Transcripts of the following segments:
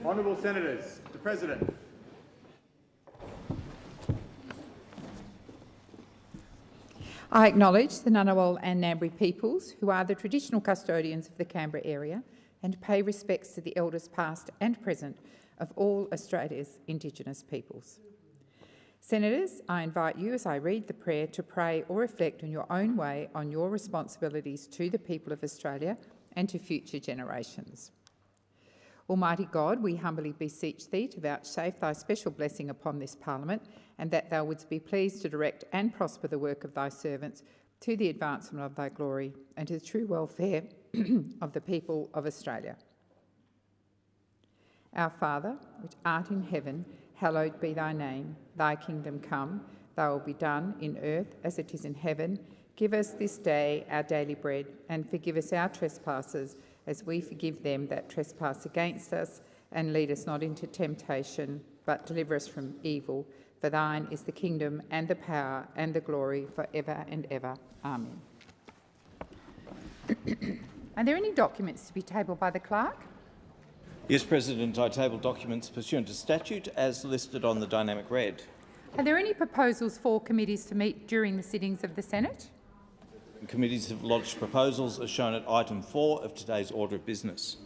Honourable Senators, the President. I acknowledge the Ngunnawal and Ngambri peoples, who are the traditional custodians of the Canberra area, and pay respects to the elders past and present of all Australia's Indigenous peoples. Senators, I invite you, as I read the prayer, to pray or reflect in your own way on your responsibilities to the people of Australia and to future generations. Almighty God, we humbly beseech thee to vouchsafe thy special blessing upon this Parliament, and that thou wouldst be pleased to direct and prosper the work of thy servants to the advancement of thy glory and to the true welfare of the people of Australia. Our Father, which art in heaven, hallowed be thy name. Thy kingdom come, thy will be done in earth as it is in heaven. Give us this day our daily bread, and forgive us our trespasses as we forgive them that trespass against us. And lead us not into temptation, but deliver us from evil. For thine is the kingdom and the power and the glory for ever and ever. Amen. Are there any documents to be tabled by the clerk? Yes, President. I table documents pursuant to statute as listed on the dynamic red. Are there any proposals for committees to meet during the sittings of the Senate? Committees have lodged proposals as shown at item 4 of today's order of business.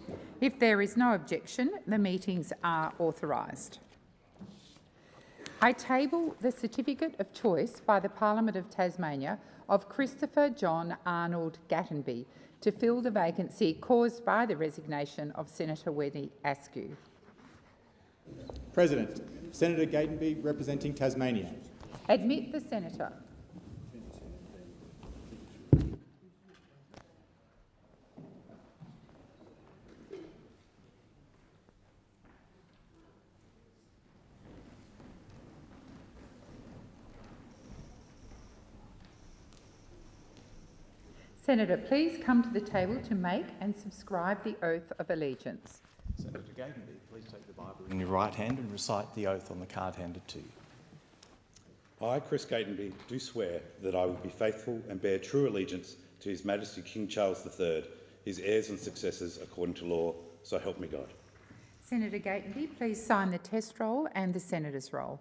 If there is no objection, the meetings are authorised. I table the certificate of choice by the Parliament of Tasmania of Christopher John Arnold Gatenby to fill the vacancy caused by the resignation of Senator Wendy Askew. President, Senator Gatenby representing Tasmania. Admit the senator. Senator, please come to the table to make and subscribe the oath of allegiance. Senator Gatenby, please take the Bible in your right hand and recite the oath on the card handed to you. I, Chris Gatenby, do swear that I will be faithful and bear true allegiance to His Majesty King Charles III, his heirs and successors according to law, so help me God. Senator Gatenby, please sign the test roll and the senator's roll.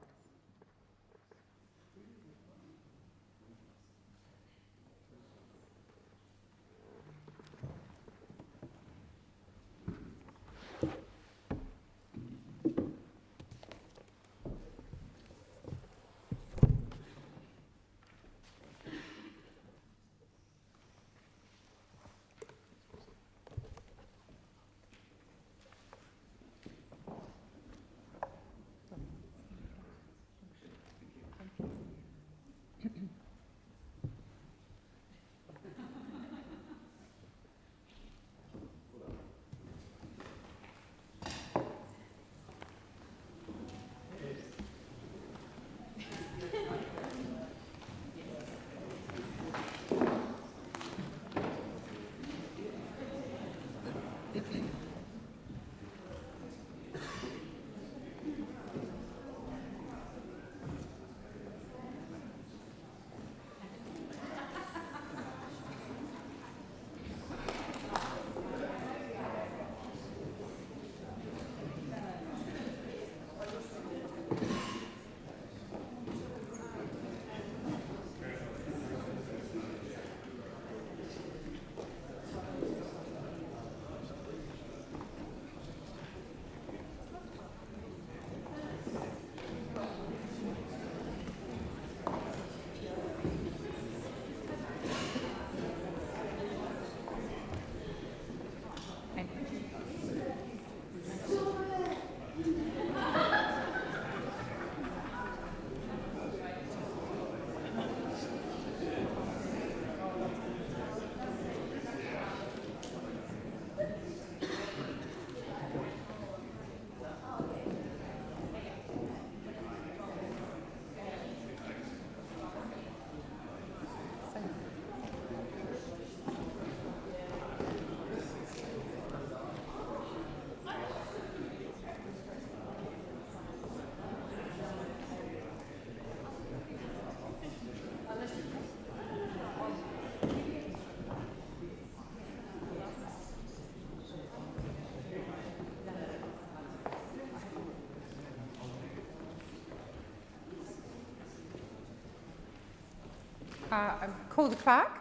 Call the clerk.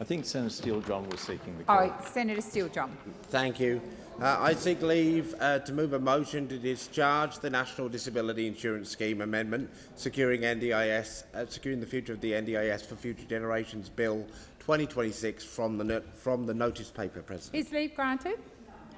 I think Senator Steele-John was seeking the call. Oh, Senator Steele-John. Thank you. I seek leave to move a motion to discharge the National Disability Insurance Scheme Amendment, securing NDIS, securing the future of the NDIS for future generations Bill 2026 from the notice paper, President. Is leave granted?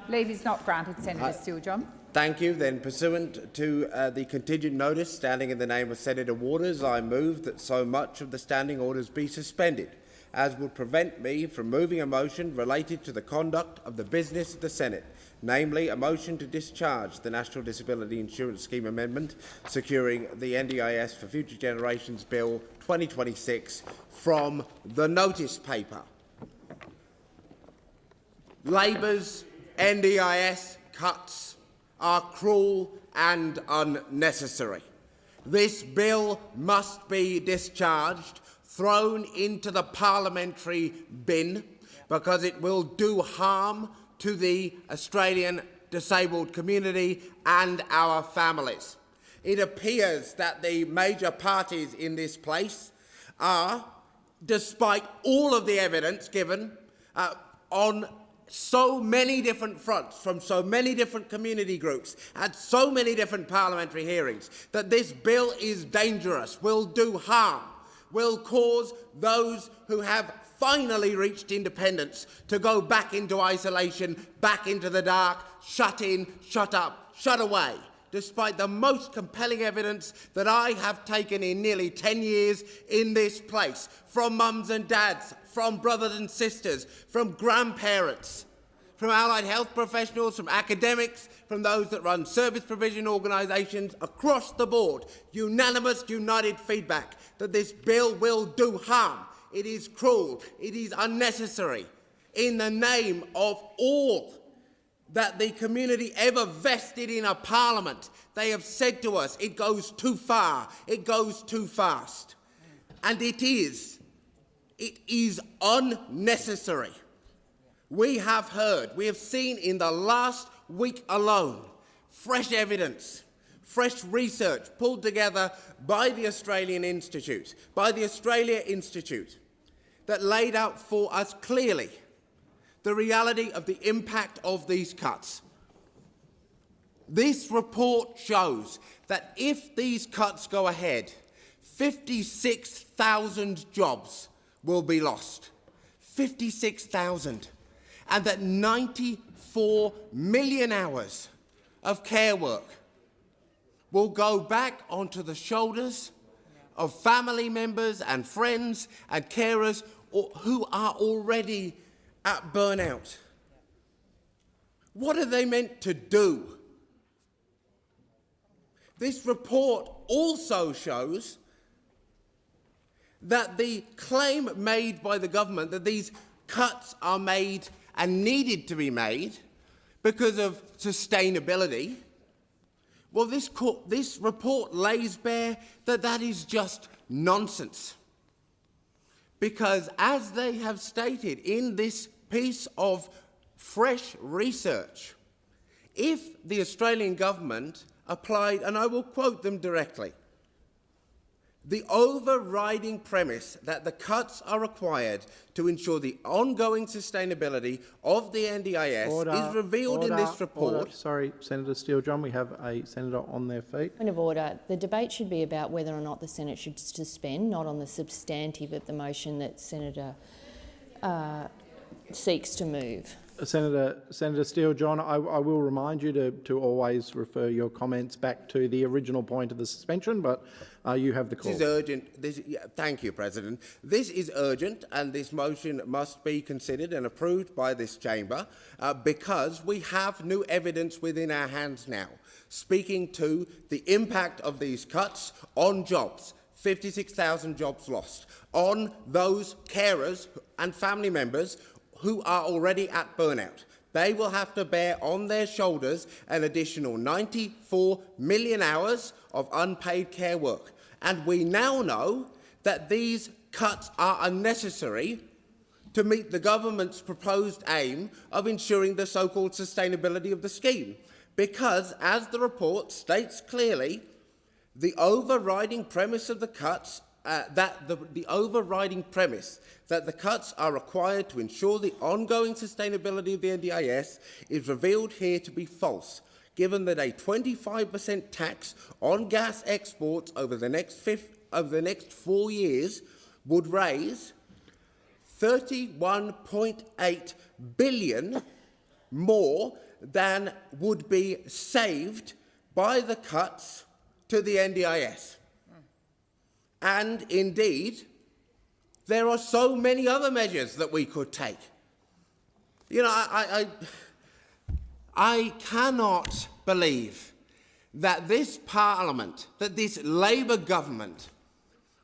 Leave is not granted, Senator Steele-John. Thank you. Then, pursuant to the contingent notice standing in the name of Senator Waters, I move that so much of the standing orders be suspended as would prevent me from moving a motion related to the conduct of the business of the Senate, namely a motion to discharge the National Disability Insurance Scheme Amendment, securing the NDIS for Future Generations Bill 2026 from the notice paper. Labor's NDIS cuts are cruel and unnecessary. This bill must be discharged, thrown into the parliamentary bin, because it will do harm to the Australian disabled community and our families. It appears that the major parties in this place are, despite all of the evidence given on so many different fronts, from so many different community groups, at so many different parliamentary hearings, that this bill is dangerous, will do harm, will cause those who have finally reached independence to go back into isolation, back into the dark, shut in, shut up, shut away, despite the most compelling evidence that I have taken in nearly 10 years in this place, from mums and dads, from brothers and sisters, from grandparents, from allied health professionals, from academics, from those that run service provision organisations, across the board, unanimous, united feedback that this bill will do harm. It is cruel, it is unnecessary, in the name of all that the community ever vested in a parliament. They have said to us, it goes too far, it goes too fast. And it is unnecessary. We have heard, we have seen in the last week alone, fresh evidence, fresh research pulled together by the Australian Institute, by the Australia Institute, that laid out for us clearly the reality of the impact of these cuts. This report shows that if these cuts go ahead, 56,000 jobs will be lost. 56,000. And that 94 million hours of care work will go back onto the shoulders of family members and friends and carers who are already at burnout. What are they meant to do? This report also shows that the claim made by the government that these cuts are made and needed to be made because of sustainability, well, this report lays bare that that is just nonsense. Because as they have stated in this piece of fresh research, if the Australian government applied, and I will quote them directly, the overriding premise that the cuts are required to ensure the ongoing sustainability of the NDIS is revealed in this report. Sorry, Senator Steele-John, we have a senator on their feet. Point of order. The debate should be about whether or not the Senate should suspend, not on the substantive of the motion that Senator seeks to move. Senator Steele-John, I will remind you to always refer your comments back to the original point of the suspension, but you have the call. This is urgent. Thank you, President. This is urgent, and this motion must be considered and approved by this chamber because we have new evidence within our hands now, speaking to the impact of these cuts on jobs. 56,000 jobs lost, on those carers and family members who are already at burnout. They will have to bear on their shoulders an additional 94 million hours of unpaid care work. And we now know that these cuts are unnecessary to meet the government's proposed aim of ensuring the so-called sustainability of the scheme. Because, as the report states clearly, the overriding premise of the cuts the overriding premise that the cuts are required to ensure the ongoing sustainability of the NDIS is revealed here to be false, given that a 25% tax on gas exports over the next 4 years would raise $31.8 billion more than would be saved by the cuts to the NDIS. And indeed, there are so many other measures that we could take. You know, I cannot believe that this Parliament, that this Labour government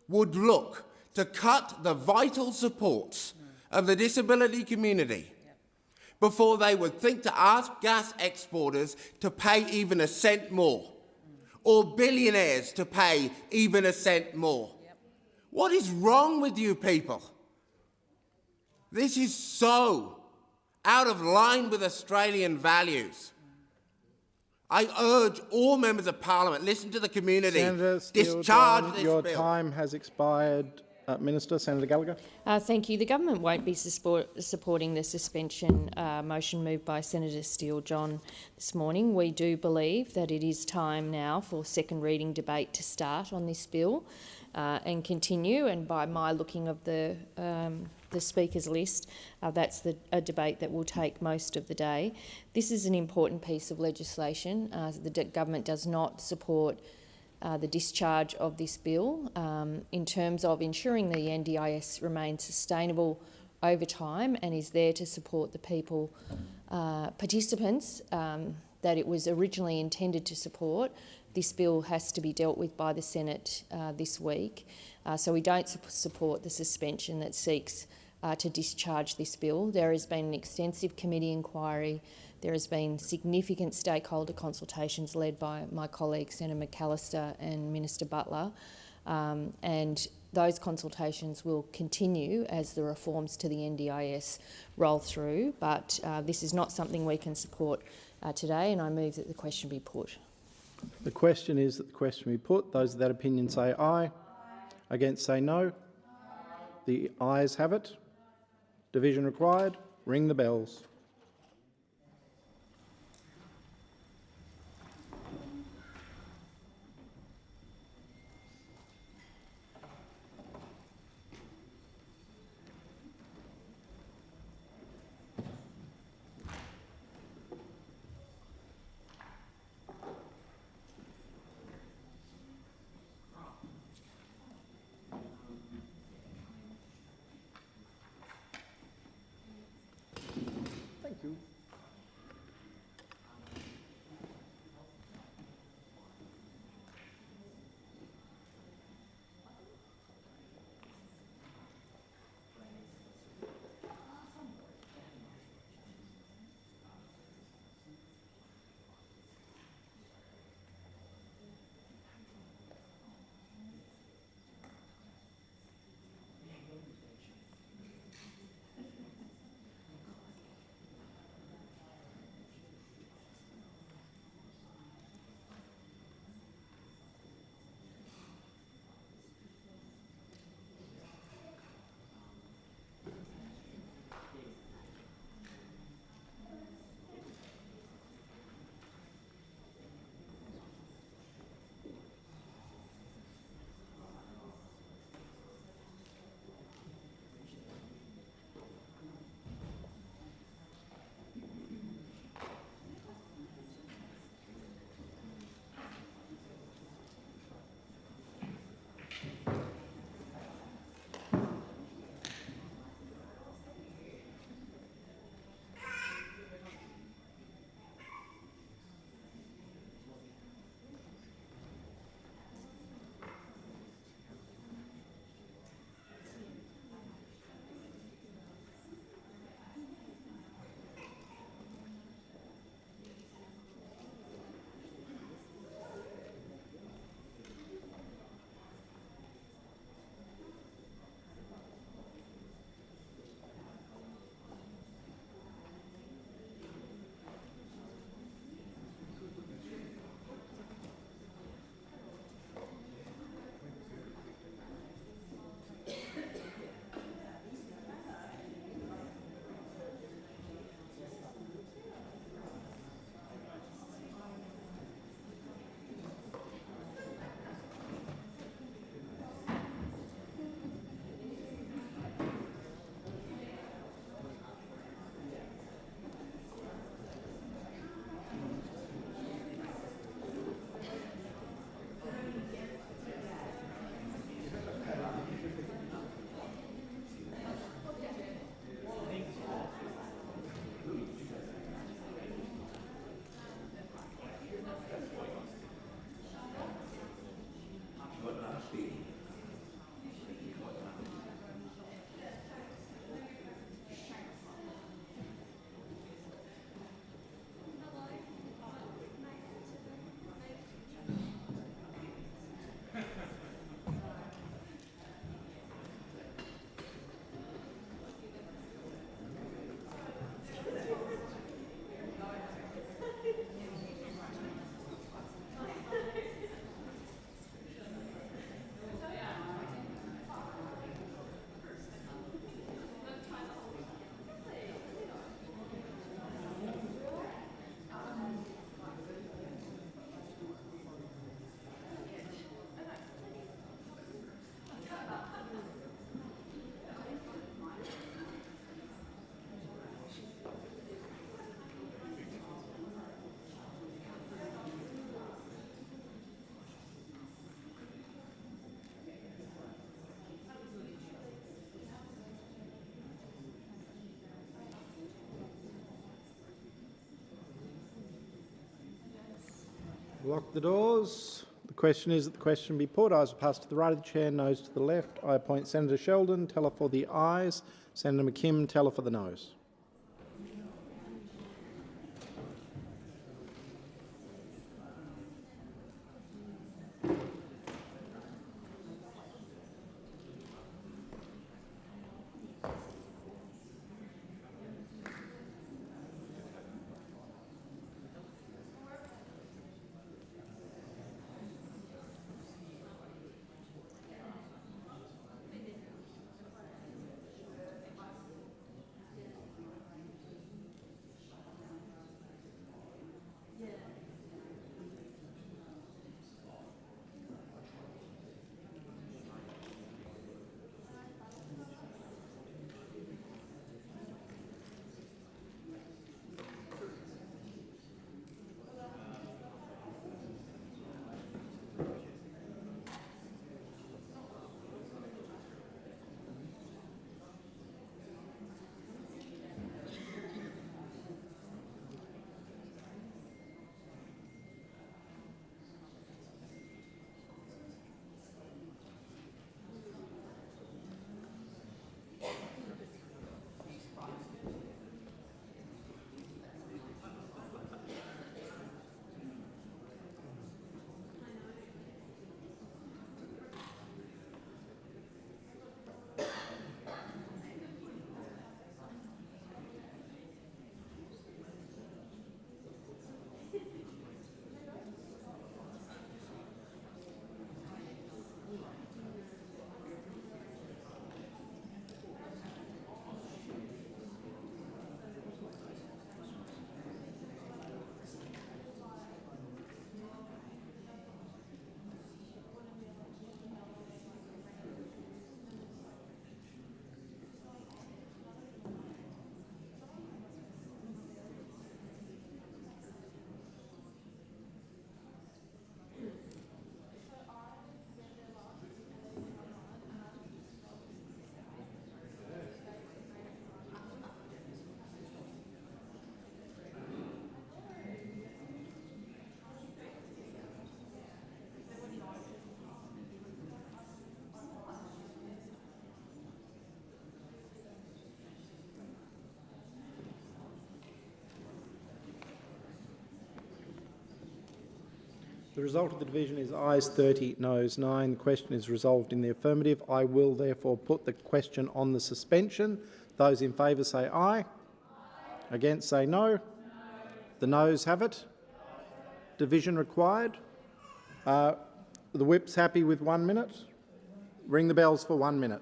would look to cut the vital supports of the disability community before they would think to ask gas exporters to pay even a cent more, or billionaires to pay even a cent more. What is wrong with you people? This is so out of line with Australian values. I urge all members of Parliament, listen to the community, Senator discharge this your bill. time has expired. Minister, Senator Gallagher. Thank you. The government won't be supporting the suspension motion moved by Senator Steele-John this morning. We do believe that it is time now for second reading debate to start on this bill and continue. And by my looking of the speakers list, that's a debate that will take most of the day. This is an important piece of legislation. The government does not support the discharge of this bill in terms of ensuring the NDIS remains sustainable over time and is there to support the people, participants that it was originally intended to support. This bill has to be dealt with by the Senate this week. So we don't support the suspension that seeks to discharge this bill. There has been an extensive committee inquiry. There has been significant stakeholder consultations led by my colleagues Senator McAllister and Minister Butler, and those consultations will continue as the reforms to the NDIS roll through, but this is not something we can support today, and I move that the question be put. The question is that the question be put. Those of that opinion say aye. Against say no. The ayes have it. Division required. Ring the bells. Lock the doors. The question is that the question be put. Ayes will pass to the right of the chair, noes to the left. I appoint Senator Sheldon, teller for the ayes. Senator McKim, teller for the noes. The result of the division is ayes 30, noes 9. The question is resolved in the affirmative. I will therefore put the question on the suspension. Those in favour say aye. Against say no. The noes have it. Division required. The whip's happy with 1 minute. Ring the bells for 1 minute.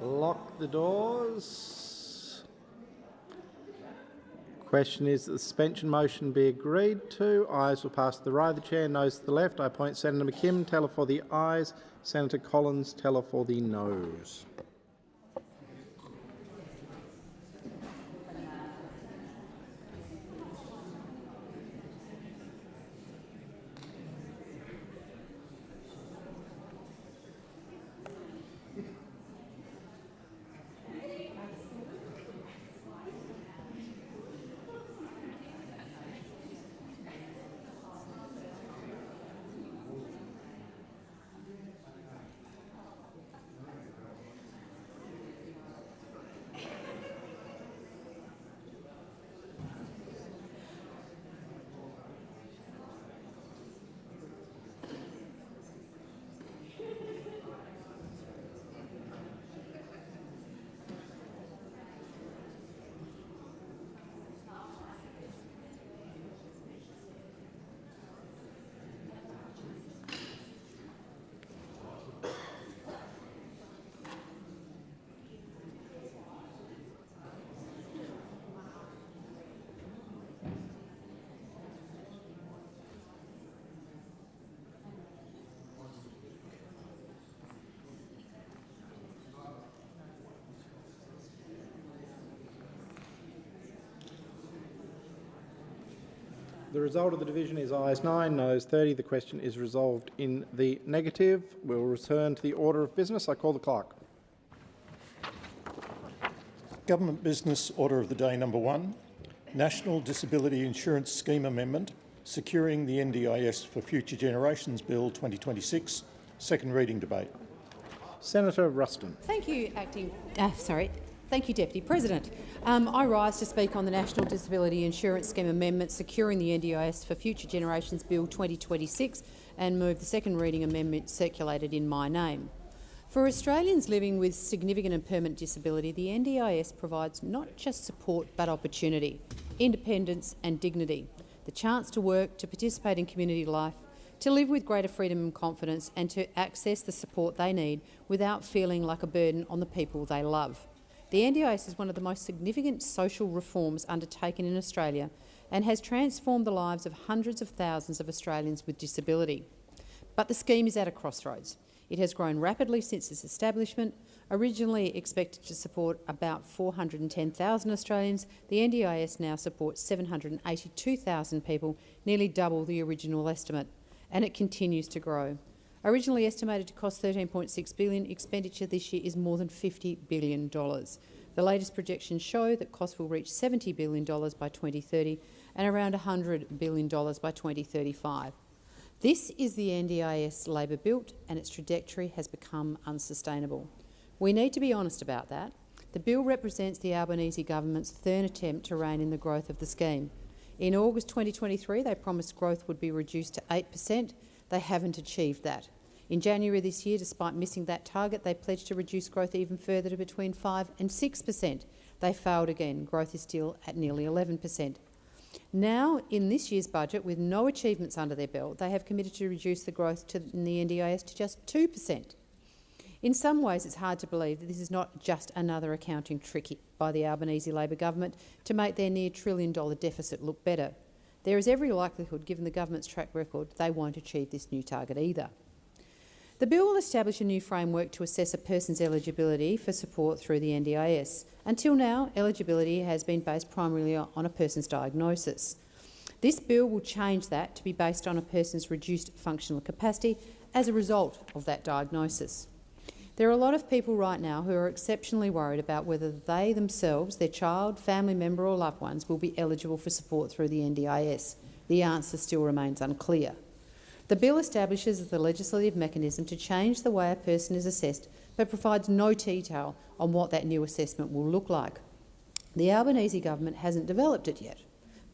Lock the doors. Question is that the suspension motion be agreed to. Ayes will pass to the right of the chair, noes to the left. I appoint Senator McKim, teller for the ayes. Senator Collins, teller for the noes. The result of the division is ayes 9, noes 30. The question is resolved in the negative. We'll return to the order of business. I call the clerk. Government Business Order of the Day number 1, National Disability Insurance Scheme Amendment, Securing the NDIS for Future Generations Bill 2026, second reading debate. Senator Ruston. Thank you, Thank you, Deputy President. I rise to speak on the National Disability Insurance Scheme Amendment Securing the NDIS for Future Generations Bill 2026 and move the second reading amendment circulated in my name. For Australians living with significant and permanent disability, the NDIS provides not just support but opportunity, independence and dignity, the chance to work, to participate in community life, to live with greater freedom and confidence and to access the support they need without feeling like a burden on the people they love. The NDIS is one of the most significant social reforms undertaken in Australia and has transformed the lives of hundreds of thousands of Australians with disability. But the scheme is at a crossroads. It has grown rapidly since its establishment. Originally expected to support about 410,000 Australians, the NDIS now supports 782,000 people, nearly double the original estimate, and it continues to grow. Originally estimated to cost $13.6 billion, expenditure this year is more than $50 billion. The latest projections show that costs will reach $70 billion by 2030 and around $100 billion by 2035. This is the NDIS Labor built, and its trajectory has become unsustainable. We need to be honest about that. The bill represents the Albanese government's third attempt to rein in the growth of the scheme. In August 2023, they promised growth would be reduced to 8%. They haven't achieved that. In January this year, despite missing that target, they pledged to reduce growth even further to between 5% and 6%. They failed again. Growth is still at nearly 11%. Now, in this year's budget, with no achievements under their belt, they have committed to reduce the growth in the NDIS to just 2%. In some ways, it's hard to believe that this is not just another accounting trick by the Albanese Labor government to make their near $1 trillion deficit look better. There is every likelihood, given the government's track record, they won't achieve this new target either. The bill will establish a new framework to assess a person's eligibility for support through the NDIS. Until now, eligibility has been based primarily on a person's diagnosis. This bill will change that to be based on a person's reduced functional capacity as a result of that diagnosis. There are a lot of people right now who are exceptionally worried about whether they themselves, their child, family member or loved ones will be eligible for support through the NDIS. The answer still remains unclear. The bill establishes the legislative mechanism to change the way a person is assessed, but provides no detail on what that new assessment will look like. The Albanese government hasn't developed it yet.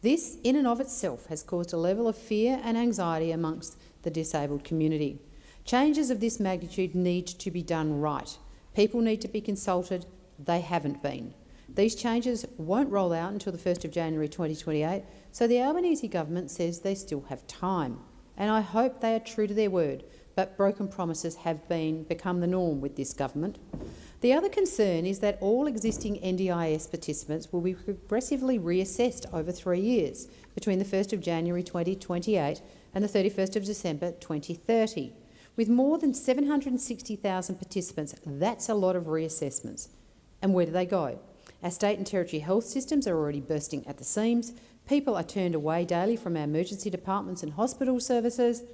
This, in and of itself, has caused a level of fear and anxiety amongst the disabled community. Changes of this magnitude need to be done right. People need to be consulted. They haven't been. These changes won't roll out until the 1st of January 2028, so the Albanese government says they still have time. And I hope they are true to their word, but broken promises have become the norm with this government. The other concern is that all existing NDIS participants will be progressively reassessed over 3 years, between the 1st of January 2028 and the 31st of December 2030. With more than 760,000 participants, that's a lot of reassessments. And where do they go? Our state and territory health systems are already bursting at the seams. People are turned away daily from our emergency departments and hospital services.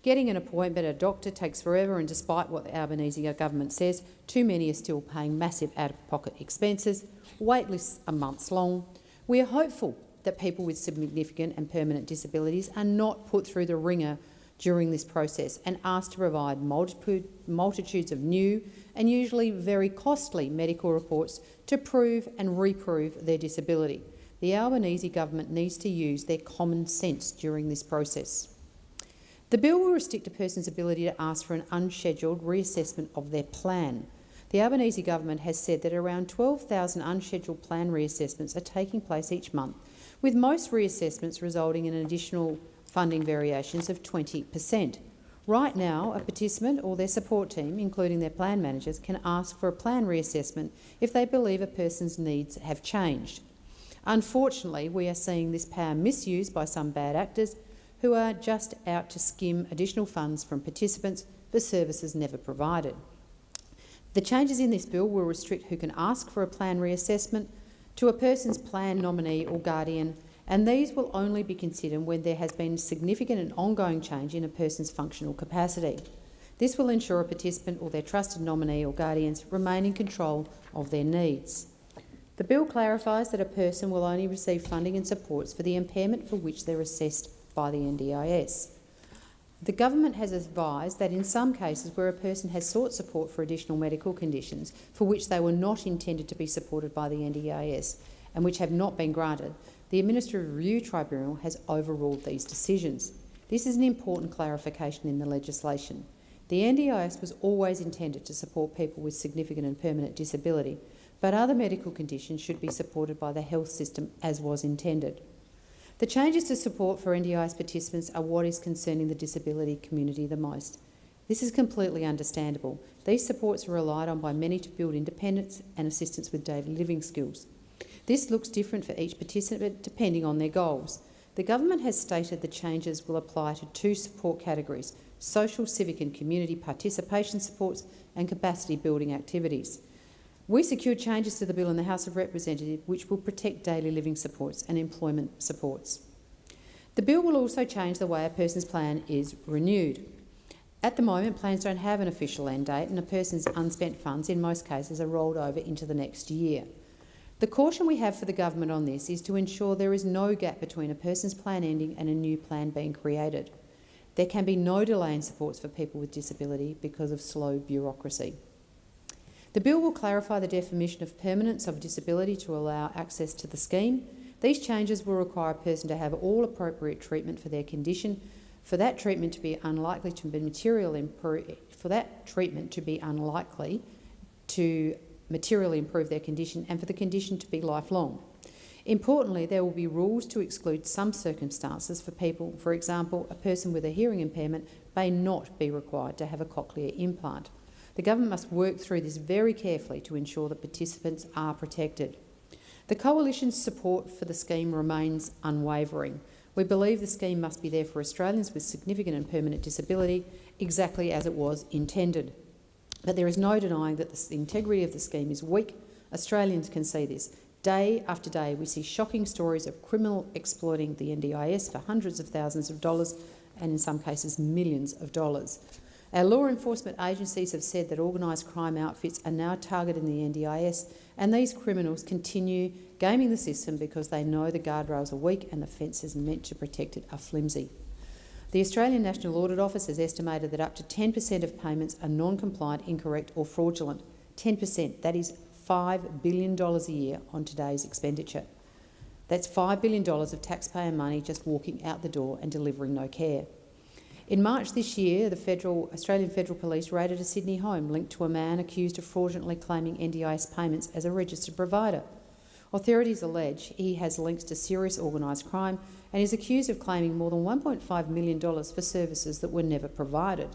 Getting an appointment at a doctor takes forever, and despite what the Albanese government says, too many are still paying massive out-of-pocket expenses. Wait lists are months long. We are hopeful that people with significant and permanent disabilities are not put through the ringer during this process and asked to provide multitudes of new and usually very costly medical reports to prove and reprove their disability. The Albanese government needs to use their common sense during this process. The bill will restrict a person's ability to ask for an unscheduled reassessment of their plan. The Albanese government has said that around 12,000 unscheduled plan reassessments are taking place each month, with most reassessments resulting in additional funding variations of 20%. Right now, a participant or their support team, including their plan managers, can ask for a plan reassessment if they believe a person's needs have changed. Unfortunately, we are seeing this power misused by some bad actors who are just out to skim additional funds from participants for services never provided. The changes in this bill will restrict who can ask for a plan reassessment to a person's plan nominee or guardian and these will only be considered when there has been significant and ongoing change in a person's functional capacity. This will ensure a participant or their trusted nominee or guardians remain in control of their needs. The bill clarifies that a person will only receive funding and supports for the impairment for which they're assessed by the NDIS. The government has advised that in some cases where a person has sought support for additional medical conditions for which they were not intended to be supported by the NDIS and which have not been granted, the Administrative Review Tribunal has overruled these decisions. This is an important clarification in the legislation. The NDIS was always intended to support people with significant and permanent disability, but other medical conditions should be supported by the health system as was intended. The changes to support for NDIS participants are what is concerning the disability community the most. This is completely understandable. These supports are relied on by many to build independence and assistance with daily living skills. This looks different for each participant depending on their goals. The government has stated the changes will apply to 2 support categories: social, civic and community participation supports and capacity building activities. We secured changes to the bill in the House of Representatives which will protect daily living supports and employment supports. The bill will also change the way a person's plan is renewed. At the moment, plans don't have an official end date and a person's unspent funds in most cases are rolled over into the next year. The caution we have for the government on this is to ensure there is no gap between a person's plan ending and a new plan being created. There can be no delay in supports for people with disability because of slow bureaucracy. The bill will clarify the definition of permanence of disability to allow access to the scheme. These changes will require a person to have all appropriate treatment for their condition, for that treatment to be unlikely to materially improve their condition, and for the condition to be lifelong. Importantly, there will be rules to exclude some circumstances for people. For example, a person with a hearing impairment may not be required to have a cochlear implant. The government must work through this very carefully to ensure that participants are protected. The Coalition's support for the scheme remains unwavering. We believe the scheme must be there for Australians with significant and permanent disability, exactly as it was intended. But there is no denying that the integrity of the scheme is weak. Australians can see this. Day after day, we see shocking stories of criminals exploiting the NDIS for hundreds of thousands of dollars and in some cases millions of dollars. Our law enforcement agencies have said that organised crime outfits are now targeting the NDIS, and these criminals continue gaming the system because they know the guardrails are weak and the fences meant to protect it are flimsy. The Australian National Audit Office has estimated that up to 10% of payments are non-compliant, incorrect or fraudulent. 10%, that is $5 billion a year on today's expenditure. That's $5 billion of taxpayer money just walking out the door and delivering no care. In March this year, the Australian Federal Police raided a Sydney home linked to a man accused of fraudulently claiming NDIS payments as a registered provider. Authorities allege he has links to serious organised crime and is accused of claiming more than $1.5 million for services that were never provided.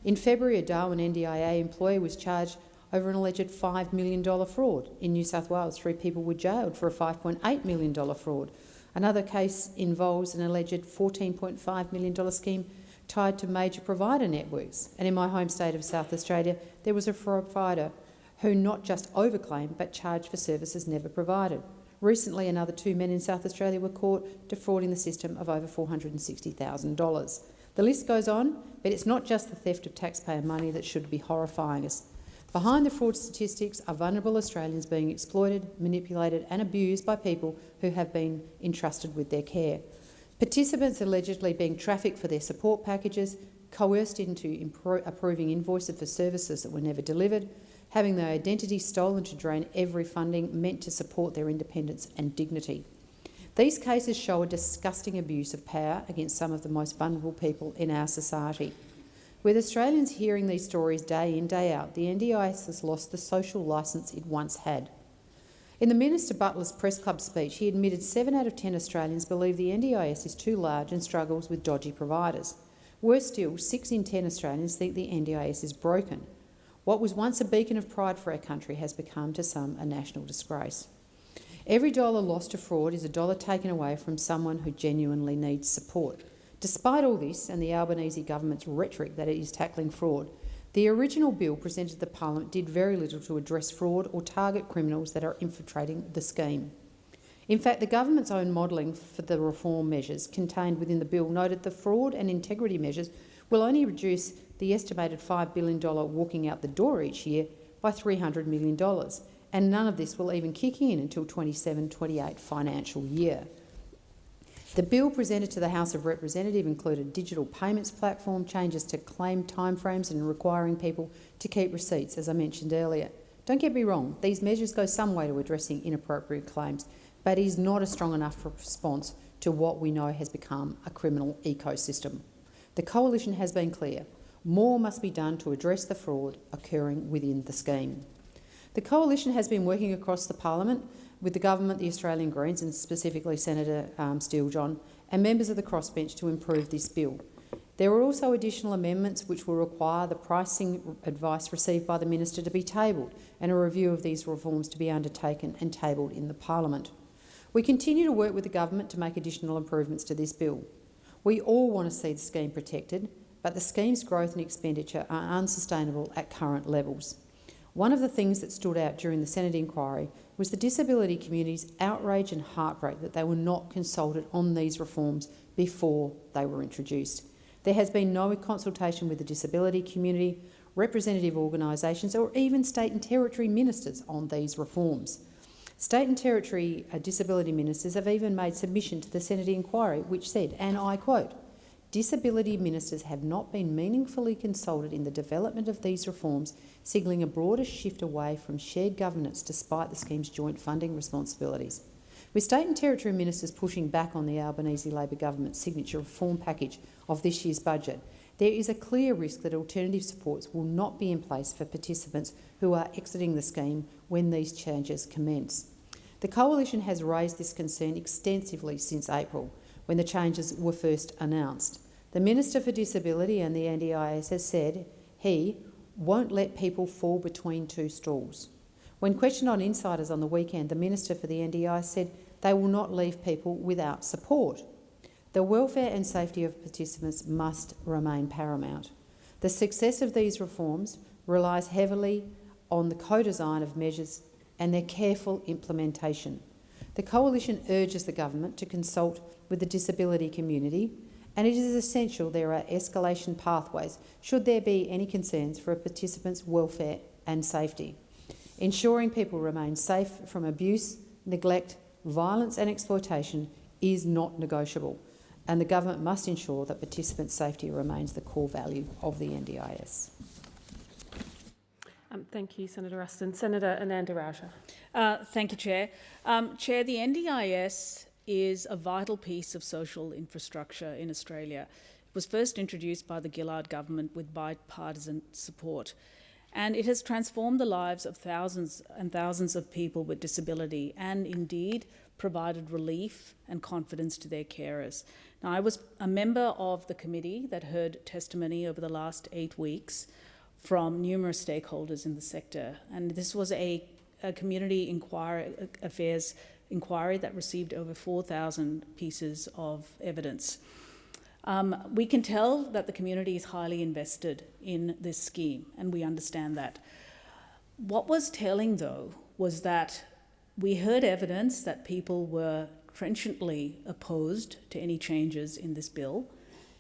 In February, a Darwin NDIA employee was charged over an alleged $5 million fraud. In New South Wales, 3 people were jailed for a $5.8 million fraud. Another case involves an alleged $14.5 million scheme tied to major provider networks. And in my home state of South Australia, there was a provider who not just overclaimed but charged for services never provided. Recently, another 2 men in South Australia were caught defrauding the system of over $460,000. The list goes on, but it's not just the theft of taxpayer money that should be horrifying us. Behind the fraud statistics are vulnerable Australians being exploited, manipulated and abused by people who have been entrusted with their care. Participants allegedly being trafficked for their support packages, coerced into approving invoices for services that were never delivered, having their identity stolen to drain every funding meant to support their independence and dignity. These cases show a disgusting abuse of power against some of the most vulnerable people in our society. With Australians hearing these stories day in, day out, the NDIS has lost the social licence it once had. In the Minister Butler's Press Club speech, he admitted 7 out of 10 Australians believe the NDIS is too large and struggles with dodgy providers. Worse still, 6 in 10 Australians think the NDIS is broken. What was once a beacon of pride for our country has become to some a national disgrace. Every dollar lost to fraud is a dollar taken away from someone who genuinely needs support. Despite all this and the Albanese government's rhetoric that it is tackling fraud, the original bill presented to the Parliament did very little to address fraud or target criminals that are infiltrating the scheme. In fact, the government's own modelling for the reform measures contained within the bill noted the fraud and integrity measures will only reduce the estimated $5 billion walking out the door each year by $300 million, and none of this will even kick in until 27-28 financial year. The bill presented to the House of Representatives included digital payments platform, changes to claim timeframes and requiring people to keep receipts, as I mentioned earlier. Don't get me wrong, these measures go some way to addressing inappropriate claims, but it is not a strong enough response to what we know has become a criminal ecosystem. The Coalition has been clear. More must be done to address the fraud occurring within the scheme. The Coalition has been working across the Parliament with the Government, the Australian Greens and specifically Senator Steele-John and members of the crossbench to improve this bill. There are also additional amendments which will require the pricing advice received by the Minister to be tabled and a review of these reforms to be undertaken and tabled in the Parliament. We continue to work with the Government to make additional improvements to this bill. We all want to see the scheme protected, but the scheme's growth and expenditure are unsustainable at current levels. One of the things that stood out during the Senate inquiry was the disability community's outrage and heartbreak that they were not consulted on these reforms before they were introduced. There has been no consultation with the disability community, representative organisations or even state and territory ministers on these reforms. State and territory disability ministers have even made submission to the Senate inquiry which said, and I quote, "Disability ministers have not been meaningfully consulted in the development of these reforms, signalling a broader shift away from shared governance despite the scheme's joint funding responsibilities." With state and territory ministers pushing back on the Albanese Labor government's signature reform package of this year's budget, there is a clear risk that alternative supports will not be in place for participants who are exiting the scheme when these changes commence. The Coalition has raised this concern extensively since April, when the changes were first announced. The Minister for Disability and the NDIS has said he won't let people fall between two stools. When questioned on Insiders on the weekend, the Minister for the NDIS said they will not leave people without support. The welfare and safety of participants must remain paramount. The success of these reforms relies heavily on the co-design of measures and their careful implementation. The Coalition urges the Government to consult with the disability community, and it is essential there are escalation pathways should there be any concerns for a participant's welfare and safety. Ensuring people remain safe from abuse, neglect, violence and exploitation is not negotiable, and the Government must ensure that participant safety remains the core value of the NDIS. Thank you, Senator Ruston. Senator Ananda Raja. Thank you, Chair. Chair, the NDIS is a vital piece of social infrastructure in Australia. It was first introduced by the Gillard government with bipartisan support, and it has transformed the lives of thousands and thousands of people with disability and indeed provided relief and confidence to their carers. Now, I was a member of the committee that heard testimony over the last 8 weeks from numerous stakeholders in the sector, and this was a community affairs inquiry that received over 4,000 pieces of evidence. We can tell that the community is highly invested in this scheme, and we understand that. What was telling, though, was that we heard evidence that people were trenchantly opposed to any changes in this bill,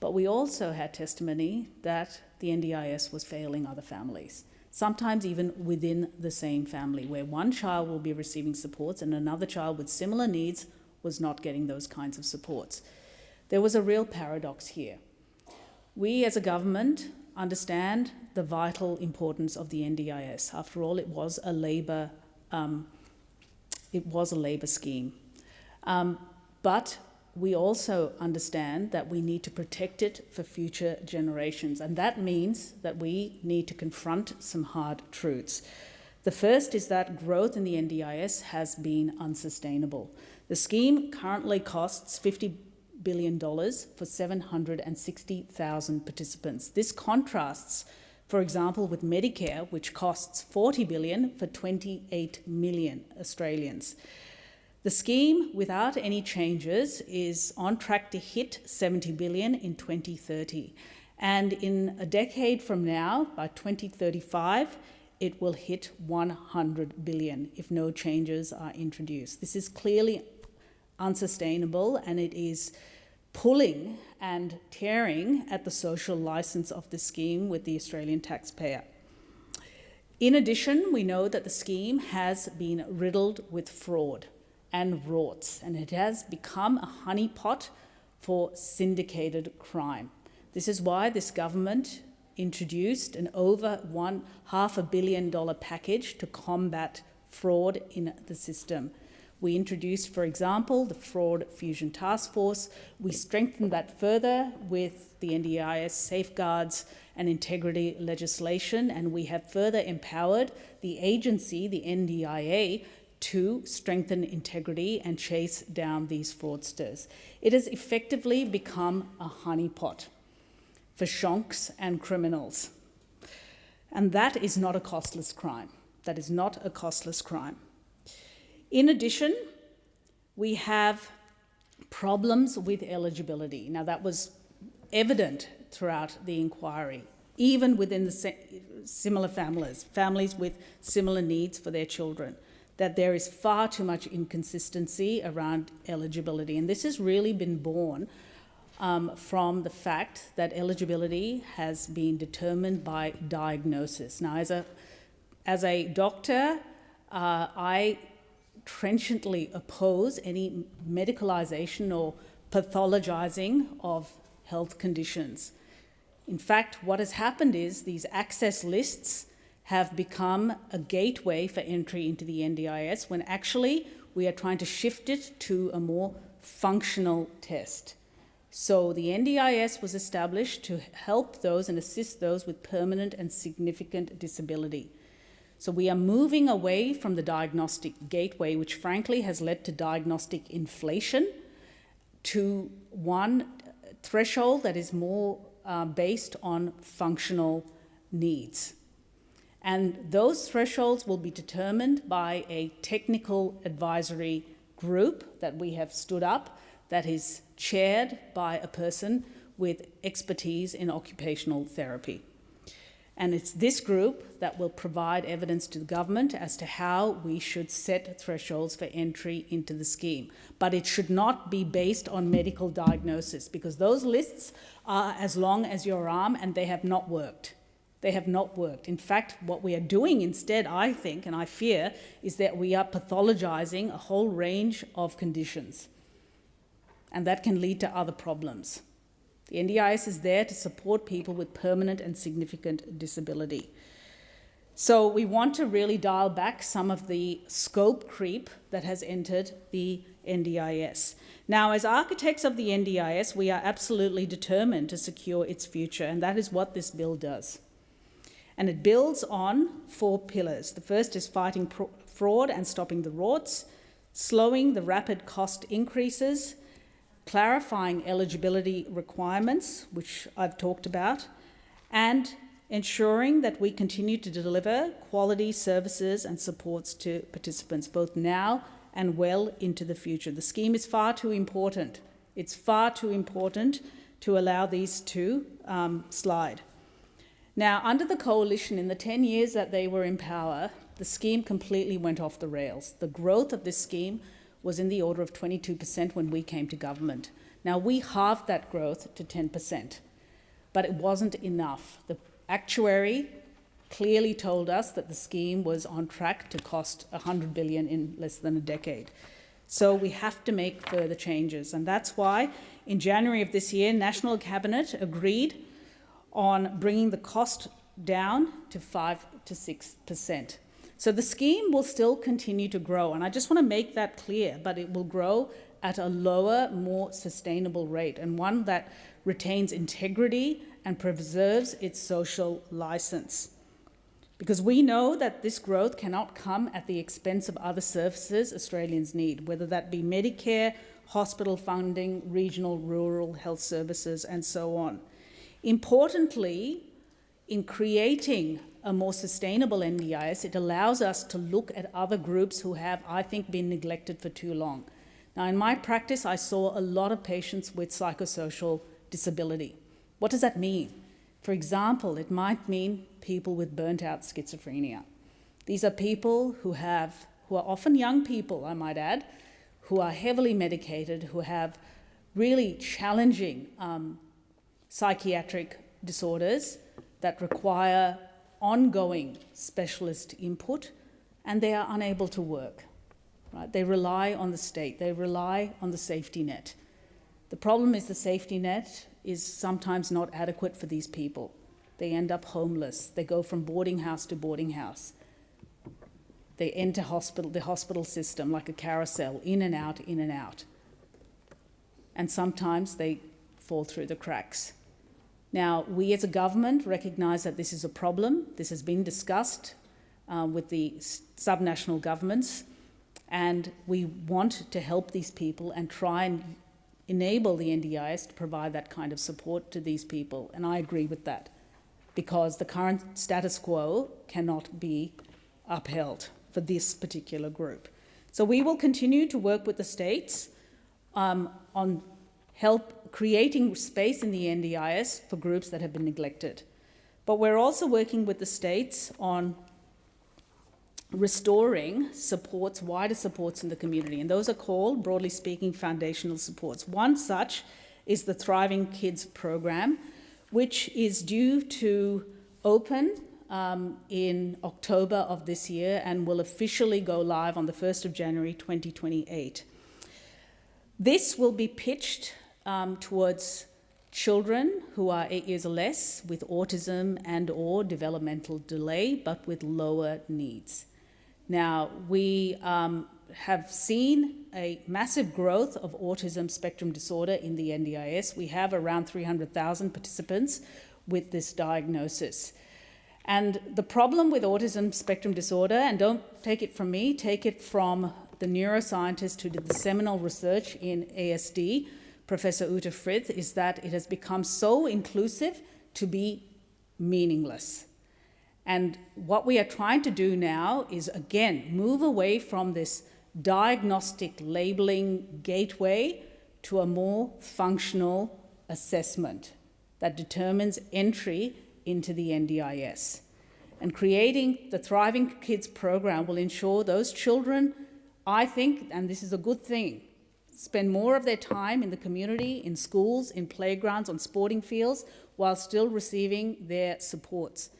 but we also had testimony that the NDIS was failing other families, sometimes even within the same family, where one child will be receiving supports and another child with similar needs was not getting those kinds of supports. There was a real paradox here. We as a government understand the vital importance of the NDIS. After all, it was a Labor scheme. But we also understand that we need to protect it for future generations, and that means that we need to confront some hard truths. The first is that growth in the NDIS has been unsustainable. The scheme currently costs $50 billion for 760,000 participants. This contrasts, for example, with Medicare, which costs $40 billion for 28 million Australians. The scheme, without any changes, is on track to hit $70 billion in 2030. And in a decade from now, by 2035, it will hit $100 billion if no changes are introduced. This is clearly unsustainable, and it is pulling and tearing at the social licence of the scheme with the Australian taxpayer. In addition, we know that the scheme has been riddled with fraud and rorts, and it has become a honeypot for syndicated crime. This is why this government introduced an over $500 million package to combat fraud in the system. We introduced, for example, the Fraud Fusion Task Force. We strengthened that further with the NDIS safeguards and integrity legislation, and we have further empowered the agency, the NDIA, to strengthen integrity and chase down these fraudsters. It has effectively become a honeypot for shonks and criminals. And that is not a costless crime. That is not a costless crime. In addition, we have problems with eligibility. Now, that was evident throughout the inquiry, even within the similar families with similar needs for their children, that there is far too much inconsistency around eligibility. And this has really been born from the fact that eligibility has been determined by diagnosis. Now, as a doctor, I trenchantly oppose any medicalisation or pathologising of health conditions. In fact, what has happened is these access lists have become a gateway for entry into the NDIS when actually we are trying to shift it to a more functional test. So the NDIS was established to help those and assist those with permanent and significant disability. So we are moving away from the diagnostic gateway, which frankly has led to diagnostic inflation, to one threshold that is more based on functional needs. And those thresholds will be determined by a technical advisory group that we have stood up that is chaired by a person with expertise in occupational therapy. And it's this group that will provide evidence to the government as to how we should set thresholds for entry into the scheme. But it should not be based on medical diagnosis, because those lists are as long as your arm and they have not worked. They have not worked. In fact, what we are doing instead, I think, and I fear, is that we are pathologizing a whole range of conditions. And that can lead to other problems. The NDIS is there to support people with permanent and significant disability. So we want to really dial back some of the scope creep that has entered the NDIS. Now, as architects of the NDIS, we are absolutely determined to secure its future, and that is what this bill does. And it builds on 4 pillars. The first is fighting fraud and stopping the rorts, slowing the rapid cost increases, clarifying eligibility requirements, which I've talked about, and ensuring that we continue to deliver quality services and supports to participants, both now and well into the future. The scheme is far too important. It's far too important to allow these to slide. Now, under the coalition, in the 10 years that they were in power, the scheme completely went off the rails. The growth of this scheme was in the order of 22% when we came to government. Now, we halved that growth to 10%, but it wasn't enough. The actuary clearly told us that the scheme was on track to cost $100 billion in less than a decade. So we have to make further changes, and that's why in January of this year, National Cabinet agreed on bringing the cost down to 5 to 6%. So the scheme will still continue to grow, and I just want to make that clear, but it will grow at a lower, more sustainable rate, and one that retains integrity and preserves its social licence. Because we know that this growth cannot come at the expense of other services Australians need, whether that be Medicare, hospital funding, regional, rural health services, and so on. Importantly, in creating a more sustainable NDIS, it allows us to look at other groups who have, I think, been neglected for too long. Now, in my practice, I saw a lot of patients with psychosocial disability. What does that mean? For example, it might mean people with burnt-out schizophrenia. These are people who are often young people, I might add, who are heavily medicated, who have really challenging psychiatric disorders that require ongoing specialist input, and they are unable to work. Right? They rely on the state. They rely on the safety net. The problem is the safety net is sometimes not adequate for these people. They end up homeless. They go from boarding house to boarding house. They enter the hospital system like a carousel, in and out, in and out. And sometimes they fall through the cracks. Now, we as a government recognise that this is a problem. This has been discussed with the subnational governments, and we want to help these people and try and enable the NDIS to provide that kind of support to these people. And I agree with that, because the current status quo cannot be upheld for this particular group. So we will continue to work with the states on help creating space in the NDIS for groups that have been neglected. But we're also working with the states on restoring supports, wider supports in the community, and those are called, broadly speaking, foundational supports. One such is the Thriving Kids program, which is due to open in October of this year and will officially go live on the 1st of January 2028. This will be pitched towards children who are 8 years or less with autism and/or developmental delay, but with lower needs. Now, we have seen a massive growth of autism spectrum disorder in the NDIS. We have around 300,000 participants with this diagnosis. And the problem with autism spectrum disorder, and don't take it from me, take it from the neuroscientist who did the seminal research in ASD, Professor Ute Frith, is that it has become so inclusive to be meaningless. And what we are trying to do now is, again, move away from this diagnostic labeling gateway to a more functional assessment that determines entry into the NDIS. And creating the Thriving Kids program will ensure those children, I think, and this is a good thing, spend more of their time in the community, in schools, in playgrounds, on sporting fields, while still receiving their supports.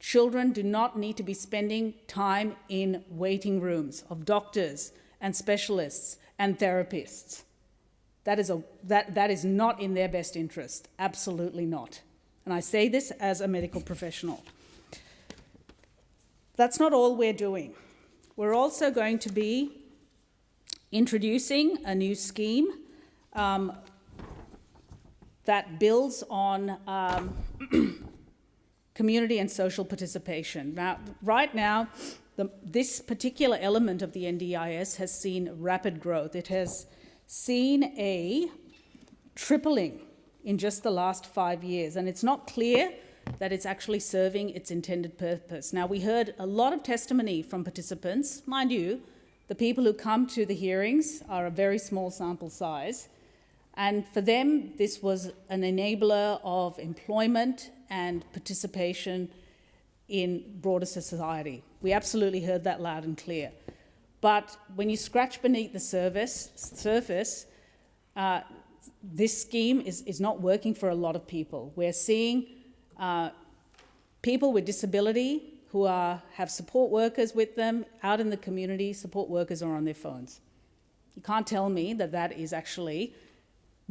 Children do not need to be spending time in waiting rooms of doctors and specialists and therapists. That is not in their best interest, absolutely not. And I say this as a medical professional. That's not all we're doing. We're also going to be introducing a new scheme that builds on community and social participation. Now, right now, this particular element of the NDIS has seen rapid growth. It has seen a tripling in just the last 5 years, and it's not clear that it's actually serving its intended purpose. Now, we heard a lot of testimony from participants. Mind you, the people who come to the hearings are a very small sample size, and for them, this was an enabler of employment and participation in broader society. We absolutely heard that loud and clear. But when you scratch beneath the surface, this scheme is not working for a lot of people. We're seeing people with disability who have support workers with them out in the community. Support workers are on their phones. You can't tell me that that is actually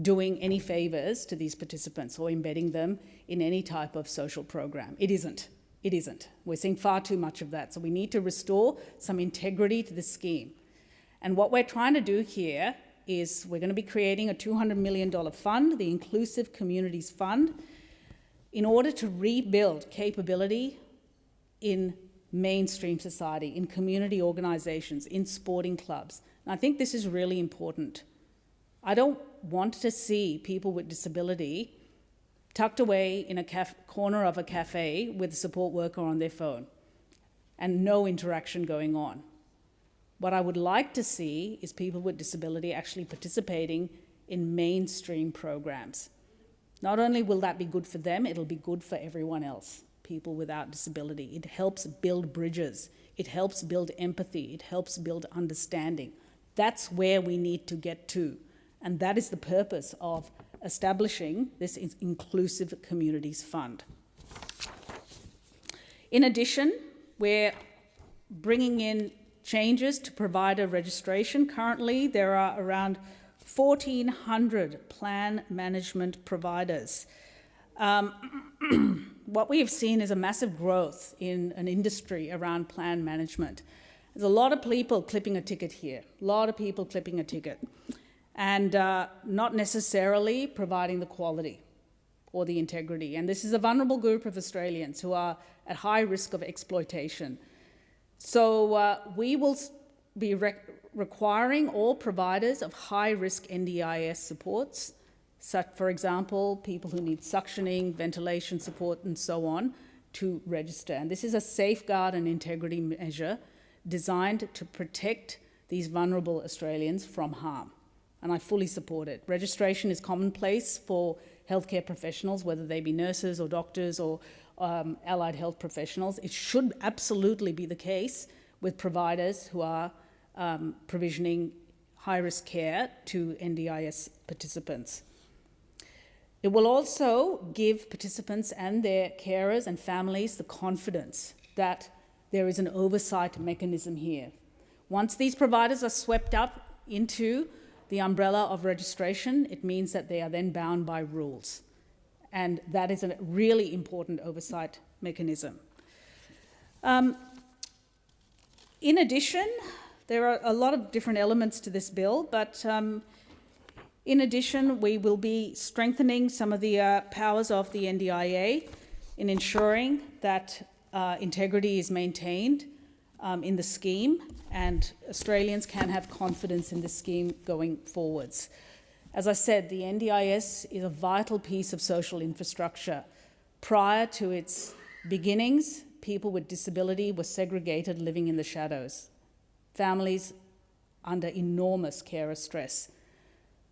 doing any favours to these participants or embedding them in any type of social program. It isn't. It isn't. We're seeing far too much of that. So we need to restore some integrity to the scheme. And what we're trying to do here is we're going to be creating a $200 million fund, the Inclusive Communities Fund, in order to rebuild capability in mainstream society, in community organisations, in sporting clubs. And I think this is really important. I don't want to see people with disability tucked away in a corner of a cafe with a support worker on their phone and no interaction going on. What I would like to see is people with disability actually participating in mainstream programs. Not only will that be good for them, it'll be good for everyone else, people without disability. It helps build bridges. It helps build empathy. It helps build understanding. That's where we need to get to. And that is the purpose of establishing this Inclusive Communities Fund. In addition, we're bringing in changes to provider registration. Currently, there are around 1,400 plan management providers. What we have seen is a massive growth in an industry around plan management. There's a lot of people clipping a ticket here, a lot of people clipping a ticket, and not necessarily providing the quality or the integrity. And this is a vulnerable group of Australians who are at high risk of exploitation. So we will be requiring all providers of high-risk NDIS supports, such, for example, people who need suctioning, ventilation support, and so on, to register. And this is a safeguard and integrity measure designed to protect these vulnerable Australians from harm. And I fully support it. Registration is commonplace for healthcare professionals, whether they be nurses or doctors or allied health professionals. It should absolutely be the case with providers who are provisioning high-risk care to NDIS participants. It will also give participants and their carers and families the confidence that there is an oversight mechanism here. Once these providers are swept up into the umbrella of registration, it means that they are then bound by rules. And that is a really important oversight mechanism. In addition, there are a lot of different elements to this bill, but in addition, we will be strengthening some of the powers of the NDIA in ensuring that integrity is maintained in the scheme, and Australians can have confidence in the scheme going forwards. As I said, the NDIS is a vital piece of social infrastructure. Prior to its beginnings, people with disability were segregated, living in the shadows. Families under enormous carer stress.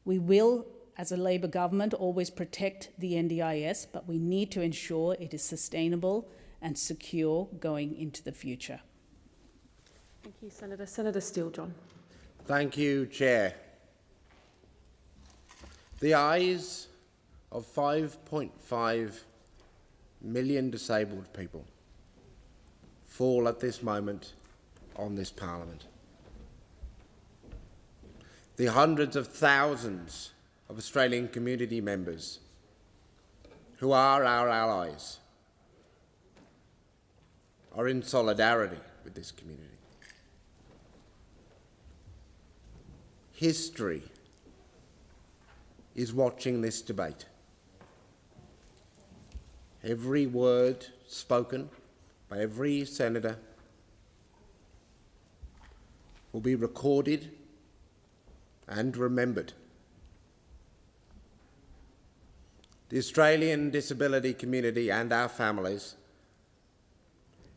We will, as a Labor government, always protect the NDIS, but we need to ensure it is sustainable and secure going into the future. Thank you, Senator. Senator Steele, John. Thank you, Chair. The eyes of 5.5 million disabled people fall at this moment on this Parliament. The hundreds of thousands of Australian community members who are our allies are in solidarity with this community. History is watching this debate. Every word spoken by every senator will be recorded and remembered. The Australian disability community and our families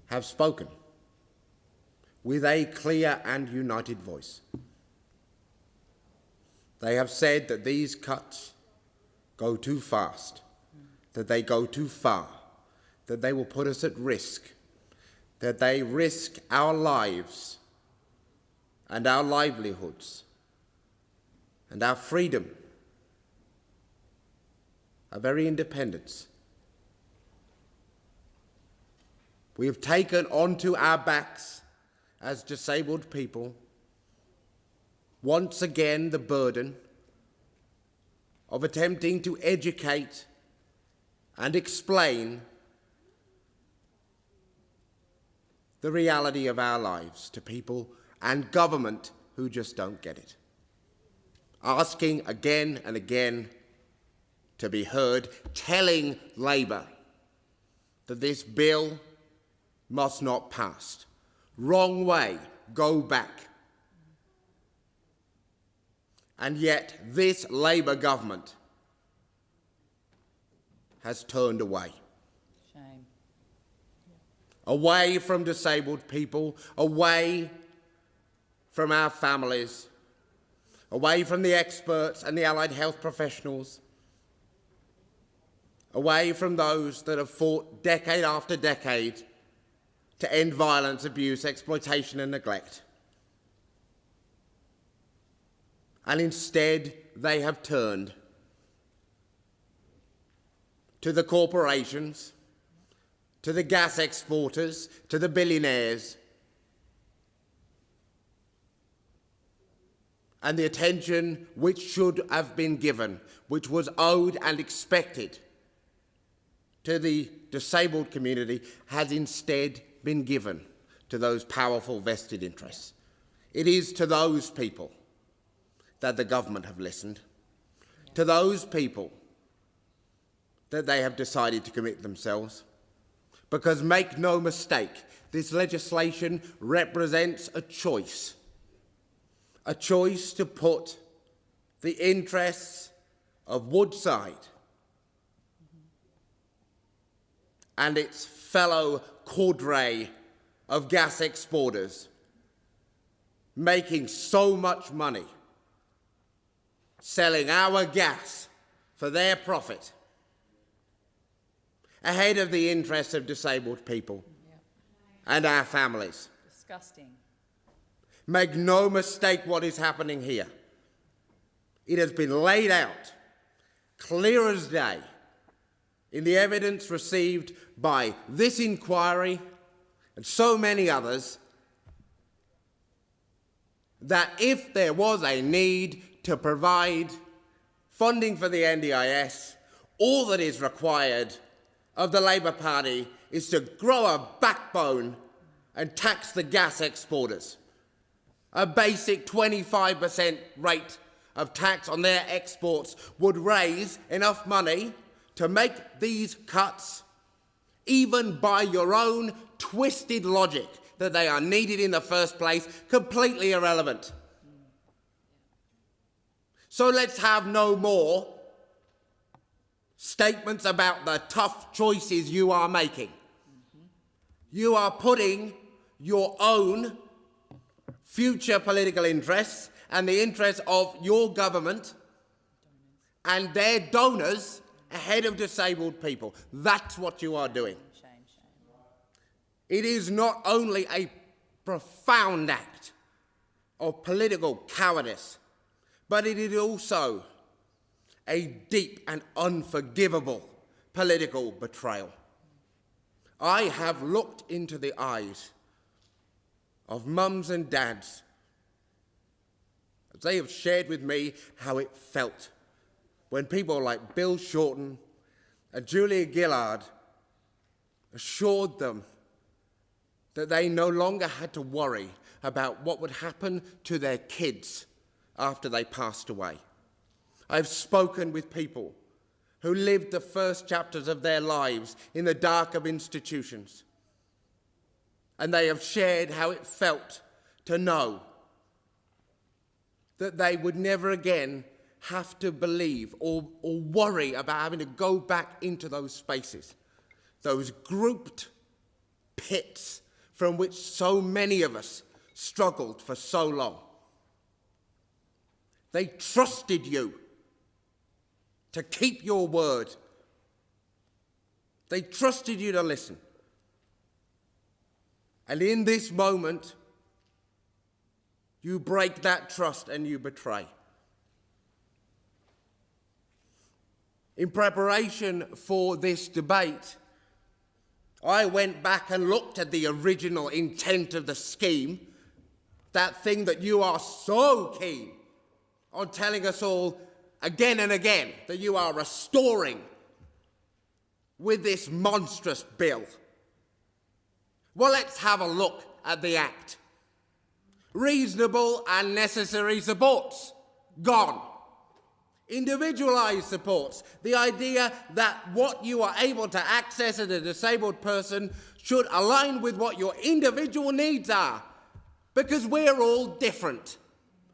have spoken with a clear and united voice. They have said that these cuts go too fast, that they go too far, that they will put us at risk, that they risk our lives and our livelihoods and our freedom, our very independence. We have taken onto our backs as disabled people once again the burden of attempting to educate and explain the reality of our lives to people and government who just don't get it. Asking again and again to be heard, telling Labor that this bill must not pass. Wrong way, go back. And yet this Labor government has turned away. Shame. Away from disabled people, away from our families, away from the experts and the allied health professionals, away from those that have fought decade after decade to end violence, abuse, exploitation and neglect. And instead, they have turned to the corporations, to the gas exporters, to the billionaires, and the attention which should have been given, which was owed and expected to the disabled community, has instead been given to those powerful vested interests. It is to those people that the government have listened, to those people that they have decided to commit themselves. Because make no mistake, this legislation represents a choice to put the interests of Woodside and its fellow cadre of gas exporters making so much money selling our gas for their profit ahead of the interests of disabled people and our families. Disgusting. Make no mistake what is happening here. It has been laid out, clear as day, in the evidence received by this inquiry and so many others, that if there was a need to provide funding for the NDIS, all that is required of the Labor Party is to grow a backbone and tax the gas exporters. A basic 25% rate of tax on their exports would raise enough money to make these cuts, even by your own twisted logic that they are needed in the first place, completely irrelevant. So let's have no more statements about the tough choices you are making. You are putting your own future political interests and the interests of your government and their donors ahead of disabled people. That's what you are doing. It is not only a profound act of political cowardice, but it is also a deep and unforgivable political betrayal. I have looked into the eyes of mums and dads as they have shared with me how it felt when people like Bill Shorten and Julia Gillard assured them that they no longer had to worry about what would happen to their kids after they passed away. I've spoken with people who lived the first chapters of their lives in the dark of institutions, and they have shared how it felt to know that they would never again have to believe or worry about having to go back into those spaces, those grouped pits from which so many of us struggled for so long. They trusted you to keep your word. They trusted you to listen. And in this moment, you break that trust and you betray. In preparation for this debate, I went back and looked at the original intent of the scheme, that thing that you are so keen on telling us all again and again that you are restoring with this monstrous bill. Well, let's have a look at the Act. Reasonable and necessary supports, gone. Individualised supports, the idea that what you are able to access as a disabled person should align with what your individual needs are, because we're all different.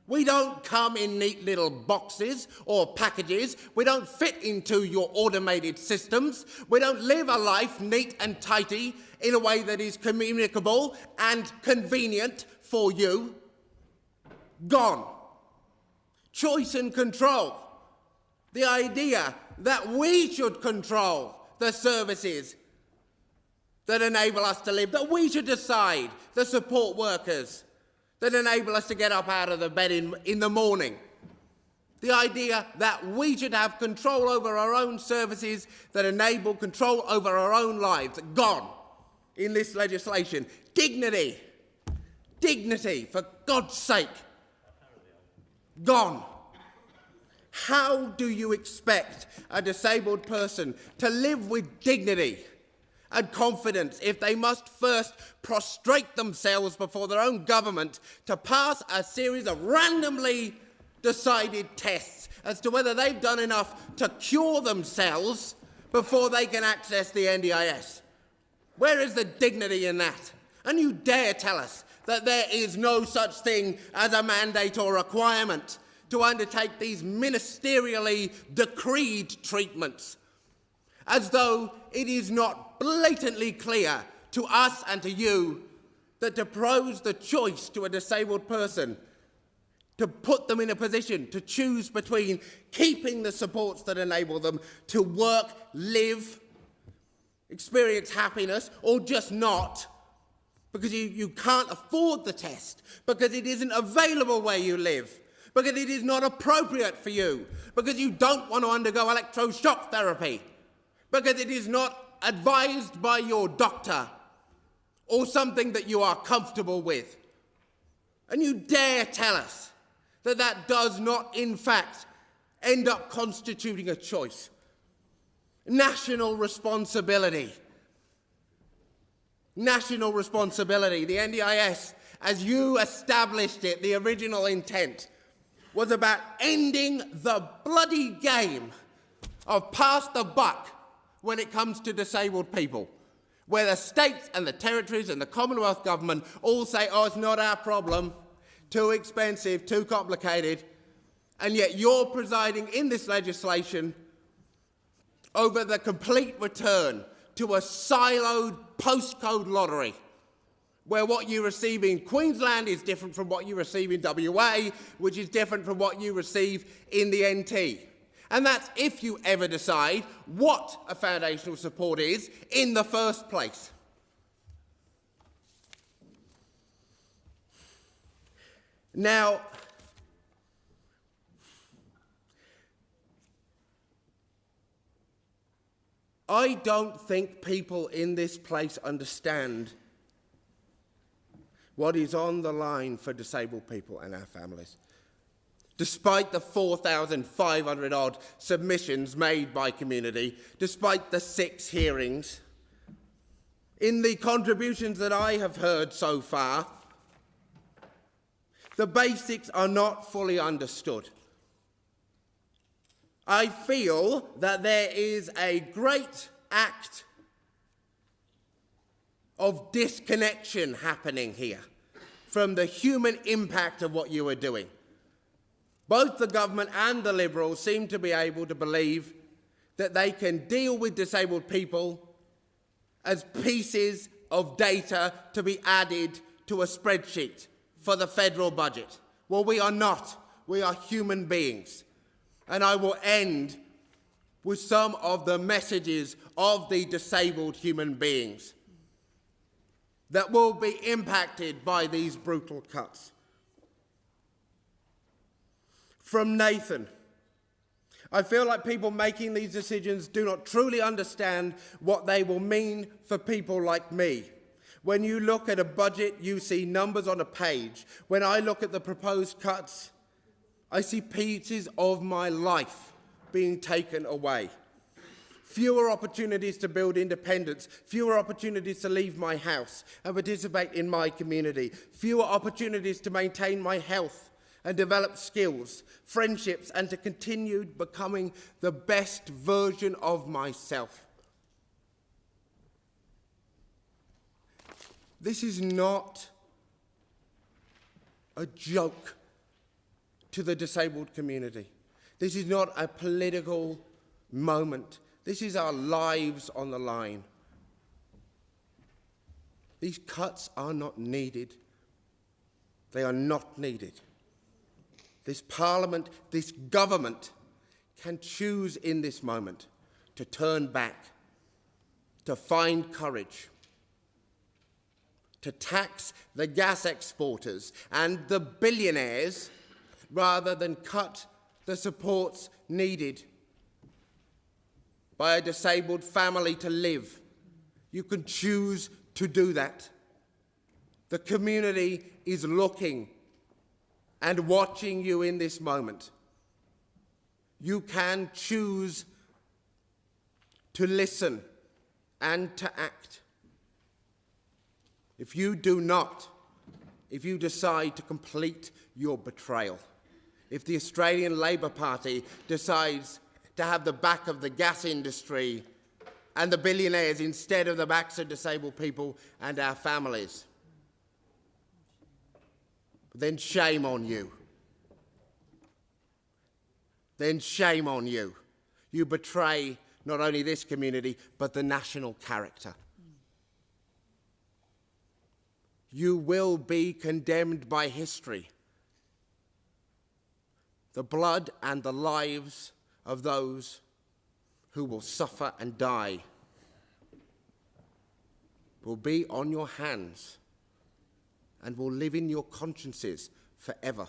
We don't come in neat little boxes or packages. We don't fit into your automated systems. We don't live a life neat and tidy in a way that is communicable and convenient for you. Gone. Choice and control. The idea that we should control the services that enable us to live, that we should decide the support workers that enable us to get up out of the bed in the morning The idea that we should have control over our own services that enable control over our own lives, gone in this legislation. Dignity. Dignity, for God's sake. Gone. How do you expect a disabled person to live with dignity and confidence if they must first prostrate themselves before their own government to pass a series of randomly decided tests as to whether they've done enough to cure themselves before they can access the NDIS? Where is the dignity in that? And you dare tell us that there is no such thing as a mandate or requirement to undertake these ministerially decreed treatments, as though it is not blatantly clear to us and to you that to pose the choice to a disabled person, to put them in a position to choose between keeping the supports that enable them to work, live, experience happiness, or just not, because you can't afford the test, because it isn't available where you live, because it is not appropriate for you, because you don't want to undergo electroshock therapy, because it is not advised by your doctor, or something that you are comfortable with. And you dare tell us that that does not, in fact, end up constituting a choice. National responsibility. National responsibility. The NDIS, as you established it, the original intent, was about ending the bloody game of pass the buck when it comes to disabled people, where the states and the territories and the Commonwealth government all say, oh, it's not our problem, too expensive, too complicated, and yet you're presiding in this legislation over the complete return to a siloed postcode lottery, where what you receive in Queensland is different from what you receive in WA, which is different from what you receive in the NT. And that's if you ever decide what a foundational support is in the first place. Now, I don't think people in this place understand what is on the line for disabled people and our families. Despite the 4,500 odd submissions made by community, despite the 6 hearings, in the contributions that I have heard so far, the basics are not fully understood. I feel that there is a great act of disconnection happening here from the human impact of what you are doing. Both the government and the Liberals seem to be able to believe that they can deal with disabled people as pieces of data to be added to a spreadsheet for the federal budget. Well, we are not. We are human beings. And I will end with some of the messages of the disabled human beings that will be impacted by these brutal cuts. From Nathan, I feel like people making these decisions do not truly understand what they will mean for people like me. When you look at a budget, you see numbers on a page. When I look at the proposed cuts, I see pieces of my life being taken away. Fewer opportunities to build independence, fewer opportunities to leave my house and participate in my community, fewer opportunities to maintain my health and develop skills, friendships, and to continue becoming the best version of myself. This is not a joke to the disabled community. This is not a political moment. This is our lives on the line. These cuts are not needed. They are not needed. This Parliament, this government can choose in this moment to turn back, to find courage, to tax the gas exporters and the billionaires rather than cut the supports needed by a disabled family to live. You can choose to do that. The community is looking and watching you in this moment. You can choose to listen and to act. If you do not, if you decide to complete your betrayal, if the Australian Labor Party decides to have the back of the gas industry and the billionaires instead of the backs of disabled people and our families, then shame on you. Then shame on you. You betray not only this community, but the national character. You will be condemned by history. The blood and the lives of those who will suffer and die will be on your hands and will live in your consciences forever.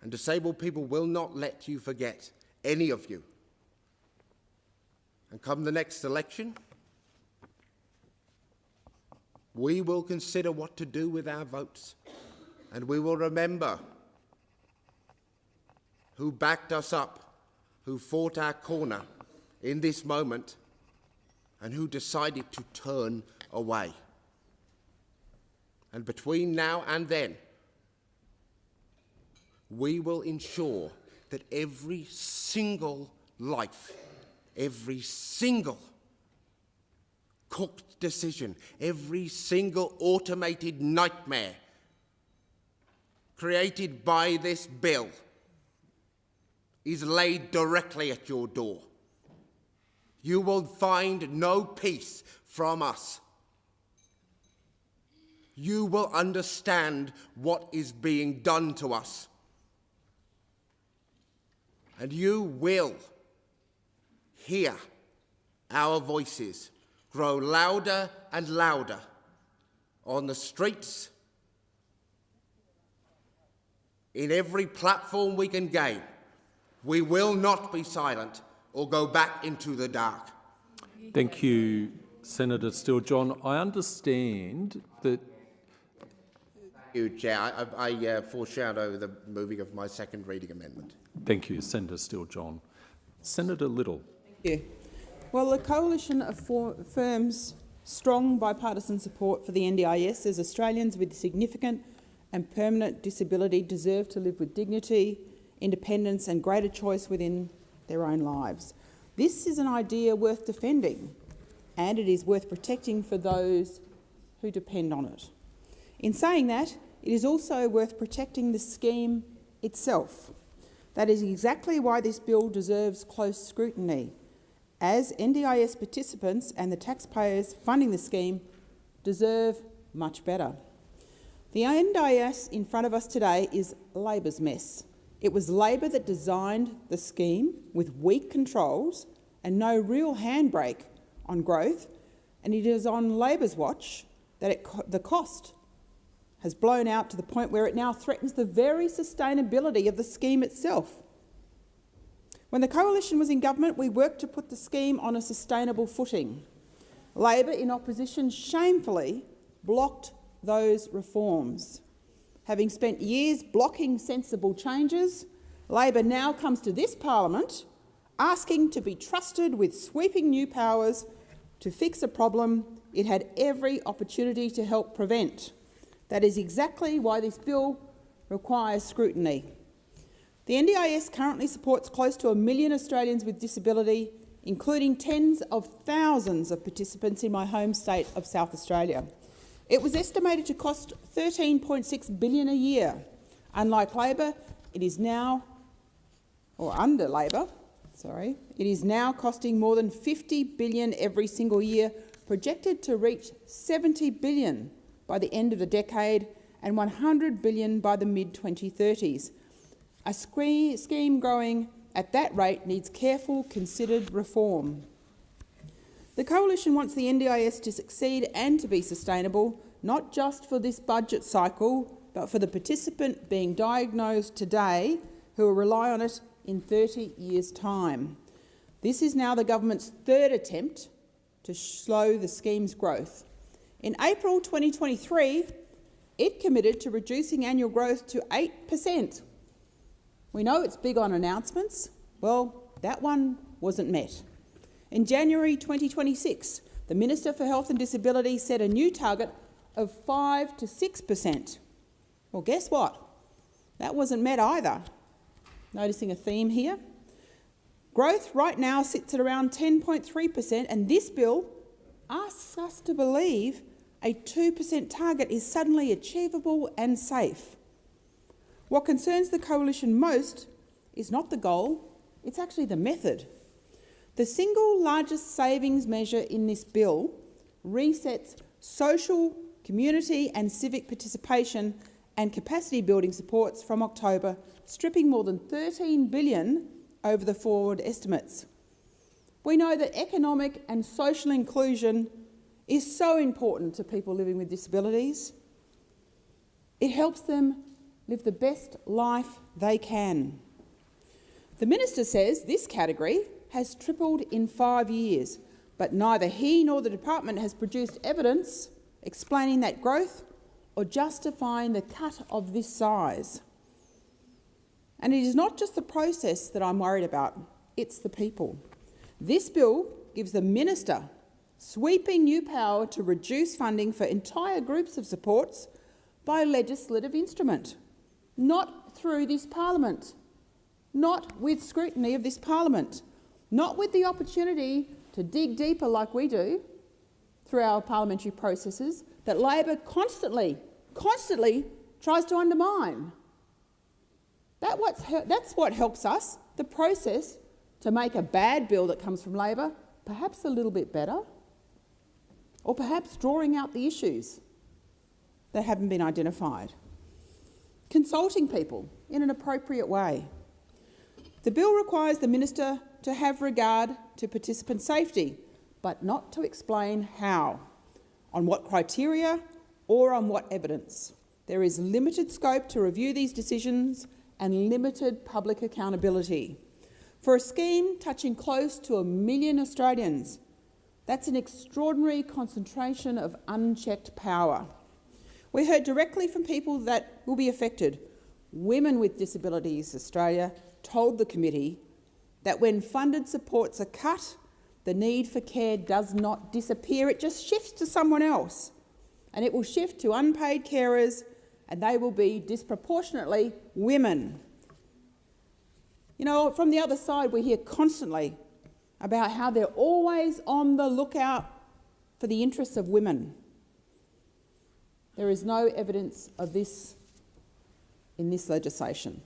And disabled people will not let you forget, any of you. And come the next election, we will consider what to do with our votes, and we will remember who backed us up, who fought our corner in this moment, and who decided to turn away. And between now and then, we will ensure that every single life, every single cooked decision, every single automated nightmare created by this bill is laid directly at your door. You will find no peace from us. You will understand what is being done to us. And you will hear our voices grow louder and louder on the streets, in every platform we can gain. We will not be silent or go back into the dark. Thank you, Senator Steele-John. I understand that... Thank you, Chair. I foreshadow the moving of my second reading amendment. Thank you, Senator Steele-John. Senator Little. Thank you. Well, the coalition affirms strong bipartisan support for the NDIS as Australians with significant and permanent disability deserve to live with dignity, independence and greater choice within their own lives. This is an idea worth defending, and it is worth protecting for those who depend on it. In saying that, it is also worth protecting the scheme itself. That is exactly why this bill deserves close scrutiny, as NDIS participants and the taxpayers funding the scheme deserve much better. The NDIS in front of us today is Labor's mess. It was Labor that designed the scheme with weak controls and no real handbrake on growth, and it is on Labor's watch that the cost has blown out to the point where it now threatens the very sustainability of the scheme itself. When the Coalition was in government, we worked to put the scheme on a sustainable footing. Labor, in opposition, shamefully blocked those reforms. Having spent years blocking sensible changes, Labor now comes to this parliament asking to be trusted with sweeping new powers to fix a problem it had every opportunity to help prevent. That is exactly why this bill requires scrutiny. The NDIS currently supports close to 1 million Australians with disability, including tens of thousands of participants in my home state of South Australia. It was estimated to cost $13.6 billion a year. Unlike Labor, it is now, or under Labor, sorry, it is now costing more than $50 billion every single year, projected to reach $70 billion by the end of the decade and $100 billion by the mid-2030s. A scheme growing at that rate needs careful, considered reform. The Coalition wants the NDIS to succeed and to be sustainable, not just for this budget cycle, but for the participant being diagnosed today who will rely on it in 30 years' time. This is now the government's third attempt to slow the scheme's growth. In April 2023, it committed to reducing annual growth to 8%. We know it's big on announcements. Well, that one wasn't met. In January 2026, the Minister for Health and Disability set a new target of 5 to 6%. Well, guess what? That wasn't met either. Noticing a theme here? Growth right now sits at around 10.3%, and this bill asks us to believe a 2% target is suddenly achievable and safe. What concerns the Coalition most is not the goal, it's actually the method. The single largest savings measure in this bill resets social, community and civic participation and capacity building supports from October, stripping more than $13 billion over the forward estimates. We know that economic and social inclusion is so important to people living with disabilities. It helps them live the best life they can. The Minister says this category has tripled in 5 years, but neither he nor the department has produced evidence explaining that growth or justifying the cut of this size. And it is not just the process that I'm worried about, it's the people. This bill gives the Minister sweeping new power to reduce funding for entire groups of supports by legislative instrument, not through this Parliament, not with scrutiny of this Parliament, not with the opportunity to dig deeper like we do through our parliamentary processes that Labor constantly tries to undermine. That's what helps us, the process, to make a bad bill that comes from Labor perhaps a little bit better, or perhaps drawing out the issues that haven't been identified. Consulting people in an appropriate way. The bill requires the Minister to have regard to participant safety, but not to explain how, on what criteria or on what evidence. There is limited scope to review these decisions and limited public accountability. For a scheme touching close to 1 million Australians, that's an extraordinary concentration of unchecked power. We heard directly from people that will be affected. Women with Disabilities Australia told the committee that when funded supports are cut, the need for care does not disappear, it just shifts to someone else. And it will shift to unpaid carers, and they will be disproportionately women. You know, from the other side, we hear constantly about how they're always on the lookout for the interests of women. There is no evidence of this in this legislation.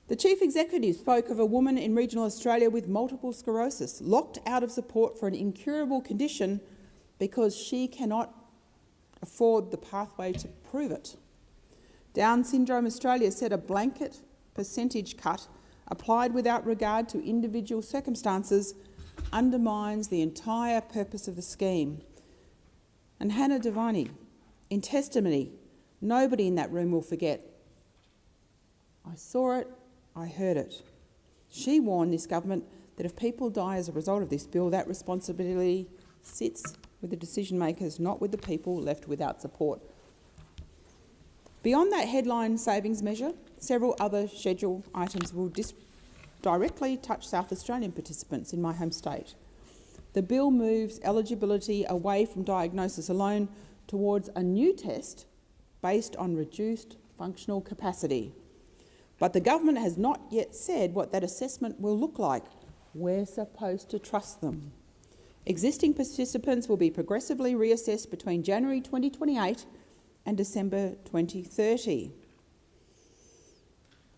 The Chief Executive spoke of a woman in regional Australia with multiple sclerosis, locked out of support for an incurable condition because she cannot afford the pathway to prove it. Down Syndrome Australia said a blanket percentage cut applied without regard to individual circumstances undermines the entire purpose of the scheme. And Hannah Devine, in testimony, nobody in that room will forget. I saw it, I heard it. She warned this government that if people die as a result of this bill, that responsibility sits with the decision makers, not with the people left without support. Beyond that headline savings measure, several other schedule items will directly touch South Australian participants in my home state. The bill moves eligibility away from diagnosis alone towards a new test based on reduced functional capacity. But the government has not yet said what that assessment will look like. We're supposed to trust them. Existing participants will be progressively reassessed between January 2028 and December 2030.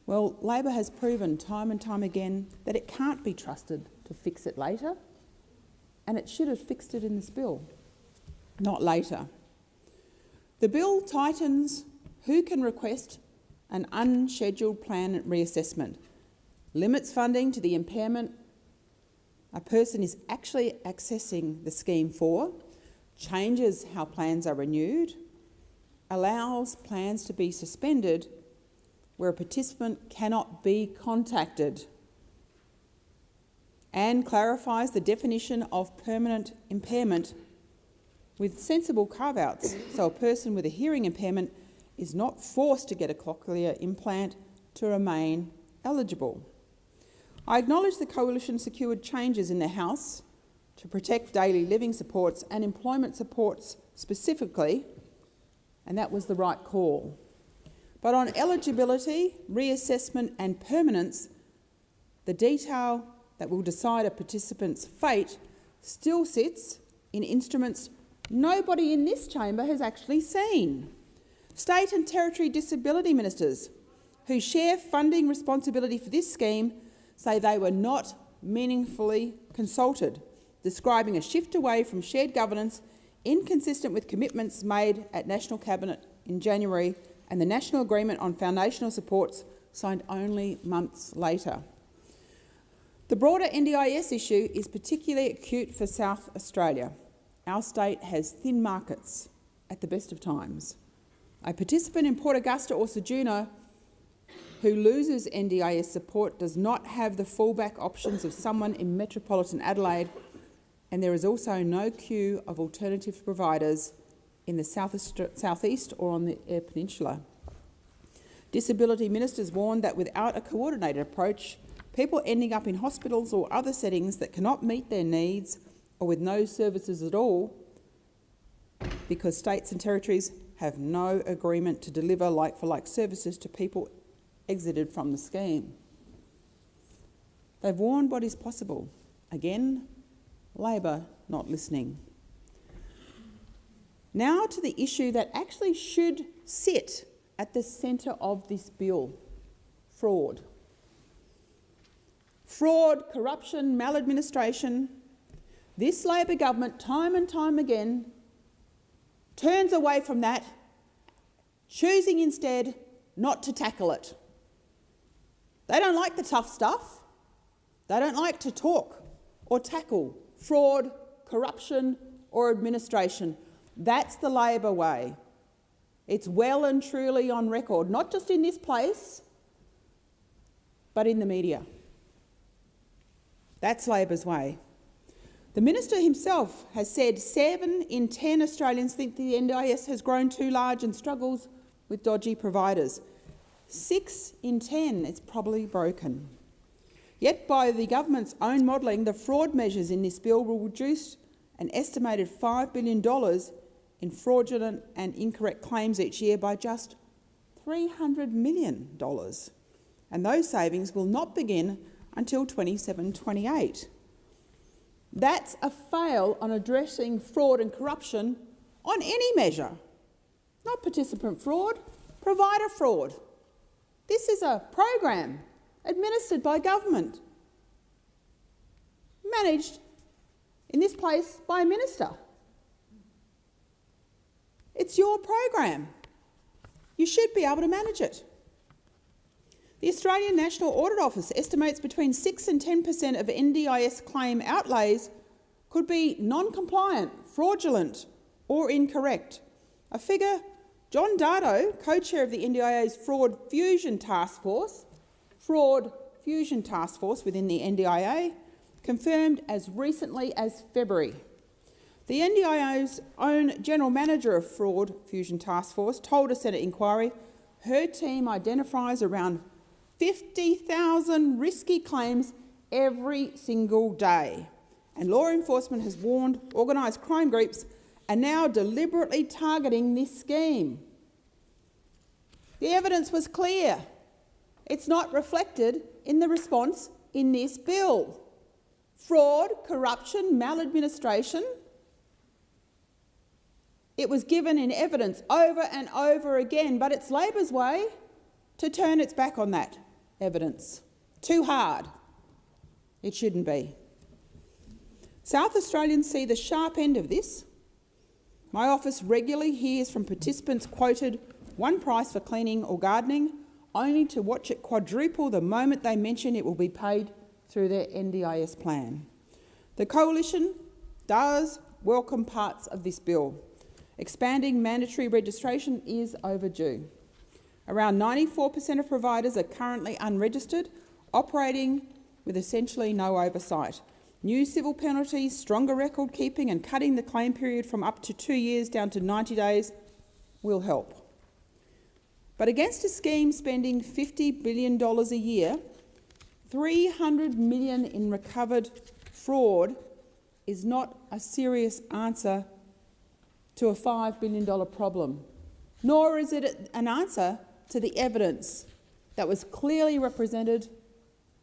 Well, Labor has proven time and time again that it can't be trusted to fix it later, and it should have fixed it in this bill, not later. The bill tightens who can request an unscheduled plan reassessment, limits funding to the impairment a person is actually accessing the scheme for, changes how plans are renewed, allows plans to be suspended where a participant cannot be contacted and clarifies the definition of permanent impairment with sensible carve-outs, so a person with a hearing impairment is not forced to get a cochlear implant to remain eligible. I acknowledge the Coalition secured changes in the House to protect daily living supports and employment supports specifically, and that was the right call. But on eligibility, reassessment and permanence, the detail that will decide a participant's fate still sits in instruments nobody in this chamber has actually seen. State and territory disability ministers who share funding responsibility for this scheme say they were not meaningfully consulted, describing a shift away from shared governance inconsistent with commitments made at National Cabinet in January and the National Agreement on Foundational Supports signed only months later. The broader NDIS issue is particularly acute for South Australia. Our state has thin markets at the best of times. A participant in Port Augusta or Ceduna who loses NDIS support does not have the fallback options of someone in metropolitan Adelaide, and there is also no queue of alternative providers in the southeast or on the Eyre Peninsula. Disability ministers warned that without a coordinated approach, people ending up in hospitals or other settings that cannot meet their needs or with no services at all because states and territories have no agreement to deliver like-for-like services to people exited from the scheme. They've warned what is possible. Again, Labor not listening. Now to the issue that actually should sit at the centre of this bill: fraud. Fraud, corruption, maladministration. This Labor government, time and time again, turns away from that, choosing instead not to tackle it. They don't like the tough stuff. They don't like to talk or tackle fraud, corruption or administration. That's the Labor way. It's well and truly on record, not just in this place, but in the media. That's Labor's way. The Minister himself has said 7 in 10 Australians think the NDIS has grown too large and struggles with dodgy providers. 6 in 10, it's probably broken. Yet by the government's own modelling, the fraud measures in this bill will reduce an estimated $5 billion in fraudulent and incorrect claims each year by just $300 million. And those savings will not begin until 27-28. That's a fail on addressing fraud and corruption on any measure. Not participant fraud, provider fraud. This is a program administered by government, managed in this place by a minister. It's your program. You should be able to manage it. The Australian National Audit Office estimates between 6 and 10% of NDIS claim outlays could be non-compliant, fraudulent or incorrect. A figure John Dardo, co-chair of the NDIA's Fraud Fusion Task Force within the NDIA, confirmed as recently as February. The NDIA's own General Manager of Fraud Fusion Task Force told a Senate inquiry her team identifies around 50,000 risky claims every single day. And law enforcement has warned organised crime groups are now deliberately targeting this scheme. The evidence was clear. It's not reflected in the response in this bill. Fraud, corruption, maladministration. It was given in evidence over and over again, but it's Labor's way to turn its back on that evidence. Too hard. It shouldn't be. South Australians see the sharp end of this. My office regularly hears from participants quoted one price for cleaning or gardening, only to watch it quadruple the moment they mention it will be paid through their NDIS plan. The Coalition does welcome parts of this bill. Expanding mandatory registration is overdue. Around 94% of providers are currently unregistered, operating with essentially no oversight. New civil penalties, stronger record keeping and cutting the claim period from up to 2 years down to 90 days will help. But against a scheme spending $50 billion a year, $300 million in recovered fraud is not a serious answer to a $5 billion problem, nor is it an answer to the evidence that was clearly represented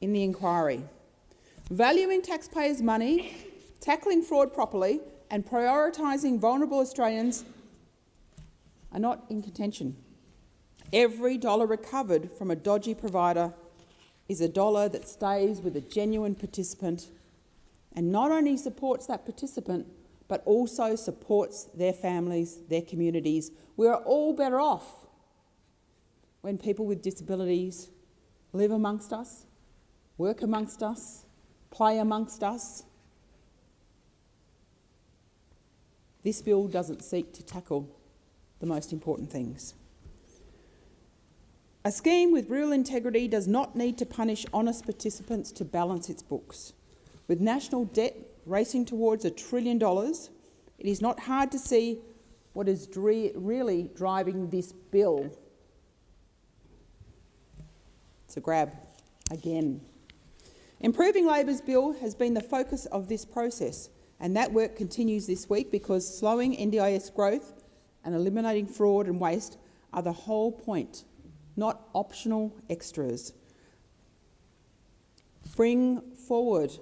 in the inquiry. Valuing taxpayers' money, tackling fraud properly and prioritising vulnerable Australians are not in contention. Every dollar recovered from a dodgy provider is a dollar that stays with a genuine participant and not only supports that participant, but also supports their families, their communities. We are all better off when people with disabilities live amongst us, work amongst us, play amongst us. This bill doesn't seek to tackle the most important things. A scheme with real integrity does not need to punish honest participants to balance its books. With national debt racing towards $1 trillion, it is not hard to see what is really driving this bill. It's a grab again. Improving Labor's bill has been the focus of this process, and that work continues this week because slowing NDIS growth and eliminating fraud and waste are the whole point, not optional extras. Bring forward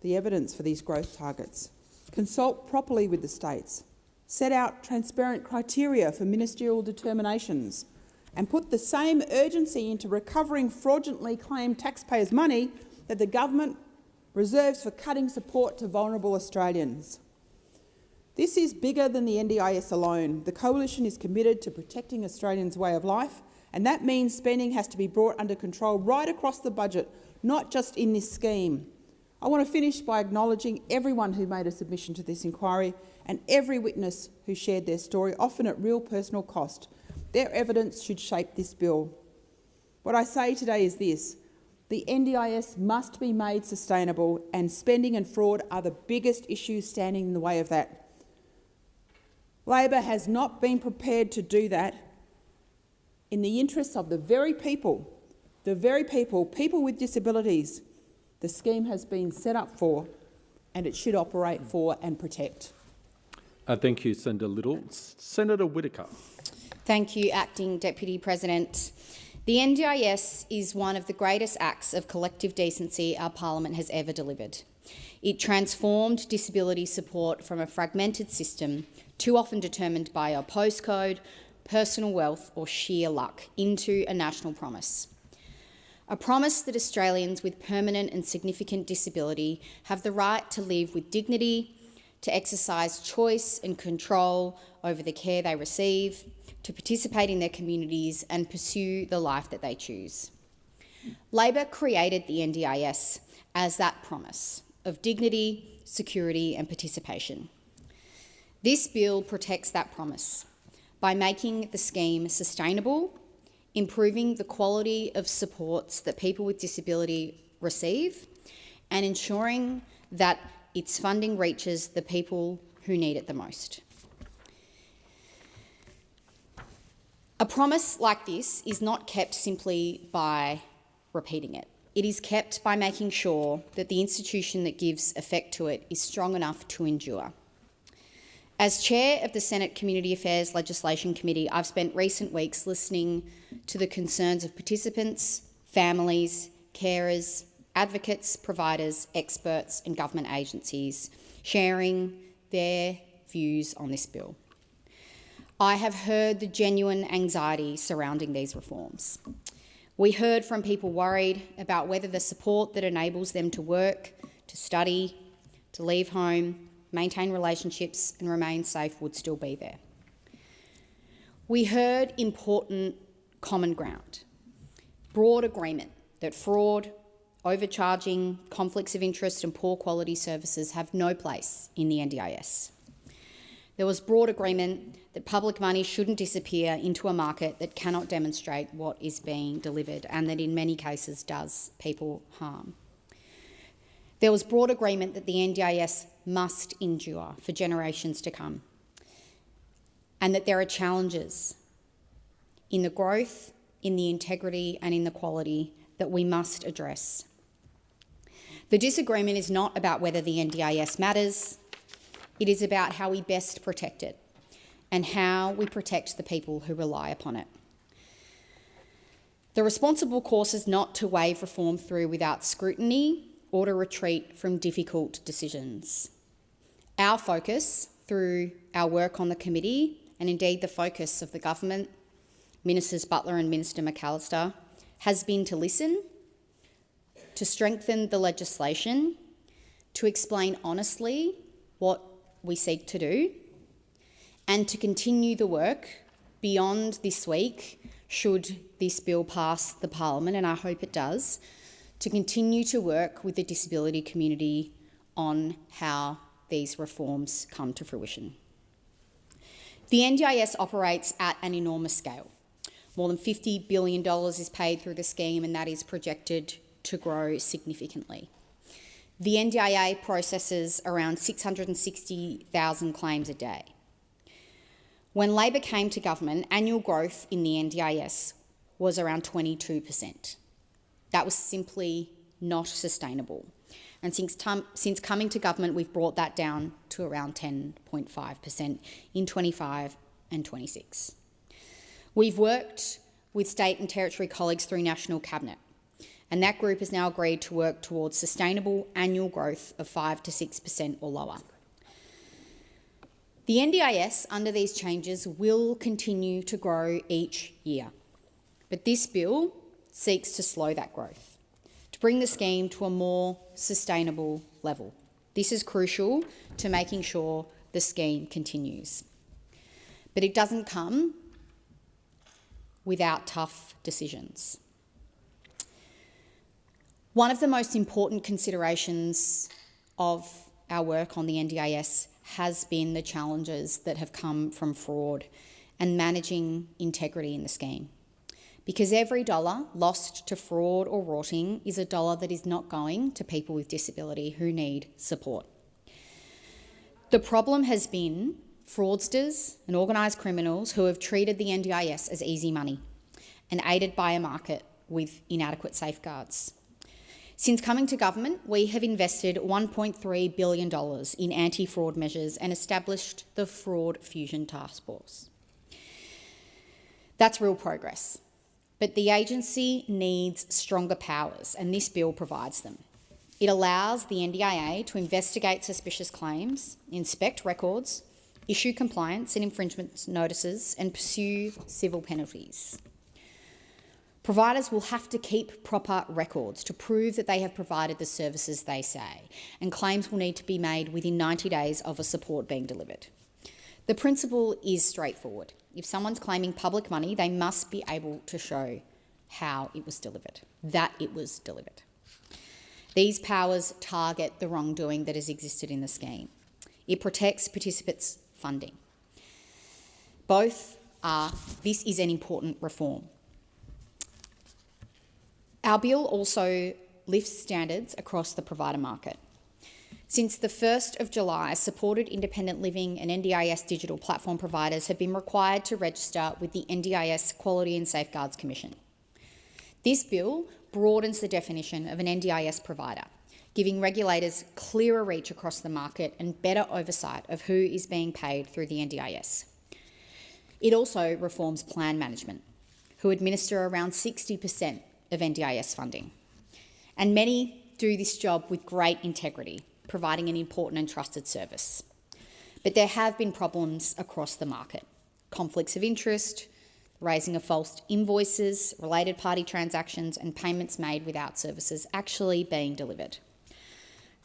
the evidence for these growth targets. Consult properly with the states. Set out transparent criteria for ministerial determinations and put the same urgency into recovering fraudulently claimed taxpayers' money that the government reserves for cutting support to vulnerable Australians. This is bigger than the NDIS alone. The Coalition is committed to protecting Australians' way of life, and that means spending has to be brought under control right across the budget, not just in this scheme. I want to finish by acknowledging everyone who made a submission to this inquiry and every witness who shared their story, often at real personal cost. Their evidence should shape this bill. What I say today is this: the NDIS must be made sustainable, and spending and fraud are the biggest issues standing in the way of that. Labor has not been prepared to do that in the interests of the very people with disabilities the scheme has been set up for, and it should operate for and protect. Thank you, Senator Little. Senator Whittaker. Thank you, Acting Deputy President. The NDIS is one of the greatest acts of collective decency our Parliament has ever delivered. It transformed disability support from a fragmented system, too often determined by our postcode, personal wealth or sheer luck, into a national promise. A promise that Australians with permanent and significant disability have the right to live with dignity, to exercise choice and control over the care they receive, to participate in their communities and pursue the life that they choose. Labor created the NDIS as that promise of dignity, security and participation. This bill protects that promise by making the scheme sustainable, improving the quality of supports that people with disability receive, and ensuring that its funding reaches the people who need it the most. A promise like this is not kept simply by repeating it. It is kept by making sure that the institution that gives effect to it is strong enough to endure. As Chair of the Senate Community Affairs Legislation Committee, I've spent recent weeks listening to the concerns of participants, families, carers, advocates, providers, experts and government agencies, sharing their views on this bill. I have heard the genuine anxiety surrounding these reforms. We heard from people worried about whether the support that enables them to work, to study, to leave home, maintain relationships and remain safe would still be there. We heard important common ground, broad agreement that fraud, overcharging, conflicts of interest and poor quality services have no place in the NDIS. There was broad agreement that public money shouldn't disappear into a market that cannot demonstrate what is being delivered and that in many cases does people harm. There was broad agreement that the NDIS must endure for generations to come and that there are challenges in the growth, in the integrity and in the quality that we must address. The disagreement is not about whether the NDIS matters, it is about how we best protect it and how we protect the people who rely upon it. The responsible course is not to wave reform through without scrutiny or to retreat from difficult decisions. Our focus through our work on the committee, and indeed the focus of the government, Ministers Butler and Minister McAllister, has been to listen, to strengthen the legislation, to explain honestly what we seek to do, and to continue the work beyond this week, should this bill pass the Parliament, and I hope it does, to continue to work with the disability community on how these reforms come to fruition. The NDIS operates at an enormous scale. More than $50 billion is paid through the scheme, and that is projected to grow significantly. The NDIA processes around 660,000 claims a day. When Labor came to government, annual growth in the NDIS was around 22%. That was simply not sustainable. And since coming to government, we've brought that down to around 10.5% in 25 and 26. We've worked with state and territory colleagues through National Cabinet, and that group has now agreed to work towards sustainable annual growth of 5 to 6% or lower. The NDIS, under these changes, will continue to grow each year, but this bill seeks to slow that growth, to bring the scheme to a more sustainable level. This is crucial to making sure the scheme continues. But it doesn't come without tough decisions. One of the most important considerations of our work on the NDIS has been the challenges that have come from fraud and managing integrity in the scheme. Because every dollar lost to fraud or rorting is a dollar that is not going to people with disability who need support. The problem has been fraudsters and organised criminals who have treated the NDIS as easy money and aided by a market with inadequate safeguards. Since coming to government, we have invested $1.3 billion in anti-fraud measures and established the Fraud Fusion Task Force. That's real progress, but the agency needs stronger powers, and this bill provides them. It allows the NDIA to investigate suspicious claims, inspect records, issue compliance and infringement notices, and pursue civil penalties. Providers will have to keep proper records to prove that they have provided the services they say, and claims will need to be made within 90 days of a support being delivered. The principle is straightforward. If someone's claiming public money, they must be able to show how it was delivered, that it was delivered. These powers target the wrongdoing that has existed in the scheme. It protects participants' funding. This is an important reform. Our bill also lifts standards across the provider market. Since the 1st of July, supported independent living and NDIS digital platform providers have been required to register with the NDIS Quality and Safeguards Commission. This bill broadens the definition of an NDIS provider, giving regulators clearer reach across the market and better oversight of who is being paid through the NDIS. It also reforms plan management, who administer around 60% of NDIS funding. And many do this job with great integrity, providing an important and trusted service. But there have been problems across the market. Conflicts of interest, raising of false invoices, related party transactions and payments made without services actually being delivered.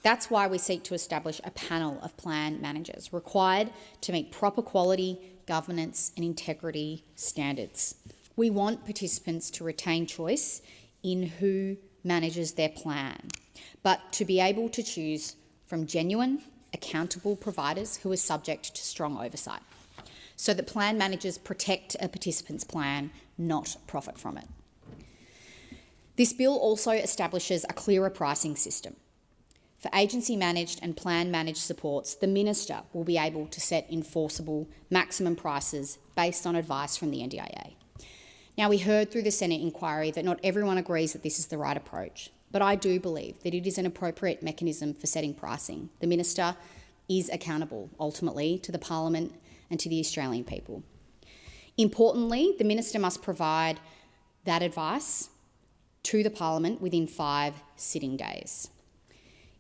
That's why we seek to establish a panel of plan managers required to meet proper quality, governance and integrity standards. We want participants to retain choice in who manages their plan, but to be able to choose from genuine, accountable providers who are subject to strong oversight, so that plan managers protect a participant's plan, not profit from it. This bill also establishes a clearer pricing system. For agency-managed and plan-managed supports, the Minister will be able to set enforceable maximum prices based on advice from the NDIA. Now, we heard through the Senate inquiry that not everyone agrees that this is the right approach, but I do believe that it is an appropriate mechanism for setting pricing. The Minister is accountable, ultimately, to the Parliament and to the Australian people. Importantly, the Minister must provide that advice to the Parliament within 5 sitting days.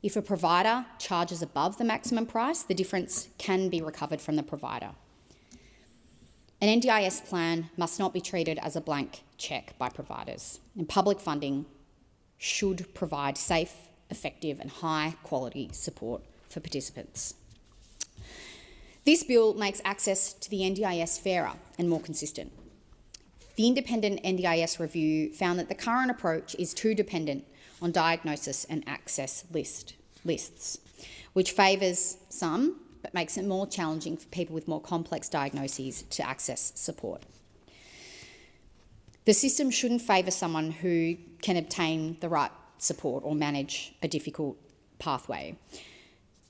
If a provider charges above the maximum price, the difference can be recovered from the provider. An NDIS plan must not be treated as a blank cheque by providers, and public funding should provide safe, effective and high-quality support for participants. This bill makes access to the NDIS fairer and more consistent. The independent NDIS review found that the current approach is too dependent on diagnosis and access lists, which favours some but makes it more challenging for people with more complex diagnoses to access support. The system shouldn't favour someone who can obtain the right support or manage a difficult pathway.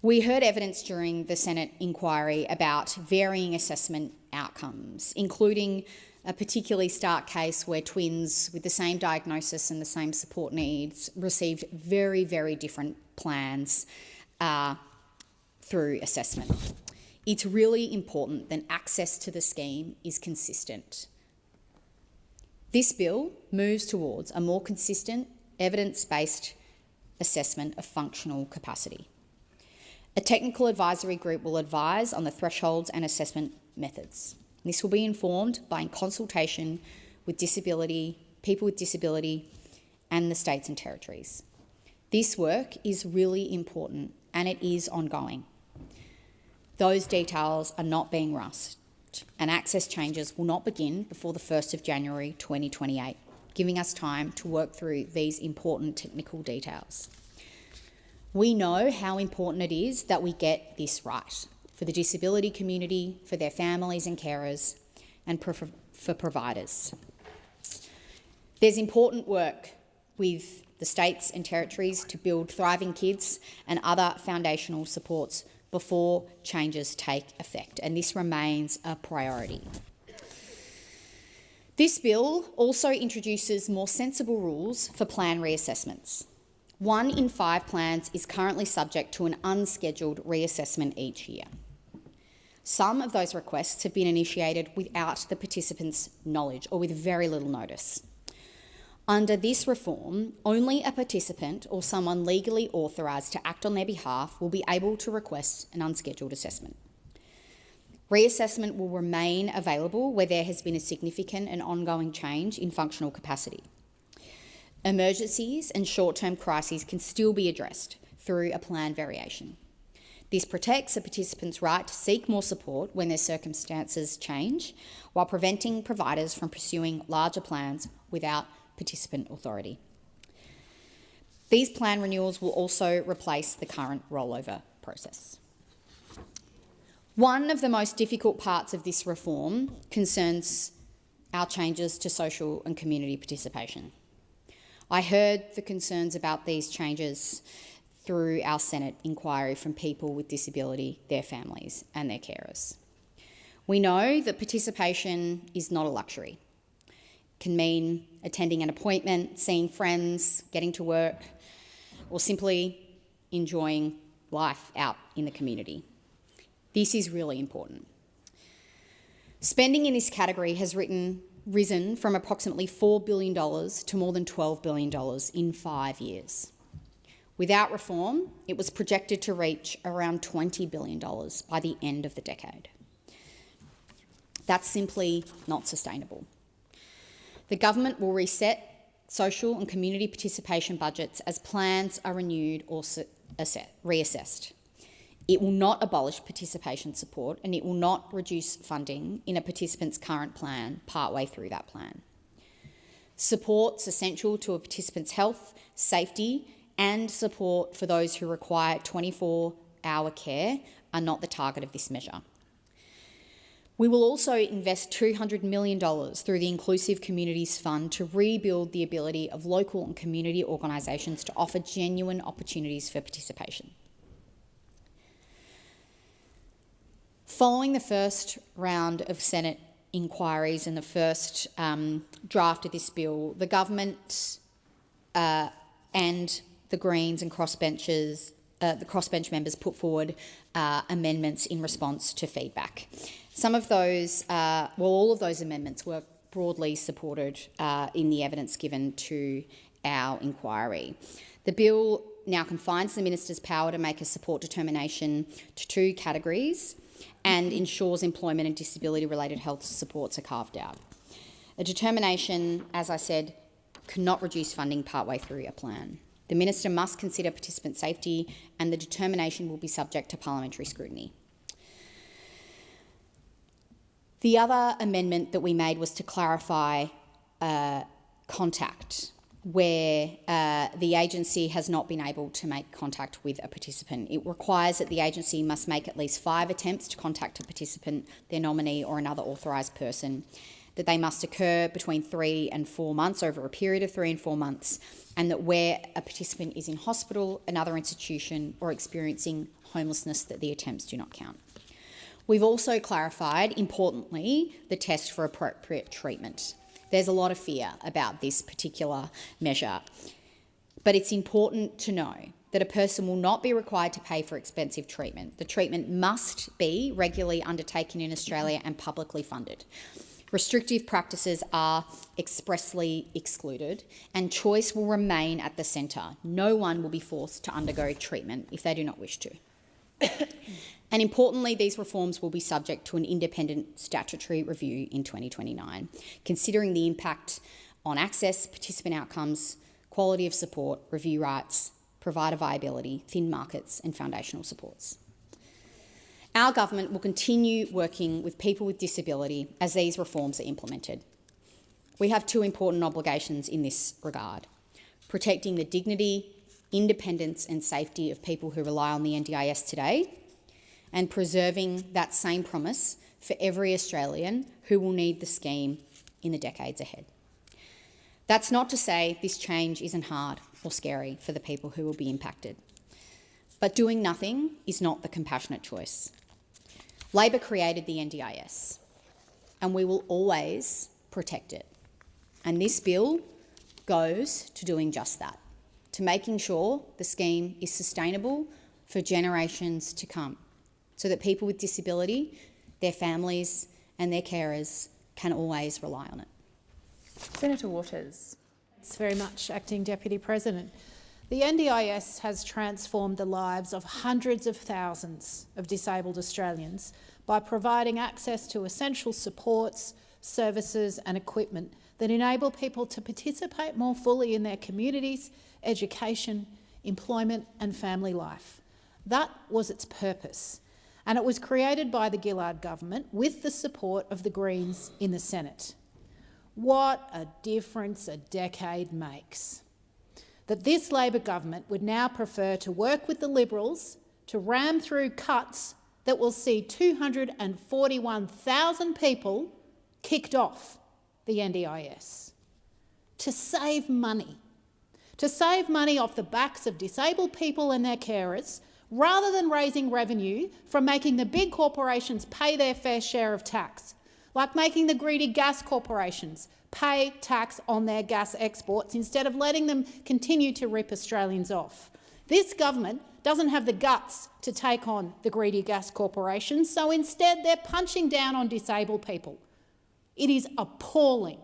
We heard evidence during the Senate inquiry about varying assessment outcomes, including a particularly stark case where twins with the same diagnosis and the same support needs received very, very different plans through assessment. It's really important that access to the scheme is consistent. This bill moves towards a more consistent, evidence-based assessment of functional capacity. A technical advisory group will advise on the thresholds and assessment methods. This will be informed by consultation with people with disability and the states and territories. This work is really important and it is ongoing. Those details are not being rushed and access changes will not begin before the 1st of January 2028, giving us time to work through these important technical details. We know how important it is that we get this right for the disability community, for their families and carers, and for providers. There's important work with the states and territories to build thriving kids and other foundational supports before changes take effect, and this remains a priority. This bill also introduces more sensible rules for plan reassessments. 1 in 5 plans is currently subject to an unscheduled reassessment each year. Some of those requests have been initiated without the participants' knowledge or with very little notice. Under this reform, only a participant or someone legally authorised to act on their behalf will be able to request an unscheduled assessment. Reassessment will remain available where there has been a significant and ongoing change in functional capacity. Emergencies and short-term crises can still be addressed through a plan variation. This protects a participant's right to seek more support when their circumstances change, while preventing providers from pursuing larger plans without participant authority. These plan renewals will also replace the current rollover process. One of the most difficult parts of this reform concerns our changes to social and community participation. I heard the concerns about these changes through our Senate inquiry from people with disability, their families and their carers. We know that participation is not a luxury. It can mean attending an appointment, seeing friends, getting to work, or simply enjoying life out in the community. This is really important. Spending in this category has risen from approximately $4 billion to more than $12 billion in 5 years. Without reform, it was projected to reach around $20 billion by the end of the decade. That's simply not sustainable. The government will reset social and community participation budgets as plans are renewed or reassessed. It will not abolish participation support and it will not reduce funding in a participant's current plan partway through that plan. Support's essential to a participant's health, safety and support for those who require 24 our care are not the target of this measure. We will also invest $200 million through the Inclusive Communities Fund to rebuild the ability of local and community organisations to offer genuine opportunities for participation. Following the first round of Senate inquiries and the first draft of this bill, the government and the Greens and the crossbench members put forward amendments in response to feedback. Some of those, all of those amendments were broadly supported in the evidence given to our inquiry. The bill now confines the minister's power to make a support determination to 2 categories and ensures employment and disability-related health supports are carved out. A determination, as I said, cannot reduce funding partway through a plan. The minister must consider participant safety, and the determination will be subject to parliamentary scrutiny. The other amendment that we made was to clarify contact, where the agency has not been able to make contact with a participant. It requires that the agency must make at least 5 attempts to contact a participant, their nominee or another authorised person, that they must occur between 3 and 4 months, over a period of 3 and 4 months, and that where a participant is in hospital, another institution or experiencing homelessness, that the attempts do not count. We've also clarified, importantly, the test for appropriate treatment. There's a lot of fear about this particular measure, but it's important to know that a person will not be required to pay for expensive treatment. The treatment must be regularly undertaken in Australia and publicly funded. Restrictive practices are expressly excluded, and choice will remain at the centre. No one will be forced to undergo treatment if they do not wish to. And importantly, these reforms will be subject to an independent statutory review in 2029, considering the impact on access, participant outcomes, quality of support, review rights, provider viability, thin markets and foundational supports. Our government will continue working with people with disability as these reforms are implemented. We have 2 important obligations in this regard: protecting the dignity, independence and safety of people who rely on the NDIS today, and preserving that same promise for every Australian who will need the scheme in the decades ahead. That's not to say this change isn't hard or scary for the people who will be impacted. But doing nothing is not the compassionate choice. Labor created the NDIS, and we will always protect it. And this bill goes to doing just that, to making sure the scheme is sustainable for generations to come, so that people with disability, their families and their carers can always rely on it. Senator Waters. Thanks very much, Acting Deputy President. The NDIS has transformed the lives of hundreds of thousands of disabled Australians by providing access to essential supports, services and equipment that enable people to participate more fully in their communities, education, employment and family life. That was its purpose, and it was created by the Gillard government with the support of the Greens in the Senate. What a difference a decade makes. That this Labor government would now prefer to work with the Liberals to ram through cuts that will see 241,000 people kicked off the NDIS. To save money off the backs of disabled people and their carers, rather than raising revenue from making the big corporations pay their fair share of tax, like making the greedy gas corporations pay tax on their gas exports instead of letting them continue to rip Australians off. This government doesn't have the guts to take on the greedy gas corporations, so instead they're punching down on disabled people. It is appalling,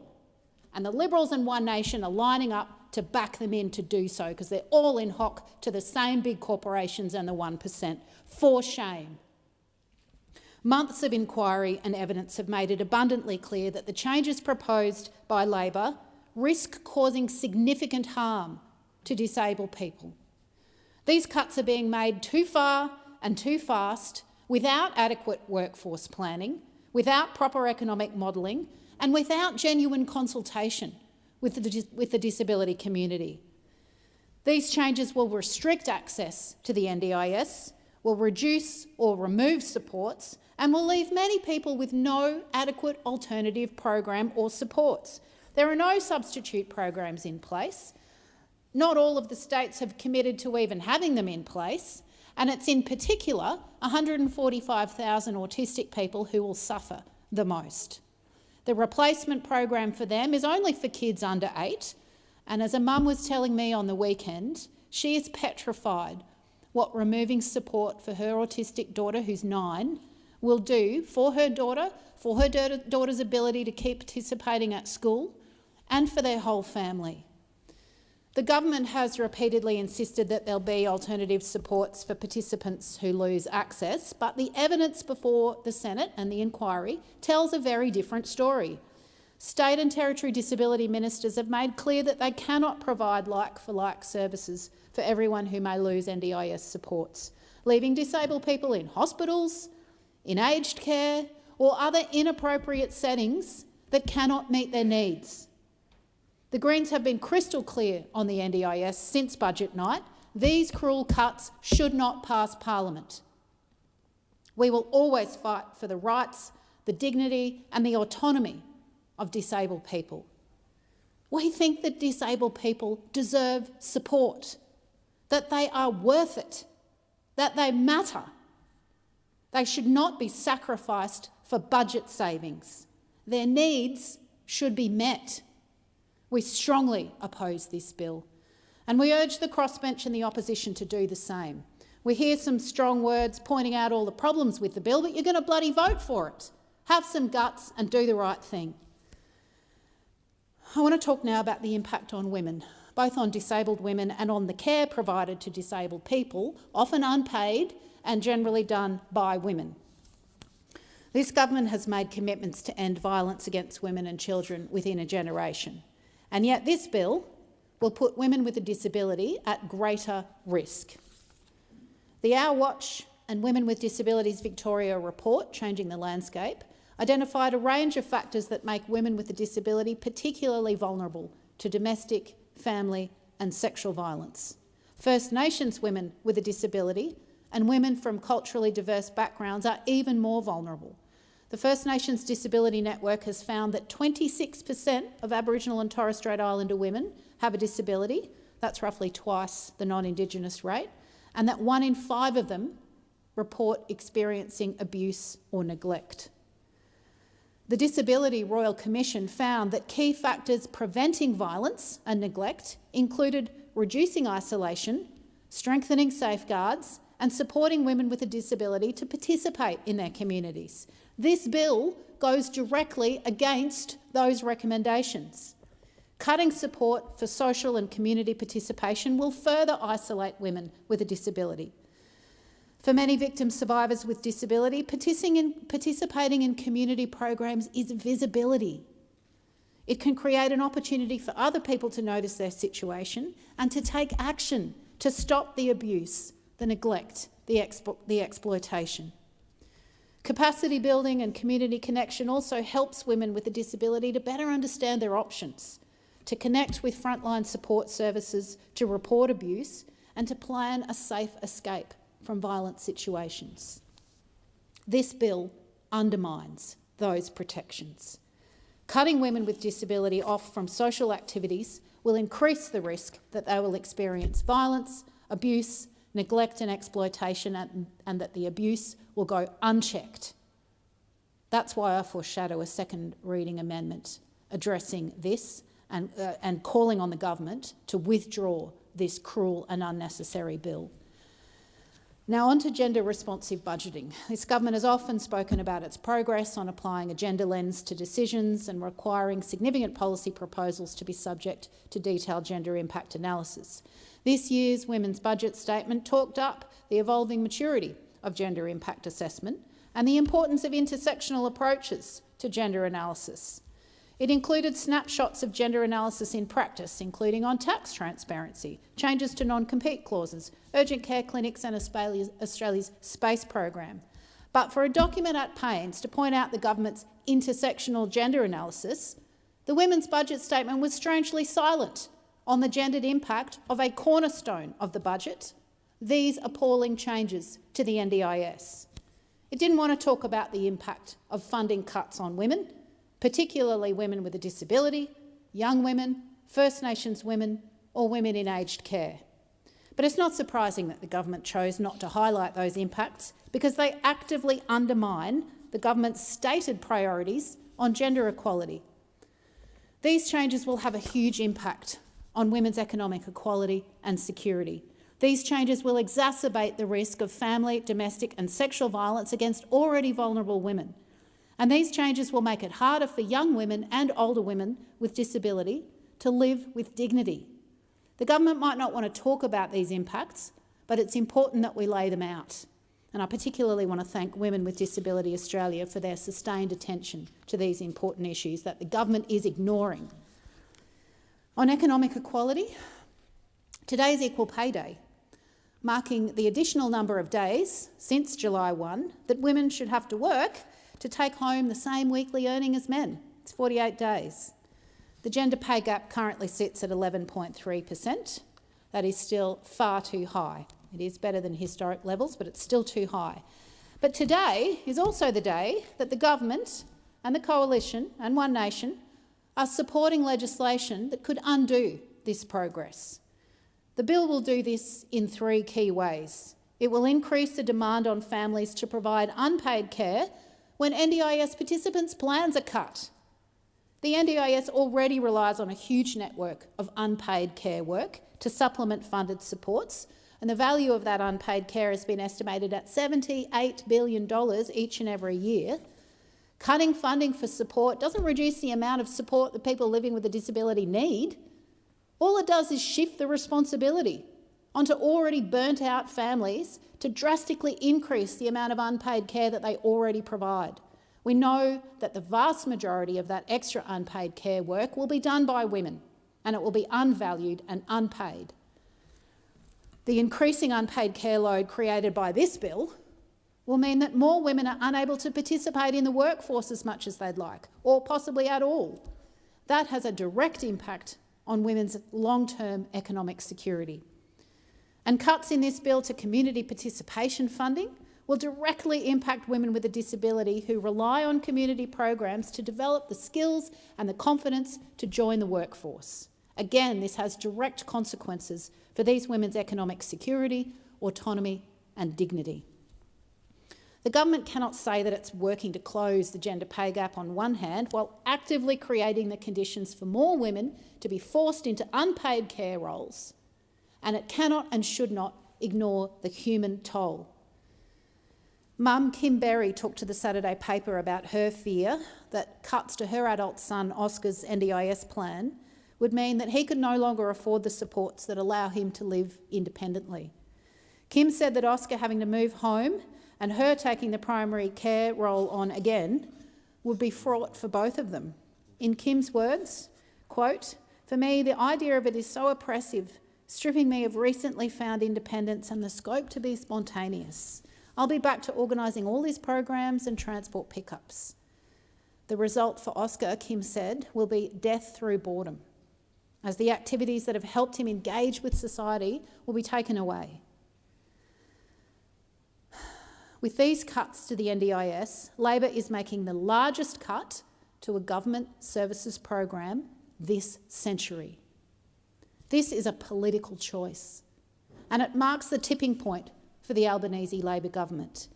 and the Liberals and One Nation are lining up to back them in to do so, because they're all in hock to the same big corporations and the 1%. For shame. Months of inquiry and evidence have made it abundantly clear that the changes proposed by Labor risk causing significant harm to disabled people. These cuts are being made too far and too fast, without adequate workforce planning, without proper economic modelling and without genuine consultation with the disability community. These changes will restrict access to the NDIS, will reduce or remove supports, and will leave many people with no adequate alternative program or supports. There are no substitute programs in place. Not all of the states have committed to even having them in place, and it's in particular 145,000 autistic people who will suffer the most. The replacement program for them is only for kids under 8, and as a mum was telling me on the weekend, she is petrified what removing support for her autistic daughter, who's 9, will do for her daughter's ability to keep participating at school, and for their whole family. The government has repeatedly insisted that there'll be alternative supports for participants who lose access, but the evidence before the Senate and the inquiry tells a very different story. State and territory disability ministers have made clear that they cannot provide like-for-like services for everyone who may lose NDIS supports, leaving disabled people in hospitals, in aged care, or other inappropriate settings that cannot meet their needs. The Greens have been crystal clear on the NDIS since budget night. These cruel cuts should not pass Parliament. We will always fight for the rights, the dignity and the autonomy of disabled people. We think that disabled people deserve support, that they are worth it, that they matter. They should not be sacrificed for budget savings. Their needs should be met. We strongly oppose this bill, and we urge the crossbench and the opposition to do the same. We hear some strong words pointing out all the problems with the bill, but you're going to bloody vote for it. Have some guts and do the right thing. I want to talk now about the impact on women, both on disabled women and on the care provided to disabled people, often unpaid and generally done by women. This government has made commitments to end violence against women and children within a generation. And yet this bill will put women with a disability at greater risk. The Our Watch and Women with Disabilities Victoria report, Changing the Landscape, identified a range of factors that make women with a disability particularly vulnerable to domestic, family and sexual violence. First Nations women with a disability and women from culturally diverse backgrounds are even more vulnerable. The First Nations Disability Network has found that 26% of Aboriginal and Torres Strait Islander women have a disability. That's roughly twice the non-Indigenous rate, and that 1 in 5 of them report experiencing abuse or neglect. The Disability Royal Commission found that key factors preventing violence and neglect included reducing isolation, strengthening safeguards, and supporting women with a disability to participate in their communities. This bill goes directly against those recommendations. Cutting support for social and community participation will further isolate women with a disability. For many victim survivors with disability, participating in community programs is visibility. It can create an opportunity for other people to notice their situation and to take action to stop the abuse, the neglect, the exploitation. Capacity building and community connection also helps women with a disability to better understand their options, to connect with frontline support services, to report abuse, and to plan a safe escape from violent situations. This bill undermines those protections. Cutting women with disability off from social activities will increase the risk that they will experience violence, abuse, neglect and exploitation, and that the abuse will go unchecked. That's why I foreshadow a second reading amendment addressing this and calling on the government to withdraw this cruel and unnecessary bill. Now on to gender-responsive budgeting. This government has often spoken about its progress on applying a gender lens to decisions and requiring significant policy proposals to be subject to detailed gender impact analysis. This year's Women's Budget Statement talked up the evolving maturity of gender impact assessment and the importance of intersectional approaches to gender analysis. It included snapshots of gender analysis in practice, including on tax transparency, changes to non-compete clauses, urgent care clinics and Australia's space program. But for a document at pains to point out the government's intersectional gender analysis, the Women's Budget Statement was strangely silent on the gendered impact of a cornerstone of the budget, these appalling changes to the NDIS. It didn't want to talk about the impact of funding cuts on women, particularly women with a disability, young women, First Nations women, or women in aged care. But it's not surprising that the government chose not to highlight those impacts because they actively undermine the government's stated priorities on gender equality. These changes will have a huge impact on women's economic equality and security. These changes will exacerbate the risk of family, domestic and sexual violence against already vulnerable women. And these changes will make it harder for young women and older women with disability to live with dignity. The government might not want to talk about these impacts, but it's important that we lay them out. And I particularly want to thank Women with Disability Australia for their sustained attention to these important issues that the government is ignoring. On economic equality, today's Equal Pay Day, marking the additional number of days since July 1 that women should have to work to take home the same weekly earning as men. It's 48 days. The gender pay gap currently sits at 11.3%. That is still far too high. It is better than historic levels, but it's still too high. But today is also the day that the government and the coalition and One Nation are supporting legislation that could undo this progress. The bill will do this in three key ways. It will increase the demand on families to provide unpaid care when NDIS participants' plans are cut. The NDIS already relies on a huge network of unpaid care work to supplement funded supports, and the value of that unpaid care has been estimated at $78 billion each and every year. Cutting funding for support doesn't reduce the amount of support that people living with a disability need. All it does is shift the responsibility onto already burnt-out families to drastically increase the amount of unpaid care that they already provide. We know that the vast majority of that extra unpaid care work will be done by women, and it will be unvalued and unpaid. The increasing unpaid care load created by this bill will mean that more women are unable to participate in the workforce as much as they'd like, or possibly at all. That has a direct impact on women's long-term economic security. And cuts in this bill to community participation funding will directly impact women with a disability who rely on community programs to develop the skills and the confidence to join the workforce. Again, this has direct consequences for these women's economic security, autonomy and dignity. The government cannot say that it's working to close the gender pay gap on one hand while actively creating the conditions for more women to be forced into unpaid care roles. And it cannot and should not ignore the human toll. Mum Kim Berry talked to the Saturday paper about her fear that cuts to her adult son Oscar's NDIS plan would mean that he could no longer afford the supports that allow him to live independently. Kim said that Oscar having to move home and her taking the primary care role on again would be fraught for both of them. In Kim's words, quote, "For me, the idea of it is so oppressive, stripping me of recently found independence and the scope to be spontaneous. I'll be back to organising all these programs and transport pickups." The result for Oscar, Kim said, will be death through boredom, as the activities that have helped him engage with society will be taken away. With these cuts to the NDIS, Labor is making the largest cut to a government services program this century. This is a political choice, and it marks the tipping point for the Albanese Labor government.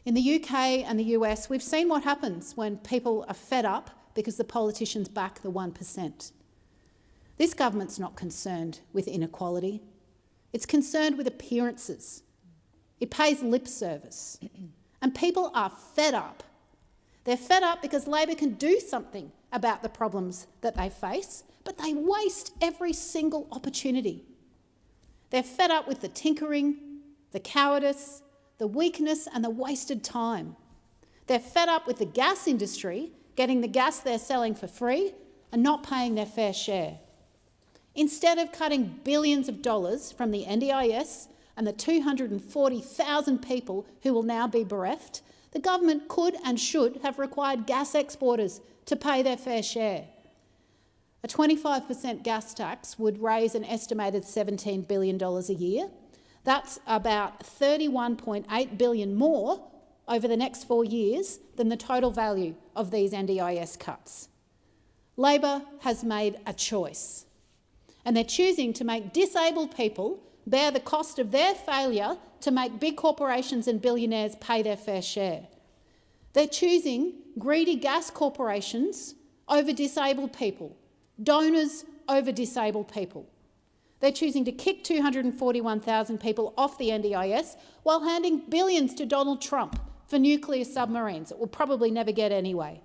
In the UK and the US, we've seen what happens when people are fed up because the politicians back the 1%. This government's not concerned with inequality. It's concerned with appearances. It pays lip service. And people are fed up. They're fed up because Labor can do something about the problems that they face, but they waste every single opportunity. They're fed up with the tinkering, the cowardice, the weakness and the wasted time. They're fed up with the gas industry getting the gas they're selling for free and not paying their fair share. Instead of cutting billions of dollars from the NDIS and the 240,000 people who will now be bereft, the government could and should have required gas exporters to pay their fair share. A 25% gas tax would raise an estimated $17 billion a year. That's about $31.8 billion more over the next 4 years than the total value of these NDIS cuts. Labor has made a choice, and they're choosing to make disabled people bear the cost of their failure to make big corporations and billionaires pay their fair share. They're choosing greedy gas corporations over disabled people, donors over disabled people. They're choosing to kick 241,000 people off the NDIS while handing billions to Donald Trump for nuclear submarines that will probably never get anyway.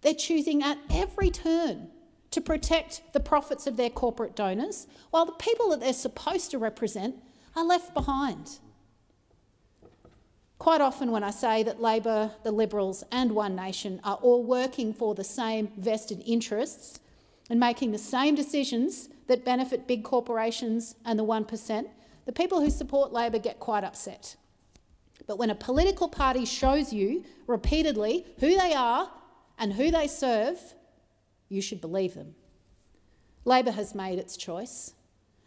They're choosing at every turn to protect the profits of their corporate donors, while the people that they're supposed to represent are left behind. Quite often when I say that Labor, the Liberals and One Nation are all working for the same vested interests and making the same decisions that benefit big corporations and the 1%, the people who support Labor get quite upset. But when a political party shows you repeatedly who they are and who they serve, you should believe them. Labor has made its choice,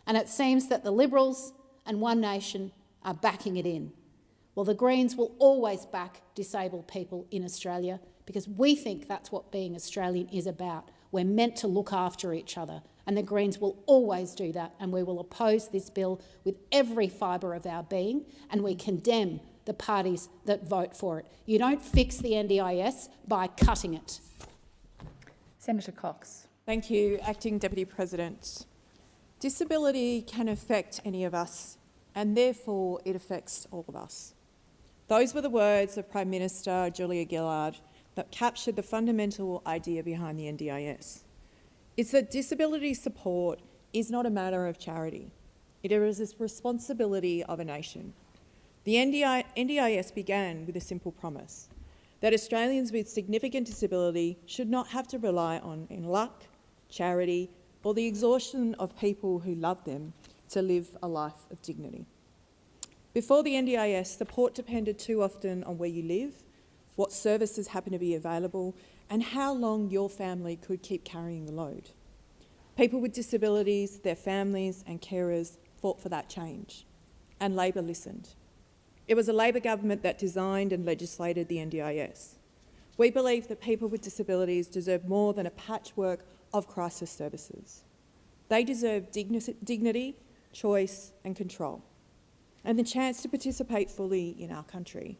and it seems that the Liberals and One Nation are backing it in. Well, the Greens will always back disabled people in Australia because we think that's what being Australian is about. We're meant to look after each other, and the Greens will always do that, and we will oppose this bill with every fibre of our being, and we condemn the parties that vote for it. You don't fix the NDIS by cutting it. Senator Cox. Thank you, Acting Deputy President. Disability can affect any of us, and therefore it affects all of us. Those were the words of Prime Minister Julia Gillard that captured the fundamental idea behind the NDIS. It's that disability support is not a matter of charity. It is a responsibility of a nation. The NDIS began with a simple promise that Australians with significant disability should not have to rely on luck, charity, or the exhaustion of people who love them to live a life of dignity. Before the NDIS, support depended too often on where you live, what services happen to be available, and how long your family could keep carrying the load. People with disabilities, their families and carers fought for that change, and Labor listened. It was a Labor government that designed and legislated the NDIS. We believe that people with disabilities deserve more than a patchwork of crisis services. They deserve dignity, choice and control, and the chance to participate fully in our country.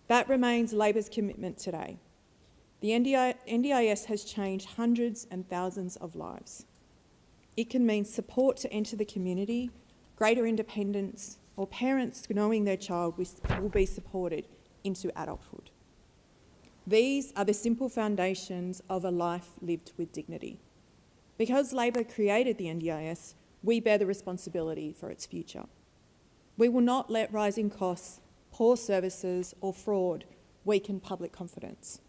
That remains Labor's commitment today. The NDIS has changed hundreds and thousands of lives. It can mean support to enter the community, greater independence, or parents knowing their child will be supported into adulthood. These are the simple foundations of a life lived with dignity. Because Labor created the NDIS, we bear the responsibility for its future. We will not let rising costs, poor services or fraud weaken public confidence.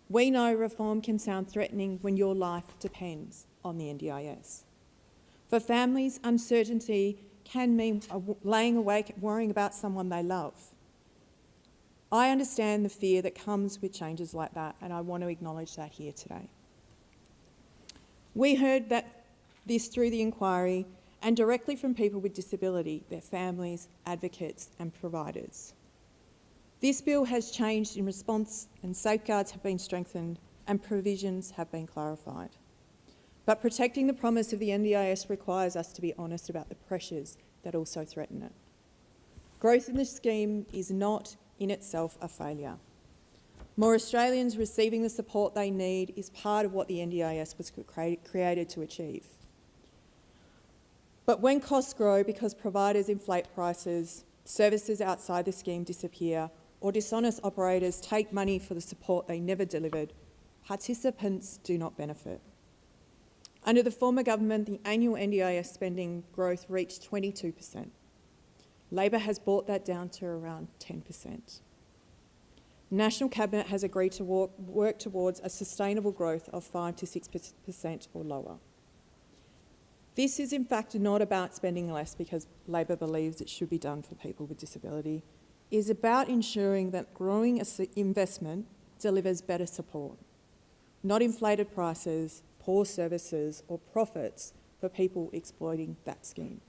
We know reform can sound threatening when your life depends on the NDIS. For families, uncertainty can mean laying awake worrying about someone they love. I understand the fear that comes with changes like that, and I want to acknowledge that here today. We heard this through the inquiry and directly from people with disability, their families, advocates and providers. This bill has changed in response, and safeguards have been strengthened and provisions have been clarified. But protecting the promise of the NDIS requires us to be honest about the pressures that also threaten it. Growth in the scheme is not in itself a failure. More Australians receiving the support they need is part of what the NDIS was created to achieve. But when costs grow because providers inflate prices, services outside the scheme disappear, or dishonest operators take money for the support they never delivered, participants do not benefit. Under the former government, the annual NDIS spending growth reached 22%. Labor has brought that down to around 10%. National Cabinet has agreed to work towards a sustainable growth of 5 to 6% or lower. This is in fact not about spending less because Labor believes it should be done for people with disability. It is about ensuring that growing investment delivers better support, not inflated prices, poor services or profits for people exploiting that scheme.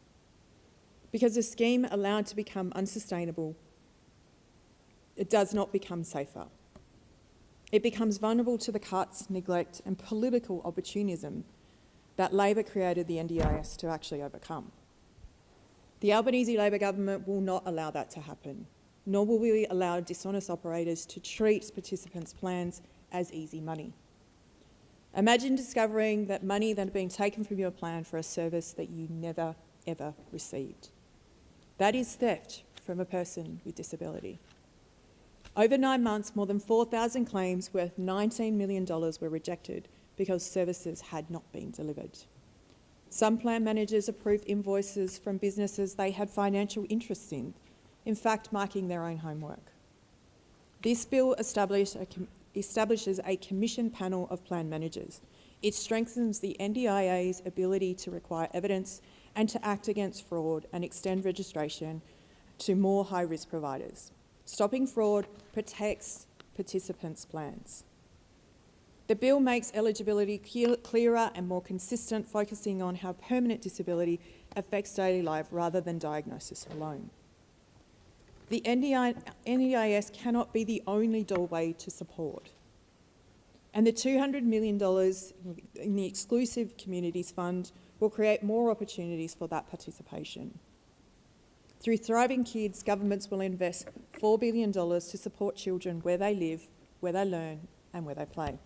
because a scheme allowed to become unsustainable, it does not become safer. It becomes vulnerable to the cuts, neglect and political opportunism that Labor created the NDIS to actually overcome. The Albanese Labor government will not allow that to happen, nor will we allow dishonest operators to treat participants' plans as easy money. Imagine discovering that money that had been taken from your plan for a service that you never, ever received. That is theft from a person with disability. Over 9 months, more than 4,000 claims worth $19 million were rejected because services had not been delivered. Some plan managers approved invoices from businesses they had financial interests in fact marking their own homework. This bill establishes a commission panel of plan managers. It strengthens the NDIA's ability to require evidence and to act against fraud and extend registration to more high-risk providers. Stopping fraud protects participants' plans. The bill makes eligibility clearer and more consistent, focusing on how permanent disability affects daily life rather than diagnosis alone. The NDIS cannot be the only doorway to support. And the $200 million in the Exclusive Communities Fund will create more opportunities for that participation. Through Thriving Kids, governments will invest $4 billion to support children where they live, where they learn and where they play.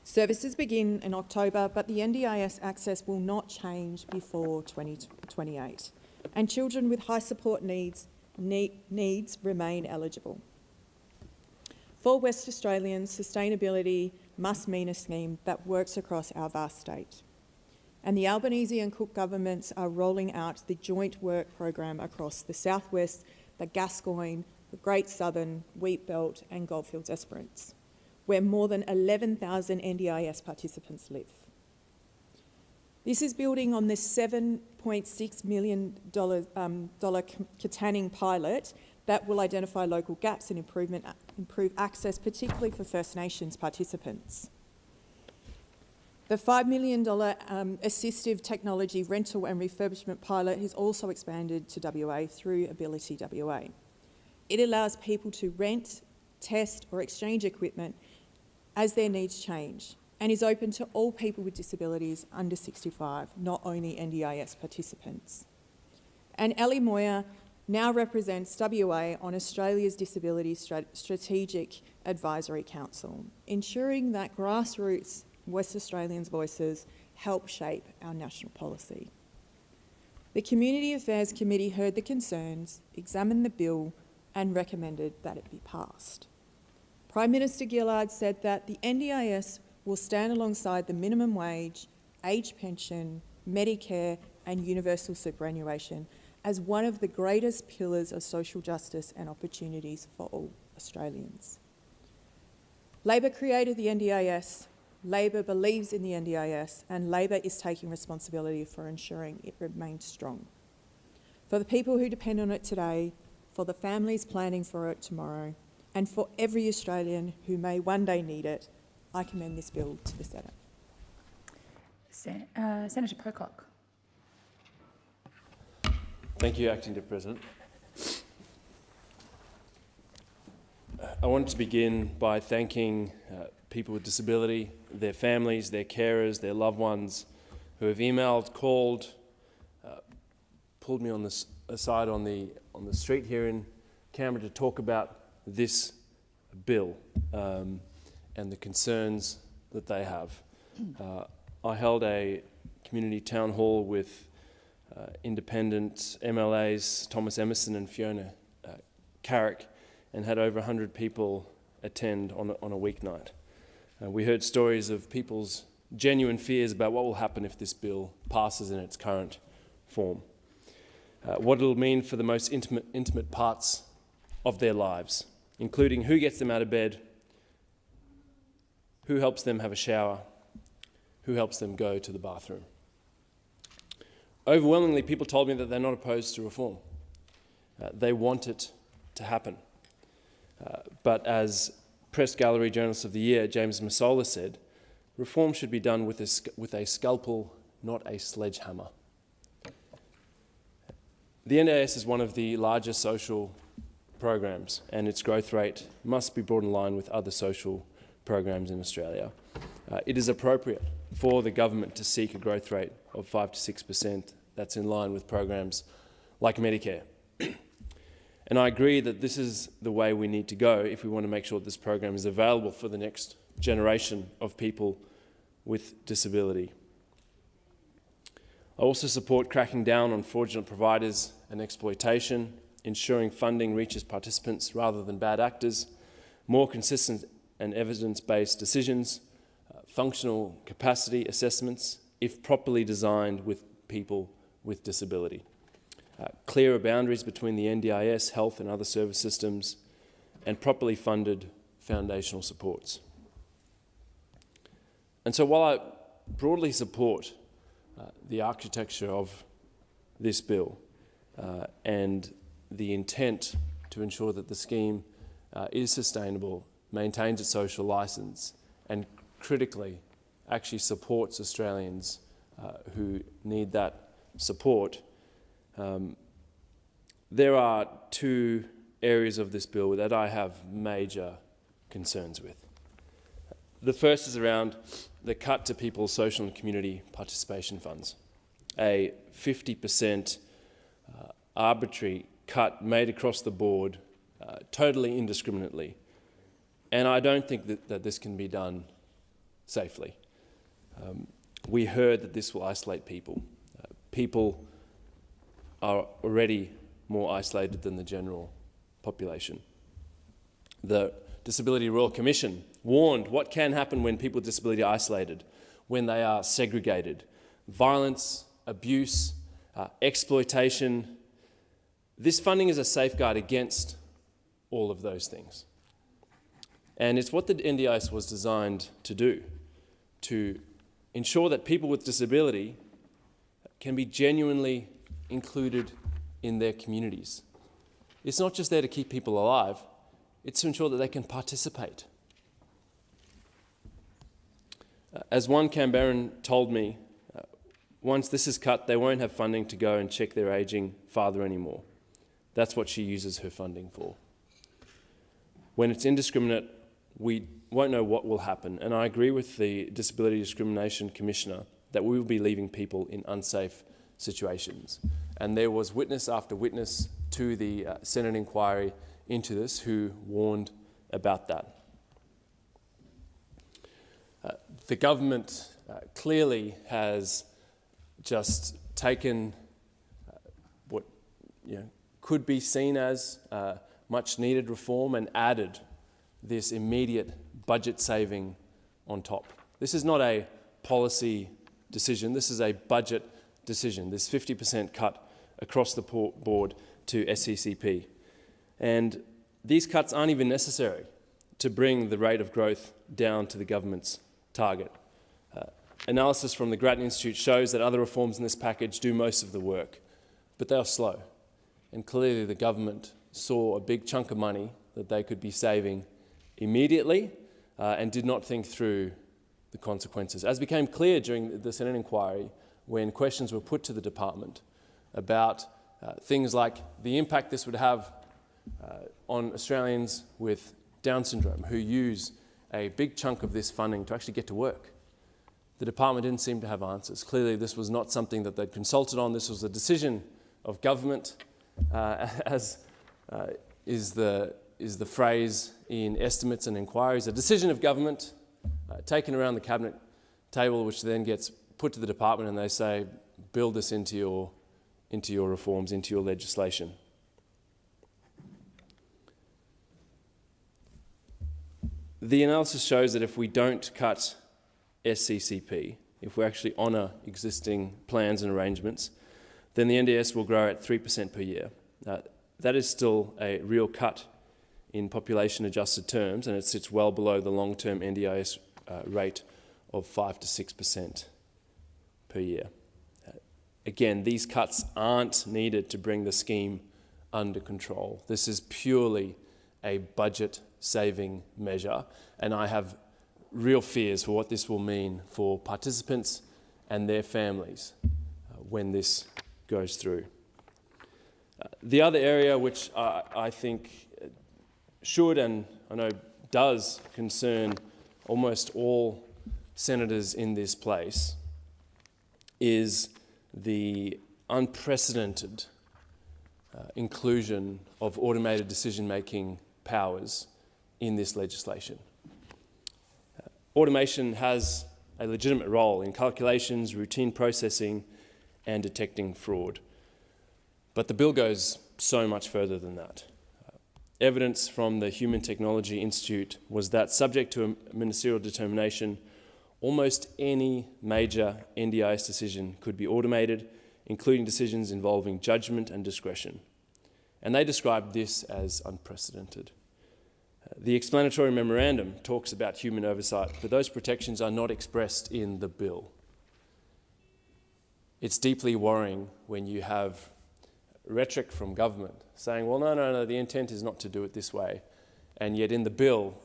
Services begin in October, but the NDIS access will not change before 2028, and children with high support needs remain eligible. For West Australians, sustainability must mean a scheme that works across our vast state. And the Albanese and Cook governments are rolling out the joint work program across the Southwest, the Gascoyne, the Great Southern, Wheat Belt and Goldfields Esperance, where more than 11,000 NDIS participants live. This is building on the $7.6 million Katanning pilot that will identify local gaps and improve access, particularly for First Nations participants. The $5 million assistive technology rental and refurbishment pilot has also expanded to WA through Ability WA. It allows people to rent, test or exchange equipment as their needs change, and is open to all people with disabilities under 65, not only NDIS participants. And Ellie Moyer now represents WA on Australia's Disability Strategic Advisory Council, ensuring that grassroots West Australians' voices help shape our national policy. The Community Affairs Committee heard the concerns, examined the bill and recommended that it be passed. Prime Minister Gillard said that the NDIS will stand alongside the minimum wage, age pension, Medicare and universal superannuation as one of the greatest pillars of social justice and opportunities for all Australians. Labor created the NDIS, Labor believes in the NDIS, and Labor is taking responsibility for ensuring it remains strong. For the people who depend on it today, for the families planning for it tomorrow, and for every Australian who may one day need it, I commend this bill to the Senate. Senator Pocock. Thank you, Acting Deputy President. I wanted to begin by thanking people with disability, their families, their carers, their loved ones who have emailed, called, pulled me on the aside on the street here in Canberra to talk about this bill and the concerns that they have. I held a community town hall with independent MLAs Thomas Emerson and Fiona Carrick, and had over 100 people attend on a weeknight. We heard stories of people's genuine fears about what will happen if this bill passes in its current form. What it'll mean for the most intimate parts of their lives, including who gets them out of bed, who helps them have a shower, who helps them go to the bathroom. Overwhelmingly, people told me that they're not opposed to reform. They want it to happen. But as Press Gallery Journalist of the Year, James Massola said, reform should be done with a scalpel, not a sledgehammer. The NDIS is one of the largest social programs, and its growth rate must be brought in line with other social programs in Australia. It is appropriate for the government to seek a growth rate of 5 to 6% that's in line with programs like Medicare. And I agree that this is the way we need to go if we want to make sure that this program is available for the next generation of people with disability. I also support cracking down on fraudulent providers and exploitation, ensuring funding reaches participants rather than bad actors, more consistent and evidence-based decisions, functional capacity assessments, if properly designed with people with disability, clearer boundaries between the NDIS, health and other service systems, and properly funded foundational supports. And so while I broadly support the architecture of this bill and the intent to ensure that the scheme is sustainable, maintains its social licence, and critically actually supports Australians who need that support, there are two areas of this bill that I have major concerns with. The first is around the cut to people's social and community participation funds, a 50% arbitrary cut made across the board, totally indiscriminately. And I don't think that this can be done safely. We heard that this will isolate people. People are already more isolated than the general population. The Disability Royal Commission warned what can happen when people with disability are isolated, when they are segregated. Violence, abuse, exploitation. This funding is a safeguard against all of those things. And it's what the NDIS was designed to do, to ensure that people with disability can be genuinely included in their communities. It's not just there to keep people alive, it's to ensure that they can participate. As one Canberran told me, once this is cut, they won't have funding to go and check their ageing father anymore. That's what she uses her funding for. When it's indiscriminate, we won't know what will happen. And I agree with the Disability Discrimination Commissioner that we will be leaving people in unsafe situations. And there was witness after witness to the Senate inquiry into this who warned about that. The government clearly has just taken what could be seen as much needed reform and added this immediate budget saving on top. This is not a policy decision, this is a budget decision, this 50% cut across the board to SCCP. And these cuts aren't even necessary to bring the rate of growth down to the government's target. Analysis from the Grattan Institute shows that other reforms in this package do most of the work, but they are slow. And clearly the government saw a big chunk of money that they could be saving immediately and did not think through the consequences. As became clear during the Senate inquiry, when questions were put to the department about things like the impact this would have on Australians with Down syndrome who use a big chunk of this funding to actually get to work. The department didn't seem to have answers. Clearly this was not something that they'd consulted on. This was a decision of government, as is the phrase in estimates and inquiries, a decision of government taken around the cabinet table, which then gets put to the department and they say, build this into your reforms, into your legislation. The analysis shows that if we don't cut SCCP, if we actually honour existing plans and arrangements, then the NDIS will grow at 3% per year. That is still a real cut in population adjusted terms, and it sits well below the long-term NDIS rate of 5 to 6% per year. Again, these cuts aren't needed to bring the scheme under control. This is purely a budget-saving measure, and I have real fears for what this will mean for participants and their families when this goes through. The other area which I think should, and I know does, concern almost all senators in this place is the unprecedented inclusion of automated decision-making powers in this legislation. Automation has a legitimate role in calculations, routine processing, and detecting fraud. But the bill goes so much further than that. Evidence from the Human Technology Institute was that, subject to a ministerial determination, almost any major NDIS decision could be automated, including decisions involving judgment and discretion. And they described this as unprecedented. The explanatory memorandum talks about human oversight, but those protections are not expressed in the bill. It's deeply worrying when you have rhetoric from government saying, well, no, the intent is not to do it this way. And yet in the bill,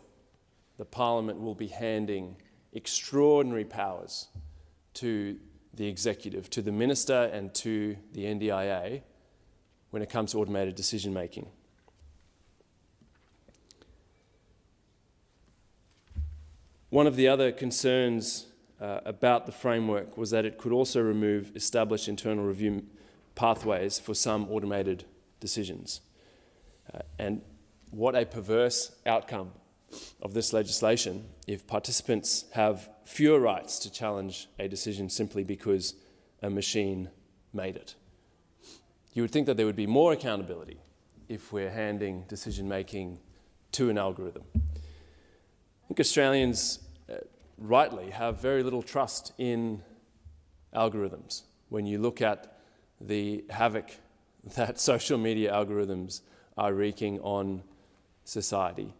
the Parliament will be handing extraordinary powers to the executive, to the minister and to the NDIA when it comes to automated decision making. One of the other concerns about the framework was that it could also remove established internal review pathways for some automated decisions. And what a perverse outcome of this legislation if participants have fewer rights to challenge a decision simply because a machine made it. You would think that there would be more accountability if we're handing decision-making to an algorithm. I think Australians rightly have very little trust in algorithms. When you look at the havoc that social media algorithms are wreaking on society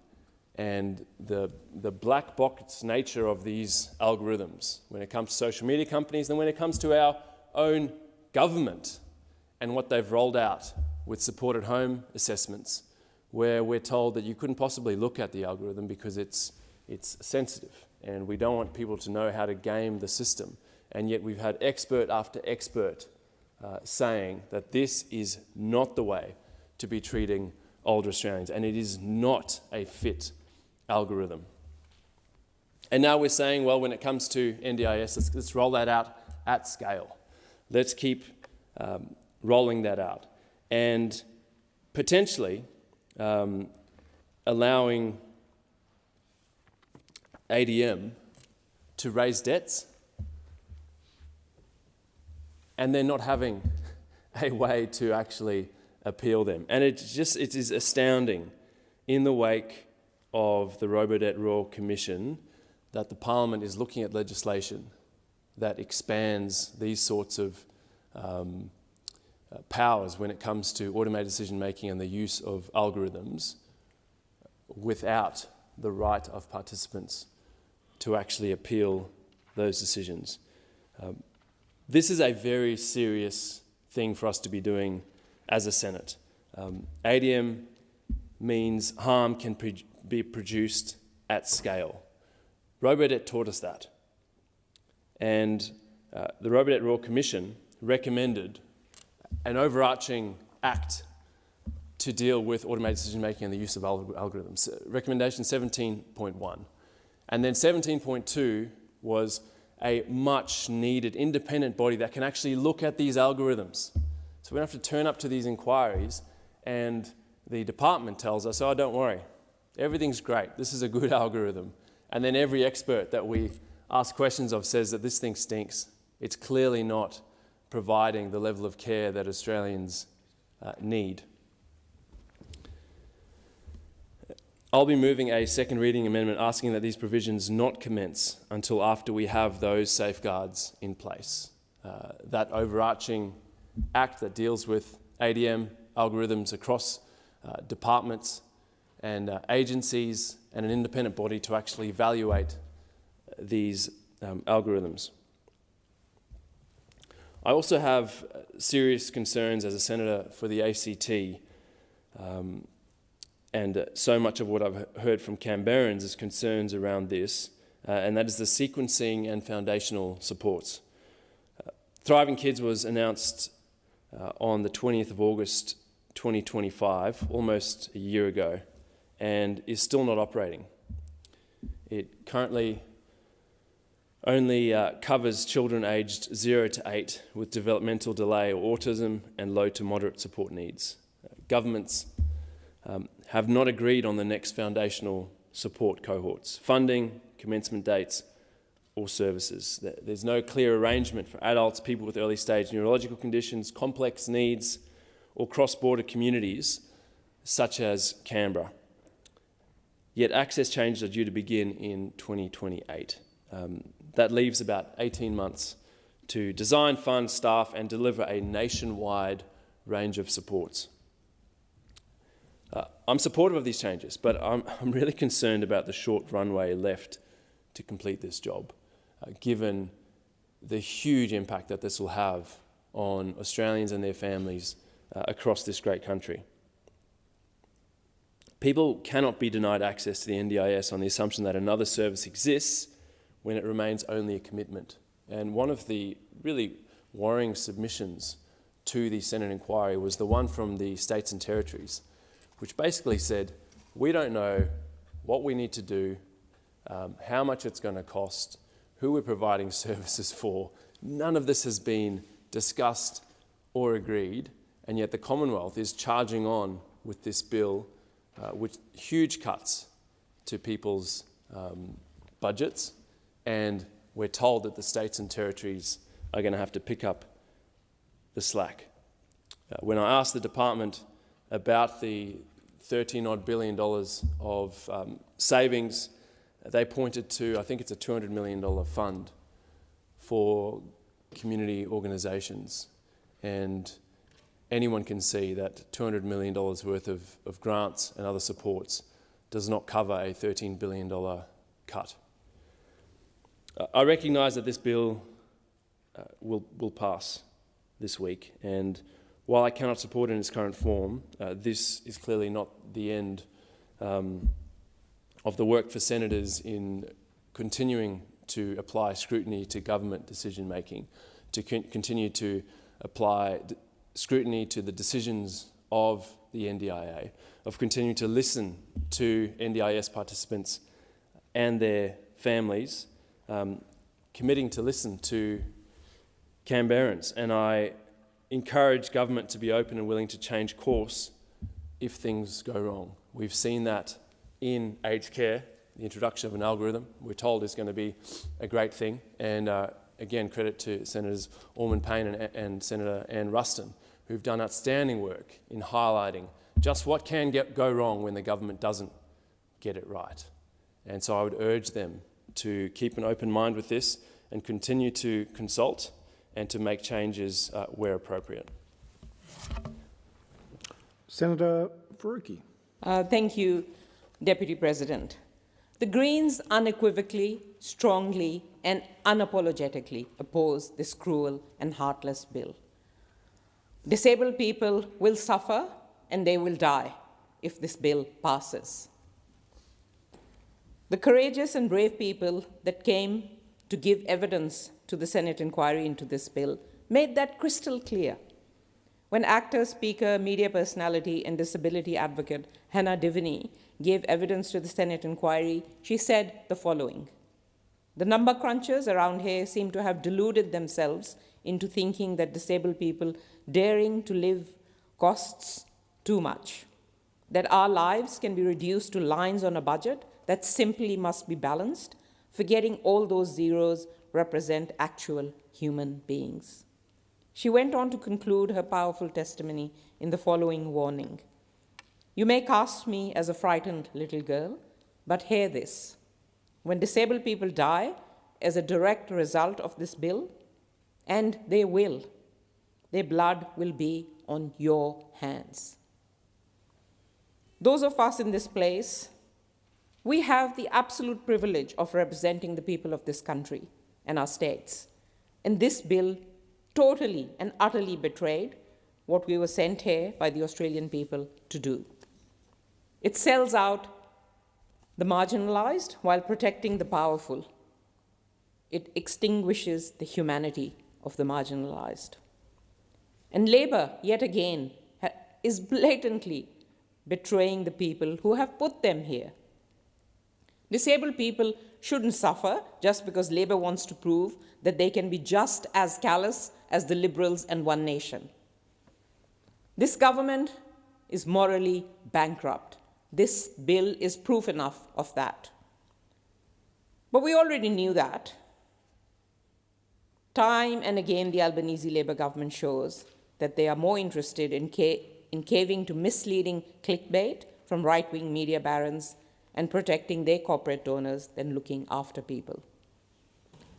and the black box nature of these algorithms when it comes to social media companies and when it comes to our own government and what they've rolled out with supported home assessments, where we're told that you couldn't possibly look at the algorithm because it's sensitive and we don't want people to know how to game the system. And yet we've had expert after expert saying that this is not the way to be treating older Australians, and it is not a fit algorithm. And now we're saying, well, when it comes to NDIS, let's roll that out at scale. Let's keep rolling that out and potentially allowing ADM to raise debts and then not having a way to actually appeal them. And it is astounding in the wake of the Robodebt Royal Commission that the Parliament is looking at legislation that expands these sorts of powers when it comes to automated decision making and the use of algorithms without the right of participants to actually appeal those decisions. This is a very serious thing for us to be doing as a Senate. ADM means harm can be produced at scale. Robodebt taught us that. And the Robodebt Royal Commission recommended an overarching act to deal with automated decision-making and the use of algorithms. Recommendation 17.1. And then 17.2 was a much-needed independent body that can actually look at these algorithms. So we don't have to turn up to these inquiries and the department tells us, oh, don't worry, everything's great, this is a good algorithm. And then every expert that we ask questions of says that this thing stinks. It's clearly not providing the level of care that Australians need. I'll be moving a second reading amendment asking that these provisions not commence until after we have those safeguards in place. That overarching act that deals with ADM algorithms across departments and agencies and an independent body to actually evaluate these algorithms. I also have serious concerns as a senator for the ACT, and so much of what I've heard from Canberrans is concerns around this, and that is the sequencing and foundational supports. Thriving Kids was announced on the 20th of August 2025, almost a year ago, and is still not operating. It currently only covers children aged 0 to 8 with developmental delay or autism and low to moderate support needs. Governments have not agreed on the next foundational support cohorts, funding, commencement dates, or services. There's no clear arrangement for adults, people with early stage neurological conditions, complex needs, or cross-border communities such as Canberra. Yet access changes are due to begin in 2028. That leaves about 18 months to design, fund, staff, and deliver a nationwide range of supports. I'm supportive of these changes, but I'm really concerned about the short runway left to complete this job, given the huge impact that this will have on Australians and their families across this great country. People cannot be denied access to the NDIS on the assumption that another service exists when it remains only a commitment. And one of the really worrying submissions to the Senate inquiry was the one from the states and territories, which basically said, we don't know what we need to do, how much it's going to cost, who we're providing services for. None of this has been discussed or agreed, and yet the Commonwealth is charging on with this bill with huge cuts to people's budgets, and we're told that the states and territories are going to have to pick up the slack. When I asked the department about the $13-odd billion of savings, they pointed to, I think it's a $200 million fund for community organisations. And anyone can see that $200 million worth of grants and other supports does not cover a $13 billion cut. I recognise that this bill will pass this week, and while I cannot support it in its current form, this is clearly not the end of the work for senators in continuing to apply scrutiny to government decision-making, to continue to apply scrutiny to the decisions of the NDIA, of continuing to listen to NDIS participants and their families, committing to listen to Canberrans. And I encourage government to be open and willing to change course if things go wrong. We've seen that in aged care, the introduction of an algorithm we're told is going to be a great thing. And again, credit to Senators Allman-Payne and Senator Ann Ruston, who've done outstanding work in highlighting just what can go wrong when the government doesn't get it right. And so I would urge them to keep an open mind with this and continue to consult and to make changes where appropriate. Senator Faruqi. Thank you, Deputy President. The Greens unequivocally, strongly and unapologetically oppose this cruel and heartless bill. Disabled people will suffer and they will die if this bill passes. The courageous and brave people that came to give evidence to the Senate inquiry into this bill made that crystal clear. When actor, speaker, media personality, and disability advocate Hannah Diviney gave evidence to the Senate inquiry, she said the following: "The number crunchers around here seem to have deluded themselves into thinking that disabled people daring to live costs too much, that our lives can be reduced to lines on a budget that simply must be balanced, forgetting all those zeros represent actual human beings." She went on to conclude her powerful testimony in the following warning: "You may cast me as a frightened little girl, but hear this. When disabled people die as a direct result of this bill, and they will, their blood will be on your hands." Those of us in this place, we have the absolute privilege of representing the people of this country and our states. And this bill totally and utterly betrayed what we were sent here by the Australian people to do. It sells out the marginalised while protecting the powerful. It extinguishes the humanity of the marginalised. And Labor, yet again, is blatantly betraying the people who have put them here. Disabled people shouldn't suffer just because Labour wants to prove that they can be just as callous as the Liberals and One Nation. This government is morally bankrupt. This bill is proof enough of that. But we already knew that. Time and again, the Albanese Labour government shows that they are more interested in caving to misleading clickbait from right-wing media barons and protecting their corporate donors than looking after people.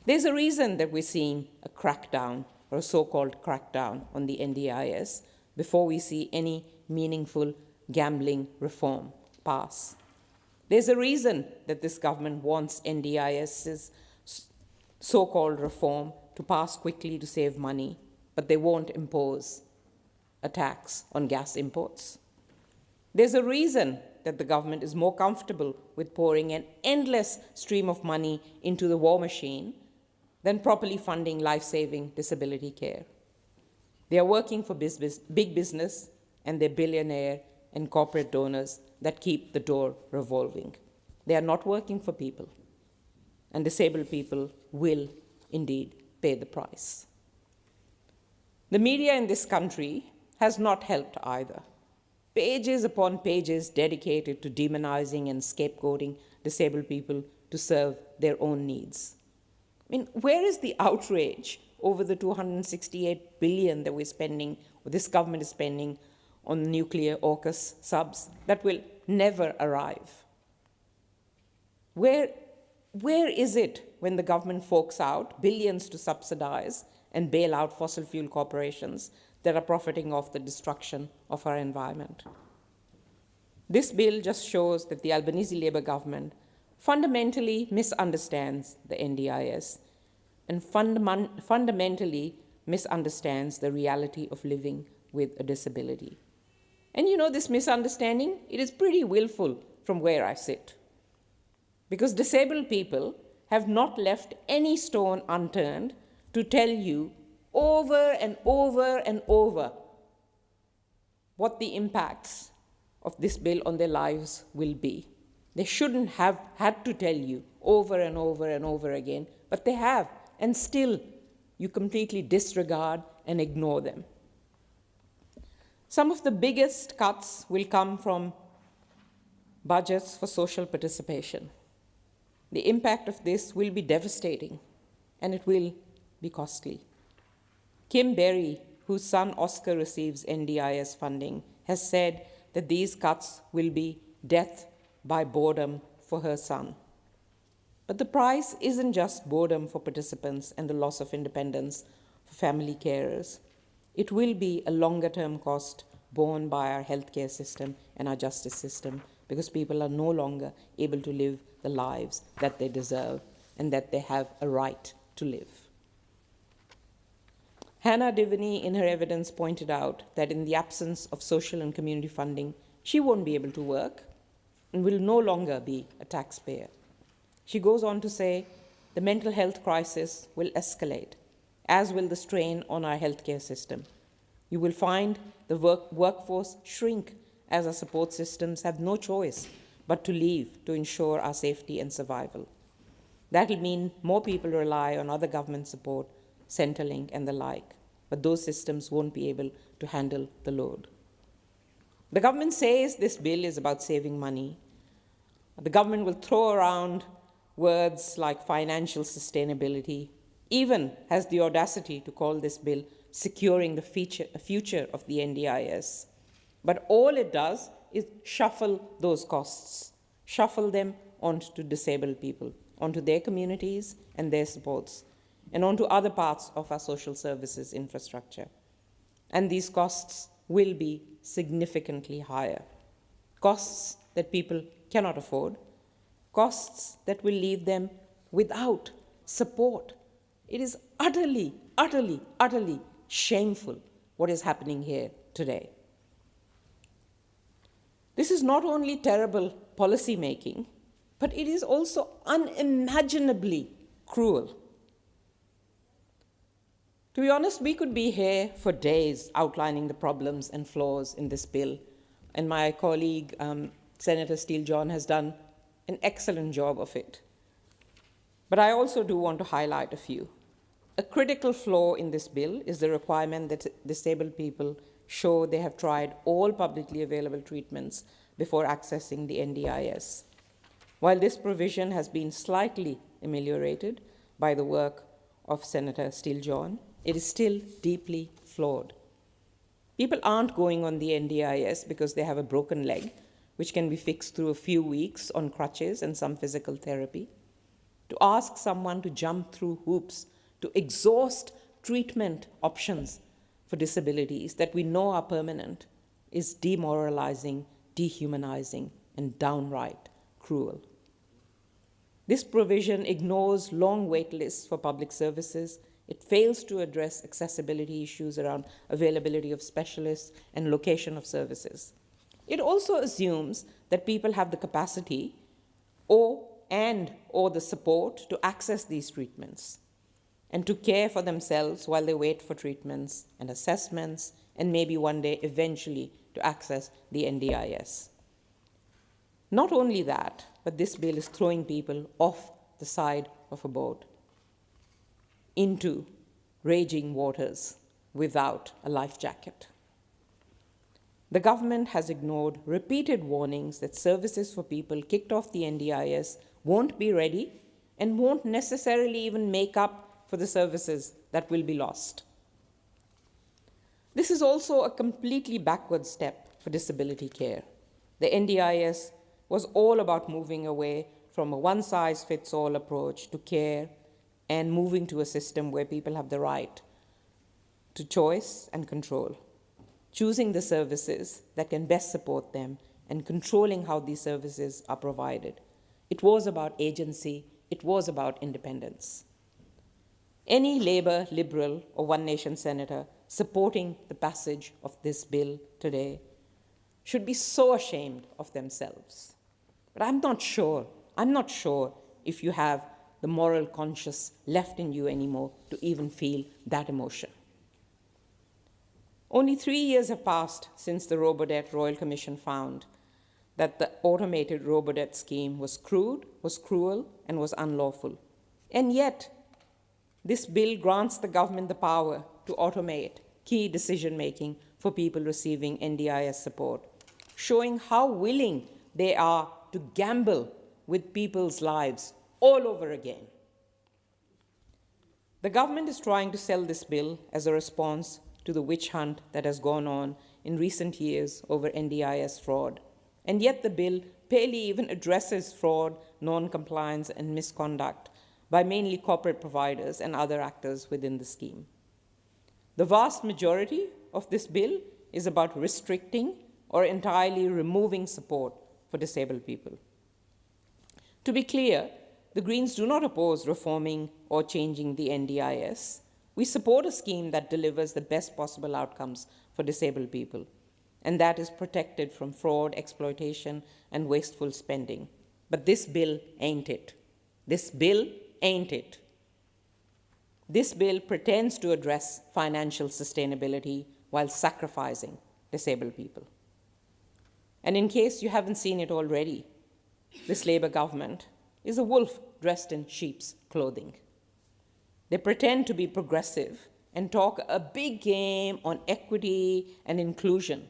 There's a reason that we're seeing a crackdown, or a so-called crackdown, on the NDIS before we see any meaningful gambling reform pass. There's a reason that this government wants NDIS's so-called reform to pass quickly to save money, but they won't impose a tax on gas imports. There's a reason that the government is more comfortable with pouring an endless stream of money into the war machine than properly funding life-saving disability care. They are working for big business and their billionaire and corporate donors that keep the door revolving. They are not working for people, and disabled people will indeed pay the price. The media in this country has not helped either. Pages upon pages dedicated to demonizing and scapegoating disabled people to serve their own needs. I mean, where is the outrage over the $268 billion that we're spending, or this government is spending, on nuclear AUKUS subs that will never arrive? Where is it when the government forks out billions to subsidize and bail out fossil fuel corporations that are profiting off the destruction of our environment? This bill just shows that the Albanese Labour government fundamentally misunderstands the NDIS and fundamentally misunderstands the reality of living with a disability. And you know, this misunderstanding, it is pretty willful from where I sit. Because disabled people have not left any stone unturned to tell you over and over and over what the impacts of this bill on their lives will be. They shouldn't have had to tell you over and over and over again, but they have, and still you completely disregard and ignore them. Some of the biggest cuts will come from budgets for social participation. The impact of this will be devastating, and it will be costly. Kim Berry, whose son Oscar receives NDIS funding, has said that these cuts will be death by boredom for her son. But the price isn't just boredom for participants and the loss of independence for family carers. It will be a longer-term cost borne by our healthcare system and our justice system, because people are no longer able to live the lives that they deserve and that they have a right to live. Hannah Diviney, in her evidence, pointed out that in the absence of social and community funding, she won't be able to work and will no longer be a taxpayer. She goes on to say, the mental health crisis will escalate, as will the strain on our healthcare system. You will find the workforce shrink as our support systems have no choice but to leave to ensure our safety and survival. That will mean more people rely on other government support, Centrelink and the like, but those systems won't be able to handle the load. The government says this bill is about saving money. The government will throw around words like financial sustainability, even has the audacity to call this bill securing the future of the NDIS. But all it does is shuffle those costs, shuffle them onto disabled people, onto their communities and their supports, and onto other parts of our social services infrastructure. And these costs will be significantly higher. Costs that people cannot afford, costs that will leave them without support. It is utterly, utterly, utterly shameful what is happening here today. This is not only terrible policy making, but it is also unimaginably cruel. To be honest, we could be here for days outlining the problems and flaws in this bill, and my colleague, Senator Steele John, has done an excellent job of it. But I also do want to highlight a few. A critical flaw in this bill is the requirement that disabled people show they have tried all publicly available treatments before accessing the NDIS. While this provision has been slightly ameliorated by the work of Senator Steele John, it is still deeply flawed. People aren't going on the NDIS because they have a broken leg, which can be fixed through a few weeks on crutches and some physical therapy. To ask someone to jump through hoops, to exhaust treatment options for disabilities that we know are permanent, is demoralizing, dehumanizing, and downright cruel. This provision ignores long wait lists for public services. It fails to address accessibility issues around availability of specialists and location of services. It also assumes that people have the capacity or the support to access these treatments and to care for themselves while they wait for treatments and assessments, and maybe one day eventually to access the NDIS. Not only that, but this bill is throwing people off the side of a boat into raging waters without a life jacket. The government has ignored repeated warnings that services for people kicked off the NDIS won't be ready and won't necessarily even make up for the services that will be lost. This is also a completely backward step for disability care. The NDIS was all about moving away from a one-size-fits-all approach to care and moving to a system where people have the right to choice and control, choosing the services that can best support them and controlling how these services are provided. It was about agency. It was about independence. Any Labour, Liberal, or One Nation senator supporting the passage of this bill today should be so ashamed of themselves. But I'm not sure if you have the moral conscience left in you anymore to even feel that emotion. Only 3 years have passed since the Robodebt Royal Commission found that the automated Robodebt scheme was crude, was cruel, and was unlawful. And yet, this bill grants the government the power to automate key decision-making for people receiving NDIS support, showing how willing they are to gamble with people's lives all over again. The government is trying to sell this bill as a response to the witch hunt that has gone on in recent years over NDIS fraud, and yet the bill barely even addresses fraud, non-compliance, and misconduct by mainly corporate providers and other actors within the scheme. The vast majority of this bill is about restricting or entirely removing support for disabled people. To be clear, the Greens do not oppose reforming or changing the NDIS. We support a scheme that delivers the best possible outcomes for disabled people, and that is protected from fraud, exploitation, and wasteful spending. But this bill ain't it. This bill ain't it. This bill pretends to address financial sustainability while sacrificing disabled people. And in case you haven't seen it already, this Labour government is a wolf dressed in sheep's clothing. They pretend to be progressive and talk a big game on equity and inclusion.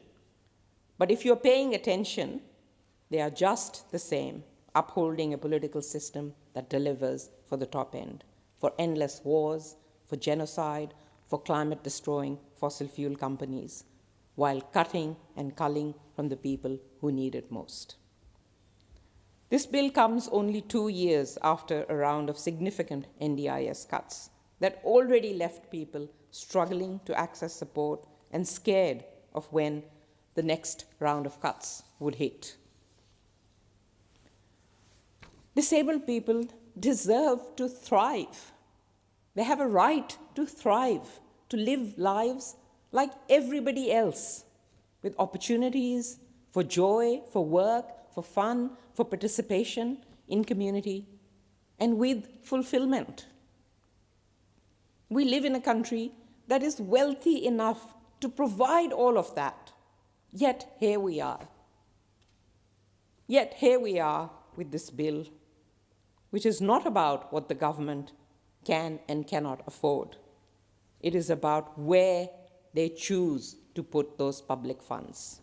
But if you're paying attention, they are just the same, upholding a political system that delivers for the top end, for endless wars, for genocide, for climate-destroying fossil fuel companies, while cutting and culling from the people who need it most. This bill comes only 2 years after a round of significant NDIS cuts that already left people struggling to access support and scared of when the next round of cuts would hit. Disabled people deserve to thrive. They have a right to thrive, to live lives like everybody else, with opportunities for joy, for work, for fun, for participation in community, and with fulfillment. We live in a country that is wealthy enough to provide all of that. Yet here we are. Yet here we are with this bill, which is not about what the government can and cannot afford. It is about where they choose to put those public funds.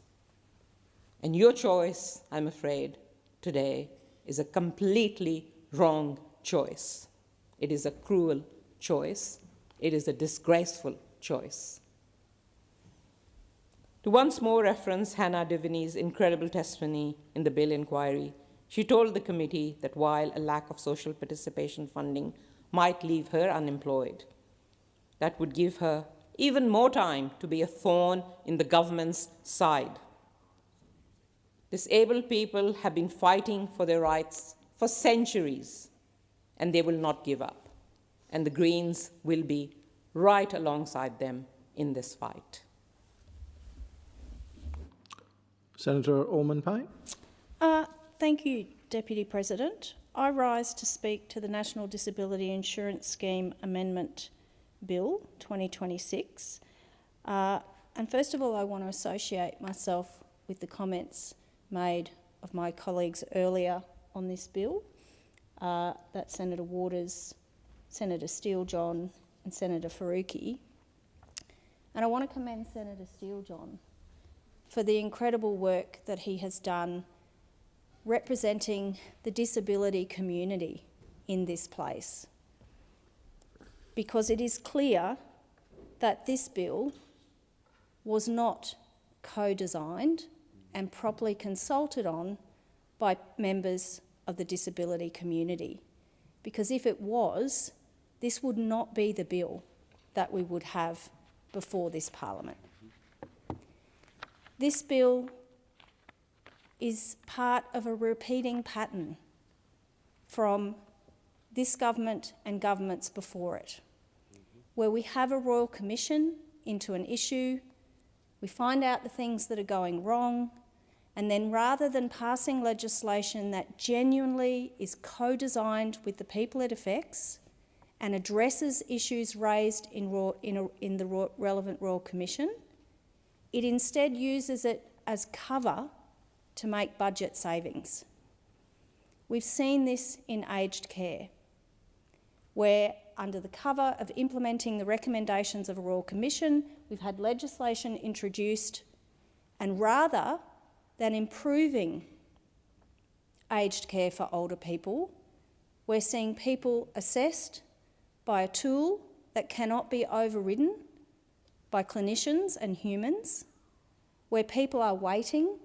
And your choice, I'm afraid, today is a completely wrong choice. It is a cruel choice. It is a disgraceful choice. To once more reference Hannah Devaney's incredible testimony in the Bill inquiry, she told the committee that while a lack of social participation funding might leave her unemployed, that would give her even more time to be a thorn in the government's side. Disabled people have been fighting for their rights for centuries, and they will not give up. And the Greens will be right alongside them in this fight. Senator Allman-Payne. Thank you, Deputy President. I rise to speak to the National Disability Insurance Scheme Amendment Bill 2026. And first of all, I want to associate myself with the comments made of my colleagues earlier on this bill, that Senator Waters, Senator Steele-John and Senator Faruqi. And I want to commend Senator Steele-John for the incredible work that he has done representing the disability community in this place. Because it is clear that this bill was not co-designed and properly consulted on by members of the disability community. Because if it was, this would not be the bill that we would have before this Parliament. This bill is part of a repeating pattern from this government and governments before it, where we have a Royal Commission into an issue, we find out the things that are going wrong, and then rather than passing legislation that genuinely is co-designed with the people it affects and addresses issues raised in the relevant Royal Commission, it instead uses it as cover to make budget savings. We've seen this in aged care, where under the cover of implementing the recommendations of a Royal Commission, we've had legislation introduced, and rather than improving aged care for older people, we're seeing people assessed by a tool that cannot be overridden by clinicians and humans, where people are waiting,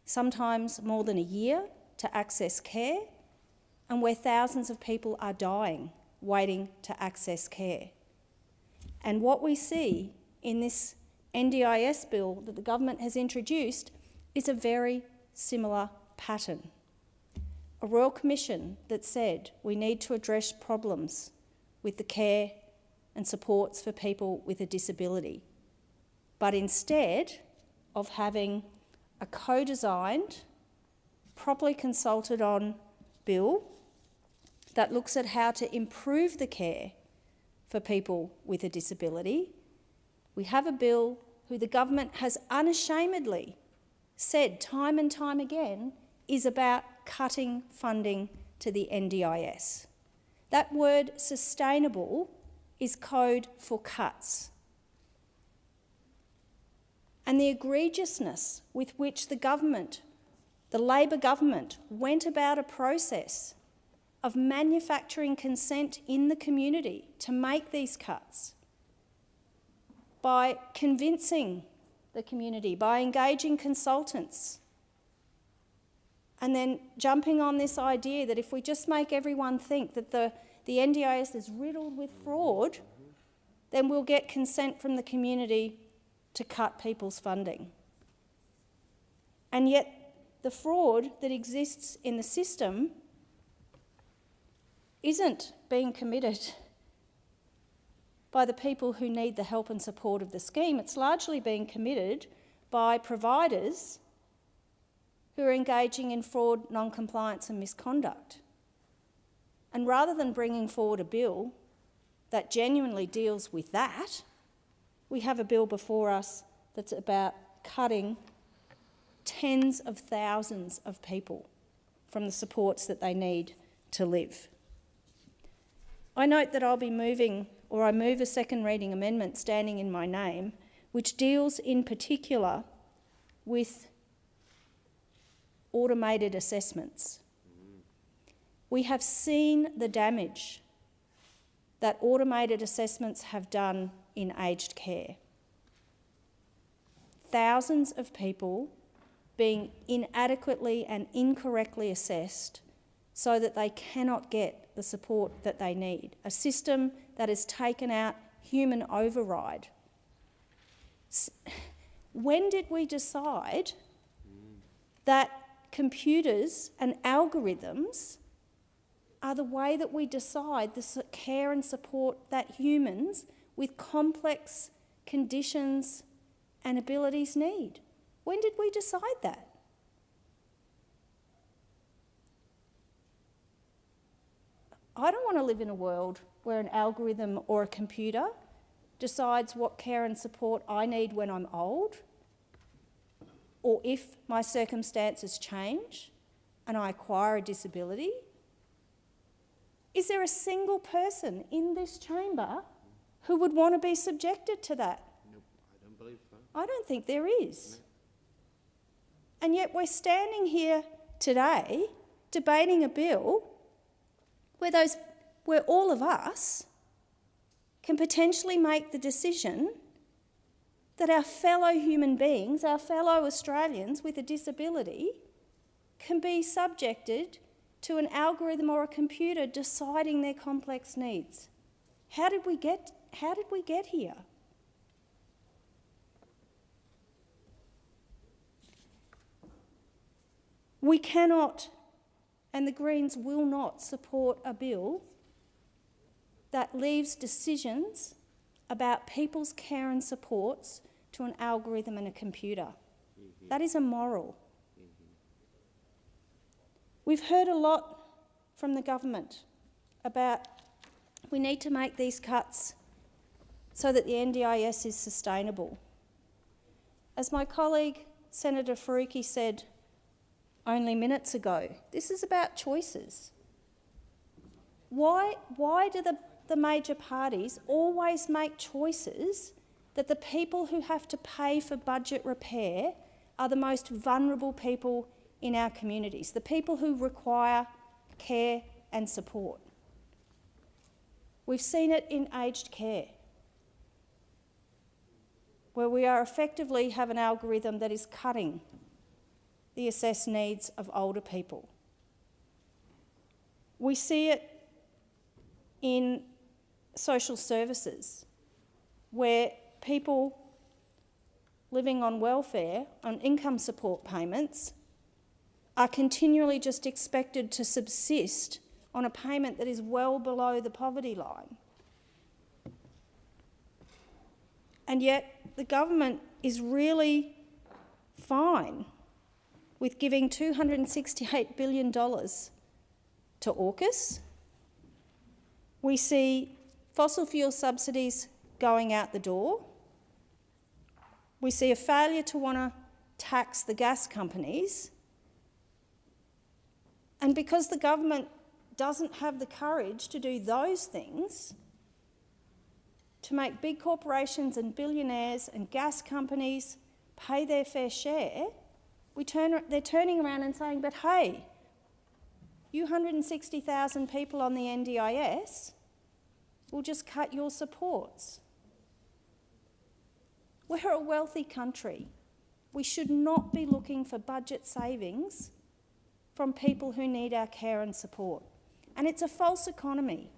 sometimes more than a year, to access care, and where thousands of people are dying waiting to access care. And what we see in this NDIS bill that the government has introduced is a very similar pattern. A Royal Commission that said we need to address problems with the care and supports for people with a disability. But instead of having a co-designed, properly consulted on bill that looks at how to improve the care for people with a disability, we have a bill who the government has unashamedly said time and time again is about cutting funding to the NDIS. That word sustainable is code for cuts. And the egregiousness with which the government, the Labor government, went about a process of manufacturing consent in the community to make these cuts, by convincing the community, by engaging consultants, and then jumping on this idea that if we just make everyone think that the NDIS is riddled with fraud, then we'll get consent from the community to cut people's funding. And yet the fraud that exists in the system isn't being committed by the people who need the help and support of the scheme. It's largely being committed by providers who are engaging in fraud, non-compliance and misconduct. And rather than bringing forward a bill that genuinely deals with that, we have a bill before us that's about cutting tens of thousands of people from the supports that they need to live. I note that I'll be moving, or I move a second reading amendment standing in my name, which deals in particular with automated assessments. We have seen the damage that automated assessments have done in aged care. Thousands of people being inadequately and incorrectly assessed so that they cannot get the support that they need. A system that has taken out human override. When did we decide that computers and algorithms are the way that we decide the care and support that humans with complex conditions and abilities need? When did we decide that? I don't want to live in a world where an algorithm or a computer decides what care and support I need when I'm old, or if my circumstances change and I acquire a disability. Is there a single person in this chamber who would want to be subjected to that? Nope, I don't believe so. I don't think there is. And yet we're standing here today debating a bill where all of us can potentially make the decision that our fellow human beings, our fellow Australians with a disability, can be subjected to an algorithm or a computer deciding their complex needs. How did we get here? We cannot, and the Greens will not, support a bill that leaves decisions about people's care and supports to an algorithm and a computer. That is immoral. We've heard a lot from the government about we need to make these cuts so that the NDIS is sustainable. As my colleague Senator Faruqi said only minutes ago, this is about choices. Why do the major parties always make choices that the people who have to pay for budget repair are the most vulnerable people in our communities, the people who require care and support? We've seen it in aged care, where we are effectively have an algorithm that is cutting the assessed needs of older people. We see it in social services, where people living on welfare, on income support payments, are continually just expected to subsist on a payment that is well below the poverty line. And yet the government is really fine with giving $268 billion to AUKUS. We see fossil fuel subsidies going out the door. We see a failure to want to tax the gas companies. And because the government doesn't have the courage to do those things, to make big corporations and billionaires and gas companies pay their fair share, they're turning around and saying, but hey, you 160,000 people on the NDIS will just cut your supports. We're a wealthy country. We should not be looking for budget savings from people who need our care and support. And it's a false economy,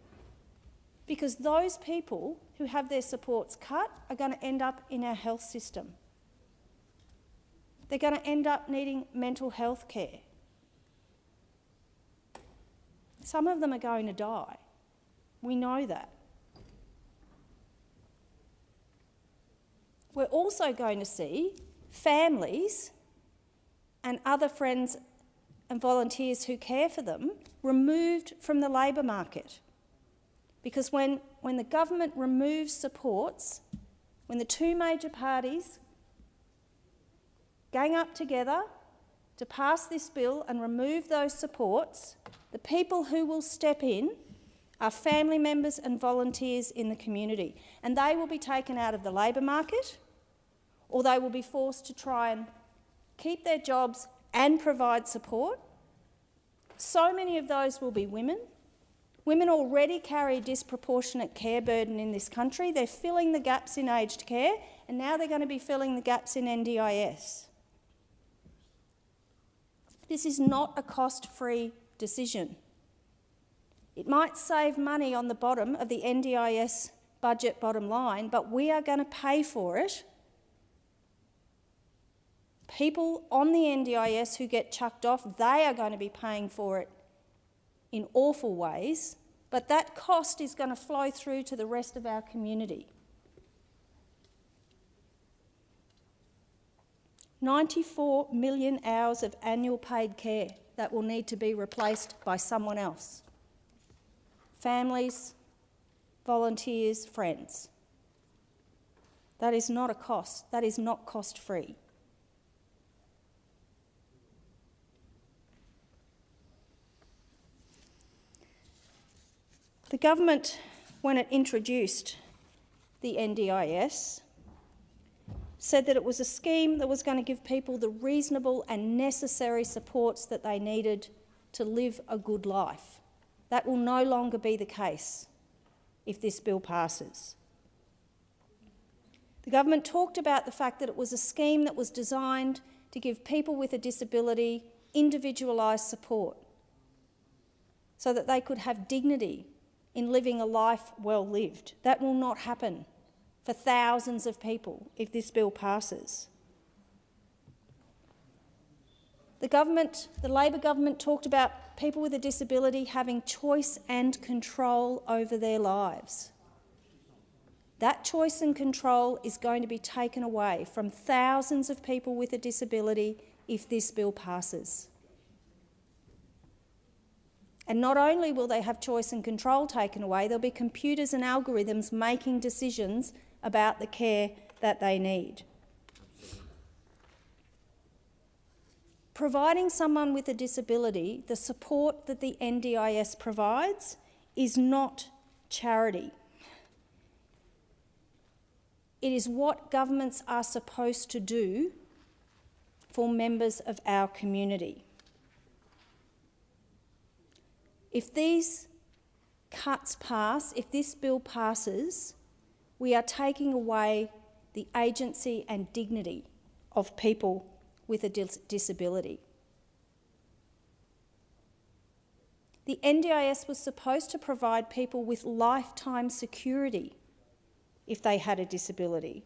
because those people who have their supports cut are going to end up in our health system. They're going to end up needing mental health care. Some of them are going to die. We know that. We're also going to see families and other friends and volunteers who care for them removed from the labour market. Because when when the government removes supports, when the two major parties gang up together to pass this bill and remove those supports, the people who will step in are family members and volunteers in the community, and they will be taken out of the labour market, or they will be forced to try and keep their jobs and provide support. So many of those will be women. Women already carry a disproportionate care burden in this country. They're filling the gaps in aged care, and now they're going to be filling the gaps in NDIS. This is not a cost-free decision. It might save money on the bottom of the NDIS budget bottom line, but we are going to pay for it. People on the NDIS who get chucked off, they are going to be paying for it in awful ways, but that cost is going to flow through to the rest of our community. 94 million hours of annual paid care that will need to be replaced by someone else. Families, volunteers, friends. That is not a cost. That is not cost-free. The government, when it introduced the NDIS, said that it was a scheme that was going to give people the reasonable and necessary supports that they needed to live a good life. That will no longer be the case if this bill passes. The government talked about the fact that it was a scheme that was designed to give people with a disability individualised support so that they could have dignity in living a life well lived. That will not happen for thousands of people if this bill passes. The Labor government talked about people with a disability having choice and control over their lives. That choice and control is going to be taken away from thousands of people with a disability if this bill passes. And not only will they have choice and control taken away, there'll be computers and algorithms making decisions about the care that they need. Providing someone with a disability the support that the NDIS provides is not charity. It is what governments are supposed to do for members of our community. If these cuts pass, if this bill passes, we are taking away the agency and dignity of people with a disability. The NDIS was supposed to provide people with lifetime security if they had a disability.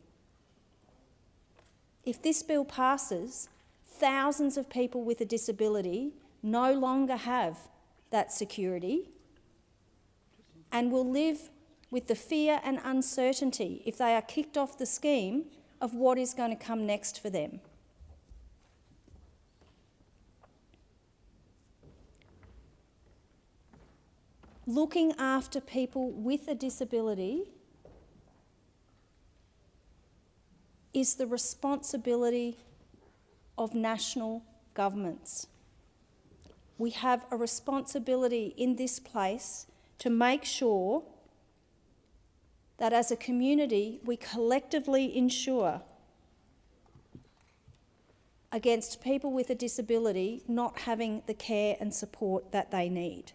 If this bill passes, thousands of people with a disability no longer have that security and will live with the fear and uncertainty, if they are kicked off the scheme, of what is going to come next for them. Looking after people with a disability is the responsibility of national governments. We have a responsibility in this place to make sure that as a community we collectively ensure against people with a disability not having the care and support that they need.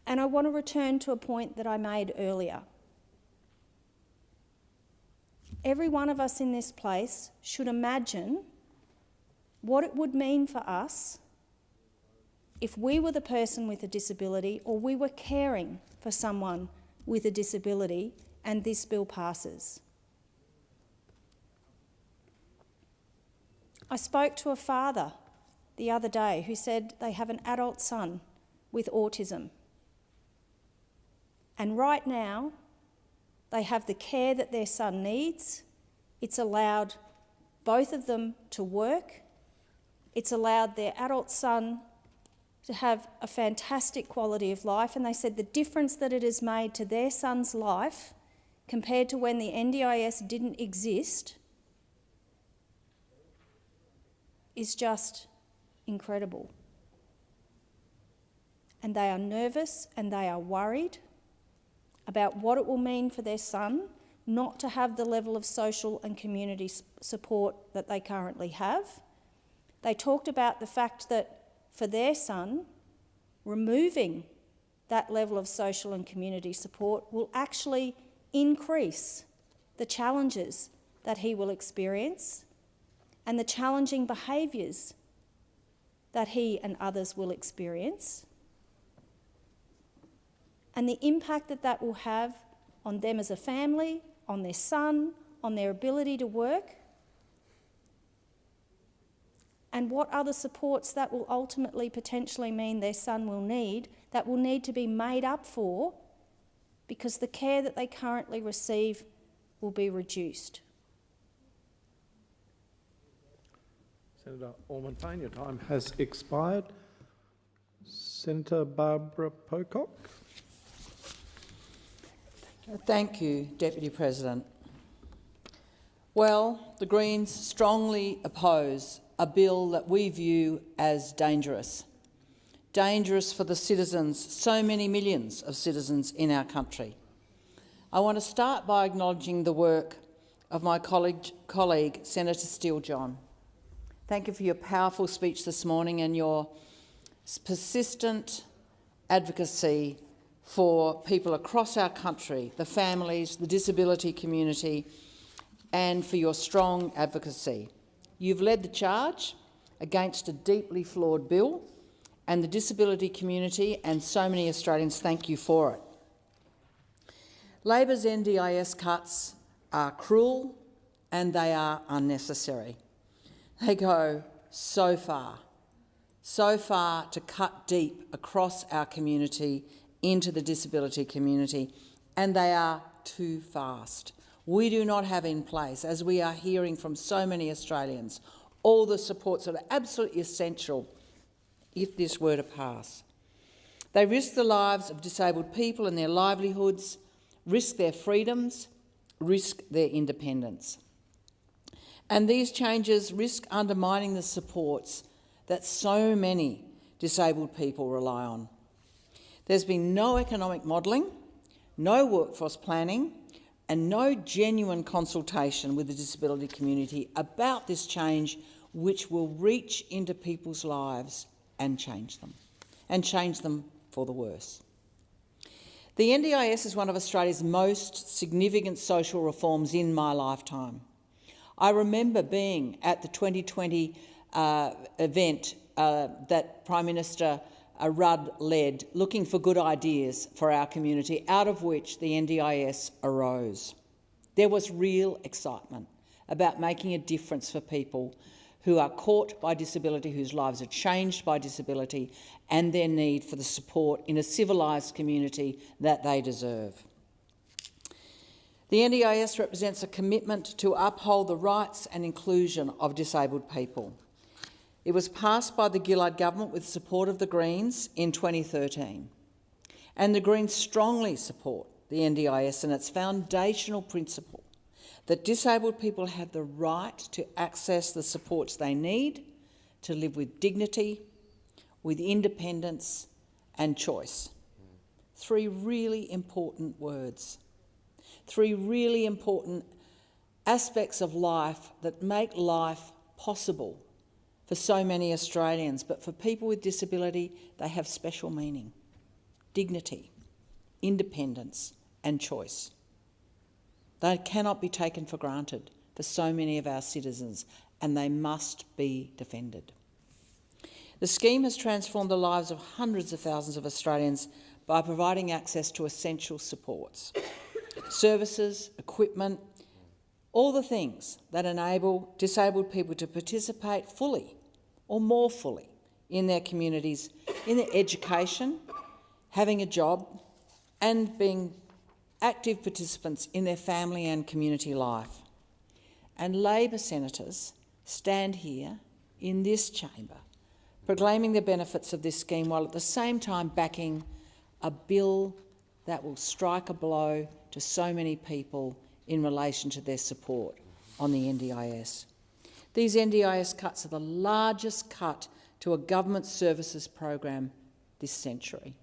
And I want to return to a point that I made earlier. Every one of us in this place should imagine what it would mean for us if we were the person with a disability or we were caring for someone with a disability and this bill passes. I spoke to a father the other day who said they have an adult son with autism. And right now, they have the care that their son needs. It's allowed both of them to work. It's allowed their adult son to have a fantastic quality of life, and they said the difference that it has made to their son's life compared to when the NDIS didn't exist is just incredible. And they are nervous and they are worried about what it will mean for their son not to have the level of social and community support that they currently have. They talked about the fact that for their son, removing that level of social and community support will actually increase the challenges that he will experience and the challenging behaviours that he and others will experience, and the impact that that will have on them as a family, on their son, on their ability to work, and what other supports that will ultimately potentially mean their son will need, that will need to be made up for because the care that they currently receive will be reduced. Senator Ormond-Payne, your time has expired. Senator Barbara Pocock. Thank you, Deputy President. Well, the Greens strongly oppose a bill that we view as dangerous. Dangerous for the citizens, so many millions of citizens in our country. I want to start by acknowledging the work of my colleague Senator Steele-John. Thank you for your powerful speech this morning and your persistent advocacy for people across our country, the families, the disability community, and for your strong advocacy. You've led the charge against a deeply flawed bill, and the disability community and so many Australians thank you for it. Labor's NDIS cuts are cruel and they are unnecessary. They go so far to cut deep across our community into the disability community, and they are too fast. We do not have in place, as we are hearing from so many Australians, all the supports that are absolutely essential if this were to pass. They risk the lives of disabled people and their livelihoods, risk their freedoms, risk their independence. And these changes risk undermining the supports that so many disabled people rely on. There's been no economic modelling, no workforce planning, and no genuine consultation with the disability community about this change, which will reach into people's lives and change them for the worse. The NDIS is one of Australia's most significant social reforms in my lifetime. I remember being at the 2020 event that Prime Minister Rudd led, looking for good ideas for our community, out of which the NDIS arose. There was real excitement about making a difference for people who are caught by disability, whose lives are changed by disability, and their need for the support in a civilised community that they deserve. The NDIS represents a commitment to uphold the rights and inclusion of disabled people. It was passed by the Gillard government with support of the Greens in 2013. And the Greens strongly support the NDIS and its foundational principle that disabled people have the right to access the supports they need to live with dignity, with independence and choice. Three really important words. Three really important aspects of life that make life possible for so many Australians, but for people with disability, they have special meaning. Dignity, independence and choice. They cannot be taken for granted for so many of our citizens, and they must be defended. The scheme has transformed the lives of hundreds of thousands of Australians by providing access to essential supports, services, equipment, all the things that enable disabled people to participate fully or more fully in their communities, in their education, having a job and being active participants in their family and community life. And Labor senators stand here in this chamber proclaiming the benefits of this scheme while at the same time backing a bill that will strike a blow to so many people in relation to their support on the NDIS. These NDIS cuts are the largest cut to a government services program this century,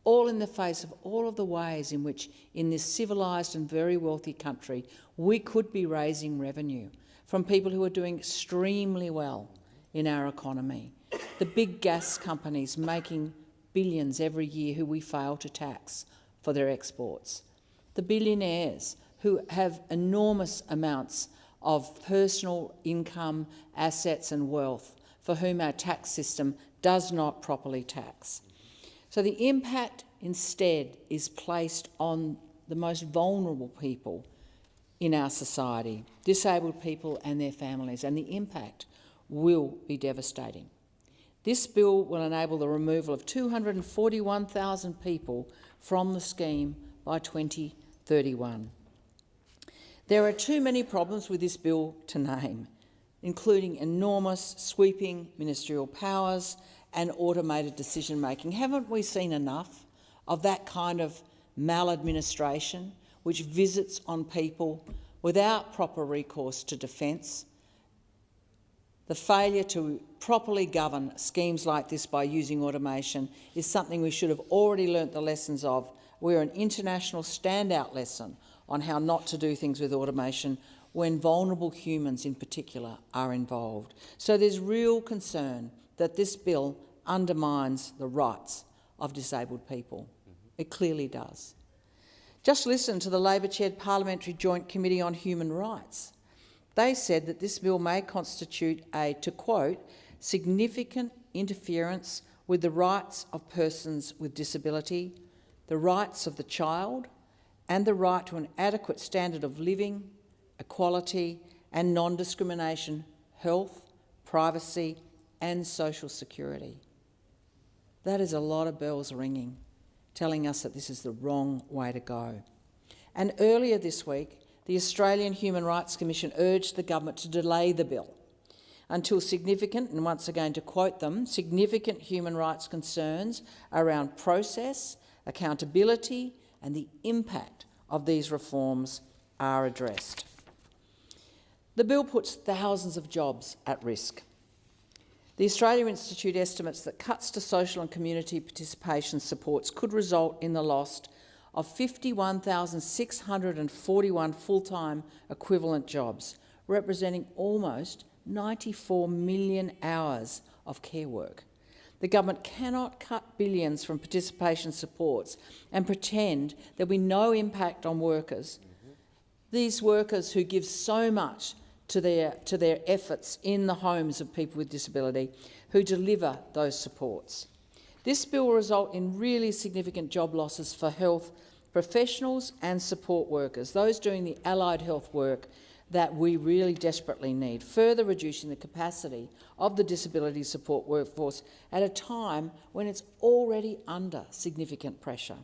all in the face of all of the ways in which, in this civilised and very wealthy country, we could be raising revenue from people who are doing extremely well in our economy. The big gas companies making billions every year who we fail to tax for their exports. The billionaires who have enormous amounts of personal income, assets and wealth for whom our tax system does not properly tax. So the impact instead is placed on the most vulnerable people in our society, disabled people and their families, and the impact will be devastating. This bill will enable the removal of 241,000 people from the scheme by 2031. There are too many problems with this bill to name, including enormous sweeping ministerial powers and automated decision-making. Haven't we seen enough of that kind of maladministration which visits on people without proper recourse to defence? The failure to properly govern schemes like this by using automation is something we should have already learnt the lessons of. We're an international standout lesson on how not to do things with automation when vulnerable humans in particular are involved. So there's real concern that this bill undermines the rights of disabled people. It clearly does. Just listen to the Labor-chaired Parliamentary Joint Committee on Human Rights. They said that this bill may constitute a, to quote, significant interference with the rights of persons with disability, the rights of the child, and the right to an adequate standard of living, equality and non-discrimination, health, privacy and social security. That is a lot of bells ringing, telling us that this is the wrong way to go. And earlier this week, the Australian Human Rights Commission urged the government to delay the bill until significant, and once again to quote them, significant human rights concerns around process, accountability and the impact of these reforms are addressed. The bill puts thousands of jobs at risk. The Australia Institute estimates that cuts to social and community participation supports could result in the loss of 51,641 full-time equivalent jobs, representing almost 94 million hours of care work. The government cannot cut billions from participation supports and pretend there'll be no impact on workers. These workers who give so much to their efforts in the homes of people with disability who deliver those supports. This bill will result in really significant job losses for health professionals and support workers, those doing the allied health work that we really desperately need, further reducing the capacity of the disability support workforce at a time when it's already under significant pressure.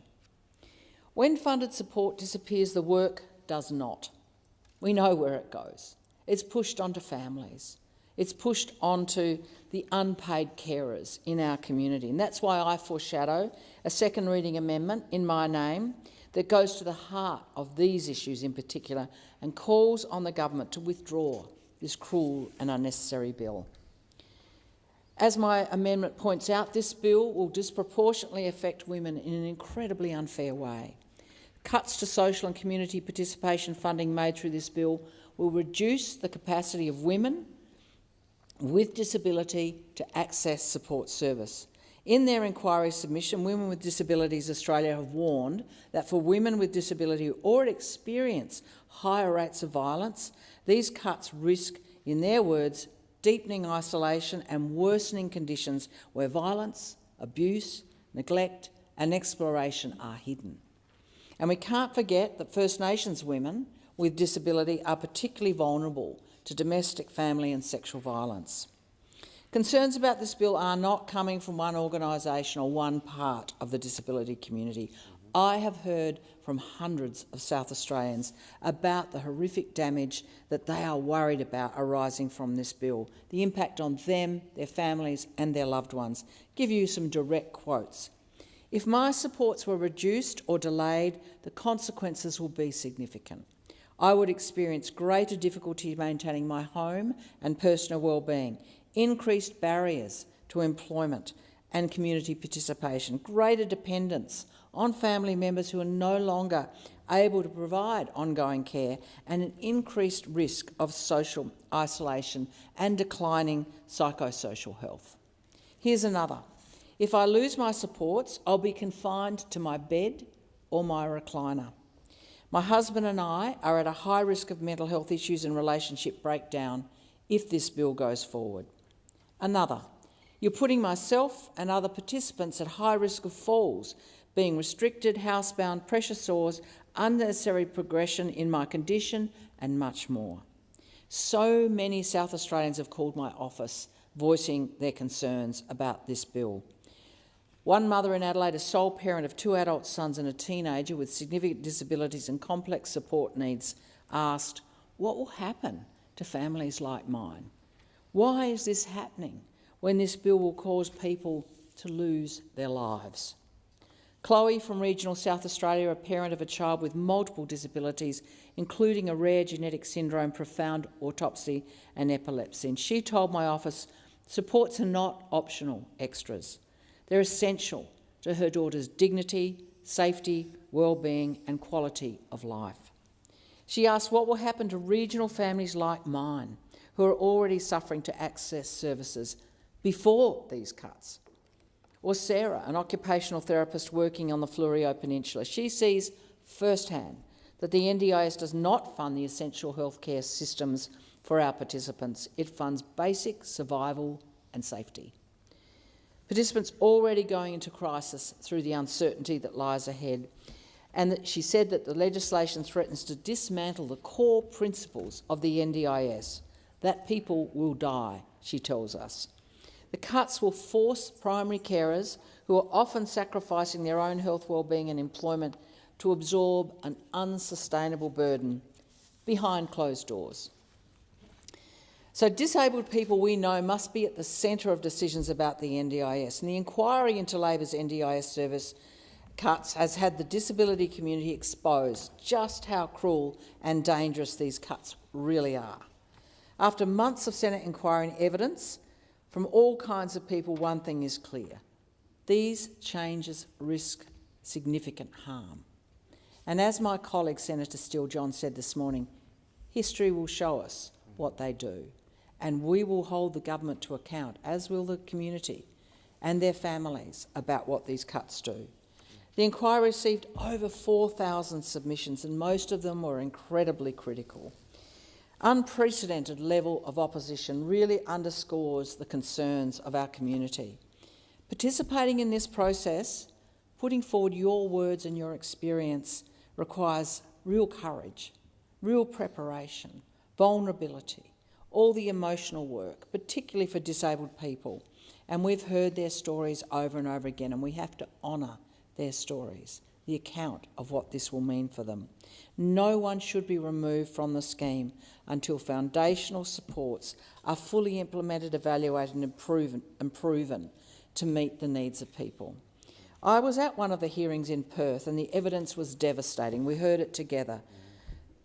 When funded support disappears, the work does not. We know where it goes. It's pushed onto families. It's pushed onto the unpaid carers in our community. And that's why I foreshadow a second reading amendment in my name that goes to the heart of these issues in particular and calls on the government to withdraw this cruel and unnecessary bill. As my amendment points out, this bill will disproportionately affect women in an incredibly unfair way. Cuts to social and community participation funding made through this bill will reduce the capacity of women with disability to access support service. In their inquiry submission, Women with Disabilities Australia have warned that for women with disability who already experience higher rates of violence, these cuts risk, in their words, deepening isolation and worsening conditions where violence, abuse, neglect and exploration are hidden. And we can't forget that First Nations women with disability are particularly vulnerable to domestic, family and sexual violence. Concerns about this bill are not coming from one organisation or one part of the disability community. I have heard from hundreds of South Australians about the horrific damage that they are worried about arising from this bill, the impact on them, their families and their loved ones. Give you some direct quotes. If my supports were reduced or delayed, the consequences will be significant. I would experience greater difficulty maintaining my home and personal well-being, increased barriers to employment and community participation, greater dependence on family members who are no longer able to provide ongoing care, and an increased risk of social isolation and declining psychosocial health. Here's another. If I lose my supports, I'll be confined to my bed or my recliner. My husband and I are at a high risk of mental health issues and relationship breakdown if this bill goes forward. Another. You're putting myself and other participants at high risk of falls, being restricted, housebound, pressure sores, unnecessary progression in my condition and much more. So many South Australians have called my office voicing their concerns about this bill. One mother in Adelaide, a sole parent of 2 adult sons and a teenager with significant disabilities and complex support needs, asked, what will happen to families like mine? Why is this happening when this bill will cause people to lose their lives? Chloe from regional South Australia, a parent of a child with multiple disabilities, including a rare genetic syndrome, profound autopsy and epilepsy. And she told my office, supports are not optional extras. They're essential to her daughter's dignity, safety, well-being and quality of life. She asked what will happen to regional families like mine, who are already suffering to access services before these cuts. Or Sarah, an occupational therapist working on the Fleurieu Peninsula. She sees firsthand that the NDIS does not fund the essential healthcare systems for our participants. It funds basic survival and safety. Participants already going into crisis through the uncertainty that lies ahead, and that she said that the legislation threatens to dismantle the core principles of the NDIS, that people will die, she tells us. The cuts will force primary carers, who are often sacrificing their own health, well-being and employment, to absorb an unsustainable burden behind closed doors. So disabled people, we know, must be at the centre of decisions about the NDIS, and the inquiry into Labor's NDIS service cuts has had the disability community exposed just how cruel and dangerous these cuts really are. After months of Senate inquiry and evidence from all kinds of people, one thing is clear. These changes risk significant harm. And as my colleague Senator Steele-John said this morning, history will show us what they do, and we will hold the government to account, as will the community and their families, about what these cuts do. The inquiry received over 4,000 submissions, and most of them were incredibly critical. Unprecedented level of opposition really underscores the concerns of our community. Participating in this process, putting forward your words and your experience, requires real courage, real preparation, vulnerability, all the emotional work, particularly for disabled people. And we've heard their stories over and over again, and we have to honour their stories, the account of what this will mean for them. No one should be removed from the scheme until foundational supports are fully implemented, evaluated and proven to meet the needs of people. I was at one of the hearings in Perth and the evidence was devastating. We heard it together,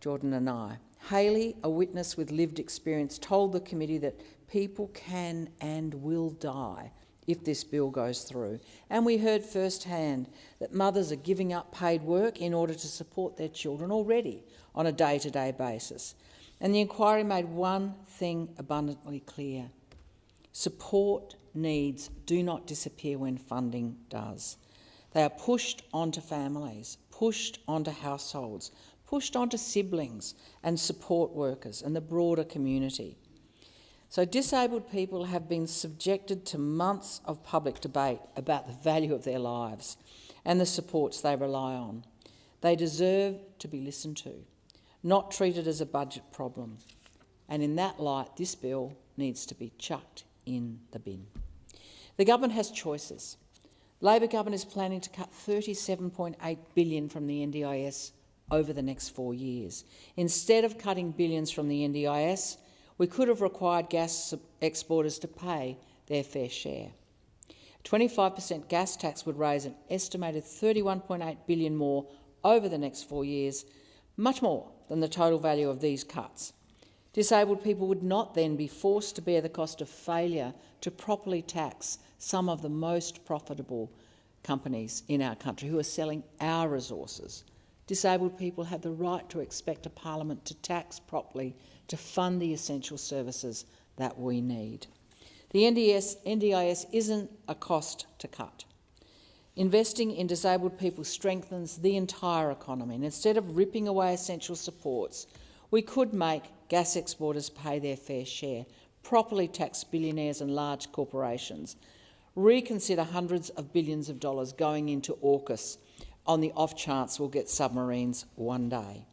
Jordan and I. Hayley, a witness with lived experience, told the committee that people can and will die if this bill goes through. And we heard firsthand that mothers are giving up paid work in order to support their children already on a day-to-day basis. And the inquiry made one thing abundantly clear. Support needs do not disappear when funding does. They are pushed onto families, pushed onto households, pushed onto siblings and support workers and the broader community. So disabled people have been subjected to months of public debate about the value of their lives and the supports they rely on. They deserve to be listened to, not treated as a budget problem. And in that light, this bill needs to be chucked in the bin. The government has choices. Labor government is planning to cut $37.8 billion from the NDIS over the next 4 years. Instead of cutting billions from the NDIS, we could have required gas exporters to pay their fair share. A 25% gas tax would raise an estimated $31.8 billion more over the next 4 years, much more than the total value of these cuts. Disabled people would not then be forced to bear the cost of failure to properly tax some of the most profitable companies in our country who are selling our resources. Disabled people have the right to expect a parliament to tax properly to fund the essential services that we need. The NDIS isn't a cost to cut. Investing in disabled people strengthens the entire economy, and instead of ripping away essential supports, we could make gas exporters pay their fair share, properly tax billionaires and large corporations, reconsider hundreds of billions of dollars going into AUKUS on the off chance we'll get submarines one day.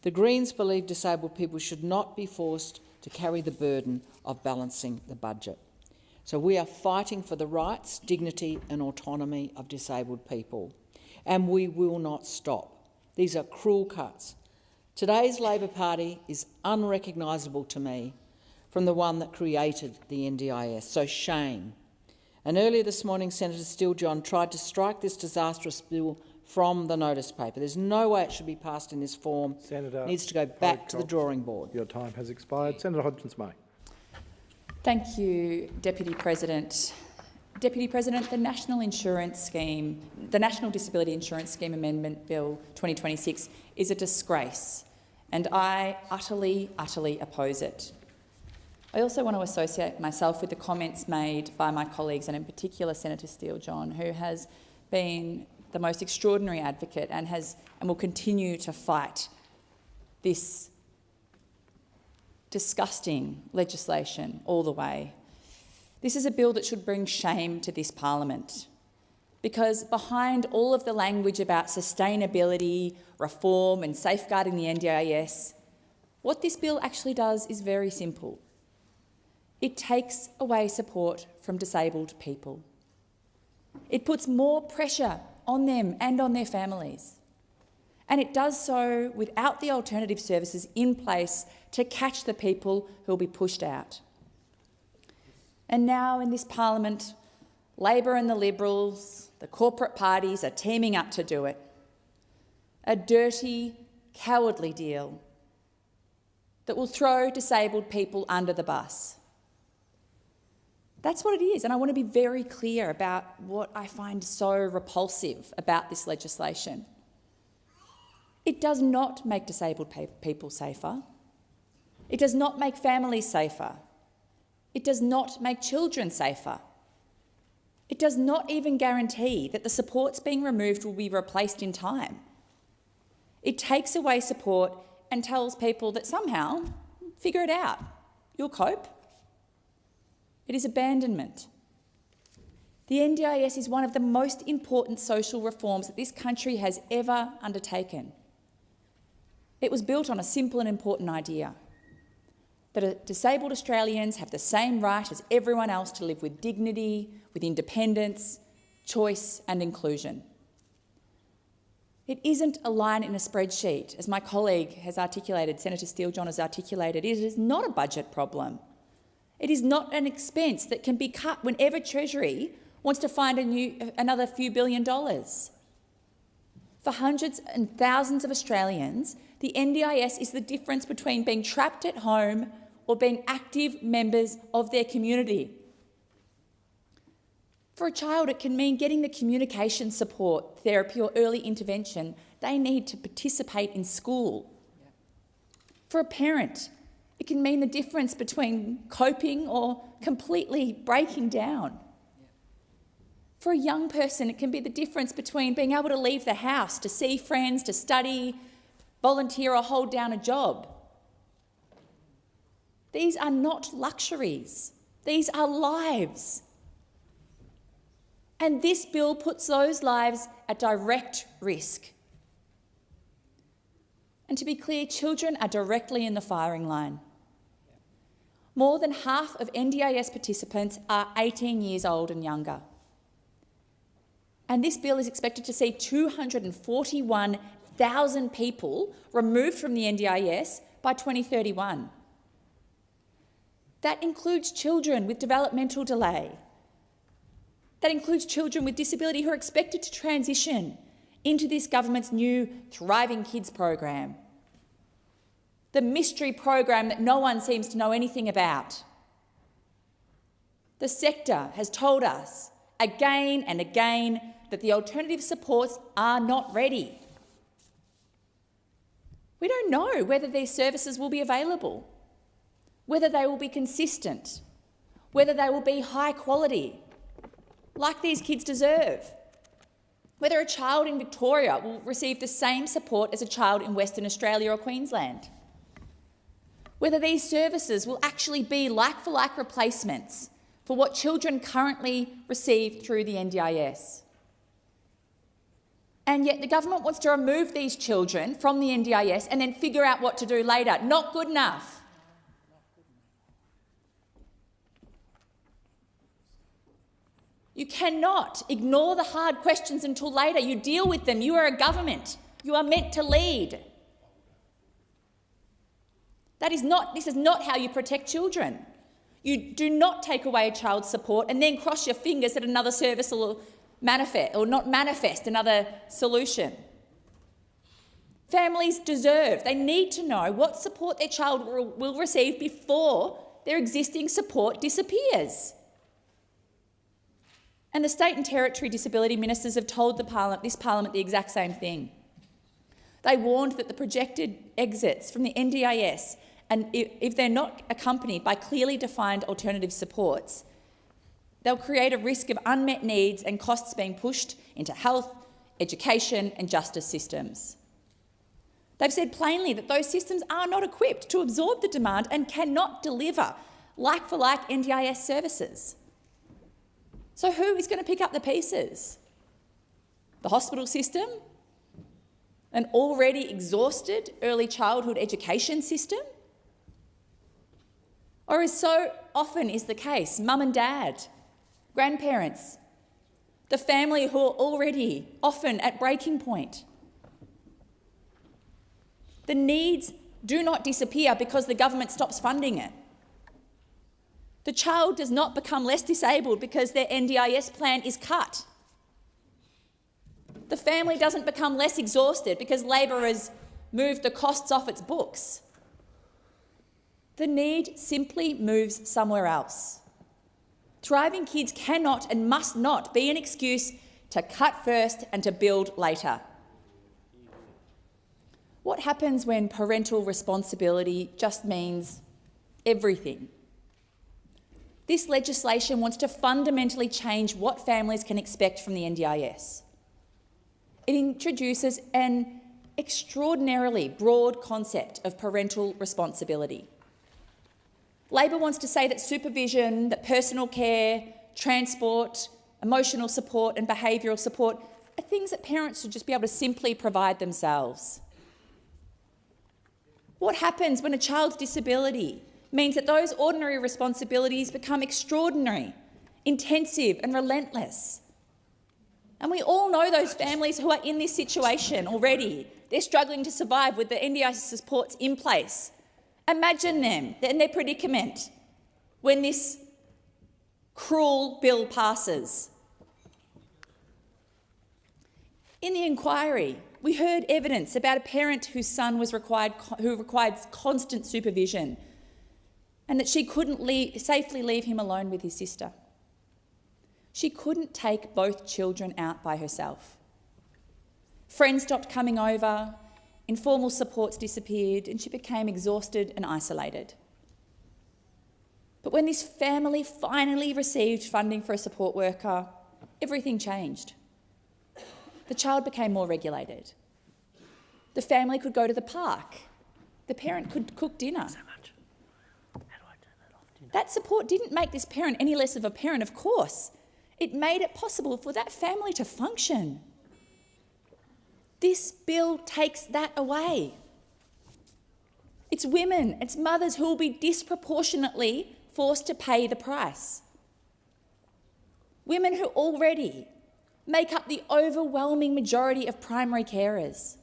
The Greens believe disabled people should not be forced to carry the burden of balancing the budget. So we are fighting for the rights, dignity and autonomy of disabled people, and we will not stop. These are cruel cuts. Today's Labor Party is unrecognisable to me from the one that created the NDIS, so shame. And earlier this morning, Senator Steele-John tried to strike this disastrous bill from the notice paper. There's no way it should be passed in this form. Senator, it needs to go back to the drawing board. Your time has expired. Senator Hodgins-May. Thank you, Deputy President. Deputy President, the National Disability Insurance Scheme Amendment Bill 2026 is a disgrace, and I utterly oppose it. I also want to associate myself with the comments made by my colleagues, and in particular Senator Steele-John, who has been the most extraordinary advocate and will continue to fight this disgusting legislation all the way. This is a bill that should bring shame to this parliament, because behind all of the language about sustainability, reform and safeguarding the NDIS, what this bill actually does is very simple. It takes away support from disabled people. It puts more pressure on them and on their families. And it does so without the alternative services in place to catch the people who will be pushed out. And now in this parliament, Labor and the Liberals, the corporate parties are teaming up to do it. A dirty, cowardly deal that will throw disabled people under the bus. That's what it is, and I want to be very clear about what I find so repulsive about this legislation. It does not make disabled people safer. It does not make families safer. It does not make children safer. It does not even guarantee that the supports being removed will be replaced in time. It takes away support and tells people that somehow, figure it out, you'll cope. It is abandonment. The NDIS is one of the most important social reforms that this country has ever undertaken. It was built on a simple and important idea, that disabled Australians have the same right as everyone else to live with dignity, with independence, choice and inclusion. It isn't a line in a spreadsheet, as my colleague has articulated, Senator Steele-John has articulated. It is not a budget problem. It is not an expense that can be cut whenever Treasury wants to find another few $1 billion. For hundreds and thousands of Australians, the NDIS is the difference between being trapped at home or being active members of their community. For a child, it can mean getting the communication support, therapy or early intervention they need to participate in school. For a parent, it can mean the difference between coping or completely breaking down. For a young person, it can be the difference between being able to leave the house, to see friends, to study, volunteer or hold down a job. These are not luxuries. These are lives. And this bill puts those lives at direct risk. And to be clear, children are directly in the firing line. More than half of NDIS participants are 18 years old and younger. And this bill is expected to see 241,000 people removed from the NDIS by 2031. That includes children with developmental delay. That includes children with disability who are expected to transition into this government's new Thriving Kids program. The mystery program that no one seems to know anything about. The sector has told us again and again that the alternative supports are not ready. We don't know whether these services will be available, whether they will be consistent, whether they will be high quality, like these kids deserve, whether a child in Victoria will receive the same support as a child in Western Australia or Queensland, whether these services will actually be like-for-like replacements for what children currently receive through the NDIS. And yet the government wants to remove these children from the NDIS and then figure out what to do later. Not good enough. You cannot ignore the hard questions until later. You deal with them. You are a government. You are meant to lead. This is not how you protect children. You do not take away a child's support and then cross your fingers that another service will manifest another solution. Families they need to know what support their child will receive before their existing support disappears. And the state and territory disability ministers have told this parliament the exact same thing. They warned that the projected exits from the NDIS, and if they're not accompanied by clearly defined alternative supports, they'll create a risk of unmet needs and costs being pushed into health, education and justice systems. They've said plainly that those systems are not equipped to absorb the demand and cannot deliver like-for-like NDIS services. So who is going to pick up the pieces? The hospital system? An already exhausted early childhood education system? Or, as so often is the case, mum and dad, grandparents, the family who are already often at breaking point? The needs do not disappear because the government stops funding it. The child does not become less disabled because their NDIS plan is cut. The family doesn't become less exhausted because Labor has moved the costs off its books. The need simply moves somewhere else. Thriving Kids cannot and must not be an excuse to cut first and to build later. What happens when parental responsibility just means everything? This legislation wants to fundamentally change what families can expect from the NDIS. It introduces an extraordinarily broad concept of parental responsibility. Labor wants to say that supervision, that personal care, transport, emotional support and behavioural support are things that parents should just be able to simply provide themselves. What happens when a child's disability means that those ordinary responsibilities become extraordinary, intensive and relentless? And we all know those families who are in this situation already. They're struggling to survive with the NDIS supports in place. Imagine them and their predicament when this cruel bill passes. In the inquiry, we heard evidence about a parent whose son who required constant supervision, and that she couldn't safely leave him alone with his sister. She couldn't take both children out by herself. Friends stopped coming over, informal supports disappeared, and she became exhausted and isolated. But when this family finally received funding for a support worker, everything changed. The child became more regulated. The family could go to the park. The parent could cook dinner. That support didn't make this parent any less of a parent, of course. It made it possible for that family to function. This bill takes that away. It's women, it's mothers who will be disproportionately forced to pay the price. Women who already make up the overwhelming majority of primary carers.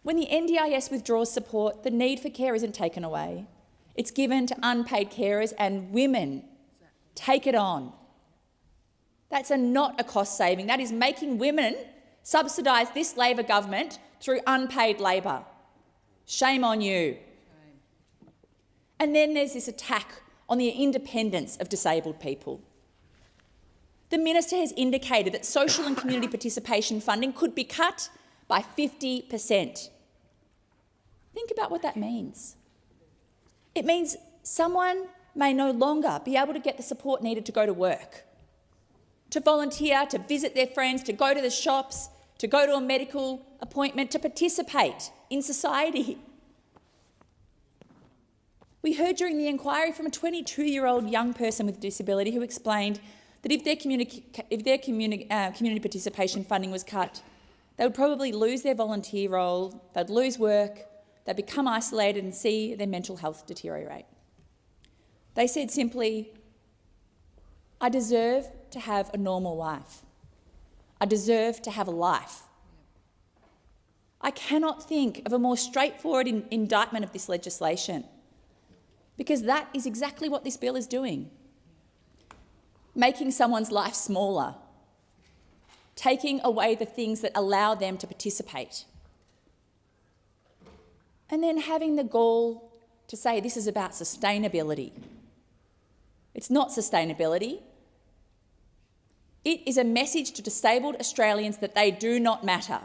When the NDIS withdraws support, the need for care isn't taken away. It's given to unpaid carers, and women take it on. That's not a cost saving. That is making women subsidise this Labor government through unpaid labour. Shame on you. And then there's this attack on the independence of disabled people. The minister has indicated that social and community participation funding could be cut by 50%. Think about what that means. It means someone may no longer be able to get the support needed to go to work, to volunteer, to visit their friends, to go to the shops, to go to a medical appointment, to participate in society. We heard during the inquiry from a 22-year-old young person with a disability who explained that if their community participation funding was cut, they would probably lose their volunteer role, they'd lose work, they'd become isolated and see their mental health deteriorate. They said simply, I deserve to have a normal life. I deserve to have a life. I cannot think of a more straightforward indictment of this legislation, because that is exactly what this bill is doing. Making someone's life smaller, taking away the things that allow them to participate, and then having the gall to say this is about sustainability. It's not sustainability. It is a message to disabled Australians that they do not matter.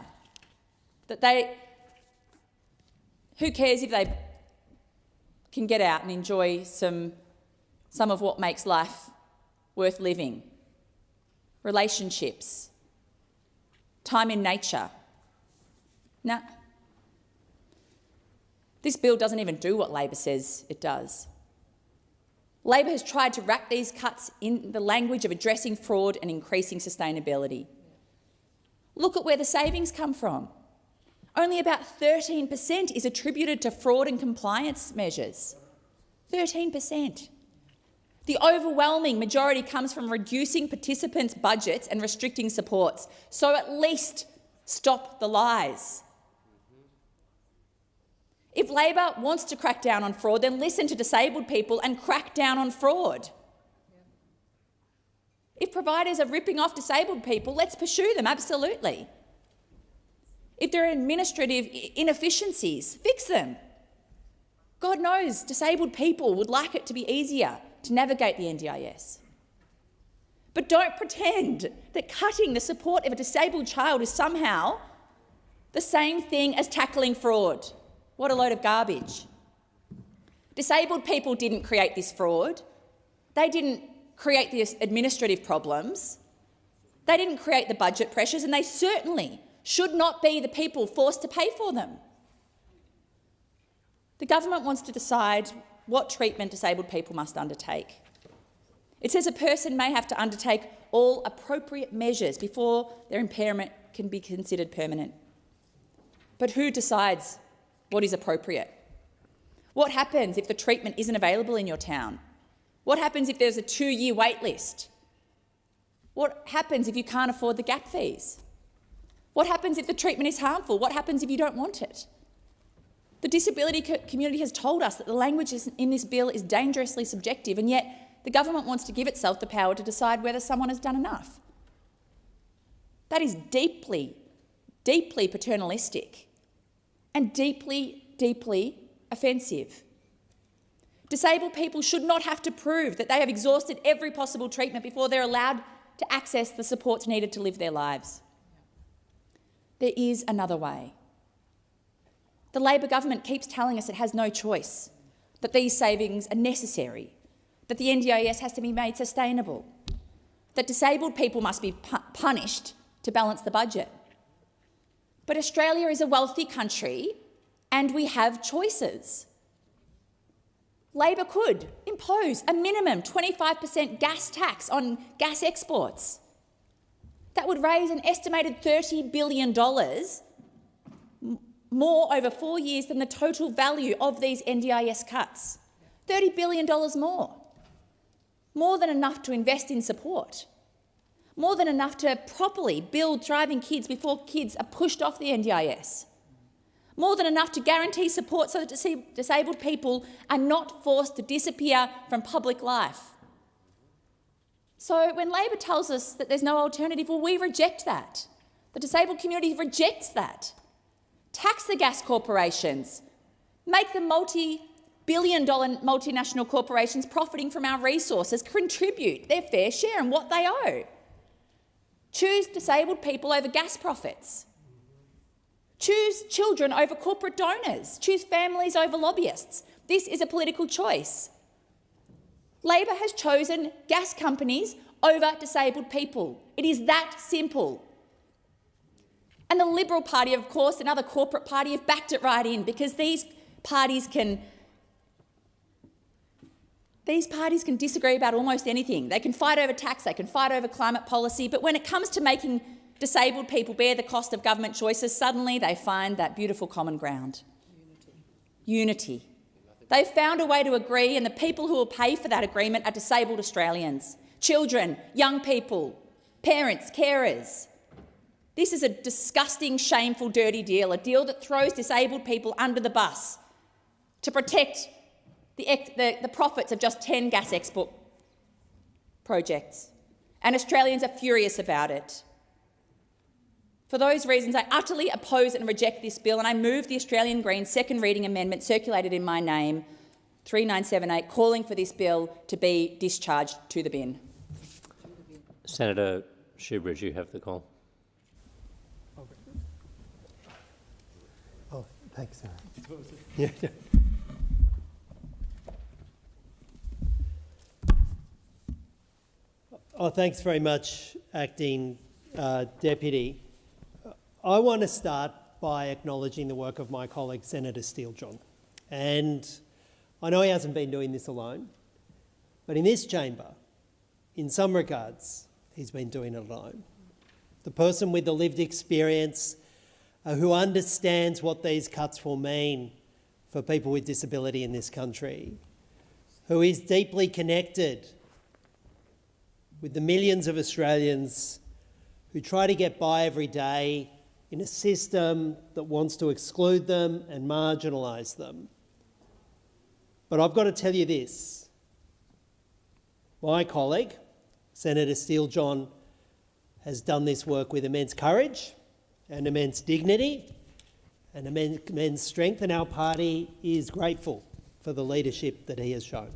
Who cares if they can get out and enjoy some of what makes life worth living? Relationships, time in nature. Nah. This bill doesn't even do what Labor says it does. Labor has tried to wrap these cuts in the language of addressing fraud and increasing sustainability. Look at where the savings come from. Only about 13% is attributed to fraud and compliance measures. 13%. The overwhelming majority comes from reducing participants' budgets and restricting supports. So at least stop the lies. If Labor wants to crack down on fraud, then listen to disabled people and crack down on fraud. If providers are ripping off disabled people, let's pursue them, absolutely. If there are administrative inefficiencies, fix them. God knows disabled people would like it to be easier to navigate the NDIS. But don't pretend that cutting the support of a disabled child is somehow the same thing as tackling fraud. What a load of garbage. Disabled people didn't create this fraud. They didn't create the administrative problems. They didn't create the budget pressures, and they certainly should not be the people forced to pay for them. The government wants to decide what treatment disabled people must undertake. It says a person may have to undertake all appropriate measures before their impairment can be considered permanent. But who decides what is appropriate? What happens if the treatment isn't available in your town? What happens if there's a 2-year wait list? What happens if you can't afford the gap fees? What happens if the treatment is harmful? What happens if you don't want it? The disability community has told us that the language in this bill is dangerously subjective, and yet the government wants to give itself the power to decide whether someone has done enough. That is deeply, deeply paternalistic and deeply, deeply offensive. Disabled people should not have to prove that they have exhausted every possible treatment before they're allowed to access the supports needed to live their lives. There is another way. The Labor government keeps telling us it has no choice, that these savings are necessary, that the NDIS has to be made sustainable, that disabled people must be punished to balance the budget. But Australia is a wealthy country and we have choices. Labor could impose a minimum 25% gas tax on gas exports. That would raise an estimated $30 billion more over 4 years than the total value of these NDIS cuts. $30 billion more than enough to invest in support. More than enough to properly build thriving kids before kids are pushed off the NDIS. More than enough to guarantee support so that disabled people are not forced to disappear from public life. So when Labor tells us that there's no alternative, well, we reject that. The disabled community rejects that. Tax the gas corporations. Make the multi-billion-dollar multinational corporations profiting from our resources contribute their fair share and what they owe. Choose disabled people over gas profits. Choose children over corporate donors. Choose families over lobbyists. This is a political choice. Labor has chosen gas companies over disabled people. It is that simple. And the Liberal Party, of course, another corporate party, have backed it right in because these parties can disagree about almost anything. They can fight over tax, they can fight over climate policy, but when it comes to making disabled people bear the cost of government choices, suddenly they find that beautiful common ground. Unity. They've found a way to agree, and the people who will pay for that agreement are disabled Australians. Children, young people, parents, carers. This is a disgusting, shameful, dirty deal, a deal that throws disabled people under the bus to protect the profits of just 10 gas export projects. And Australians are furious about it. For those reasons, I utterly oppose and reject this bill, and I move the Australian Greens second reading amendment circulated in my name, 3978, calling for this bill to be discharged to the bin. Senator Shoebridge, you have the call. Oh, thanks, sir. Yeah. Oh, thanks very much, Acting Deputy. I want to start by acknowledging the work of my colleague, Senator Steele-John. And I know he hasn't been doing this alone, but in this chamber, in some regards, he's been doing it alone. The person with the lived experience who understands what these cuts will mean for people with disability in this country, who is deeply connected with the millions of Australians who try to get by every day in a system that wants to exclude them and marginalise them. But I've got to tell you this. My colleague, Senator Steele-John, has done this work with immense courage and immense dignity and immense strength, and our party is grateful for the leadership that he has shown.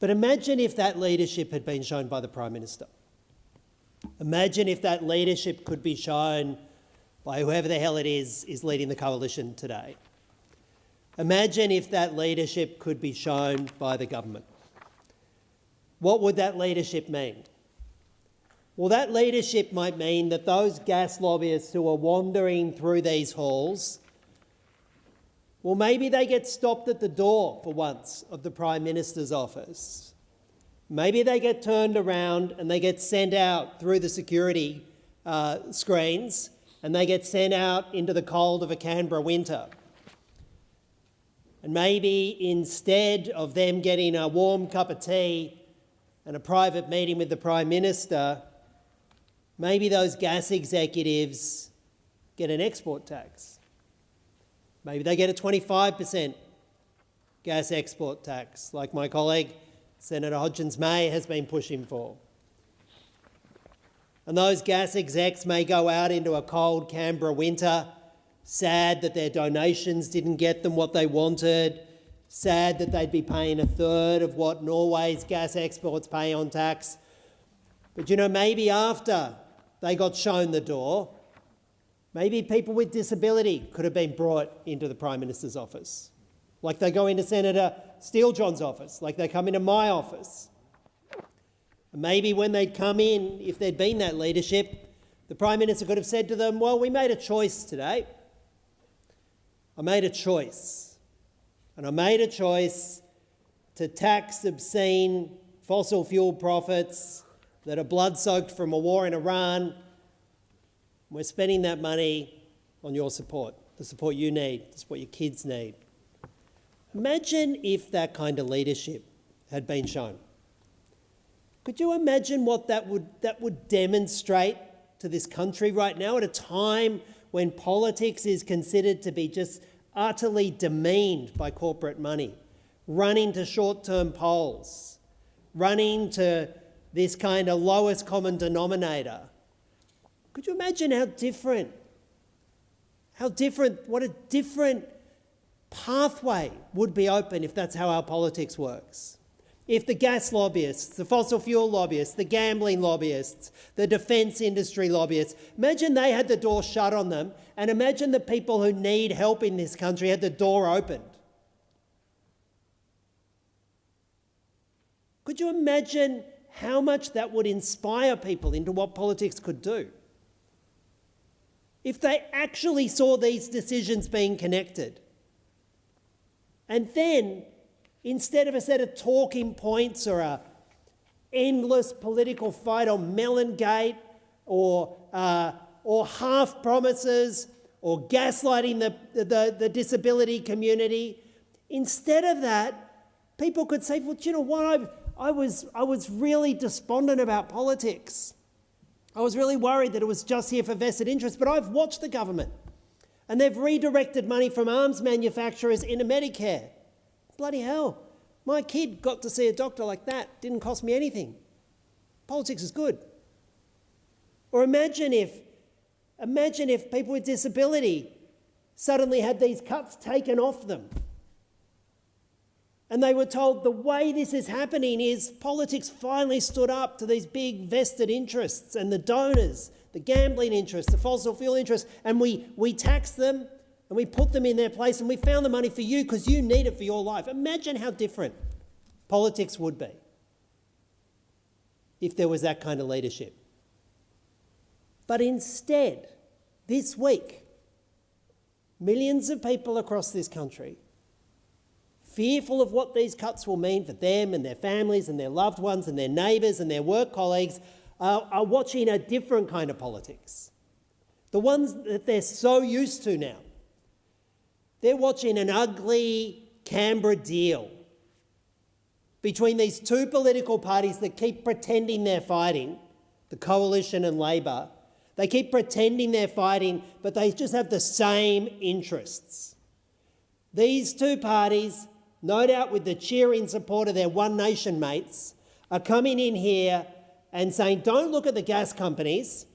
But imagine if that leadership had been shown by the Prime Minister. Imagine if that leadership could be shown by whoever the hell it is leading the coalition today. Imagine if that leadership could be shown by the government. What would that leadership mean? Well, that leadership might mean that those gas lobbyists who are wandering through these halls, well, maybe they get stopped at the door for once of the Prime Minister's office. Maybe they get turned around and they get sent out through the security screens and they get sent out into the cold of a Canberra winter. And maybe instead of them getting a warm cup of tea and a private meeting with the Prime Minister, maybe those gas executives get an export tax. Maybe they get a 25% gas export tax, like my colleague Senator Hodgins-May has been pushing for. And those gas execs may go out into a cold Canberra winter, sad that their donations didn't get them what they wanted, sad that they'd be paying a third of what Norway's gas exports pay on tax. But, you know, maybe after they got shown the door, maybe people with disability could have been brought into the Prime Minister's office, like they go into Senator Steele-John's office, like they come into my office. And maybe when they'd come in, if there'd been that leadership, the Prime Minister could have said to them, well, we made a choice today. I made a choice. And I made a choice to tax obscene fossil fuel profits that are blood-soaked from a war in Iran. We're spending that money on your support, the support you need, the support your kids need. Imagine if that kind of leadership had been shown. Could you imagine what that would demonstrate to this country right now at a time when politics is considered to be just utterly demeaned by corporate money, running to short-term polls, running to this kind of lowest common denominator? Could you imagine what a different pathway would be open if that's how our politics works? If the gas lobbyists, the fossil fuel lobbyists, the gambling lobbyists, the defence industry lobbyists, imagine they had the door shut on them, and imagine the people who need help in this country had the door opened. Could you imagine how much that would inspire people into what politics could do? If they actually saw these decisions being connected. And then, instead of a set of talking points or a endless political fight on Mellongate or half promises or gaslighting the disability community, instead of that, people could say, well, do you know what? I was really despondent about politics. I was really worried that it was just here for vested interests, but I've watched the government and they've redirected money from arms manufacturers into Medicare. Bloody hell. My kid got to see a doctor like that. Didn't cost me anything. Politics is good. Or imagine if people with disability suddenly had these cuts taken off them. And they were told the way this is happening is politics finally stood up to these big vested interests and the donors, the gambling interests, the fossil fuel interests, and we taxed them and we put them in their place and we found the money for you because you need it for your life. Imagine how different politics would be if there was that kind of leadership. But instead, this week, millions of people across this country, fearful of what these cuts will mean for them and their families and their loved ones and their neighbours and their work colleagues, are watching a different kind of politics. The ones that they're so used to now. They're watching an ugly Canberra deal between these two political parties that keep pretending they're fighting, the Coalition and Labor. They keep pretending they're fighting, but they just have the same interests. These two parties, no doubt with the cheering support of their One Nation mates, are coming in here and saying, don't look at the gas companies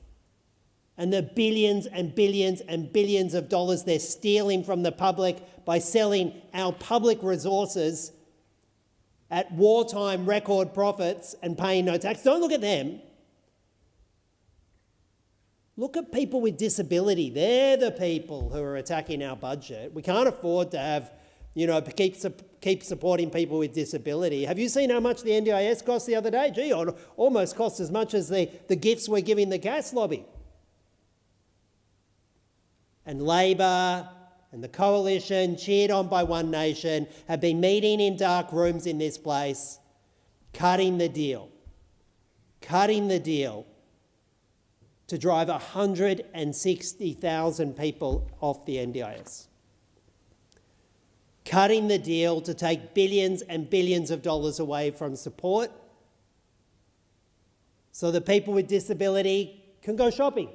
and the billions and billions and billions of dollars they're stealing from the public by selling our public resources at wartime record profits and paying no tax. Don't look at them. Look at people with disability. They're the people who are attacking our budget. We can't afford to have, keep supporting people with disability. Have you seen how much the NDIS cost the other day? Gee, it almost cost as much as the gifts we're giving the gas lobby. And Labor and the Coalition, cheered on by One Nation, have been meeting in dark rooms in this place, cutting the deal to drive 160,000 people off the NDIS. Cutting the deal to take billions and billions of dollars away from support so that people with disability can go shopping,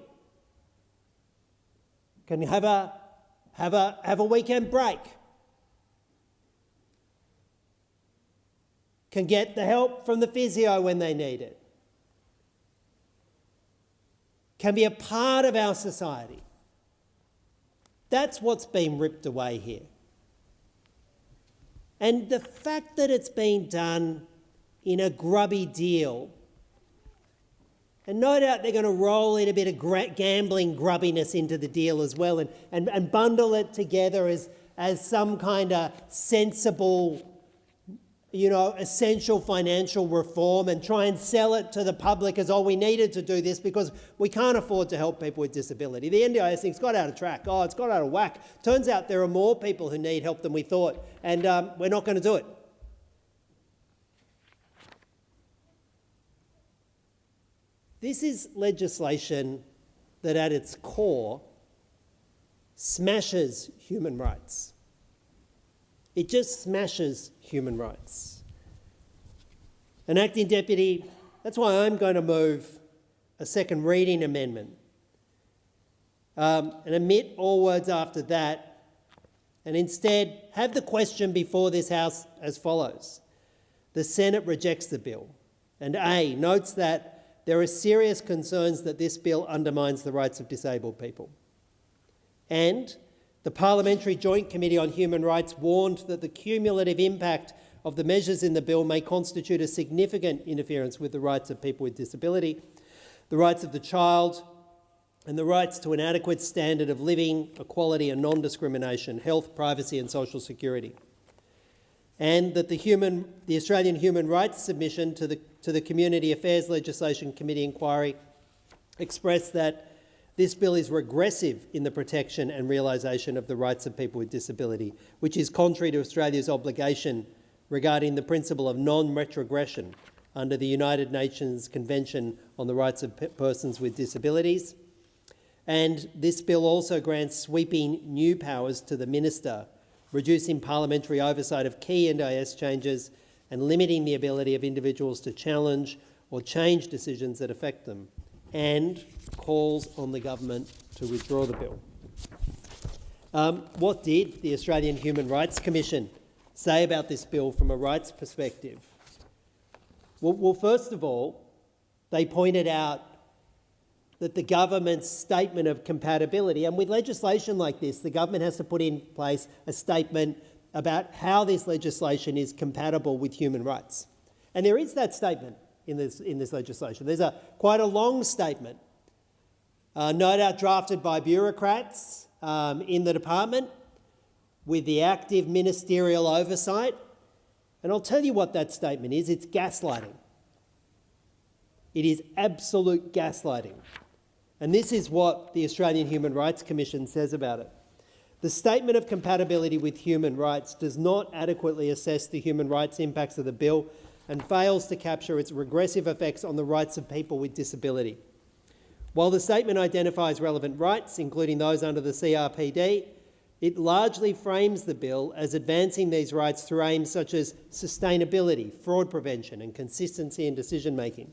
can have a weekend break, can get the help from the physio when they need it, can be a part of our society. That's what's been ripped away here. And the fact that it's been done in a grubby deal, and no doubt they're going to roll in a bit of gambling grubbiness into the deal as well and bundle it together as some kind of sensible, essential financial reform and try and sell it to the public as, we needed to do this because we can't afford to help people with disability. The NDIS thing's got out of track. It's got out of whack. Turns out there are more people who need help than we thought, and we're not going to do it. This is legislation that at its core smashes human rights. It just smashes human rights. An acting deputy That's why I'm going to move a second reading amendment and omit all words after that, and instead have the question before this House as follows. The Senate rejects the bill, and A, notes that there are serious concerns that this bill undermines the rights of disabled people. And the Parliamentary Joint Committee on Human Rights warned that the cumulative impact of the measures in the bill may constitute a significant interference with the rights of people with disability, the rights of the child, and the rights to an adequate standard of living, equality and non-discrimination, health, privacy and social security. And that the Australian Human Rights submission to the Community Affairs Legislation Committee inquiry expressed that this bill is regressive in the protection and realisation of the rights of people with disability, which is contrary to Australia's obligation regarding the principle of non-retrogression under the United Nations Convention on the Rights of Persons with Disabilities. And this bill also grants sweeping new powers to the Minister, reducing parliamentary oversight of key NDIS changes and limiting the ability of individuals to challenge or change decisions that affect them, and calls on the government to withdraw the bill. What did the Australian Human Rights Commission say about this bill from a rights perspective? Well, first of all, they pointed out that the government's statement of compatibility, and with legislation like this, the government has to put in place a statement about how this legislation is compatible with human rights. And there is that statement in this legislation. There's quite a long statement, no doubt drafted by bureaucrats in the department with the active ministerial oversight. And I'll tell you what that statement is. It's gaslighting. It is absolute gaslighting. And this is what the Australian Human Rights Commission says about it. The statement of compatibility with human rights does not adequately assess the human rights impacts of the bill and fails to capture its regressive effects on the rights of people with disability. While the statement identifies relevant rights, including those under the CRPD, it largely frames the bill as advancing these rights through aims such as sustainability, fraud prevention and consistency in decision-making.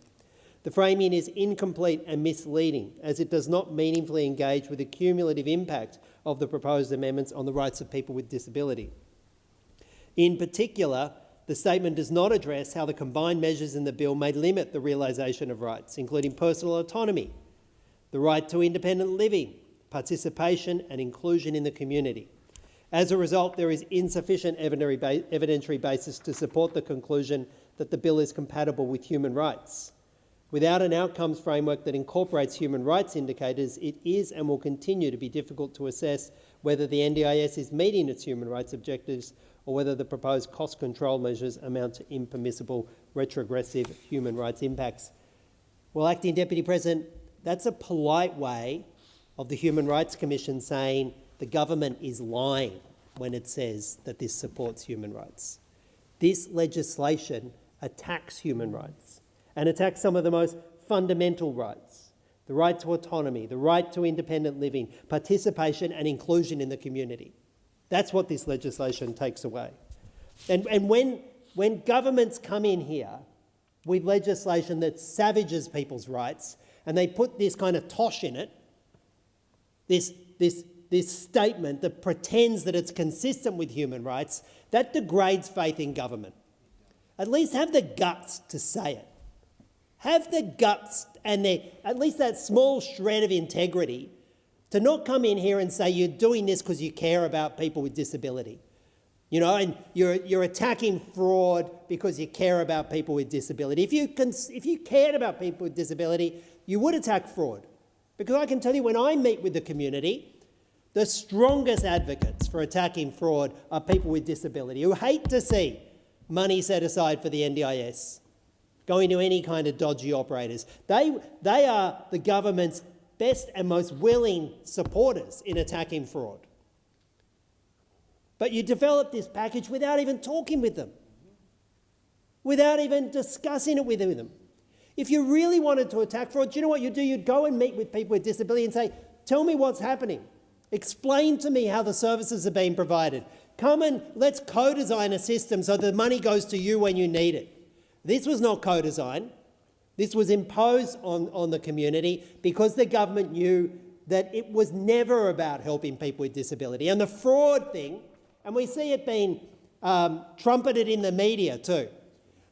The framing is incomplete and misleading, as it does not meaningfully engage with the cumulative impact of the proposed amendments on the rights of people with disability. In particular, the statement does not address how the combined measures in the bill may limit the realisation of rights, including personal autonomy, the right to independent living, participation and inclusion in the community. As a result, there is insufficient evidentiary basis to support the conclusion that the bill is compatible with human rights. Without an outcomes framework that incorporates human rights indicators, it is and will continue to be difficult to assess whether the NDIS is meeting its human rights objectives or whether the proposed cost control measures amount to impermissible retrogressive human rights impacts. Well, Acting Deputy President, that's a polite way of the Human Rights Commission saying the government is lying when it says that this supports human rights. This legislation attacks human rights and attacks some of the most fundamental rights: the right to autonomy, the right to independent living, participation and inclusion in the community. That's what this legislation takes away. And when governments come in here with legislation that savages people's rights and they put this kind of tosh in it, this statement that pretends that it's consistent with human rights, that degrades faith in government. At least have the guts to say it. Have the guts and at least that small shred of integrity to not come in here and say you're doing this because you care about people with disability. You know, and you're attacking fraud because you care about people with disability. If you cared about people with disability, you would attack fraud. Because I can tell you, when I meet with the community, the strongest advocates for attacking fraud are people with disability who hate to see money set aside for the NDIS going to any kind of dodgy operators. They are the government's best and most willing supporters in attacking fraud. But you develop this package without even talking with them, without even discussing it with them. If you really wanted to attack fraud, do you know what you'd do? You'd go and meet with people with disability and say, tell me what's happening. Explain to me how the services are being provided. Come and let's co-design a system so the money goes to you when you need it. This was not co-design. This was imposed on the community because the government knew that it was never about helping people with disability. And the fraud thing, and we see it being trumpeted in the media too.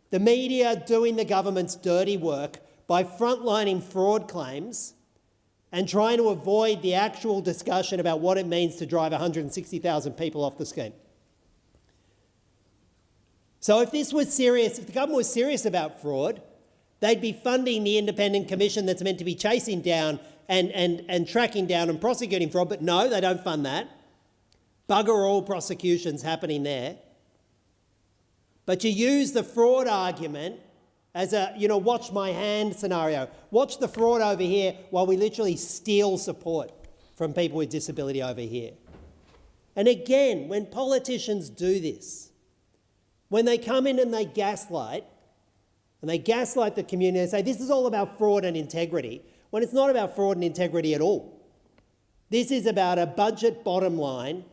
The media doing the government's dirty work by frontlining fraud claims and trying to avoid the actual discussion about what it means to drive 160,000 people off the scheme. So if this was serious, if the government was serious about fraud, they'd be funding the independent commission that's meant to be chasing down and tracking down and prosecuting fraud, but no, they don't fund that. Bugger all prosecutions happening there. But you use the fraud argument as a, watch my hand scenario. Watch the fraud over here while we literally steal support from people with disability over here. And again, when politicians do this, when they come in and they gaslight the community and say, this is all about fraud and integrity, when it's not about fraud and integrity at all. This is about a budget bottom line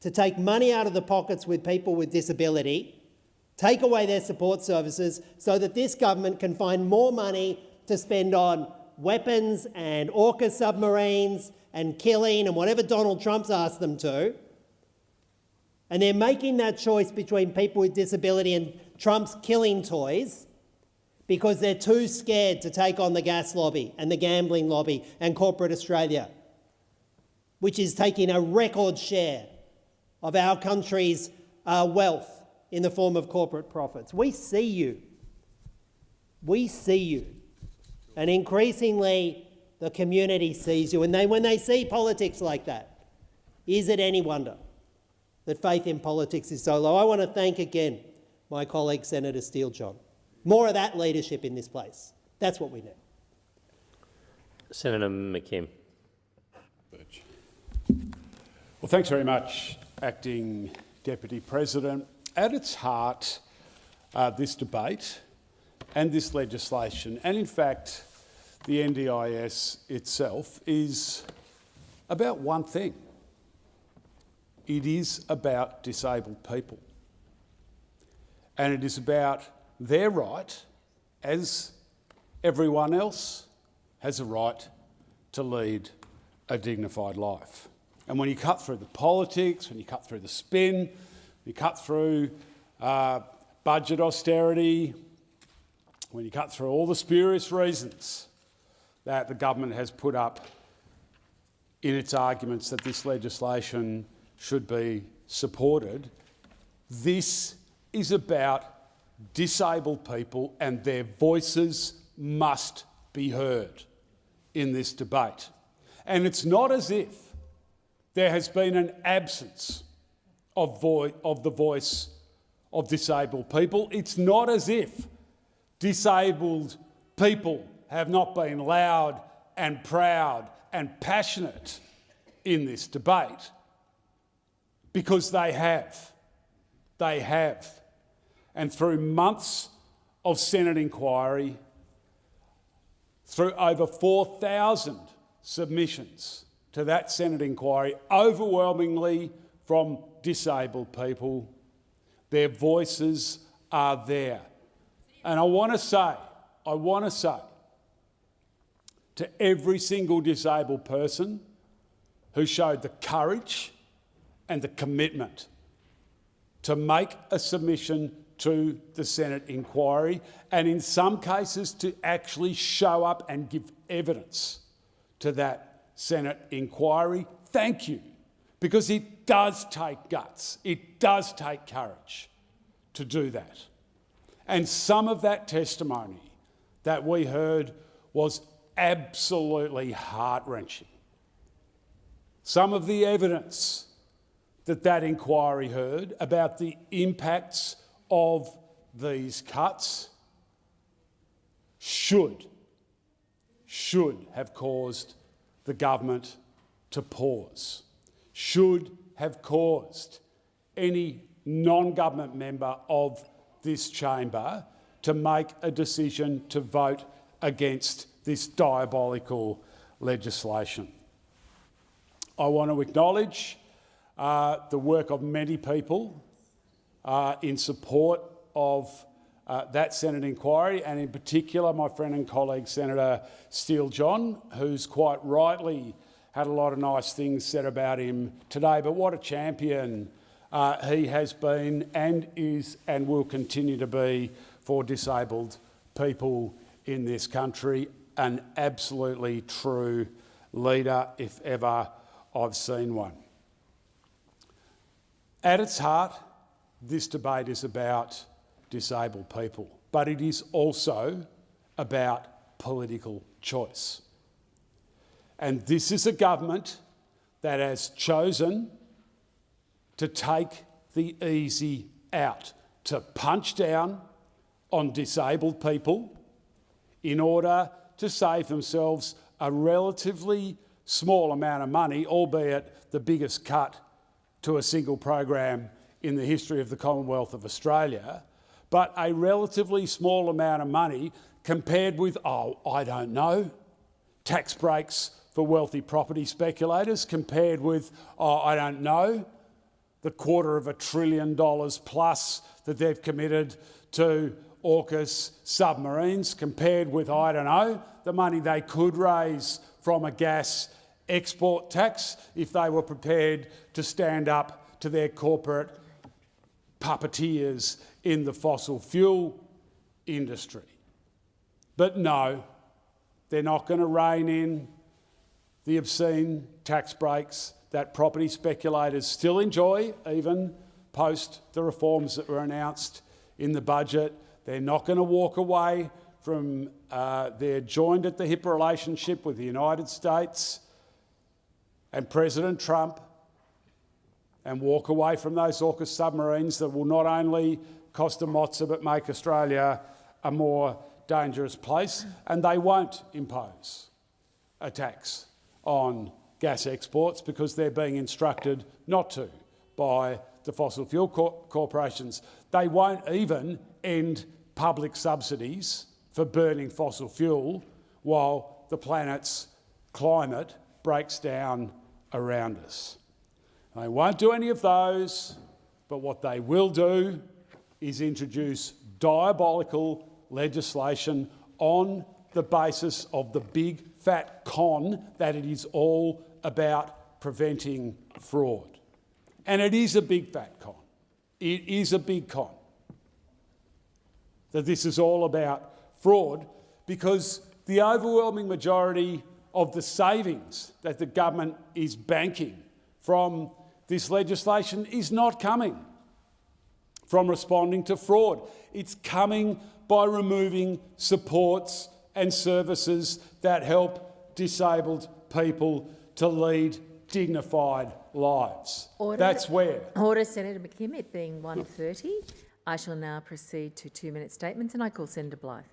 to take money out of the pockets with people with disability, take away their support services so that this government can find more money to spend on weapons and AUKUS submarines and killing and whatever Donald Trump's asked them to. And they're making that choice between people with disability and Trump's killing toys because they're too scared to take on the gas lobby and the gambling lobby and corporate Australia, which is taking a record share of our country's wealth in the form of corporate profits. We see you. We see you. And increasingly, the community sees you. And when they see politics like that, is it any wonder that faith in politics is so low? I want to thank again my colleague, Senator Steele-John. More of that leadership in this place. That's what we need. Senator McKim. Well, thanks very much, Acting Deputy President. At its heart, this debate and this legislation, and in fact the NDIS itself, is about one thing. It is about disabled people. And it is about their right, as everyone else has a right to lead a dignified life. And when you cut through the politics, when you cut through the spin, you cut through budget austerity, when you cut through all the spurious reasons that the government has put up in its arguments that this legislation should be supported, this is about disabled people, and their voices must be heard in this debate. And it's not as if there has been an absence of the voice of disabled people. It's not as if disabled people have not been loud and proud and passionate in this debate, because they have. They have. And through months of Senate inquiry, through over 4,000 submissions to that Senate inquiry, overwhelmingly from disabled people, their voices are there. And I want to say to every single disabled person who showed the courage and the commitment to make a submission to the Senate inquiry, and in some cases to actually show up and give evidence to that Senate inquiry, thank you. Because it does take guts, it does take courage to do that. And some of that testimony that we heard was absolutely heart-wrenching. Some of the evidence that inquiry heard about the impacts of these cuts should have caused the government to pause, should have caused any non-government member of this chamber to make a decision to vote against this diabolical legislation. I want to acknowledge the work of many people in support of that Senate inquiry, and in particular my friend and colleague Senator Steele-John, who's quite rightly had a lot of nice things said about him today. But what a champion he has been and is and will continue to be for disabled people in this country. An absolutely true leader, if ever I've seen one. At its heart, this debate is about disabled people, but it is also about political choice. And this is a government that has chosen to take the easy out, to punch down on disabled people in order to save themselves a relatively small amount of money, albeit the biggest cut to a single program in the history of the Commonwealth of Australia, but a relatively small amount of money compared with, I don't know, tax breaks for wealthy property speculators, compared with, I don't know, the $250 billion plus that they've committed to AUKUS submarines, compared with, I don't know, the money they could raise from a gas export tax if they were prepared to stand up to their corporate puppeteers in the fossil fuel industry. But no, they're not going to rein in the obscene tax breaks that property speculators still enjoy, even post the reforms that were announced in the budget. They're not going to walk away from their joined at the hip relationship with the United States and President Trump and walk away from those AUKUS submarines that will not only cost a mozza but make Australia a more dangerous place. And they won't impose a tax on gas exports because they're being instructed not to by the fossil fuel corporations. They won't even end public subsidies for burning fossil fuel while the planet's climate breaks down around us. They won't do any of those, but what they will do is introduce diabolical legislation on the basis of the big fat con that it is all about preventing fraud. And it is a big fat con. It is a big con that this is all about fraud, because the overwhelming majority of the savings that the government is banking from this legislation is not coming from responding to fraud. It's coming by removing supports and services that help disabled people to lead dignified lives. Order. That's where. Order, Senator McKim. It being 1:30, I shall now proceed to 2-minute statements, and I call Senator Blythe.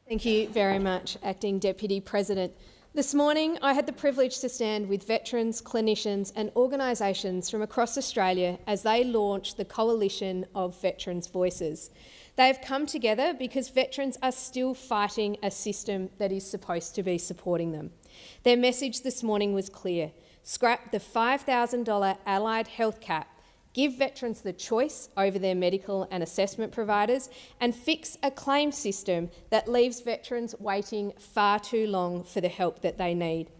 Thank you very much, Acting Deputy President. This morning, I had the privilege to stand with veterans, clinicians and organisations from across Australia as they launched the Coalition of Veterans' Voices. They have come together because veterans are still fighting a system that is supposed to be supporting them. Their message this morning was clear: scrap the $5,000 allied health cap, give veterans the choice over their medical and assessment providers, and fix a claim system that leaves veterans waiting far too long for the help that they need.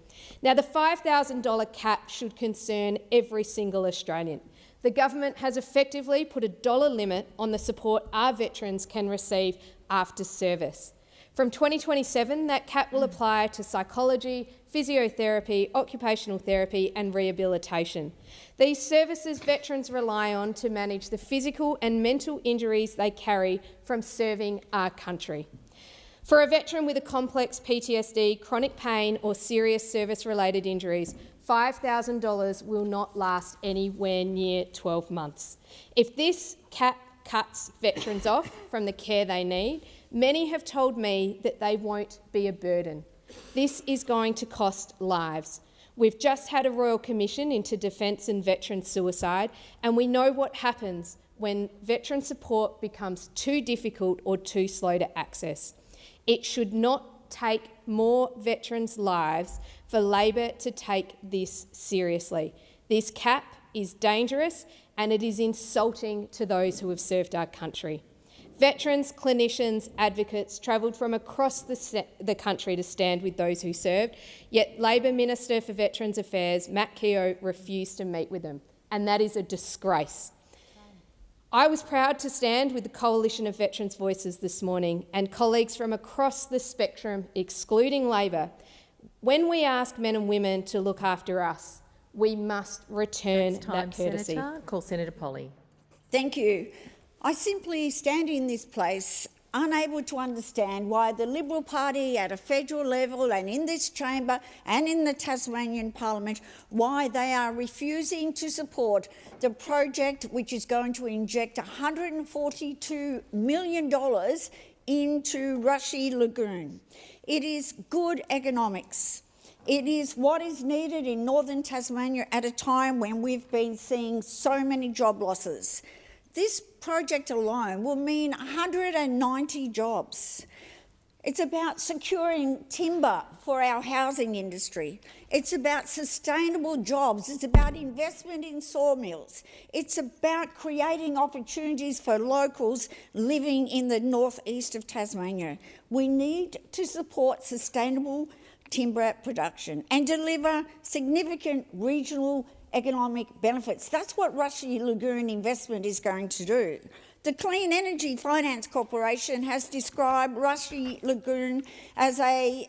Now, the $5,000 cap should concern every single Australian. The government has effectively put a dollar limit on the support our veterans can receive after service. From 2027, that cap will apply to psychology, physiotherapy, occupational therapy and rehabilitation. These services veterans rely on to manage the physical and mental injuries they carry from serving our country. For a veteran with a complex PTSD, chronic pain or serious service-related injuries, $5,000 will not last anywhere near 12 months. If this cap cuts veterans off from the care they need, many have told me that they won't be a burden. This is going to cost lives. We've just had a Royal Commission into defence and veteran suicide, and we know what happens when veteran support becomes too difficult or too slow to access. It should not take more veterans' lives for Labor to take this seriously. This cap is dangerous and it is insulting to those who have served our country. Veterans, clinicians, advocates travelled from across the country to stand with those who served, yet Labor Minister for Veterans Affairs, Matt Keogh, refused to meet with them, and that is a disgrace. I was proud to stand with the Coalition of Veterans' Voices this morning and colleagues from across the spectrum, excluding Labor. When we ask men and women to look after us, we must return that courtesy. Senator. Call Senator Polly. Thank you. I simply stand in this place unable to understand why the Liberal Party at a federal level and in this chamber and in the Tasmanian Parliament, why they are refusing to support the project which is going to inject $142 million into Rushy Lagoon. It is good economics. It is what is needed in northern Tasmania at a time when we've been seeing so many job losses. This project alone will mean 190 jobs. It's about securing timber for our housing industry. It's about sustainable jobs. It's about investment in sawmills. It's about creating opportunities for locals living in the northeast of Tasmania. We need to support sustainable timber production and deliver significant regional economic benefits. That's what Rushy Lagoon investment is going to do. The Clean Energy Finance Corporation has described Rushy Lagoon as a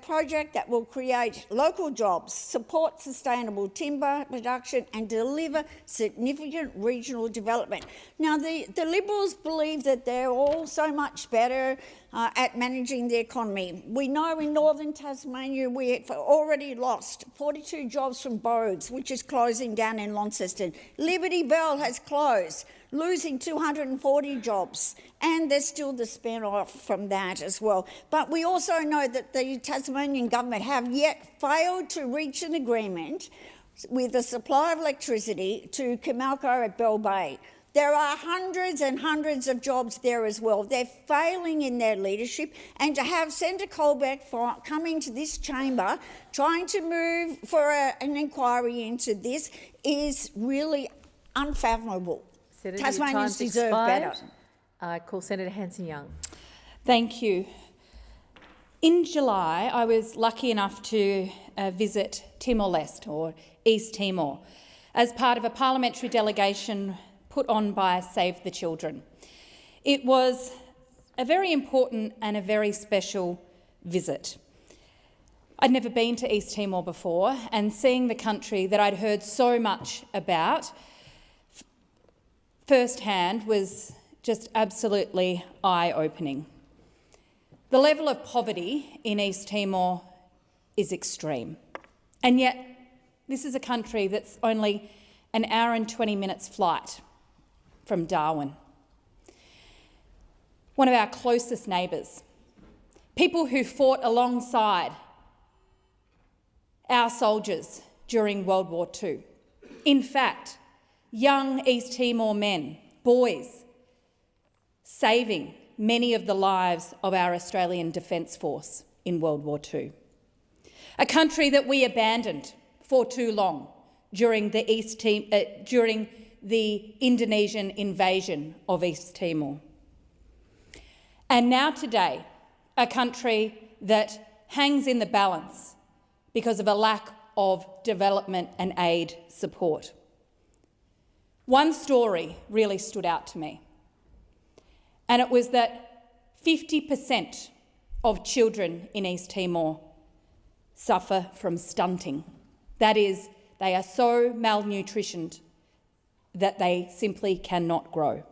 project that will create local jobs, support sustainable timber production and deliver significant regional development. Now, the Liberals believe that they're all so much better at managing the economy. We know in northern Tasmania we've already lost 42 jobs from Bogues, which is closing down in Launceston. Liberty Bell has closed, losing 240 jobs, and there's still the spin-off from that as well. But we also know that the Tasmanian government have yet failed to reach an agreement with the supply of electricity to Comalco at Bell Bay. There are hundreds and hundreds of jobs there as well. They're failing in their leadership, and to have Senator Colbeck coming to this chamber trying to move for an inquiry into this is really unfathomable. Senator, Tasmanians deserve better. Call Senator Hanson-Young. Thank you. In July, I was lucky enough to visit Timor-Leste, or East Timor, as part of a parliamentary delegation put on by Save the Children. It was a very important and a very special visit. I'd never been to East Timor before, and seeing the country that I'd heard so much about firsthand was just absolutely eye-opening. The level of poverty in East Timor is extreme, and yet this is a country that's only an hour and 20 minutes flight from Darwin. One of our closest neighbours, people who fought alongside our soldiers during World War II. In fact, young East Timor men, boys, saving many of the lives of our Australian Defence Force in World War II. A country that we abandoned for too long during the Indonesian invasion of East Timor. And now today, a country that hangs in the balance because of a lack of development and aid support. One story really stood out to me, and it was that 50% of children in East Timor suffer from stunting. That is, they are so malnutritioned that they simply cannot grow.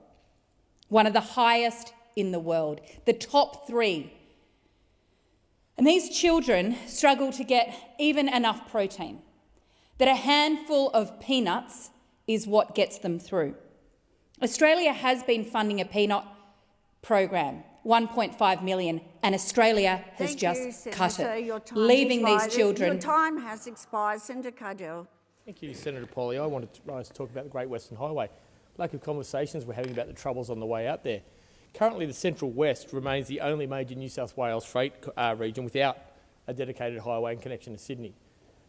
One of the highest in the world, the top 3. And these children struggle to get even enough protein, that a handful of peanuts is what gets them through. Australia has been funding a peanut program, 1.5 million, and Australia has just cut it, leaving these children. Your time has expired. Senator Cardell. Thank you, Senator Polly. I wanted to rise to talk about the Great Western Highway. Lack of conversations we're having about the troubles on the way out there. Currently, the Central West remains the only major New South Wales freight region without a dedicated highway and connection to Sydney.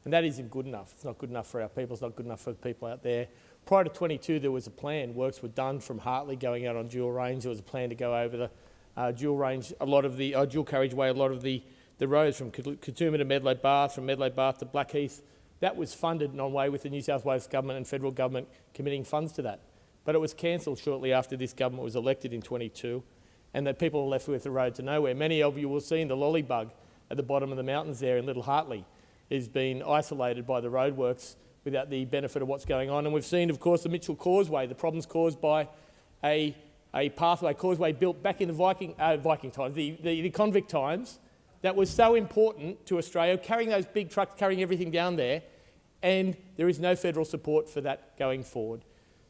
And that isn't good enough. It's not good enough for our people. It's not good enough for the people out there. Prior to 22, there was a plan. Works were done from Hartley going out on dual range. There was a plan to go over the dual range, a lot of the dual carriageway, a lot of the roads from Katoomba to Medlow Bath, from Medlow Bath to Blackheath. That was funded non-way with the New South Wales government and federal government committing funds to that. But it was cancelled shortly after this government was elected in 22, and that people are left with the road to nowhere. Many of you will have seen the lollybug at the bottom of the mountains there in Little Hartley is being isolated by the roadworks without the benefit of what's going on. And we've seen, of course, the Mitchell Causeway, the problems caused by a pathway causeway built back in the Viking times, the convict times, that was so important to Australia, carrying those big trucks, carrying everything down there, and there is no federal support for that going forward.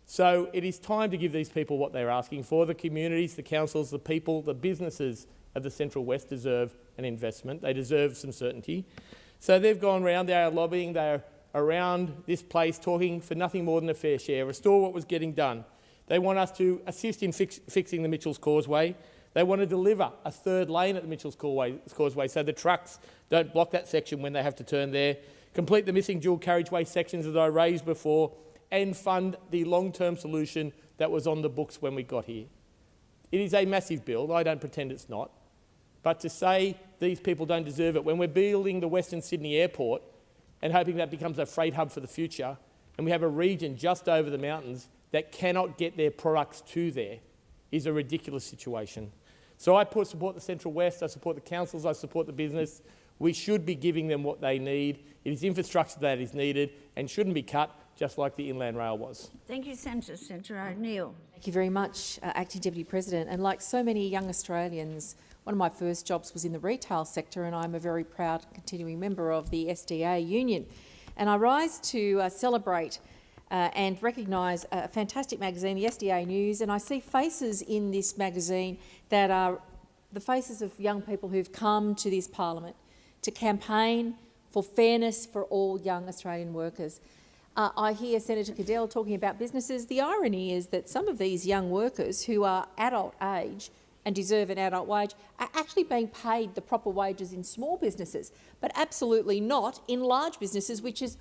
So it is time to give these people what they're asking for. The communities, the councils, the people, the businesses of the Central West deserve an investment. They deserve some certainty. So they've gone round, they are lobbying, they are around this place talking for nothing more than a fair share, restore what was getting done. They want us to assist in fixing the Mitchell's Causeway. They want to deliver a third lane at the Mitchell's Causeway so the trucks don't block that section when they have to turn there, complete the missing dual carriageway sections that I raised before, and fund the long-term solution that was on the books when we got here. It is a massive bill. I don't pretend it's not. But to say these people don't deserve it, when we're building the Western Sydney Airport and hoping that becomes a freight hub for the future, and we have a region just over the mountains that cannot get their products to there, is a ridiculous situation. So I support the Central West, I support the councils, I support the business. We should be giving them what they need. It is infrastructure that is needed and shouldn't be cut, just like the Inland Rail was. Thank you, Senator. Senator O'Neill. Thank you very much, Acting Deputy President. And like so many young Australians, one of my first jobs was in the retail sector, and I'm a very proud continuing member of the SDA union. And I rise to celebrate and recognise a fantastic magazine, the SDA News, and I see faces in this magazine that are the faces of young people who've come to this parliament to campaign for fairness for all young Australian workers. I hear Senator Cadell talking about businesses. The irony is that some of these young workers who are adult age and deserve an adult wage are actually being paid the proper wages in small businesses, but absolutely not in large businesses, which is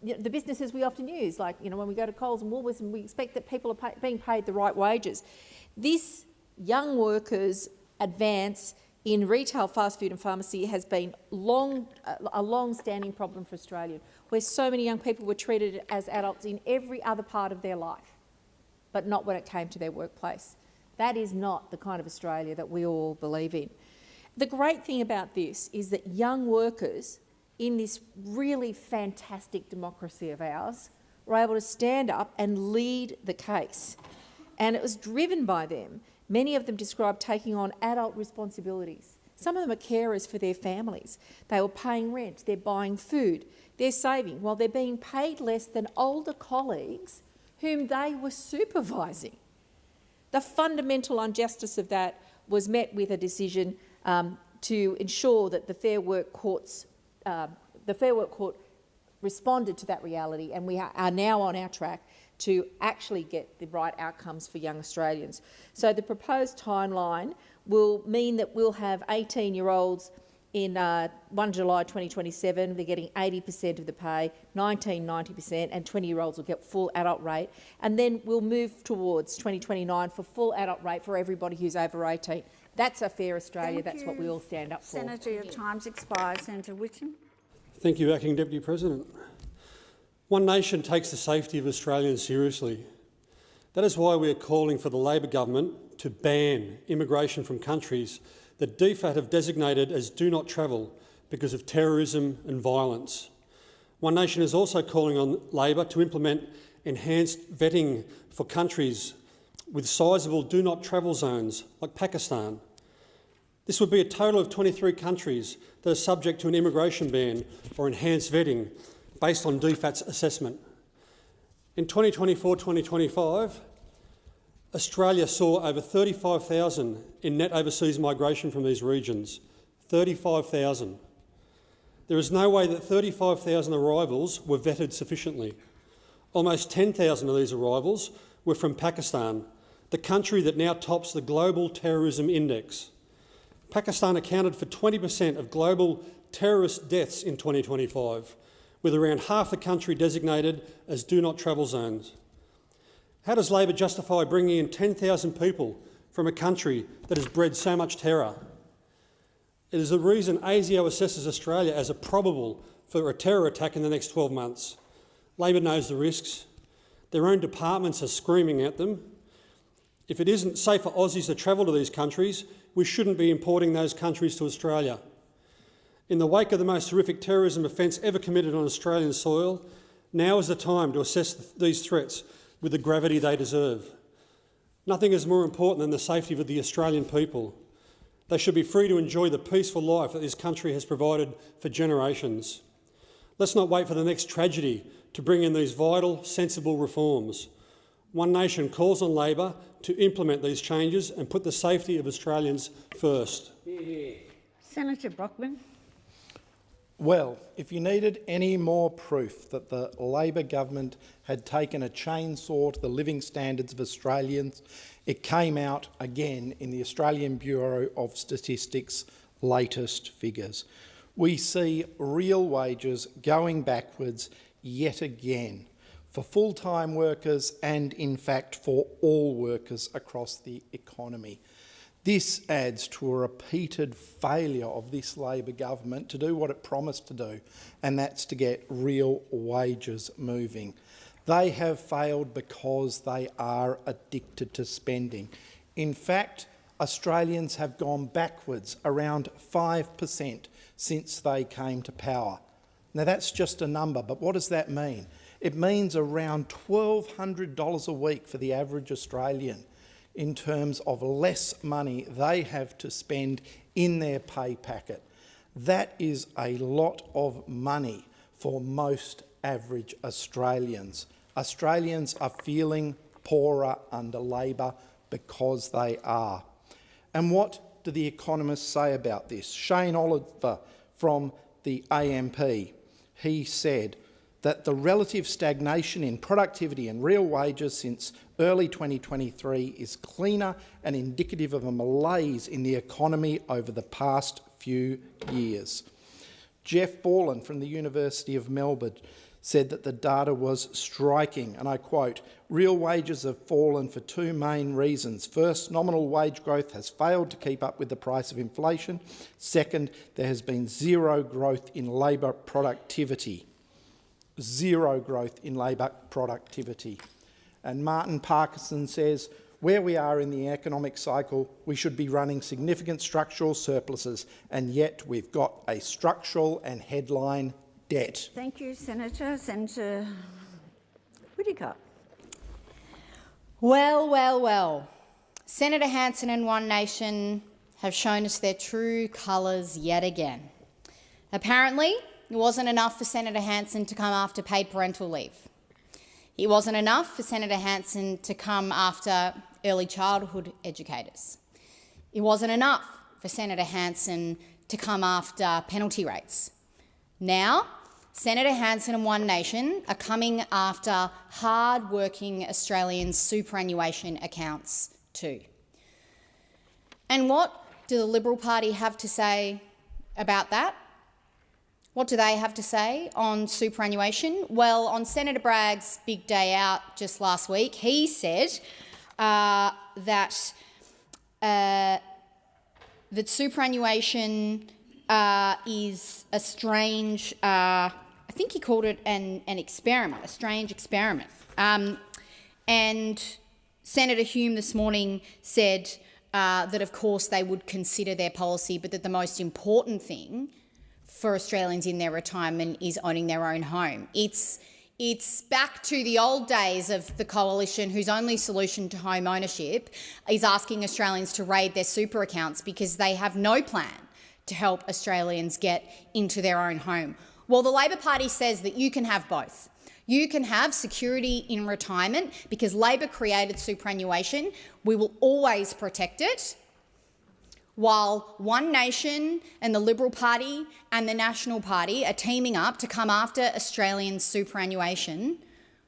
the businesses we often use, like when we go to Coles and Woolworths, and we expect that people are being paid the right wages. This young workers' advance in retail, fast food and pharmacy has been a long-standing problem for Australia, where so many young people were treated as adults in every other part of their life, but not when it came to their workplace. That is not the kind of Australia that we all believe in. The great thing about this is that young workers in this really fantastic democracy of ours were able to stand up and lead the case. And it was driven by them. Many of them described taking on adult responsibilities. Some of them are carers for their families. They were paying rent, they're buying food, they're saving, while they're being paid less than older colleagues whom they were supervising. The fundamental injustice of that was met with a decision to ensure that the Fair Work Court responded to that reality, and we are now on our track to actually get the right outcomes for young Australians. So the proposed timeline will mean that we'll have 18-year-olds in 1 July 2027, they're getting 80% of the pay, 19, 90%, and 20-year-olds will get full adult rate. And then we'll move towards 2029 for full adult rate for everybody who's over 18. That's a fair Australia. That's what we all stand up for. Senator, your time's expired. Senator Whitson. Thank you, Acting Deputy President. One nation takes the safety of Australians seriously. That is why we are calling for the Labor government to ban immigration from countries that DFAT have designated as do not travel because of terrorism and violence. One Nation is also calling on Labor to implement enhanced vetting for countries with sizeable do not travel zones like Pakistan. This would be a total of 23 countries that are subject to an immigration ban or enhanced vetting based on DFAT's assessment. In 2024-2025, Australia saw over 35,000 in net overseas migration from these regions. 35,000. There is no way that 35,000 arrivals were vetted sufficiently. Almost 10,000 of these arrivals were from Pakistan, the country that now tops the global terrorism index. Pakistan accounted for 20% of global terrorist deaths in 2025, with around half the country designated as do not travel zones? How does Labor justify bringing in 10,000 people from a country that has bred so much terror? It is the reason ASIO assesses Australia as a probable for a terror attack in the next 12 months. Labor knows the risks. Their own departments are screaming at them. If it isn't safe for Aussies to travel to these countries, we shouldn't be importing those countries to Australia. In the wake of the most horrific terrorism offence ever committed on Australian soil, now is the time to assess these threats with the gravity they deserve. Nothing is more important than the safety of the Australian people. They should be free to enjoy the peaceful life that this country has provided for generations. Let's not wait for the next tragedy to bring in these vital, sensible reforms. One Nation calls on Labor to implement these changes and put the safety of Australians first. Senator Brockman. Well, if you needed any more proof that the Labor government had taken a chainsaw to the living standards of Australians, it came out again in the Australian Bureau of Statistics' latest figures. We see real wages going backwards yet again for full-time workers and, in fact, for all workers across the economy. This adds to a repeated failure of this Labor government to do what it promised to do, and that's to get real wages moving. They have failed because they are addicted to spending. In fact, Australians have gone backwards around 5% since they came to power. Now that's just a number, but what does that mean? It means around $1,200 a week for the average Australian in terms of less money they have to spend in their pay packet. That is a lot of money for most average Australians. Australians are feeling poorer under Labor because they are. And what do the economists say about this? Shane Oliver from the AMP, he said that the relative stagnation in productivity and real wages since early 2023 is cleaner and indicative of a malaise in the economy over the past few years. Jeff Borland from the University of Melbourne said that the data was striking, and I quote, "Real wages have fallen for two main reasons. First, nominal wage growth has failed to keep up with the price of inflation. Second, there has been zero growth in labour productivity." Zero growth in labour productivity. And Martin Parkinson says, where we are in the economic cycle, we should be running significant structural surpluses, and yet we've got a structural and headline debt. Thank you, Senator. Senator Whittaker. Well, well, well. Senator Hanson and One Nation have shown us their true colours yet again. Apparently, it wasn't enough for Senator Hanson to come after paid parental leave. It wasn't enough for Senator Hanson to come after early childhood educators. It wasn't enough for Senator Hanson to come after penalty rates. Now, Senator Hanson and One Nation are coming after hard-working Australians' superannuation accounts too. And what do the Liberal Party have to say about that? What do they have to say on superannuation? Well, on Senator Bragg's big day out just last week, he said that superannuation is a strange, I think he called it an experiment, a strange experiment. And Senator Hume this morning said that, of course, they would consider their policy, but that the most important thing for Australians in their retirement is owning their own home. It's back to the old days of the coalition whose only solution to home ownership is asking Australians to raid their super accounts because they have no plan to help Australians get into their own home. Well, the Labor Party says that you can have both. You can have security in retirement because Labor created superannuation. We will always protect it. While One Nation and the Liberal Party and the National Party are teaming up to come after Australian superannuation,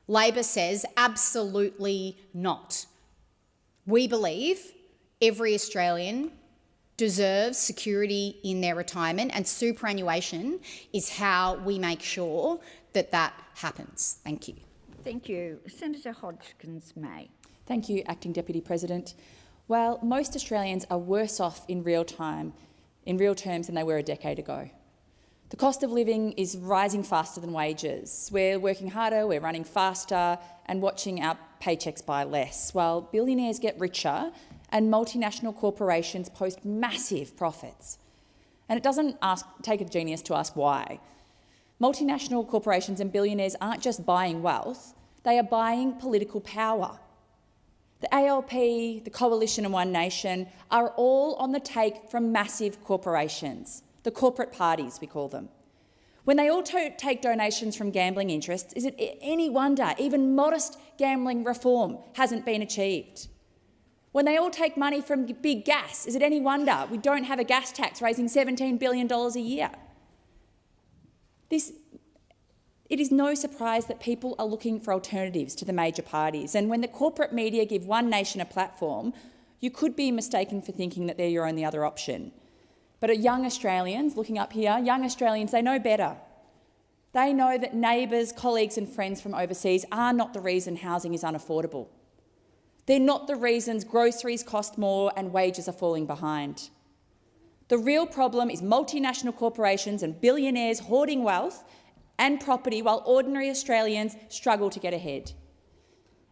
Labor says absolutely not. We believe every Australian deserves security in their retirement, and superannuation is how we make sure that happens. Thank you. Thank you. Senator Hodgkins-May. Thank you, Acting Deputy President. Well, most Australians are worse off in real terms than they were a decade ago. The cost of living is rising faster than wages. We're working harder, we're running faster and watching our paychecks buy less, while billionaires get richer and multinational corporations post massive profits. And it doesn't take a genius to ask why. Multinational corporations and billionaires aren't just buying wealth, they are buying political power. The ALP, the Coalition and One Nation are all on the take from massive corporations, the corporate parties we call them. When they all take donations from gambling interests, is it any wonder even modest gambling reform hasn't been achieved? When they all take money from big gas, is it any wonder we don't have a gas tax raising $17 billion a year? It is no surprise that people are looking for alternatives to the major parties, and when the corporate media give One Nation a platform, you could be mistaken for thinking that they're your only other option. But young Australians, looking up here, young Australians, they know better. They know that neighbours, colleagues and friends from overseas are not the reason housing is unaffordable. They're not the reasons groceries cost more and wages are falling behind. The real problem is multinational corporations and billionaires hoarding wealth and property while ordinary Australians struggle to get ahead.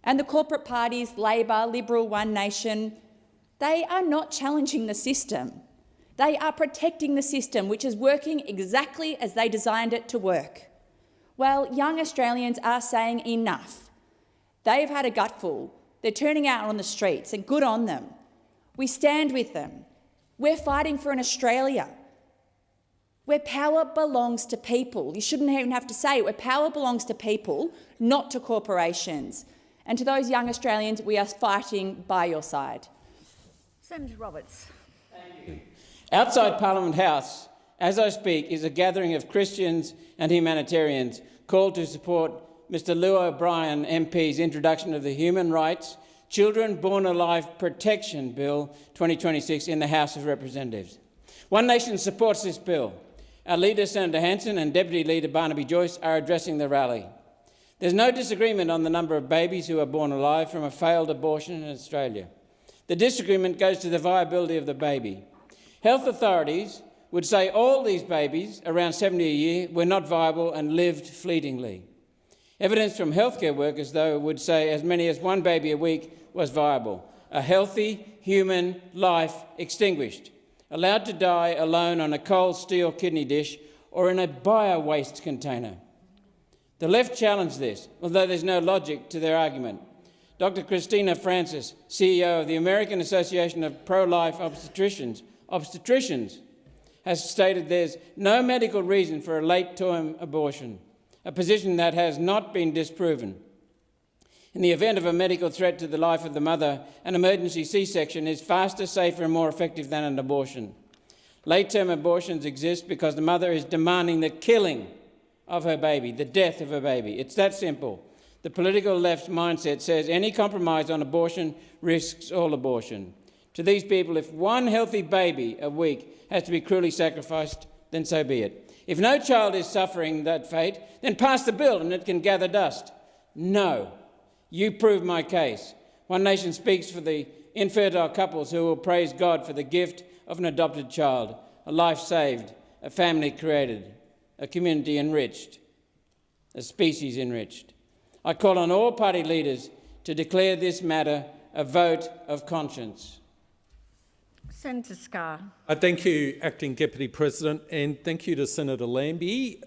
And the corporate parties, Labor, Liberal, One Nation, they are not challenging the system. They are protecting the system, which is working exactly as they designed it to work. Well, young Australians are saying enough. They've had a gutful. They're turning out on the streets, and good on them. We stand with them. We're fighting for an Australia where power belongs to people. You shouldn't even have to say it, where power belongs to people, not to corporations. And to those young Australians, we are fighting by your side. Senator Roberts. Outside Parliament House, as I speak, is a gathering of Christians and humanitarians called to support Mr Lou O'Brien MP's introduction of the Human Rights Children Born Alive Protection Bill 2026 in the House of Representatives. One Nation supports this bill. Our leader, Senator Hanson, and Deputy Leader Barnaby Joyce are addressing the rally. There's no disagreement on the number of babies who are born alive from a failed abortion in Australia. The disagreement goes to the viability of the baby. Health authorities would say all these babies, around 70 a year, were not viable and lived fleetingly. Evidence from healthcare workers, though, would say as many as one baby a week was viable. A healthy human life extinguished, allowed to die alone on a cold steel kidney dish or in a bio-waste container. The left challenged this, although there's no logic to their argument. Dr. Christina Francis, CEO of the American Association of Pro-Life Obstetricians, has stated there's no medical reason for a late-term abortion, a position that has not been disproven. In the event of a medical threat to the life of the mother, an emergency C-section is faster, safer and more effective than an abortion. Late-term abortions exist because the mother is demanding the killing of her baby, the death of her baby. It's that simple. The political left mindset says any compromise on abortion risks all abortion. To these people, if one healthy baby a week has to be cruelly sacrificed, then so be it. If no child is suffering that fate, then pass the bill and it can gather dust. No. You prove my case. One Nation speaks for the infertile couples who will praise God for the gift of an adopted child, a life saved, a family created, a community enriched, a species enriched. I call on all party leaders to declare this matter a vote of conscience. Senator Scarr. Thank you, Acting Deputy President, and thank you to Senator Lambie,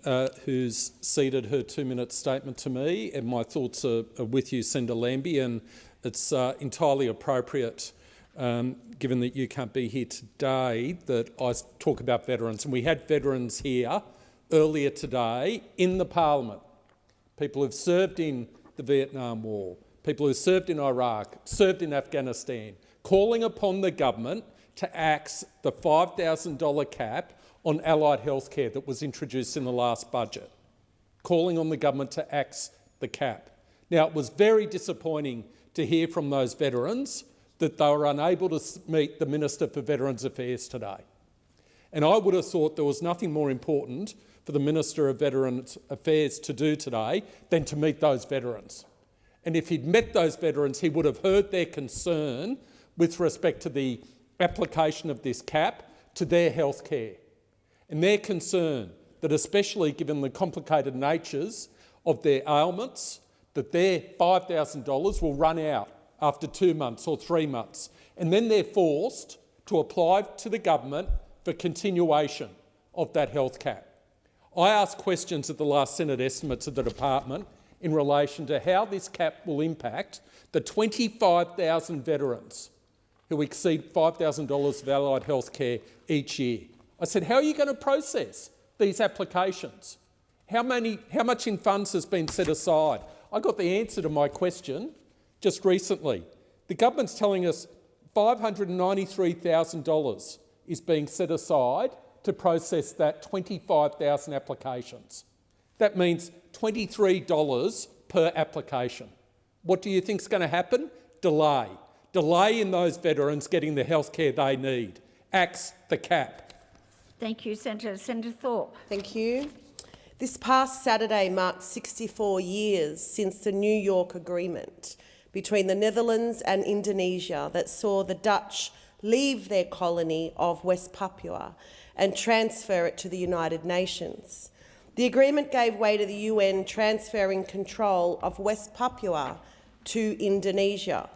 who's ceded her 2-minute statement to me, and my thoughts are with you, Senator Lambie, and it's entirely appropriate, given that you can't be here today, that I talk about veterans. And we had veterans here earlier today in the Parliament, people who've served in the Vietnam War, people who served in Iraq, served in Afghanistan, calling upon the government to axe the $5,000 cap on allied health care that was introduced in the last budget, calling on the government to axe the cap. Now, it was very disappointing to hear from those veterans that they were unable to meet the Minister for Veterans Affairs today. And I would have thought there was nothing more important for the Minister of Veterans Affairs to do today than to meet those veterans. And if he'd met those veterans, he would have heard their concern with respect to the application of this cap to their health care. And their concern that, especially given the complicated natures of their ailments, that their $5,000 will run out after 2 months or 3 months. And then they're forced to apply to the government for continuation of that health cap. I asked questions at the last Senate estimates of the department in relation to how this cap will impact the 25,000 veterans who exceed $5,000 of allied health care each year. I said, how are you going to process these applications? How much in funds has been set aside? I got the answer to my question just recently. The government's telling us $593,000 is being set aside to process that 25,000 applications. That means $23 per application. What do you think is going to happen? Delay. Delay in those veterans getting the health care they need. Axe the cap. Thank you, Senator. Senator Thorpe. Thank you. This past Saturday marked 64 years since the New York Agreement between the Netherlands and Indonesia that saw the Dutch leave their colony of West Papua and transfer it to the United Nations. The agreement gave way to the UN transferring control of West Papua to Indonesia.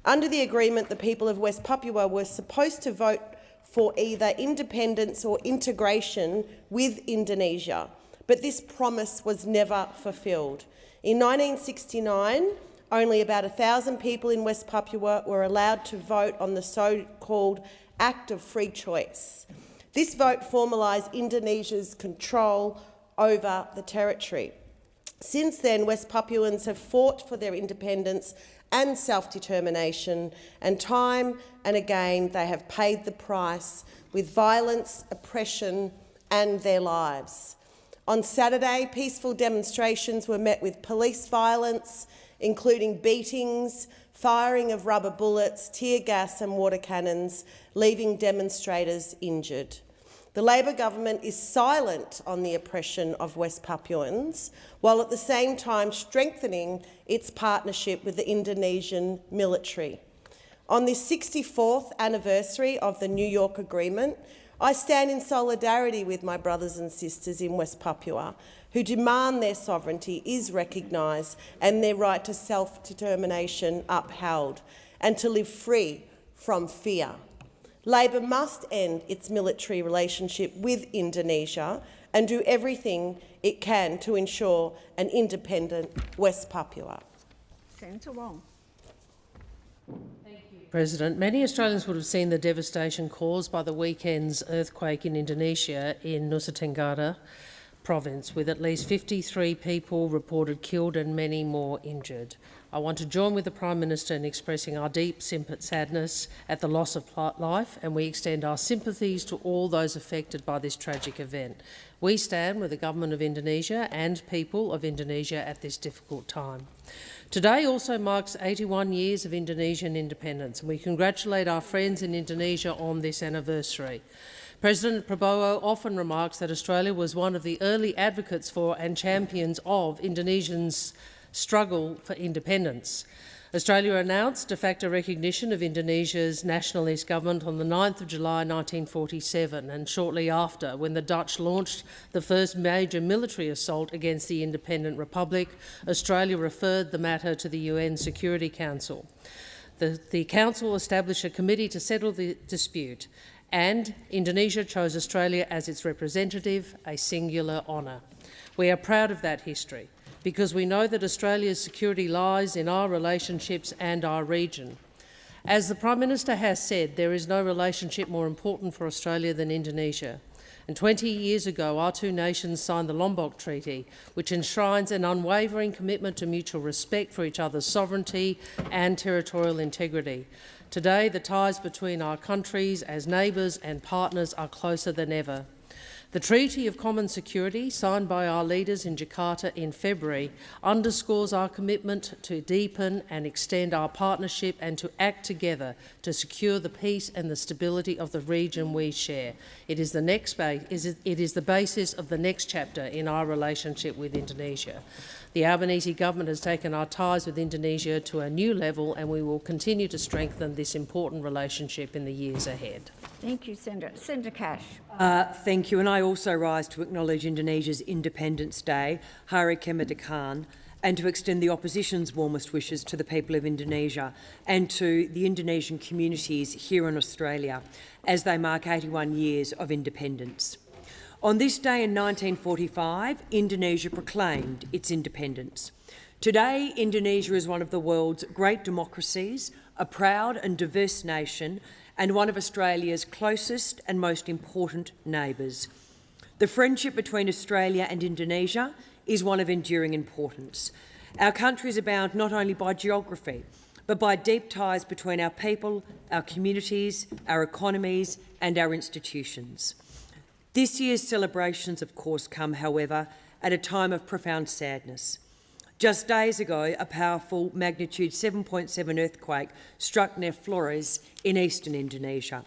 Under the agreement, the people of West Papua were supposed to vote for either independence or integration with Indonesia, but this promise was never fulfilled. In 1969, only about 1,000 people in West Papua were allowed to vote on the so-called Act of Free Choice. This vote formalised Indonesia's control over the territory. Since then, West Papuans have fought for their independence and self-determination, and time and again they have paid the price with violence, oppression and their lives. On Saturday, peaceful demonstrations were met with police violence, including beatings, firing of rubber bullets, tear gas and water cannons, leaving demonstrators injured. The Labor government is silent on the oppression of West Papuans, while at the same time strengthening its partnership with the Indonesian military. On this 64th anniversary of the New York Agreement, I stand in solidarity with my brothers and sisters in West Papua who demand their sovereignty is recognised and their right to self-determination upheld and to live free from fear. Labor must end its military relationship with Indonesia and do everything it can to ensure an independent West Papua. Senator Wong. President, many Australians would have seen the devastation caused by the weekend's earthquake in Indonesia in Nusa Tenggara province, with at least 53 people reported killed and many more injured. I want to join with the Prime Minister in expressing our deep sadness at the loss of life, and we extend our sympathies to all those affected by this tragic event. We stand with the Government of Indonesia and people of Indonesia at this difficult time. Today also marks 81 years of Indonesian independence, and we congratulate our friends in Indonesia on this anniversary. President Prabowo often remarks that Australia was one of the early advocates for and champions of Indonesians' struggle for independence. Australia announced de facto recognition of Indonesia's nationalist government on the 9th of July 1947, and shortly after, when the Dutch launched the first major military assault against the independent republic, Australia referred the matter to the UN Security Council. The Council established a committee to settle the dispute, and Indonesia chose Australia as its representative, a singular honour. We are proud of that history, because we know that Australia's security lies in our relationships and our region. As the Prime Minister has said, there is no relationship more important for Australia than Indonesia. And 20 years ago, our two nations signed the Lombok Treaty, which enshrines an unwavering commitment to mutual respect for each other's sovereignty and territorial integrity. Today, the ties between our countries as neighbours and partners are closer than ever. The Treaty of Common Security, signed by our leaders in Jakarta in February, underscores our commitment to deepen and extend our partnership and to act together to secure the peace and the stability of the region we share. It is the basis of the next chapter in our relationship with Indonesia. The Albanese government has taken our ties with Indonesia to a new level, and we will continue to strengthen this important relationship in the years ahead. Thank you, Senator. Senator Cash. Thank you, and I also rise to acknowledge Indonesia's Independence Day, Hari Kemerdekaan, and to extend the opposition's warmest wishes to the people of Indonesia and to the Indonesian communities here in Australia as they mark 81 years of independence. On this day in 1945, Indonesia proclaimed its independence. Today, Indonesia is one of the world's great democracies, a proud and diverse nation, and one of Australia's closest and most important neighbours. The friendship between Australia and Indonesia is one of enduring importance. Our countries are bound not only by geography, but by deep ties between our people, our communities, our economies, and our institutions. This year's celebrations, of course, come, however, at a time of profound sadness. Just days ago, a powerful magnitude 7.7 earthquake struck near Flores in eastern Indonesia.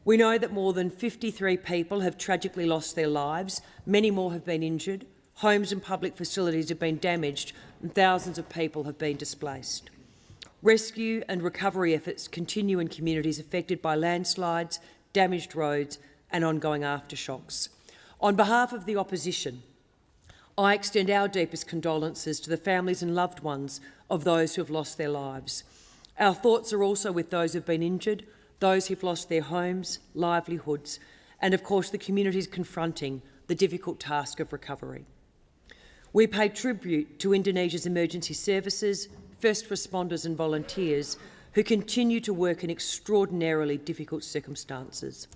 We know that more than 53 people have tragically lost their lives, many more have been injured, homes and public facilities have been damaged, and thousands of people have been displaced. Rescue and recovery efforts continue in communities affected by landslides, damaged roads, and ongoing aftershocks. On behalf of the opposition, I extend our deepest condolences to the families and loved ones of those who have lost their lives. Our thoughts are also with those who have been injured, those who have lost their homes, livelihoods, and of course the communities confronting the difficult task of recovery. We pay tribute to Indonesia's emergency services, first responders and volunteers who continue to work in extraordinarily difficult circumstances.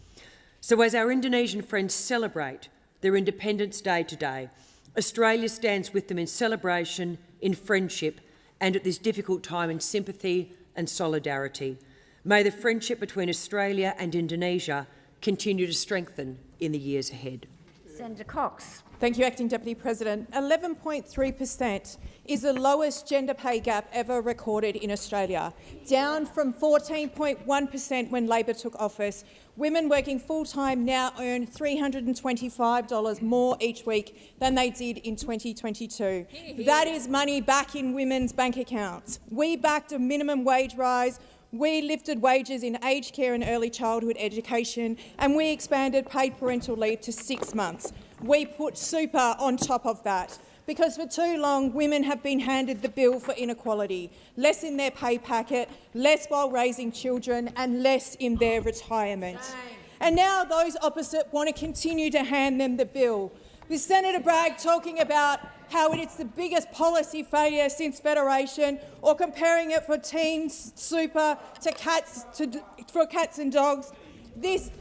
So as our Indonesian friends celebrate their Independence Day today, Australia stands with them in celebration, in friendship, and at this difficult time in sympathy and solidarity. May the friendship between Australia and Indonesia continue to strengthen in the years ahead. Senator Cox. Thank you, Acting Deputy President. 11.3% is the lowest gender pay gap ever recorded in Australia, down from 14.1% when Labor took office. Women working full-time now earn $325 more each week than they did in 2022. That is money back in women's bank accounts. We backed a minimum wage rise, we lifted wages in aged care and early childhood education, and we expanded paid parental leave to 6 months. We put super on top of that, because for too long women have been handed the bill for inequality, less in their pay packet, less while raising children, and less in their retirement. And now those opposite want to continue to hand them the bill, with Senator Bragg talking about how it's the biggest policy failure since Federation, or comparing it for teens super to cats for cats and dogs. This.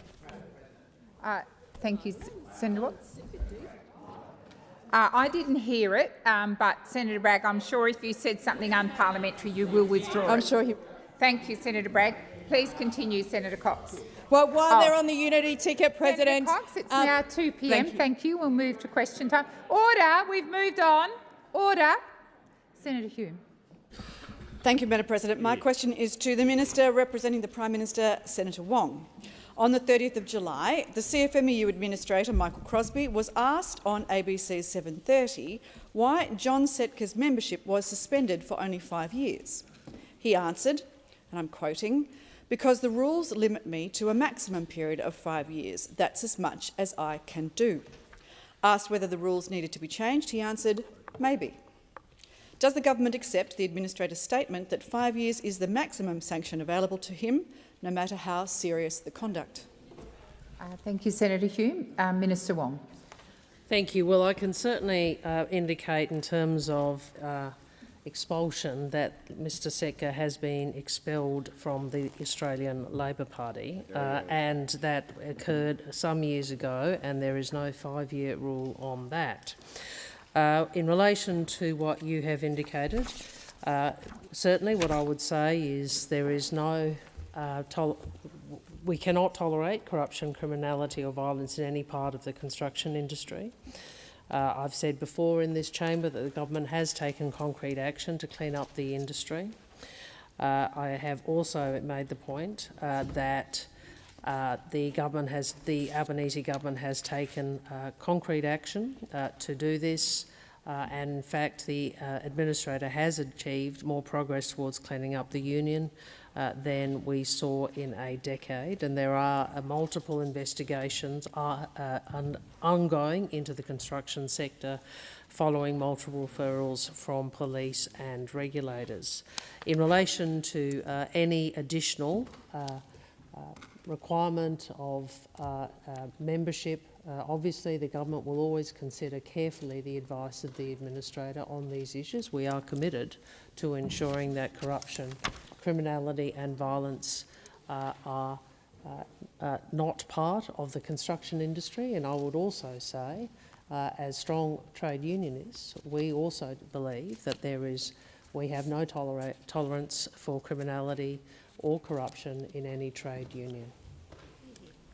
Thank you, Senator Watts. I didn't hear it, but Senator Bragg, I'm sure if you said something unparliamentary, you will withdraw it. I'm sure he. Thank you, Senator Bragg. Please continue, Senator Cox. Well, while they're on the unity ticket, President. Senator Cox, it's now 2 p.m. Thank you. We'll move to question time. Order. We've moved on. Order. Senator Hume. Thank you, Madam President. My question is to the Minister representing the Prime Minister, Senator Wong. On the 30th of July, the CFMEU Administrator, Michael Crosby, was asked on ABC's 7:30 why John Setka's membership was suspended for only 5 years. He answered, and I'm quoting, "Because the rules limit me to a maximum period of 5 years. That's as much as I can do." Asked whether the rules needed to be changed, he answered, "Maybe." Does the government accept the Administrator's statement that 5 years is the maximum sanction available to him, no matter how serious the conduct? Thank you, Senator Hume. Minister Wong. Thank you. Well, I can certainly indicate in terms of expulsion that Mr Setka has been expelled from the Australian Labor Party, and that occurred some years ago, and there is no 5-year rule on that. In relation to what you have indicated, certainly what I would say is there is no we cannot tolerate corruption, criminality or violence in any part of the construction industry. I've said before in this chamber that the government has taken concrete action to clean up the industry. I have also made the point that the Albanese government has taken concrete action to do this, and in fact the administrator has achieved more progress towards cleaning up the union than we saw in a decade, and there are multiple investigations ongoing into the construction sector following multiple referrals from police and regulators. In relation to any additional requirement of membership, obviously the government will always consider carefully the advice of the administrator on these issues. We are committed to ensuring that corruption, criminality and violence are not part of the construction industry, and I would also say, as strong trade unionists, we also believe that we have no tolerance for criminality or corruption in any trade union.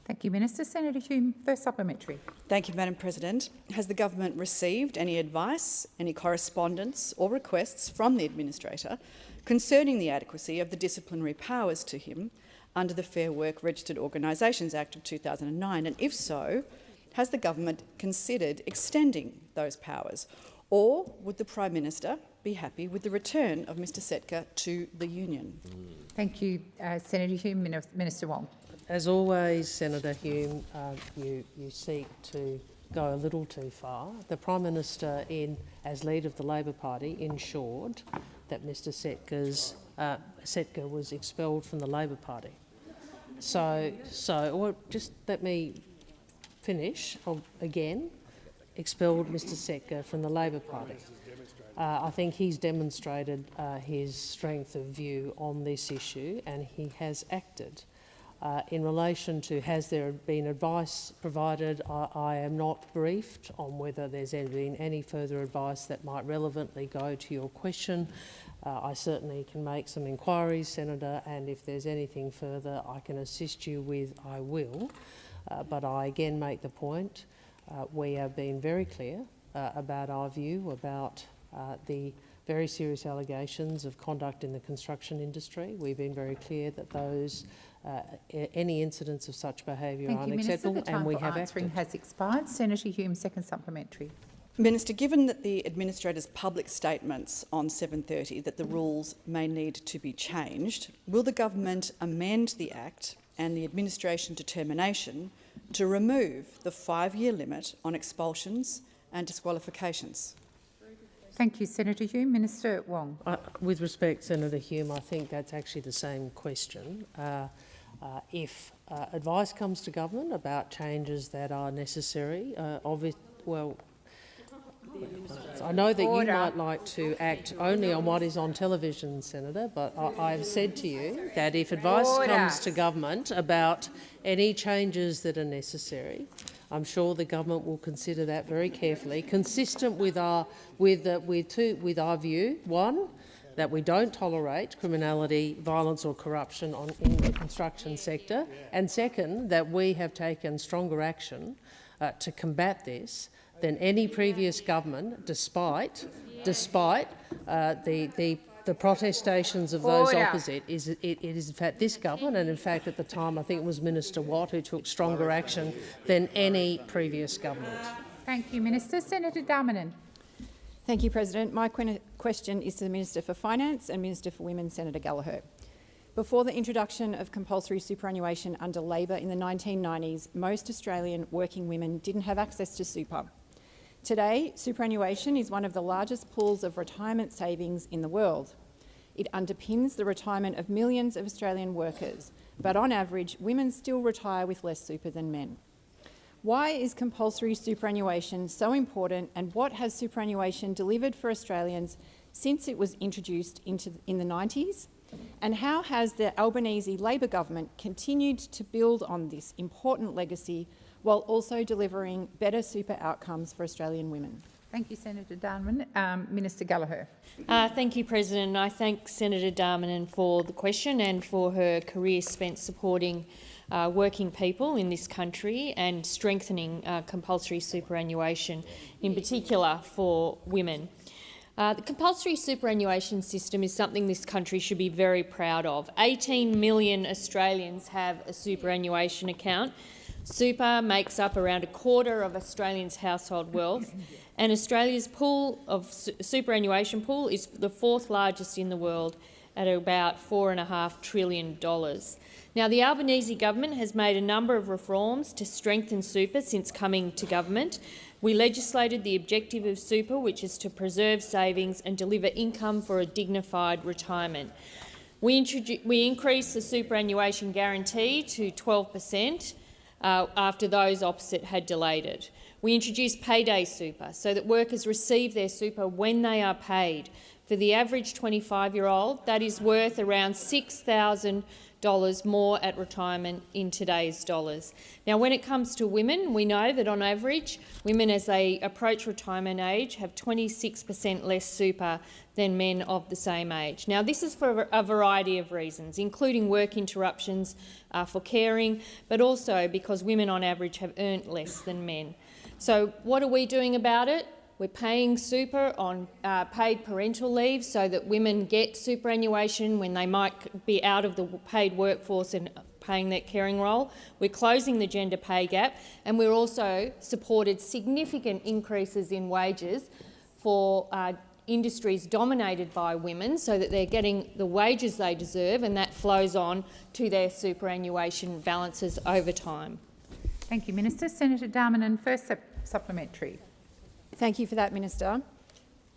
Thank you, Minister. Senator Hume, first supplementary. Thank you, Madam President. Has the government received any advice, any correspondence or requests from the administrator concerning the adequacy of the disciplinary powers to him under the Fair Work Registered Organisations Act of 2009? And if so, has the government considered extending those powers? Or would the Prime Minister be happy with the return of Mr Setka to the union? Thank you, Senator Hume. Minister Wong. As always, Senator Hume, you seek to go a little too far. The Prime Minister, as leader of the Labor Party, ensured that Mr Setka was expelled from the Labor Party. So just let me finish. Again, expelled Mr Setka from the Labor Party. I think he's demonstrated his strength of view on this issue, and he has acted. In relation to has there been advice provided, I am not briefed on whether there's been any further advice that might relevantly go to your question. I certainly can make some inquiries, Senator, and if there's anything further I can assist you with, I will. But I again make the point, we have been very clear about our view about the very serious allegations of conduct in the construction industry. We've been very clear that those any incidents of such behaviour are unacceptable, and we have answering acted. Has expired. Senator Hume, second supplementary. Minister, given that the administrator's public statements on 7:30 that the rules may need to be changed, will the government amend the Act and the administration determination to remove the 5-year limit on expulsions and disqualifications? Thank you, Senator Hume. Minister Wong. With respect, Senator Hume, I think that's actually the same question. If advice comes to government about changes that are necessary, I know that you might like to act only on what is on television, Senator, but I've said to you that if advice comes to government about any changes that are necessary, I'm sure the government will consider that very carefully, consistent with our view. One, that we don't tolerate criminality, violence or corruption in the construction sector, and second, that we have taken stronger action to combat this than any previous government, despite the protestations of those opposite. It is in fact this government, and in fact at the time I think it was Minister Watt who took stronger action than any previous government. Thank you, Minister. Senator Darmanin. Thank you, President. My question is to the Minister for Finance and Minister for Women, Senator Gallagher. Before the introduction of compulsory superannuation under Labor in the 1990s, most Australian working women didn't have access to super. Today, superannuation is one of the largest pools of retirement savings in the world. It underpins the retirement of millions of Australian workers, but on average, women still retire with less super than men. Why is compulsory superannuation so important, and what has superannuation delivered for Australians since it was introduced in the 90s? And how has the Albanese Labor government continued to build on this important legacy while also delivering better super outcomes for Australian women? Thank you, Senator Darmanin. Minister Gallagher. Thank you, President. I thank Senator Darmanin for the question and for her career spent supporting working people in this country and strengthening compulsory superannuation, in particular for women. The compulsory superannuation system is something this country should be very proud of. 18 million Australians have a superannuation account. Super makes up around a quarter of Australians' household wealth, and Australia's pool of superannuation pool is the 4th largest in the world at about $4.5 trillion. Now, the Albanese government has made a number of reforms to strengthen super since coming to government. We legislated the objective of super, which is to preserve savings and deliver income for a dignified retirement. We increased the superannuation guarantee to 12% after those opposite had delayed it. We introduced payday super so that workers receive their super when they are paid. For the average 25-year-old, that is worth around $6,000 more at retirement in today's dollars. Now, when it comes to women, we know that on average, women as they approach retirement age have 26% less super than men of the same age. Now, this is for a variety of reasons, including work interruptions for caring, but also because women on average have earned less than men. So what are we doing about it? We're paying super on paid parental leave so that women get superannuation when they might be out of the paid workforce and paying that caring role. We're closing the gender pay gap, and we're also supported significant increases in wages for industries dominated by women so that they're getting the wages they deserve, and that flows on to their superannuation balances over time. Thank you, Minister. Senator Darmanin, first supplementary. Thank you for that, Minister.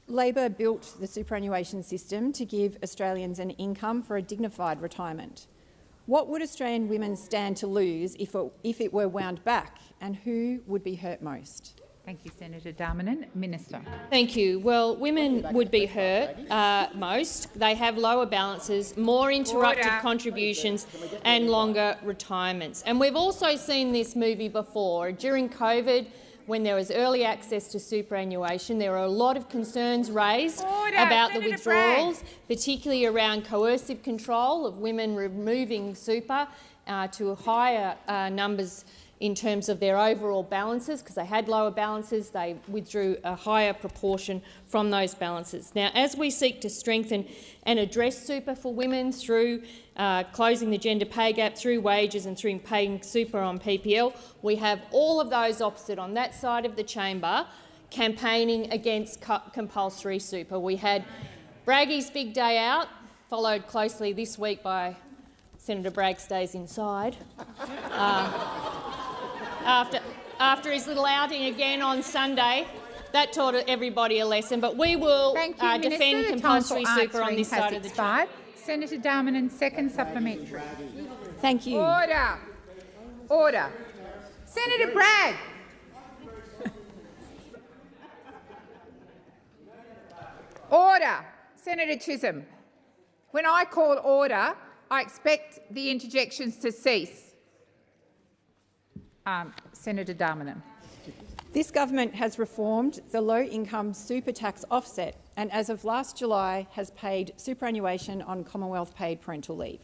Labor built the superannuation system to give Australians an income for a dignified retirement. What would Australian women stand to lose if it were wound back, and who would be hurt most? Thank you, Senator Darmanin. Minister. Thank you. Well, women would be hurt most. They have lower balances, more interrupted contributions and longer retirements. And we've also seen this movie before. During COVID, when there was early access to superannuation, there were a lot of concerns raised about the withdrawals, particularly around coercive control of women removing super to higher numbers in terms of their overall balances. Because they had lower balances, they withdrew a higher proportion from those balances. Now, as we seek to strengthen and address super for women through closing the gender pay gap, through wages and through paying super on PPL, we have all of those opposite on that side of the chamber campaigning against compulsory super. We had Bragg's big day out, followed closely this week by Senator Bragg stays inside. After his little outing again on Sunday, that taught everybody a lesson. But we will defend compulsory super on this side of the chamber. Senator Darmanin, second supplementary. Thank you. Order. Order. Senator Bragg. Order. Senator Chisholm. When I call order, I expect the interjections to cease. Senator Darmanin. This government has reformed the low-income super tax offset and, as of last July, has paid superannuation on Commonwealth-paid parental leave.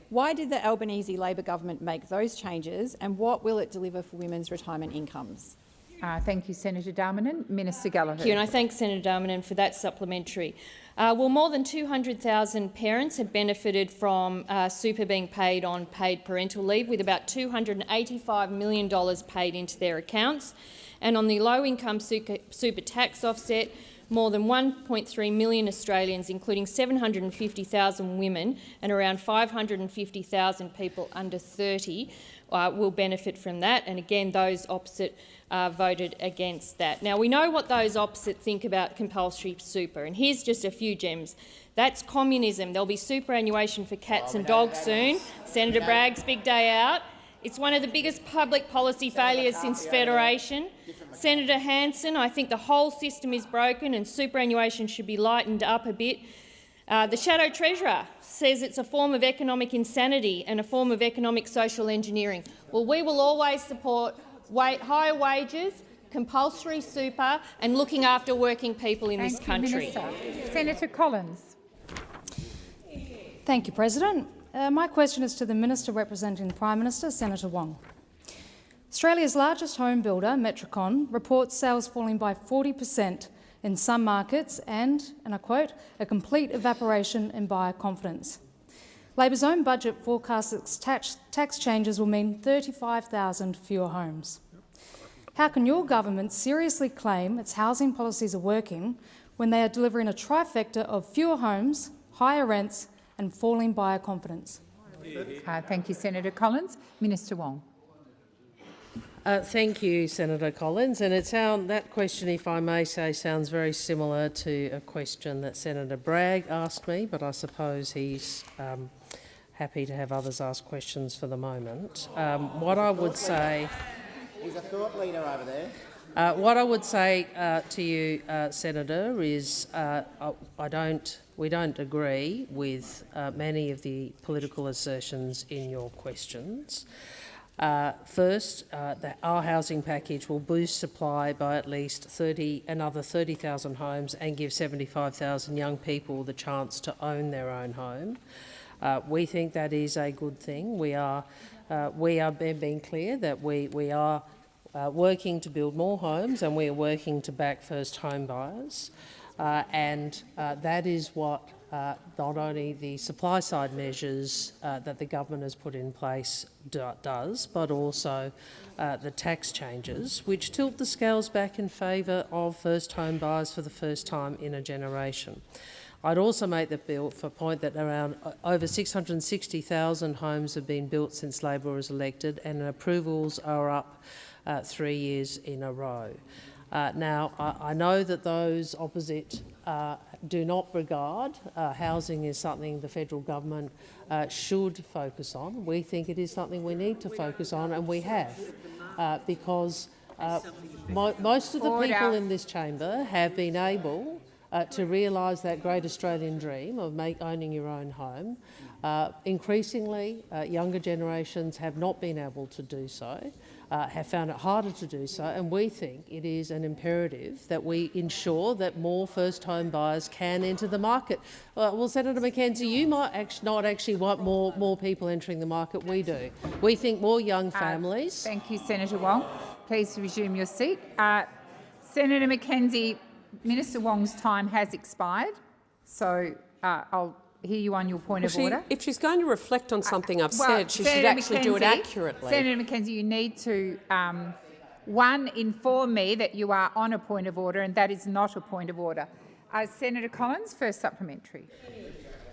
Why did the Albanese Labor government make those changes, and what will it deliver for women's retirement incomes? Thank you, Senator Darmanin. Minister Gallagher. Thank you, and I thank Senator Darmanin for that supplementary. Well, more than 200,000 parents have benefited from super being paid on paid parental leave, with about $285 million paid into their accounts. And on the low-income super tax offset, more than 1.3 million Australians, including 750,000 women and around 550,000 people under 30, will benefit from that. And again, those opposite voted against that. Now, we know what those opposite think about compulsory super, and here's just a few gems. That's communism. There'll be superannuation for cats and dogs soon. Senator Bragg's big day out. It's one of the biggest public policy failures since Federation. Senator Hanson, I think the whole system is broken and superannuation should be lightened up a bit. The Shadow Treasurer says it's a form of economic insanity and a form of economic social engineering. Well, we will always support higher wages, compulsory super and looking after working people in this country. Senator Collins. Thank you, President. My question is to the Minister representing the Prime Minister, Senator Wong. Australia's largest home builder, Metricon, reports sales falling by 40% in some markets and I quote, a complete evaporation in buyer confidence. Labor's own budget forecasts that tax changes will mean 35,000 fewer homes. How can your government seriously claim its housing policies are working when they are delivering a trifecta of fewer homes, higher rents and falling buyer confidence? Thank you, Senator Collins. Minister Wong. Thank you, Senator Collins. And that question, if I may say, sounds very similar to a question that Senator Bragg asked me, but I suppose he's happy to have others ask questions for the moment. What I would say... He's a thought leader over there. What I would say to you, Senator, is we don't agree with many of the political assertions in your questions. First, our housing package will boost supply by at least another 30,000 homes and give 75,000 young people the chance to own their own home. We think that is a good thing. We are being clear that we are working to build more homes and we are working to back first home buyers. That is what not only the supply side measures that the government has put in place does, but also the tax changes, which tilt the scales back in favour of first home buyers for the first time in a generation. I'd also make the point that around over 660,000 homes have been built since Labor was elected, and approvals are up 3 years in a row. Now, I know that those opposite do not regard housing as something the federal government should focus on. We think it is something we need to focus on, and we have, because most of the people in this chamber have been able to realise that great Australian dream of owning your own home. Increasingly, younger generations have not been able to do so, have found it harder to do so, and we think it is an imperative that we ensure that more first home buyers can enter the market. Well, Senator McKenzie, you might not actually want more people entering the market. We do. We think more young families... Thank you, Senator Wong. Please resume your seat. Senator McKenzie, Minister Wong's time has expired, so I'll hear you on your point of order. If she's going to reflect on something I've said, she should actually do it accurately. Senator McKenzie, you need to, inform me that you are on a point of order, and that is not a point of order. Senator Collins, first supplementary.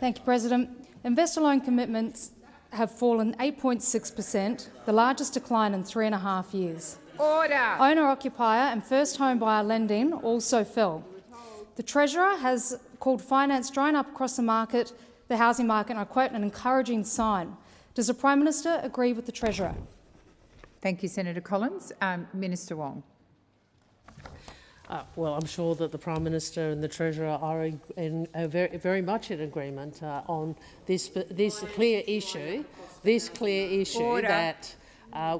Thank you, President. Investor loan commitments have fallen 8.6%, the largest decline in 3.5 years. Order. Owner-occupier and first home buyer lending also fell. The Treasurer has called finance drying up across the housing market, and I quote, an encouraging sign. Does the Prime Minister agree with the Treasurer? Thank you, Senator Collins. Minister Wong. Well, I'm sure that the Prime Minister and the Treasurer are very much in agreement on this clear issue. Order. That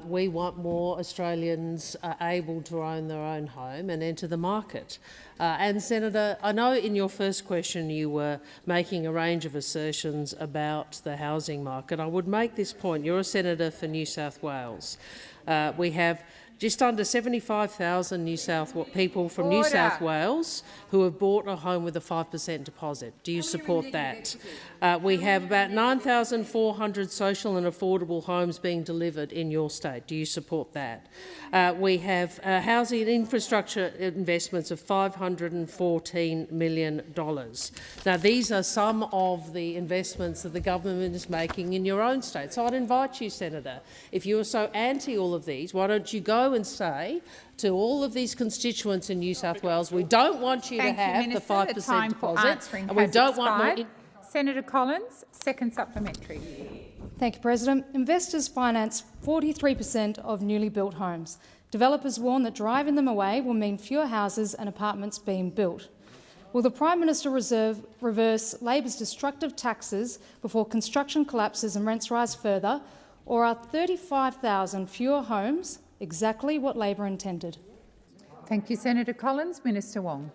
we want more Australians able to own their own home and enter the market. And Senator, I know in your first question you were making a range of assertions about the housing market. I would make this point. You're a senator for New South Wales. We have just under 75,000 people from New South Wales who have bought a home with a 5% deposit. Do you support that? We have about 9,400 social and affordable homes being delivered in your state. Do you support that? We have housing and infrastructure investments of $514 million. Now, these are some of the investments that the government is making in your own state. So I'd invite you, Senator, if you are so anti all of these, why don't you go and say to all of these constituents in New South Wales, we don't want you to have the 5% deposit, and we don't want more... Senator Collins, second supplementary. Thank you, President. Investors finance 43% of newly built homes. Developers warn that driving them away will mean fewer houses and apartments being built. Will the Prime Minister reverse Labor's destructive taxes before construction collapses and rents rise further, or are 35,000 fewer homes exactly what Labor intended? Thank you, Senator Collins. Minister Wong.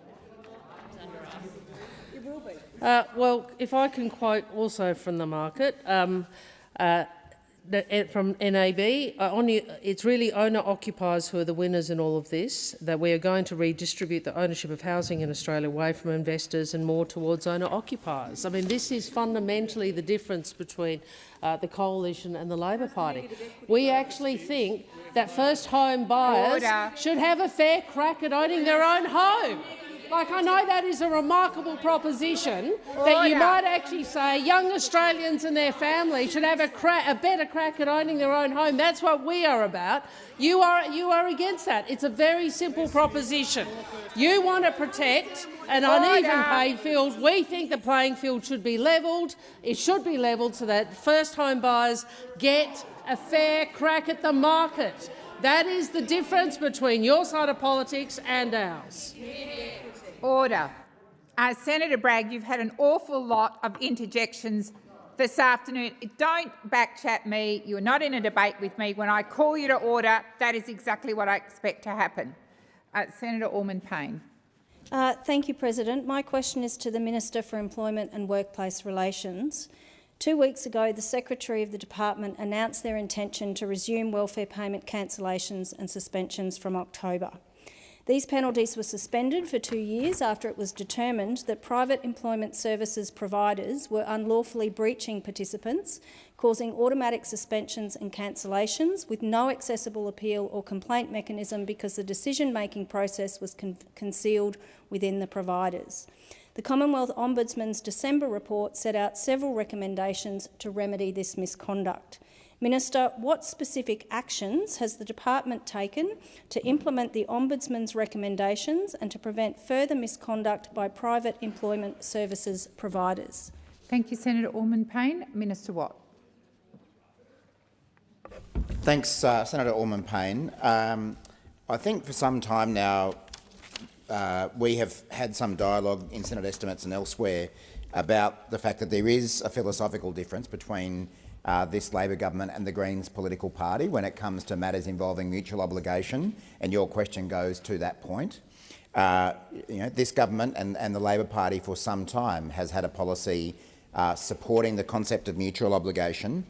Well, if I can quote also from the market, from NAB, it's really owner-occupiers who are the winners in all of this, that we are going to redistribute the ownership of housing in Australia away from investors and more towards owner-occupiers. I mean, this is fundamentally the difference between the Coalition and the Labor Party. We actually think that first home buyers should have a fair crack at owning their own home. Like, I know that is a remarkable proposition, that you might actually say young Australians and their families should have a better crack at owning their own home. That's what we are about. You are against that. It's a very simple proposition. You want to protect an uneven playing field. We think the playing field should be levelled. It should be levelled so that first home buyers get a fair crack at the market. That is the difference between your side of politics and ours. Order. Senator Bragg, you've had an awful lot of interjections this afternoon. Don't backchat me. You're not in a debate with me. When I call you to order, that is exactly what I expect to happen. Senator Allman-Payne. Thank you, President. My question is to the Minister for Employment and Workplace Relations. 2 weeks ago, the Secretary of the Department announced their intention to resume welfare payment cancellations and suspensions from October. These penalties were suspended for 2 years after it was determined that private employment services providers were unlawfully breaching participants, causing automatic suspensions and cancellations with no accessible appeal or complaint mechanism because the decision-making process was concealed within the providers. The Commonwealth Ombudsman's December report set out several recommendations to remedy this misconduct. Minister, what specific actions has the department taken to implement the Ombudsman's recommendations and to prevent further misconduct by private employment services providers? Thank you, Senator Allman-Payne. Minister Watt. Thanks, Senator Allman-Payne. I think for some time now we have had some dialogue in Senate estimates and elsewhere about the fact that there is a philosophical difference between this Labor government and the Greens political party when it comes to matters involving mutual obligation, and your question goes to that point. This government and the Labor Party for some time has had a policy supporting the concept of mutual obligation,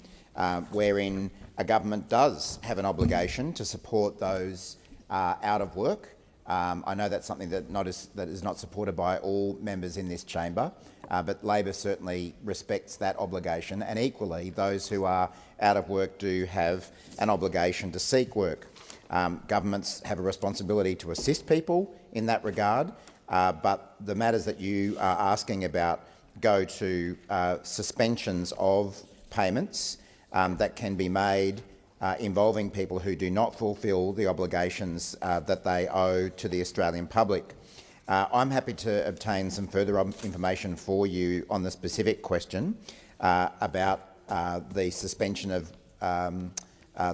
wherein a government does have an obligation to support those out of work. I know that's something that is not supported by all members in this chamber, but Labor certainly respects that obligation, and equally those who are out of work do have an obligation to seek work. Governments have a responsibility to assist people in that regard, but the matters that you are asking about go to suspensions of payments that can be made involving people who do not fulfil the obligations that they owe to the Australian public. I'm happy to obtain some further information for you on the specific question about the suspension of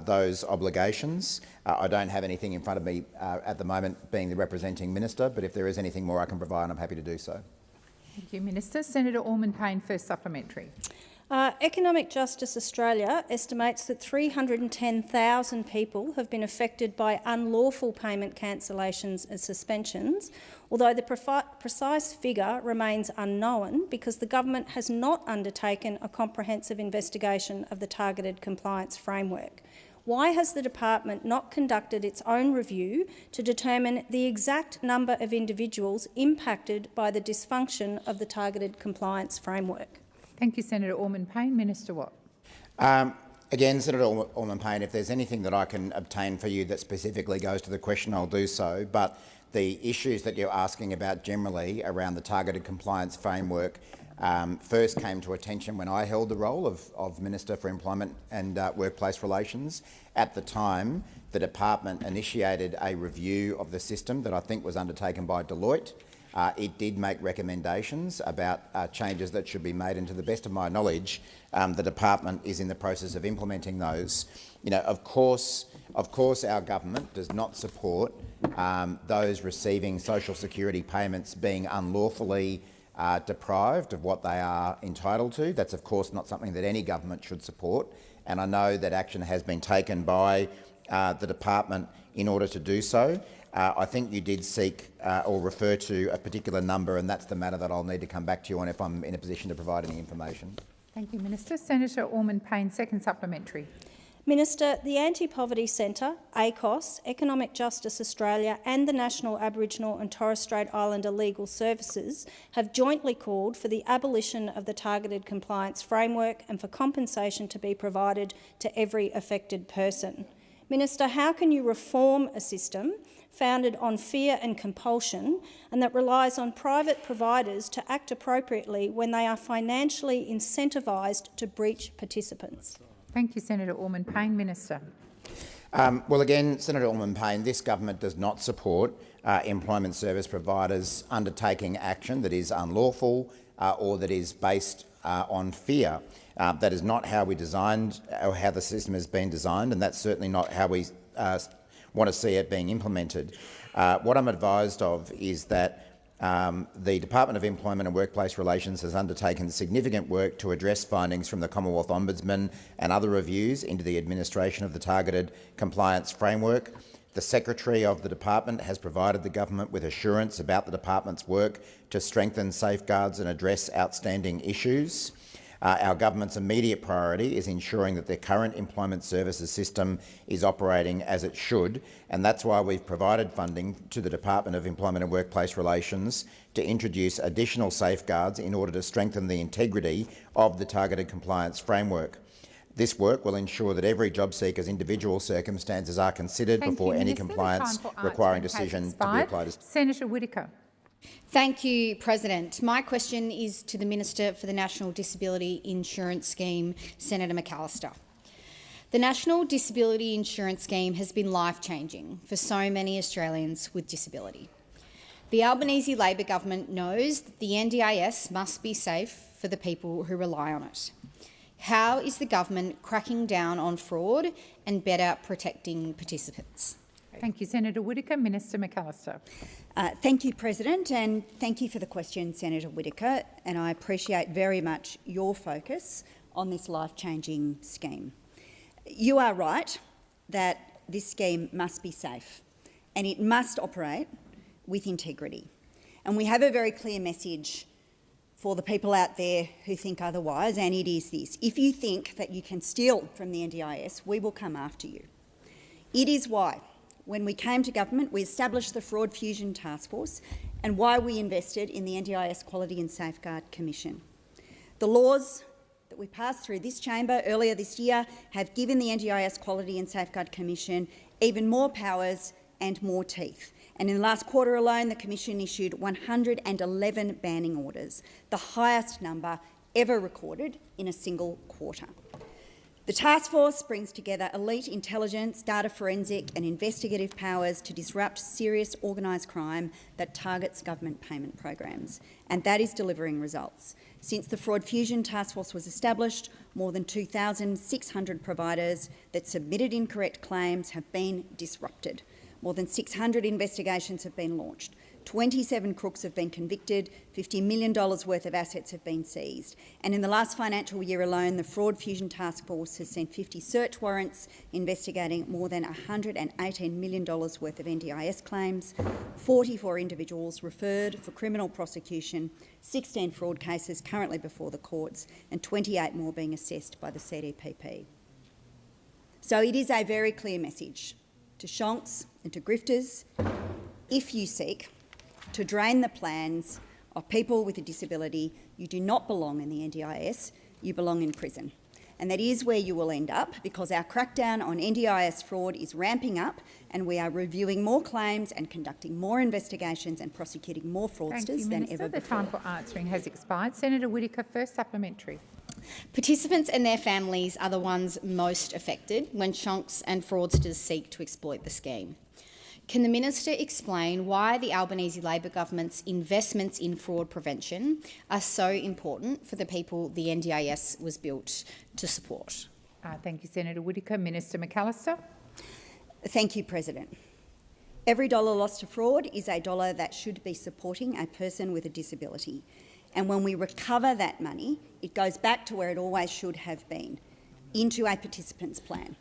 those obligations. I don't have anything in front of me at the moment, being the representing minister, but if there is anything more I can provide, I'm happy to do so. Thank you, Minister. Senator Allman-Payne, first supplementary. Economic Justice Australia estimates that 310,000 people have been affected by unlawful payment cancellations and suspensions, although the precise figure remains unknown because the government has not undertaken a comprehensive investigation of the targeted compliance framework. Why has the department not conducted its own review to determine the exact number of individuals impacted by the dysfunction of the targeted compliance framework? Thank you, Senator Allman-Payne. Minister Watt. Again, Senator Allman-Payne, if there's anything that I can obtain for you that specifically goes to the question, I'll do so. But the issues that you're asking about generally around the targeted compliance framework first came to attention when I held the role of Minister for Employment and Workplace Relations. At the time, the department initiated a review of the system that I think was undertaken by Deloitte. It did make recommendations about changes that should be made, and to the best of my knowledge, the department is in the process of implementing those. Of course, our government does not support those receiving social security payments being unlawfully deprived of what they are entitled to. That's of course not something that any government should support, and I know that action has been taken by the department in order to do so. I think you did seek or refer to a particular number, and that's the matter that I'll need to come back to you on if I'm in a position to provide any information. Thank you, Minister. Senator Orman-Payne, second supplementary. Minister, the Anti-Poverty Centre, ACOS, Economic Justice Australia and the National Aboriginal and Torres Strait Islander Legal Services have jointly called for the abolition of the targeted compliance framework and for compensation to be provided to every affected person. Minister, how can you reform a system founded on fear and compulsion and that relies on private providers to act appropriately when they are financially incentivised to breach participants? Thank you, Senator Orman-Payne. Minister. Well, again, Senator Orman-Payne, this government does not support employment service providers undertaking action that is unlawful or that is based on fear. That is not how we designed or how the system has been designed, and that's certainly not how we want to see it being implemented. What I'm advised of is that the Department of Employment and Workplace Relations has undertaken significant work to address findings from the Commonwealth Ombudsman and other reviews into the administration of the targeted compliance framework. The Secretary of the Department has provided the government with assurance about the department's work to strengthen safeguards and address outstanding issues. Our government's immediate priority is ensuring that the current employment services system is operating as it should, and that's why we've provided funding to the Department of Employment and Workplace Relations to introduce additional safeguards in order to strengthen the integrity of the targeted compliance framework. This work will ensure that every job seeker's individual circumstances are considered before any compliance requiring decision to be applied. Senator Whittaker. Thank you, President. My question is to the Minister for the National Disability Insurance Scheme, Senator McAllister. The National Disability Insurance Scheme has been life-changing for so many Australians with disability. The Albanese Labor government knows that the NDIS must be safe for the people who rely on it. How is the government cracking down on fraud and better protecting participants? Thank you, Senator Whittaker. Minister McAllister. Thank you, President, and thank you for the question, Senator Whittaker, and I appreciate very much your focus on this life-changing scheme. You are right that this scheme must be safe and it must operate with integrity. And we have a very clear message for the people out there who think otherwise, and it is this: if you think that you can steal from the NDIS, we will come after you. It is why, when we came to government, we established the Fraud Fusion Task Force and why we invested in the NDIS Quality and Safeguard Commission. The laws that we passed through this chamber earlier this year have given the NDIS Quality and Safeguard Commission even more powers and more teeth. And in the last quarter alone, the Commission issued 111 banning orders, the highest number ever recorded in a single quarter. The task force brings together elite intelligence, data forensic and investigative powers to disrupt serious organised crime that targets government payment programs, and that is delivering results. Since the Fraud Fusion Task Force was established, more than 2,600 providers that submitted incorrect claims have been disrupted. More than 600 investigations have been launched. 27 crooks have been convicted, $50 million worth of assets have been seized. And in the last financial year alone, the Fraud Fusion Task Force has sent 50 search warrants investigating more than $118 million worth of NDIS claims, 44 individuals referred for criminal prosecution, 16 fraud cases currently before the courts, and 28 more being assessed by the CDPP. So it is a very clear message to shonks and to grifters: if you seek to drain the plans of people with a disability, you do not belong in the NDIS, you belong in prison. And that is where you will end up, because our crackdown on NDIS fraud is ramping up and we are reviewing more claims and conducting more investigations and prosecuting more fraudsters than ever before. The time for answering has expired. Senator Whittaker, first supplementary. Participants and their families are the ones most affected when shonks and fraudsters seek to exploit the scheme. Can the Minister explain why the Albanese Labor government's investments in fraud prevention are so important for the people the NDIS was built to support? Thank you, Senator Whittaker. Minister McAllister. Thank you, President. Every dollar lost to fraud is a dollar that should be supporting a person with a disability. And when we recover that money, it goes back to where it always should have been, into a participant's plan.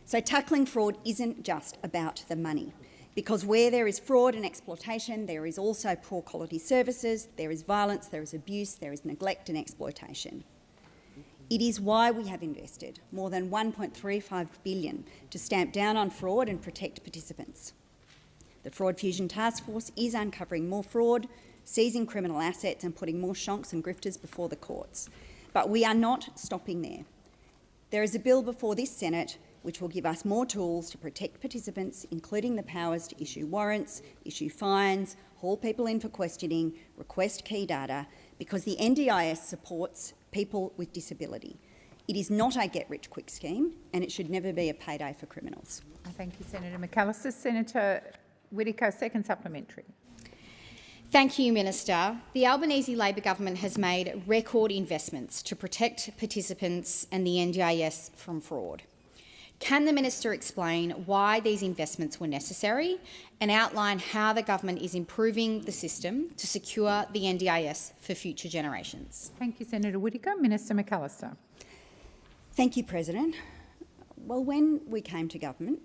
So tackling fraud isn't just about the money. Because where there is fraud and exploitation, there is also poor quality services, there is violence, there is abuse, there is neglect and exploitation. It is why we have invested more than $1.35 billion to stamp down on fraud and protect participants. The Fraud Fusion Task Force is uncovering more fraud, seizing criminal assets and putting more shonks and grifters before the courts. But we are not stopping there. There is a bill before this Senate which will give us more tools to protect participants, including the powers to issue warrants, issue fines, haul people in for questioning, request key data, because the NDIS supports people with disability. It is not a get-rich-quick scheme, and it should never be a payday for criminals. Thank you, Senator McAllister. Senator Whittaker, second supplementary. Thank you, Minister. The Albanese Labor government has made record investments to protect participants and the NDIS from fraud. Can the Minister explain why these investments were necessary and outline how the government is improving the system to secure the NDIS for future generations? Thank you, Senator Whittaker. Minister McAllister. Thank you, President. Well, when we came to government,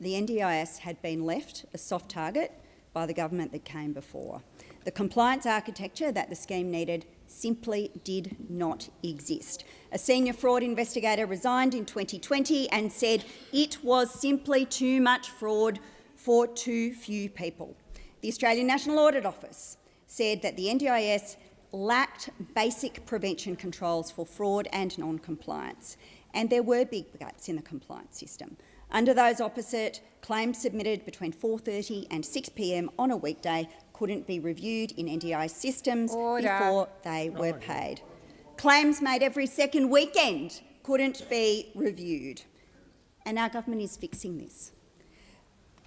the NDIS had been left a soft target by the government that came before. The compliance architecture that the scheme needed simply did not exist. A senior fraud investigator resigned in 2020 and said it was simply too much fraud for too few people. The Australian National Audit Office said that the NDIS lacked basic prevention controls for fraud and non-compliance, and there were big gaps in the compliance system. Under those opposite, claims submitted between 4:30 and 6 p.m. on a weekday couldn't be reviewed in NDIS systems before they were paid. Claims made every second weekend couldn't be reviewed. And our government is fixing this.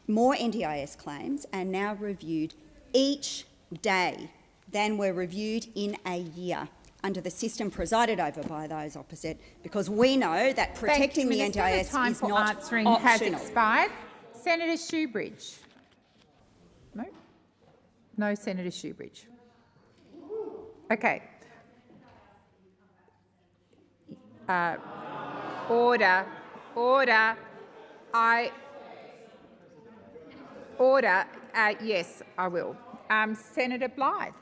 More NDIS claims are now reviewed each day than were reviewed in a year under the system presided over by those opposite, because we know that protecting the NDIS is not answering optional. has expired. Senator Shoebridge. No, Senator Shoebridge. Okay. Order. Yes, I will. Senator Blythe.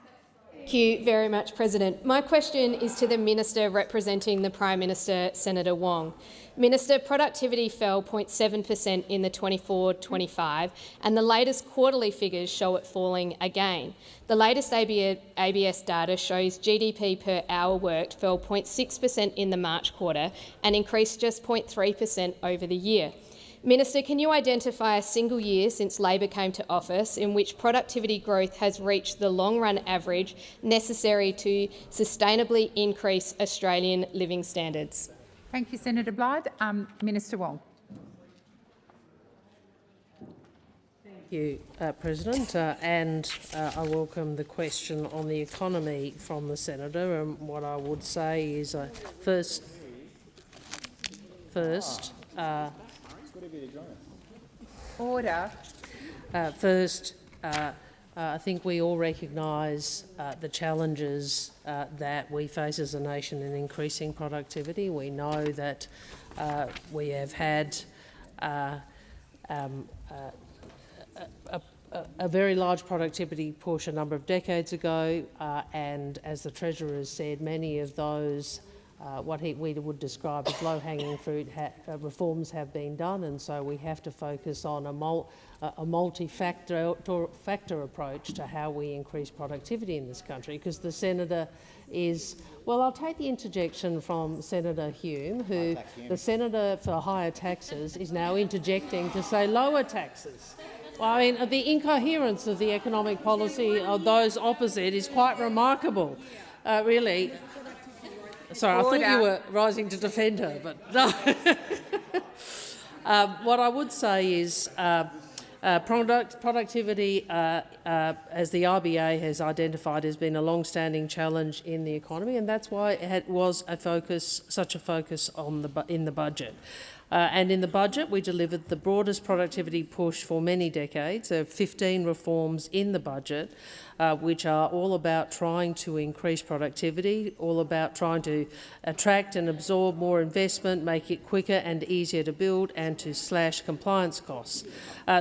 Thank you very much, President. My question is to the Minister representing the Prime Minister, Senator Wong. Minister, productivity fell 0.7% in the 24-25, and the latest quarterly figures show it falling again. The latest ABS data shows GDP per hour worked fell 0.6% in the March quarter and increased just 0.3% over the year. Minister, can you identify a single year since Labor came to office in which productivity growth has reached the long-run average necessary to sustainably increase Australian living standards? Thank you, Senator Blythe. Minister Wong. Thank you, President, and I welcome the question on the economy from the Senator. And what I would say is, first, Order. I think we all recognise the challenges that we face as a nation in increasing productivity. We know that we have had a very large productivity push a number of decades ago, and as the Treasurer has said, many of those what we would describe as low-hanging fruit reforms have been done, and so we have to focus on a multi-factor approach to how we increase productivity in this country, because the Senator is... Well, I'll take the interjection from Senator Hume, who, the Senator for higher taxes, is now interjecting to say lower taxes. Well, I mean, the incoherence of the economic policy of those opposite is quite remarkable, really. Sorry, I thought you were rising to defend her, but no. What I would say is productivity, as the RBA has identified, has been a long-standing challenge in the economy, and that's why it was such a focus in the budget. And in the budget, we delivered the broadest productivity push for many decades. There are 15 reforms in the budget, which are all about trying to increase productivity, all about trying to attract and absorb more investment, make it quicker and easier to build, and to slash compliance costs.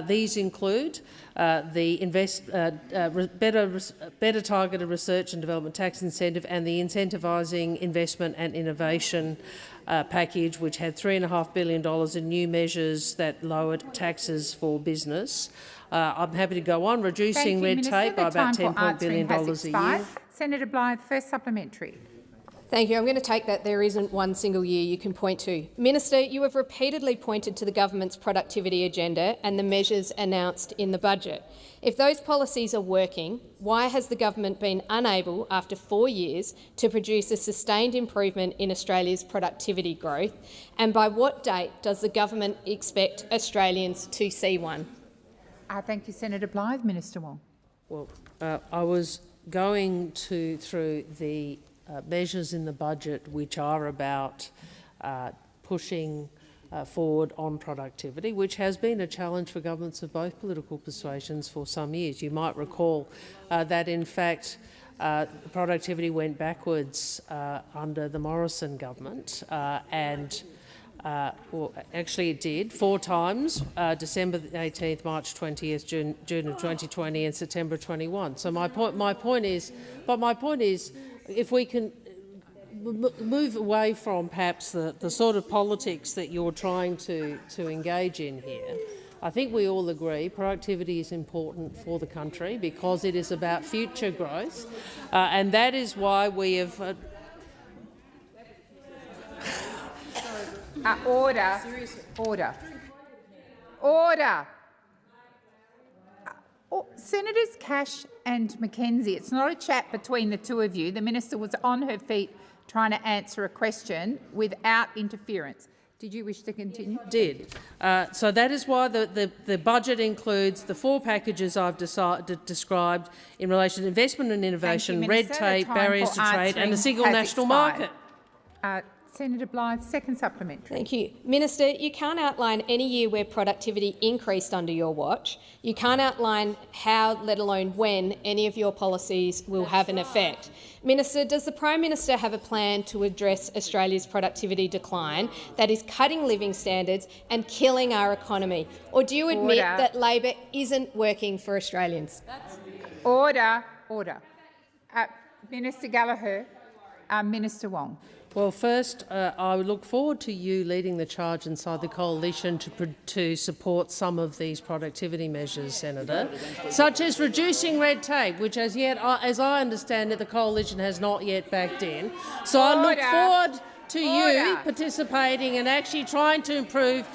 These include the better targeted research and development tax incentive and the incentivising investment and innovation package, which had $3.5 billion in new measures that lowered taxes for business. I'm happy to go on. Reducing red tape by about $10 billion a year. Senator Blythe, first supplementary. Thank you. I'm going to take that there isn't one single year you can point to. Minister, you have repeatedly pointed to the government's productivity agenda and the measures announced in the budget. If those policies are working, why has the government been unable, after 4 years, to produce a sustained improvement in Australia's productivity growth? And by what date does the government expect Australians to see one? Thank you, Senator Blythe. Minister Wong. Well, I was going through the measures in the budget which are about pushing forward on productivity, which has been a challenge for governments of both political persuasions for some years. You might recall that, in fact, productivity went backwards under the Morrison government well, actually it did 4 times, December 18th, March 20th, June of 2020 and September 21. So my point is, if we can move away from perhaps the sort of politics that you're trying to engage in here, I think we all agree productivity is important for the country because it is about future growth, and that is why we have... Order. Order. Senators Cash and McKenzie, it's not a chat between the two of you. The minister was on her feet trying to answer a question without interference. Did you wish to continue? Did. So that is why the budget includes the 4 packages I've described in relation to investment and innovation, red tape, barriers to trade and the single national market. Senator Blythe, second supplementary. Thank you. Minister, you can't outline any year where productivity increased under your watch. You can't outline how, let alone when, any of your policies will have an effect. Minister, does the Prime Minister have a plan to address Australia's productivity decline that is cutting living standards and killing our economy? Or do you admit that Labor isn't working for Australians? Order. Minister Gallagher, Minister Wong. Well, first, I look forward to you leading the charge inside the coalition to support some of these productivity measures, Senator, such as reducing red tape, which as I understand it, the coalition has not yet backed in. So I look forward to you participating and actually trying to improve.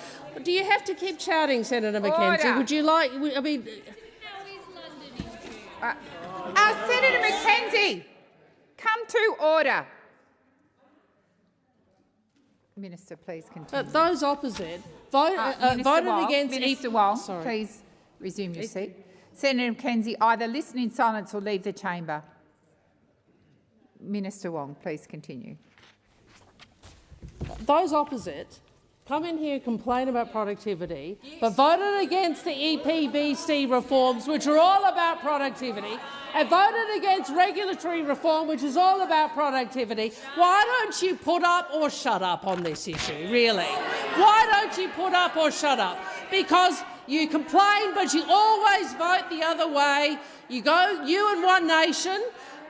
Do you have to keep shouting, Senator McKenzie? Would you like? I mean, Senator McKenzie, come to order. Minister, please continue. Those opposite voted against... Minister Wong, please resume your seat. Senator McKenzie, either listen in silence or leave the chamber. Minister Wong, please continue. Those opposite come in here and complain about productivity, but voted against the EPBC reforms, which are all about productivity, and voted against regulatory reform, which is all about productivity. Why don't you put up or shut up on this issue, really? Why don't you put up or shut up? Because you complain, but you always vote the other way. You and One Nation,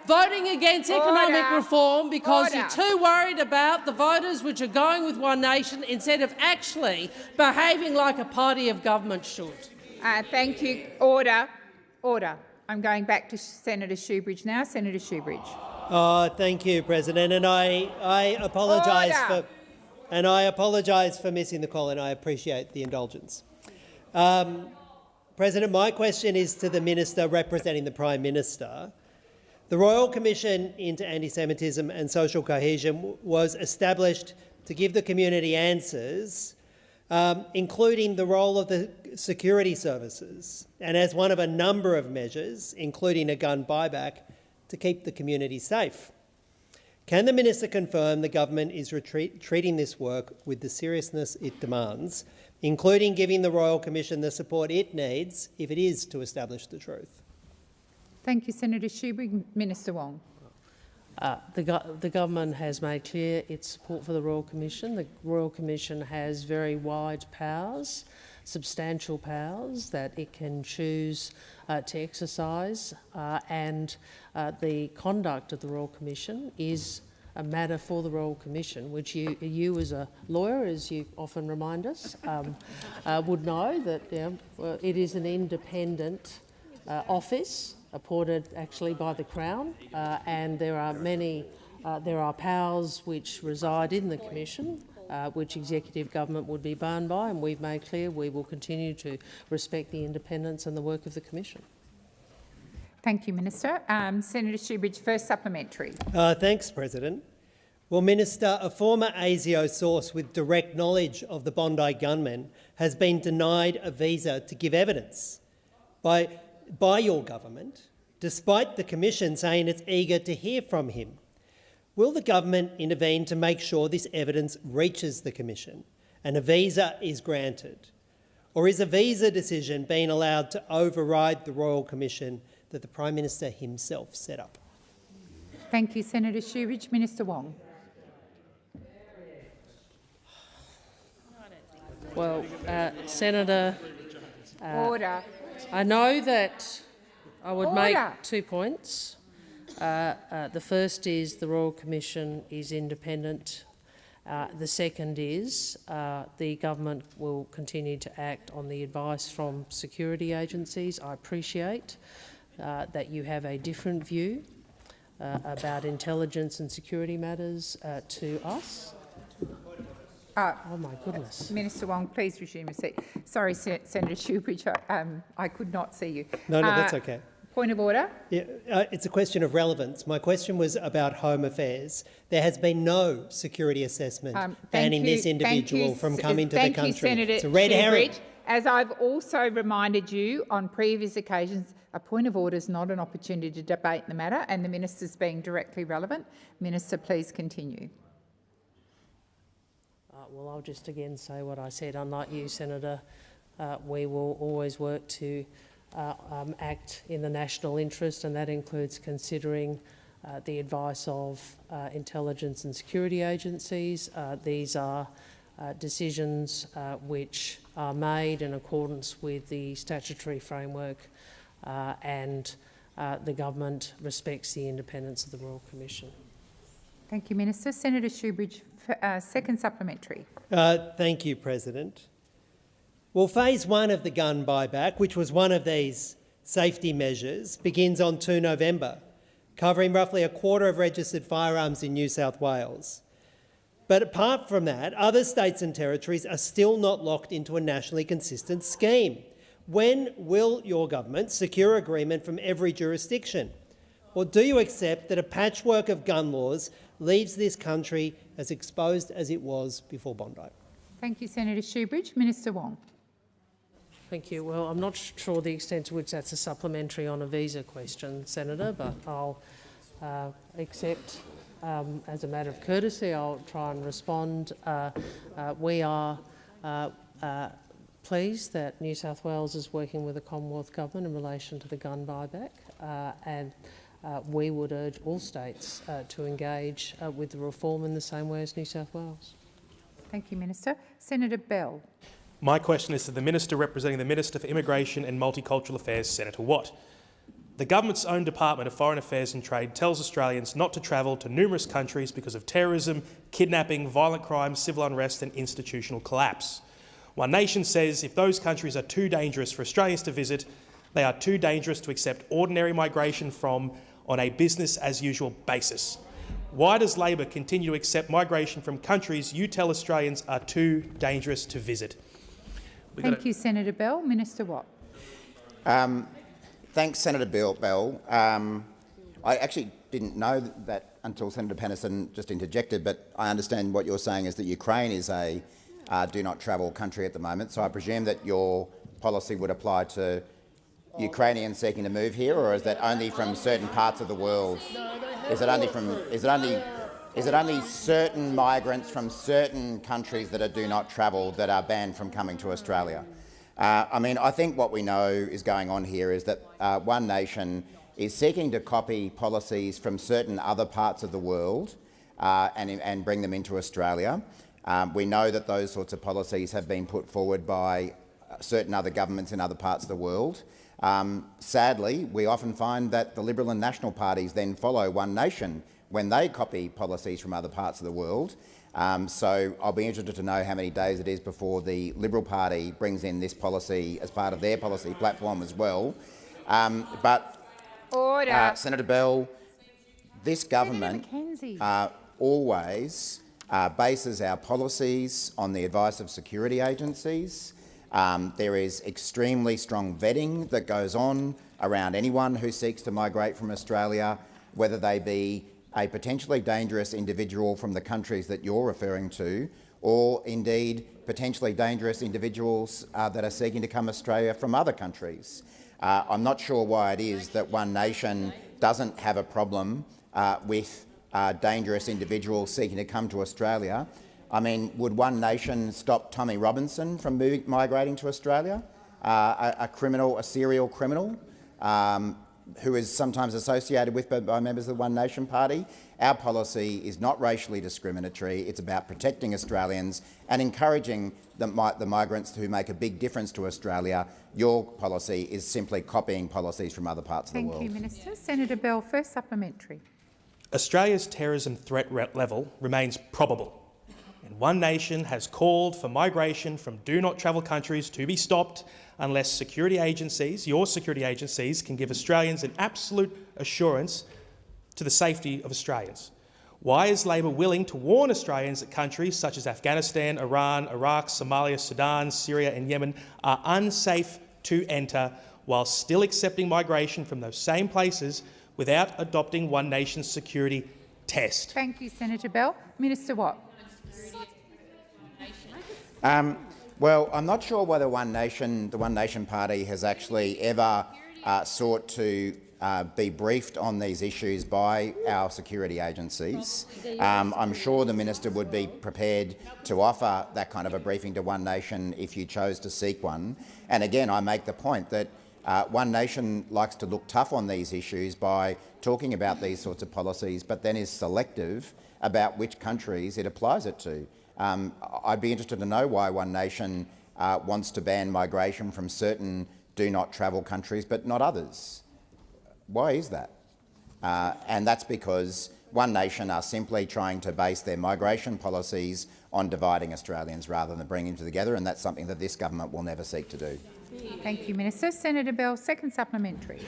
voting against economic reform because you're too worried about the voters which are going with One Nation instead of actually behaving like a party of government should. Thank you. Order. I'm going back to Senator Shoebridge now. Senator Shoebridge. Thank you, President, and I apologise for missing the call, and I appreciate the indulgence. President, my question is to the Minister representing the Prime Minister. The Royal Commission into Anti-Semitism and Social Cohesion was established to give the community answers, including the role of the security services, and as one of a number of measures, including a gun buyback, to keep the community safe. Can the minister confirm the government is treating this work with the seriousness it demands, including giving the Royal Commission the support it needs if it is to establish the truth? Thank you, Senator Shoebridge. Minister Wong. The government has made clear its support for the Royal Commission. The Royal Commission has very wide powers, substantial powers that it can choose to exercise, and the conduct of the Royal Commission is a matter for the Royal Commission, which you as a lawyer, as you often remind us, would know that it is an independent office appointed actually by the Crown, and there are powers which reside in the Commission, which executive government would be bound by, and we've made clear we will continue to respect the independence and the work of the Commission. Thank you, Minister. Senator Shoebridge, first supplementary. Thanks, President. Well, Minister, a former ASIO source with direct knowledge of the Bondi gunmen has been denied a visa to give evidence by your government, despite the Commission saying it's eager to hear from him. Will the government intervene to make sure this evidence reaches the Commission and a visa is granted? Or is a visa decision being allowed to override the Royal Commission that the Prime Minister himself set up? Thank you, Senator Shoebridge. Minister Wong. Well, Senator, Order. I know that I would make Order. 2 points. The first is the Royal Commission is independent. The second is the government will continue to act on the advice from security agencies. I appreciate that you have a different view about intelligence and security matters to us. Oh my goodness. Minister Wong, please resume your seat. Sorry, Senator Shoebridge, I could not see you. No, that's okay. Point of order. Yeah, it's a question of relevance. My question was about Home Affairs. There has been no security assessment banning this individual from coming to the country. Thank you, Senator It's a red herring. Shoebridge. As I've also reminded you on previous occasions, a point of order is not an opportunity to debate the matter, and the minister's being directly relevant. Minister, please continue. Well, I'll just again say what I said. Unlike you, Senator, we will always work to act in the national interest, and that includes considering the advice of intelligence and security agencies. These are decisions which are made in accordance with the statutory framework, and the government respects the independence of the Royal Commission. Thank you, Minister. Senator Shoebridge, second supplementary. Thank you, President. Well, phase 1 of the gun buyback, which was one of these safety measures, begins on 2 November, covering roughly a quarter of registered firearms in New South Wales. But apart from that, other states and territories are still not locked into a nationally consistent scheme. When will your government secure agreement from every jurisdiction? Or do you accept that a patchwork of gun laws leaves this country as exposed as it was before Bondi? Thank you, Senator Shoebridge. Minister Wong. Thank you. Well, I'm not sure the extent to which that's a supplementary on a visa question, Senator, but I'll accept, as a matter of courtesy, I'll try and respond. We are pleased that New South Wales is working with the Commonwealth Government in relation to the gun buyback, and we would urge all states to engage with the reform in the same way as New South Wales. Thank you, Minister. Senator Bell. My question is to the Minister representing the Minister for Immigration and Multicultural Affairs, Senator Watt. The government's own Department of Foreign Affairs and Trade tells Australians not to travel to numerous countries because of terrorism, kidnapping, violent crime, civil unrest and institutional collapse. One Nation says if those countries are too dangerous for Australians to visit, they are too dangerous to accept ordinary migration from on a business-as-usual basis. Why does Labor continue to accept migration from countries you tell Australians are too dangerous to visit? Thank you, Senator Bell. Minister Watt. Thanks, Senator Bell. I actually didn't know that until Senator Pennison just interjected, but I understand what you're saying is that Ukraine is a do-not-travel country at the moment, so I presume that your policy would apply to Ukrainians seeking to move here, or is that only from certain parts of the world? Is it only is it only certain migrants from certain countries that are do not travel that are banned from coming to Australia. I mean, I think what we know is going on here is that One Nation is seeking to copy policies from certain other parts of the world and bring them into Australia. We know that those sorts of policies have been put forward by certain other governments in other parts of the world. Sadly, we often find that the Liberal and National parties then follow One Nation when they copy policies from other parts of the world. So I'll be interested to know how many days it is before the Liberal Party brings in this policy as part of their policy platform as well. Senator Bell, this government always bases our policies on the advice of security agencies. There is extremely strong vetting that goes on around anyone who seeks to migrate from Australia, whether they be a potentially dangerous individual from the countries that you're referring to, or indeed potentially dangerous individuals that are seeking to come to Australia from other countries. I'm not sure why it is that One Nation doesn't have a problem with dangerous individuals seeking to come to Australia. I mean, would One Nation stop Tommy Robinson from migrating to Australia? A serial criminal who is sometimes associated with by members of the One Nation party. Our policy is not racially discriminatory. It's about protecting Australians and encouraging the migrants who make a big difference to Australia. Your policy is simply copying policies from other parts of the world. Thank you, Minister. Senator Bell, first supplementary. Australia's terrorism threat level remains probable, and One Nation has called for migration from do-not-travel countries to be stopped unless security agencies, your security agencies, can give Australians an absolute assurance to the safety of Australians. Why is Labor willing to warn Australians that countries such as Afghanistan, Iran, Iraq, Somalia, Sudan, Syria and Yemen are unsafe to enter, while still accepting migration from those same places without adopting One Nation's security test? Thank you, Senator Bell. Minister Watt. Well, I'm not sure whether the One Nation party has actually ever sought to be briefed on these issues by our security agencies. I'm sure the minister would be prepared to offer that kind of a briefing to One Nation if you chose to seek one. And again, I make the point that One Nation likes to look tough on these issues by talking about these sorts of policies, but then is selective about which countries it applies it to. I'd be interested to know why One Nation wants to ban migration from certain do-not-travel countries but not others. Why is that? And that's because One Nation are simply trying to base their migration policies on dividing Australians rather than bringing them together, and that's something that this government will never seek to do. Thank you, Minister. Senator Bell, second supplementary.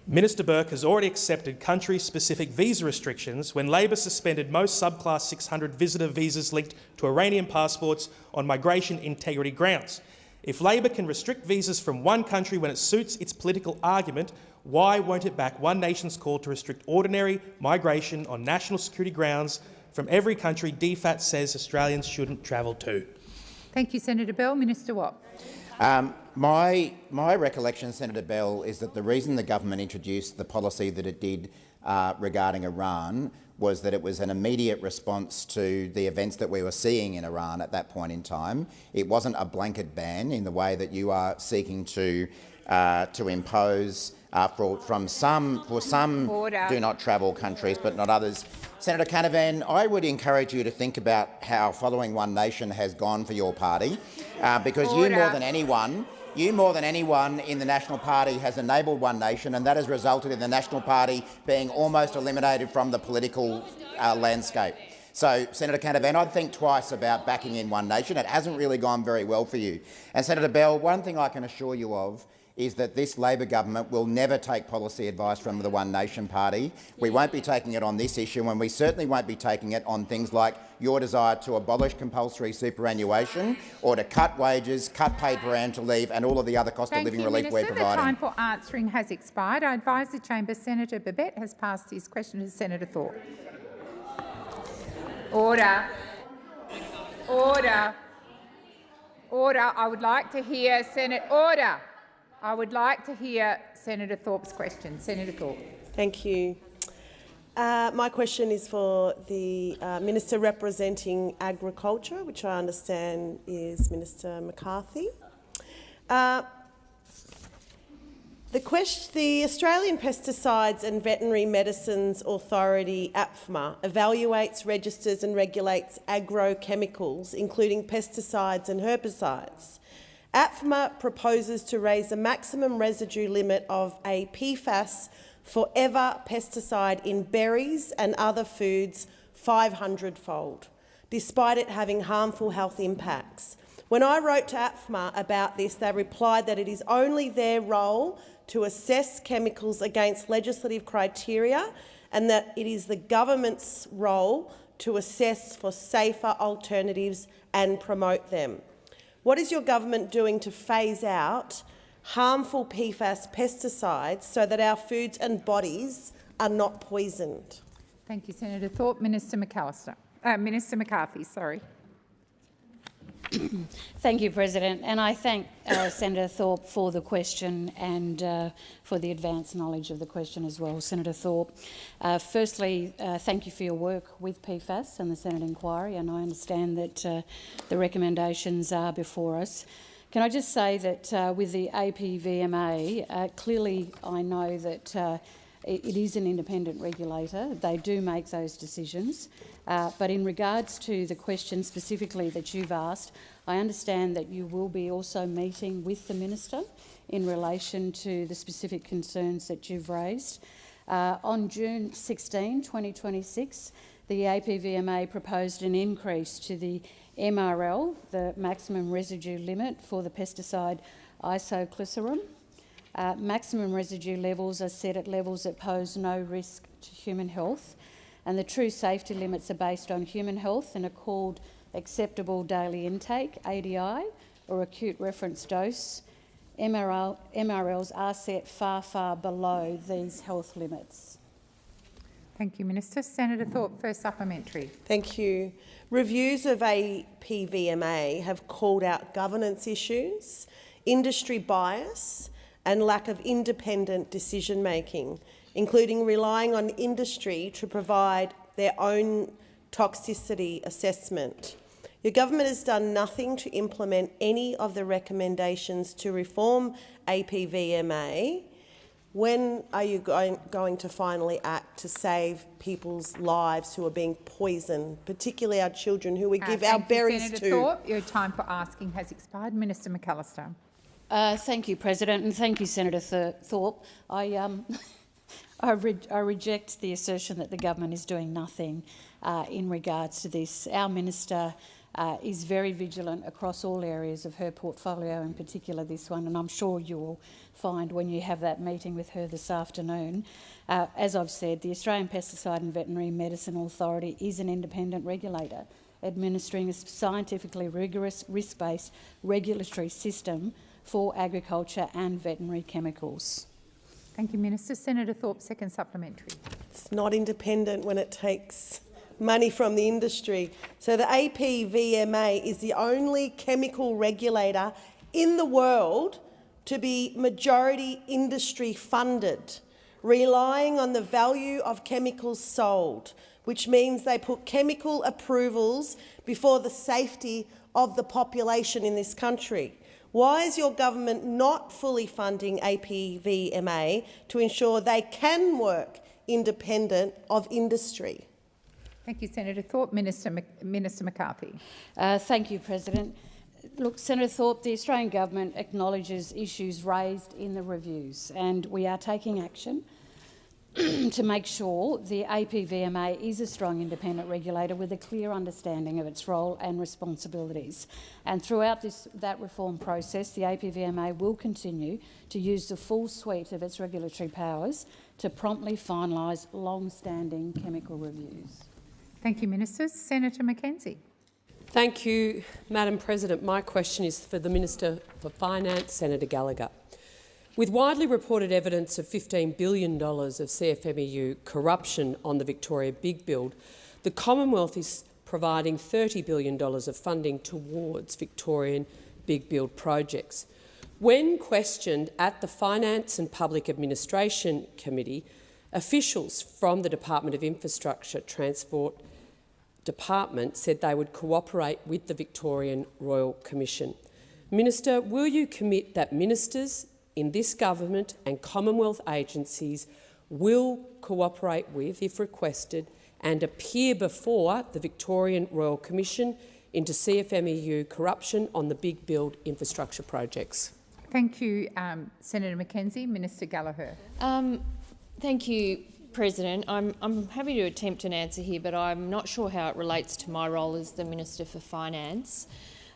Minister Burke has already accepted country-specific visa restrictions when Labor suspended most subclass 600 visitor visas linked to Iranian passports on migration integrity grounds. If Labor can restrict visas from one country when it suits its political argument, why won't it back One Nation's call to restrict ordinary migration on national security grounds from every country DFAT says Australians shouldn't travel to? Thank you, Senator Bell. Minister Watt. My recollection, Senator Bell, is that the reason the government introduced the policy that it did regarding Iran was that it was an immediate response to the events that we were seeing in Iran at that point in time. It wasn't a blanket ban in the way that you are seeking to impose for some do-not-travel countries but not others. Senator Canavan, I would encourage you to think about how following One Nation has gone for your party, because you more than anyone in the National Party has enabled One Nation, and that has resulted in the National Party being almost eliminated from the political landscape. So, Senator Canavan, I'd think twice about backing in One Nation. It hasn't really gone very well for you. And Senator Bell, one thing I can assure you of is that this Labor government will never take policy advice from the One Nation party. We won't be taking it on this issue, and we certainly won't be taking it on things like your desire to abolish compulsory superannuation or to cut wages, cut paid parental leave and all of the other cost of living relief we're providing. The time for answering has expired. I advise the chamber Senator Babet has passed his question to Senator Thorpe. Order. Order. Order. I would like to hear Order. I would like to hear Senator Thorpe's question. Senator Thorpe. Thank you. My question is for the Minister representing Agriculture, which I understand is Minister McCarthy. The Australian Pesticides and Veterinary Medicines Authority, APFMA, evaluates, registers and regulates agrochemicals, including pesticides and herbicides. APFMA proposes to raise the maximum residue limit of a PFAS forever pesticide in berries and other foods 500-fold, despite it having harmful health impacts. When I wrote to APFMA about this, they replied that it is only their role to assess chemicals against legislative criteria and that it is the government's role to assess for safer alternatives and promote them. What is your government doing to phase out harmful PFAS pesticides so that our foods and bodies are not poisoned? Thank you, Senator Thorpe. Minister McCarthy, sorry. Thank you, President, and I thank Senator Thorpe for the question and for the advanced knowledge of the question as well, Senator Thorpe. Firstly, thank you for your work with PFAS and the Senate inquiry, and I understand that the recommendations are before us. Can I just say that with the APVMA, clearly I know that it is an independent regulator. They do make those decisions. But in regards to the question specifically that you've asked, I understand that you will be also meeting with the Minister in relation to the specific concerns that you've raised. On June 16, 2026, the APVMA proposed an increase to the MRL, the maximum residue limit for the pesticide isoclicirum. Maximum residue levels are set at levels that pose no risk to human health, and the true safety limits are based on human health and are called acceptable daily intake, ADI, or acute reference dose. MRLs are set far, far below these health limits. Thank you, Minister. Senator Thorpe, first supplementary. Thank you. Reviews of APVMA have called out governance issues, industry bias and lack of independent decision-making, including relying on industry to provide their own toxicity assessment. Your government has done nothing to implement any of the recommendations to reform APVMA. When are you going to finally act to save people's lives who are being poisoned, particularly our children who we give our berries Senator to? Thorpe, your time for asking has expired. Minister McAllister. Thank you, President, and thank you, Senator Thorpe. I reject the assertion that the government is doing nothing in regards to this. Our minister is very vigilant across all areas of her portfolio, in particular this one, and I'm sure you'll find when you have that meeting with her this afternoon. As I've said, the Australian Pesticide and Veterinary Medicine Authority is an independent regulator, administering a scientifically rigorous, risk-based regulatory system for agriculture and veterinary chemicals. Thank you, Minister. Senator Thorpe, second supplementary. It's not independent when it takes money from the industry. So the APVMA is the only chemical regulator in the world to be majority industry funded, relying on the value of chemicals sold, which means they put chemical approvals before the safety of the population in this country. Why is your government not fully funding APVMA to ensure they can work independent of industry? Thank you, Senator Thorpe. Minister McCarthy. Thank you, President. Look, Senator Thorpe, the Australian government acknowledges issues raised in the reviews, and we are taking action to make sure the APVMA is a strong independent regulator with a clear understanding of its role and responsibilities. And throughout that reform process, the APVMA will continue to use the full suite of its regulatory powers to promptly finalise long-standing chemical reviews. Thank you, Ministers. Senator Mackenzie. Thank you, Madam President. My question is for the Minister for Finance, Senator Gallagher. With widely reported evidence of $15 billion of CFMEU corruption on the Victoria Big Build, the Commonwealth is providing $30 billion of funding towards Victorian Big Build projects. When questioned at the Finance and Public Administration Committee, Officials from the Department of Infrastructure Transport Department said they would cooperate with the Victorian Royal Commission. Minister, will you commit that ministers in this government and Commonwealth agencies will cooperate with, if requested, and appear before the Victorian Royal Commission into CFMEU corruption on the big build infrastructure projects? Thank you, Senator Mackenzie. Minister Gallagher. Thank you, President. I'm happy to attempt an answer here, but I'm not sure how it relates to my role as the Minister for Finance.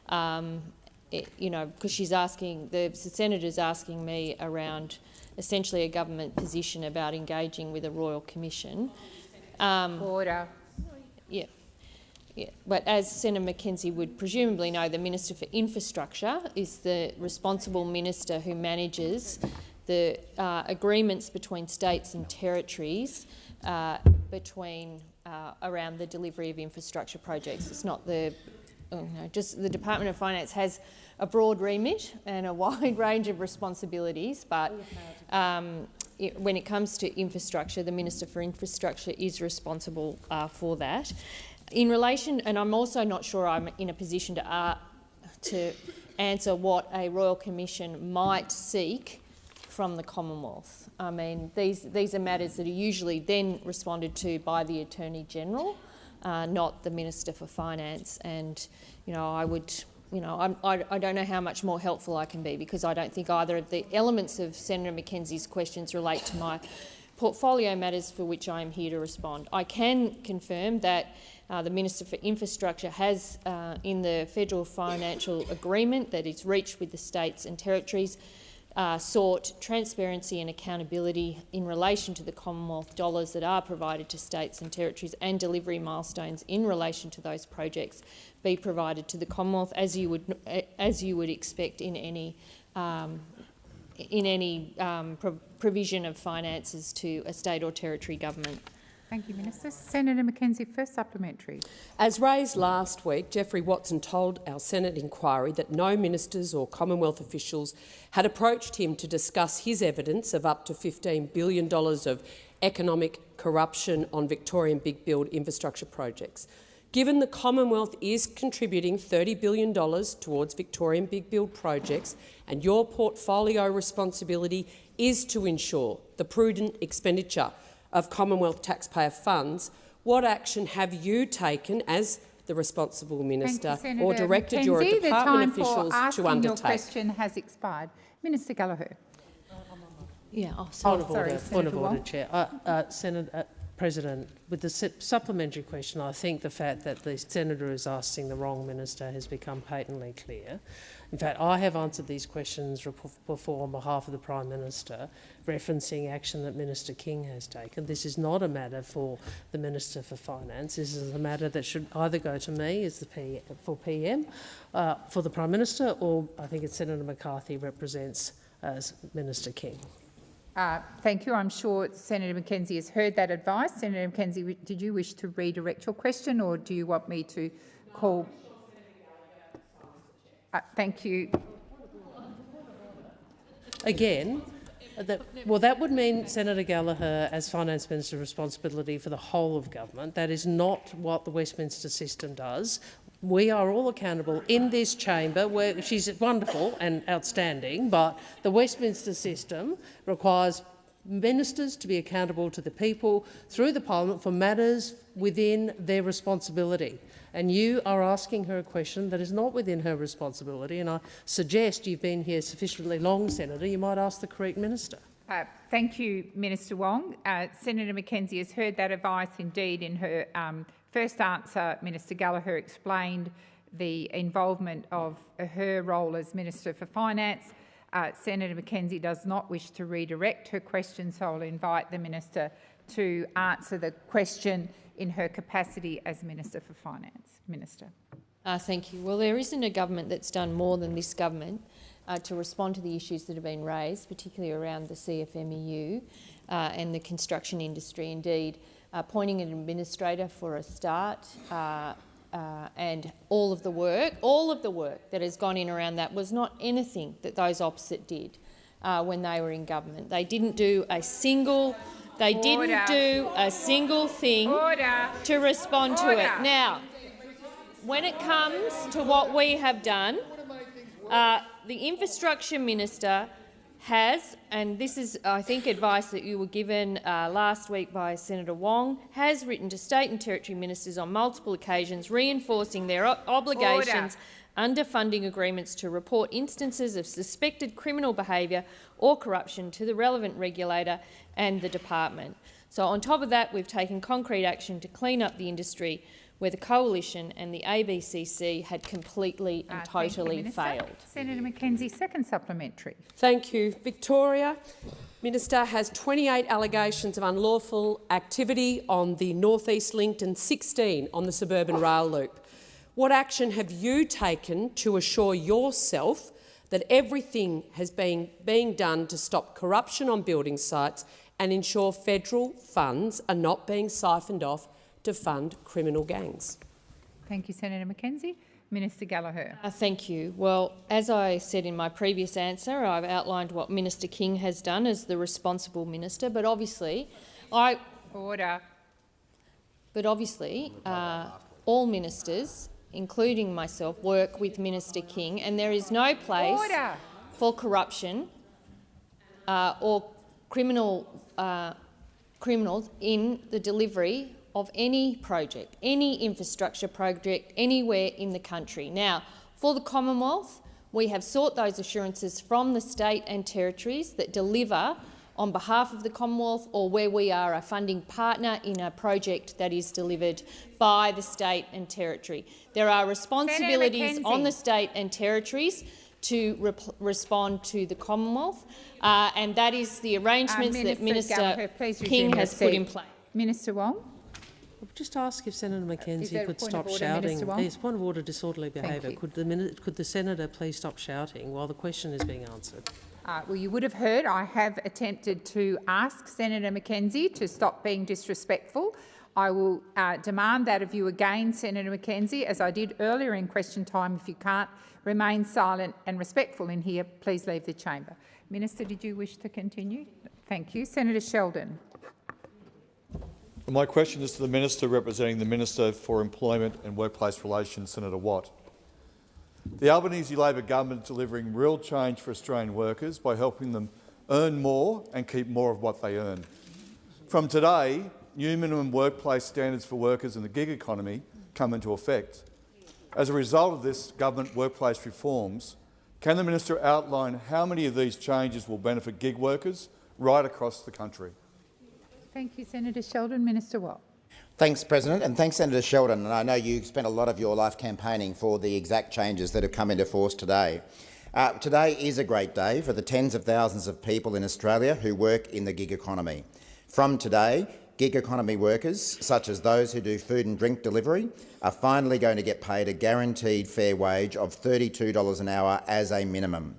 Because she's asking, the Senator's asking me around essentially a government position about engaging with a Royal Commission. Order. Yeah. Yeah, but as Senator Mackenzie would presumably know, the Minister for Infrastructure is the responsible minister who manages the agreements between states and territories around the delivery of infrastructure projects. It's not just the Department of Finance has a broad remit and a wide range of responsibilities, but when it comes to infrastructure, the Minister for Infrastructure is responsible for that. In relation, and I'm also not sure I'm in a position to answer what a Royal Commission might seek from the Commonwealth. I mean, these are matters that are usually then responded to by the Attorney-General, not the Minister for Finance. And I don't know how much more helpful I can be, because I don't think either of the elements of Senator Mackenzie's questions relate to my portfolio matters for which I am here to respond. I can confirm that the Minister for Infrastructure has, in the federal financial agreement that is reached with the states and territories, sought transparency and accountability in relation to the Commonwealth dollars that are provided to states and territories, and delivery milestones in relation to those projects be provided to the Commonwealth, as you would expect in any provision of finances to a state or territory government. Thank you, Minister. Senator Mackenzie, first supplementary. As raised last week, Jeffrey Watson told our Senate inquiry that no ministers or Commonwealth officials had approached him to discuss his evidence of up to $15 billion of economic corruption on Victorian big build infrastructure projects. Given the Commonwealth is contributing $30 billion towards Victorian big build projects, and your portfolio responsibility is to ensure the prudent expenditure of Commonwealth taxpayer funds, what action have you taken as the responsible minister or directed your department officials to undertake? Your question has expired. Minister Gallagher. Yeah, Point of order, Chair. Senator President, with the supplementary question, I think the fact that the senator is asking the wrong minister has become patently clear. In fact, I have answered these questions before on behalf of the Prime Minister, referencing action that Minister King has taken. This is not a matter for the Minister for Finance. This is a matter that should either go to me as the PM for the Prime Minister, or I think it's Senator McCarthy represents as Minister King. Thank you. I'm sure Senator Mackenzie has heard that advice. Senator Mackenzie, did you wish to redirect your question, or do you want me to call? Thank you. Again, that would mean Senator Gallagher, as Finance Minister, responsibility for the whole of government. That is not what the Westminster system does. We are all accountable in this chamber, where she's wonderful and outstanding, but the Westminster system requires ministers to be accountable to the people through the Parliament for matters within their responsibility. And you are asking her a question that is not within her responsibility, and I suggest you've been here sufficiently long, Senator, you might ask the correct minister. Thank you, Minister Wong. Senator Mackenzie has heard that advice. Indeed, in her first answer, Minister Gallagher explained the involvement of her role as Minister for Finance. Senator Mackenzie does not wish to redirect her question, so I'll invite the Minister to answer the question in her capacity as Minister for Finance. Minister. Thank you. Well, there isn't a government that's done more than this government to respond to the issues that have been raised, particularly around the CFMEU and the construction industry. Indeed, appointing an administrator for a start, and all of the work that has gone in around that was not anything that those opposite did when they were in government. They didn't do a single They didn't do a single thing to respond to it. Now, when it comes to what we have done, the Infrastructure Minister has, and this is, I think, advice that you were given last week by Senator Wong, has written to state and territory ministers on multiple occasions reinforcing their obligations under funding agreements to report instances of suspected criminal behaviour or corruption to the relevant regulator and the department. So on top of that, we've taken concrete action to clean up the industry where the Coalition and the ABCC had completely and totally failed. Senator Mackenzie, second supplementary. Thank you. Victoria, Minister, has 28 allegations of unlawful activity on the North East Link and 16 on the suburban rail loop. What action have you taken to assure yourself that everything has been being done to stop corruption on building sites and ensure federal funds are not being siphoned off to fund criminal gangs? Thank you, Senator Mackenzie. Minister Gallagher. Thank you. Well, as I said in my previous answer, I've outlined what Minister King has done as the responsible minister, but obviously, all ministers, including myself, work with Minister King, and there is no place for corruption or criminals in the delivery of any project, any infrastructure project anywhere in the country. Now, for the Commonwealth, we have sought those assurances from the state and territories that deliver on behalf of the Commonwealth or where we are a funding partner in a project that is delivered by the state and territory. There are responsibilities on the state and territories to respond to the Commonwealth, and that is the arrangements that Minister King has put in place. Minister Wong. I'll just ask if Senator Mackenzie could stop shouting. There's point of order, disorderly behaviour. Could the senator please stop shouting while the question is being answered? Well, you would have heard I have attempted to ask Senator Mackenzie to stop being disrespectful. I will demand that of you again, Senator Mackenzie, as I did earlier in question time. If you can't remain silent and respectful in here, please leave the chamber. Minister, did you wish to continue? Thank you. Senator Sheldon. My question is to the Minister representing the Minister for Employment and Workplace Relations, Senator Watt. The Albanese Labor government is delivering real change for Australian workers by helping them earn more and keep more of what they earn. From today, new minimum workplace standards for workers in the gig economy come into effect. As a result of this government workplace reforms, can the Minister outline how many of these changes will benefit gig workers right across the country? Thank you, Senator Sheldon. Minister Watt. Thanks, President, and thanks, Senator Sheldon. And I know you spent a lot of your life campaigning for the exact changes that have come into force today. Today is a great day for the tens of thousands of people in Australia who work in the gig economy. From today, gig economy workers, such as those who do food and drink delivery, are finally going to get paid a guaranteed fair wage of $32 an hour as a minimum.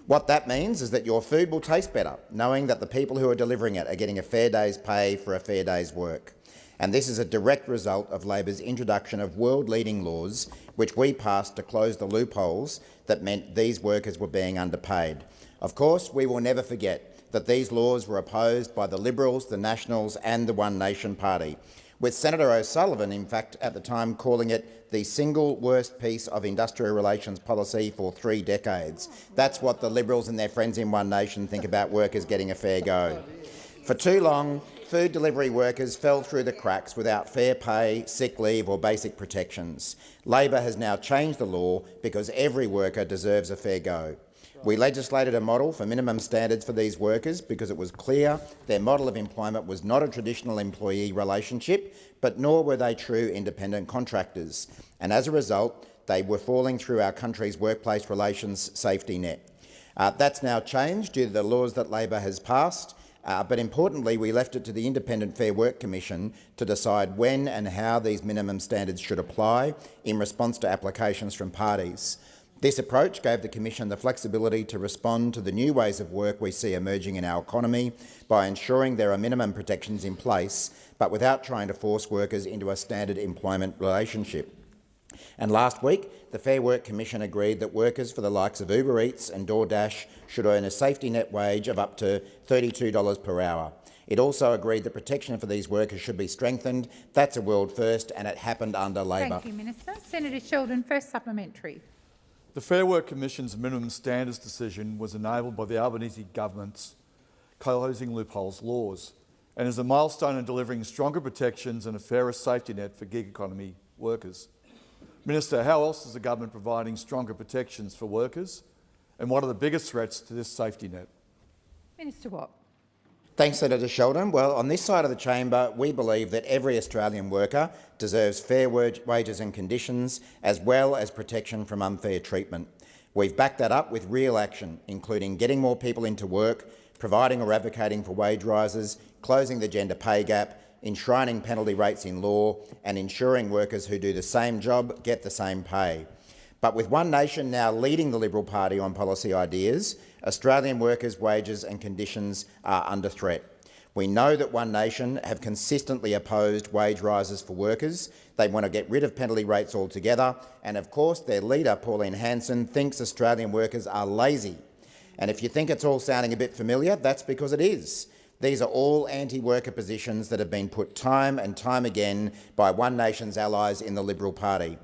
What that means is that your food will taste better, knowing that the people who are delivering it are getting a fair day's pay for a fair day's work. And this is a direct result of Labor's introduction of world-leading laws which we passed to close the loopholes that meant these workers were being underpaid. Of course, we will never forget that these laws were opposed by the Liberals, the Nationals and the One Nation Party, with Senator O'Sullivan, in fact, at the time calling it the single worst piece of industrial relations policy for 3 decades. That's what the Liberals and their friends in One Nation think about workers getting a fair go. For too long, food delivery workers fell through the cracks without fair pay, sick leave or basic protections. Labor has now changed the law because every worker deserves a fair go. We legislated a model for minimum standards for these workers because it was clear their model of employment was not a traditional employee relationship, but nor were they true independent contractors. And as a result, they were falling through our country's workplace relations safety net. That's now changed due to the laws that Labor has passed, but importantly, we left it to the Independent Fair Work Commission to decide when and how these minimum standards should apply in response to applications from parties. This approach gave the Commission the flexibility to respond to the new ways of work we see emerging in our economy by ensuring there are minimum protections in place, but without trying to force workers into a standard employment relationship. And last week, the Fair Work Commission agreed that workers for the likes of Uber Eats and DoorDash should earn a safety net wage of up to $32 per hour. It also agreed that protection for these workers should be strengthened. That's a world first, and it happened under Labor. Thank you, Minister. Senator Sheldon, first supplementary. The Fair Work Commission's minimum standards decision was enabled by the Albanese government's closing loopholes laws and is a milestone in delivering stronger protections and a fairer safety net for gig economy workers. Minister, how else is the government providing stronger protections for workers, and what are the biggest threats to this safety net? Minister Watt. Thanks, Senator Sheldon. Well, on this side of the chamber, we believe that every Australian worker deserves fair wages and conditions, as well as protection from unfair treatment. We've backed that up with real action, including getting more people into work, providing or advocating for wage rises, closing the gender pay gap, enshrining penalty rates in law, and ensuring workers who do the same job get the same pay. But with One Nation now leading the Liberal Party on policy ideas, Australian workers' wages and conditions are under threat. We know that One Nation have consistently opposed wage rises for workers. They want to get rid of penalty rates altogether. And of course, their leader, Pauline Hanson, thinks Australian workers are lazy. And if you think it's all sounding a bit familiar, that's because it is. These are all anti-worker positions that have been put time and time again by One Nation's allies in the Liberal Party.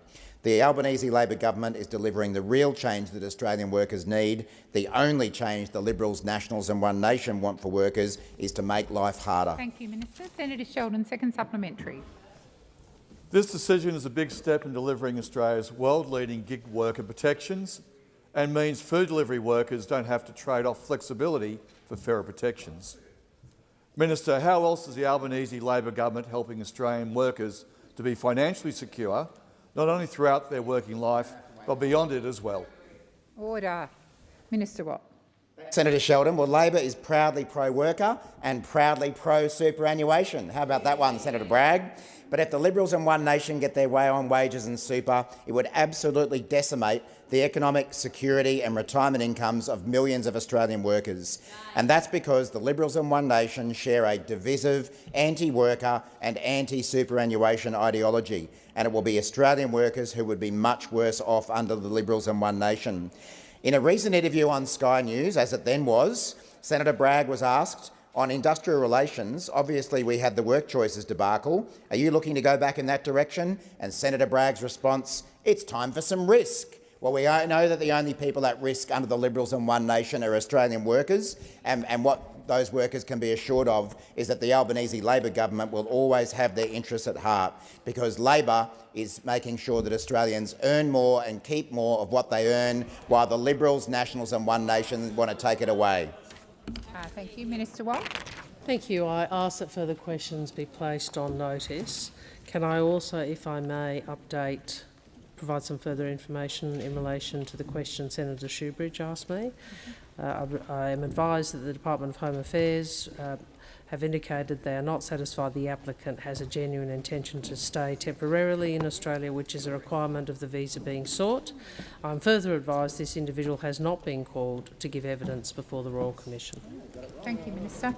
The Albanese Labor government is delivering the real change that Australian workers need. The only change the Liberals, Nationals and One Nation want for workers is to make life harder. Thank you, Minister. Senator Sheldon, second supplementary. This decision is a big step in delivering Australia's world-leading gig worker protections and means food delivery workers don't have to trade off flexibility for fairer protections. Minister, how else is the Albanese Labor government helping Australian workers to be financially secure, not only throughout their working life, but beyond it as well? Order. Minister Watt. Senator Sheldon, well, Labor is proudly pro-worker and proudly pro-superannuation. How about that one, Senator Bragg? But if the Liberals and One Nation get their way on wages and super, it would absolutely decimate the economic security and retirement incomes of millions of Australian workers. And that's because the Liberals and One Nation share a divisive, anti-worker and anti-superannuation ideology, and it will be Australian workers who would be much worse off under the Liberals and One Nation. In a recent interview on Sky News, as it then was, Senator Bragg was asked, on industrial relations, obviously we had the work choices debacle. Are you looking to go back in that direction? And Senator Bragg's response, it's time for some risk. Well, we know that the only people at risk under the Liberals and One Nation are Australian workers, and what those workers can be assured of is that the Albanese Labor government will always have their interests at heart, because Labor is making sure that Australians earn more and keep more of what they earn, while the Liberals, Nationals and One Nation want to take it away. Thank you. Minister Watt. Thank you. I ask that further questions be placed on notice. Can I also, if I may, provide some further information in relation to the question Senator Shoebridge asked me? I am advised that the Department of Home Affairs have indicated they are not satisfied the applicant has a genuine intention to stay temporarily in Australia, which is a requirement of the visa being sought. I am further advised this individual has not been called to give evidence before the Royal Commission. Thank you, Minister.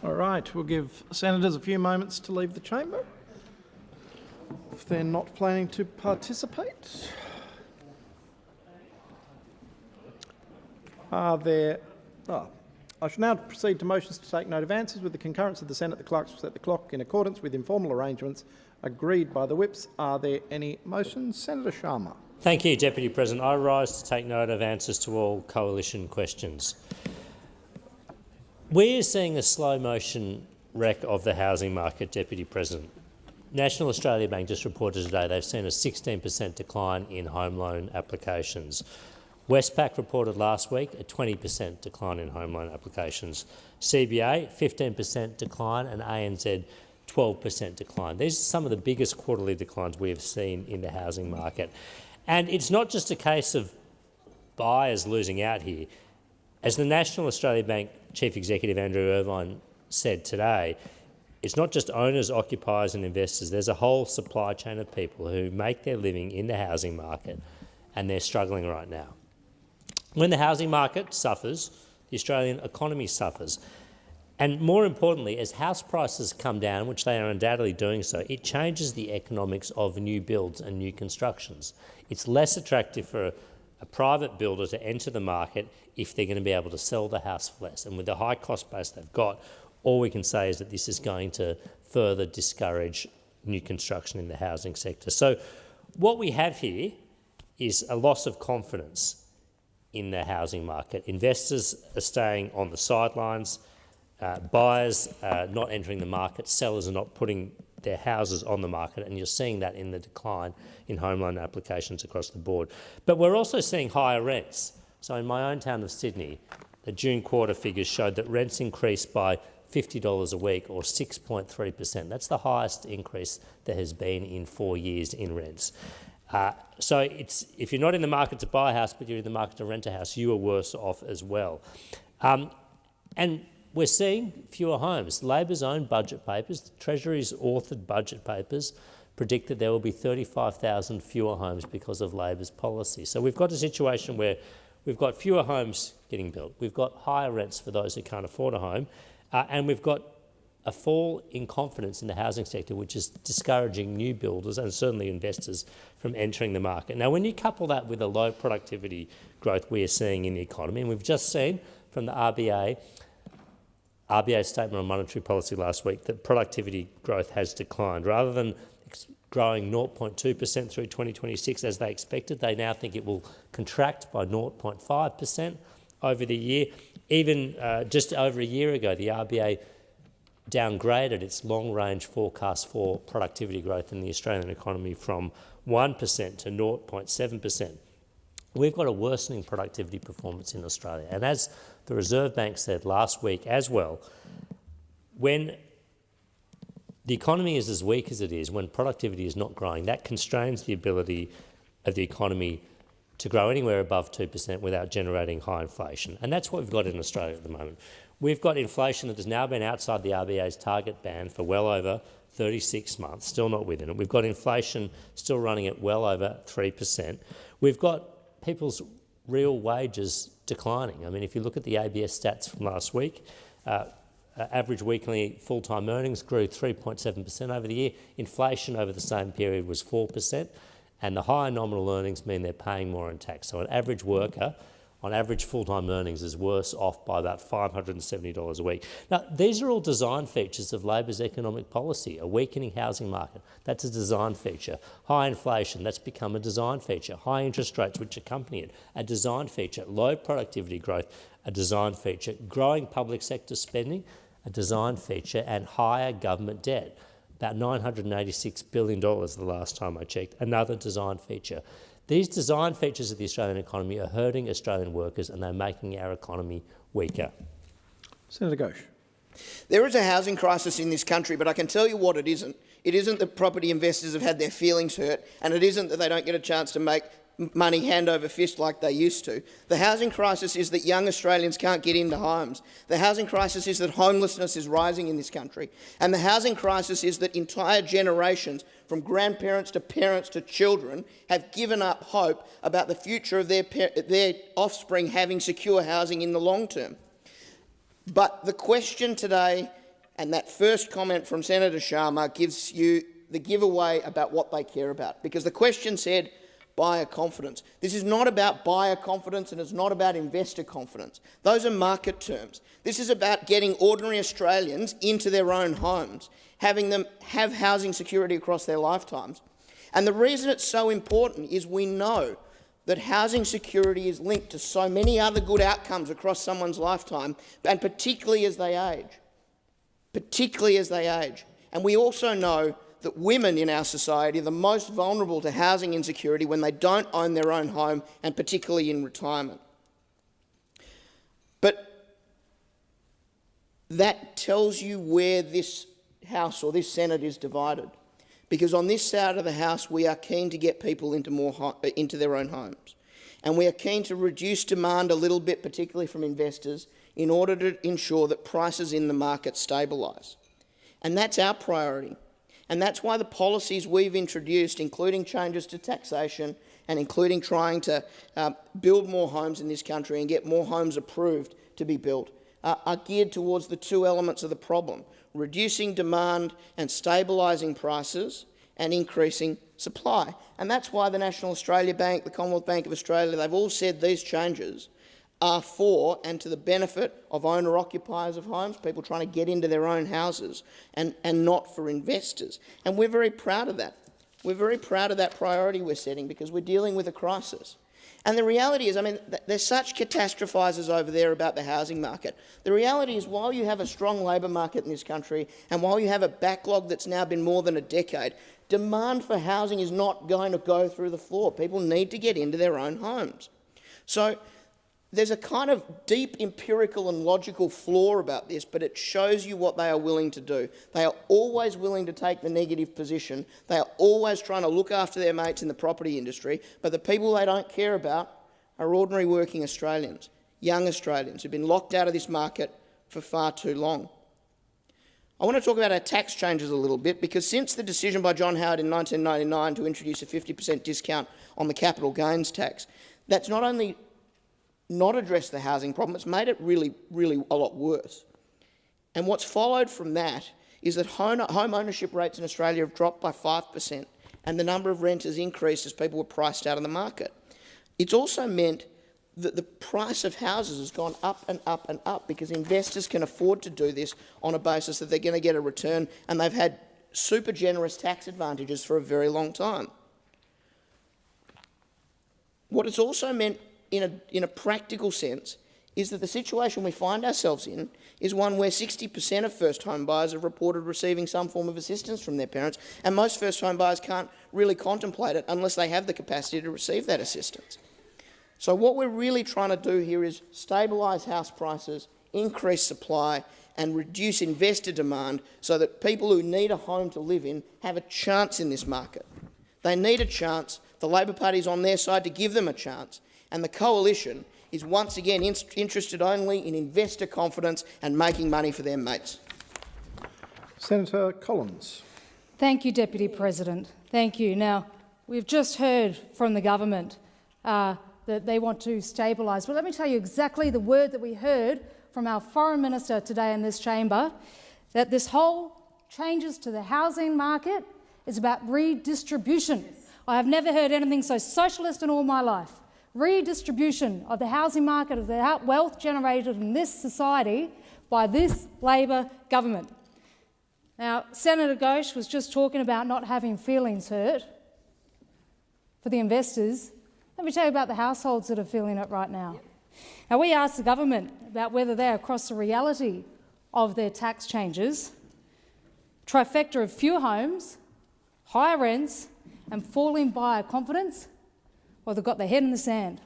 All right, we'll give senators a few moments to leave the chamber if they're not planning to participate. I shall now proceed to motions to take note of answers. With the concurrence of the Senate, the clerks will set the clock in accordance with informal arrangements agreed by the whips. Are there any motions? Senator Sharma. Thank you, Deputy President. I rise to take note of answers to all coalition questions. We are seeing a slow-motion wreck of the housing market, Deputy President. National Australia Bank just reported today they've seen a 16% decline in home loan applications. Westpac reported last week a 20% decline in home loan applications. CBA, 15% decline, and ANZ, 12% decline. These are some of the biggest quarterly declines we have seen in the housing market. And it's not just a case of buyers losing out here. As the National Australia Bank Chief Executive Andrew Irvine said today, it's not just owners, occupiers and investors. There's a whole supply chain of people who make their living in the housing market, and they're struggling right now. When the housing market suffers, the Australian economy suffers. And more importantly, as house prices come down, which they are undoubtedly doing so, it changes the economics of new builds and new constructions. It's less attractive for a private builder to enter the market if they're going to be able to sell the house for less. And with the high cost base they've got, all we can say is that this is going to further discourage new construction in the housing sector. So what we have here is a loss of confidence in the housing market. Investors are staying on the sidelines. Buyers are not entering the market, sellers are not putting their houses on the market, and you're seeing that in the decline in home loan applications across the board. But we're also seeing higher rents. So in my own town of Sydney, the June quarter figures showed that rents increased by $50 a week, or 6.3%. That's the highest increase there has been in 4 years in rents. So if you're not in the market to buy a house, but you're in the market to rent a house, you are worse off as well. And we're seeing fewer homes. Labor's own budget papers, the Treasury's authored budget papers, predict that there will be 35,000 fewer homes because of Labor's policy. So we've got a situation where we've got fewer homes getting built, we've got higher rents for those who can't afford a home, and we've got a fall in confidence in the housing sector, which is discouraging new builders and certainly investors from entering the market. Now, when you couple that with the low productivity growth we are seeing in the economy, and we've just seen from the RBA statement on monetary policy last week that productivity growth has declined. Rather than growing 0.2% through 2026 as they expected, they now think it will contract by 0.5% over the year. Even just over a year ago, the RBA downgraded its long-range forecast for productivity growth in the Australian economy from 1% to 0.7%. We've got a worsening productivity performance in Australia. And as the Reserve Bank said last week as well, when the economy is as weak as it is, when productivity is not growing, that constrains the ability of the economy to grow anywhere above 2% without generating high inflation. And that's what we've got in Australia at the moment. We've got inflation that has now been outside the RBA's target band for well over 36 months, still not within it. We've got inflation still running at well over 3%. We've got people's real wages declining. I mean, if you look at the ABS stats from last week, average weekly full-time earnings grew 3.7% over the year. Inflation over the same period was 4%, and the higher nominal earnings mean they're paying more in tax. So an average worker on average full-time earnings is worse off by about $570 a week. Now, these are all design features of Labor's economic policy. A weakening housing market, that's a design feature. High inflation, that's become a design feature. High interest rates, which accompany it, a design feature. Low productivity growth, a design feature. Growing public sector spending, a design feature. And higher government debt, about $986 billion the last time I checked, another design feature. These design features of the Australian economy are hurting Australian workers, and they're making our economy weaker. Senator Ghosh. There is a housing crisis in this country, but I can tell you what it isn't. It isn't that property investors have had their feelings hurt, and it isn't that they don't get a chance to make money hand over fist like they used to. The housing crisis is that young Australians can't get into homes. The housing crisis is that homelessness is rising in this country. And the housing crisis is that entire generations, from grandparents to parents to children, have given up hope about the future of their offspring having secure housing in the long term. But the question today, and that first comment from Senator Sharma, gives you the giveaway about what they care about. Because the question said, buyer confidence. This is not about buyer confidence, and it's not about investor confidence. Those are market terms. This is about getting ordinary Australians into their own homes, having them have housing security across their lifetimes. And the reason it's so important is we know that housing security is linked to so many other good outcomes across someone's lifetime, and particularly as they age. And we also know that women in our society are the most vulnerable to housing insecurity when they don't own their own home, and particularly in retirement. But that tells you where this House or this Senate is divided. Because on this side of the House, we are keen to get people into their own homes. And we are keen to reduce demand a little bit, particularly from investors, in order to ensure that prices in the market stabilise. And that's our priority. And that's why the policies we've introduced, including changes to taxation and including trying to build more homes in this country and get more homes approved to be built, are geared towards the two elements of the problem: reducing demand and stabilising prices and increasing supply. And that's why the National Australia Bank, the Commonwealth Bank of Australia, they've all said these changes are for and to the benefit of owner-occupiers of homes, people trying to get into their own houses, and not for investors. And we're very proud of that. We're very proud of that priority we're setting because we're dealing with a crisis. And the reality is, I mean, there's such catastrophisers over there about the housing market. The reality is, while you have a strong labour market in this country and while you have a backlog that's now been more than a decade, demand for housing is not going to go through the floor. People need to get into their own homes. So there's a kind of deep empirical and logical flaw about this, but it shows you what they are willing to do. They are always willing to take the negative position. They are always trying to look after their mates in the property industry, but the people they don't care about are ordinary working Australians, young Australians who've been locked out of this market for far too long. I want to talk about our tax changes a little bit, because since the decision by John Howard in 1999 to introduce a 50% discount on the capital gains tax, that's not only not addressed the housing problem, it's made it really a lot worse. And what's followed from that is that home ownership rates in Australia have dropped by 5%, and the number of renters increased as people were priced out of the market. It's also meant that the price of houses has gone up and up and up because investors can afford to do this on a basis that they're going to get a return, and they've had super generous tax advantages for a very long time. What it's also meant in a practical sense is that the situation we find ourselves in is one where 60% of first-home buyers have reported receiving some form of assistance from their parents, and most first-home buyers can't really contemplate it unless they have the capacity to receive that assistance. So what we're really trying to do here is stabilise house prices, increase supply and reduce investor demand so that people who need a home to live in have a chance in this market. They need a chance. The Labor Party is on their side to give them a chance. And the coalition is once again interested only in investor confidence and making money for their mates. Senator Collins. Thank you, Deputy President. Thank you. Now, we've just heard from the government that they want to stabilise. But let me tell you exactly the word that we heard from our Foreign Minister today in this chamber, that this whole changes to the housing market is about redistribution. I have never heard anything so socialist in all my life. Redistribution of the housing market, of the wealth generated in this society by this Labor government. Now, Senator Ghosh was just talking about not having feelings hurt for the investors. Let me tell you about the households that are feeling it right now. Now, we asked the government about whether they're across the reality of their tax changes. Trifecta of fewer homes, higher rents and falling buyer confidence. Well, they've got their head in the sand.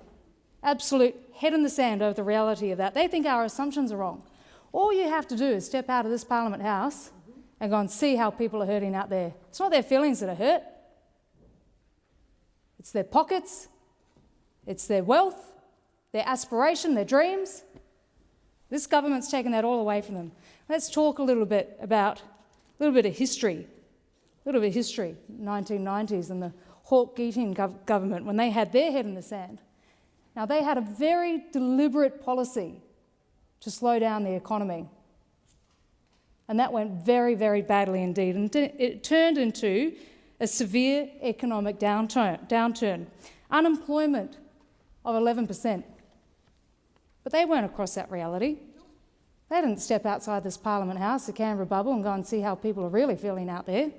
Absolute head in the sand over the reality of that. They think our assumptions are wrong. All you have to do is step out of this Parliament House and go and see how people are hurting out there. It's not their feelings that are hurt. It's their pockets, it's their wealth, their aspiration, their dreams. This government's taken that all away from them. Let's talk a little bit of history. 1990s and the Hawke-Keating government, when they had their head in the sand. Now, they had a very deliberate policy to slow down the economy. And that went very, very badly indeed. And it turned into a severe economic downturn. Unemployment of 11%. But they weren't across that reality. They didn't step outside this Parliament House, the Canberra bubble, and go and see how people are really feeling out there.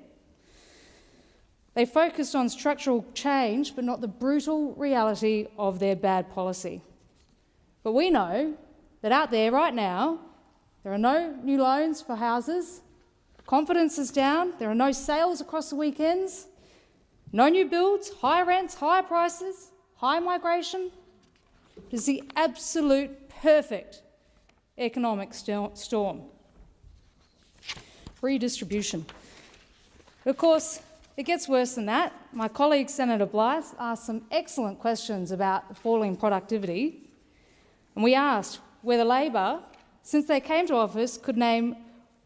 They focused on structural change, but not the brutal reality of their bad policy. But we know that out there right now, there are no new loans for houses, confidence is down, there are no sales across the weekends, no new builds, high rents, higher prices, high migration. It is the absolute perfect economic storm. Redistribution. Of course, it gets worse than that. My colleague Senator Blythe asked some excellent questions about falling productivity. And we asked whether Labor, since they came to office, could name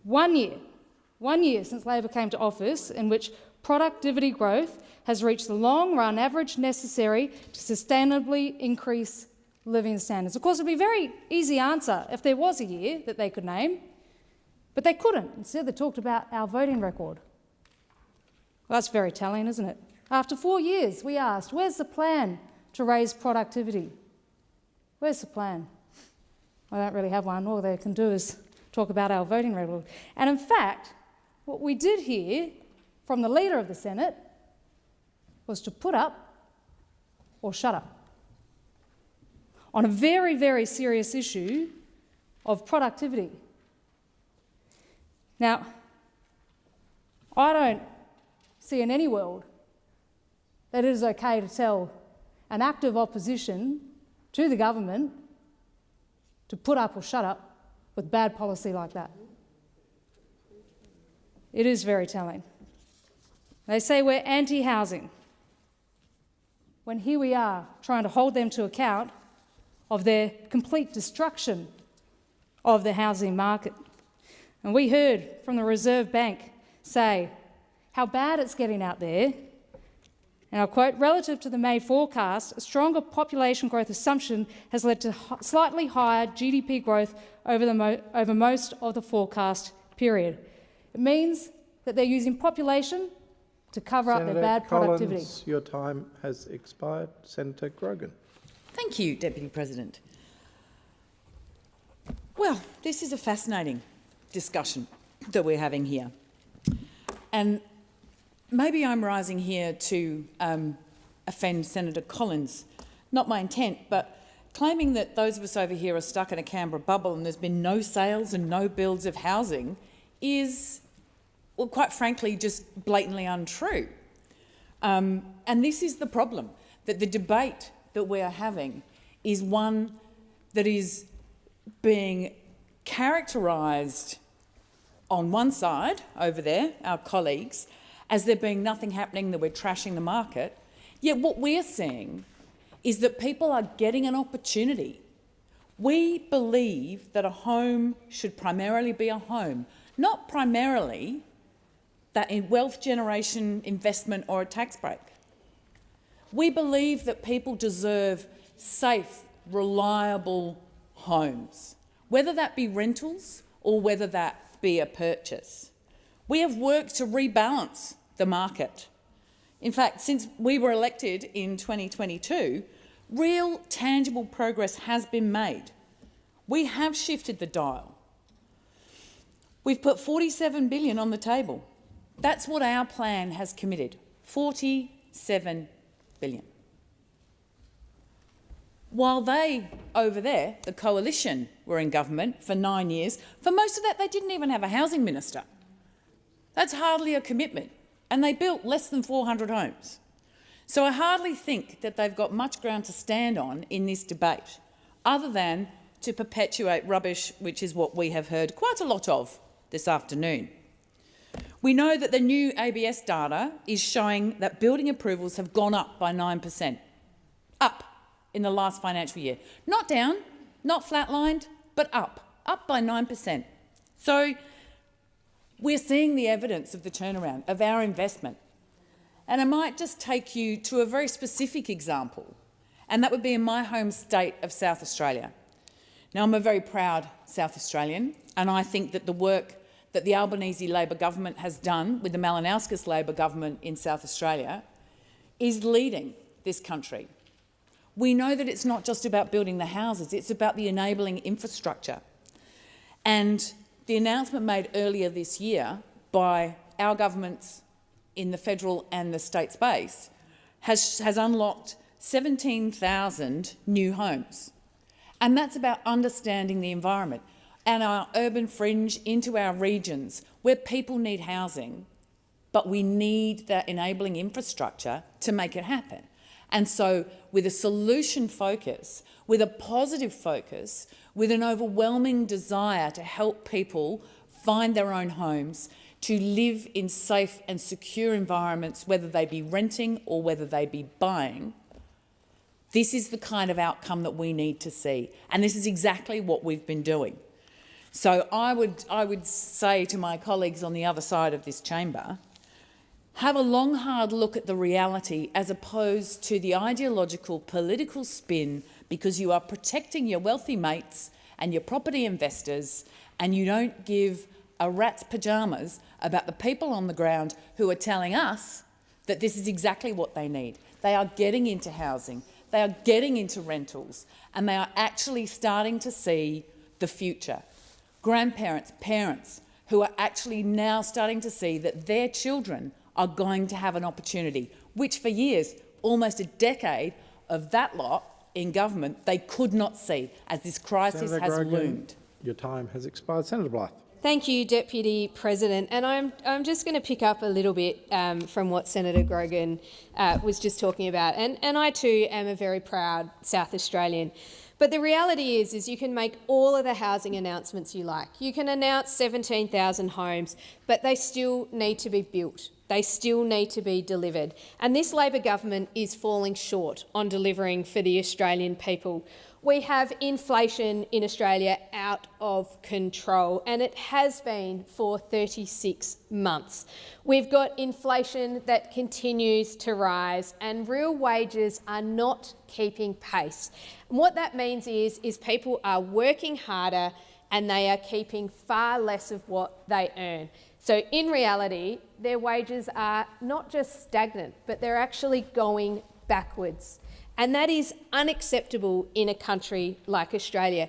1 year since Labor came to office in which productivity growth has reached the long-run average necessary to sustainably increase living standards. Of course, it would be a very easy answer if there was a year that they could name, but they couldn't. Instead, they talked about our voting record. Well, that's very telling, isn't it? After 4 years, we asked, where's the plan to raise productivity? Where's the plan? I don't really have one. All they can do is talk about our voting record. And in fact, what we did hear from the Leader of the Senate was to put up or shut up on a very, very serious issue of productivity. Now, I don't see in any world that it is okay to tell an active opposition to the government to put up or shut up with bad policy like that. It is very telling. They say we're anti-housing, when here we are trying to hold them to account of their complete destruction of the housing market. And we heard from the Reserve Bank say how bad it's getting out there. And I'll quote, relative to the May forecast, a stronger population growth assumption has led to slightly higher GDP growth over most of the forecast period. It means that they're using population to cover up their bad productivity. Collins, your time has expired. Senator Grogan. Thank you, Deputy President. Well, this is a fascinating discussion that we're having here. And maybe I'm rising here to offend Senator Collins. Not my intent, but claiming that those of us over here are stuck in a Canberra bubble and there's been no sales and no builds of housing is, well, quite frankly, just blatantly untrue. And this is the problem, that the debate that we are having is one that is being characterised on one side over there, our colleagues, as there being nothing happening, that we're trashing the market. Yet what we're seeing is that people are getting an opportunity. We believe that a home should primarily be a home, not primarily that in wealth generation, investment or a tax break. We believe that people deserve safe, reliable homes, whether that be rentals or whether that be a purchase. We have worked to rebalance the market. In fact, since we were elected in 2022, real tangible progress has been made. We have shifted the dial. We've put $47 billion on the table. That's what our plan has committed, $47 billion. While they, over there, the coalition, were in government for 9 years, for most of that they didn't even have a housing minister. That's hardly a commitment, and they built less than 400 homes. So I hardly think that they've got much ground to stand on in this debate, other than to perpetuate rubbish, which is what we have heard quite a lot of this afternoon. We know that the new ABS data is showing that building approvals have gone up by 9%, up in the last financial year. Not down, not flatlined, but up by 9%. So we're seeing the evidence of the turnaround of our investment. And I might just take you to a very specific example, and that would be in my home state of South Australia. Now, I'm a very proud South Australian, and I think that the work that the Albanese Labor government has done with the Malinowskis Labor government in South Australia is leading this country. We know that it's not just about building the houses, it's about the enabling infrastructure. And the announcement made earlier this year by our governments in the federal and the state space has unlocked 17,000 new homes. And that's about understanding the environment and our urban fringe into our regions where people need housing, but we need that enabling infrastructure to make it happen. And so with a solution focus, with a positive focus, with an overwhelming desire to help people find their own homes, to live in safe and secure environments, whether they be renting or whether they be buying, this is the kind of outcome that we need to see. And this is exactly what we've been doing. So I would say to my colleagues on the other side of this chamber, have a long, hard look at the reality as opposed to the ideological, political spin because you are protecting your wealthy mates and your property investors, and you don't give a rat's pyjamas about the people on the ground who are telling us that this is exactly what they need. They are getting into housing, they are getting into rentals, and they are actually starting to see the future. Grandparents, parents who are actually now starting to see that their children are going to have an opportunity, which for years, almost a decade of that lot in government, they could not see as this crisis Senator has Grogan, loomed. your time has expired. Senator Blyth. Thank you, Deputy President. And I'm just going to pick up a little bit from what Senator Grogan was just talking about. And I too am a very proud South Australian. But the reality is you can make all of the housing announcements you like. You can announce 17,000 homes, but they still need to be built. They still need to be delivered. And this Labor government is falling short on delivering for the Australian people. We have inflation in Australia out of control, and it has been for 36 months. We've got inflation that continues to rise, and real wages are not keeping pace. And what that means is people are working harder and they are keeping far less of what they earn. So in reality, their wages are not just stagnant, but they're actually going backwards. And that is unacceptable in a country like Australia.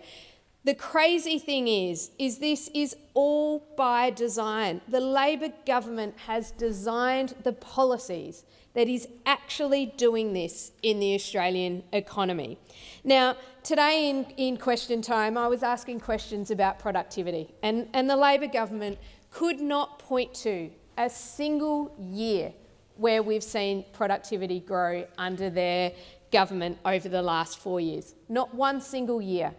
The crazy thing is this is all by design. The Labor government has designed the policies that is actually doing this in the Australian economy. Now, today in question time, I was asking questions about productivity, and the Labor government could not point to a single year where we've seen productivity grow under their government over the last 4 years. Not one single year.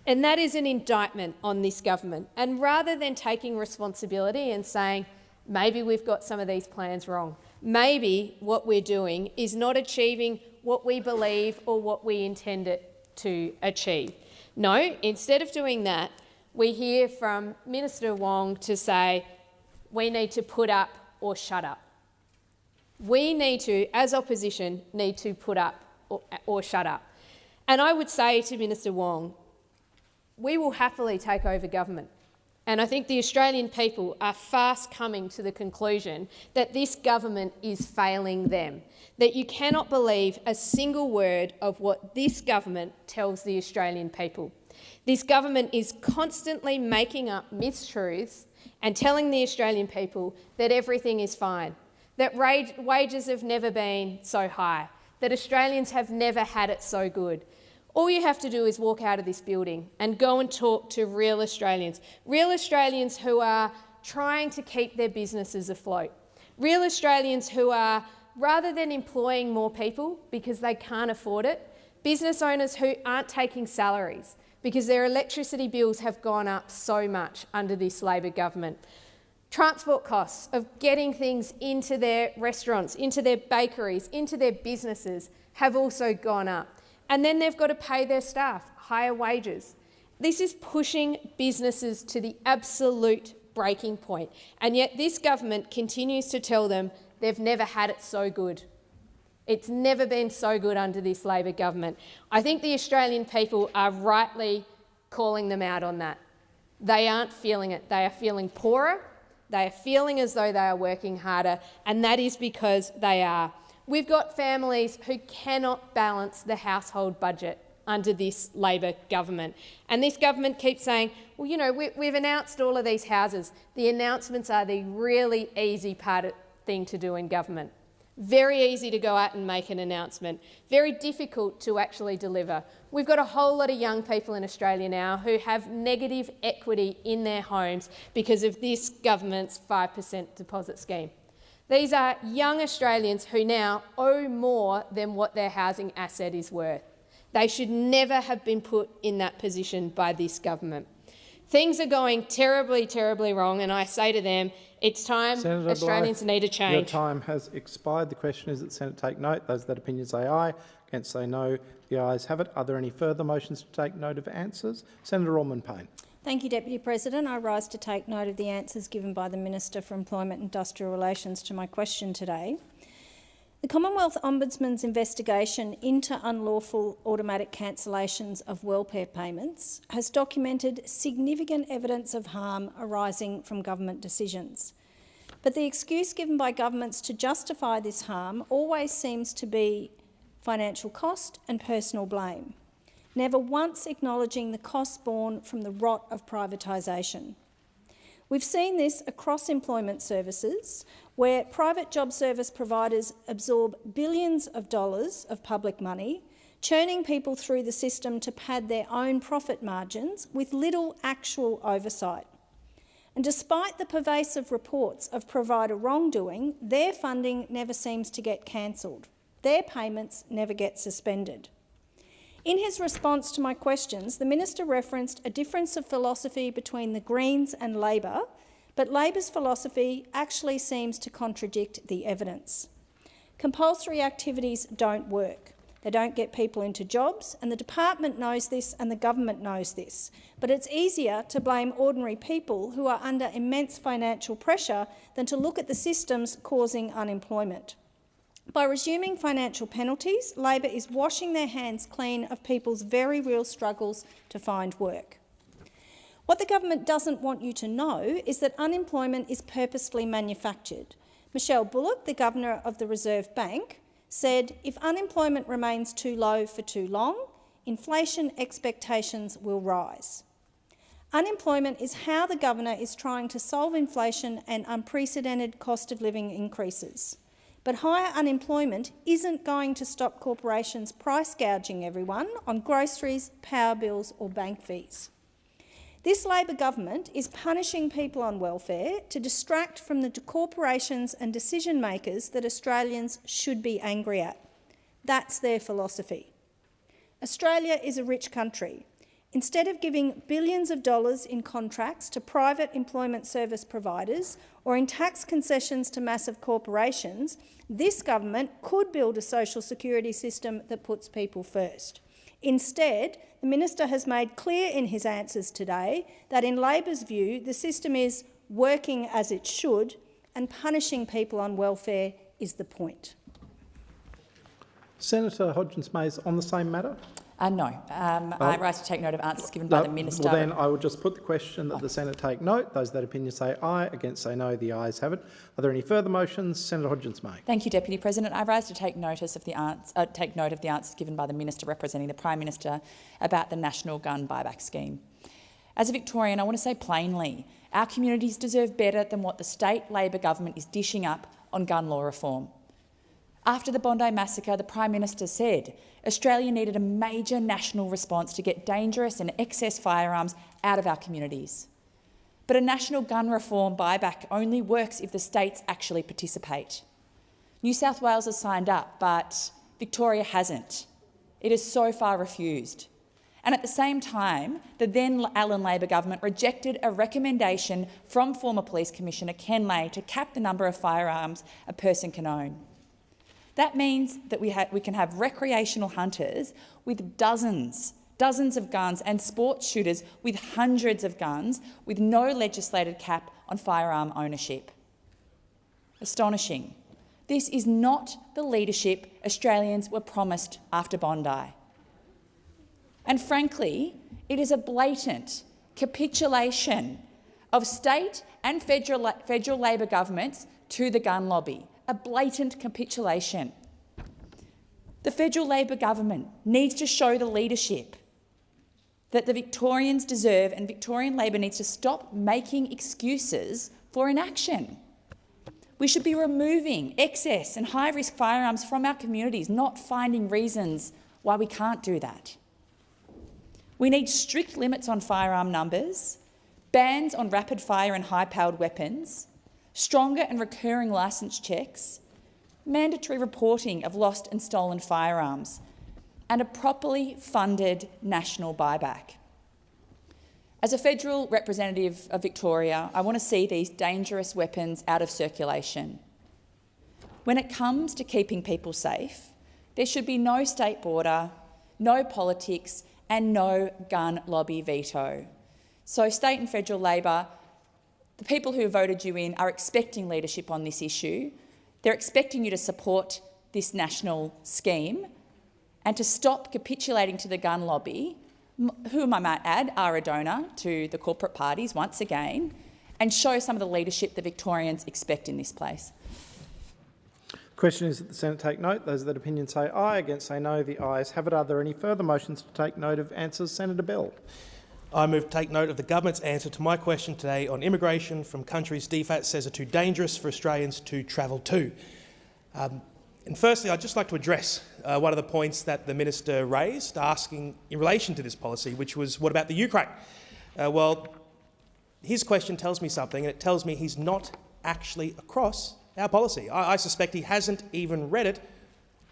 And that is an indictment on this government. And rather than taking responsibility and saying, maybe we've got some of these plans wrong, maybe what we're doing is not achieving what we believe or what we intended to achieve. No, instead of doing that, we hear from Minister Wong to say, we need to put up or shut up. We need to, as opposition, need to put up or shut up. And I would say to Minister Wong, we will happily take over government. And I think the Australian people are fast coming to the conclusion that this government is failing them, that you cannot believe a single word of what this government tells the Australian people. This government is constantly making up mistruths and telling the Australian people that everything is fine, that wages have never been so high, that Australians have never had it so good. All you have to do is walk out of this building and go and talk to real Australians who are trying to keep their businesses afloat, real Australians who are, rather than employing more people because they can't afford it, business owners who aren't taking salaries because their electricity bills have gone up so much under this Labor government. Transport costs of getting things into their restaurants, into their bakeries, into their businesses have also gone up. And then they've got to pay their staff higher wages. This is pushing businesses to the absolute breaking point. And yet this government continues to tell them they've never had it so good. It's never been so good under this Labor government. I think the Australian people are rightly calling them out on that. They aren't feeling it. They are feeling poorer. They are feeling as though they are working harder, and that is because they are. We've got families who cannot balance the household budget under this Labor government. And this government keeps saying, well, you know, we've announced all of these houses. The announcements are the really easy thing to do in government. Very easy to go out and make an announcement. Very difficult to actually deliver. We've got a whole lot of young people in Australia now who have negative equity in their homes because of this government's 5% deposit scheme. These are young Australians who now owe more than what their housing asset is worth. They should never have been put in that position by this government. Things are going terribly, terribly wrong, and I say to them, it's time. Senator Australians Blyth, need a change. Your time has expired. The question is that the Senate take note. Those that opinion say aye. Against say no. The ayes have it. Are there any further motions to take note of answers? Senator Orman-Payne. Thank you, Deputy President. I rise to take note of the answers given by the Minister for Employment and Industrial Relations to my question today. The Commonwealth Ombudsman's investigation into unlawful automatic cancellations of welfare payments has documented significant evidence of harm arising from government decisions. But the excuse given by governments to justify this harm always seems to be financial cost and personal blame, never once acknowledging the costs borne from the rot of privatisation. We've seen this across employment services, where private job service providers absorb billions of dollars of public money, churning people through the system to pad their own profit margins with little actual oversight. And despite the pervasive reports of provider wrongdoing, their funding never seems to get cancelled. Their payments never get suspended. In his response to my questions, the Minister referenced a difference of philosophy between the Greens and Labor, but Labor's philosophy actually seems to contradict the evidence. Compulsory activities don't work. They don't get people into jobs, and the department knows this and the government knows this. But it's easier to blame ordinary people who are under immense financial pressure than to look at the systems causing unemployment. By resuming financial penalties, Labor is washing their hands clean of people's very real struggles to find work. What the government doesn't want you to know is that unemployment is purposefully manufactured. Michelle Bullock, the Governor of the Reserve Bank, said if unemployment remains too low for too long, inflation expectations will rise. Unemployment is how the Governor is trying to solve inflation and unprecedented cost of living increases. But higher unemployment isn't going to stop corporations price gouging everyone on groceries, power bills or bank fees. This Labor government is punishing people on welfare to distract from the corporations and decision makers that Australians should be angry at. That's their philosophy. Australia is a rich country. Instead of giving billions of dollars in contracts to private employment service providers or in tax concessions to massive corporations, this government could build a social security system that puts people first. Instead, the Minister has made clear in his answers today that in Labor's view, the system is working as it should and punishing people on welfare is the point. Senator Hodgins-Mayes, on the same matter? No. I rise to take note of answers given by the Minister. Well, then I will just put the question that the Senate take note. Those that opinion say aye, against say no. The ayes have it. Are there any further motions? Senator Hodgins-Mayes. Thank you, Deputy President. I rise to take note of the answers given by the Minister representing the Prime Minister about the National Gun Buyback Scheme. As a Victorian, I want to say plainly, our communities deserve better than what the state Labor government is dishing up on gun law reform. After the Bondi massacre, the Prime Minister said Australia needed a major national response to get dangerous and excess firearms out of our communities. But a national gun reform buyback only works if the states actually participate. New South Wales has signed up, but Victoria hasn't. It has so far refused. And at the same time, the then Allan Labor government rejected a recommendation from former Police Commissioner Ken Lay to cap the number of firearms a person can own. That means that we can have recreational hunters with dozens of guns and sports shooters with hundreds of guns with no legislated cap on firearm ownership. Astonishing. This is not the leadership Australians were promised after Bondi. And frankly, it is a blatant capitulation of state and federal Labor governments to the gun lobby. A blatant capitulation. The federal Labor government needs to show the leadership that the Victorians deserve, and Victorian Labor needs to stop making excuses for inaction. We should be removing excess and high-risk firearms from our communities, not finding reasons why we can't do that. We need strict limits on firearm numbers, bans on rapid-fire and high-powered weapons, stronger and recurring licence checks, mandatory reporting of lost and stolen firearms, and a properly funded national buyback. As a federal representative of Victoria, I want to see these dangerous weapons out of circulation. When it comes to keeping people safe, there should be no state border, no politics, and no gun lobby veto. So state and federal Labor, the people who voted you in are expecting leadership on this issue. They're expecting you to support this national scheme and to stop capitulating to the gun lobby, whom I might add are a donor to the corporate parties once again, and show some of the leadership the Victorians expect in this place. Question is that the Senate take note. Those that opinion say aye, against say no. The ayes have it. Are there any further motions to take note of answers? Senator Bell. I move to take note of the government's answer to my question today on immigration from countries DFAT says are too dangerous for Australians to travel to. And firstly, I'd just like to address one of the points that the minister raised, asking in relation to this policy, which was, what about the Ukraine? Well, his question tells me something, and it tells me he's not actually across our policy. I suspect he hasn't even read it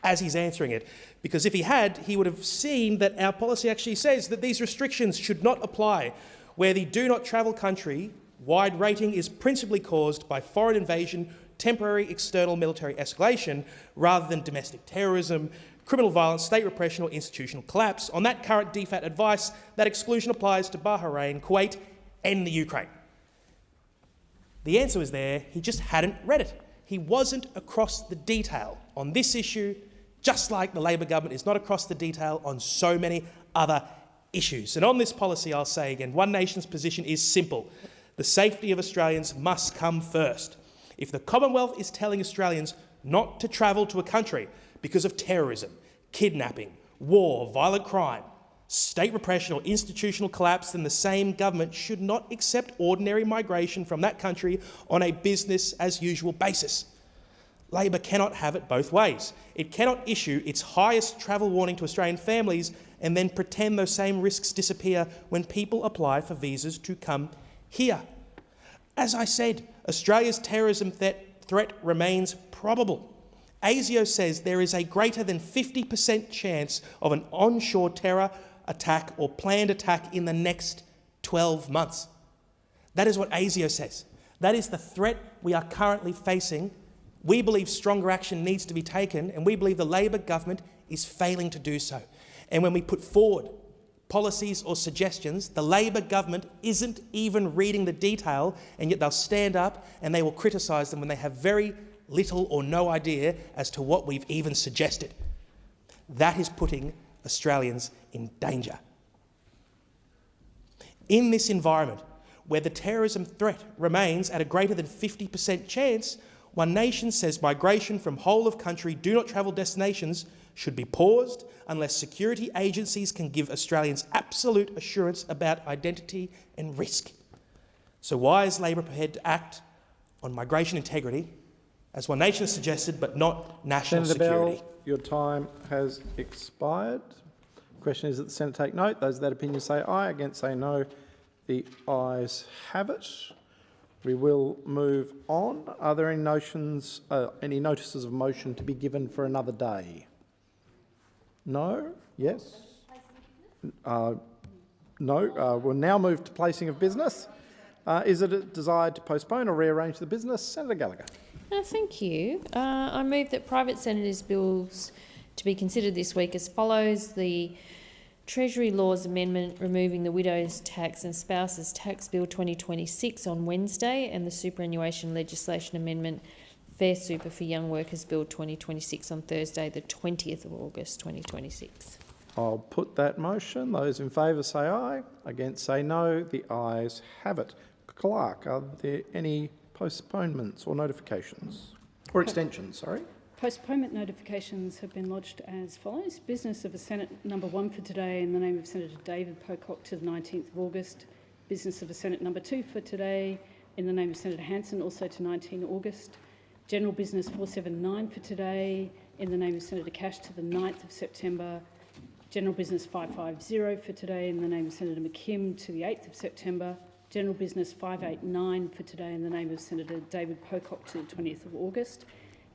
as he's answering it, because if he had, he would have seen that our policy actually says that these restrictions should not apply where the do not travel country wide rating is principally caused by foreign invasion, temporary external military escalation, rather than domestic terrorism, criminal violence, state repression or institutional collapse. On that current DFAT advice, that exclusion applies to Bahrain, Kuwait and the Ukraine. The answer was there, he just hadn't read it. He wasn't across the detail on this issue, just like the Labor government is not across the detail on so many other issues. And on this policy, I'll say again, One Nation's position is simple. The safety of Australians must come first. If the Commonwealth is telling Australians not to travel to a country because of terrorism, kidnapping, war, violent crime, state repression or institutional collapse, then the same government should not accept ordinary migration from that country on a business-as-usual basis. Labor cannot have it both ways. It cannot issue its highest travel warning to Australian families and then pretend those same risks disappear when people apply for visas to come here. As I said, Australia's terrorism threat remains probable. ASIO says there is a greater than 50% chance of an onshore terror attack or planned attack in the next 12 months. That is what ASIO says. That is the threat we are currently facing. We believe stronger action needs to be taken, and we believe the Labor government is failing to do so. And when we put forward policies or suggestions, the Labor government isn't even reading the detail, and yet they'll stand up and they will criticise them when they have very little or no idea as to what we've even suggested. That is putting Australians in danger. In this environment, where the terrorism threat remains at a greater than 50% chance, One Nation says migration from whole-of-country do-not-travel destinations should be paused unless security agencies can give Australians absolute assurance about identity and risk. So why is Labor prepared to act on migration integrity, as One Nation has suggested, but not national security? Bell, your time has expired. The question is that the Senate take note. Those of that opinion say aye, against say no. The ayes have it. We will move on. Are there any notions, any notices of motion to be given for another day? No? Yes? No. We'll now move to placing of business. Is it a desire to postpone or rearrange the business? Senator Gallagher. Thank you. I move that private senators' bills to be considered this week as follows: the Treasury Laws Amendment removing the Widows Tax and Spouses Tax Bill 2026 on Wednesday, and the Superannuation Legislation Amendment Fair Super for Young Workers Bill 2026 on Thursday, the 20th of August 2026. I'll put that motion. Those in favour say aye. Against say no. The ayes have it. Clerk, are there any postponements or notifications? Or extensions, sorry. Postponement notifications have been lodged as follows. Business of the Senate number 1 for today in the name of Senator David Pocock to the 19th of August. Business of the Senate number 2 for today in the name of Senator Hanson, also to 19 August. General business 479 for today in the name of Senator Cash to the 9th of September. General business 550 for today in the name of Senator McKim to the 8th of September. General business 589 for today in the name of Senator David Pocock to the 20th of August.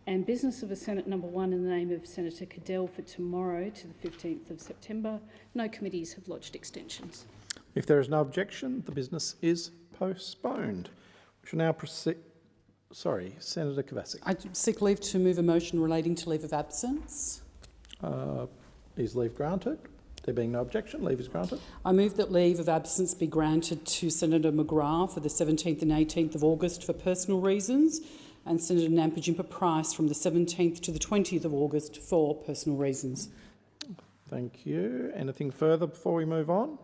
And business of the Senate number 1 in the name of Senator Cadell for tomorrow to the 15th of September. No committees have lodged extensions. If there is no objection, the business is postponed. We shall now proceed. Sorry, Senator Kovacic. I seek leave to move a motion relating to leave of absence. Is leave granted? There being no objection, leave is granted. I move that leave of absence be granted to Senator McGrath for the 17th and 18th of August for personal reasons, and Senator Nampijinpa Price from the 17th to the 20th of August for personal reasons. Thank you. Anything further before we move on?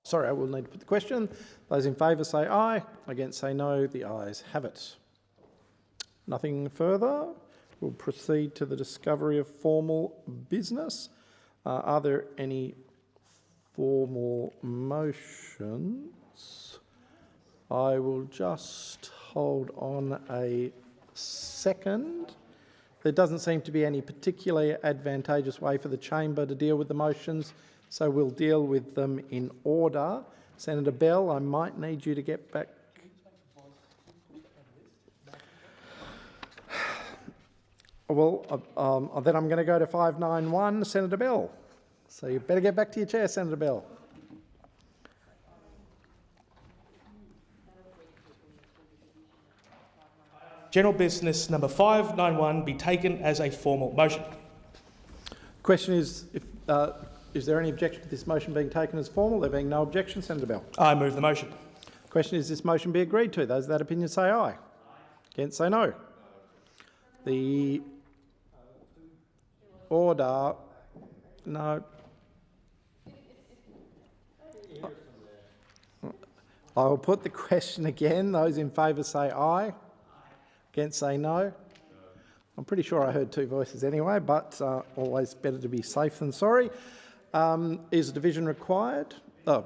Sorry, I will need to put the question. Those in favour say aye. Against say no. The ayes have it. Nothing further. We'll proceed to the discovery of formal business. Are there any formal motions? I will just hold on a second. There doesn't seem to be any particularly advantageous way for the chamber to deal with the motions, so we'll deal with them in order. Senator Bell, I might need you to get back. Well, then I'm going to go to 591, Senator Bell. So you better get back to your chair, Senator Bell. General business number 591 be taken as a formal motion. Question is there any objection to this motion being taken as formal? There being no objection, Senator Bell. I move the motion. Question is this motion be agreed to? Those of that opinion say aye. Against say no. The order, no. I will put the question again. Those in favour say aye. Against say no. I'm pretty sure I heard two voices anyway, but always better to be safe than sorry. Is a division required? Oh,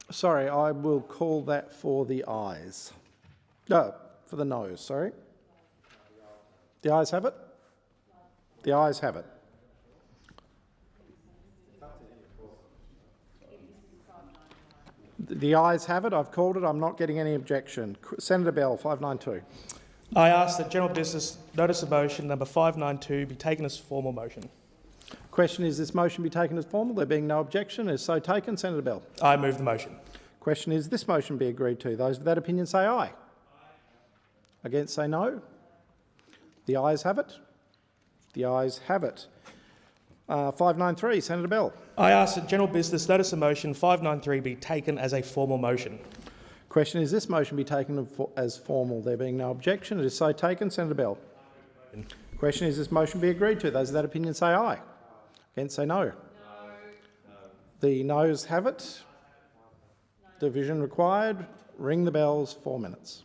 sorry, I will call that for the ayes. No, for the noes, sorry. The ayes have it? The ayes have it. The ayes have it. I've called it. I'm not getting any objection. Senator Bell, 592. I ask that general business notice of motion number 592 be taken as formal motion. Question is this motion be taken as formal? There being no objection, is so taken. Senator Bell. I move the motion. Question is this motion be agreed to? Those of that opinion say aye. Against say no. The ayes have it. The ayes have it. 593, Senator Bell. I ask that general business notice of motion 593 be taken as a formal motion. Question is this motion be taken as formal? There being no objection, it is so taken. Senator Bell. Question is this motion be agreed to? Those of that opinion say aye. Against say no. The noes have it. Division required. Ring the bells, 4 minutes.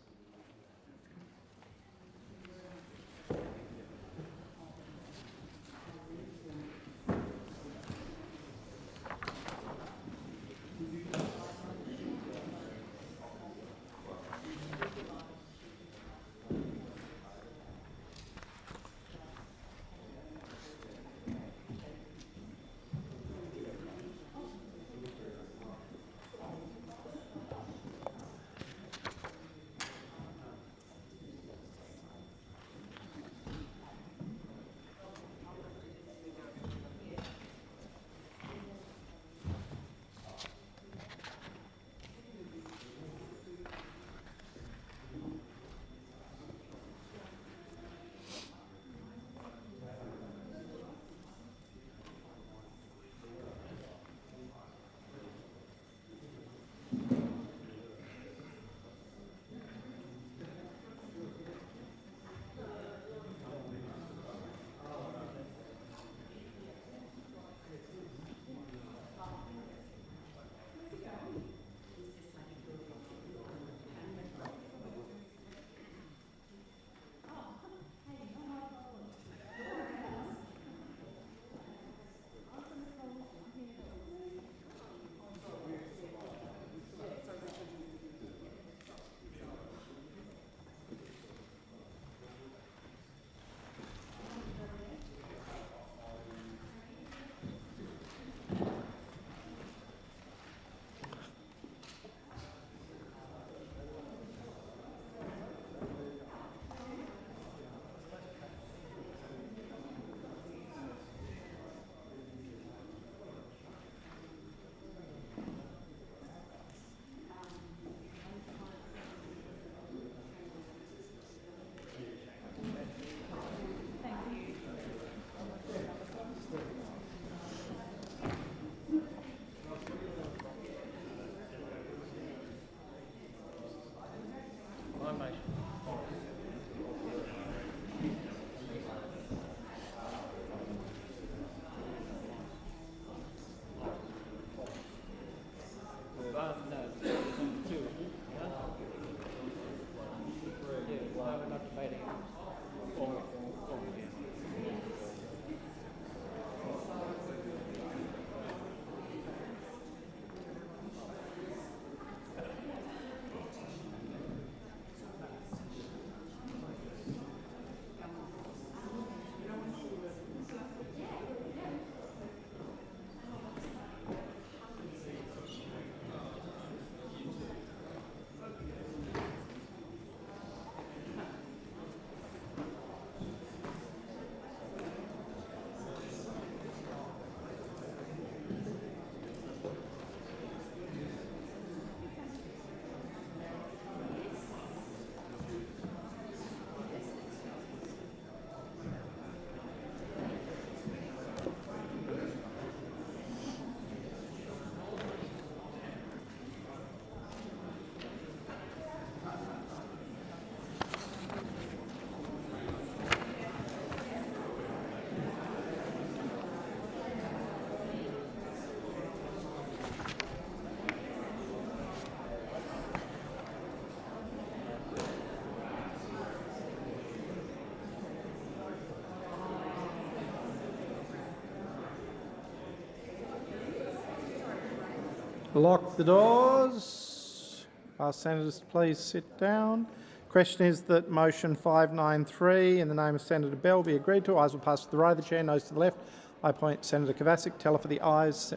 Lock the doors. Ask senators to please sit down. Question is that motion 593 in the name of Senator Bell be agreed to. Ayes will pass to the right of the chair, noes to the left. I appoint Senator Kovacic. Teller for the ayes.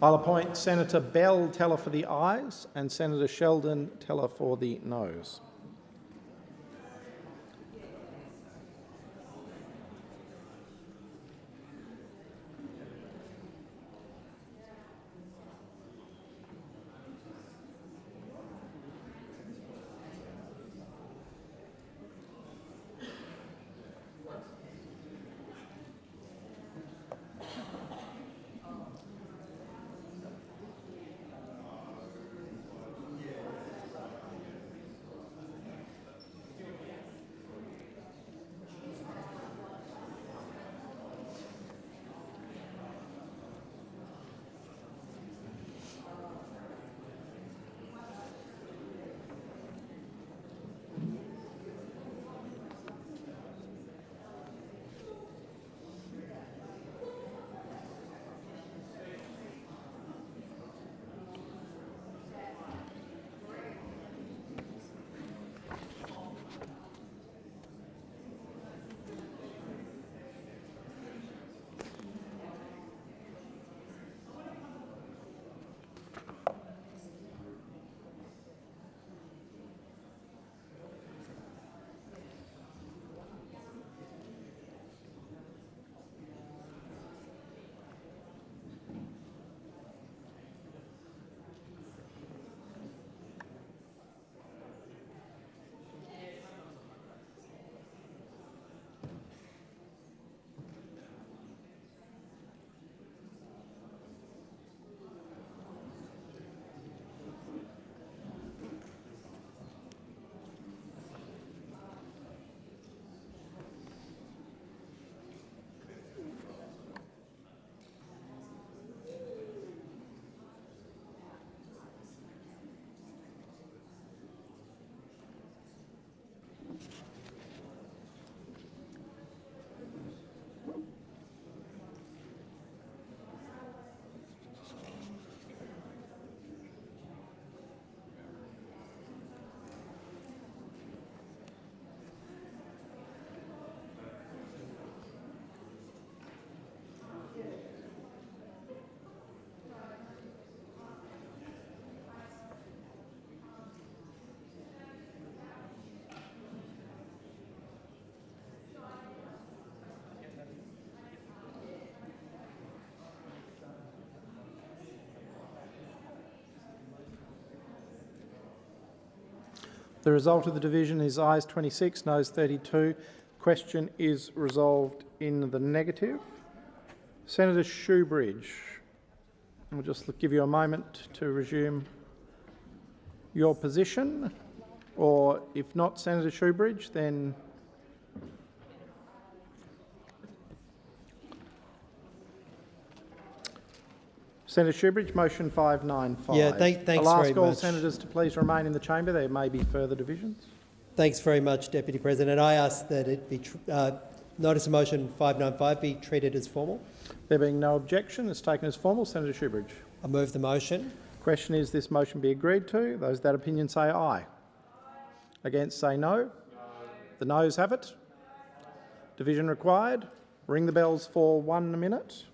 I'll appoint Senator Bell teller for the ayes and Senator Sheldon teller for the noes. The result of the division is ayes 26, noes 32. Question is resolved in the negative. Senator Shoebridge, I'll just give you a moment to resume your position, or if not Senator Shoebridge, then Senator Shoebridge, motion 595. Yeah, thanks very much. I'll ask all senators to please remain in the chamber. There may be further divisions. Thanks very much, Deputy President. I ask that it be notice of motion 595 be treated as formal. There being no objection, it's taken as formal. Senator Shoebridge. I move the motion. Question is this motion be agreed to. Those that opinion say aye. Against say no. The noes have it. Division required. Ring the bells for 1 minute.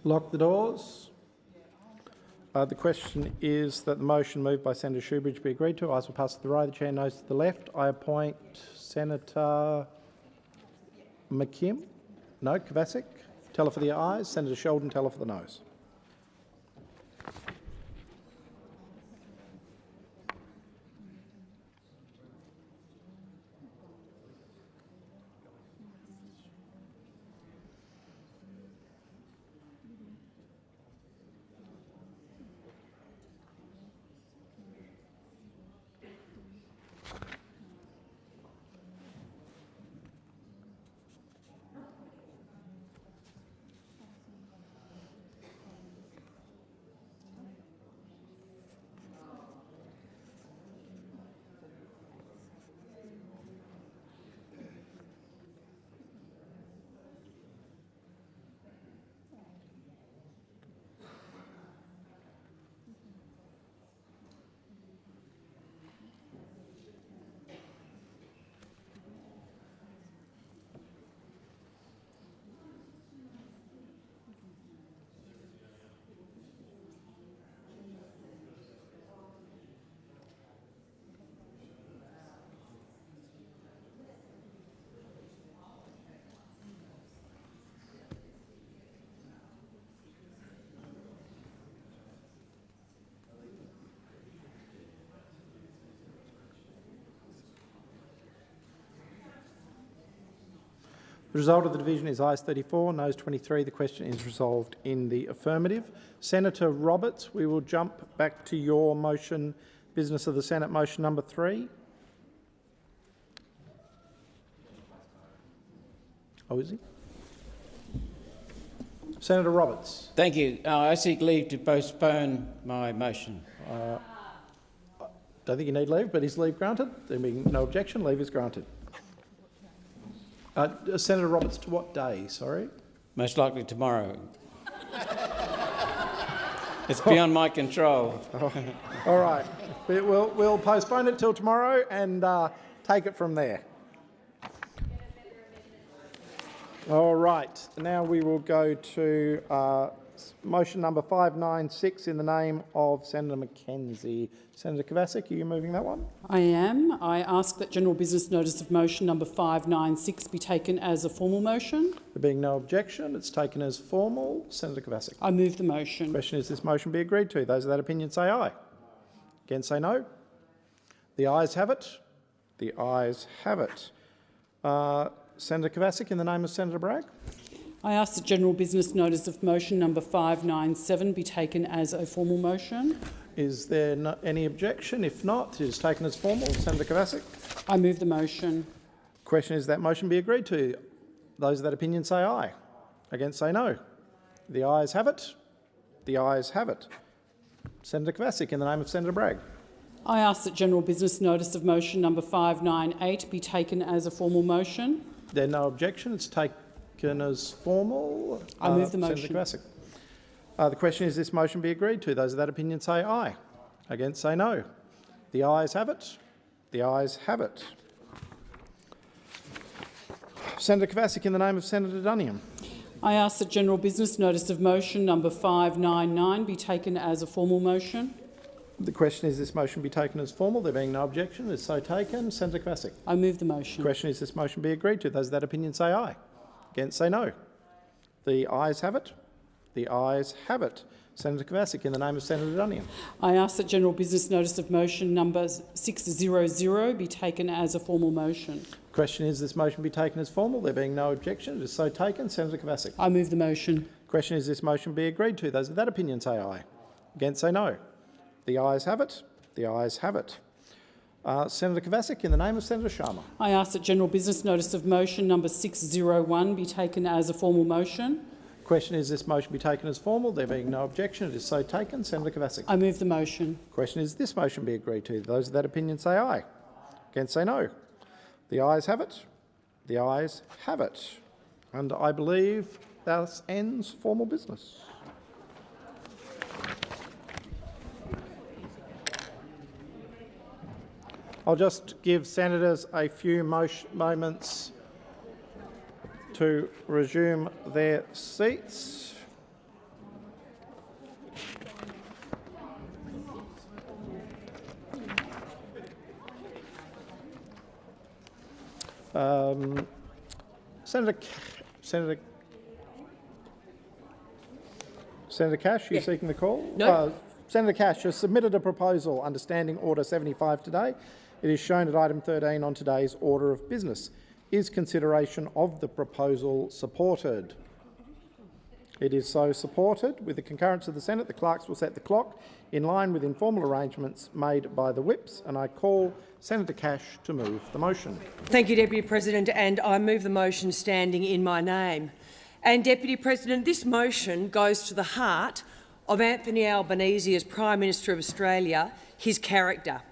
Lock the doors. The question is that the motion moved by Senator Shoebridge be agreed to. Ayes will pass to the right, the chair noes to the left. I appoint Senator McKim. No, Kovacic. Teller for the ayes. Senator Sheldon, teller for the noes. The result of the division is ayes 34, noes 23. The question is resolved in the affirmative. Senator Roberts, we will jump back to your motion, business of the Senate, motion number 3. Oh, is he? Senator Roberts. Thank you. I seek leave to postpone my motion. Don't think you need leave, but is leave granted? There being no objection, leave is granted. Senator Roberts, to what day, sorry? Most likely tomorrow. It's beyond my control. All right. We'll postpone it till tomorrow and take it from there. All right. Now we will go to motion number 596 in the name of Senator Mackenzie. Senator Kovacic, are you moving that one? I am. I ask that general business notice of motion number 596 be taken as a formal motion. There being no objection, it's taken as formal. Senator Kovacic. I move the motion. The question is this motion be agreed to. Those of that opinion say aye. Against say no. The ayes have it. The ayes have it. Senator Kovacic, in the name of Senator Bragg. I ask that general business notice of motion number 597 be taken as a formal motion. Is there any objection? If not, it is taken as formal. Senator Kovacic. I move the motion. Question is that motion be agreed to. Those of that opinion say aye. Against say no. The ayes have it. The ayes have it. Senator Kovacic, in the name of Senator Bragg. I ask that general business notice of motion number 598 be taken as a formal motion. There no objection. It's taken as formal. I move the motion. Senator Kovacic. The question is this motion be agreed to. Those of that opinion say aye. Against say no. The ayes have it. The ayes have it. Senator Kovacic, in the name of Senator Duniam. I ask that general business notice of motion number 599 be taken as a formal motion. The question is this motion be taken as formal. There being no objection, is so taken. Senator Kovacic. I move the motion. The question is this motion be agreed to. Those of that opinion say aye. Against say no. The ayes have it. The ayes have it. Senator Kovacic, in the name of Senator Duniam. I ask that general business notice of motion number 600 be taken as a formal motion. The question is this motion be taken as formal. There being no objection, it is so taken. Senator Kovacic. I move the motion. The question is this motion be agreed to. Those of that opinion say aye. Against say no. The ayes have it. The ayes have it. Senator Kovacic, in the name of Senator Sharma. I ask that general business notice of motion number 601 be taken as a formal motion. The question is this motion be taken as formal. There being no objection, it is so taken. Senator Kovacic. I move the motion. The question is this motion be agreed to. Those of that opinion say aye. Against say no. The ayes have it. The ayes have it. And I believe that ends formal business. I'll just give senators a few moments to resume their seats. Senator Cash, are you seeking the call? No. Senator Cash has submitted a proposal under Standing Order 75 today. It is shown at item 13 on today's order of business. Is consideration of the proposal supported? It is so supported. With the concurrence of the Senate, the clerks will set the clock in line with informal arrangements made by the whips, and I call Senator Cash to move the motion. Thank you, Deputy President, and I move the motion standing in my name. And, Deputy President, this motion goes to the heart of Anthony Albanese as Prime Minister of Australia, his character,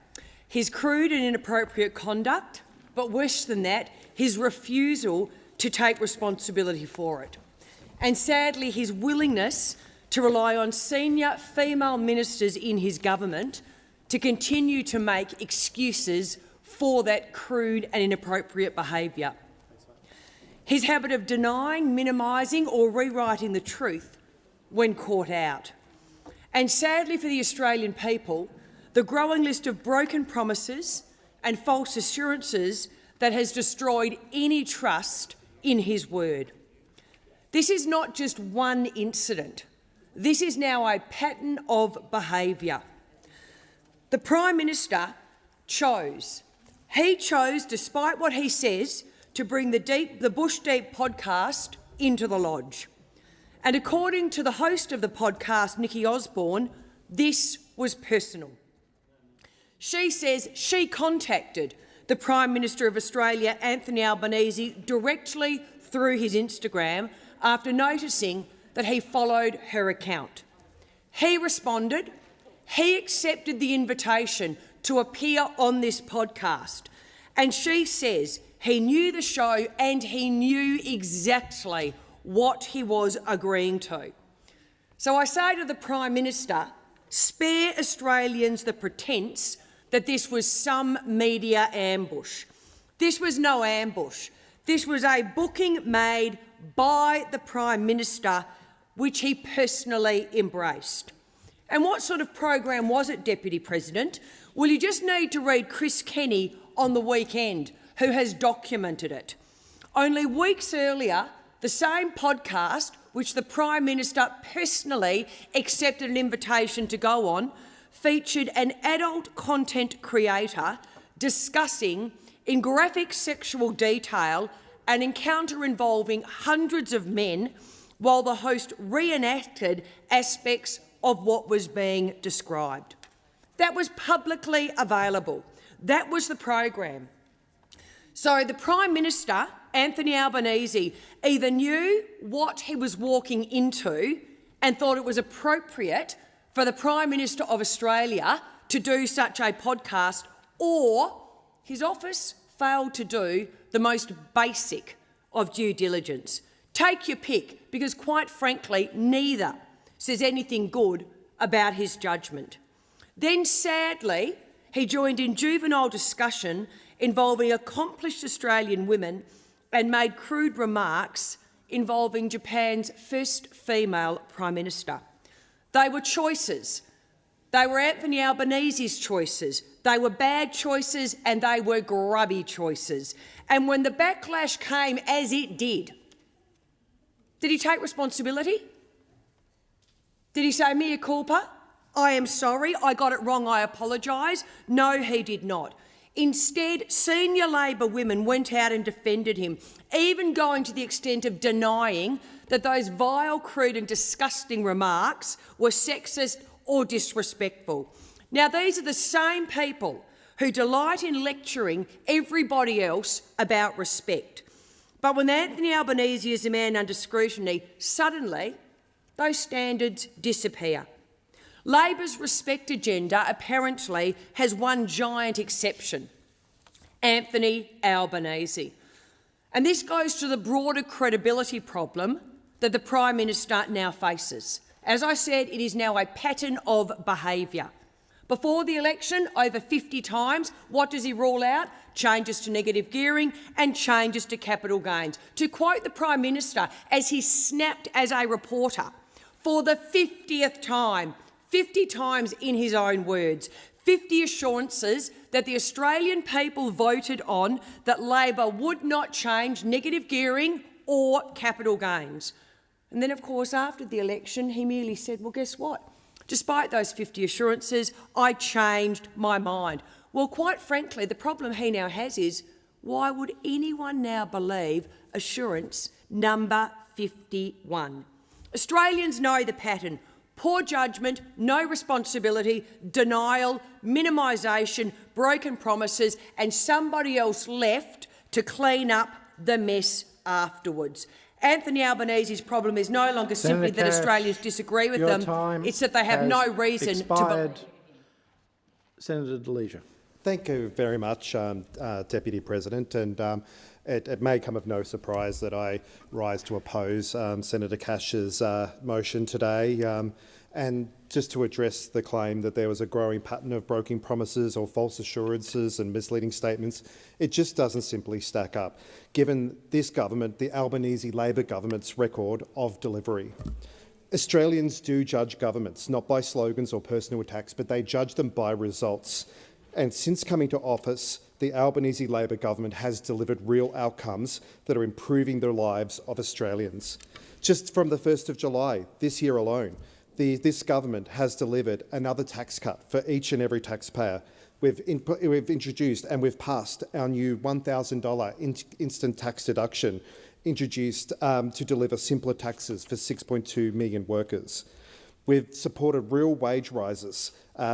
his crude and inappropriate conduct, but worse than that, his refusal to take responsibility for it, and sadly his willingness to rely on senior female ministers in his government to continue to make excuses for that crude and inappropriate behaviour. His habit of denying, minimising or rewriting the truth when caught out. And sadly for the Australian people, the growing list of broken promises and false assurances that has destroyed any trust in his word. This is not just one incident. This is now a pattern of behaviour. The Prime Minister chose, despite what he says, to bring the Bush Deep podcast into the Lodge. And according to the host of the podcast, Nikki Osborne, this was personal. She says she contacted the Prime Minister of Australia, Anthony Albanese, directly through his Instagram after noticing that he followed her account. He responded. He accepted the invitation to appear on this podcast. And she says he knew the show and he knew exactly what he was agreeing to. So I say to the Prime Minister, spare Australians the pretence that this was some media ambush. This was no ambush. This was a booking made by the Prime Minister, which he personally embraced. And what sort of program was it, Deputy President? Well, you just need to read Chris Kenny on the weekend, who has documented it. Only weeks earlier, the same podcast, which the Prime Minister personally accepted an invitation to go on, featured an adult content creator discussing in graphic sexual detail an encounter involving hundreds of men while the host reenacted aspects of what was being described. That was publicly available. That was the program. So the Prime Minister, Anthony Albanese, either knew what he was walking into and thought it was appropriate for the Prime Minister of Australia to do such a podcast, or his office failed to do the most basic of due diligence. Take your pick, because quite frankly, neither says anything good about his judgment. Then, sadly, he joined in juvenile discussion involving accomplished Australian women and made crude remarks involving Japan's first female Prime Minister. They were choices. They were Anthony Albanese's choices. They were bad choices and they were grubby choices. And when the backlash came, as it did he take responsibility? Did he say, mea culpa? I am sorry, I got it wrong, I apologise? No, he did not. Instead, senior Labor women went out and defended him, even going to the extent of denying that those vile, crude and disgusting remarks were sexist or disrespectful. Now, these are the same people who delight in lecturing everybody else about respect. But when Anthony Albanese is a man under scrutiny, suddenly those standards disappear. Labor's respect agenda apparently has one giant exception: Anthony Albanese. And this goes to the broader credibility problem that the Prime Minister now faces. As I said, it is now a pattern of behaviour. Before the election, over 50 times, what does he rule out? Changes to negative gearing and changes to capital gains. To quote the Prime Minister, as he snapped as a reporter, for the 50th time, 50 times in his own words, 50 assurances that the Australian people voted on that Labor would not change negative gearing or capital gains. And then, of course, after the election, he merely said, well, guess what? Despite those 50 assurances, I changed my mind. Well, quite frankly, the problem he now has is, why would anyone now believe assurance number 51? Australians know the pattern. Poor judgment, no responsibility, denial, minimisation, broken promises, and somebody else left to clean up the mess afterwards. Anthony Albanese's problem is no longer simply that Australians disagree with them, it's that they have no reason to... Senator Delija. Thank you very much, Deputy President. And it may come of no surprise that I rise to oppose Senator Cash's motion today. And just to address the claim that there was a growing pattern of broken promises or false assurances and misleading statements, it just doesn't simply stack up, given this government, the Albanese Labor government's record of delivery. Australians do judge governments, not by slogans or personal attacks, but they judge them by results. And since coming to office, the Albanese Labor government has delivered real outcomes that are improving the lives of Australians. Just from the 1st of July, this year alone, this government has delivered another tax cut for each and every taxpayer. We've introduced and we've passed our new $1,000 instant tax deduction, introduced to deliver simpler taxes for 6.2 million workers. We've supported real wage rises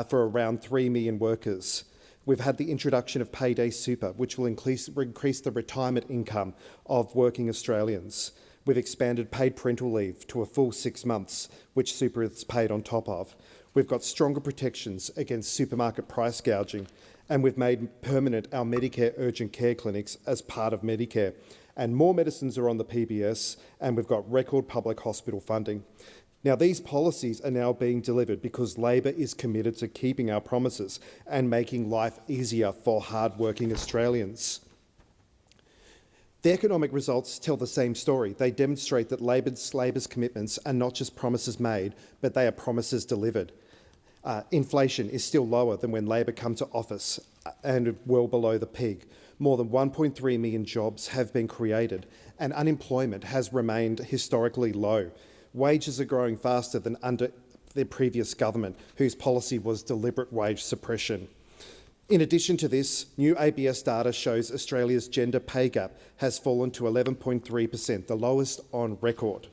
for around 3 million workers. We've had the introduction of payday super, which will increase the retirement income of working Australians. We've expanded paid parental leave to a full 6 months, which super is paid on top of. We've got stronger protections against supermarket price gouging, and we've made permanent our Medicare urgent care clinics as part of Medicare. And more medicines are on the PBS, and we've got record public hospital funding. Now, these policies are now being delivered because Labor is committed to keeping our promises and making life easier for hard-working Australians. The economic results tell the same story. They demonstrate that Labor's commitments are not just promises made, but they are promises delivered. Inflation is still lower than when Labor come to office and well below the peak. More than 1.3 million jobs have been created, and unemployment has remained historically low. Wages are growing faster than under the previous government, whose policy was deliberate wage suppression. In addition to this, new ABS data shows Australia's gender pay gap has fallen to 11.3%, the lowest on record.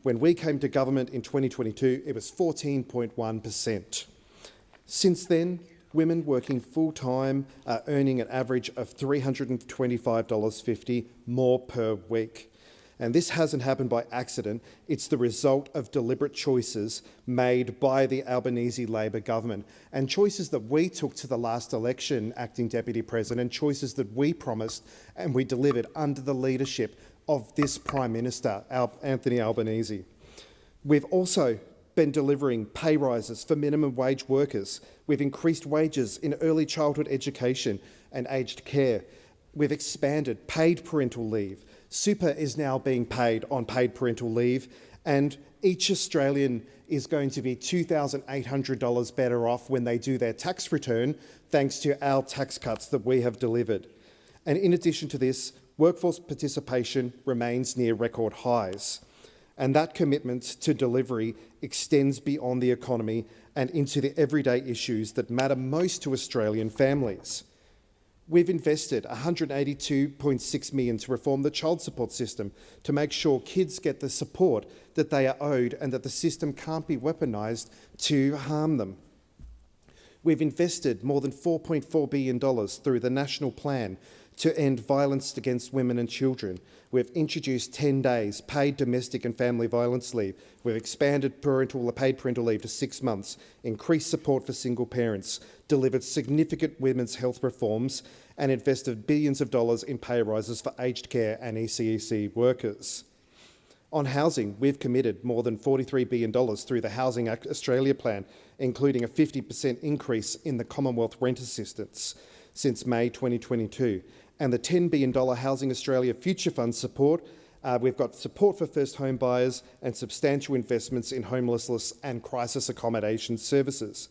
When we came to government in 2022, it was 14.1%. Since then, women working full-time are earning an average of $325.50 more per week. And this hasn't happened by accident. It's the result of deliberate choices made by the Albanese Labor government, and choices that we took to the last election, Acting Deputy President, choices that we promised and we delivered under the leadership of this Prime Minister, Anthony Albanese. We've also been delivering pay rises for minimum wage workers. We've increased wages in early childhood education and aged care. We've expanded paid parental leave. Super is now being paid on paid parental leave, and each Australian is going to be $2,800 better off when they do their tax return, thanks to our tax cuts that we have delivered. And in addition to this, workforce participation remains near record highs. And that commitment to delivery extends beyond the economy and into the everyday issues that matter most to Australian families. We've invested $182.6 million to reform the child support system to make sure kids get the support that they are owed and that the system can't be weaponised to harm them. We've invested more than $4.4 billion through the National Plan to end violence against women and children. We've introduced 10 days paid domestic and family violence leave. We've expanded paid parental leave to 6 months, increased support for single parents, delivered significant women's health reforms, and invested billions of dollars in pay rises for aged care and ECEC workers. On housing, we've committed more than $43 billion through the Housing Act Australia plan, including a 50% increase in the Commonwealth rent assistance since May 2022. And the $10 billion Housing Australia Future Fund support. We've got support for first home buyers and substantial investments in homelessness and crisis accommodation services.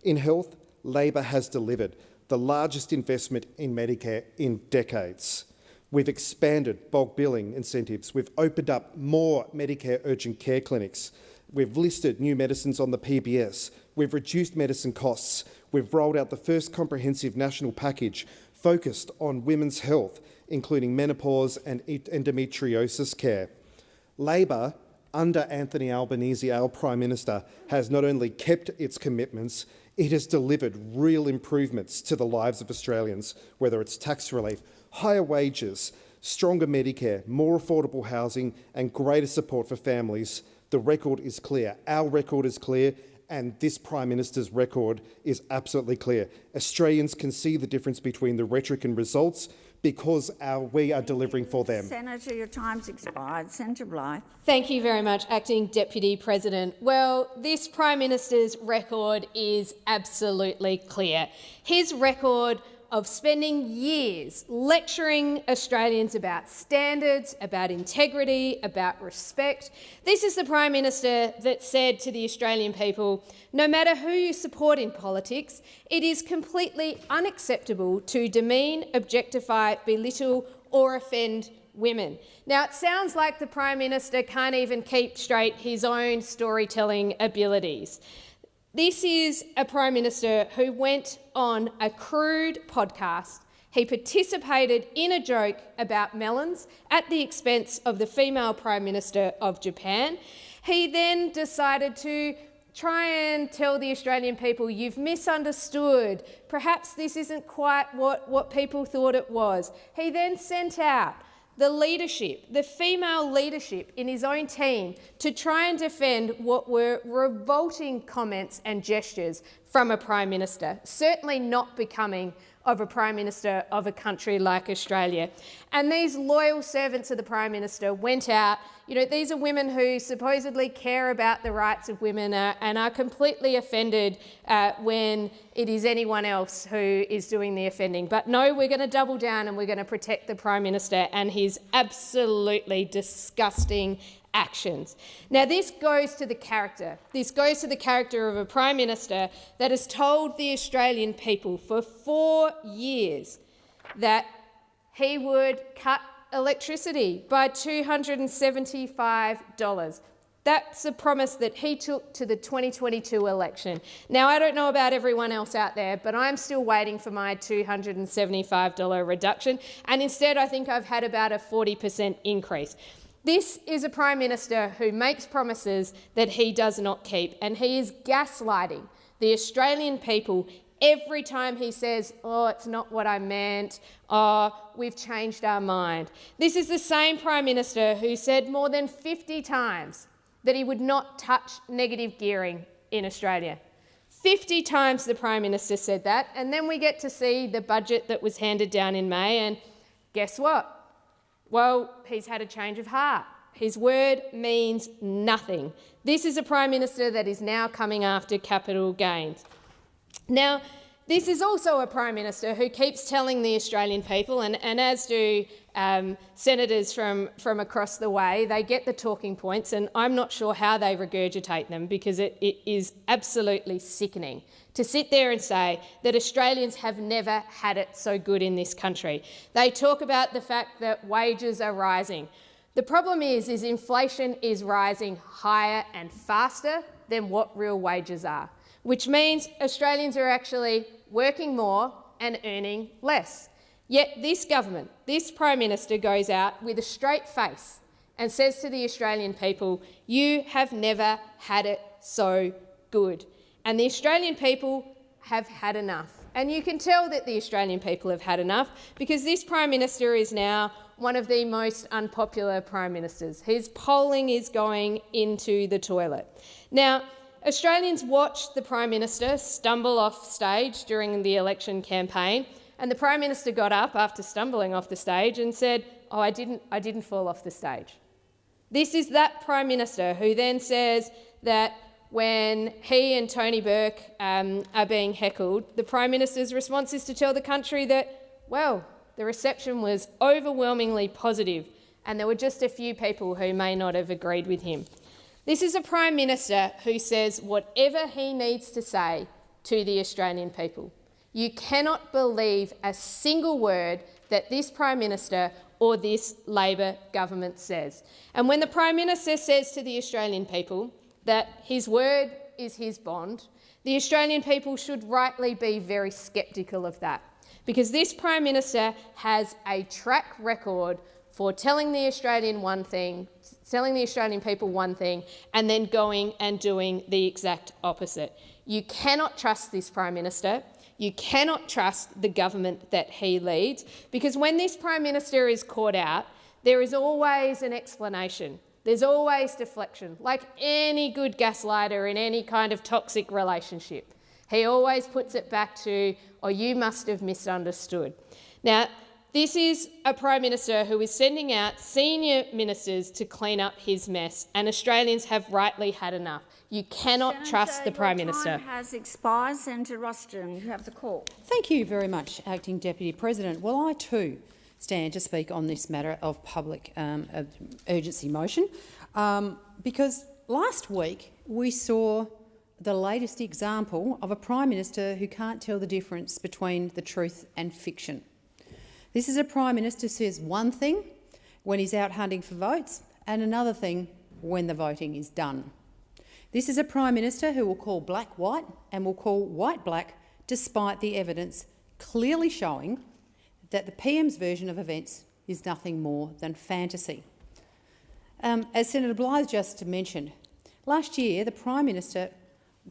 In health, Labor has delivered the largest investment in Medicare in decades. We've expanded bulk billing incentives. We've opened up more Medicare urgent care clinics. We've listed new medicines on the PBS. We've reduced medicine costs. We've rolled out the first comprehensive national package focused on women's health, including menopause and endometriosis care. Labor, under Anthony Albanese, our Prime Minister, has not only kept its commitments, it has delivered real improvements to the lives of Australians, whether it's tax relief, higher wages, stronger Medicare, more affordable housing and greater support for families. The record is clear. Our record is clear, and this Prime Minister's record is absolutely clear. Australians can see the difference between the rhetoric and results because we are delivering for them. Senator, your time's expired. Senator Blythe. Thank you very much, Acting Deputy President. Well, this Prime Minister's record is absolutely clear. His record of spending years lecturing Australians about standards, about integrity, about respect. This is the Prime Minister that said to the Australian people, no matter who you support in politics, it is completely unacceptable to demean, objectify, belittle or offend women. Now, it sounds like the Prime Minister can't even keep straight his own storytelling abilities. This is a Prime Minister who went on a crude podcast. He participated in a joke about melons at the expense of the female Prime Minister of Japan. He then decided to try and tell the Australian people, you've misunderstood. Perhaps this isn't quite what people thought it was. He then sent out the leadership, the female leadership in his own team to try and defend what were revolting comments and gestures from a Prime Minister, certainly not becoming of a Prime Minister of a country like Australia. And these loyal servants of the Prime Minister went out. You know, these are women who supposedly care about the rights of women and are completely offended when it is anyone else who is doing the offending. But no, we're going to double down and we're going to protect the Prime Minister and his absolutely disgusting actions. Now, this goes to the character. This goes to the character of a Prime Minister that has told the Australian people for 4 years that he would cut electricity by $275. That's a promise that he took to the 2022 election. Now, I don't know about everyone else out there, but I'm still waiting for my $275 reduction, and instead I think I've had about a 40% increase. This is a Prime Minister who makes promises that he does not keep, and he is gaslighting the Australian people every time he says, oh, it's not what I meant, oh, we've changed our mind. This is the same Prime Minister who said more than 50 times that he would not touch negative gearing in Australia. 50 times the Prime Minister said that, and then we get to see the budget that was handed down in May, and guess what? Well, he's had a change of heart. His word means nothing. This is a Prime Minister that is now coming after capital gains. Now, this is also a Prime Minister who keeps telling the Australian people, and as do senators from across the way, they get the talking points, and I'm not sure how they regurgitate them because it is absolutely sickening to sit there and say that Australians have never had it so good in this country. They talk about the fact that wages are rising. The problem is inflation is rising higher and faster than what real wages are, which means Australians are actually working more and earning less. Yet this government, this Prime Minister goes out with a straight face and says to the Australian people, you have never had it so good. And the Australian people have had enough. And you can tell that the Australian people have had enough because this Prime Minister is now one of the most unpopular Prime Ministers. His polling is going into the toilet. Now, Australians watched the Prime Minister stumble off stage during the election campaign, and the Prime Minister got up after stumbling off the stage and said, oh, I didn't fall off the stage. This is that Prime Minister who then says that when he and Tony Burke are being heckled, the Prime Minister's response is to tell the country that, well, the reception was overwhelmingly positive and there were just a few people who may not have agreed with him. This is a Prime Minister who says whatever he needs to say to the Australian people. You cannot believe a single word that this Prime Minister or this Labor government says. And when the Prime Minister says to the Australian people that his word is his bond, the Australian people should rightly be very sceptical of that, because this Prime Minister has a track record for telling the Australian people one thing and then going and doing the exact opposite. You cannot trust this Prime Minister. You cannot trust the government that he leads, because when this Prime Minister is caught out, there is always an explanation. There's always deflection, like any good gaslighter in any kind of toxic relationship. He always puts it back to, "Oh, you must have misunderstood." Now, this is a Prime Minister who is sending out senior ministers to clean up his mess, and Australians have rightly had enough. You cannot trust the Prime Minister. Your time has expired. Senator Ruston, you have the call. Thank you very much, Acting Deputy President. Well, I too stand to speak on this matter of public urgency motion, because last week we saw the latest example of a Prime Minister who can't tell the difference between the truth and fiction. This is a Prime Minister who says one thing when he's out hunting for votes and another thing when the voting is done. This is a Prime Minister who will call black white and will call white black, despite the evidence clearly showing that the PM's version of events is nothing more than fantasy. As Senator Blythe just mentioned, last year the Prime Minister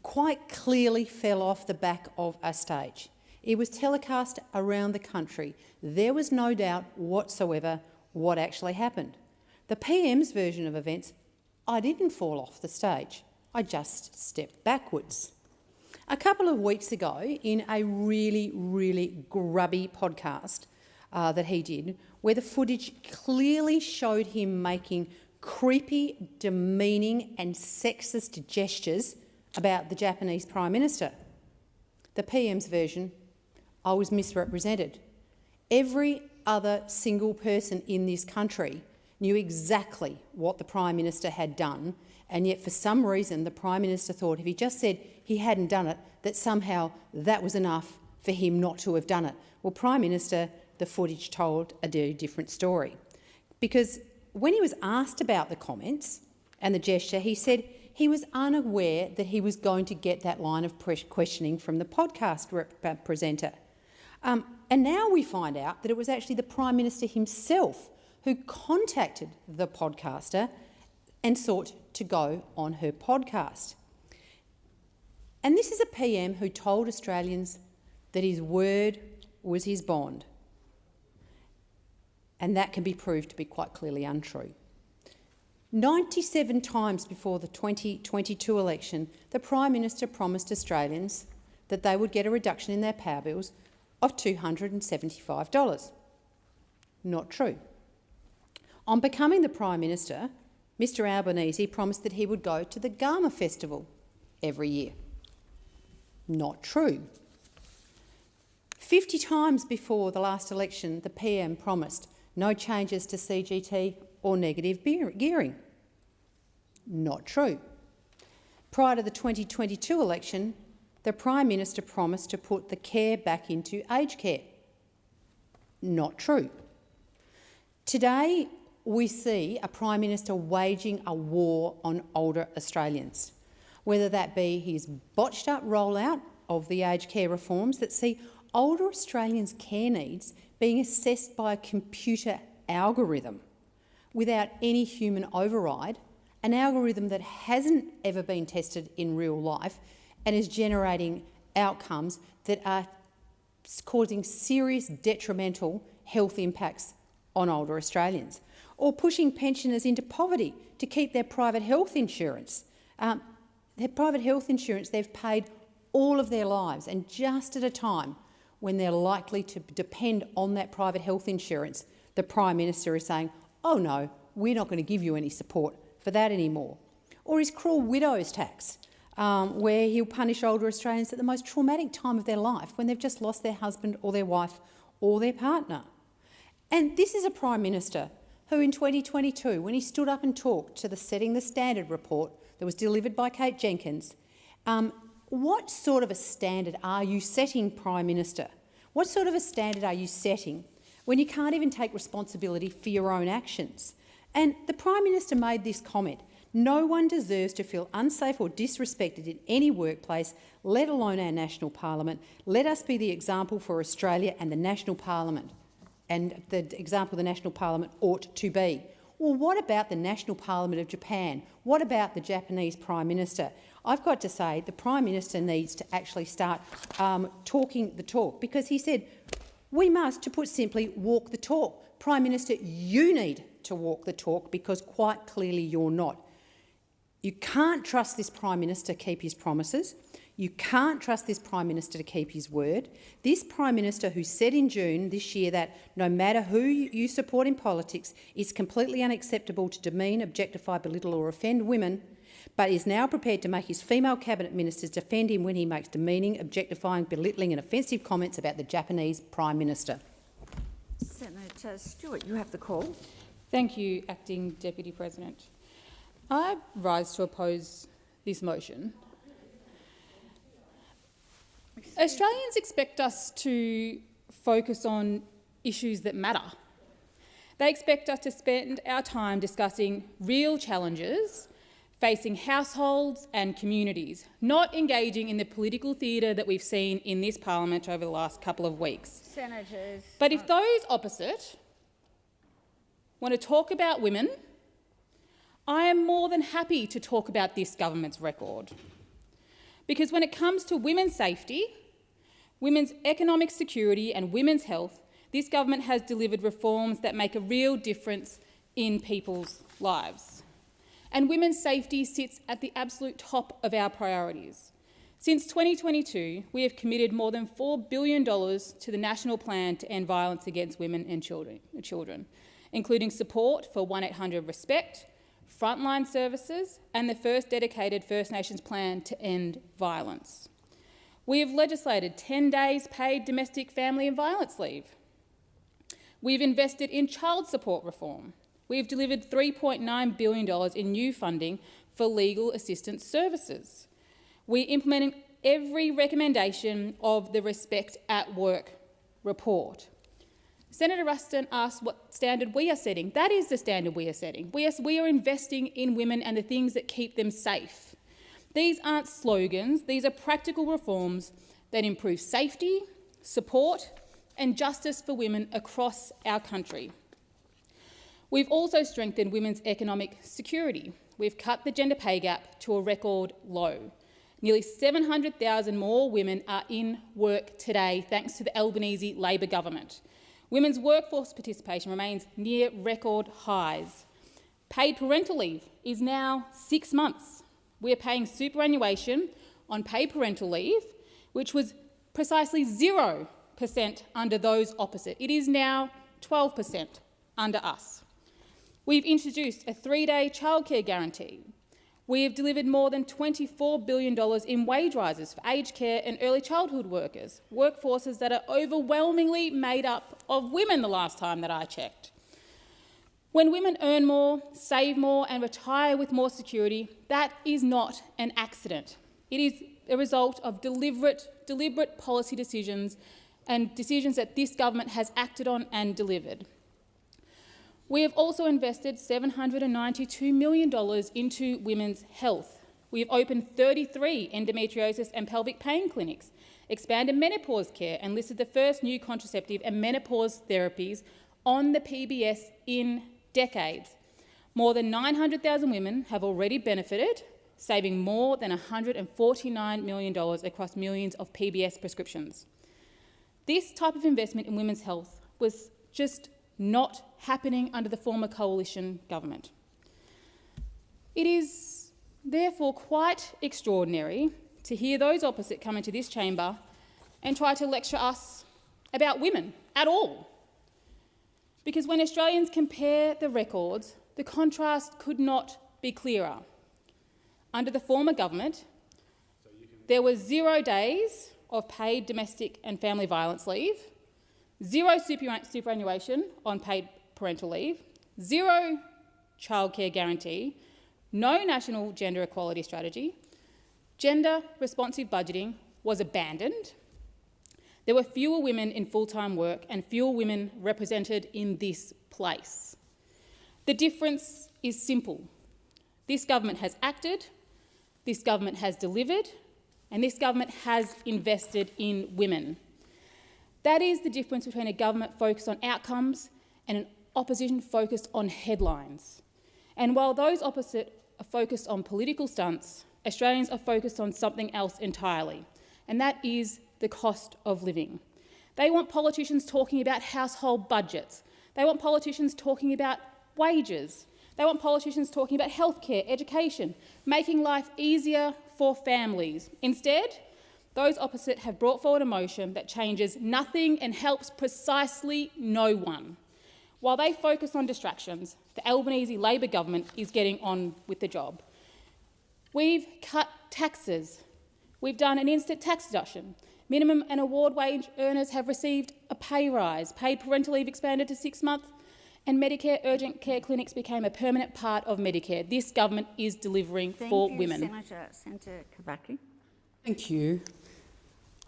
quite clearly fell off the back of a stage. It was telecast around the country. There was no doubt whatsoever what actually happened. The PM's version of events, I didn't fall off the stage. I just stepped backwards. A couple of weeks ago, in a really grubby podcast that he did, where the footage clearly showed him making creepy, demeaning and sexist gestures about the Japanese Prime Minister. The PM's version, I was misrepresented. Every other single person in this country knew exactly what the Prime Minister had done, and yet for some reason the Prime Minister thought if he just said he hadn't done it, that somehow that was enough for him not to have done it. Well, Prime Minister, the footage told a very different story. Because when he was asked about the comments and the gesture, he said he was unaware that he was going to get that line of questioning from the podcast presenter. And now we find out that it was actually the Prime Minister himself who contacted the podcaster and sought to go on her podcast. And this is a PM who told Australians that his word was his bond. And that can be proved to be quite clearly untrue. 97 times before the 2022 election, the Prime Minister promised Australians that they would get a reduction in their power bills of $275. Not true. On becoming the Prime Minister, Mr Albanese promised that he would go to the Garma Festival every year. Not true. 50 times before the last election, the PM promised no changes to CGT or negative gearing. Not true. Prior to the 2022 election, the Prime Minister promised to put the care back into aged care. Not true. Today, we see a Prime Minister waging a war on older Australians, whether that be his botched-up rollout of the aged care reforms that see older Australians' care needs being assessed by a computer algorithm without any human override, an algorithm that hasn't ever been tested in real life and is generating outcomes that are causing serious detrimental health impacts on older Australians, or pushing pensioners into poverty to keep their private health insurance. Their private health insurance they've paid all of their lives, and just at a time when they're likely to depend on that private health insurance, the Prime Minister is saying, oh no, we're not going to give you any support for that anymore. Or his cruel widows tax, where he'll punish older Australians at the most traumatic time of their life when they've just lost their husband or their wife or their partner. And this is a Prime Minister who in 2022, when he stood up and talked to the Setting the Standard report that was delivered by Kate Jenkins, what sort of a standard are you setting, Prime Minister? What sort of a standard are you setting when you can't even take responsibility for your own actions? And the Prime Minister made this comment: no one deserves to feel unsafe or disrespected in any workplace, let alone our national parliament. Let us be the example for Australia and the national parliament, and the example the national parliament ought to be. Well, what about the national parliament of Japan? What about the Japanese Prime Minister? I've got to say the Prime Minister needs to actually start talking the talk, because he said we must, to put simply, walk the talk. Prime Minister, you need to walk the talk, because quite clearly you're not. You can't trust this Prime Minister to keep his promises. You can't trust this Prime Minister to keep his word. This Prime Minister, who said in June this year that no matter who you support in politics, it's completely unacceptable to demean, objectify, belittle or offend women, but is now prepared to make his female cabinet ministers defend him when he makes demeaning, objectifying, belittling and offensive comments about the Japanese Prime Minister. Senator Stewart, you have the call. Thank you, Acting Deputy President. I rise to oppose this motion. Australians expect us to focus on issues that matter. They expect us to spend our time discussing real challenges facing households and communities, not engaging in the political theatre that we've seen in this parliament over the last couple of weeks. Senators. But if those opposite want to talk about women, I am more than happy to talk about this government's record. Because when it comes to women's safety, women's economic security and women's health, this government has delivered reforms that make a real difference in people's lives. And women's safety sits at the absolute top of our priorities. Since 2022, we have committed more than $4 billion to the National Plan to End Violence Against Women and Children, including support for 1800-RESPECT, frontline services and the first dedicated First Nations plan to end violence. We have legislated 10 days paid domestic family and violence leave. We've invested in child support reform. We've delivered $3.9 billion in new funding for legal assistance services. We're implementing every recommendation of the Respect at Work report. Senator Ruston asked what standard we are setting. That is the standard we are setting. We are investing in women and the things that keep them safe. These aren't slogans. These are practical reforms that improve safety, support and justice for women across our country. We've also strengthened women's economic security. We've cut the gender pay gap to a record low. Nearly 700,000 more women are in work today thanks to the Albanese Labor government. Women's workforce participation remains near record highs. Paid parental leave is now 6 months. We are paying superannuation on paid parental leave, which was precisely 0% under those opposite. It is now 12% under us. We've introduced a 3-day childcare guarantee. We have delivered more than $24 billion in wage rises for aged care and early childhood workers, workforces that are overwhelmingly made up of women the last time that I checked. When women earn more, save more and retire with more security, that is not an accident. It is a result of deliberate policy decisions and decisions that this government has acted on and delivered. We have also invested $792 million into women's health. We have opened 33 endometriosis and pelvic pain clinics, expanded menopause care and listed the first new contraceptive and menopause therapies on the PBS in decades. More than 900,000 women have already benefited, saving more than $149 million across millions of PBS prescriptions. This type of investment in women's health was just not happening under the former coalition government. It is therefore quite extraordinary to hear those opposite come into this chamber and try to lecture us about women at all. Because when Australians compare the records, the contrast could not be clearer. Under the former government, there were 0 days of paid domestic and family violence leave, 0 superannuation on paid parental leave, 0 childcare guarantee, no national gender equality strategy, Gender-responsive budgeting was abandoned. There were fewer women in full-time work and fewer women represented in this place. The difference is simple. This government has acted, this government has delivered, and this government has invested in women. That is the difference between a government focused on outcomes and an opposition focused on headlines. And while those opposite are focused on political stunts, Australians are focused on something else entirely, and that is the cost of living. They want politicians talking about household budgets. They want politicians talking about wages. They want politicians talking about healthcare, education, making life easier for families. Instead, those opposite have brought forward a motion that changes nothing and helps precisely no one. While they focus on distractions, the Albanese Labor government is getting on with the job. We've cut taxes. We've done an instant tax deduction. Minimum and award wage earners have received a pay rise. Paid parental leave expanded to 6 months, and Medicare urgent care clinics became a permanent part of Medicare. This government is delivering for women. Senator Kavaki. Thank you.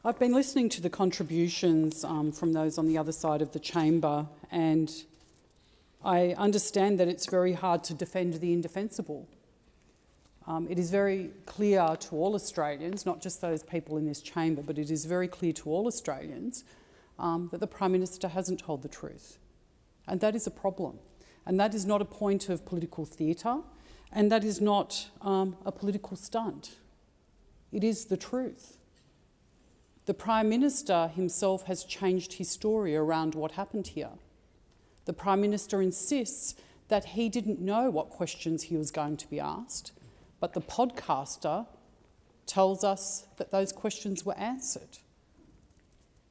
I've been listening to the contributions from those on the other side of the chamber, and I understand that it's very hard to defend the indefensible. It is very clear to all Australians, not just those people in this chamber, but it is very clear to all Australians that the Prime Minister hasn't told the truth. And that is a problem. And that is not a point of political theatre, and that is not a political stunt. It is the truth. The Prime Minister himself has changed his story around what happened here. The Prime Minister insists that he didn't know what questions he was going to be asked, but the podcaster tells us that those questions were answered.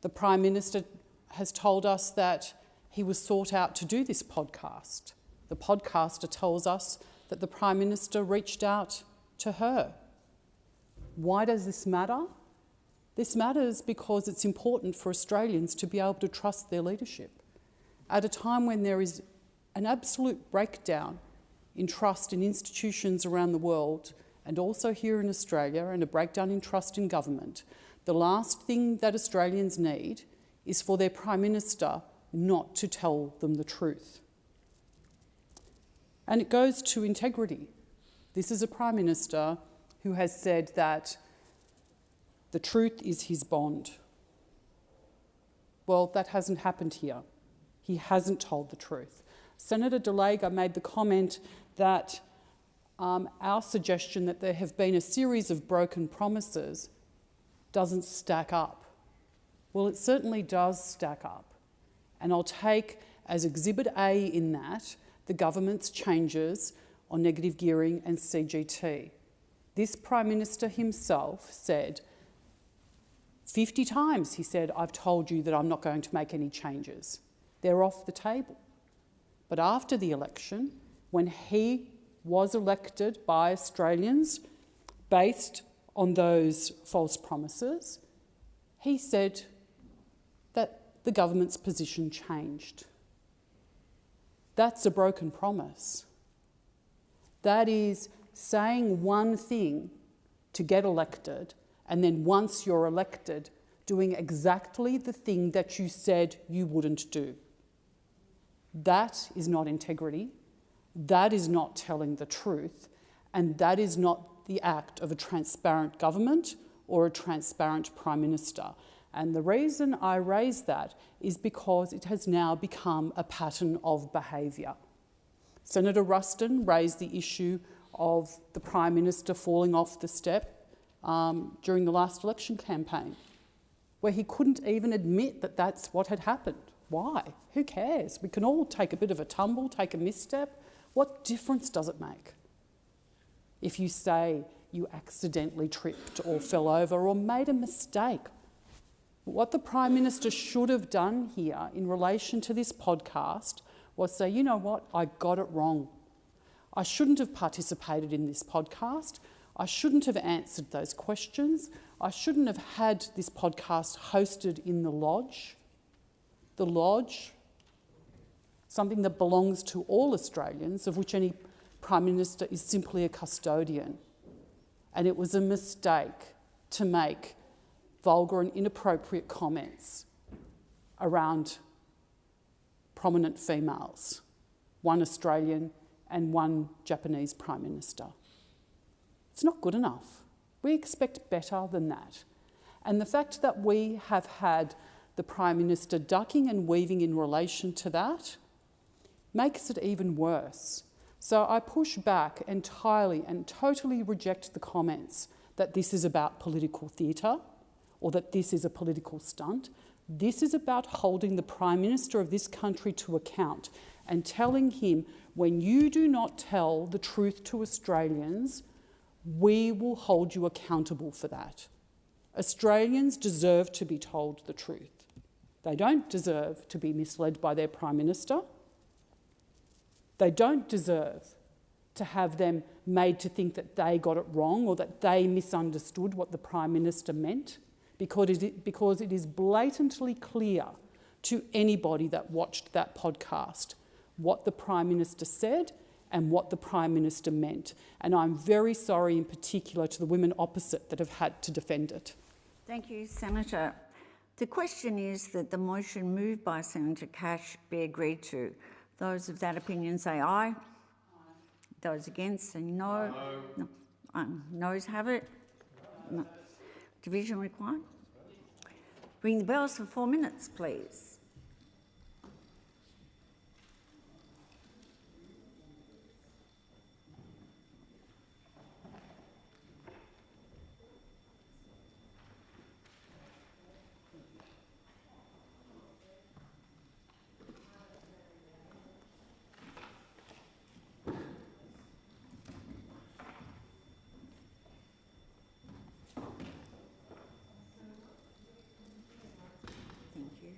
The Prime Minister has told us that he was sought out to do this podcast. The podcaster tells us that the Prime Minister reached out to her. Why does this matter? This matters because it's important for Australians to be able to trust their leadership. At a time when there is an absolute breakdown in trust in institutions around the world, and also here in Australia, and a breakdown in trust in government, the last thing that Australians need is for their Prime Minister not to tell them the truth. And it goes to integrity. This is a Prime Minister who has said that the truth is his bond. Well, that hasn't happened here. He hasn't told the truth. Senator De Lega made the comment that our suggestion that there have been a series of broken promises doesn't stack up. Well, it certainly does stack up. And I'll take as Exhibit A in that the government's changes on negative gearing and CGT. This Prime Minister himself said 50 times, he said, I've told you that I'm not going to make any changes. They're off the table. But after the election, when he was elected by Australians based on those false promises, he said that the government's position changed. That's a broken promise. That is saying one thing to get elected, and then once you're elected, doing exactly the thing that you said you wouldn't do. That is not integrity. That is not telling the truth, and that is not the act of a transparent government or a transparent Prime Minister. And the reason I raise that is because it has now become a pattern of behaviour. Senator Ruston raised the issue of the Prime Minister falling off the step during the last election campaign, where he couldn't even admit that that's what had happened. Why? Who cares? We can all take a bit of a tumble, take a misstep. What difference does it make if you say you accidentally tripped or fell over or made a mistake? What the Prime Minister should have done here in relation to this podcast was say, you know what, I got it wrong. I shouldn't have participated in this podcast. I shouldn't have answered those questions. I shouldn't have had this podcast hosted in the Lodge. The Lodge, something that belongs to all Australians, of which any Prime Minister is simply a custodian. and it was a mistake to make vulgar and inappropriate comments around prominent females, one Australian and one Japanese Prime Minister. It's not good enough. We expect better than that. And the fact that we have had the Prime Minister ducking and weaving in relation to that makes it even worse. So I push back entirely and totally reject the comments that this is about political theatre or that this is a political stunt. This is about holding the Prime Minister of this country to account and telling him, when you do not tell the truth to Australians, we will hold you accountable for that. Australians deserve to be told the truth. They don't deserve to be misled by their Prime Minister. They don't deserve to have them made to think that they got it wrong or that they misunderstood what the Prime Minister meant, because it is blatantly clear to anybody that watched that podcast what the Prime Minister said and what the Prime Minister meant. And I'm very sorry in particular to the women opposite that have had to defend it. Thank you, Senator. The question is that the motion moved by Senator Cash be agreed to. Those of that opinion say aye. Aye. Those against say no. No. Noes have it. No. Division required. Ring the bells for 4 minutes, please. Thank you.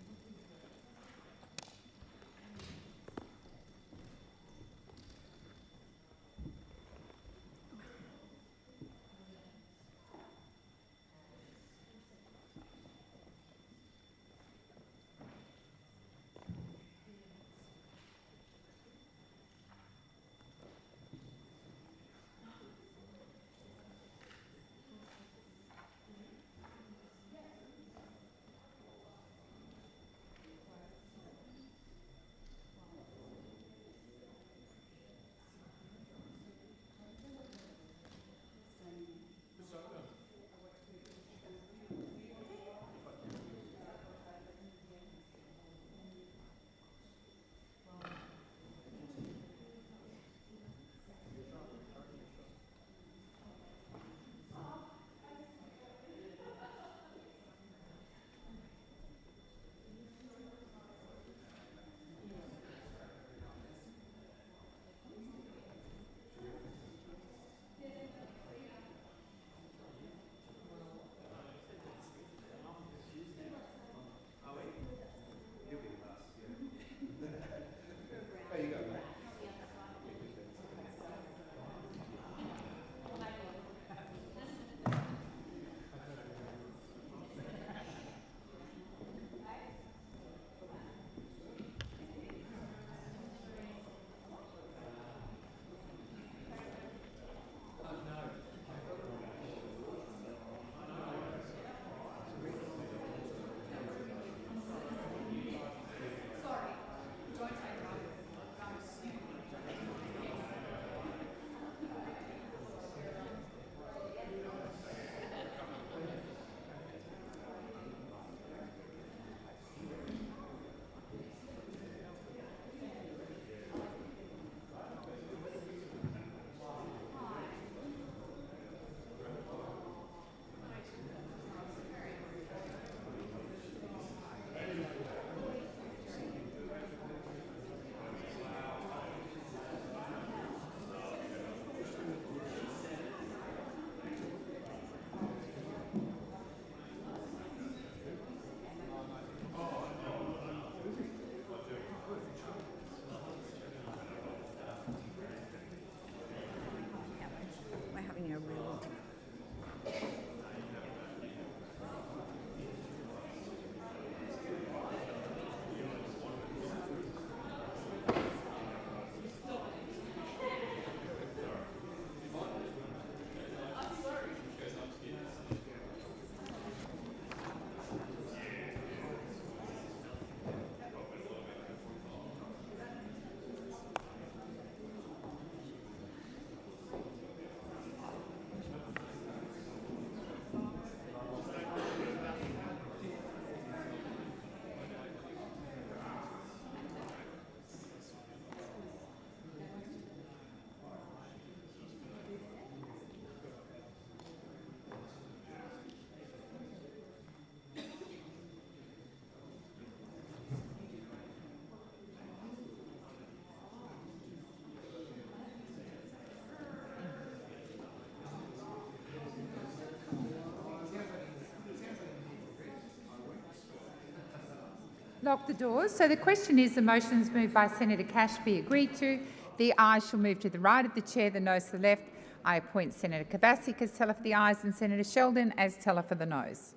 Lock the doors. So the question is, the motion is moved by Senator Cash be agreed to. The ayes shall move to the right of the chair, the noes to the left. I appoint Senator Kovacic as teller for the ayes and Senator Sheldon as teller for the noes.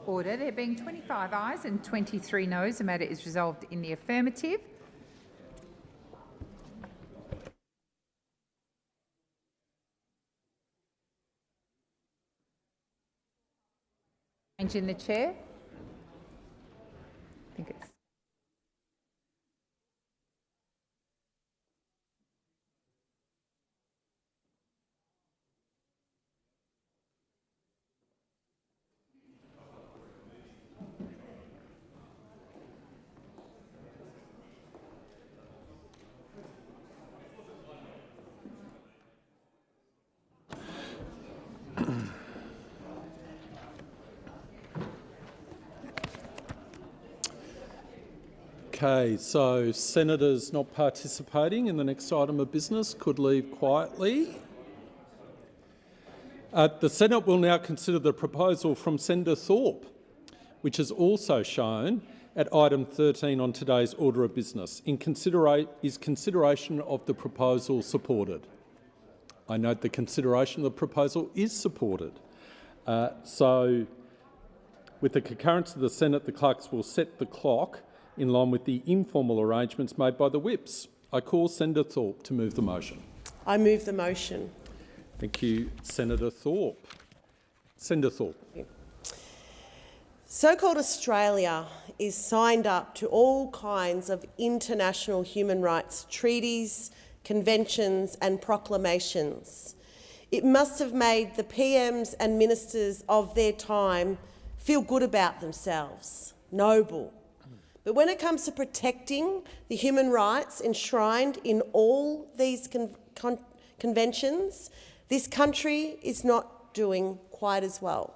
Order. There being 25 ayes and 23 noes, the matter is resolved in the affirmative. Change in the chair. I think it's Okay, so senators not participating in the next item of business could leave quietly. The Senate will now consider the proposal from Senator Thorpe, which is also shown at item 13 on today's order of business. Is consideration of the proposal supported? I note the consideration of the proposal is supported. So, with the concurrence of the Senate, the clerks will set the clock in line with the informal arrangements made by the whips. I call Senator Thorpe to move the motion. I move the motion. Thank you, Senator Thorpe. Senator Thorpe. So-called Australia is signed up to all kinds of international human rights treaties, conventions and proclamations. It must have made the PMs and ministers of their time feel good about themselves, noble. But when it comes to protecting the human rights enshrined in all these conventions, this country is not doing quite as well.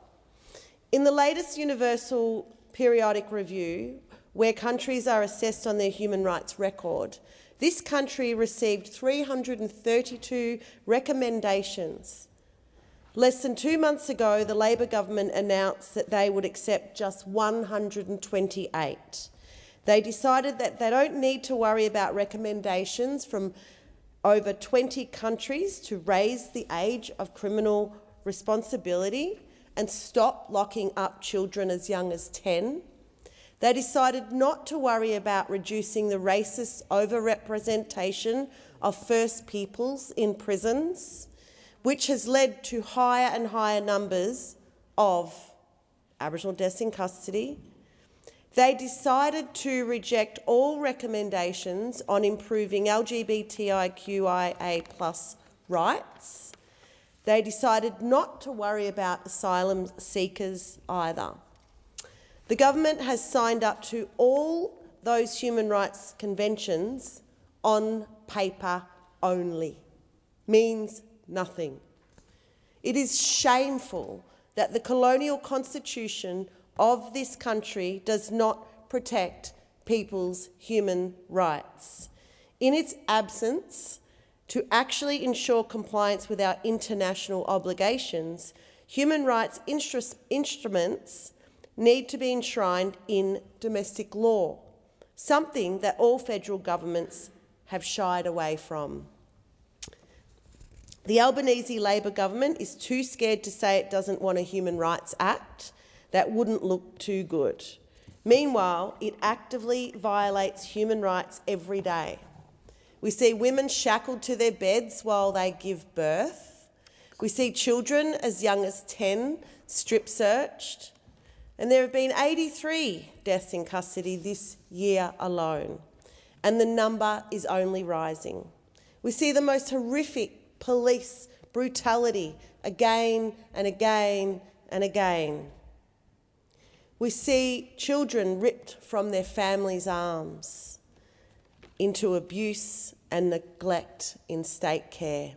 In the latest Universal Periodic Review, where countries are assessed on their human rights record, this country received 332 recommendations. Less than 2 months ago, the Labor government announced that they would accept just 128. They decided that they don't need to worry about recommendations from over 20 countries to raise the age of criminal responsibility and stop locking up children as young as 10. They decided not to worry about reducing the racist overrepresentation of First Peoples in prisons, which has led to higher and higher numbers of Aboriginal deaths in custody. They decided to reject all recommendations on improving LGBTIQIA+ rights. They decided not to worry about asylum seekers either. The government has signed up to all those human rights conventions on paper only. Means nothing. It is shameful that the colonial constitution of this country does not protect people's human rights. In its absence to actually ensure compliance with our international obligations, human rights instruments need to be enshrined in domestic law. something that all federal governments have shied away from. The Albanese Labor government is too scared to say it doesn't want a Human Rights Act. That wouldn't look too good. Meanwhile, it actively violates human rights every day. We see women shackled to their beds while they give birth. We see children as young as 10 strip searched. And there have been 83 deaths in custody this year alone, and the number is only rising. We see the most horrific police brutality again and again and again. We see children ripped from their families' arms into abuse and neglect in state care.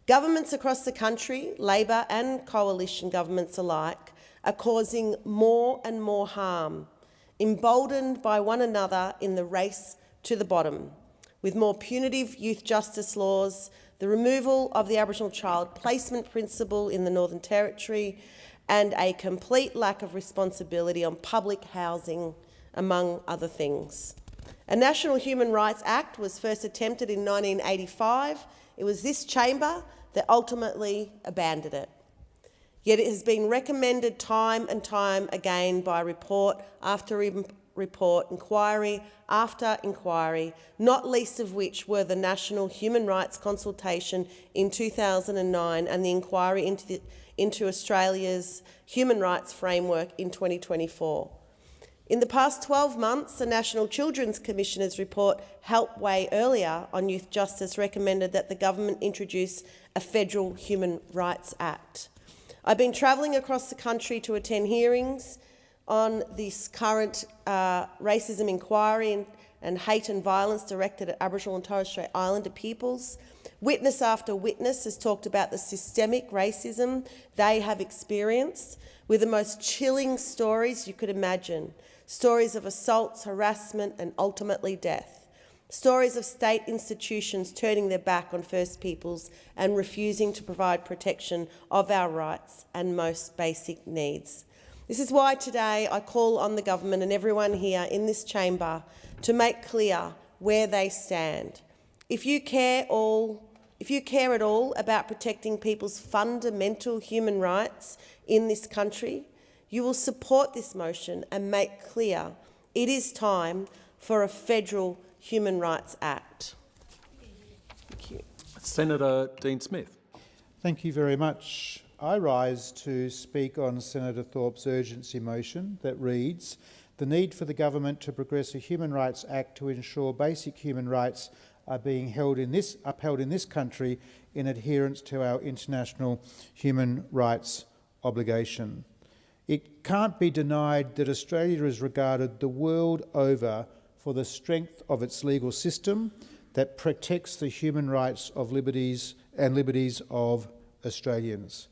Governments across the country, Labor and coalition governments alike, are causing more and more harm, emboldened by one another in the race to the bottom, with more punitive youth justice laws, the removal of the Aboriginal child placement principle in the Northern Territory, and a complete lack of responsibility on public housing, among other things. A National Human Rights Act was first attempted in 1985. It was this chamber that ultimately abandoned it. Yet it has been recommended time and time again by report after report, inquiry after inquiry, not least of which were the National Human Rights Consultation in 2009 and the inquiry into Australia's human rights framework in 2024. In the past 12 months, the National Children's Commissioner's report, Help Way Earlier on Youth Justice, recommended that the government introduce a federal Human Rights Act. I've been travelling across the country to attend hearings on this current racism inquiry and hate and violence directed at Aboriginal and Torres Strait Islander peoples. Witness after witness has talked about the systemic racism they have experienced, with the most chilling stories you could imagine. Stories of assaults, harassment and ultimately death. Stories of state institutions turning their back on First Peoples and refusing to provide protection of our rights and most basic needs. This is why today I call on the government and everyone here in this chamber to make clear where they stand. If you care at all about protecting people's fundamental human rights in this country, you will support this motion and make clear it is time for a federal Human Rights Act. Thank you. Senator Dean Smith. Thank you very much. I rise to speak on Senator Thorpe's urgency motion that reads, the need for the government to progress a Human Rights Act to ensure basic human rights are being upheld in this country in adherence to our international human rights obligation. It can't be denied that Australia is regarded the world over for the strength of its legal system that protects the human rights of liberties of Australians.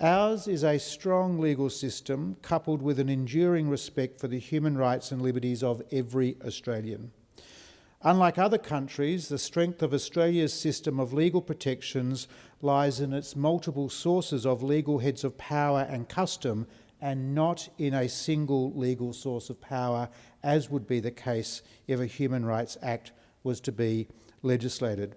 Ours is a strong legal system coupled with an enduring respect for the human rights and liberties of every Australian. Unlike other countries, the strength of Australia's system of legal protections lies in its multiple sources of legal heads of power and custom, and not in a single legal source of power, as would be the case if a Human Rights Act was to be legislated.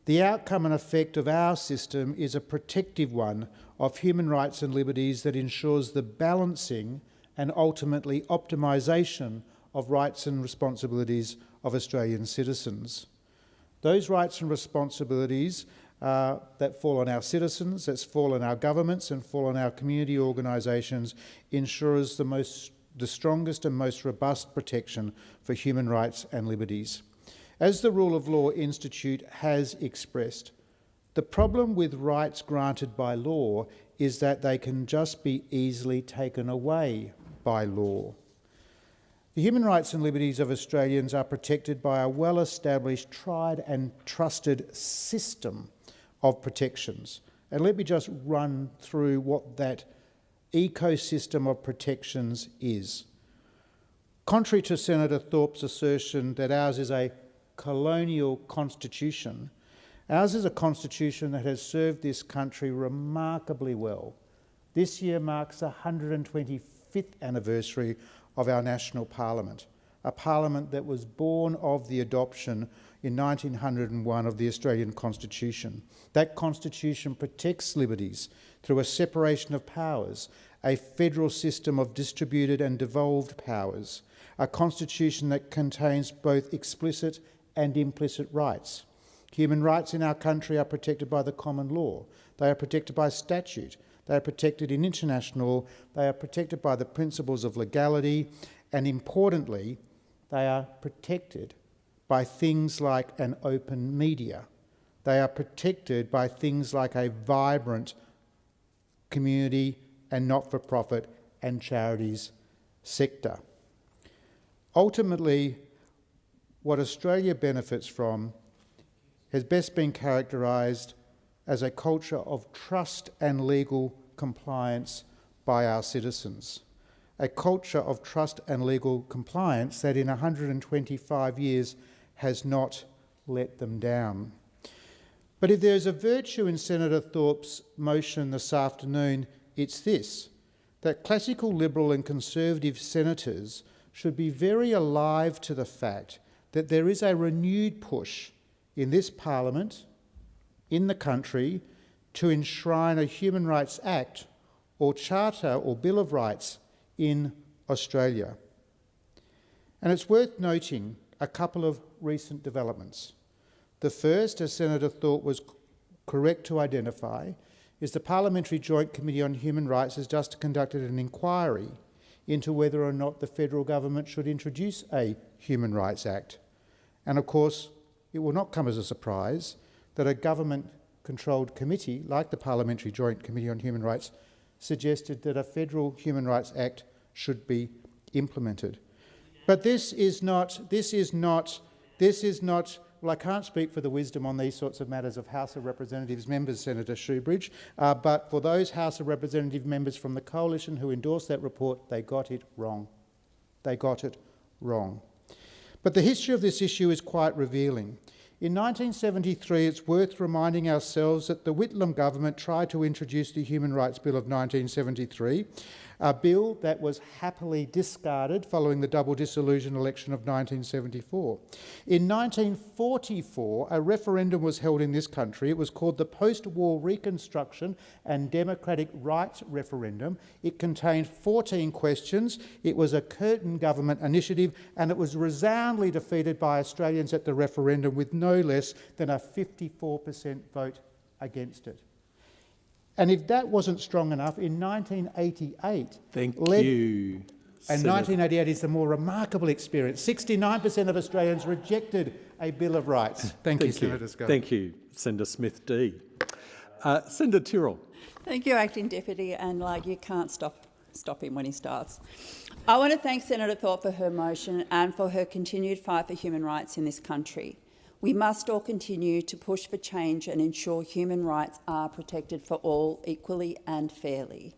The outcome and effect of our system is a protective one of human rights and liberties that ensures the balancing and ultimately optimisation of rights and responsibilities of Australian citizens. Those rights and responsibilities that fall on our citizens, that fall on our governments and fall on our community organisations ensures the strongest and most robust protection for human rights and liberties. As the Rule of Law Institute has expressed, the problem with rights granted by law is that they can just be easily taken away by law. The human rights and liberties of Australians are protected by a well-established, tried and trusted system of protections. And let me just run through what that ecosystem of protections is. Contrary to Senator Thorpe's assertion that ours is a colonial constitution, ours is a constitution that has served this country remarkably well. This year marks the 125th anniversary of our national parliament. a parliament that was born of the adoption in 1901 of the Australian Constitution. That Constitution protects liberties through a separation of powers, a federal system of distributed and devolved powers, a constitution that contains both explicit and implicit rights. Human rights in our country are protected by the common law. They are protected by statute. They are protected in international law. They are protected by the principles of legality. And importantly, they are protected by things like an open media. They are protected by things like a vibrant community and not-for-profit and charities sector. Ultimately, what Australia benefits from has best been characterised as a culture of trust and legal compliance by our citizens. A culture of trust and legal compliance that in 125 years has not let them down. But if there is a virtue in Senator Thorpe's motion this afternoon, it's this, that classical Liberal and Conservative senators should be very alive to the fact that there is a renewed push in this Parliament, in the country, to enshrine a Human Rights Act or Charter or Bill of Rights in Australia. And it's worth noting a couple of recent developments. The first, as Senator Thorpe was correct to identify, is the Parliamentary Joint Committee on Human Rights has just conducted an inquiry into whether or not the federal government should introduce a Human Rights Act. And of course, it will not come as a surprise that a government-controlled committee, like the Parliamentary Joint Committee on Human Rights, suggested that a federal Human Rights Act should be implemented. But this is not, well, I can't speak for the wisdom on these sorts of matters of House of Representatives members, Senator Shoebridge, but for those House of Representative members from the Coalition who endorsed that report, they got it wrong. They got it wrong. But the history of this issue is quite revealing. In 1973, it's worth reminding ourselves that the Whitlam government tried to introduce the Human Rights Bill of 1973, a bill that was happily discarded following the double dissolution election of 1974. In 1944, a referendum was held in this country. It was called the Post-War Reconstruction and Democratic Rights Referendum. It contained 14 questions. It was a curtain government initiative, and it was resoundingly defeated by Australians at the referendum with no less than a 54% vote against it. And if that wasn't strong enough, in 1988... Thank you. And 1988 is the more remarkable experience. 69% of Australians rejected a Bill of Rights. Thank you, Senator Scott. Thank you, Senator Smith-D. Senator Tyrrell. Thank you, Acting Deputy, and you can't stop him when he starts. I want to thank Senator Thorpe for her motion and for her continued fight for human rights in this country. We must all continue to push for change and ensure human rights are protected for all equally and fairly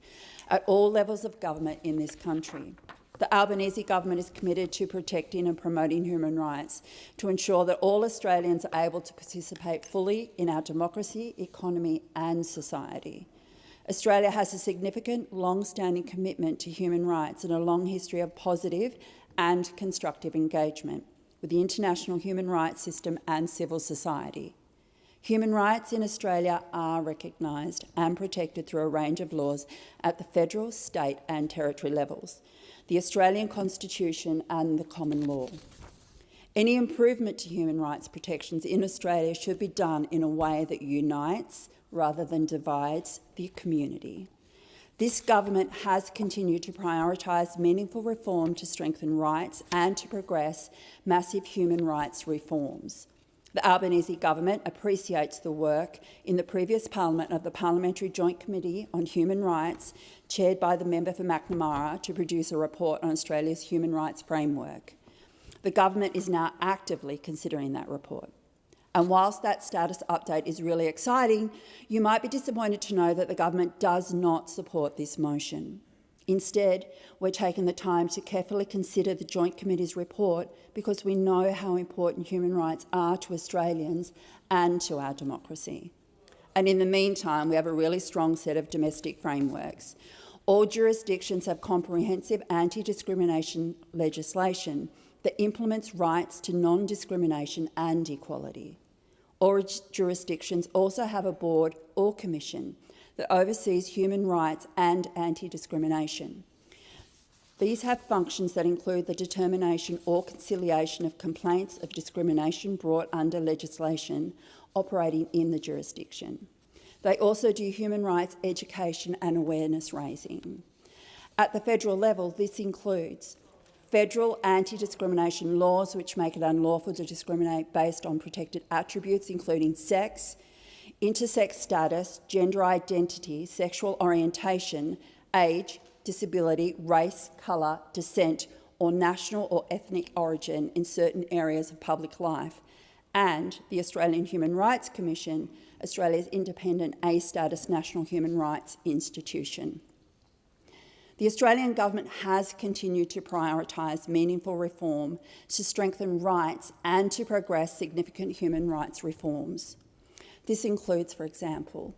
at all levels of government in this country. The Albanese government is committed to protecting and promoting human rights to ensure that all Australians are able to participate fully in our democracy, economy and society. Australia has a significant, long-standing commitment to human rights and a long history of positive and constructive engagement with the international human rights system and civil society. Human rights in Australia are recognised and protected through a range of laws at the federal, state and territory levels, the Australian Constitution and the common law. Any improvement to human rights protections in Australia should be done in a way that unites rather than divides the community. This government has continued to prioritise meaningful reform to strengthen rights and to progress massive human rights reforms. The Albanese government appreciates the work in the previous Parliament of the Parliamentary Joint Committee on Human Rights, chaired by the member for Macnamara, to produce a report on Australia's human rights framework. The government is now actively considering that report. And whilst that status update is really exciting, you might be disappointed to know that the government does not support this motion. Instead, we're taking the time to carefully consider the Joint Committee's report because we know how important human rights are to Australians and to our democracy. And in the meantime, we have a really strong set of domestic frameworks. All jurisdictions have comprehensive anti-discrimination legislation that implements rights to non-discrimination and equality. All jurisdictions also have a board or commission that oversees human rights and anti-discrimination. These have functions that include the determination or conciliation of complaints of discrimination brought under legislation operating in the jurisdiction. They also do human rights education and awareness raising. At the federal level, this includes federal anti-discrimination laws which make it unlawful to discriminate based on protected attributes including sex, intersex status, gender identity, sexual orientation, age, disability, race, colour, descent or national or ethnic origin in certain areas of public life, and the Australian Human Rights Commission, Australia's independent A-status national human rights institution. The Australian government has continued to prioritise meaningful reform to strengthen rights and to progress significant human rights reforms. This includes, for example,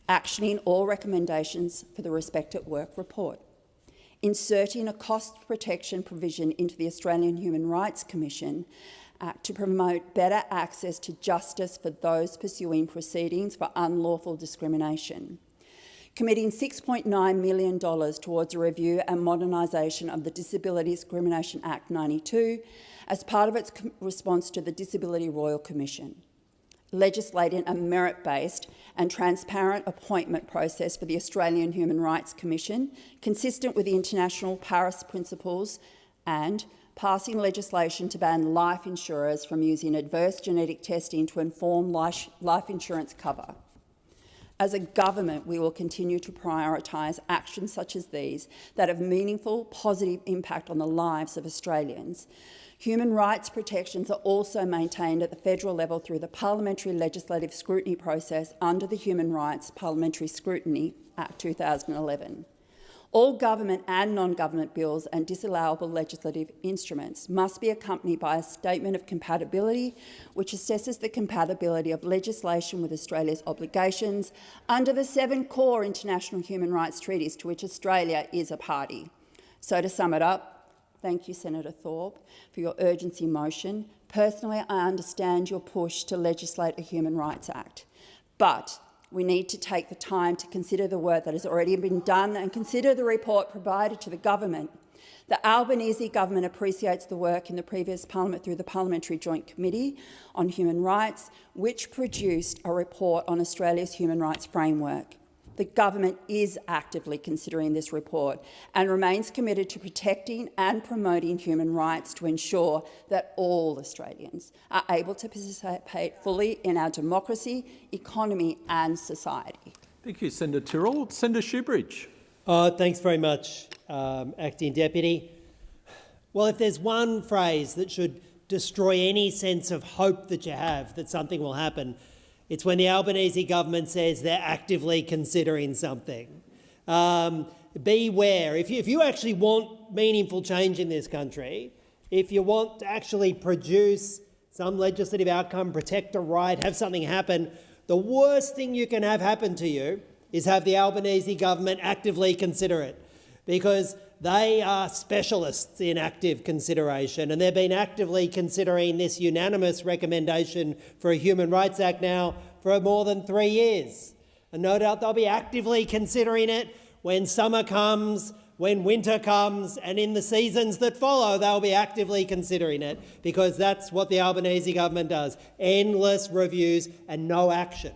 actioning all recommendations for the Respect at Work report, inserting a cost protection provision into the Australian Human Rights Commission Act to promote better access to justice for those pursuing proceedings for unlawful discrimination, committing $6.9 million towards a review and modernisation of the Disability Discrimination Act 92 as part of its response to the Disability Royal Commission, legislating a merit-based and transparent appointment process for the Australian Human Rights Commission, consistent with the International Paris Principles, and passing legislation to ban life insurers from using adverse genetic testing to inform life insurance cover. As a government, we will continue to prioritise actions such as these that have meaningful, positive impact on the lives of Australians. Human rights protections are also maintained at the federal level through the Parliamentary legislative scrutiny process under the Human Rights Parliamentary Scrutiny Act 2011. All government and non-government bills and disallowable legislative instruments must be accompanied by a statement of compatibility which assesses the compatibility of legislation with Australia's obligations under the 7 core international human rights treaties to which Australia is a party. So to sum it up, thank you, Senator Thorpe, for your urgency motion. Personally, I understand your push to legislate a Human Rights Act, but we need to take the time to consider the work that has already been done and consider the report provided to the government. The Albanese government appreciates the work in the previous parliament through the Parliamentary Joint Committee on Human Rights, which produced a report on Australia's human rights framework. The government is actively considering this report and remains committed to protecting and promoting human rights to ensure that all Australians are able to participate fully in our democracy, economy and society. Thank you, Senator Tyrrell. Senator Shoebridge. Thanks very much, Acting Deputy. Well, if there's one phrase that should destroy any sense of hope that you have that something will happen, it's when the Albanese government says they're actively considering something. Beware. If you actually want meaningful change in this country, if you want to actually produce some legislative outcome, protect a right, have something happen, the worst thing you can have happen to you is have the Albanese government actively consider it, because they are specialists in active consideration, and they've been actively considering this unanimous recommendation for a Human Rights Act now for more than 3 years. And no doubt they'll be actively considering it when summer comes, when winter comes, and in the seasons that follow, they'll be actively considering it, because that's what the Albanese government does. Endless reviews and no action.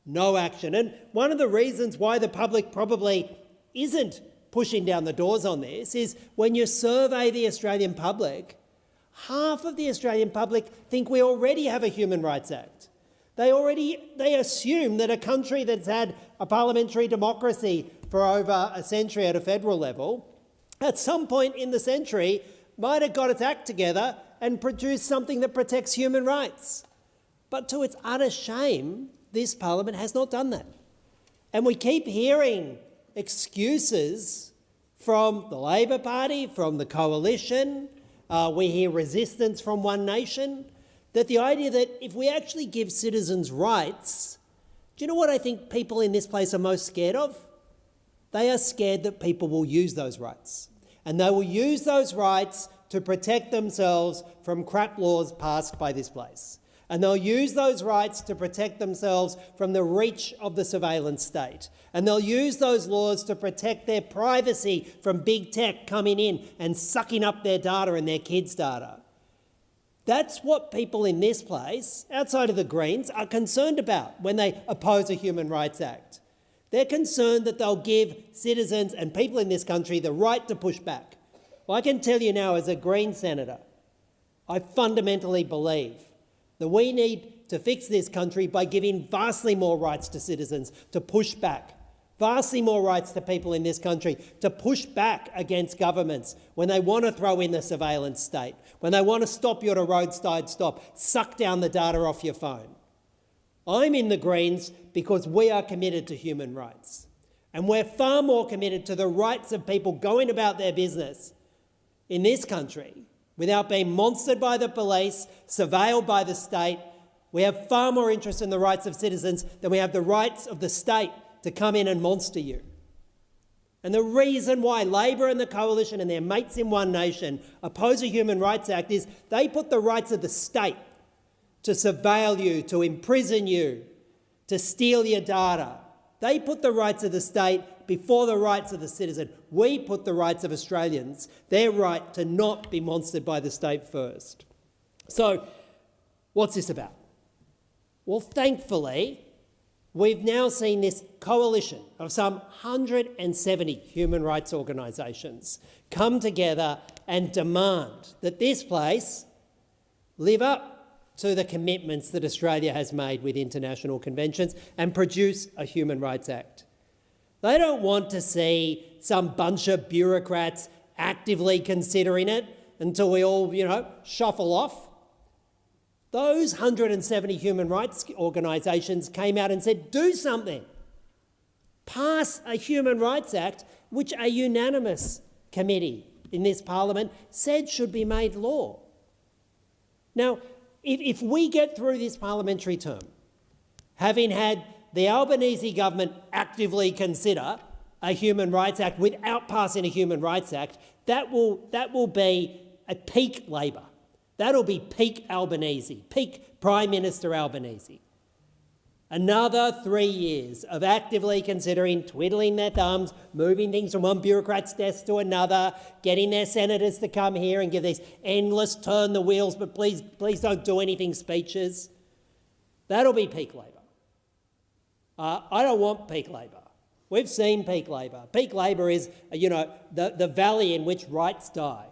No action. And one of the reasons why the public probably isn't pushing down the doors on this is when you survey the Australian public, half of the Australian public think we already have a Human Rights Act. They assume that a country that's had a parliamentary democracy for over a century at a federal level, at some point in the century, might have got its act together and produced something that protects human rights. But to its utter shame, this parliament has not done that. And we keep hearing excuses from the Labor Party, from the Coalition, we hear resistance from One Nation, that the idea that if we actually give citizens rights, do you know what I think people in this place are most scared of? They are scared that people will use those rights. And they will use those rights to protect themselves from crap laws passed by this place. And they'll use those rights to protect themselves from the reach of the surveillance state. And they'll use those laws to protect their privacy from big tech coming in and sucking up their data and their kids' data. That's what people in this place, outside of the Greens, are concerned about when they oppose a Human Rights Act. They're concerned that they'll give citizens and people in this country the right to push back. Well, I can tell you now, as a Green senator, I fundamentally believe that we need to fix this country by giving vastly more rights to citizens to push back, vastly more rights to people in this country to push back against governments when they want to throw in the surveillance state, when they want to stop you at a roadside stop, suck down the data off your phone. I'm in the Greens because we are committed to human rights. And we're far more committed to the rights of people going about their business in this country without being monstered by the police, surveilled by the state. We have far more interest in the rights of citizens than we have the rights of the state to come in and monster you. And the reason why Labor and the Coalition and their mates in One Nation oppose a Human Rights Act is they put the rights of the state to surveil you, to imprison you, to steal your data. They put the rights of the state before the rights of the citizen. We put the rights of Australians, their right to not be monstered by the state first. So, what's this about? Well, thankfully, we've now seen this coalition of some 170 human rights organisations come together and demand that this place live up to the commitments that Australia has made with international conventions and produce a Human Rights Act. They don't want to see some bunch of bureaucrats actively considering it until we all, shuffle off. Those 170 human rights organisations came out and said, do something. Pass a Human Rights Act, which a unanimous committee in this parliament said should be made law. Now, if we get through this parliamentary term, having had the Albanese government actively consider a Human Rights Act without passing a Human Rights Act, that will be a peak Labor. That'll be peak Albanese, peak Prime Minister Albanese. Another 3 years of actively considering, twiddling their thumbs, moving things from one bureaucrat's desk to another, getting their senators to come here and give these endless turn the wheels, but please don't do anything speeches. That'll be peak Labor. I don't want peak Labor. We've seen peak Labor. Peak Labor is, the valley in which rights die.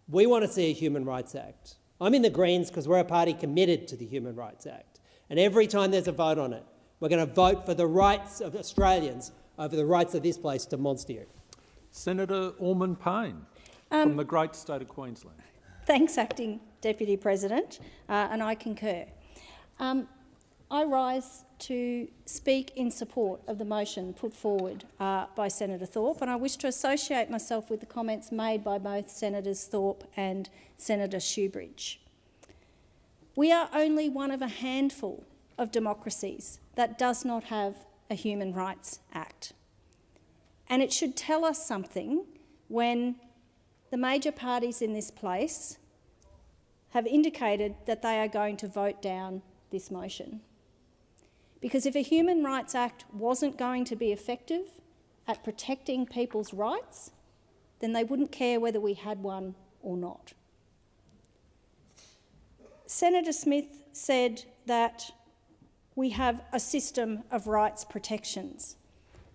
We want to see a Human Rights Act. I'm in the Greens because we're a party committed to the Human Rights Act. And every time there's a vote on it, we're going to vote for the rights of Australians over the rights of this place to monster you. Senator Orman-Payne from the great state of Queensland. Thanks, Acting Deputy President, and I concur. I rise to speak in support of the motion put forward by Senator Thorpe, and I wish to associate myself with the comments made by both Senators Thorpe and Senator Shoebridge. We are only one of a handful of democracies that does not have a Human Rights Act. And it should tell us something when the major parties in this place have indicated that they are going to vote down this motion. Because if a Human Rights Act wasn't going to be effective at protecting people's rights, then they wouldn't care whether we had one or not. Senator Smith said that we have a system of rights protections,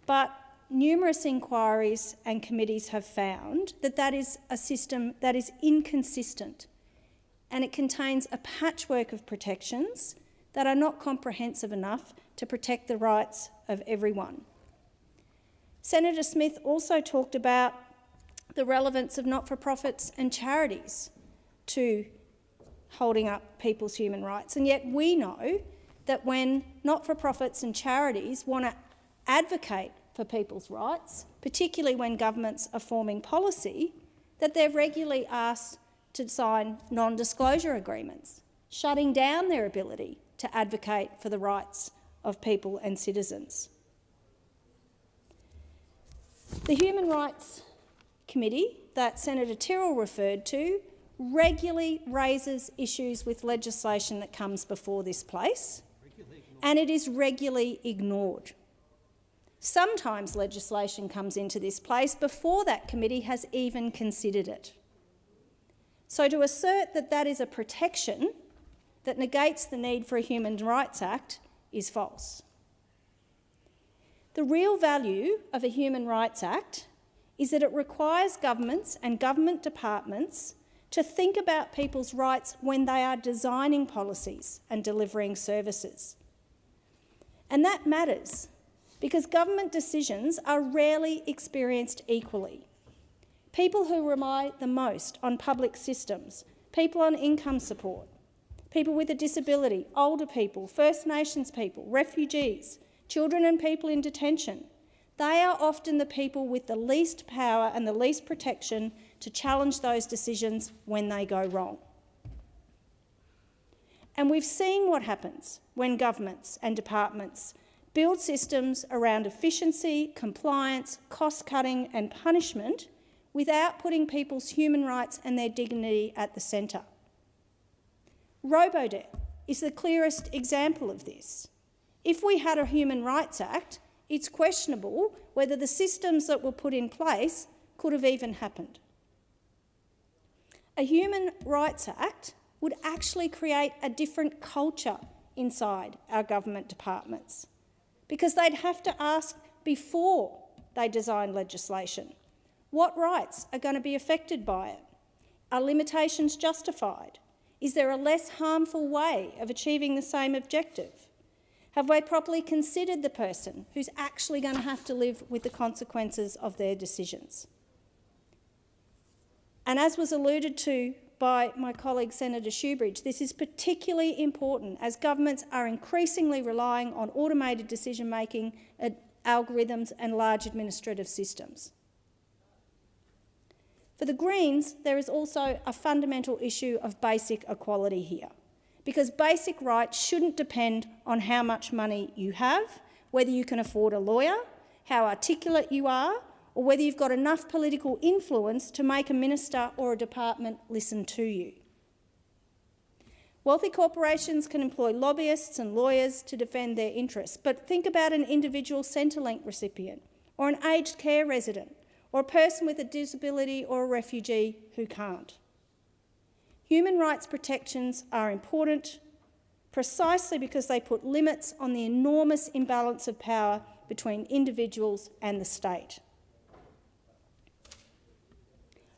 but numerous inquiries and committees have found that that is a system that is inconsistent, and it contains a patchwork of protections that are not comprehensive enough to protect the rights of everyone. Senator Smith also talked about the relevance of not-for-profits and charities to holding up people's human rights, and yet we know that when not-for-profits and charities want to advocate for people's rights, particularly when governments are forming policy, that they're regularly asked to sign non-disclosure agreements, shutting down their ability to advocate for the rights of people and citizens. The Human Rights committee that Senator Tyrrell referred to regularly raises issues with legislation that comes before this place, and it is regularly ignored. Sometimes legislation comes into this place before that committee has even considered it. So to assert that that is a protection that negates the need for a Human Rights Act is false. The real value of a Human Rights Act is that it requires governments and government departments to think about people's rights when they are designing policies and delivering services. And that matters because government decisions are rarely experienced equally. People who rely the most on public systems, people on income support, people with a disability, older people, First Nations people, refugees, children and people in detention, they are often the people with the least power and the least protection to challenge those decisions when they go wrong. And we've seen what happens when governments and departments build systems around efficiency, compliance, cost-cutting and punishment without putting people's human rights and their dignity at the centre. Robodebt is the clearest example of this. If we had a Human Rights Act, it's questionable whether the systems that were put in place could have even happened. A Human Rights Act would actually create a different culture inside our government departments because they'd have to ask before they design legislation, what rights are going to be affected by it? Are limitations justified? Is there a less harmful way of achieving the same objective? Have they properly considered the person who's actually going to have to live with the consequences of their decisions? And as was alluded to by my colleague Senator Shoebridge, this is particularly important as governments are increasingly relying on automated decision-making, algorithms and large administrative systems. For the Greens, there is also a fundamental issue of basic equality here, because basic rights shouldn't depend on how much money you have, whether you can afford a lawyer, how articulate you are, or whether you've got enough political influence to make a minister or a department listen to you. Wealthy corporations can employ lobbyists and lawyers to defend their interests, but think about an individual Centrelink recipient, or an aged care resident, or a person with a disability or a refugee who can't. Human rights protections are important precisely because they put limits on the enormous imbalance of power between individuals and the state.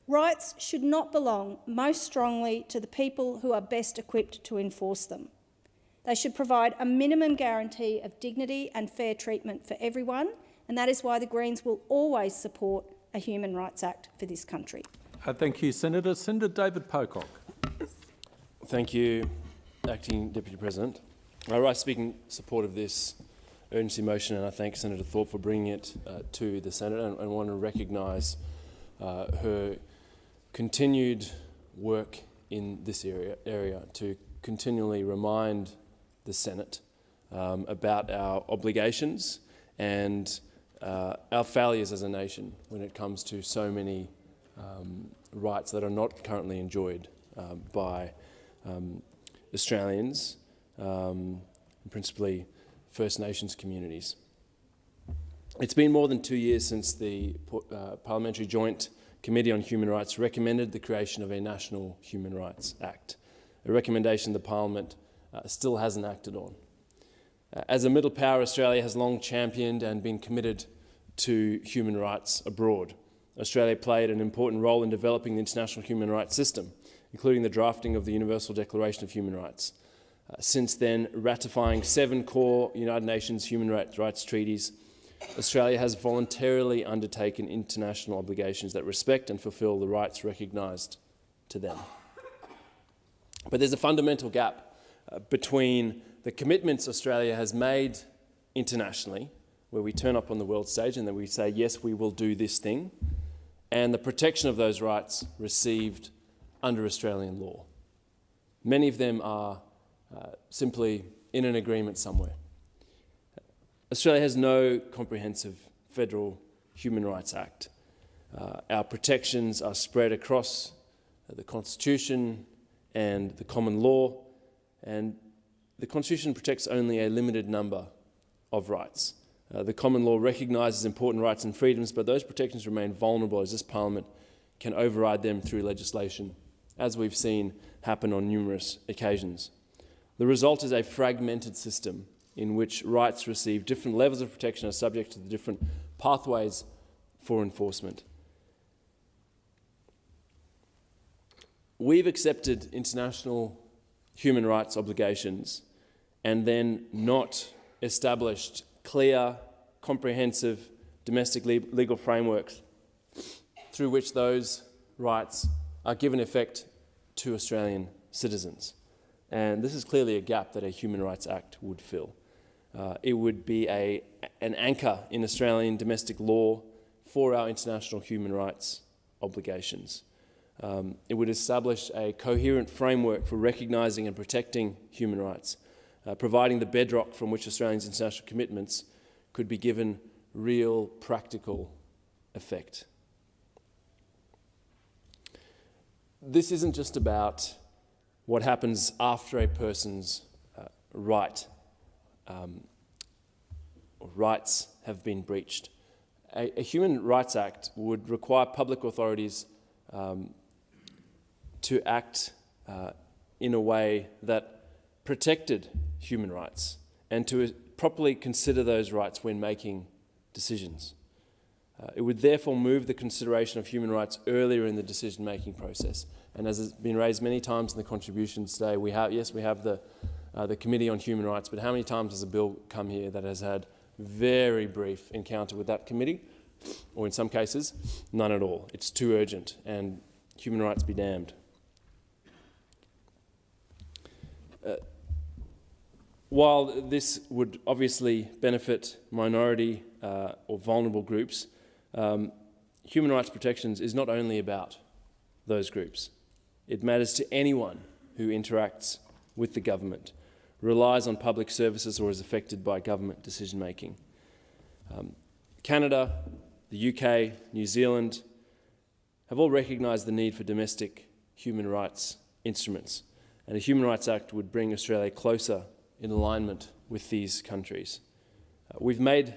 Rights should not belong most strongly to the people who are best equipped to enforce them. They should provide a minimum guarantee of dignity and fair treatment for everyone, and that is why the Greens will always support a Human Rights Act for this country. Thank you, Senator. Senator David Pocock. Thank you, Acting Deputy President. I rise to speak in support of this urgency motion, and I thank Senator Thorpe for bringing it to the Senate, and want to recognise her continued work in this area to continually remind the Senate about our obligations and our failures as a nation when it comes to so many rights that are not currently enjoyed by Australians, principally First Nations communities. It's been more than 2 years since the Parliamentary Joint Committee on Human Rights recommended the creation of a National Human Rights Act, a recommendation the Parliament still hasn't acted on. As a middle power, Australia has long championed and been committed to human rights abroad. Australia played an important role in developing the international human rights system, including the drafting of the Universal Declaration of Human Rights. Since then, ratifying 7 core United Nations human rights treaties, Australia has voluntarily undertaken international obligations that respect and fulfil the rights recognised to them. But there's a fundamental gap between the commitments Australia has made internationally, where we turn up on the world stage and then we say, yes, we will do this thing, and the protection of those rights received under Australian law. Many of them are simply in an agreement somewhere. Australia has no comprehensive federal Human Rights Act. Our protections are spread across the Constitution and the common law, and the Constitution protects only a limited number of rights. The common law recognises important rights and freedoms, but those protections remain vulnerable as this Parliament can override them through legislation, as we've seen happen on numerous occasions. The result is a fragmented system in which rights receive different levels of protection, are subject to the different pathways for enforcement. We've accepted international human rights obligations and then not established clear, comprehensive domestic legal frameworks through which those rights are given effect to Australian citizens. And this is clearly a gap that a Human Rights Act would fill. It would be an anchor in Australian domestic law for our international human rights obligations. It would establish a coherent framework for recognising and protecting human rights, providing the bedrock from which Australia's international commitments could be given real practical effect. This isn't just about what happens after a person's rights have been breached. A Human Rights Act would require public authorities to act in a way that protected human rights and to properly consider those rights when making decisions. It would therefore move the consideration of human rights earlier in the decision-making process. And as has been raised many times in the contributions today, we have the Committee on Human Rights, but how many times has a bill come here that has had very brief encounter with that committee, or in some cases, none at all? It's too urgent, and human rights be damned. While this would obviously benefit minority or vulnerable groups, human rights protections is not only about those groups. It matters to anyone who interacts with the government, relies on public services or is affected by government decision-making. Canada, the UK, New Zealand have all recognised the need for domestic human rights instruments, and a Human Rights Act would bring Australia closer in alignment with these countries. We've made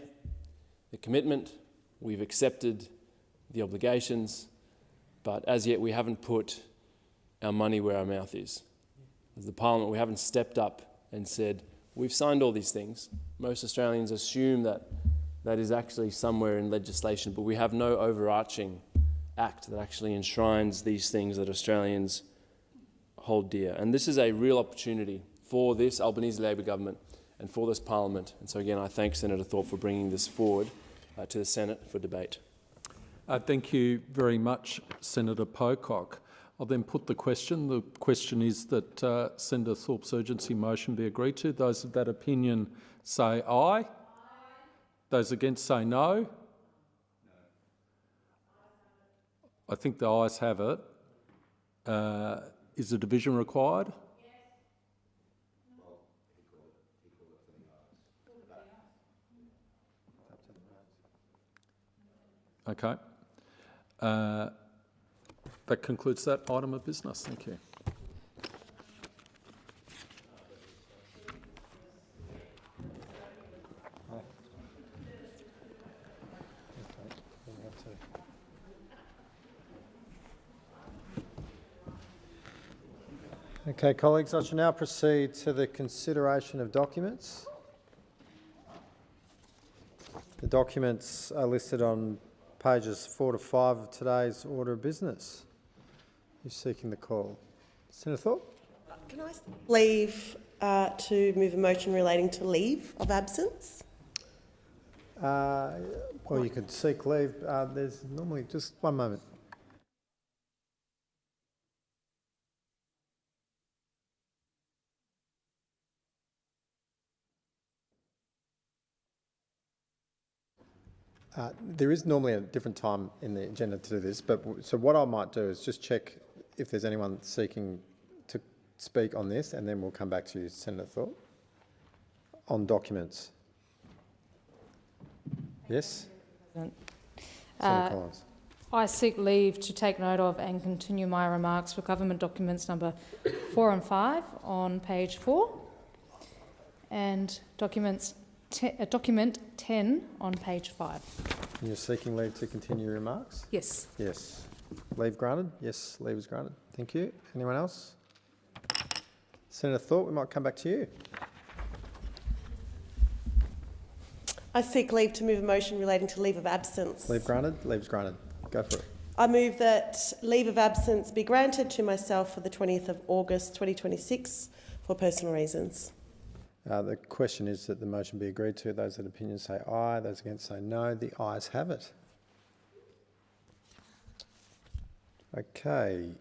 the commitment, we've accepted the obligations, but as yet we haven't put our money where our mouth is. As the Parliament, we haven't stepped up and said, we've signed all these things. Most Australians assume that that is actually somewhere in legislation, but we have no overarching act that actually enshrines these things that Australians hold dear. And this is a real opportunity for this Albanese Labor government and for this Parliament. And so again, I thank Senator Thorpe for bringing this forward to the Senate for debate. Thank you very much, Senator Pocock. I'll then put the question. The question is that Senator Thorpe's urgency motion be agreed to. Those of that opinion say aye. Those against say no. I think the ayes have it. Is a division required? Okay. That concludes that item of business. Thank you. Okay, colleagues, I shall now proceed to the consideration of documents. The documents are listed on pages 4 to 5 of today's order of business. Who's seeking the call? Senator Thorpe? Can I leave to move a motion relating to leave of absence? Well, you could seek leave. There's normally just one moment. There is normally a different time in the agenda to do this, but so what I might do is just check if there's anyone seeking to speak on this, and then we'll come back to you, Senator Thorpe, on documents. Yes? Senator Collins. I seek leave to take note of and continue my remarks for government documents number 4 and 5 on page 4 and document 10 on page 5. You're seeking leave to continue your remarks? Yes. Yes. Leave granted? Yes, leave is granted. Thank you. Anyone else? Senator Thorpe, we might come back to you. I seek leave to move a motion relating to leave of absence. Leave granted? Leave's granted. Go for it. I move that leave of absence be granted to myself for the 20th of August 2026 for personal reasons. The question is that the motion be agreed to. Those in opinion say aye. Those against say no. The ayes have it. Okay.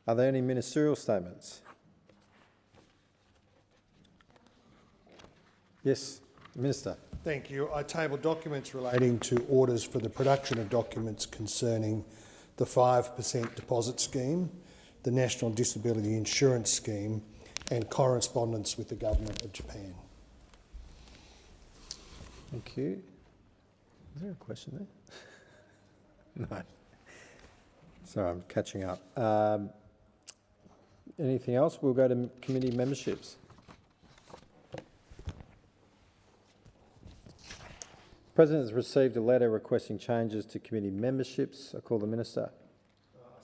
Are there any ministerial statements? Yes, Minister. Thank you. I table documents relating to orders for the production of documents concerning the 5% deposit scheme, the National Disability Insurance Scheme and correspondence with the Government of Japan. Thank you. Is there a question there? No. Sorry, I'm catching up. Anything else? We'll go to committee memberships. The President has received a letter requesting changes to committee memberships. I call the Minister.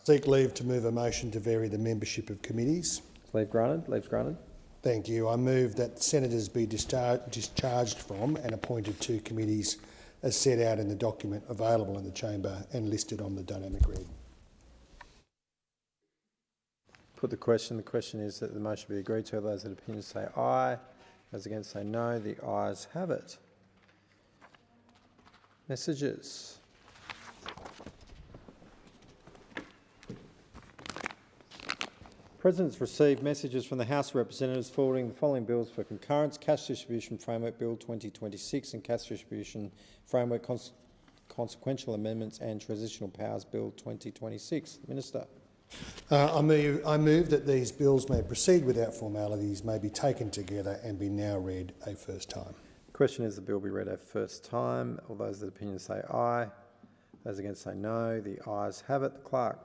Seek leave to move a motion to vary the membership of committees. Leave granted. Leave's granted. Thank you. I move that senators be discharged from and appointed to committees as set out in the document available in the chamber and listed on the dynamic read. Put the question. The question is that the motion be agreed to. Those in opinion say aye. Those against say no. The ayes have it. Messages. President's received messages from the House of Representatives forwarding the following bills for concurrence: Cash Distribution Framework Bill 2026 and Cash Distribution Framework Consequential Amendments and Transitional Powers Bill 2026. Minister. I move that these bills may proceed without formalities, may be taken together and be now read a first time. The question is the bill be read a first time. All those that opinion say aye. Those against say no. The ayes have it. The clerk.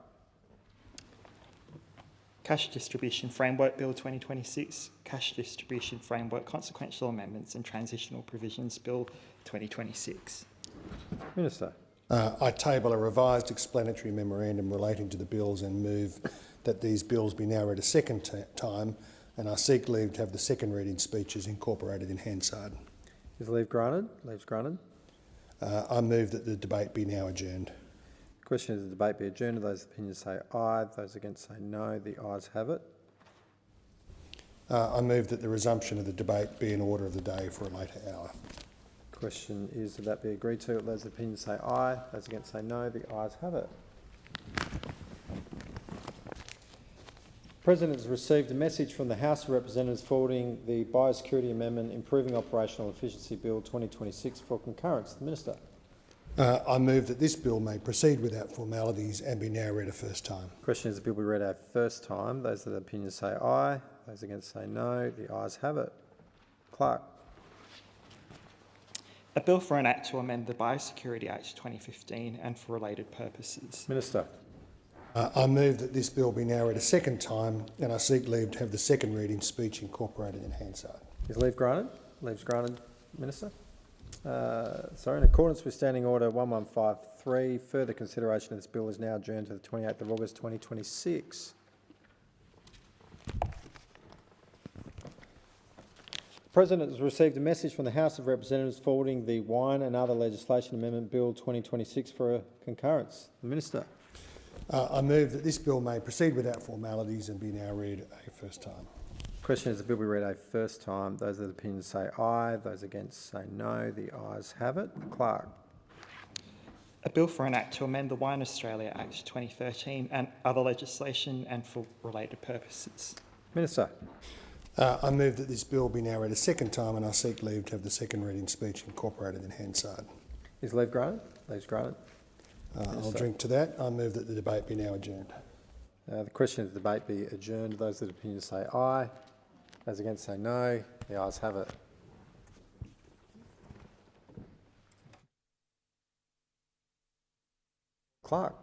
Cash Distribution Framework Bill 2026, Cash Distribution Framework Consequential Amendments and Transitional Provisions Bill 2026. Minister. I table a revised explanatory memorandum relating to the bills and move that these bills be now read a second time, and I seek leave to have the second reading speeches incorporated in Hansard. Is leave granted? Leave's granted. I move that the debate be now adjourned. The question is the debate be adjourned. Those opinions say aye. Those against say no. The ayes have it. I move that the resumption of the debate be in order of the day for a later hour. The question is that be agreed to. Those opinions say aye. Those against say no. The ayes have it. The President has received a message from the House of Representatives forwarding the Biosecurity Amendment Improving Operational Efficiency Bill 2026 for concurrence. The Minister. I move that this bill may proceed without formalities and be now read a first time. The question is the bill be read a first time. Those that opinions say aye. Those against say no. The ayes have it. Clerk. A bill for an act to amend the Biosecurity Act 2015 and for related purposes. Minister. I move that this bill be now read a second time, and I seek leave to have the second reading speech incorporated in Hansard. Is leave granted? Leave's granted. Minister. In accordance with Standing Order 1153, further consideration of this bill is now adjourned to the 28th of August 2026. The President has received a message from the House of Representatives forwarding the Wine and Other Legislation Amendment Bill 2026 for a concurrence. The Minister. I move that this bill may proceed without formalities and be now read a first time. The question is the bill be read a first time. Those of the opinion say aye. Those against say no. The ayes have it. The clerk. A bill for an act to amend the Wine Australia Act 2013 and other legislation and for related purposes. Minister. I move that this bill be now read a second time, and I seek leave to have the second reading speech incorporated in Hansard. Is leave granted? Leave's granted. I'll drink to that. I move that the debate be now adjourned. The question is the debate be adjourned. Those that opinion say aye. Those against say no. The ayes have it. Clerk.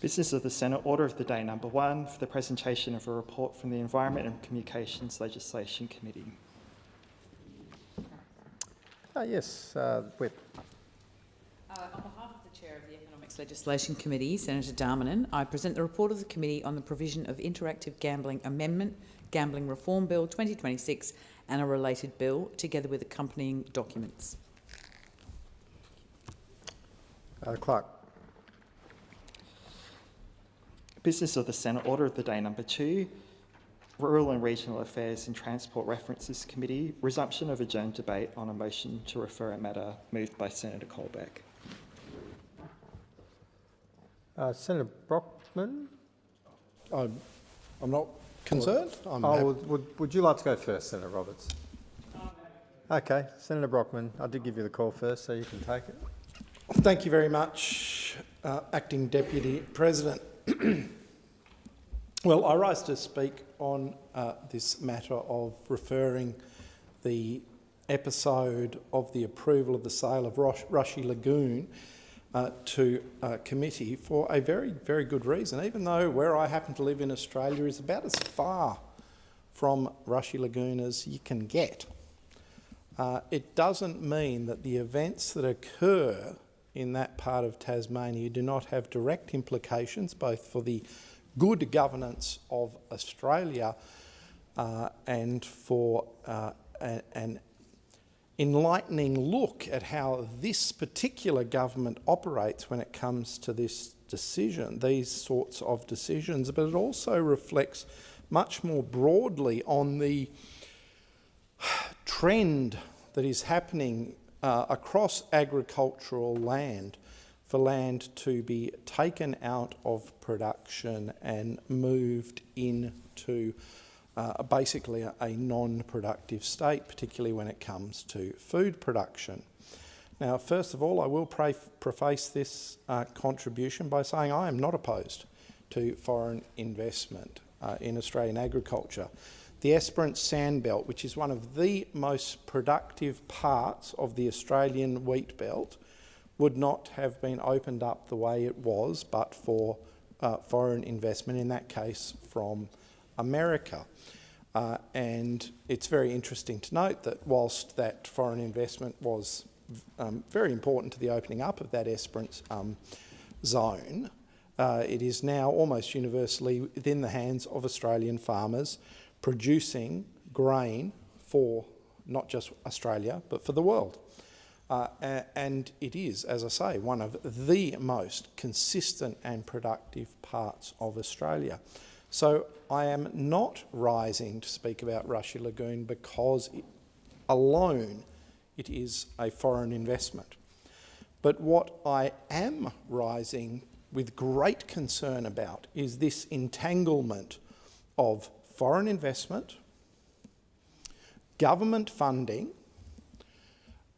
Business of the Senate, order of the day number 1 for the presentation of a report from the Environment and Communications Legislation Committee. Yes, Whip. On behalf of the Chair of the Economics Legislation Committee, Senator Darmanin, I present the report of the Committee on the provision of interactive gambling amendment, Gambling Reform Bill 2026 and a related bill, together with accompanying documents. Clerk. Business of the Senate, order of the day number 2, Rural and Regional Affairs and Transport References Committee, resumption of adjourned debate on a motion to refer a matter moved by Senator Colbeck. Senator Brockman? I'm not concerned. Would you like to go first, Senator Roberts? Okay, Senator Brockman, I did give you the call first, so you can take it. Thank you very much, Acting Deputy President. Well, I rise to speak on this matter of referring the episode of the approval of the sale of Rushy Lagoon to committee for a very, very good reason, even though where I happen to live in Australia is about as far from Rushy Lagoon as you can get. It doesn't mean that the events that occur in that part of Tasmania do not have direct implications both for the good governance of Australia and for an enlightening look at how this particular government operates when it comes to this decision, these sorts of decisions, but it also reflects much more broadly on the trend that is happening across agricultural land for land to be taken out of production and moved into basically a non-productive state, particularly when it comes to food production. Now, first of all, I will preface this contribution by saying I am not opposed to foreign investment in Australian agriculture. The Esperance Sandbelt, which is one of the most productive parts of the Australian wheat belt, would not have been opened up the way it was but for foreign investment, in that case from America. And it's very interesting to note that whilst that foreign investment was very important to the opening up of that Esperance zone, it is now almost universally within the hands of Australian farmers producing grain for not just Australia but for the world. And it is, as I say, one of the most consistent and productive parts of Australia. So I am not rising to speak about Rushy Lagoon because alone it is a foreign investment. But what I am rising with great concern about is this entanglement of foreign investment, government funding,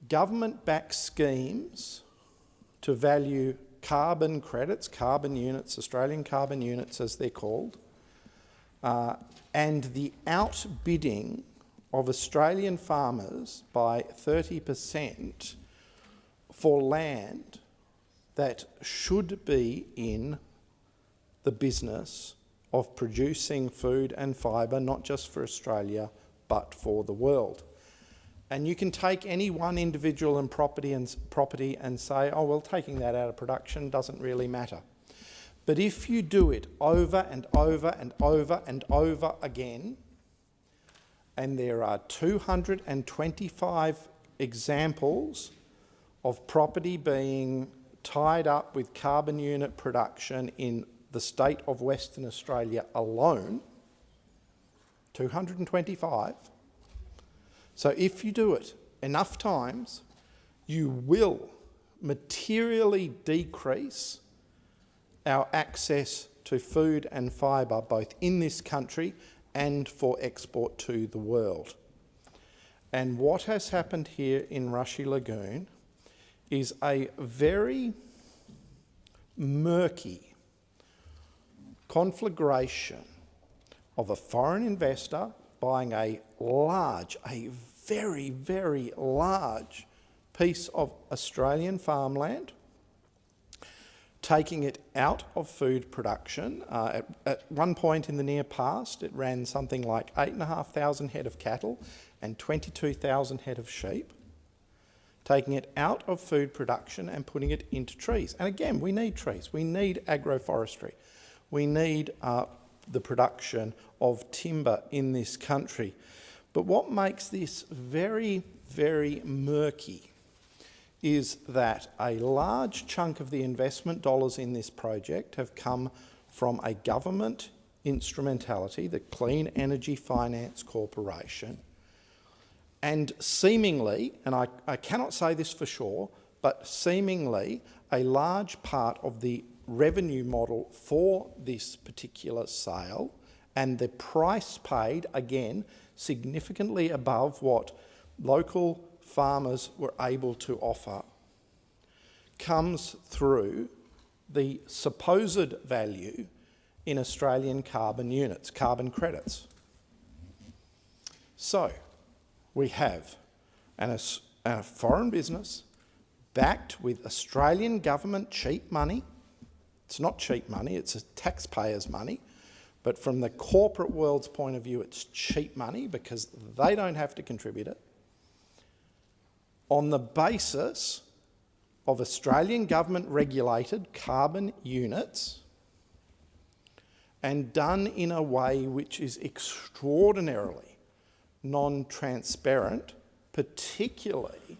government-backed schemes to value carbon credits, carbon units, Australian carbon units as they're called, and the outbidding of Australian farmers by 30% for land that should be in the business of producing food and fibre, not just for Australia, but for the world. And you can take any one individual and property and say, oh, well, taking that out of production doesn't really matter. But if you do it over and over and over and over again, and there are 225 examples of property being tied up with carbon unit production in the state of Western Australia alone, 225. So if you do it enough times, you will materially decrease our access to food and fibre, both in this country and for export to the world. And what has happened here in Rushy Lagoon is a very murky conflagration of a foreign investor buying a very, very large piece of Australian farmland, taking it out of food production. At one point in the near past, it ran something like 8,500 head of cattle and 22,000 head of sheep, taking it out of food production and putting it into trees. And again, we need trees. We need agroforestry. We need the production of timber in this country. But what makes this very, very murky is that a large chunk of the investment dollars in this project have come from a government instrumentality, the Clean Energy Finance Corporation, and seemingly, and I cannot say this for sure, but seemingly a large part of the revenue model for this particular sale and the price paid, again, significantly above what local farmers were able to offer, comes through the supposed value in Australian carbon units, carbon credits. So we have a foreign business backed with Australian government cheap money. It's not cheap money, it's a taxpayer's money. But from the corporate world's point of view, it's cheap money because they don't have to contribute it, on the basis of Australian government regulated carbon units, and done in a way which is extraordinarily non-transparent, particularly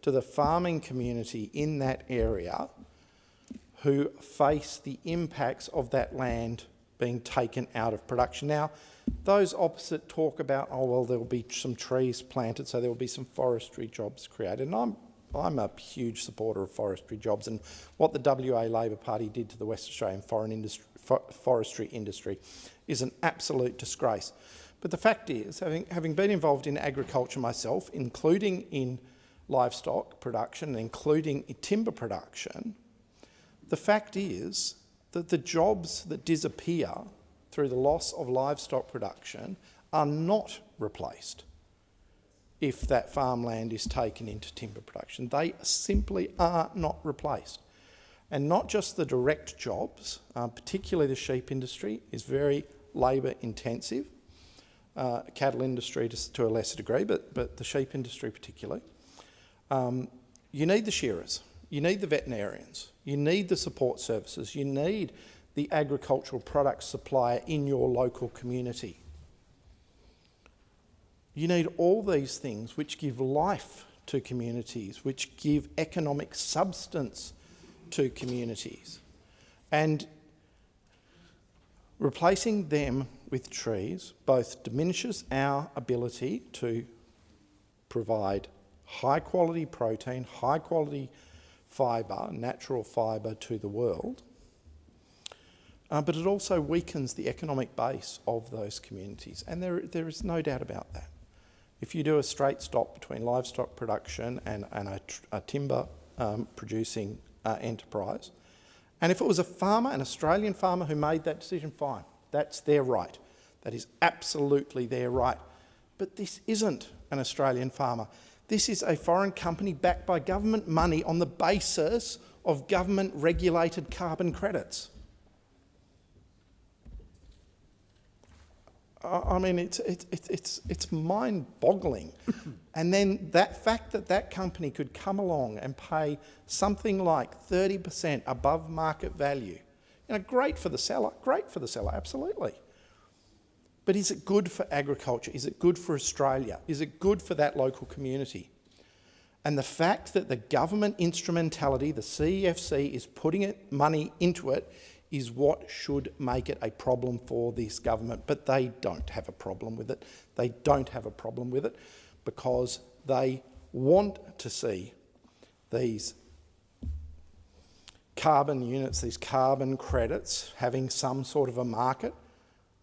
to the farming community in that area who face the impacts of that land being taken out of production. Now, those opposite talk about, oh, well, there will be some trees planted, so there will be some forestry jobs created. And I'm a huge supporter of forestry jobs, and what the WA Labor Party did to the West Australian forestry industry is an absolute disgrace. But the fact is, having been involved in agriculture myself, including in livestock production, including in timber production, the fact is that the jobs that disappear through the loss of livestock production are not replaced if that farmland is taken into timber production. They simply are not replaced. And not just the direct jobs, particularly the sheep industry is very labour intensive, cattle industry to a lesser degree, but the sheep industry particularly. You need the shearers, you need the veterinarians, you need the support services, you need the agricultural product supplier in your local community. You need all these things which give life to communities, which give economic substance to communities. And replacing them with trees both diminishes our ability to provide high quality protein, high quality fibre, natural fibre to the world, but it also weakens the economic base of those communities. And there is no doubt about that. If you do a straight stop between livestock production and a timber producing enterprise, and if it was a farmer, an Australian farmer who made that decision, fine, that's their right. That is absolutely their right. But this isn't an Australian farmer. This is a foreign company backed by government money on the basis of government-regulated carbon credits. I mean, it's mind-boggling. And then that fact that that company could come along and pay something like 30% above market value, you know, great for the seller, absolutely. But is it good for agriculture? Is it good for Australia? Is it good for that local community? And the fact that the government instrumentality, the CEFC, is putting money into it is what should make it a problem for this government. But they don't have a problem with it. They don't have a problem with it because they want to see these carbon units, these carbon credits, having some sort of a market.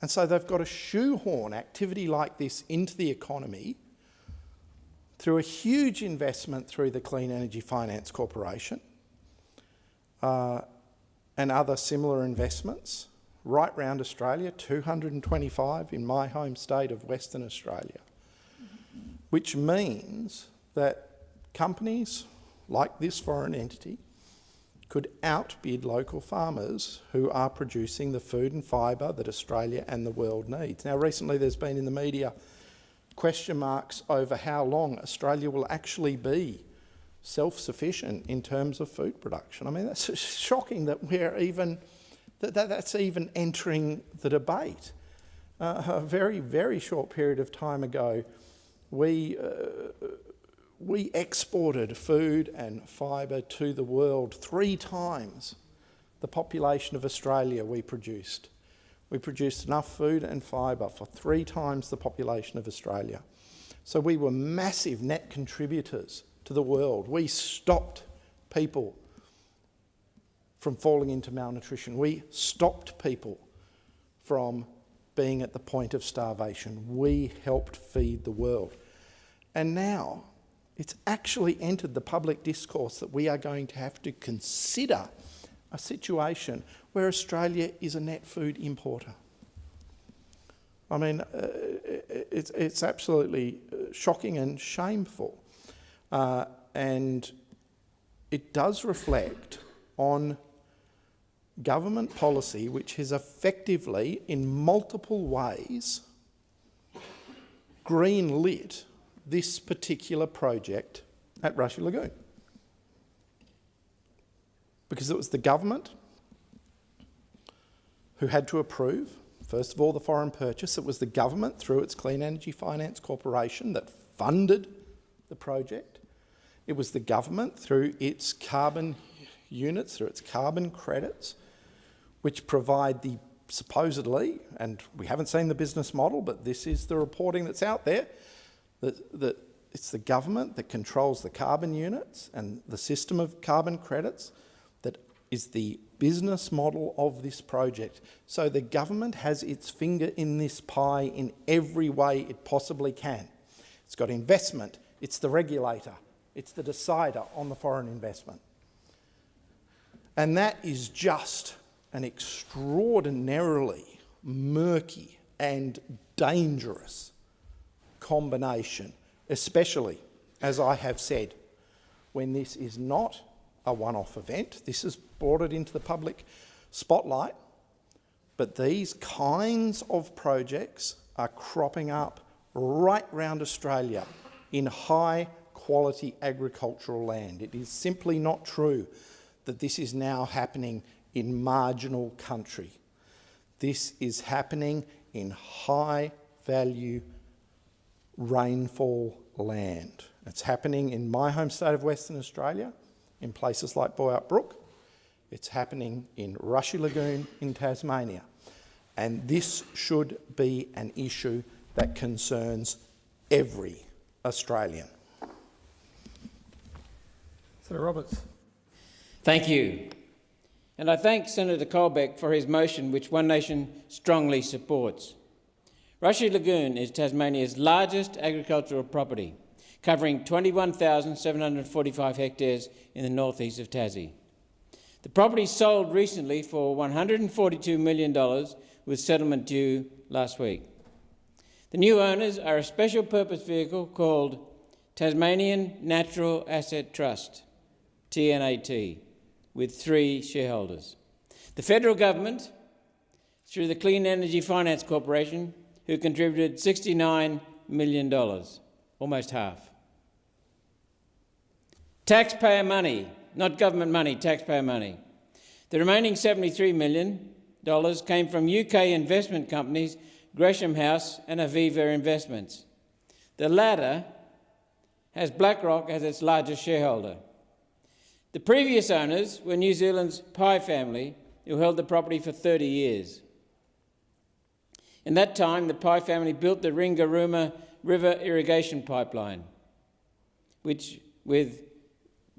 And so they've got to shoehorn activity like this into the economy through a huge investment through the Clean Energy Finance Corporation and other similar investments right round Australia, 225 in my home state of Western Australia, which means that companies like this foreign entity could outbid local farmers who are producing the food and fibre that Australia and the world needs. Now, recently there's been in the media question marks over how long Australia will actually be self-sufficient in terms of food production. I mean, that's shocking that that's even entering the debate. A very, very short period of time ago, we exported food and fibre to the world 3 times the population of Australia we produced. We produced enough food and fibre for 3 times the population of Australia. So we were massive net contributors to the world. We stopped people from falling into malnutrition. We stopped people from being at the point of starvation. We helped feed the world. And now it's actually entered the public discourse that we are going to have to consider a situation where Australia is a net food importer. I mean, it's absolutely shocking and shameful. And it does reflect on government policy which has effectively, in multiple ways, green-lit this particular project at Rushy Lagoon. Because it was the government who had to approve, first of all, the foreign purchase. It was the government, through its Clean Energy Finance Corporation, that funded the project. It was the government, through its carbon units, through its carbon credits, which provide the supposedly, and we haven't seen the business model, but this is the reporting that's out there, that it's the government that controls the carbon units and the system of carbon credits that is the business model of this project. So the government has its finger in this pie in every way it possibly can. It's got investment, it's the regulator, it's the decider on the foreign investment. And that is just an extraordinarily murky and dangerous combination, especially, as I have said, when this is not a one-off event. This has brought it into the public spotlight, but these kinds of projects are cropping up right round Australia in high-quality agricultural land. It is simply not true that this is now happening in marginal country. This is happening in high-value rainfall land. It's happening in my home state of Western Australia, in places like Boyart Brook. It's happening in Rushy Lagoon in Tasmania. And this should be an issue that concerns every Australian. Senator Roberts. Thank you. And I thank Senator Colbeck for his motion, which One Nation strongly supports. Rushy Lagoon is Tasmania's largest agricultural property, covering 21,745 hectares in the northeast of Tassie. The property sold recently for $142 million, with settlement due last week. The new owners are a special purpose vehicle called Tasmanian Natural Asset Trust, TNAT, with 3 shareholders. The federal government, through the Clean Energy Finance Corporation, who contributed $69 million, almost half. Taxpayer money, not government money, taxpayer money. The remaining $73 million came from UK investment companies Gresham House and Aviva Investments. The latter has BlackRock as its largest shareholder. The previous owners were New Zealand's Pye family, who held the property for 30 years. In that time, the Pye family built the Ringarooma River irrigation pipeline, which, with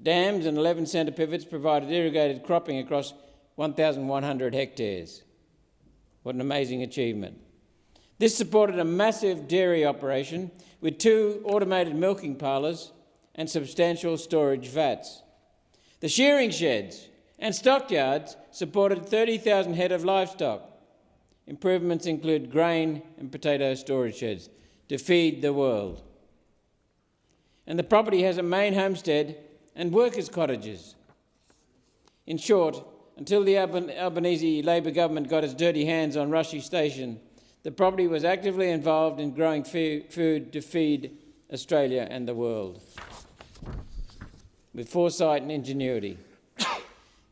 dams and 11 centre pivots, provided irrigated cropping across 1,100 hectares. What an amazing achievement. This supported a massive dairy operation with 2 automated milking parlours and substantial storage vats. The shearing sheds and stockyards supported 30,000 head of livestock. Improvements include grain and potato storage sheds to feed the world. and the property has a main homestead and workers' cottages. In short, until the Albanese Labor government got its dirty hands on Rushy Station, the property was actively involved in growing food to feed Australia and the world, with foresight and ingenuity.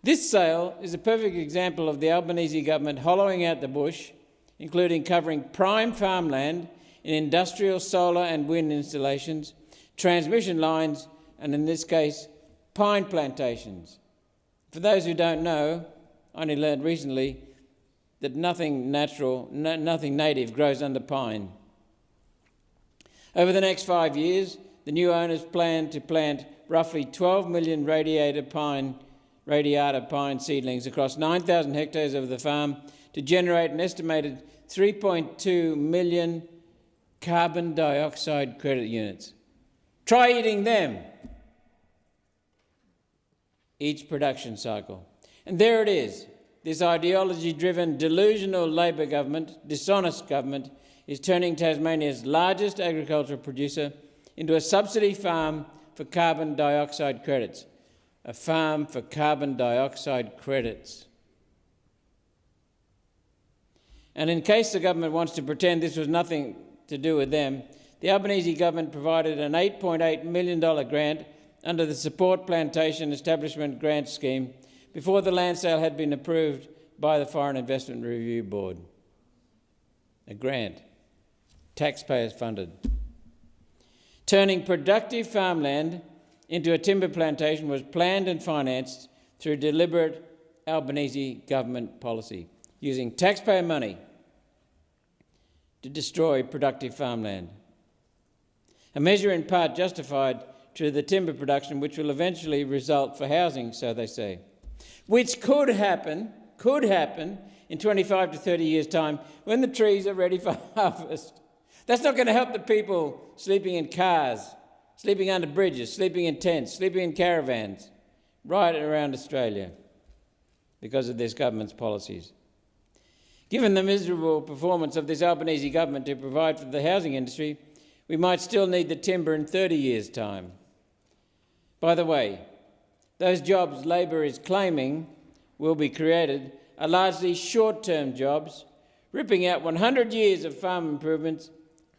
This sale is a perfect example of the Albanese government hollowing out the bush, including covering prime farmland in industrial solar and wind installations, transmission lines, and in this case, pine plantations. For those who don't know, I only learned recently that nothing native grows under pine. Over the next 5 years, the new owners plan to plant roughly 12 million radiata pine seedlings across 9,000 hectares of the farm to generate an estimated 3.2 million carbon dioxide credit units. Try eating them each production cycle. And there it is. This ideology-driven, delusional Labor government, dishonest government, is turning Tasmania's largest agricultural producer into a subsidy farm for carbon dioxide credits. A farm for carbon dioxide credits. And in case the government wants to pretend this was nothing to do with them, the Albanese government provided an $8.8 million grant under the Support Plantation Establishment Grant Scheme before the land sale had been approved by the Foreign Investment Review Board. A grant, taxpayers funded. Turning productive farmland into a timber plantation was planned and financed through deliberate Albanese government policy, using taxpayer money to destroy productive farmland. A measure in part justified through the timber production which will eventually result for housing, so they say, which could happen in 25 to 30 years' time when the trees are ready for harvest. That's not going to help the people sleeping in cars, sleeping under bridges, sleeping in tents, sleeping in caravans, right around Australia because of this government's policies. Given the miserable performance of this Albanese government to provide for the housing industry, we might still need the timber in 30 years' time. By the way, those jobs Labor is claiming will be created are largely short-term jobs, ripping out 100 years of farm improvements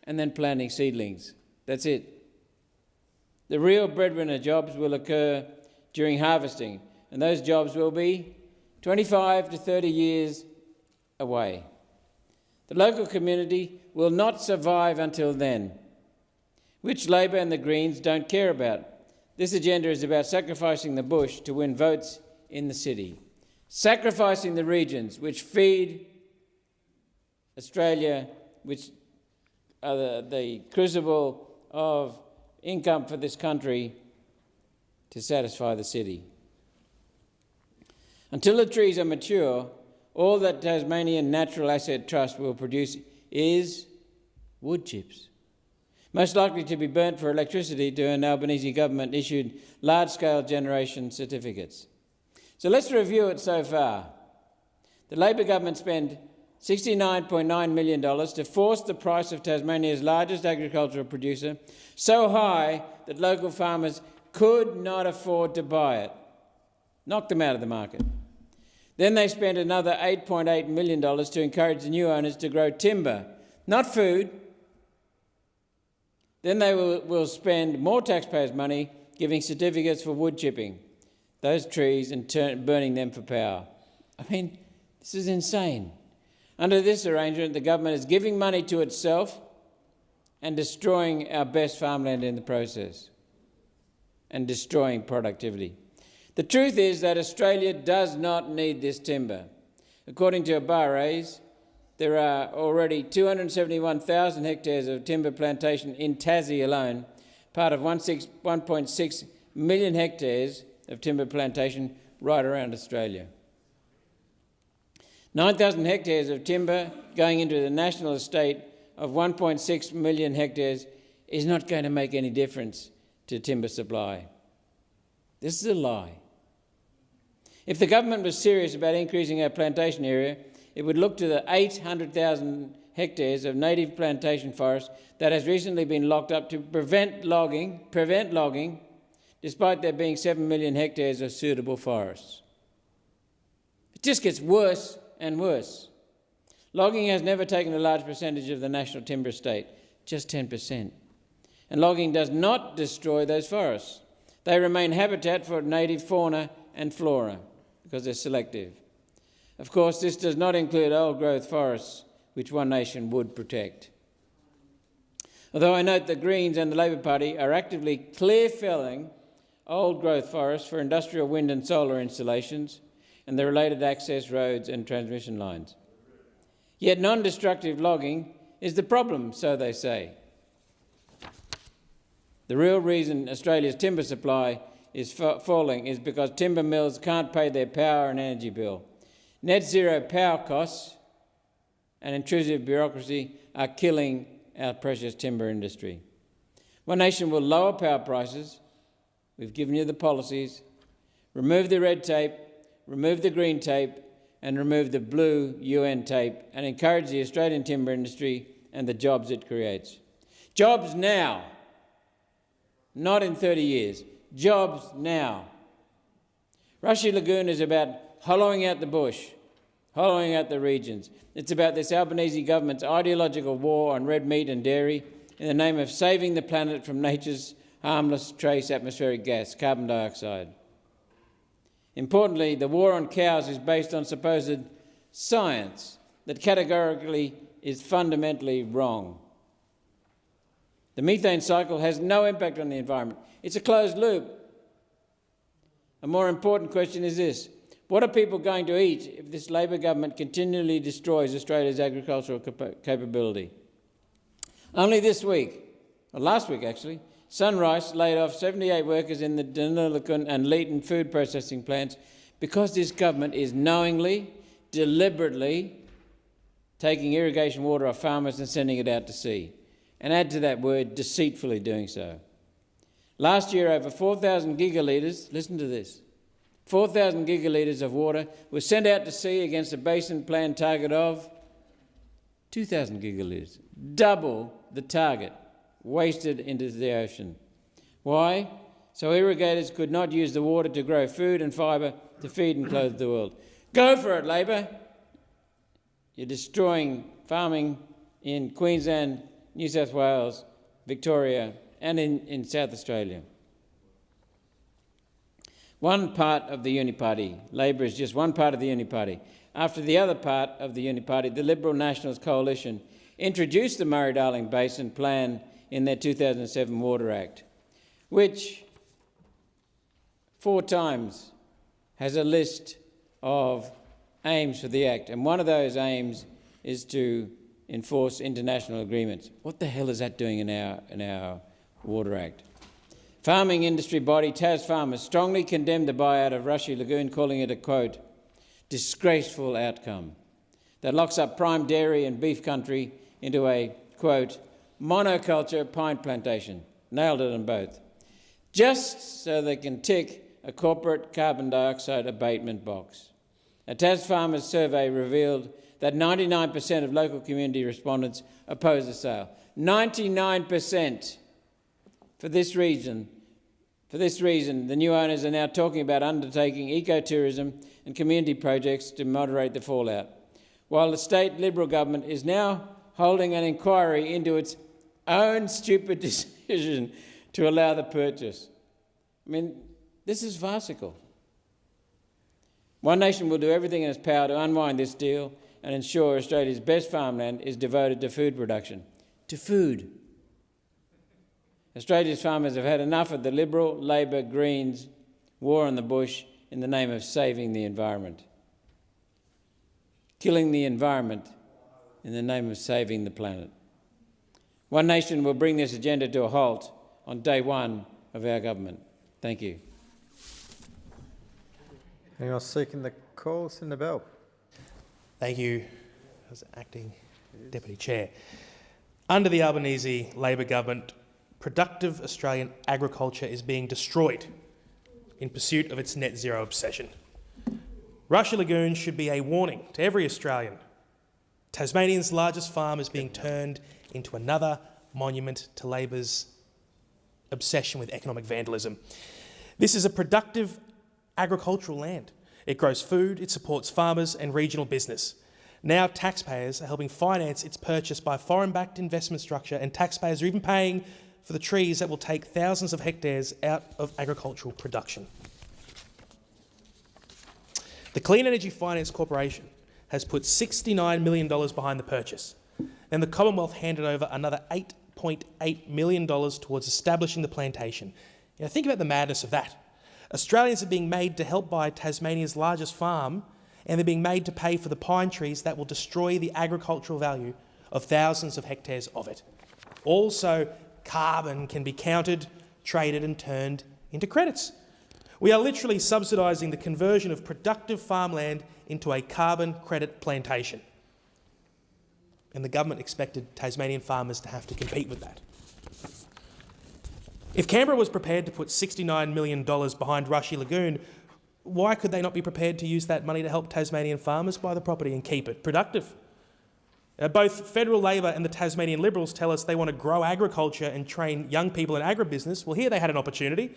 and then planting seedlings. That's it. The real breadwinner jobs will occur during harvesting, and those jobs will be 25 to 30 years away. The local community will not survive until then, which Labor and the Greens don't care about. This agenda is about sacrificing the bush to win votes in the city, sacrificing the regions which feed Australia, which are the crucible of income for this country, to satisfy the city. Until the trees are mature, all that Tasmanian Natural Asset Trust will produce is wood chips, most likely to be burnt for electricity to an Albanese government-issued large-scale generation certificates. So let's review it so far. The Labor government spent $69.9 million to force the price of Tasmania's largest agricultural producer so high that local farmers could not afford to buy it. Knocked them out of the market. Then they spent another $8.8 million to encourage the new owners to grow timber, not food. Then they will spend more taxpayers' money giving certificates for wood chipping those trees and burning them for power. I mean, this is insane. Under this arrangement, the government is giving money to itself and destroying our best farmland in the process and destroying productivity. The truth is that Australia does not need this timber. According to Barrays, there are already 271,000 hectares of timber plantation in Tassie alone, part of 1.6 million hectares of timber plantation right around Australia. 9,000 hectares of timber going into the national estate of 1.6 million hectares is not going to make any difference to timber supply. This is a lie. If the government was serious about increasing our plantation area, it would look to the 800,000 hectares of native plantation forest that has recently been locked up to prevent logging, despite there being 7 million hectares of suitable forests. It just gets worse and worse. Logging has never taken a large percentage of the national timber estate, just 10%. And logging does not destroy those forests. They remain habitat for native fauna and flora because they're selective. Of course, this does not include old-growth forests, which One Nation would protect. Although I note the Greens and the Labor Party are actively clear-felling old-growth forests for industrial wind and solar installations and the related access roads and transmission lines. Yet non-destructive logging is the problem, so they say. The real reason Australia's timber supply is falling is because timber mills can't pay their power and energy bill. Net zero power costs and intrusive bureaucracy are killing our precious timber industry. One Nation will lower power prices. We've given you the policies. Remove the red tape, remove the green tape, and remove the blue UN tape, and encourage the Australian timber industry and the jobs it creates. Jobs now, not in 30 years. Jobs now. Rushy Lagoon is about hollowing out the bush, hollowing out the regions. It's about this Albanese government's ideological war on red meat and dairy in the name of saving the planet from nature's harmless trace atmospheric gas, carbon dioxide. Importantly, the war on cows is based on supposed science that categorically is fundamentally wrong. The methane cycle has no impact on the environment. It's a closed loop. A more important question is this: what are people going to eat if this Labor government continually destroys Australia's agricultural capability? Only this week, or last week actually, Sunrise laid off 78 workers in the Deniliquin and Leeton food processing plants because this government is knowingly, deliberately taking irrigation water off farmers and sending it out to sea. And add to that word, deceitfully doing so. Last year, over 4,000 gigalitres, listen to this, 4,000 gigalitres of water was sent out to sea against a basin plan target of 2,000 gigalitres, double the target, wasted into the ocean. Why? So irrigators could not use the water to grow food and fibre to feed and clothe the world. Go for it, Labor. You're destroying farming in Queensland, New South Wales, Victoria, and in South Australia. One part of the Uniparty, Labor is just one part of the Uniparty. After the other part of the Uniparty, the Liberal Nationals Coalition introduced the Murray-Darling Basin Plan in their 2007 Water Act, which 4 times has a list of aims for the Act, and one of those aims is to enforce international agreements. What the hell is that doing in our Water Act? Farming industry body Tas Farmers strongly condemned the buyout of Rushy Lagoon, calling it a, quote, disgraceful outcome that locks up prime dairy and beef country into a, quote, monoculture pine plantation. Nailed it on both. Just so they can tick a corporate carbon dioxide abatement box. A Tas Farmers survey revealed that 99% of local community respondents oppose the sale. 99%. For this reason, the new owners are now talking about undertaking ecotourism and community projects to moderate the fallout, while the state Liberal government is now holding an inquiry into its own stupid decision to allow the purchase. I mean, this is farcical. One Nation will do everything in its power to unwind this deal and ensure Australia's best farmland is devoted to food production. To food. Australia's farmers have had enough of the Liberal, Labor, Greens war on the bush in the name of saving the environment. Killing the environment in the name of saving the planet. One Nation will bring this agenda to a halt on day one of our government. Thank you. Anyone else seeking the call? Senator Bell. Thank you, as Acting Deputy Chair. Under the Albanese Labor government, productive Australian agriculture is being destroyed in pursuit of its net zero obsession. Rushy Lagoon should be a warning to every Australian Tasmania's largest farm is being turned into another monument to Labor's obsession with economic vandalism. This is a productive agricultural land. It grows food, it supports farmers and regional business. Now taxpayers are helping finance its purchase by a foreign-backed investment structure, and taxpayers are even paying for the trees that will take thousands of hectares out of agricultural production. The Clean Energy Finance Corporation has put $69 million behind the purchase, and the Commonwealth handed over another $8.8 million towards establishing the plantation. Think about the madness of that. Australians are being made to help buy Tasmania's largest farm, and they're being made to pay for the pine trees that will destroy the agricultural value of thousands of hectares of it. Also, carbon can be counted, traded and turned into credits. We are literally subsidising the conversion of productive farmland into a carbon credit plantation. And the government expected Tasmanian farmers to have to compete with that. If Canberra was prepared to put $69 million behind Rushy Lagoon, why could they not be prepared to use that money to help Tasmanian farmers buy the property and keep it productive? Both federal Labor and the Tasmanian Liberals tell us they want to grow agriculture and train young people in agribusiness. Well, here they had an opportunity.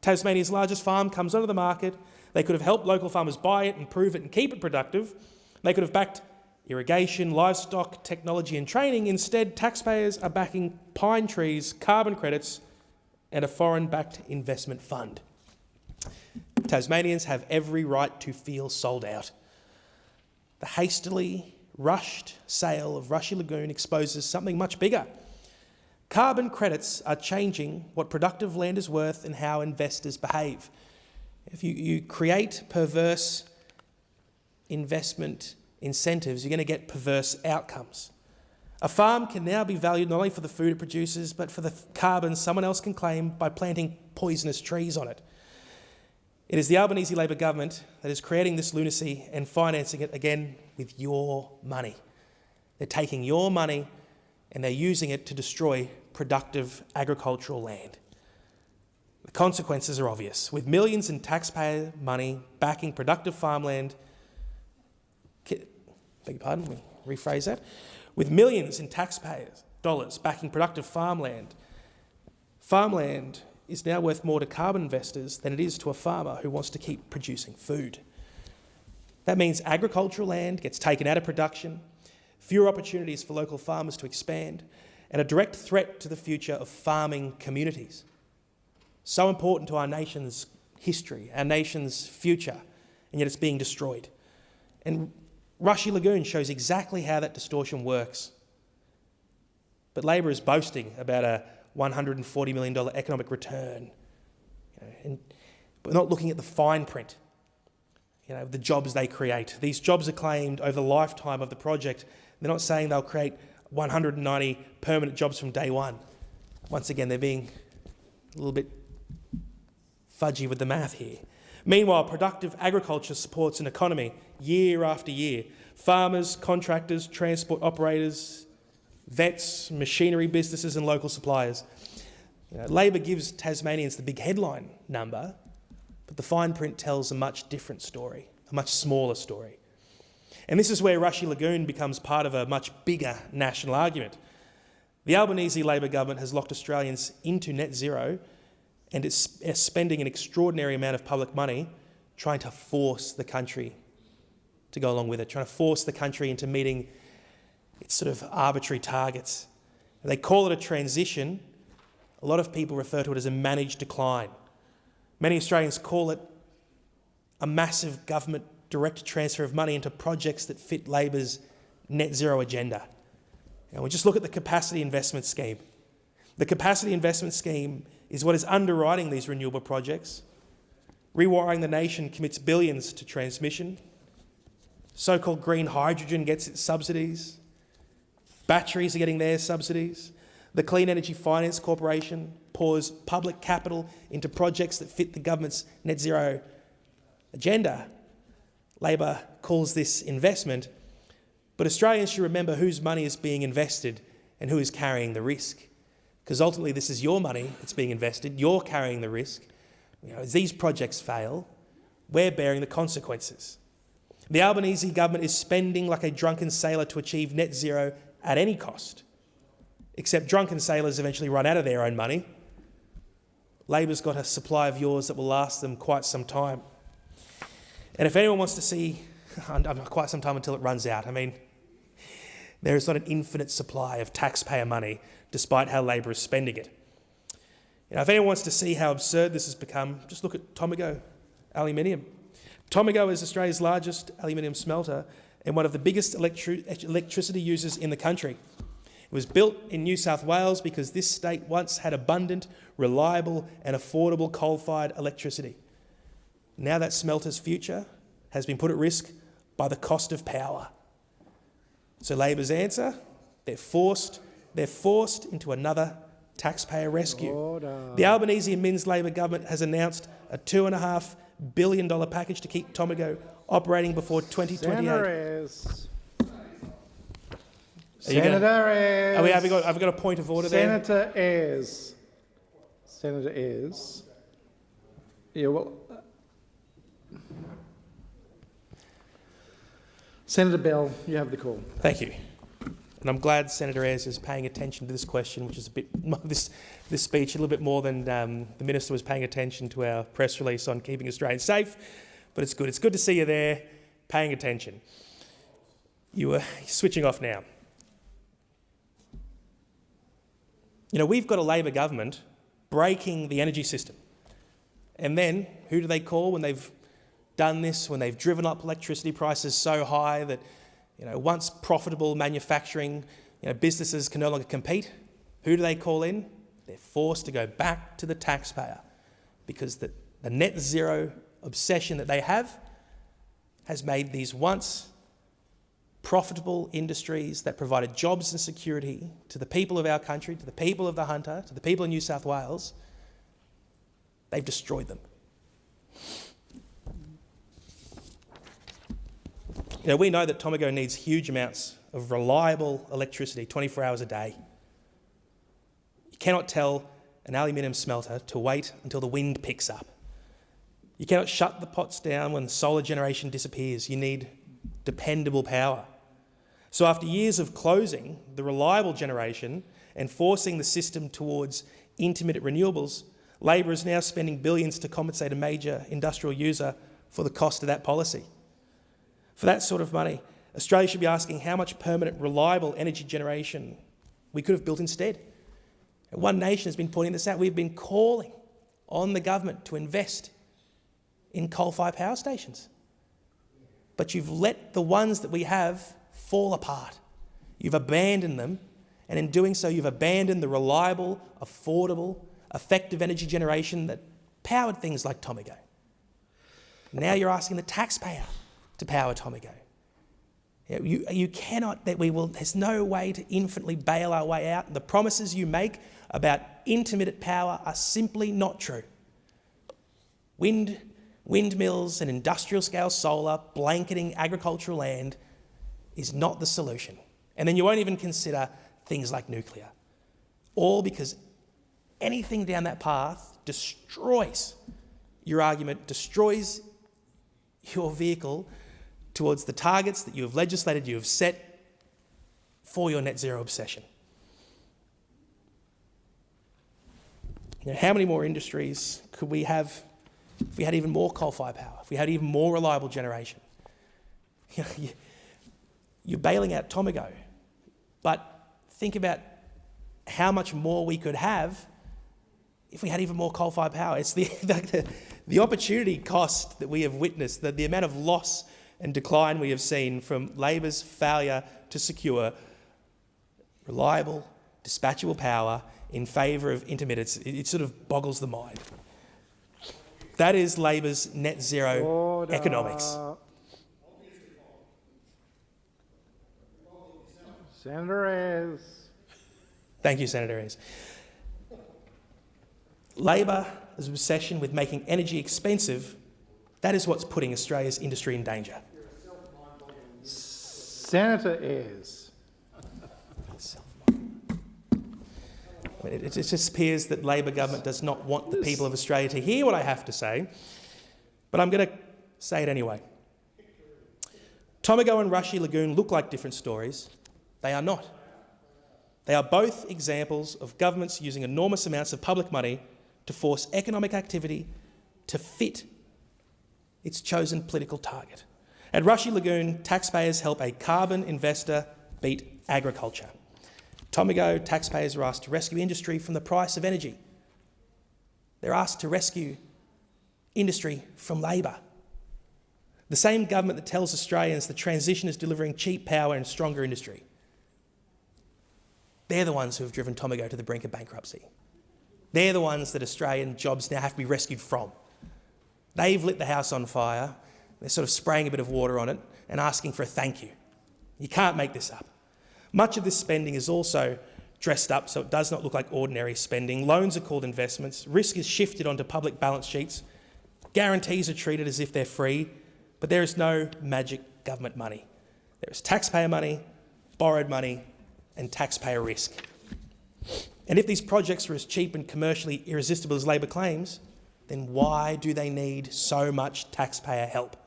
Tasmania's largest farm comes onto the market. They could have helped local farmers buy it, improve it and keep it productive. They could have backed irrigation, livestock, technology and training. Instead, taxpayers are backing pine trees, carbon credits and a foreign-backed investment fund. Tasmanians have every right to feel sold out. The hastily rushed sale of Rushy Lagoon exposes something much bigger. Carbon credits are changing what productive land is worth and how investors behave. If you create perverse investment incentives, you're going to get perverse outcomes. A farm can now be valued not only for the food it produces, but for the carbon someone else can claim by planting poisonous trees on it. It is the Albanese Labor government that is creating this lunacy and financing it again with your money. They're taking your money and they're using it to destroy productive agricultural land. The consequences are obvious. With millions in taxpayer money backing productive farmland, beg your pardon, let me rephrase that. With millions in taxpayers' dollars backing productive farmland, farmland is now worth more to carbon investors than it is to a farmer who wants to keep producing food. That means agricultural land gets taken out of production, fewer opportunities for local farmers to expand, and a direct threat to the future of farming communities. So important to our nation's history, our nation's future, and yet it's being destroyed. And Rushy Lagoon shows exactly how that distortion works. But Labor is boasting about a $140 million economic return. And we're not looking at the fine print, the jobs they create. These jobs are claimed over the lifetime of the project. They're not saying they'll create 190 permanent jobs from day one. Once again, they're being a little bit fudgy with the math here. Meanwhile, productive agriculture supports an economy year after year. Farmers, contractors, transport operators, vets, machinery businesses and local suppliers. Labor gives Tasmanians the big headline number, but the fine print tells a much different story, a much smaller story. And this is where Rushy Lagoon becomes part of a much bigger national argument. The Albanese Labor government has locked Australians into net zero and is spending an extraordinary amount of public money trying to force the country to go along with it, trying to force the country into meeting its sort of arbitrary targets. And they call it a transition. A lot of people refer to it as a managed decline. Many Australians call it a massive government direct transfer of money into projects that fit Labor's net zero agenda. We just look at the capacity investment scheme. The capacity investment scheme is what is underwriting these renewable projects. Rewiring the Nation commits billions to transmission. So-called green hydrogen gets its subsidies. Batteries are getting their subsidies. The Clean Energy Finance Corporation pours public capital into projects that fit the government's net zero agenda. Labor calls this investment, but Australians should remember whose money is being invested and who is carrying the risk. Because ultimately this is your money that's being invested, you're carrying the risk. As these projects fail, we're bearing the consequences. The Albanese government is spending like a drunken sailor to achieve net zero at any cost, except drunken sailors eventually run out of their own money. Labor's got a supply of yours that will last them quite some time. And if anyone wants to see quite some time until it runs out, I mean, there is not an infinite supply of taxpayer money, despite how Labor is spending it. You know, if anyone wants to see how absurd this has become, just look at Tomago Aluminium. Tomago is Australia's largest aluminium smelter and one of the biggest electricity users in the country. It was built in New South Wales because this state once had abundant, reliable and affordable coal-fired electricity. Now that smelter's future has been put at risk by the cost of power. So Labor's answer, they're forced into another taxpayer rescue. The Albanese and Minns Labor government has announced a $2.5 billion package to keep Tomago operating before 2028. Senator Ayres. Have we got a point of order there? Senator Ayres. Senator Ayres. Yeah, well... Senator Bell, you have the call. Thank you. And I'm glad Senator Ayres is paying attention to this question, which is a bit this speech a little bit more than the Minister was paying attention to our press release on keeping Australians safe. But it's good. It's good to see you there, paying attention. You are switching off now. You know, we've got a Labor government breaking the energy system. And then, who do they call when they've done this, when they've driven up electricity prices so high that, you know, once profitable manufacturing, you know, businesses can no longer compete? Who do they call in? They're forced to go back to the taxpayer because the net zero obsession that they have has made these once profitable industries that provided jobs and security to the people of our country, to the people of the Hunter, to the people in New South Wales, they've destroyed them. You know, we know that Tomago needs huge amounts of reliable electricity 24 hours a day. You cannot tell an aluminium smelter to wait until the wind picks up. You cannot shut the pots down when the solar generation disappears. You need dependable power. So after years of closing the reliable generation and forcing the system towards intermittent renewables, Labor is now spending billions to compensate a major industrial user for the cost of that policy. For that sort of money, Australia should be asking how much permanent, reliable energy generation we could have built instead. And One Nation has been pointing this out. We've been calling on the government to invest in coal-fired power stations. But you've let the ones that we have fall apart. You've abandoned them, and in doing so, you've abandoned the reliable, affordable, effective energy generation that powered things like Tomago. Now you're asking the taxpayer to power Tomago. You cannot, there's no way to infinitely bail our way out. The promises you make about intermittent power are simply not true. Windmills and industrial scale solar blanketing agricultural land is not the solution. And then you won't even consider things like nuclear. All because anything down that path destroys your argument, destroys your vehicle towards the targets that you have legislated, you have set for your net zero obsession. Now, how many more industries could we have if we had even more coal-fired power, if we had even more reliable generation? You're bailing out Tomago, but think about how much more we could have if we had even more coal-fired power. It's the opportunity cost that we have witnessed, the amount of loss and decline we have seen from Labor's failure to secure reliable, dispatchable power in favour of intermittents. It sort of boggles the mind. That is Labor's net zero economics. Senator Ayres. Thank you, Senator Ayres. Labor's obsession with making energy expensive, that is what's putting Australia's industry in danger. Senator Ayres. It just appears that Labor government does not want the people of Australia to hear what I have to say, but I'm going to say it anyway. Tomago and Rushy Lagoon look like different stories. They are not. They are both examples of governments using enormous amounts of public money to force economic activity to fit its chosen political target. At Rushy Lagoon, taxpayers help a carbon investor beat agriculture. Tomago, taxpayers are asked to rescue industry from the price of energy. They're asked to rescue industry from Labor. The same government that tells Australians the transition is delivering cheap power and stronger industry. They're the ones who have driven Tomago to the brink of bankruptcy. They're the ones that Australian jobs now have to be rescued from. They've lit the house on fire. They're sort of spraying a bit of water on it and asking for a thank you. You can't make this up. Much of this spending is also dressed up so it does not look like ordinary spending. Loans are called investments. Risk is shifted onto public balance sheets. Guarantees are treated as if they're free, but there is no magic government money. There is taxpayer money, borrowed money, and taxpayer risk. And if these projects are as cheap and commercially irresistible as Labor claims, then why do they need so much taxpayer help?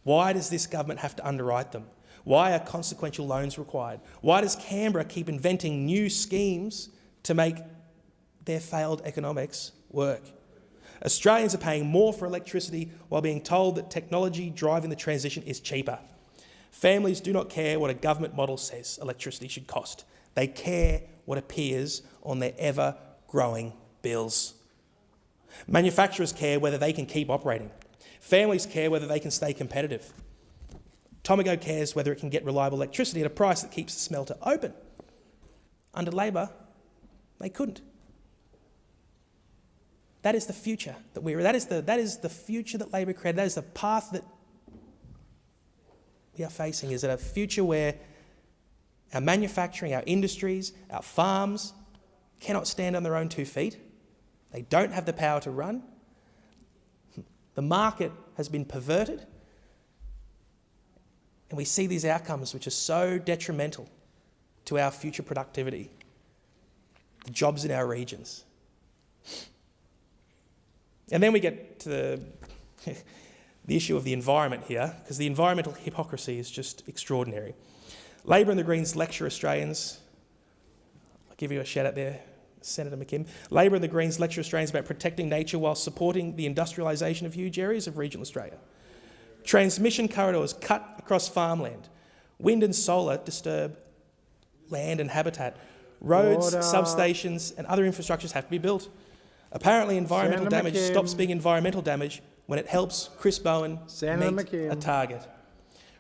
Why does this government have to underwrite them? Why are consequential loans required? Why does Canberra keep inventing new schemes to make their failed economics work? Australians are paying more for electricity while being told that technology driving the transition is cheaper. Families do not care what a government model says electricity should cost. They care what appears on their ever-growing bills. Manufacturers care whether they can keep operating. Families care whether they can stay competitive. Tomago cares whether it can get reliable electricity at a price that keeps the smelter open. Under Labor, they couldn't. That is the future that is the future that Labor created. That is the path that we are facing. Is it a future where our manufacturing, our industries, our farms cannot stand on their own 2 feet? They don't have the power to run. The market has been perverted. And we see these outcomes which are so detrimental to our future productivity, the jobs in our regions. And then we get to the issue of the environment here, because the environmental hypocrisy is just extraordinary. Labor and the Greens lecture Australians, I'll give you a shout out there, Senator McKim. Labor and the Greens lecture Australians about protecting nature while supporting the industrialisation of huge areas of regional Australia. Transmission corridors cut across farmland. Wind and solar disturb land and habitat. Roads, substations and other infrastructures have to be built. Apparently environmental damage stops being environmental damage when it helps Chris Bowen meet a target.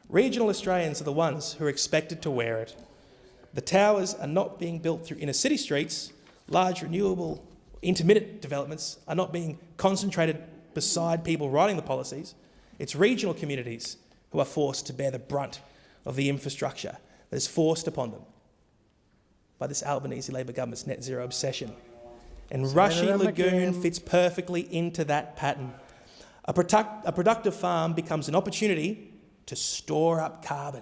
Regional Australians are the ones who are expected to wear it. The towers are not being built through inner city streets. Large renewable intermittent developments are not being concentrated beside people writing the policies. It's regional communities who are forced to bear the brunt of the infrastructure that is forced upon them by this Albanese Labor government's net zero obsession. And Rushy Lagoon fits perfectly into that pattern. A productive farm becomes an opportunity to store up carbon.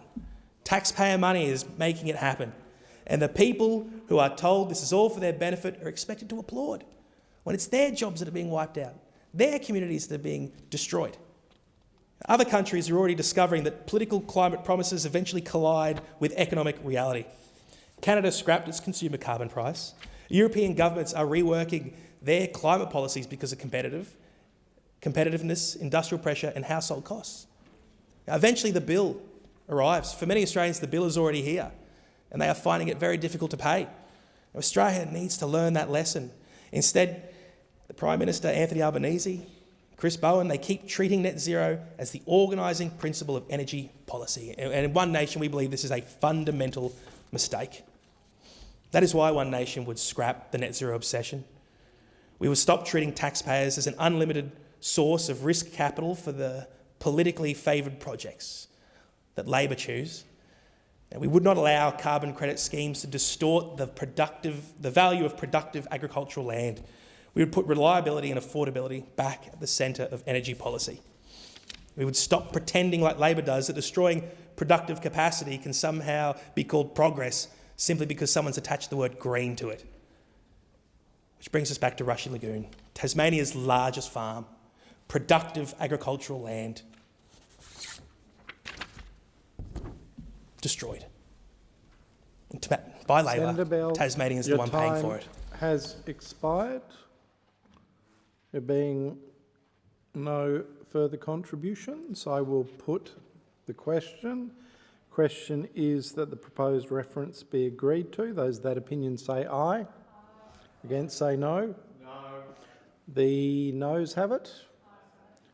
Taxpayer money is making it happen. And the people who are told this is all for their benefit are expected to applaud when it's their jobs that are being wiped out, their communities that are being destroyed. Other countries are already discovering that political climate promises eventually collide with economic reality. Canada scrapped its consumer carbon price. European governments are reworking their climate policies because of competitiveness, industrial pressure and household costs. Now, eventually the bill arrives. For many Australians, the bill is already here and they are finding it very difficult to pay. Now, Australia needs to learn that lesson. Instead, the Prime Minister, Anthony Albanese, Chris Bowen, they keep treating net zero as the organising principle of energy policy. And in One Nation, we believe this is a fundamental mistake. That is why One Nation would scrap the net zero obsession. We would stop treating taxpayers as an unlimited source of risk capital for the politically favoured projects that Labor choose. And we would not allow carbon credit schemes to distort the value of productive agricultural land. We would put reliability and affordability back at the centre of energy policy. We would stop pretending like Labor does that destroying productive capacity can somehow be called progress simply because someone's attached the word green to it. Which brings us back to Rushy Lagoon, Tasmania's largest farm, productive agricultural land. destroyed by Labor. Senator Bell, Tasmanians are the one paying for it. Has expired. There being no further contributions, I will put the question. Question is that the proposed reference be agreed to. Those of that opinion say aye. Against say no. No. The noes have it.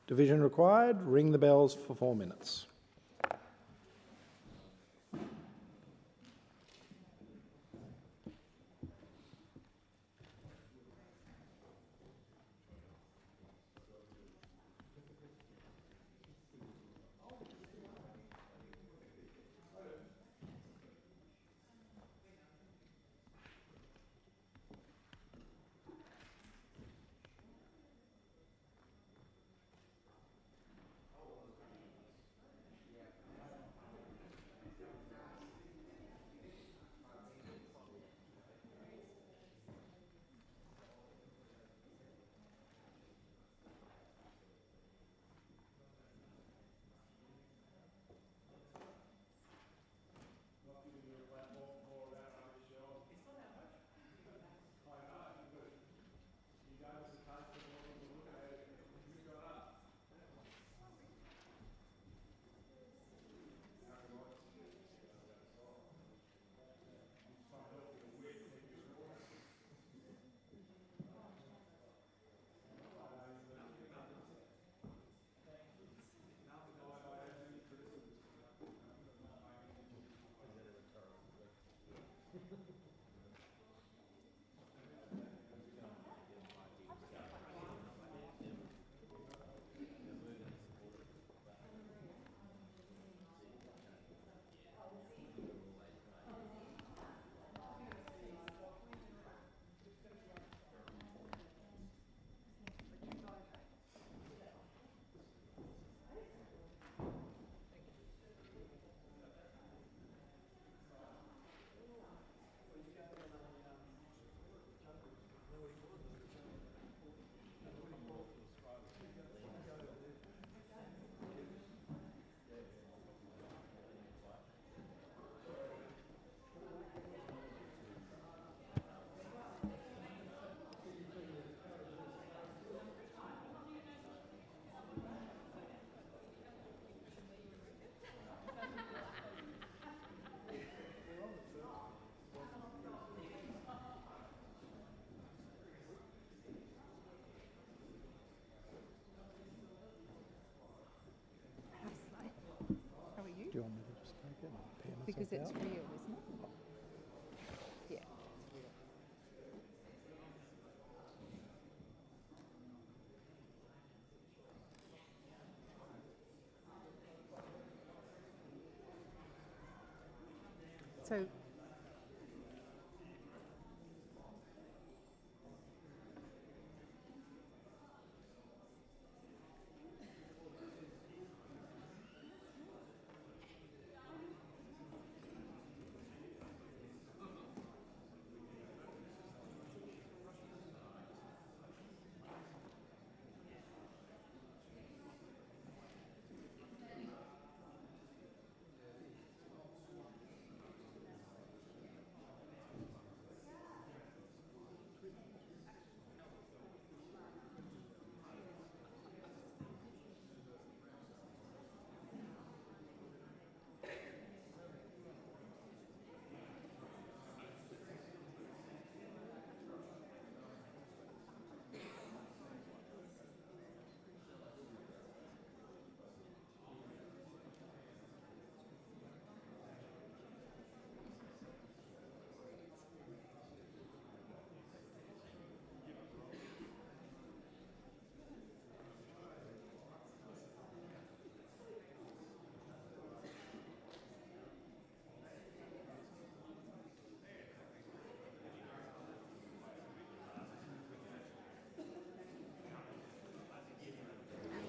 Division required. Ring the bells for 4 minutes. Do you want me to just take it and pay myself Because it's out? real, isn't it? Yeah. So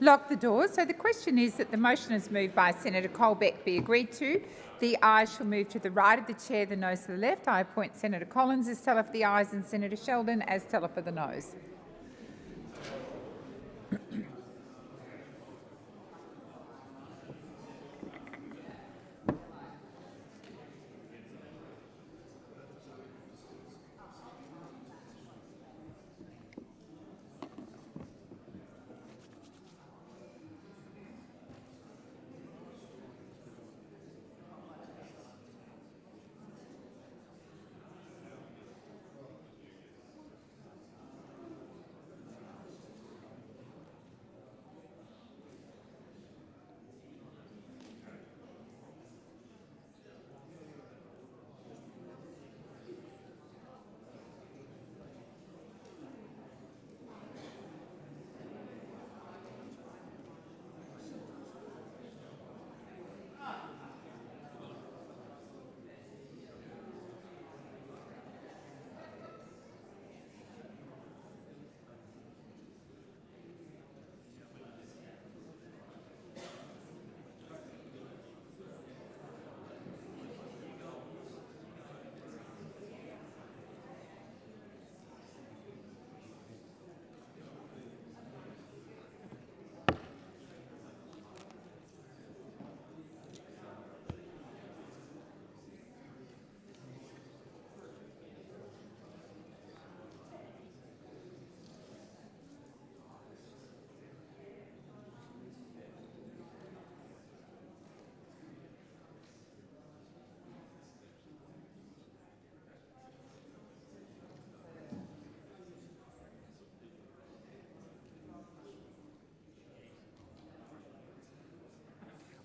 lock the doors. So the question is that the motion is moved by Senator Colbeck be agreed to. The ayes shall move to the right of the chair, the noes to the left. I appoint Senator Collins as teller for the ayes and Senator Sheldon as teller for the noes.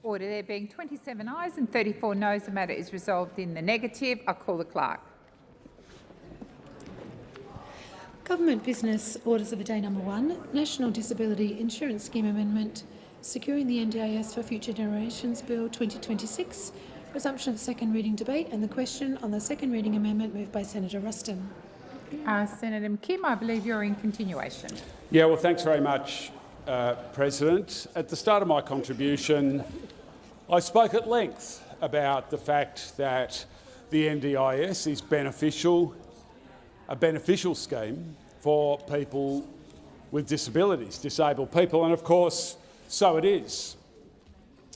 Order. There being 27 ayes and 34 noes, the matter is resolved in the negative. I call the clerk. Government business orders of the day number 1, National Disability Insurance Scheme Amendment, Securing the NDIS for Future Generations Bill 2026, resumption of second reading debate and the question on the second reading amendment moved by Senator Ruston. Senator McKim, I believe you're in continuation. Yeah, well, thanks very much, President. At the start of my contribution, I spoke at length about the fact that the NDIS is a beneficial scheme for people with disabilities, disabled people, and of course, so it is.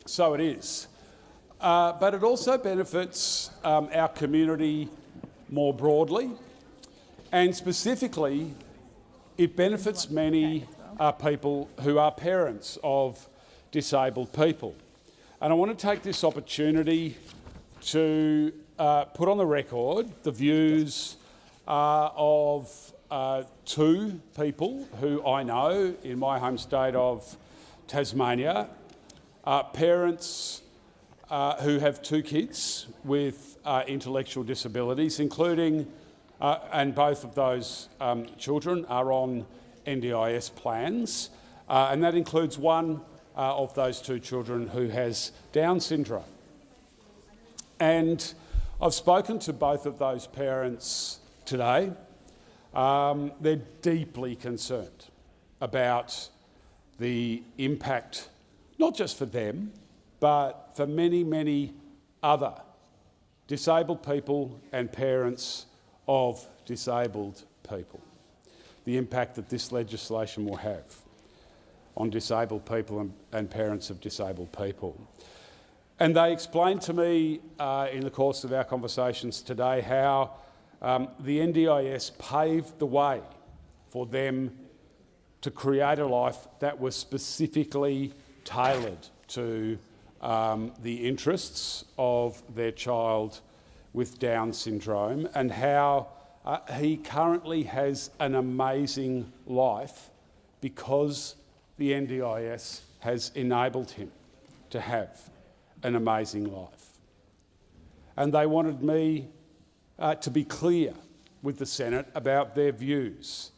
So it is. But it also benefits our community more broadly, and specifically, it benefits many people who are parents of disabled people. And I want to take this opportunity to put on the record the views of two people who I know in my home state of Tasmania, parents who have 2 kids with intellectual disabilities, including, and both of those children are on NDIS plans, and that includes one of those 2 children who has Down syndrome. And I've spoken to both of those parents today. They're deeply concerned about the impact, not just for them, but for many, many other disabled people and parents of disabled people, the impact that this legislation will have on disabled people and parents of disabled people. And they explained to me in the course of our conversations today how the NDIS paved the way for them to create a life that was specifically tailored to the interests of their child with Down syndrome, and how he currently has an amazing life because the NDIS has enabled him to have an amazing life. And they wanted me to be clear with the Senate about their views,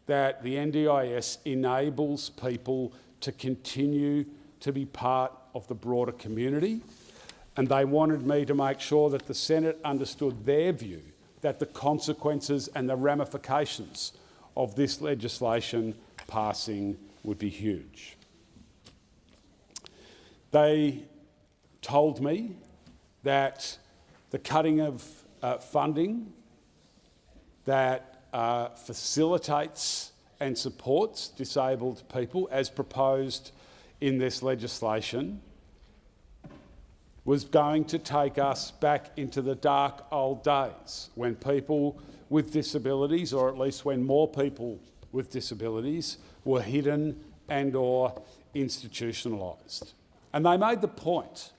that the NDIS enables people to continue to be part of the broader community, and they wanted me to make sure that the Senate understood their view, that the consequences and the ramifications of this legislation passing would be huge. They told me that the cutting of funding that facilitates and supports disabled people, as proposed in this legislation, was going to take us back into the dark old days when people with disabilities, or at least when more people with disabilities, were hidden and or institutionalised. And they made the point,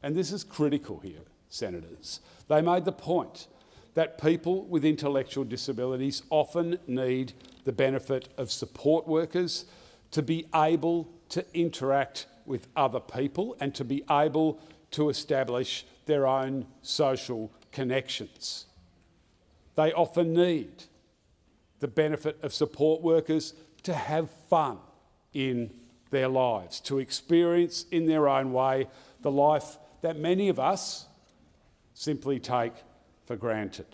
and this is critical here, Senators, they made the point that people with intellectual disabilities often need the benefit of support workers to be able to interact with other people and to be able to establish their own social connections. They often need the benefit of support workers to have fun in their lives, to experience in their own way the life that many of us simply take for granted.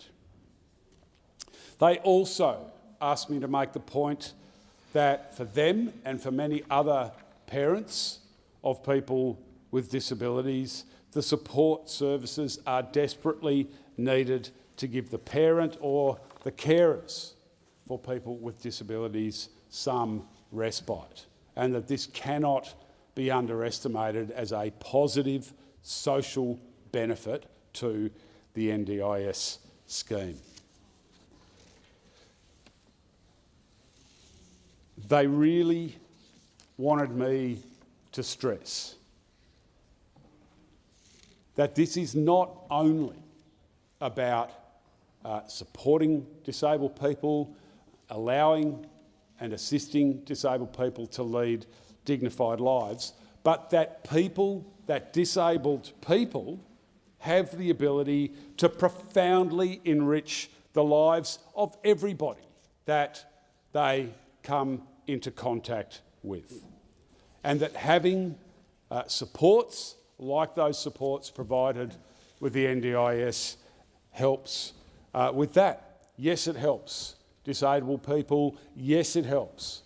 They also asked me to make the point that for them and for many other parents of people with disabilities, the support services are desperately needed to give the parent or the carers for people with disabilities some respite, and that this cannot be underestimated as a positive social benefit to the NDIS scheme. They really wanted me to stress that this is not only about supporting disabled people, allowing and assisting disabled people to lead dignified lives, but that people, that disabled people, have the ability to profoundly enrich the lives of everybody that they come into contact with. And that having supports like those supports provided with the NDIS helps with that. Yes, it helps disabled people. Yes, it helps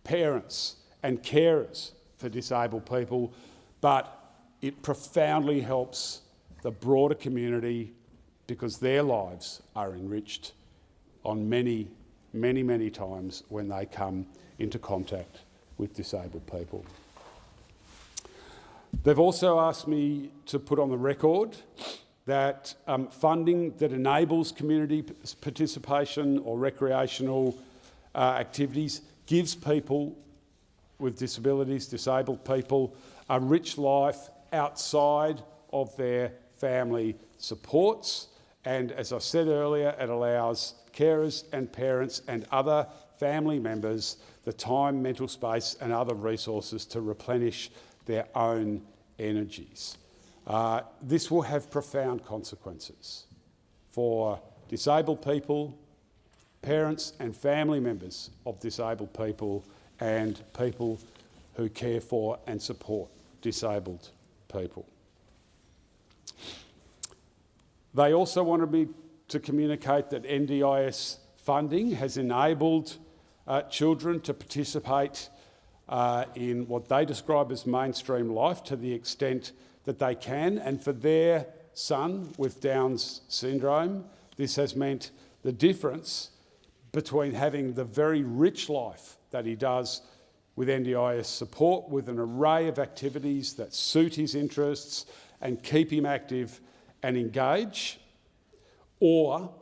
parents and carers for disabled people, but it profoundly helps the broader community because their lives are enriched on many, many, many times when they come into contact with disabled people. They've also asked me to put on the record that funding that enables community participation or recreational activities gives people with disabilities, disabled people, a rich life outside of their family supports. And as I said earlier, it allows carers and parents and other family members the time, mental space and other resources to replenish their own energies. This will have profound consequences for disabled people, parents and family members of disabled people and people who care for and support disabled people. They also wanted me to communicate that NDIS funding has enabled children to participate in what they describe as mainstream life to the extent that they can, and for their son with Down's syndrome, this has meant the difference between having the very rich life that he does with NDIS support, with an array of activities that suit his interests and keep him active and engaged, or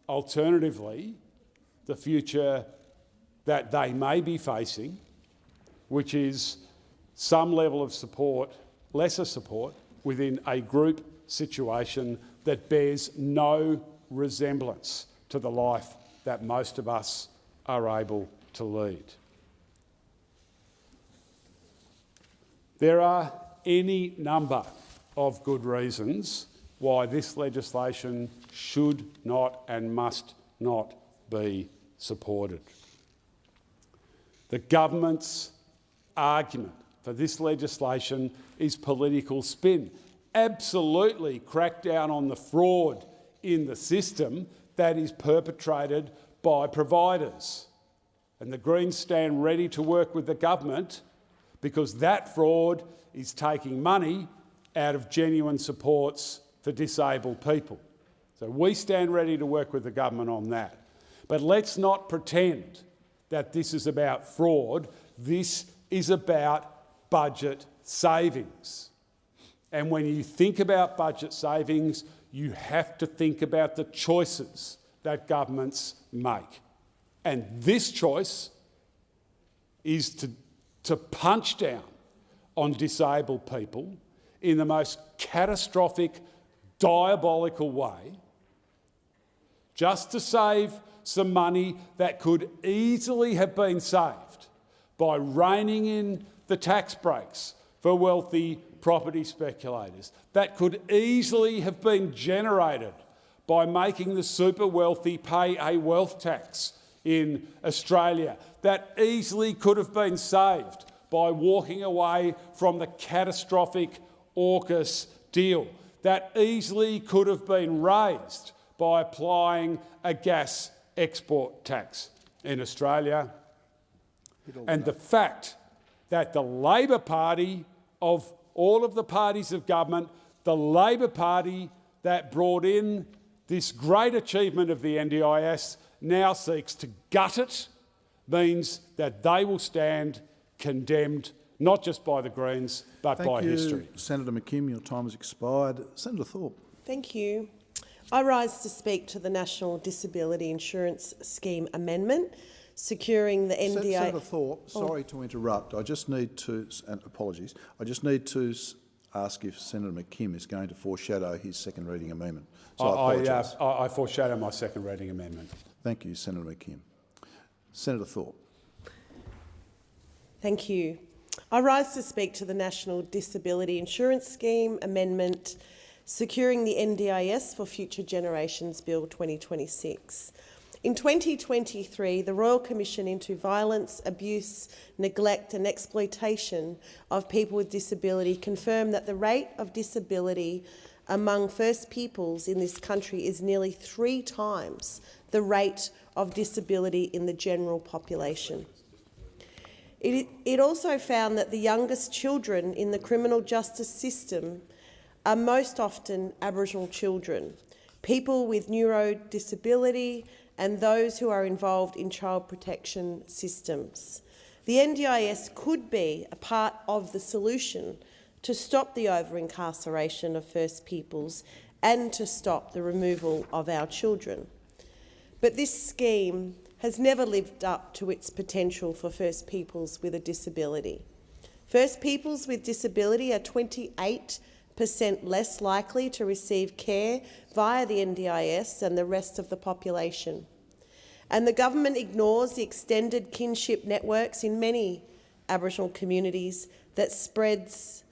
alternatively, the future that they may be facing, which is some level of support, lesser support, within a group situation that bears no resemblance to the life that most of us are able to lead. There are any number of good reasons why this legislation should not and must not be supported. The government's argument for this legislation is political spin. Absolutely crack down on the fraud in the system that is perpetrated by providers. And the Greens stand ready to work with the government because that fraud is taking money out of genuine supports for disabled people. So we stand ready to work with the government on that. But let's not pretend that this is about fraud. This is about budget savings. And when you think about budget savings, you have to think about the choices that governments make. And this choice is to punch down on disabled people in the most catastrophic, diabolical way, just to save some money that could easily have been saved by reining in the tax breaks for wealthy property speculators, that could easily have been generated by making the super wealthy pay a wealth tax in Australia, that easily could have been saved by walking away from the catastrophic AUKUS deal, that easily could have been raised by applying a gas export tax in Australia. And the fact that the Labor Party, of all of the parties of government, the Labor Party that brought in this great achievement of the NDIS now seeks to gut it, means that they will stand condemned not just by the Greens but by history. Senator McKim, your time has expired. Senator Thorpe. Thank you. I rise to speak to the National Disability Insurance Scheme amendment, securing the NDIS... Senator Thorpe, sorry to interrupt. I just need to, and apologies, I just need to ask if Senator McKim is going to foreshadow his second reading amendment. So I foreshadow my second reading amendment. Thank you, Senator McKim. Senator Thorpe. Thank you. I rise to speak to the National Disability Insurance Scheme Amendment, Securing the NDIS for Future Generations Bill 2026. In 2023, the Royal Commission into Violence, Abuse, Neglect and Exploitation of People with Disability confirmed that the rate of disability among First Peoples in this country is nearly 3 times the rate of disability in the general population. It also found that the youngest children in the criminal justice system are most often Aboriginal children, people with neurodisability and those who are involved in child protection systems. The NDIS could be a part of the solution to stop the over-incarceration of First Peoples and to stop the removal of our children. But this scheme has never lived up to its potential for First Peoples with a disability. First Peoples with disability are 28% less likely to receive care via the NDIS than the rest of the population. And the government ignores the extended kinship networks in many Aboriginal communities that spreads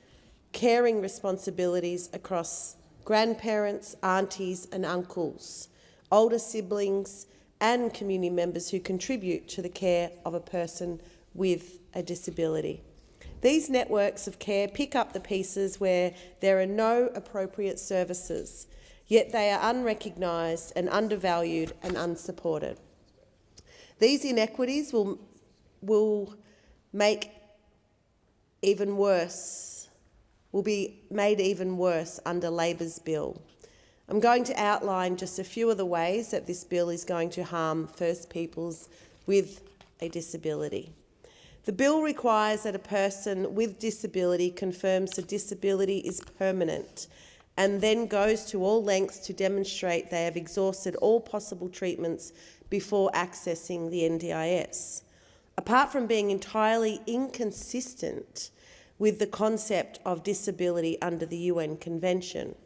caring responsibilities across grandparents, aunties and uncles, older siblings and community members who contribute to the care of a person with a disability. These networks of care pick up the pieces where there are no appropriate services, yet they are unrecognised and undervalued and unsupported. These inequities will be made even worse under Labor's bill. I'm going to outline just a few of the ways that this bill is going to harm First Peoples with a disability. The bill requires that a person with disability confirms the disability is permanent and then goes to all lengths to demonstrate they have exhausted all possible treatments before accessing the NDIS. Apart from being entirely inconsistent with the concept of disability under the UN Convention,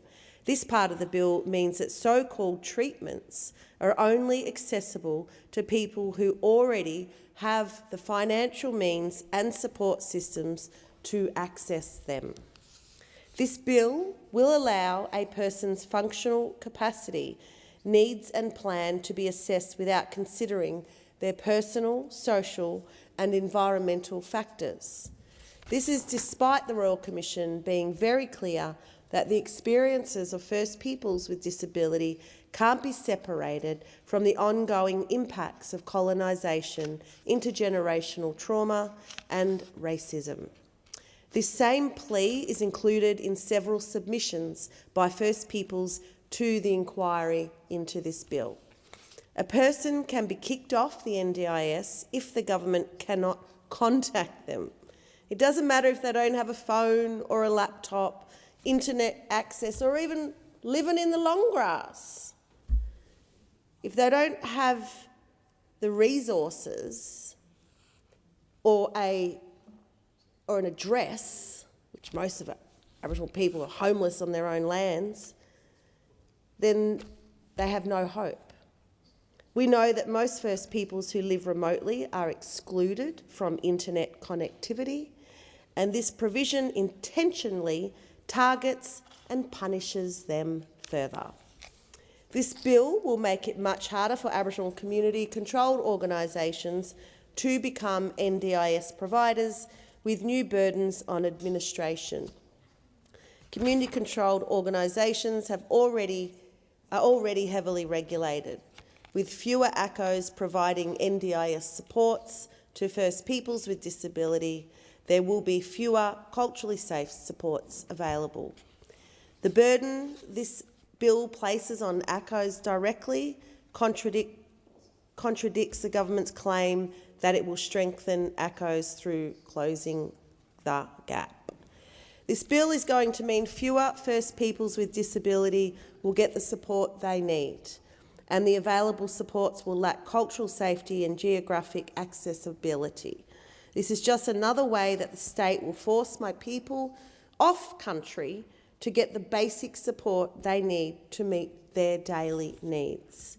this part of the bill means that so-called treatments are only accessible to people who already have the financial means and support systems to access them. This bill will allow a person's functional capacity, needs and plan to be assessed without considering their personal, social and environmental factors. This is despite the Royal Commission being very clear that the experiences of First Peoples with disability can't be separated from the ongoing impacts of colonisation, intergenerational trauma and racism. This same plea is included in several submissions by First Peoples to the inquiry into this bill. A person can be kicked off the NDIS if the government cannot contact them. It doesn't matter if they don't have a phone or a laptop, internet access or even living in the long grass. If they don't have the resources or an address, which most of Aboriginal people are homeless on their own lands, then they have no hope. We know that most First Peoples who live remotely are excluded from internet connectivity, and this provision intentionally targets and punishes them further. This bill will make it much harder for Aboriginal community-controlled organisations to become NDIS providers, with new burdens on administration. Community-controlled organisations are already heavily regulated, with fewer ACOs providing NDIS supports to First Peoples with disability. There will be fewer culturally safe supports available. The burden this bill places on ACOs directly contradicts the government's claim that it will strengthen ACOs through closing the gap. This bill is going to mean fewer First Peoples with disability will get the support they need, and the available supports will lack cultural safety and geographic accessibility. This is just another way that the state will force my people off country to get the basic support they need to meet their daily needs.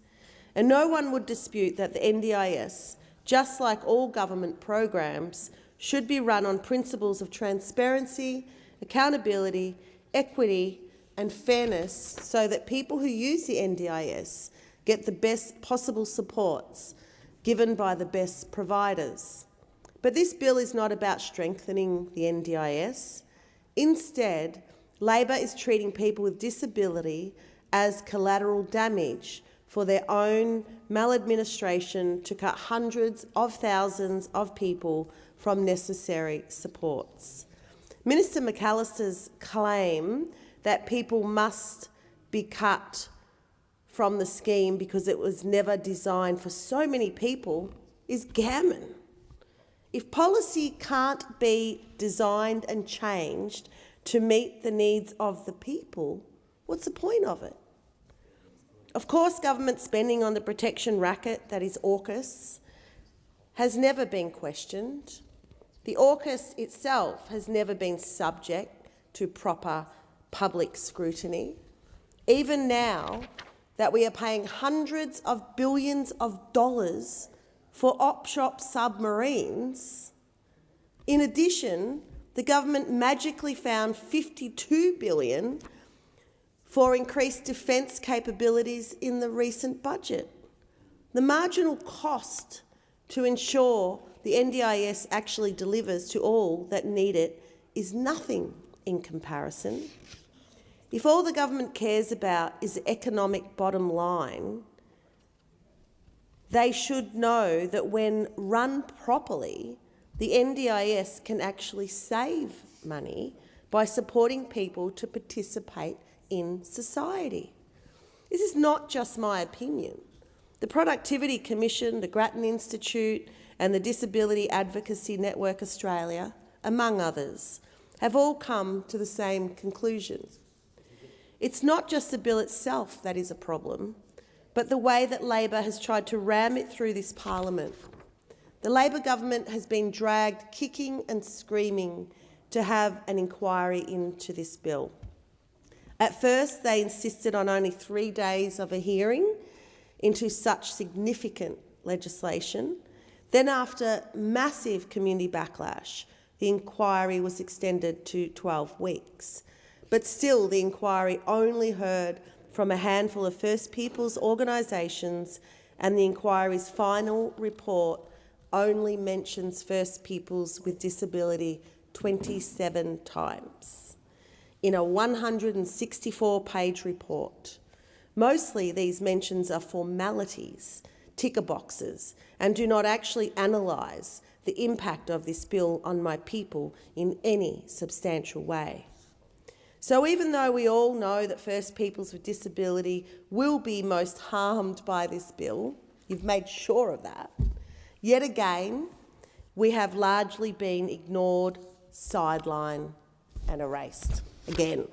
And no one would dispute that the NDIS, just like all government programs, should be run on principles of transparency, accountability, equity and fairness so that people who use the NDIS get the best possible supports given by the best providers. But this bill is not about strengthening the NDIS. Instead, Labor is treating people with disability as collateral damage for their own maladministration to cut hundreds of thousands of people from necessary supports. Minister McAllister's claim that people must be cut from the scheme because it was never designed for so many people is gammon. If policy can't be designed and changed to meet the needs of the people, what's the point of it? Of course, government spending on the protection racket, that is AUKUS, has never been questioned. The AUKUS itself has never been subject to proper public scrutiny. Even now that we are paying hundreds of billions of dollars for op-shop submarines, in addition, the government magically found $52 billion for increased defence capabilities in the recent budget. The marginal cost to ensure the NDIS actually delivers to all that need it is nothing in comparison. If all the government cares about is the economic bottom line, they should know that when run properly, the NDIS can actually save money by supporting people to participate in society. This is not just my opinion. The Productivity Commission, the Grattan Institute and the Disability Advocacy Network Australia, among others, have all come to the same conclusion. It's not just the bill itself that is a problem, but the way that Labor has tried to ram it through this parliament. The Labor government has been dragged kicking and screaming to have an inquiry into this bill. At first, they insisted on only 3 days of a hearing into such significant legislation. Then, after massive community backlash, the inquiry was extended to 12 weeks. But still, the inquiry only heard from a handful of First Peoples organisations, and the inquiry's final report only mentions First Peoples with disability 27 times in a 164-page report. Mostly these mentions are formalities, ticker boxes, and do not actually analyse the impact of this bill on my people in any substantial way. So even though we all know that First Peoples with disability will be most harmed by this bill, you've made sure of that, yet again, we have largely been ignored, sidelined and erased again.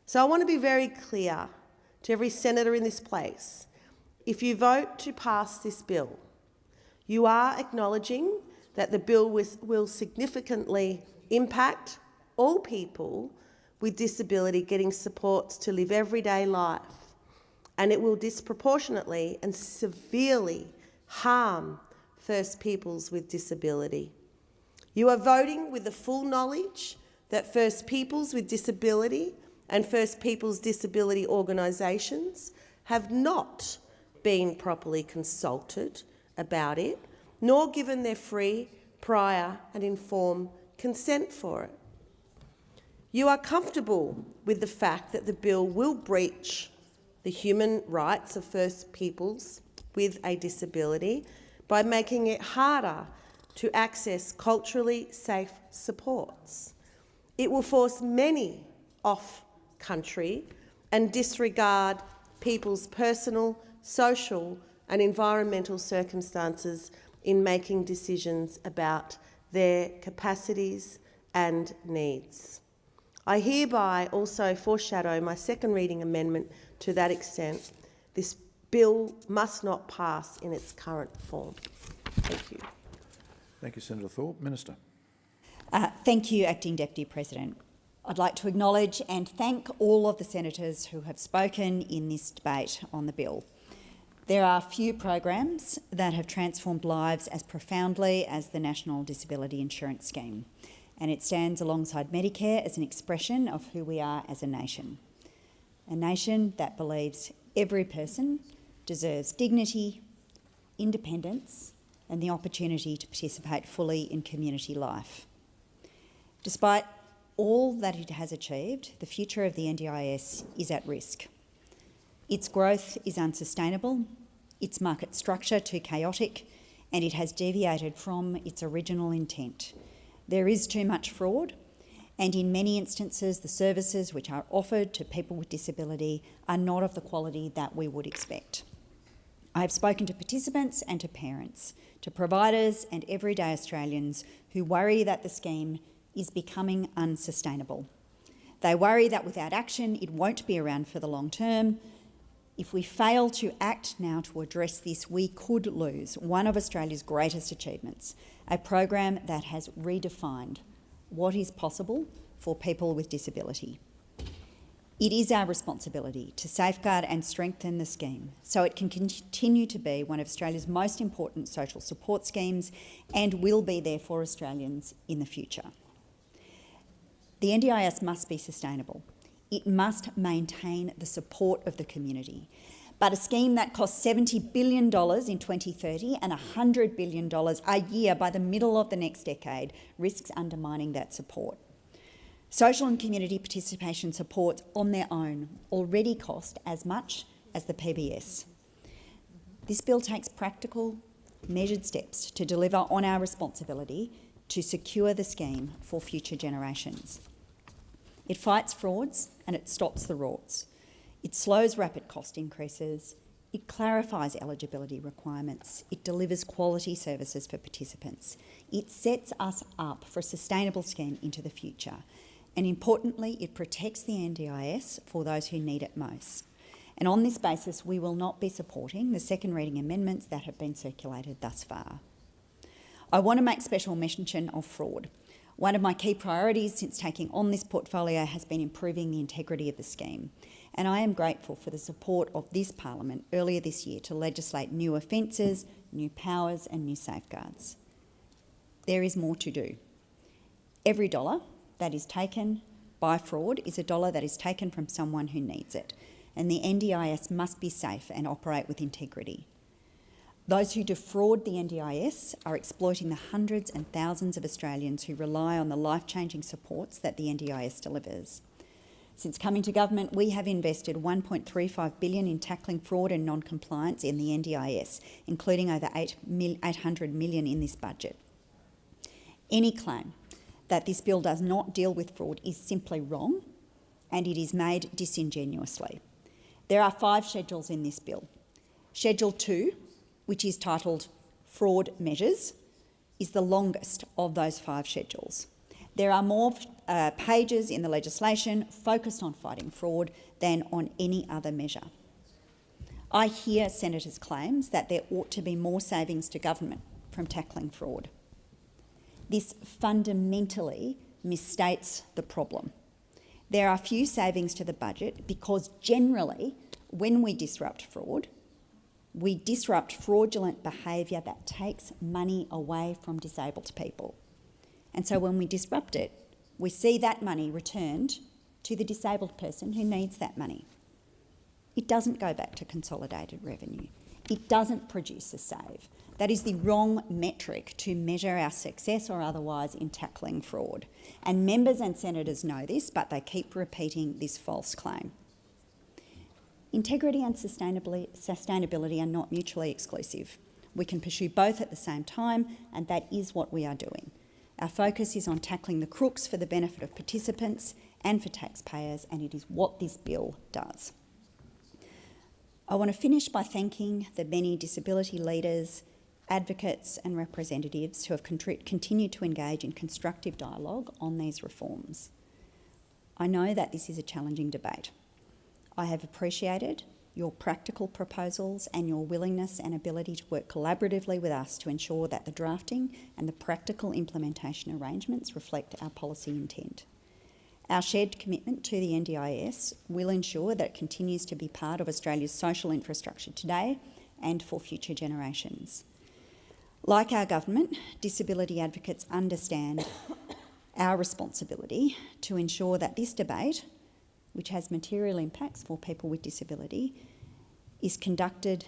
So I want to be very clear to every senator in this place. If you vote to pass this bill, you are acknowledging that the bill will significantly impact all people with disability getting supports to live everyday life, and it will disproportionately and severely harm First Peoples with disability. You are voting with the full knowledge that First Peoples with disability and First Peoples disability organisations have not been properly consulted about it, nor given their free, prior and informed consent for it. You are comfortable with the fact that the bill will breach the human rights of First Peoples with a disability by making it harder to access culturally safe supports. It will force many off country and disregard people's personal, social and environmental circumstances in making decisions about their capacities and needs. I hereby also foreshadow my second reading amendment to that extent. This bill must not pass in its current form. Thank you. Thank you, Senator Thorpe. Minister. Thank you, Acting Deputy President. I'd like to acknowledge and thank all of the senators who have spoken in this debate on the bill. There are few programs that have transformed lives as profoundly as the National Disability Insurance Scheme, and it stands alongside Medicare as an expression of who we are as a nation that believes every person deserves dignity, independence, and the opportunity to participate fully in community life. Despite all that it has achieved, the future of the NDIS is at risk. Its growth is unsustainable, its market structure too chaotic, and it has deviated from its original intent. There is too much fraud, and in many instances the services which are offered to people with disability are not of the quality that we would expect. I have spoken to participants and to parents, to providers and everyday Australians who worry that the scheme is becoming unsustainable. They worry that without action it won't be around for the long term. If we fail to act now to address this, we could lose one of Australia's greatest achievements, a program that has redefined what is possible for people with disability. It is our responsibility to safeguard and strengthen the scheme so it can continue to be one of Australia's most important social support schemes and will be there for Australians in the future. The NDIS must be sustainable. It must maintain the support of the community. But a scheme that costs $70 billion in 2030 and $100 billion a year by the middle of the next decade risks undermining that support. Social and community participation supports on their own already cost as much as the PBS. This bill takes practical, measured steps to deliver on our responsibility to secure the scheme for future generations. It fights frauds and it stops the rorts. It slows rapid cost increases. It clarifies eligibility requirements. It delivers quality services for participants. It sets us up for a sustainable scheme into the future. And importantly, it protects the NDIS for those who need it most. And on this basis, we will not be supporting the second reading amendments that have been circulated thus far. I want to make special mention of fraud. One of my key priorities since taking on this portfolio has been improving the integrity of the scheme, and I am grateful for the support of this Parliament earlier this year to legislate new offences, new powers and new safeguards. There is more to do. Every dollar that is taken by fraud is a dollar that is taken from someone who needs it, and the NDIS must be safe and operate with integrity. Those who defraud the NDIS are exploiting the hundreds and thousands of Australians who rely on the life-changing supports that the NDIS delivers. Since coming to government, we have invested $1.35 billion in tackling fraud and non-compliance in the NDIS, including over $800 million in this budget. Any claim that this bill does not deal with fraud is simply wrong, and it is made disingenuously. There are 5 schedules in this bill. Schedule 2, which is titled Fraud Measures, is the longest of those 5 schedules. There are more pages in the legislation focused on fighting fraud than on any other measure. I hear senators' claims that there ought to be more savings to government from tackling fraud. This fundamentally misstates the problem. There are few savings to the budget because generally, when we disrupt fraud, we disrupt fraudulent behaviour that takes money away from disabled people. And so when we disrupt it, we see that money returned to the disabled person who needs that money. It doesn't go back to consolidated revenue. It doesn't produce a save. That is the wrong metric to measure our success or otherwise in tackling fraud. And members and senators know this, but they keep repeating this false claim. Integrity and sustainability are not mutually exclusive. We can pursue both at the same time, and that is what we are doing. Our focus is on tackling the crooks for the benefit of participants and for taxpayers, and it is what this bill does. I want to finish by thanking the many disability leaders, advocates and representatives who have continued to engage in constructive dialogue on these reforms. I know that this is a challenging debate. I have appreciated your practical proposals and your willingness and ability to work collaboratively with us to ensure that the drafting and the practical implementation arrangements reflect our policy intent. Our shared commitment to the NDIS will ensure that it continues to be part of Australia's social infrastructure today and for future generations. Like our government, disability advocates understand our responsibility to ensure that this debate, which has material impacts for people with disability, is conducted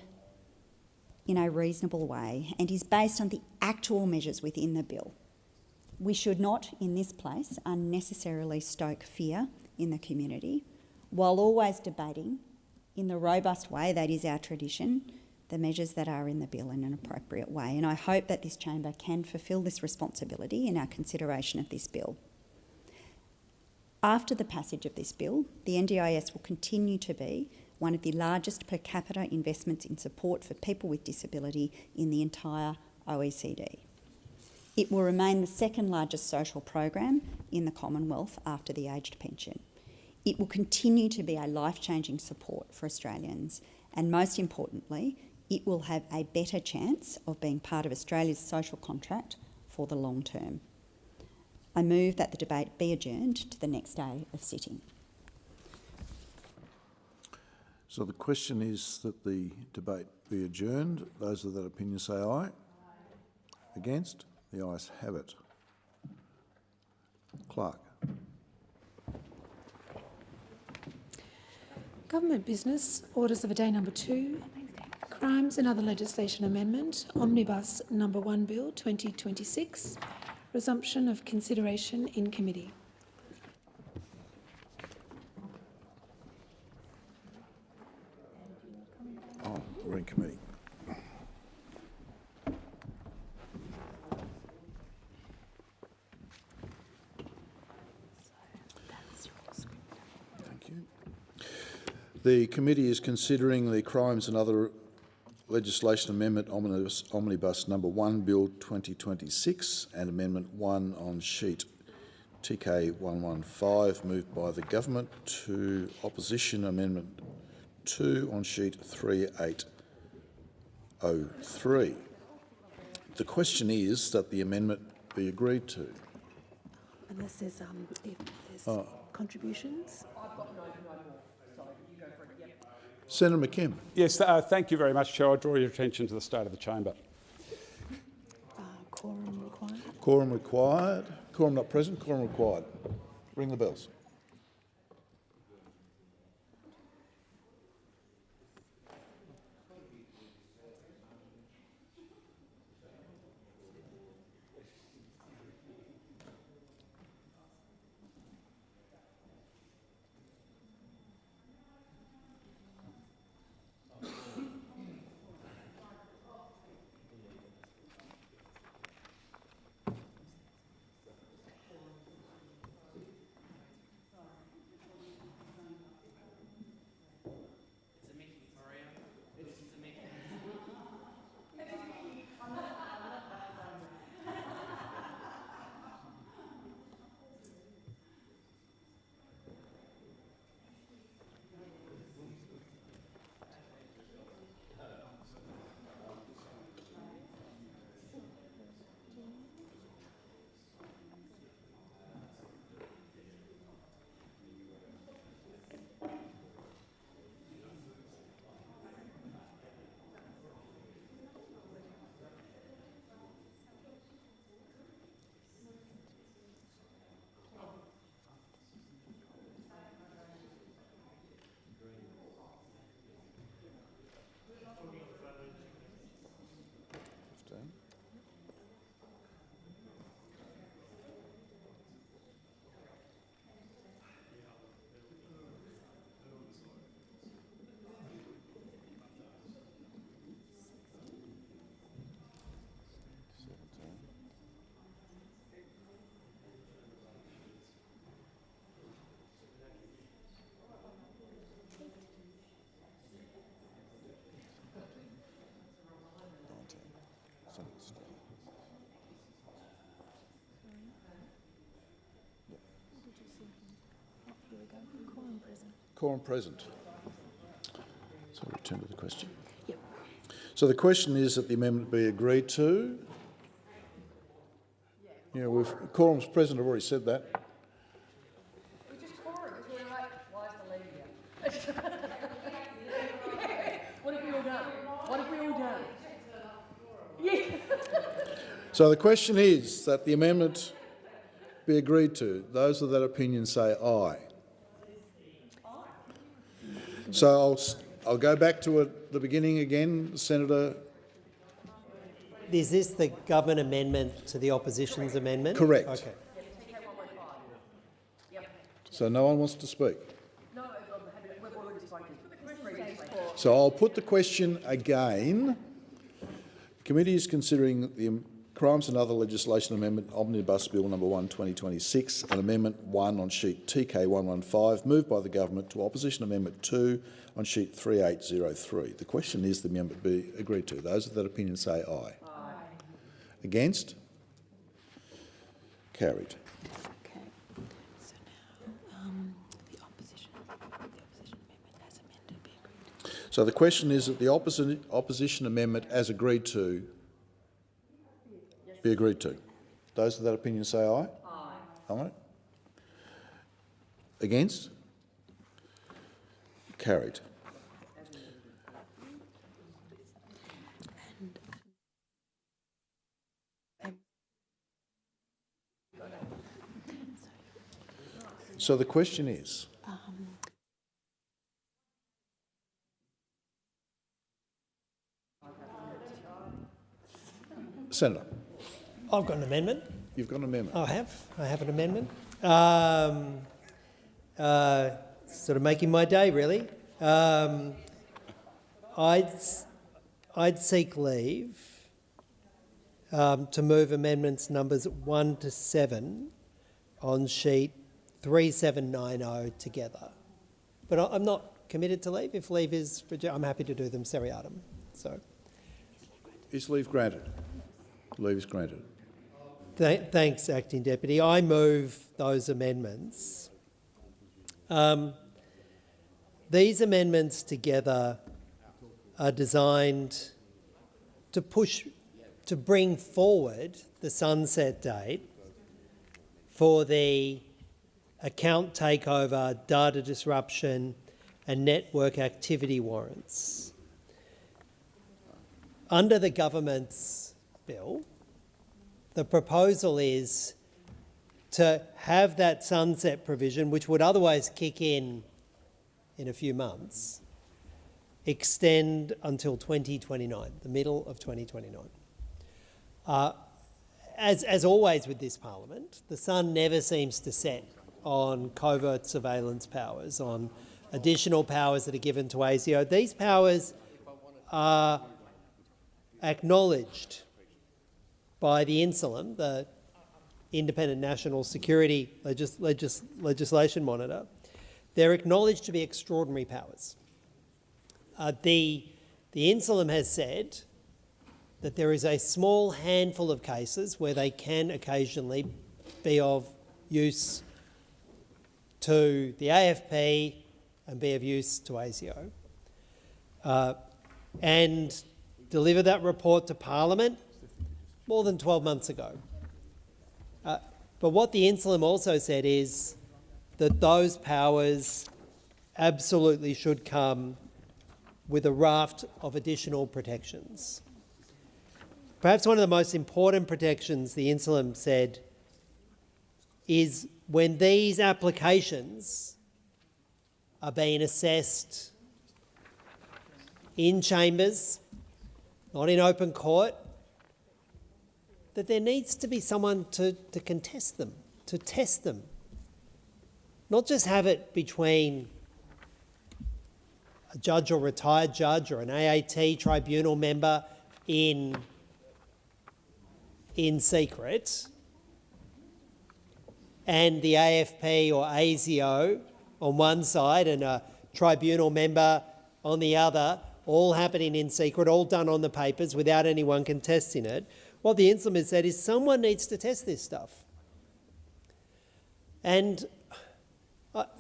in a reasonable way and is based on the actual measures within the bill. We should not, in this place, unnecessarily stoke fear in the community, while always debating, in the robust way that is our tradition, the measures that are in the bill in an appropriate way. And I hope that this chamber can fulfil this responsibility in our consideration of this bill. After the passage of this bill, the NDIS will continue to be one of the largest per capita investments in support for people with disability in the entire OECD. It will remain the second largest social program in the Commonwealth after the aged pension. It will continue to be a life-changing support for Australians, and most importantly, it will have a better chance of being part of Australia's social contract for the long term. I move that the debate be adjourned to the next day of sitting. So the question is that the debate be adjourned. Those of that opinion say aye. Against? The ayes have it. Clerk. Government business, orders of the day number 2, crimes and other legislation amendment, Omnibus number 1 Bill 2026, resumption of consideration in committee. Oh, we're in committee. Thank you. The committee is considering the crimes and other legislation amendment omnibus number 1 Bill 2026 and amendment 1 on sheet TK 115 moved by the government to opposition amendment 2 on sheet 3803. The question is that the amendment be agreed to. Unless there's contributions. Senator McKim. Yes, thank you very much, Chair. I draw your attention to the state of the chamber. Quorum required. Quorum required. Quorum not present. Quorum required. Ring the bells. Quorum present. So I return to the question. Yep. So the question is that the amendment be agreed to. Yeah, quorum's present. I've already said that. We just quorum because we're like, why is the lady here? What have we all done? What have we all So the question is that the amendment be agreed to. Those of that opinion say aye. So I'll go back to the beginning again, Senator. Is this the government amendment to the opposition's amendment? Correct. Okay. So no one wants to speak? So I'll put the question again. The committee is considering the Crimes and Other Legislation Amendment Omnibus Bill No. 1, 2026 and Amendment 1 on sheet TK115 moved by the government to Opposition Amendment 2 on sheet 3803. The question is the amendment be agreed to. Those of that opinion say aye. Aye. Against? Carried. Okay. So now the opposition amendment as amended be agreed to. So the question is that the opposition amendment as agreed to be agreed to. Those of that opinion say aye. Aye. Aye. Against? Carried. So the question is, Senator. I've got an amendment. You've got an amendment. I have an amendment. Sort of making my day, really. I'd seek leave to move amendments numbers 1 to 7 on sheet 3790 together. But I'm not committed to leave. If leave is rejected, I'm happy to do them seriatim. So, is leave granted? Leave is granted. Thanks, Acting Deputy. I move those amendments. These amendments together are designed to bring forward the sunset date for the account takeover, data disruption and network activity warrants. Under the government's bill, the proposal is to have that sunset provision, which would otherwise kick in a few months, extend until 2029, the middle of 2029. As always with this parliament, the sun never seems to set on covert surveillance powers, on additional powers that are given to ASIO. These powers are acknowledged by the INSLM, the Independent National Security Legislation Monitor. They're acknowledged to be extraordinary powers. The INSLM has said that there is a small handful of cases where they can occasionally be of use to the AFP and be of use to ASIO. And deliver that report to Parliament more than 12 months ago. But what the INSLM also said is that those powers absolutely should come with a raft of additional protections. Perhaps one of the most important protections the INSLM said is when these applications are being assessed in chambers, not in open court, that there needs to be someone to contest them, to test them. Not just have it between a judge or retired judge or an AAT tribunal member in secret and the AFP or ASIO on one side and a tribunal member on the other, all happening in secret, all done on the papers without anyone contesting it. What the INSLM has said is someone needs to test this stuff. And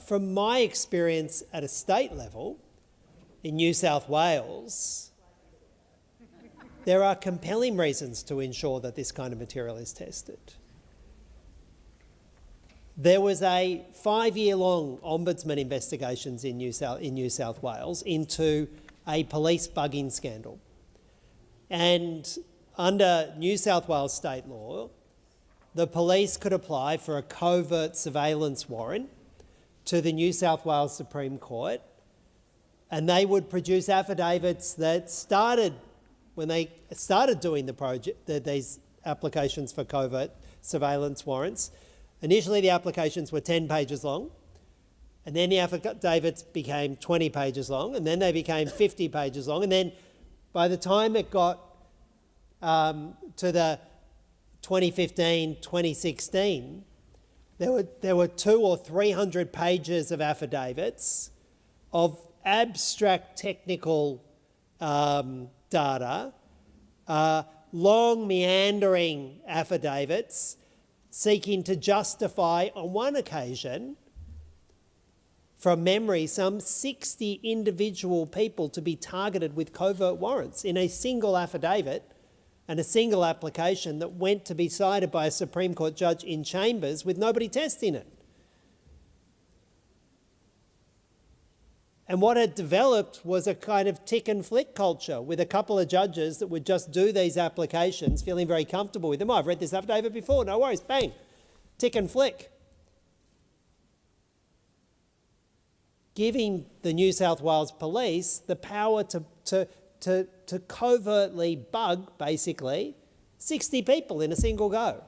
from my experience at a state level in New South Wales, there are compelling reasons to ensure that this kind of material is tested. There was a 5-year-long ombudsman investigations in New South Wales into a police bugging scandal. And under New South Wales state law, the police could apply for a covert surveillance warrant to the New South Wales Supreme Court, and they would produce affidavits that started when they started doing the project, these applications for covert surveillance warrants. Initially, the applications were 10 pages long, and then the affidavits became 20 pages long, and then they became 50 pages long, and then by the time it got to the 2015, 2016, there were 200 or 300 pages of affidavits of abstract technical data, long meandering affidavits seeking to justify, on one occasion, from memory, some 60 individual people to be targeted with covert warrants in a single affidavit and a single application that went to be cited by a Supreme Court judge in chambers with nobody testing it. And what had developed was a kind of tick and flick culture with a couple of judges that would just do these applications, feeling very comfortable with them. Oh, I've read this affidavit before, no worries, bang, tick and flick. Giving the New South Wales Police the power to covertly bug, basically, 60 people in a single go.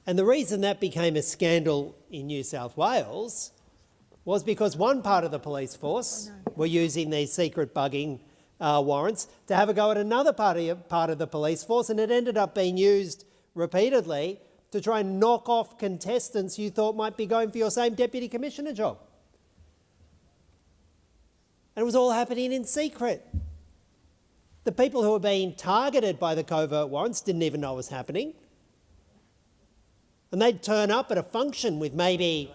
And the reason that became a scandal in New South Wales was because one part of the police force were using these secret bugging warrants to have a go at another part of the police force, and it ended up being used repeatedly to try and knock off contestants you thought might be going for your same Deputy Commissioner job. And it was all happening in secret. The people who were being targeted by the covert warrants didn't even know it was happening. And they'd turn up at a function with maybe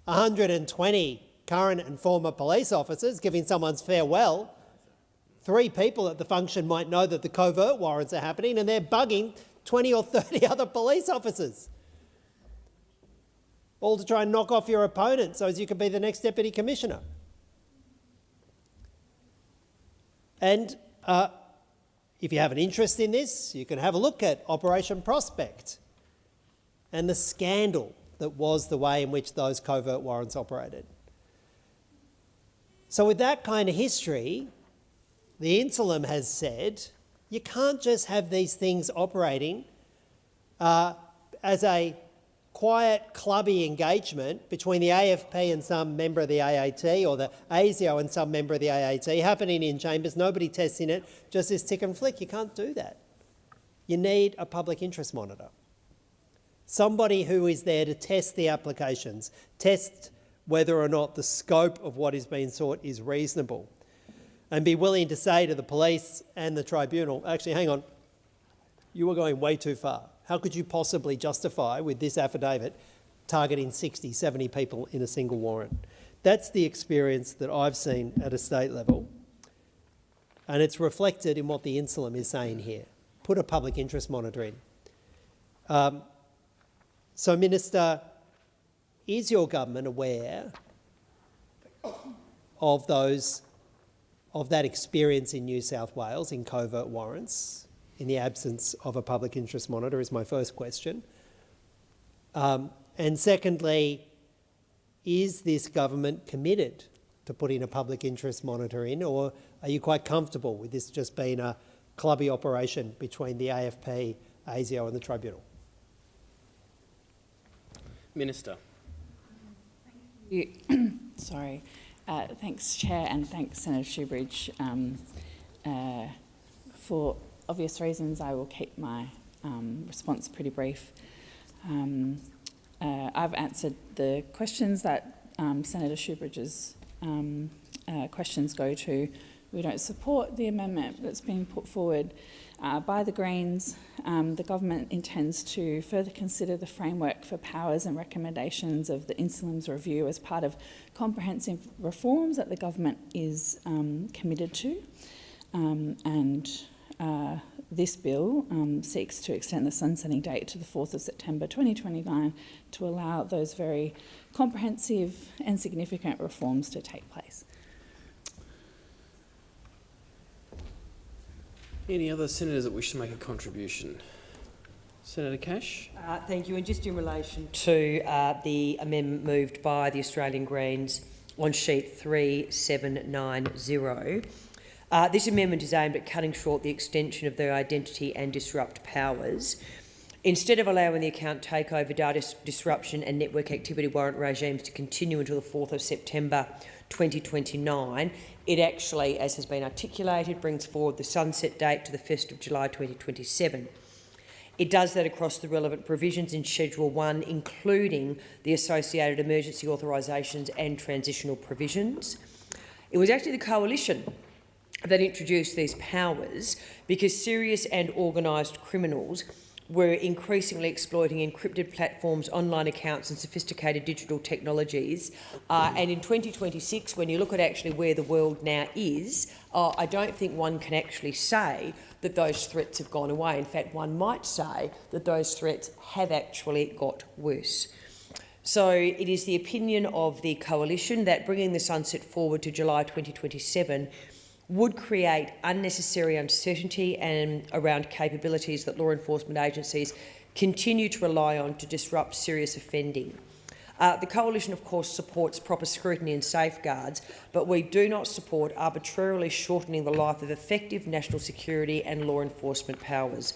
120 current and former police officers giving someone's farewell. 3 people at the function might know that the covert warrants are happening, and they're bugging 20 or 30 other police officers, all to try and knock off your opponent so as you can be the next Deputy Commissioner. And if you have an interest in this, you can have a look at Operation Prospect and the scandal that was the way in which those covert warrants operated. So with that kind of history, the Insulam has said you can't just have these things operating as a quiet, clubby engagement between the AFP and some member of the AAT, or the ASIO and some member of the AAT, happening in chambers, nobody testing it, just this tick and flick. You can't do that. You need a public interest monitor. Somebody who is there to test the applications, test whether or not the scope of what is being sought is reasonable, and be willing to say to the police and the tribunal, actually, hang on, you were going way too far. How could you possibly justify, with this affidavit, targeting 60, 70 people in a single warrant? That's the experience that I've seen at a state level, and it's reflected in what the Insulam is saying here. Put a public interest monitor in. So, Minister, is your government aware of that experience in New South Wales in covert warrants in the absence of a public interest monitor, is my first question. And secondly, is this government committed to putting a public interest monitor in, or are you quite comfortable with this just being a clubby operation between the AFP, ASIO and the Tribunal? Minister. Sorry. Thanks, Chair, and thanks, Senator Shoebridge. For obvious reasons, I will keep my response pretty brief. I've answered the questions that Senator Shoebridge's questions go to. We don't support the amendment that's being put forward by the Greens. The government intends to further consider the framework for powers and recommendations of the Insulam's review as part of comprehensive reforms that the government is committed to. This bill seeks to extend the sunsetting date to the 4th of September 2029 to allow those very comprehensive and significant reforms to take place. Any other senators that wish to make a contribution? Senator Cash. Thank you. And just in relation to the amendment moved by the Australian Greens on sheet 3790, this amendment is aimed at cutting short the extension of the identity and disrupt powers. Instead of allowing the account takeover, data disruption and network activity warrant regimes to continue until the 4th of September 2029, it actually, as has been articulated, brings forward the sunset date to the 1st of July 2027. It does that across the relevant provisions in Schedule 1, including the associated emergency authorisations and transitional provisions. It was actually the Coalition that introduced these powers because serious and organised criminals were increasingly exploiting encrypted platforms, online accounts and sophisticated digital technologies. And in 2026, when you look at actually where the world now is, I don't think one can actually say that those threats have gone away. In fact, one might say that those threats have actually got worse. So it is the opinion of the Coalition that bringing the sunset forward to July 2027 would create unnecessary uncertainty and around capabilities that law enforcement agencies continue to rely on to disrupt serious offending. The Coalition, of course, supports proper scrutiny and safeguards, but we do not support arbitrarily shortening the life of effective national security and law enforcement powers.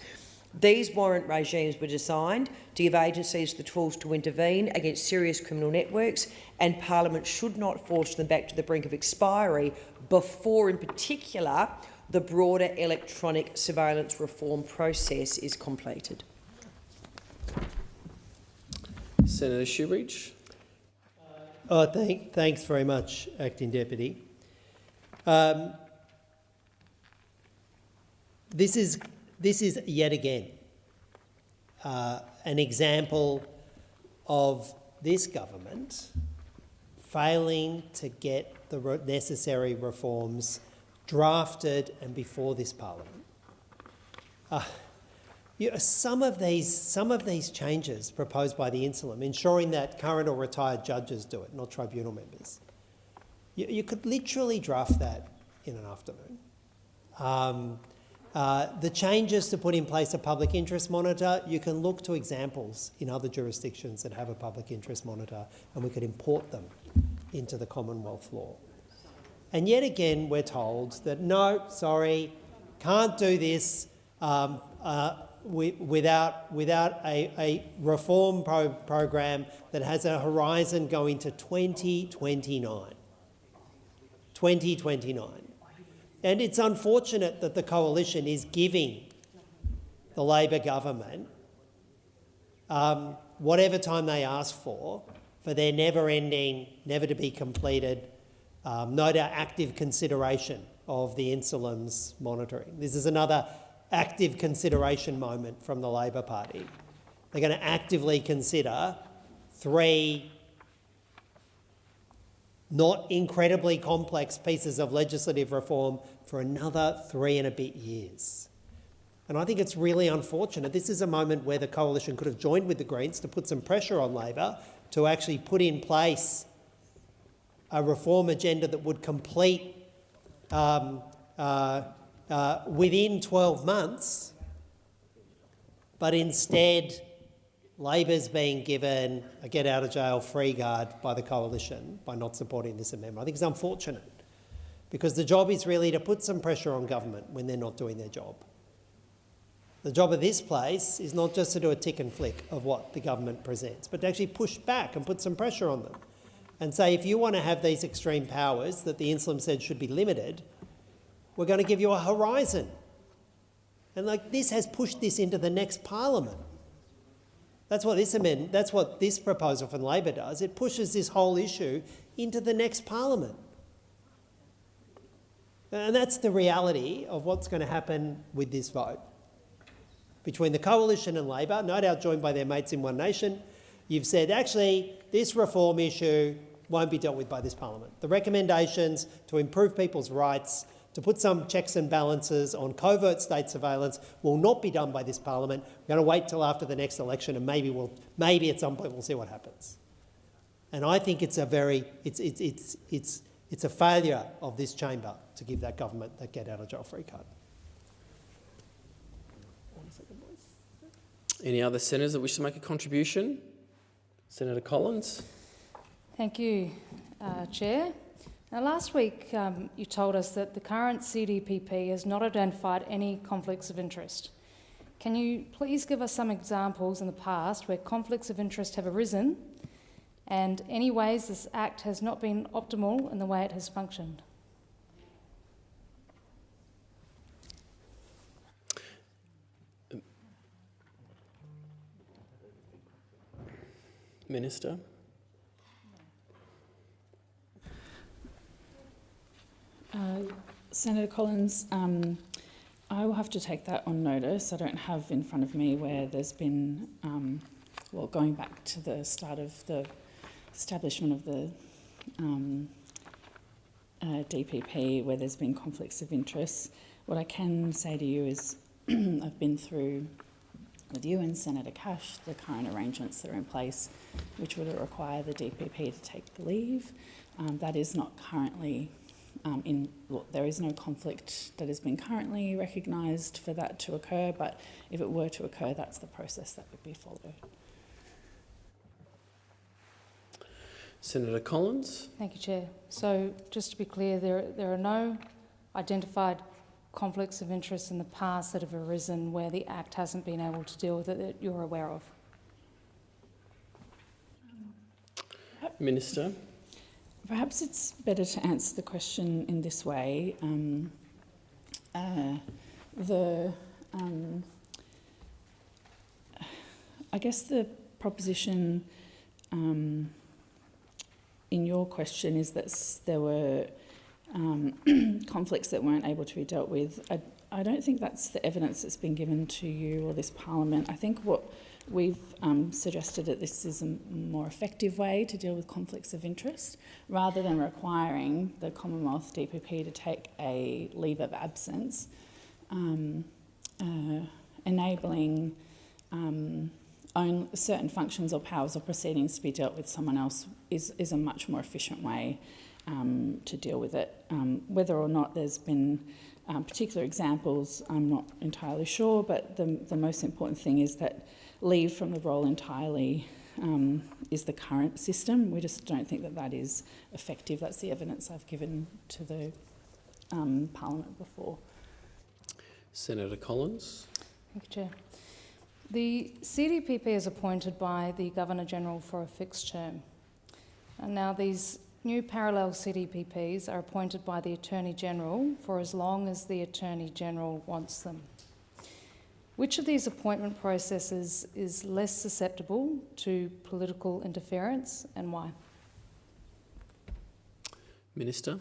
These warrant regimes were designed to give agencies the tools to intervene against serious criminal networks, and Parliament should not force them back to the brink of expiry before, in particular, the broader electronic surveillance reform process is completed. Senator Shoebridge. Thanks very much, Acting Deputy. This is yet again an example of this government failing to get the necessary reforms drafted and before this Parliament. Some of these changes proposed by the Insulam, ensuring that current or retired judges do it, not tribunal members, you could literally draft that in an afternoon. The changes to put in place a public interest monitor, you can look to examples in other jurisdictions that have a public interest monitor, and we could import them into the Commonwealth law. And yet again, we're told that, no, sorry, can't do this without a reform program that has a horizon going to 2029. 2029. And it's unfortunate that the Coalition is giving the Labor government whatever time they ask for their never-ending, never-to-be-completed, no doubt active consideration of the Insulam's monitoring. This is another active consideration moment from the Labor Party. They're going to actively consider 3 not incredibly complex pieces of legislative reform for another 3 and a bit years. And I think it's really unfortunate. This is a moment where the Coalition could have joined with the Greens to put some pressure on Labor to actually put in place a reform agenda that would complete within 12 months, but instead Labor's being given a get-out-of-jail-free card by the Coalition by not supporting this amendment. I think it's unfortunate because the job is really to put some pressure on government when they're not doing their job. The job of this place is not just to do a tick and flick of what the government presents, but to actually push back and put some pressure on them and say, if you want to have these extreme powers that the Insulam said should be limited, we're going to give you a horizon. And this has pushed this into the next Parliament. That's what this proposal from Labor does. It pushes this whole issue into the next Parliament. And that's the reality of what's going to happen with this vote. Between the Coalition and Labor, no doubt joined by their mates in One Nation, you've said, actually, this reform issue won't be dealt with by this Parliament. The recommendations to improve people's rights, to put some checks and balances on covert state surveillance will not be done by this Parliament. We're going to wait till after the next election, and maybe at some point we'll see what happens. And I think it's a failure of this chamber to give that government that get-out-of-jail-free card. Any other senators that wish to make a contribution? Senator Collins. Thank you, Chair. Now, last week you told us that the current CDPP has not identified any conflicts of interest. Can you please give us some examples in the past where conflicts of interest have arisen and any ways this Act has not been optimal in the way it has functioned? Minister. Senator Collins, I will have to take that on notice. I don't have in front of me where there's been, well, going back to the start of the establishment of the DPP, where there's been conflicts of interest. What I can say to you is I've been through with you and Senator Cash the current arrangements that are in place, which would require the DPP to take the leave. That is not currently there is no conflict that has been currently recognised for that to occur, but if it were to occur, that's the process that would be followed. Senator Collins. Thank you, Chair. So, just to be clear, there are no identified conflicts of interest in the past that have arisen where the Act hasn't been able to deal with it that you're aware of? Minister. Perhaps it's better to answer the question in this way. I guess the proposition in your question is that there were conflicts that weren't able to be dealt with. I don't think that's the evidence that's been given to you or this Parliament. I think what we've suggested that this is a more effective way to deal with conflicts of interest, rather than requiring the Commonwealth DPP to take a leave of absence, enabling certain functions or powers or proceedings to be dealt with someone else is a much more efficient way to deal with it. Whether or not there's been particular examples, I'm not entirely sure, but the most important thing is that leave from the role entirely is the current system. We just don't think that that is effective. That's the evidence I've given to the Parliament before. Senator Collins. Thank you, Chair. The CDPP is appointed by the Governor-General for a fixed term. And now these new parallel CDPPs are appointed by the Attorney-General for as long as the Attorney-General wants them. Which of these appointment processes is less susceptible to political interference and why? Minister.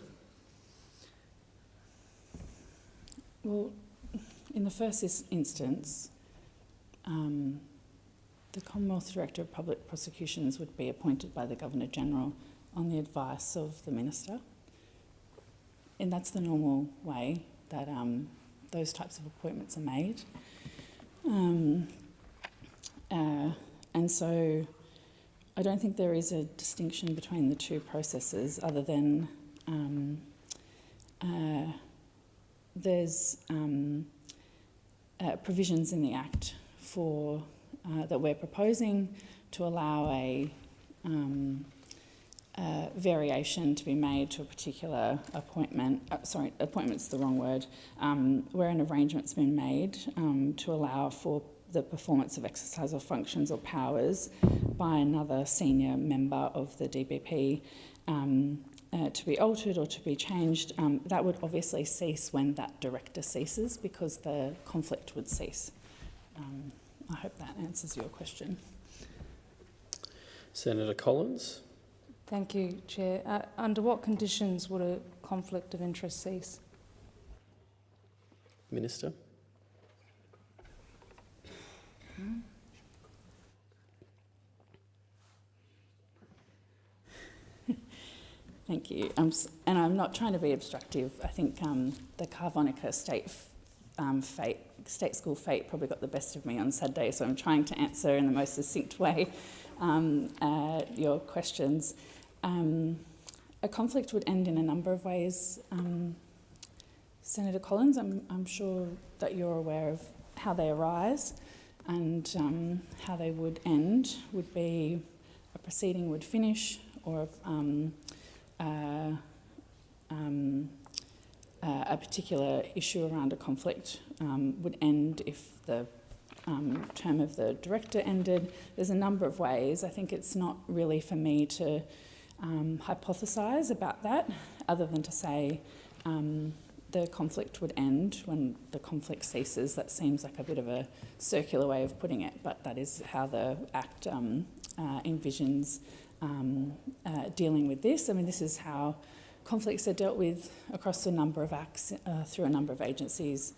Well, in the first instance, the Commonwealth Director of Public Prosecutions would be appointed by the Governor-General on the advice of the Minister. And that's the normal way that those types of appointments are made. And so I don't think there is a distinction between the two processes, other than there's provisions in the Act for that we're proposing to allow a variation to be made to a particular appointment. Appointment's the wrong word. Where an arrangement's been made to allow for the performance of exercise of functions or powers by another senior member of the DPP to be altered or to be changed. That would obviously cease when that director ceases, because the conflict would cease. I hope that answers your question. Senator Collins. Thank you, Chair. Under what conditions would a conflict of interest cease? Minister. Thank you. And I'm not trying to be obstructive. I think the Carvonica State School fate probably got the best of me on Saturday, so I'm trying to answer in the most succinct way your questions. A conflict would end in a number of ways. Senator Collins, I'm sure that you're aware of how they arise. and how they would end would be a proceeding would finish, or a particular issue around a conflict would end if the term of the director ended. There's a number of ways. I think it's not really for me to hypothesise about that, other than to say the conflict would end when the conflict ceases. That seems like a bit of a circular way of putting it, but that is how the Act envisions dealing with this. I mean, this is how conflicts are dealt with across a number of acts through a number of agencies,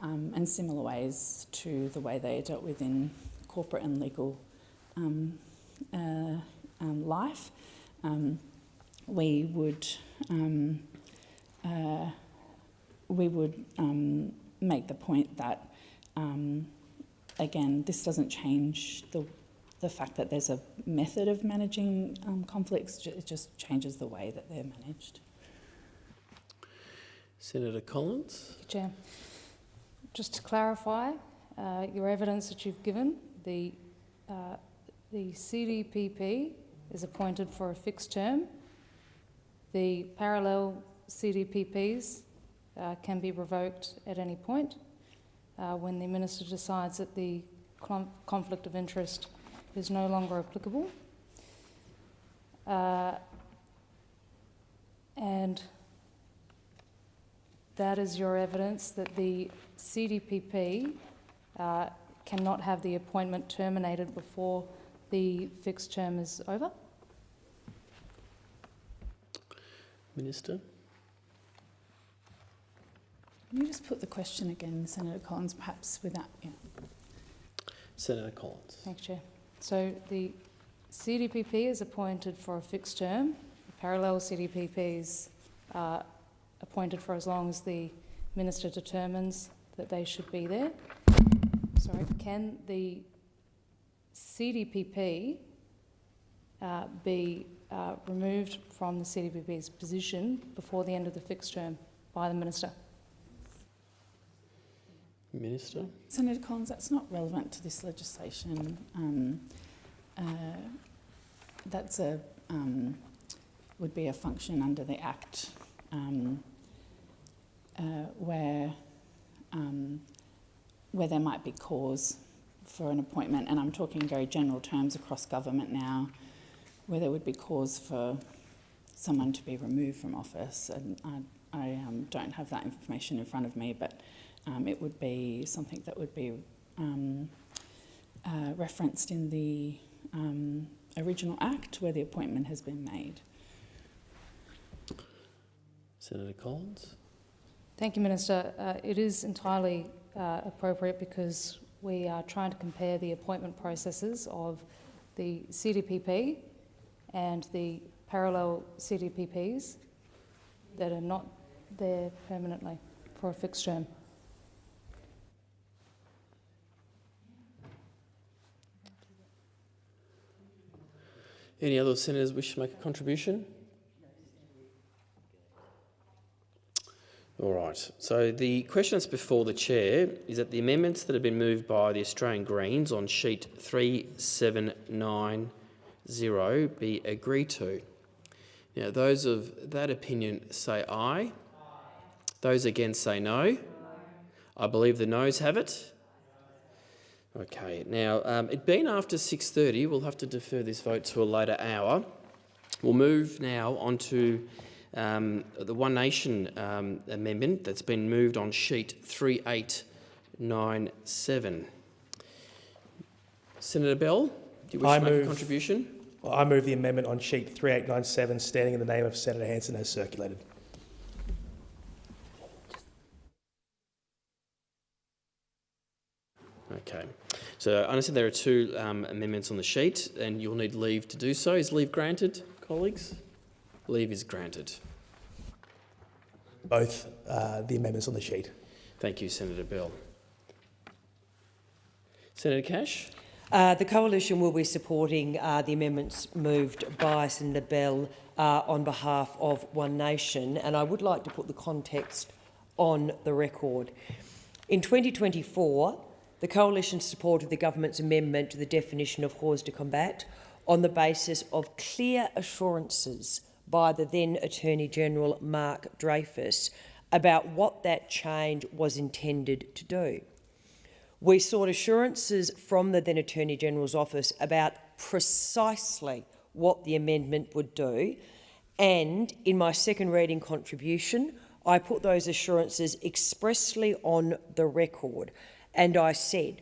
and similar ways to the way they are dealt with in corporate and legal life. We would make the point that, again, this doesn't change the fact that there's a method of managing conflicts. It just changes the way that they're managed. Senator Collins. Chair, just to clarify your evidence that you've given, the CDPP is appointed for a fixed term. The parallel CDPPs can be revoked at any point when the Minister decides that the conflict of interest is no longer applicable. And that is your evidence that the CDPP cannot have the appointment terminated before the fixed term is over? Minister. Can you just put the question again, Senator Collins, perhaps without... Yeah. Senator Collins. Thanks, Chair. So the CDPP is appointed for a fixed term. The parallel CDPPs are appointed for as long as the Minister determines that they should be there. Sorry, can the CDPP be removed from the CDPP's position before the end of the fixed term by the Minister? Minister. Senator Collins, that's not relevant to this legislation. That's would be a function under the Act where there might be cause for an appointment, and I'm talking very general terms across government now, where there would be cause for someone to be removed from office. And I don't have that information in front of me, but it would be something that would be referenced in the original Act where the appointment has been made. Senator Collins. Thank you, Minister. It is entirely appropriate because we are trying to compare the appointment processes of the CDPP and the parallel CDPPs that are not there permanently for a fixed term. Any other senators wish to make a contribution? All right. So the question that's before the chair is that the amendments that have been moved by the Australian Greens on sheet 3790 be agreed to. Now, those of that opinion say aye. Those against say no. I believe the noes have it. Okay. Now, it being after 6:30, we'll have to defer this vote to a later hour. We'll move now on to the One Nation amendment that's been moved on sheet 3897. Senator Bell, do you wish to make a contribution? I move the amendment on sheet 3897, standing in the name of Senator Hanson, as circulated. Okay. So I understand there are two amendments on the sheet, and you'll need leave to do so. Is leave granted, colleagues? Leave is granted. Both the amendments on the sheet. Thank you, Senator Bell. Senator Cash? The Coalition will be supporting the amendments moved by Senator Bell on behalf of One Nation, and I would like to put the context on the record. In 2024, the Coalition supported the government's amendment to the definition of hors de combat on the basis of clear assurances by the then Attorney-General Mark Dreyfus about what that change was intended to do. We sought assurances from the then Attorney-General's office about precisely what the amendment would do, and in my second reading contribution, I put those assurances expressly on the record, and I said,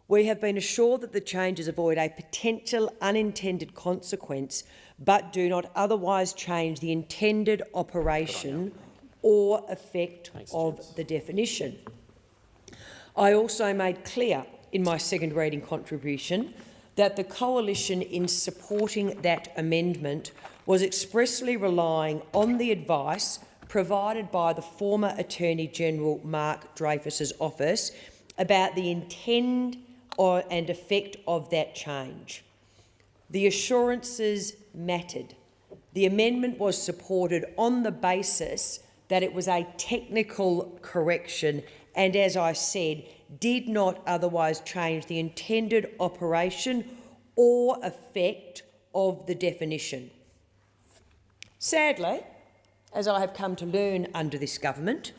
"We have been assured that the changes avoid a potential unintended consequence but do not otherwise change the intended operation or effect of the definition." I also made clear in my second reading contribution that the Coalition, in supporting that amendment, was expressly relying on the advice provided by the former Attorney-General Mark Dreyfus's office about the intent and effect of that change. The assurances mattered. The amendment was supported on the basis that it was a technical correction and, as I said, did not otherwise change the intended operation or effect of the definition. Sadly, as I have come to learn under this government,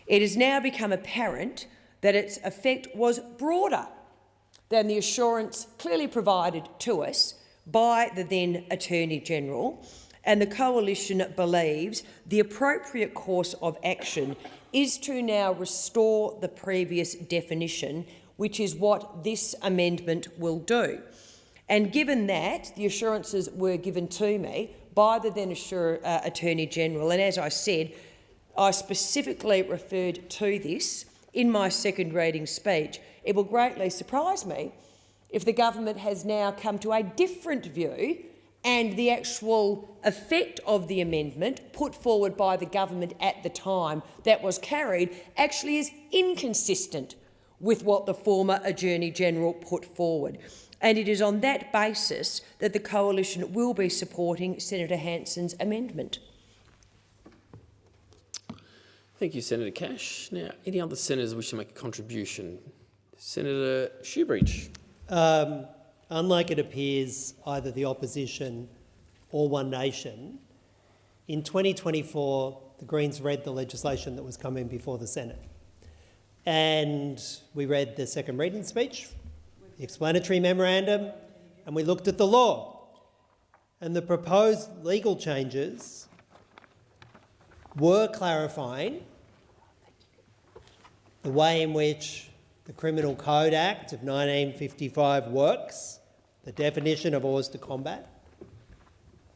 it has now become apparent that its effect was broader than the assurance clearly provided to us by the then Attorney-General, and the Coalition believes the appropriate course of action is to now restore the previous definition, which is what this amendment will do. And given that the assurances were given to me by the then Attorney-General, and as I said, I specifically referred to this in my second reading speech, it will greatly surprise me if the government has now come to a different view and the actual effect of the amendment put forward by the government at the time that was carried actually is inconsistent with what the former Attorney-General put forward. And it is on that basis that the Coalition will be supporting Senator Hanson's amendment. Thank you, Senator Cash. Now, any other senators wish to make a contribution? Senator Shoebridge. Unlike it appears either the opposition or One Nation, in 2024 the Greens read the legislation that was coming before the Senate. And we read the second reading speech, the explanatory memorandum, and we looked at the law. And the proposed legal changes were clarifying the way in which the Criminal Code Act of 1955 works, the definition of hors de combat,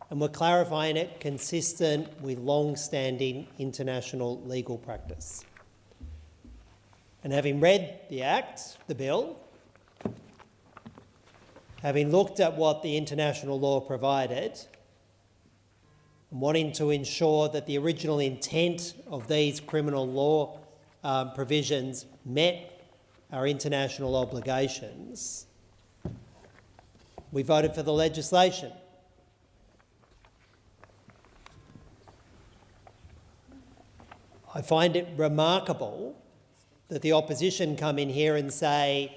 and we're clarifying it consistent with long-standing international legal practice. And having read the Act, the bill, having looked at what the international law provided, and wanting to ensure that the original intent of these criminal law provisions met our international obligations, we voted for the legislation. I find it remarkable that the opposition come in here and say,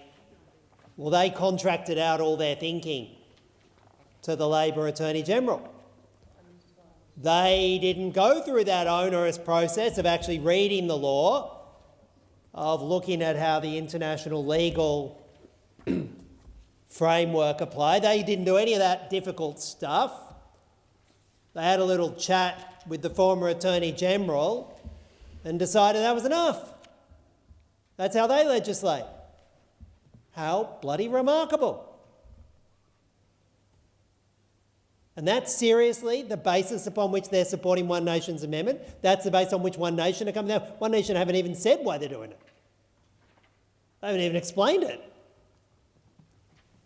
well, they contracted out all their thinking to the Labor Attorney-General. They didn't go through that onerous process of actually reading the law, of looking at how the international legal framework applied. They didn't do any of that difficult stuff. They had a little chat with the former Attorney-General and decided that was enough. That's how they legislate. How bloody remarkable. And that's seriously the basis upon which they're supporting One Nation's amendment. That's the basis on which One Nation are coming down. One Nation haven't even said why they're doing it. They haven't even explained it.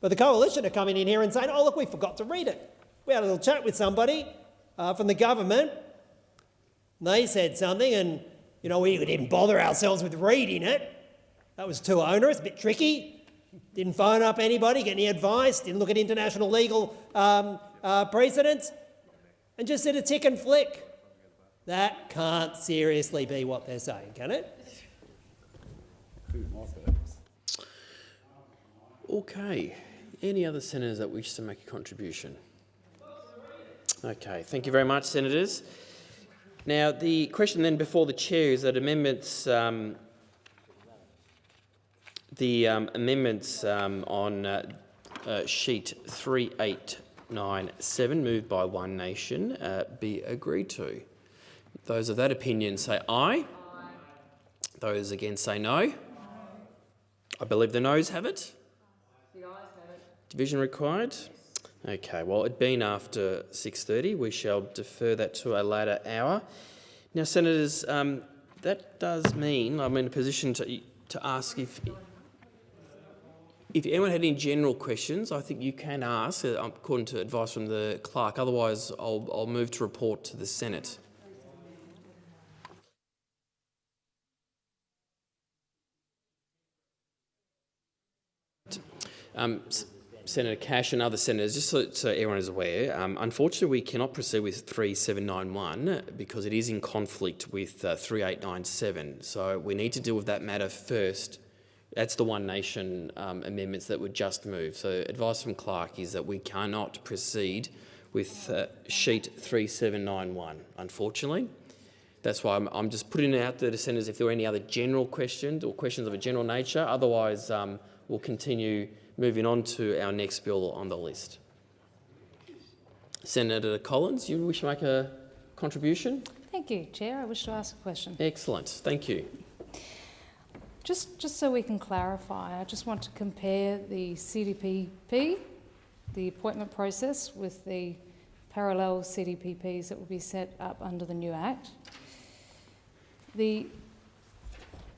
But the Coalition are coming in here and saying, oh, look, we forgot to read it. We had a little chat with somebody from the government, and they said something, and, you know, we didn't bother ourselves with reading it. That was too onerous, a bit tricky. Didn't phone up anybody, get any advice, didn't look at international legal precedents, and just did a tick and flick. That can't seriously be what they're saying, can it? Okay. Any other senators that wish to make a contribution? Okay. Thank you very much, senators. Now, the question then before the chair is that amendments, on sheet 3897, moved by One Nation, be agreed to. Those of that opinion say aye. Those against say no. I believe the noes have it. The ayes have it. Division required. Okay, well, it being after 6:30, we shall defer that to a later hour. Now, senators, that does mean I'm in a position to ask if anyone had any general questions. I think you can ask, according to advice from the clerk. Otherwise, I'll move to report to the Senate. Senator Cash and other senators, just so everyone is aware, unfortunately we cannot proceed with 3791 because it is in conflict with 3897. So we need to deal with that matter first. That's the One Nation amendments that were just moved. So advice from clerk is that we cannot proceed with sheet 3791, unfortunately. That's why I'm just putting it out there to senators if there are any other general questions or questions of a general nature. Otherwise, we'll continue moving on to our next bill on the list. Senator Collins, you wish to make a contribution? Thank you, Chair. I wish to ask a question. Excellent. Thank you. Just so we can clarify, I just want to compare the CDPP, the appointment process, with the parallel CDPPs that will be set up under the new Act. The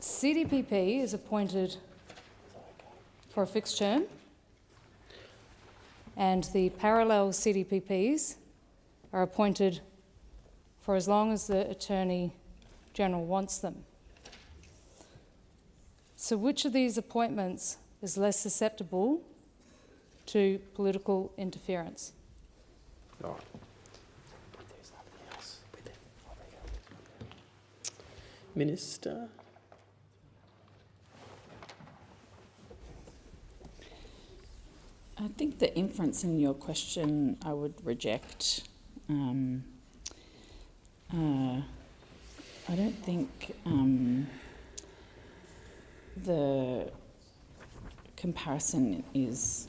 CDPP is appointed for a fixed term, and the parallel CDPPs are appointed for as long as the Attorney General wants them. So which of these appointments is less susceptible to political interference? All right. Minister? I think the inference in your question I would reject. I don't think the comparison is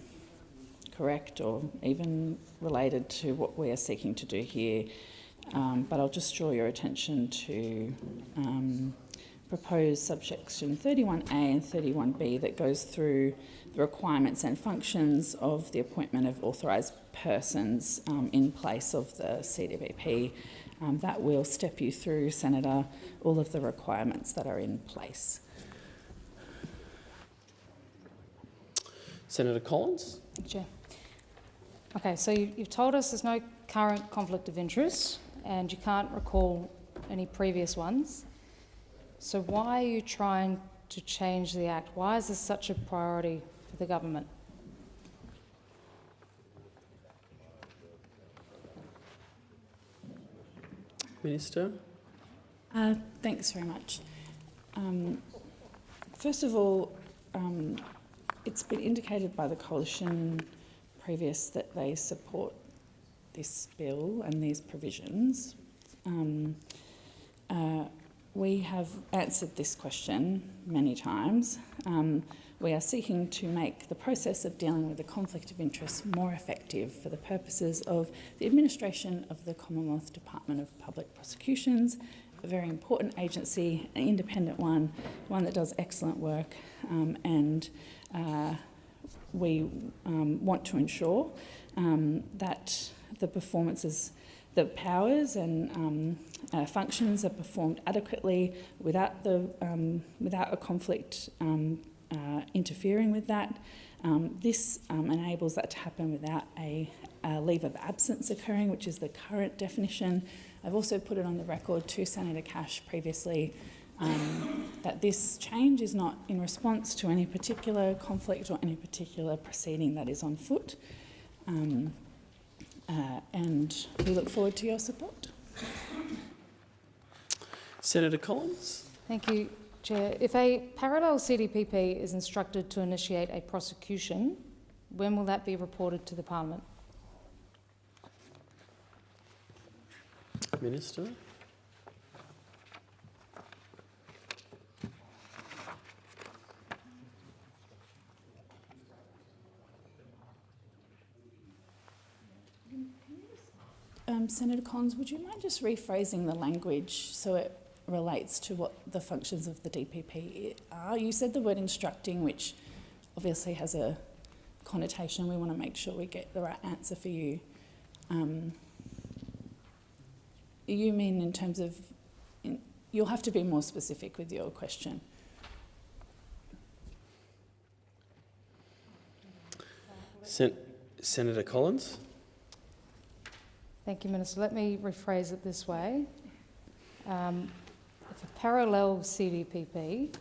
correct or even related to what we are seeking to do here, but I'll just draw your attention to proposed subsection 31A and 31B that goes through the requirements and functions of the appointment of authorised persons in place of the CDPP. That will step you through, Senator, all of the requirements that are in place. Senator Collins? Chair. Okay, so you've told us there's no current conflict of interest and you can't recall any previous ones. So why are you trying to change the Act? Why is this such a priority for the government? Minister? Thanks very much. First of all, it's been indicated by the Coalition previous that they support this bill and these provisions. We have answered this question many times. We are seeking to make the process of dealing with the conflict of interest more effective for the purposes of the administration of the Commonwealth Department of Public Prosecutions, a very important agency, an independent one that does excellent work, and we want to ensure that the performances, the powers and functions are performed adequately without a conflict interfering with that. This enables that to happen without a leave of absence occurring, which is the current definition. I've also put it on the record to Senator Cash previously that this change is not in response to any particular conflict or any particular proceeding that is on foot. And we look forward to your support. Senator Collins? Thank you, Chair, if a parallel CDPP is instructed to initiate a prosecution, when will that be reported to the Parliament? Minister? Senator Collins, would you mind just rephrasing the language so it relates to what the functions of the DPP are? You said the word instructing, which obviously has a connotation. We want to make sure we get the right answer for you. You mean in terms of... you'll have to be more specific with your question. Senator Collins? Thank you, Minister. Let me rephrase it this way. If a parallel CDPP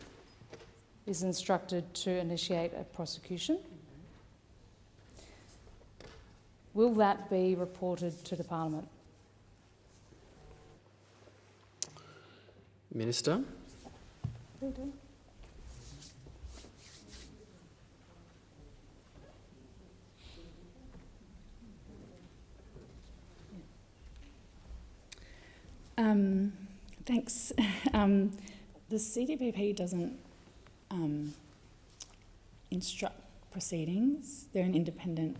is instructed to initiate a prosecution, will that be reported to the Parliament? Minister? Thanks. The CDPP doesn't instruct proceedings. They're an independent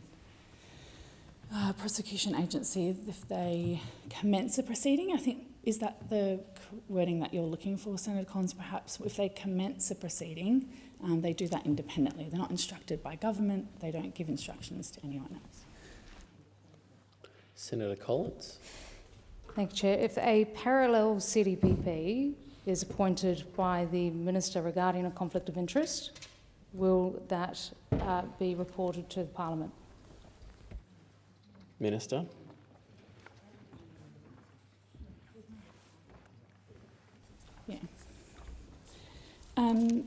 prosecution agency. If they commence a proceeding, I think, is that the wording that you're looking for, Senator Collins, perhaps? If they commence a proceeding, they do that independently. They're not instructed by government. They don't give instructions to anyone else. Senator Collins? Thank you, Chair. If a parallel CDPP is appointed by the Minister regarding a conflict of interest, will that be reported to the Parliament? Minister? Yeah.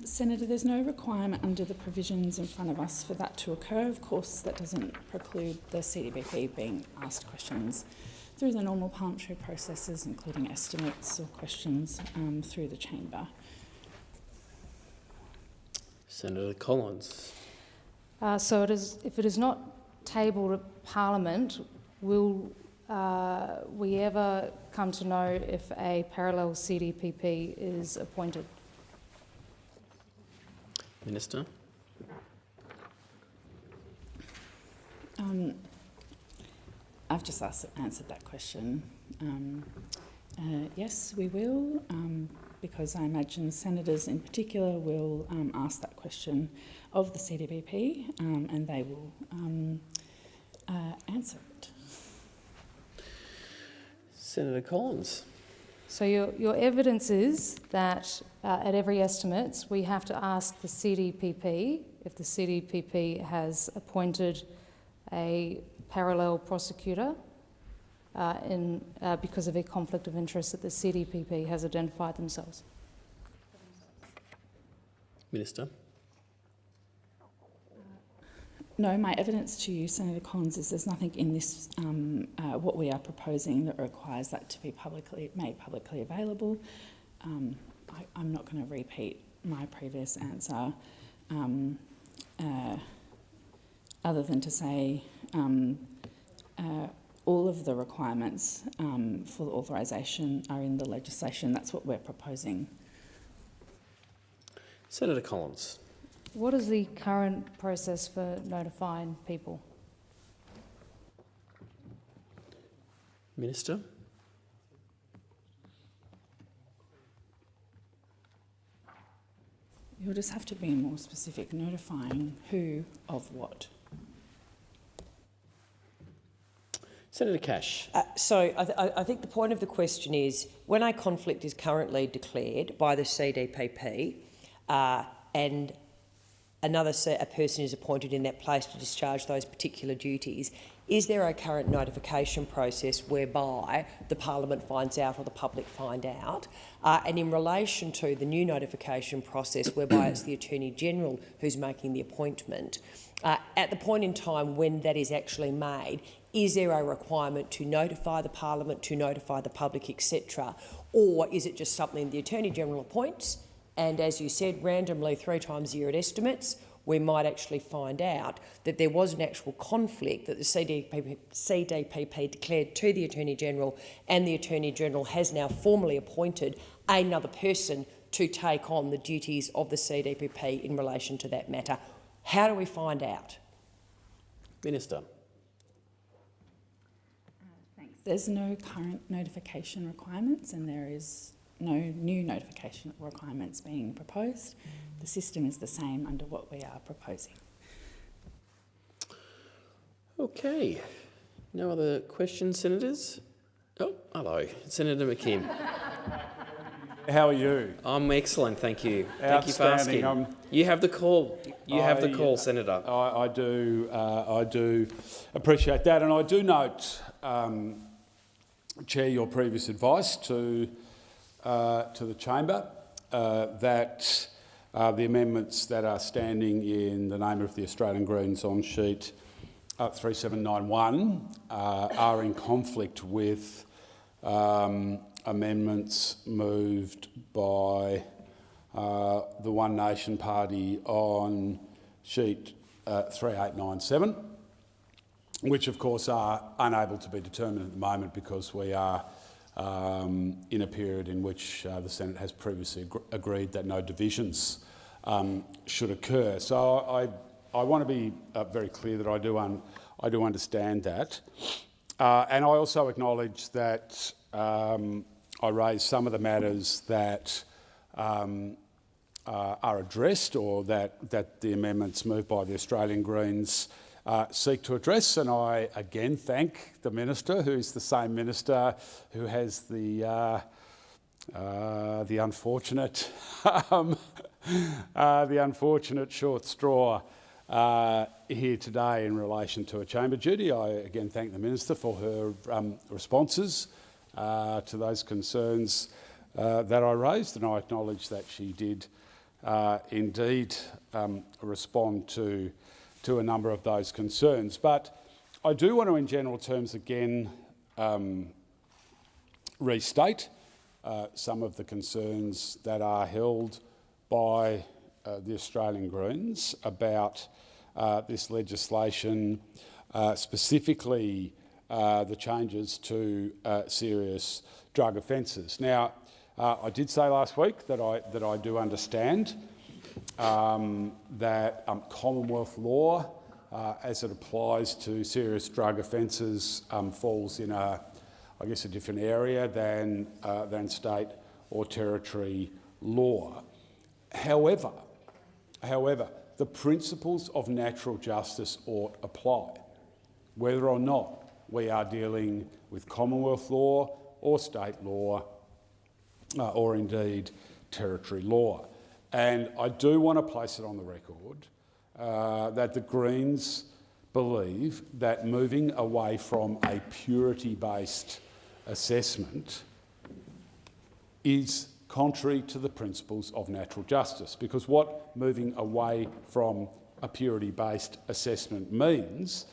Senator, there's no requirement under the provisions in front of us for that to occur. Of course, that doesn't preclude the CDPP being asked questions through the normal parliamentary processes, including estimates or questions through the chamber. Senator Collins? So if it is not tabled at Parliament, will we ever come to know if a parallel CDPP is appointed? Minister? I've just answered that question. Yes, we will, because I imagine senators in particular will ask that question of the CDPP, and they will answer it. Senator Collins? So your evidence is that at every estimates we have to ask the CDPP if the CDPP has appointed a parallel prosecutor because of a conflict of interest that the CDPP has identified themselves. Minister? No, my evidence to you, Senator Collins, is there's nothing in this, what we are proposing, that requires that to be made publicly available. I'm not going to repeat my previous answer, other than to say all of the requirements for the authorisation are in the legislation. That's what we're proposing. Senator Collins? What is the current process for notifying people? Minister? You'll just have to be more specific, notifying who of what. Senator Cash. I think the point of the question is, when a conflict is currently declared by the CDPP and a person is appointed in that place to discharge those particular duties, is there a current notification process whereby the Parliament finds out or the public find out? And in relation to the new notification process whereby it's the Attorney-General who's making the appointment, at the point in time when that is actually made, is there a requirement to notify the Parliament, to notify the public, etc.? Or is it just something the Attorney-General appoints And as you said, randomly 3 times a year at estimates, we might actually find out that there was an actual conflict that the CDPP declared to the Attorney-General, and the Attorney-General has now formally appointed another person to take on the duties of the CDPP in relation to that matter. How do we find out? Minister. Thanks. There's no current notification requirements, and there is no new notification requirements being proposed. The system is the same under what we are proposing. Okay. No other questions, Senators? Oh, hello. Senator McKim. How are you? I'm excellent, thank you. Thank you for asking. You have the call. You have the call, Senator. I do appreciate that, and I do note, Chair, your previous advice to the chamber that the amendments that are standing in the name of the Australian Greens on sheet 3791 are in conflict with amendments moved by the One Nation Party on sheet 3897, which of course are unable to be determined at the moment because we are in a period in which the Senate has previously agreed that no divisions should occur. So I want to be very clear that I do understand that, and I also acknowledge that I raised some of the matters that are addressed, or that the amendments moved by the Australian Greens seek to address, and I again thank the Minister, who is the same Minister who has the unfortunate the unfortunate short straw here today in relation to a chamber duty. I again thank the Minister for her responses to those concerns that I raised, and I acknowledge that she did indeed respond to a number of those concerns. But I do want to, in general terms, again restate some of the concerns that are held by the Australian Greens about this legislation, specifically the changes to serious drug offences. Now, I did say last week that I do understand that Commonwealth law, as it applies to serious drug offences, falls in I guess a different area than state or territory law. However, the principles of natural justice ought apply, whether or not we are dealing with Commonwealth law or state law or indeed territory law. And I do want to place it on the record that the Greens believe that moving away from a purity-based assessment is contrary to the principles of natural justice, because what moving away from a purity-based assessment means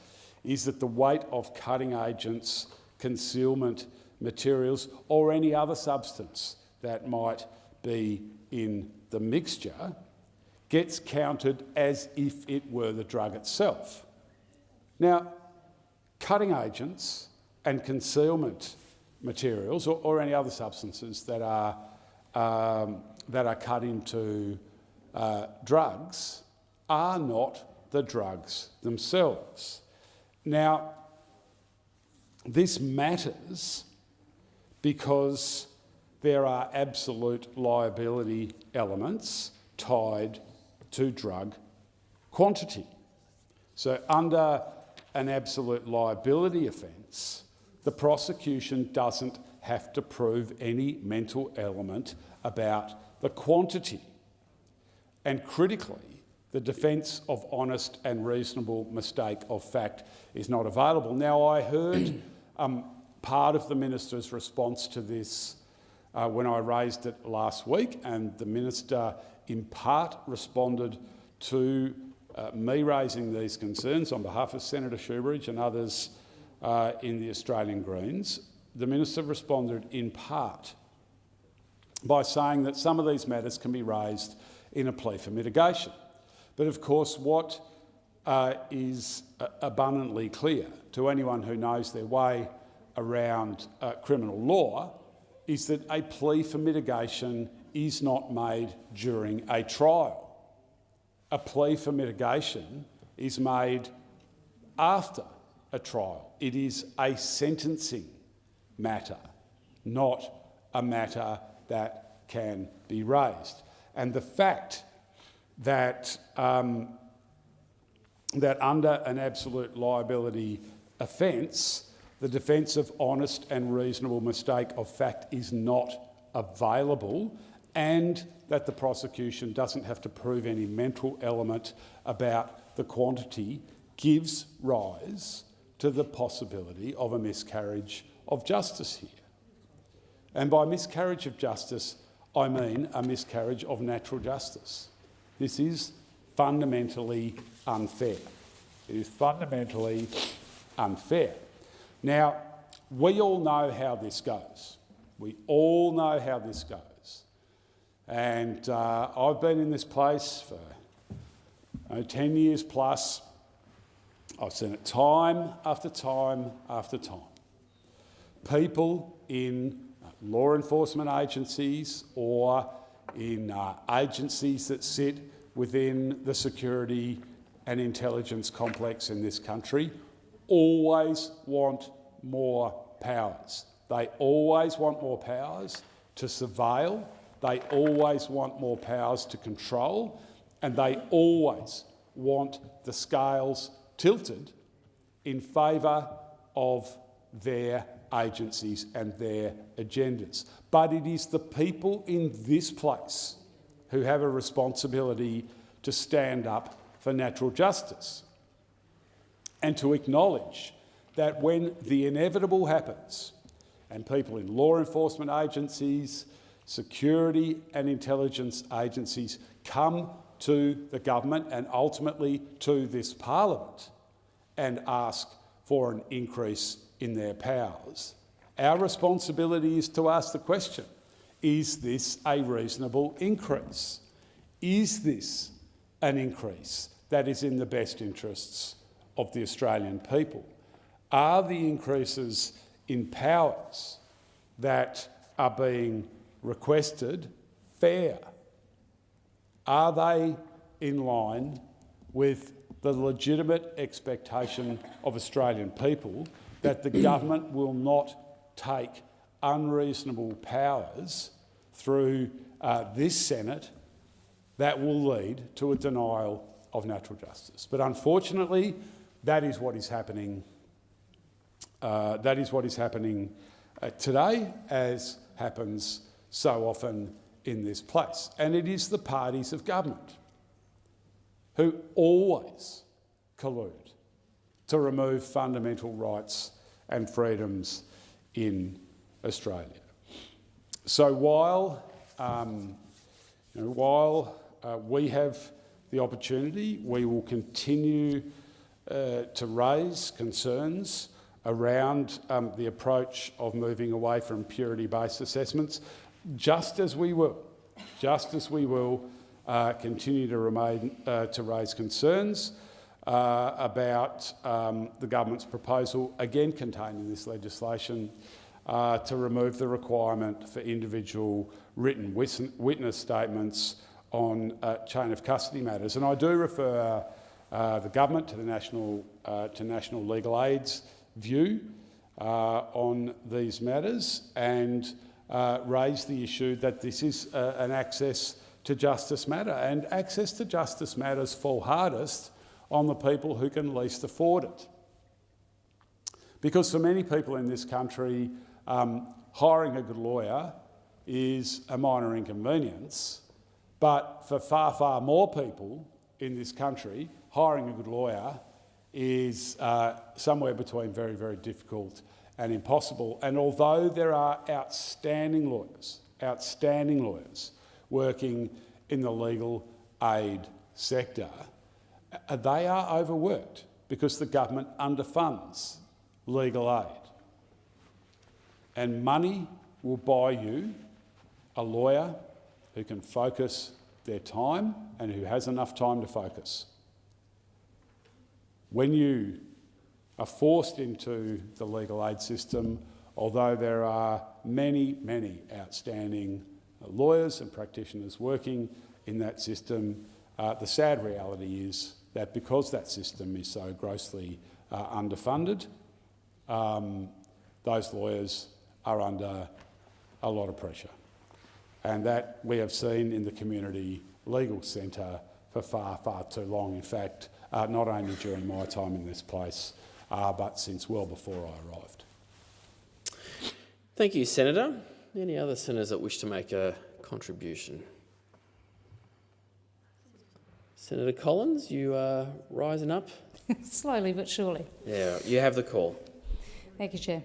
is that the weight of cutting agents, concealment materials, or any other substance that might be in the mixture gets counted as if it were the drug itself. Now, cutting agents and concealment materials, or any other substances that are cut into drugs, are not the drugs themselves. Now, this matters because there are absolute liability elements tied to drug quantity. So under an absolute liability offence, the prosecution doesn't have to prove any mental element about the quantity. And critically, the defence of honest and reasonable mistake of fact is not available. Now, I heard part of the Minister's response to this when I raised it last week, and the Minister in part responded to me raising these concerns on behalf of Senator Shoebridge and others in the Australian Greens. The Minister responded in part by saying that some of these matters can be raised in a plea for mitigation. But of course, what is abundantly clear to anyone who knows their way around criminal law is that a plea for mitigation is not made during a trial. A plea for mitigation is made after a trial. It is a sentencing matter, not a matter that can be raised. And the fact that, that under an absolute liability offence, the defence of honest and reasonable mistake of fact is not available, and that the prosecution doesn't have to prove any mental element about the quantity, gives rise to the possibility of a miscarriage of justice here. And by miscarriage of justice, I mean a miscarriage of natural justice. This is fundamentally unfair. It is fundamentally unfair. Now, we all know how this goes. We all know how this goes. And I've been in this place for 10 years plus. I've seen it time after time after time. People in law enforcement agencies or in agencies that sit within the security and intelligence complex in this country always want more powers. They always want more powers to surveil, they always want more powers to control, and they always want the scales tilted in favour of their agencies and their agendas. But it is the people in this place who have a responsibility to stand up for natural justice and to acknowledge that when the inevitable happens and people in law enforcement agencies, security and intelligence agencies come to the government and ultimately to this parliament and ask for an increase in their powers, our responsibility is to ask the question, is this a reasonable increase? Is this an increase that is in the best interests of the Australian people? Are the increases in powers that are being requested fair? Are they in line with the legitimate expectation of Australian people that the government will not take unreasonable powers through this Senate that will lead to a denial of natural justice? But unfortunately, that is what is happening. That is what is happening today, as happens so often in this place. And it is the parties of government who always collude to remove fundamental rights and freedoms in Australia. So while we have the opportunity, we will continue to raise concerns around the approach of moving away from purity-based assessments, just as we will continue to raise concerns about the government's proposal, again contained in this legislation, to remove the requirement for individual written witness statements on chain of custody matters. And I do refer the government to the National Legal Aid's view on these matters and raise the issue that this is an access to justice matter, and access to justice matters fall hardest on the people who can least afford it. Because for many people in this country, hiring a good lawyer is a minor inconvenience, but for far, far more people in this country, hiring a good lawyer is somewhere between very, very difficult and impossible. And although there are outstanding lawyers working in the legal aid sector, they are overworked because the government underfunds legal aid. And money will buy you a lawyer who can focus their time and who has enough time to focus. When you are forced into the legal aid system, although there are many, many outstanding lawyers and practitioners working in that system, the sad reality is that because that system is so grossly underfunded, those lawyers are under a lot of pressure. And that we have seen in the Community Legal Centre for far, far too long. In fact, not only during my time in this place, but since well before I arrived. Thank you, Senator. Any other senators that wish to make a contribution? Senator Collins, you are rising up. Slowly but surely. Yeah, you have the call. Thank you, Chair.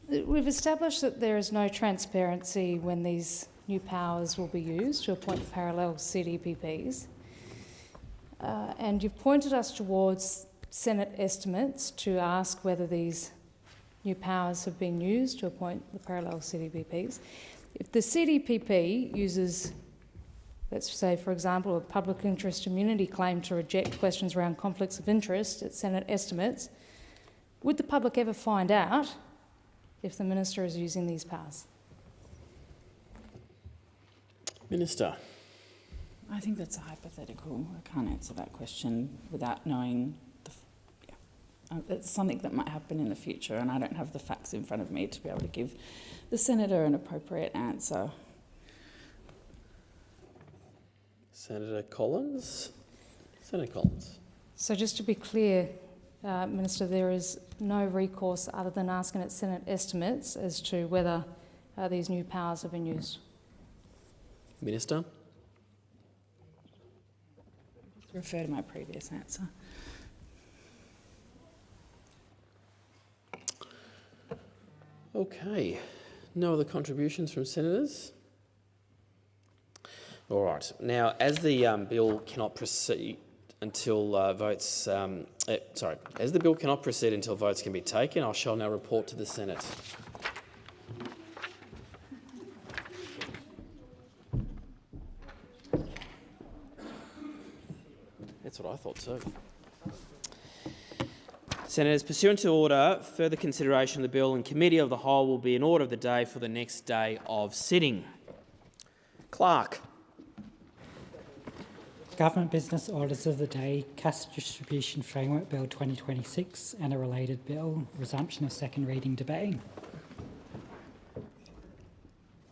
We've established that there is no transparency when these new powers will be used to appoint parallel CDPPs, and you've pointed us towards Senate estimates to ask whether these new powers have been used to appoint the parallel CDPPs. If the CDPP uses, let's say, for example, a public interest immunity claim to reject questions around conflicts of interest at Senate estimates, would the public ever find out if the minister is using these powers? Minister. I think that's a hypothetical. I can't answer that question without knowing. It's something that might happen in the future, and I don't have the facts in front of me to be able to give the senator an appropriate answer. Senator Collins. Senator Collins. So just to be clear, Minister, there is no recourse other than asking at Senate estimates as to whether these new powers have been used. Minister. Refer to my previous answer. Okay. No other contributions from senators? All right. Now, as the bill cannot proceed until votes... as the bill cannot proceed until votes can be taken, I shall now report to the Senate. That's what I thought too. Senators, pursuant to order, further consideration of the bill in Committee of the Whole will be in order of the day for the next day of sitting. Clerk. Government Business Orders of the Day, Cash Distribution Framework Bill 2026 and a related bill, resumption of second reading debate.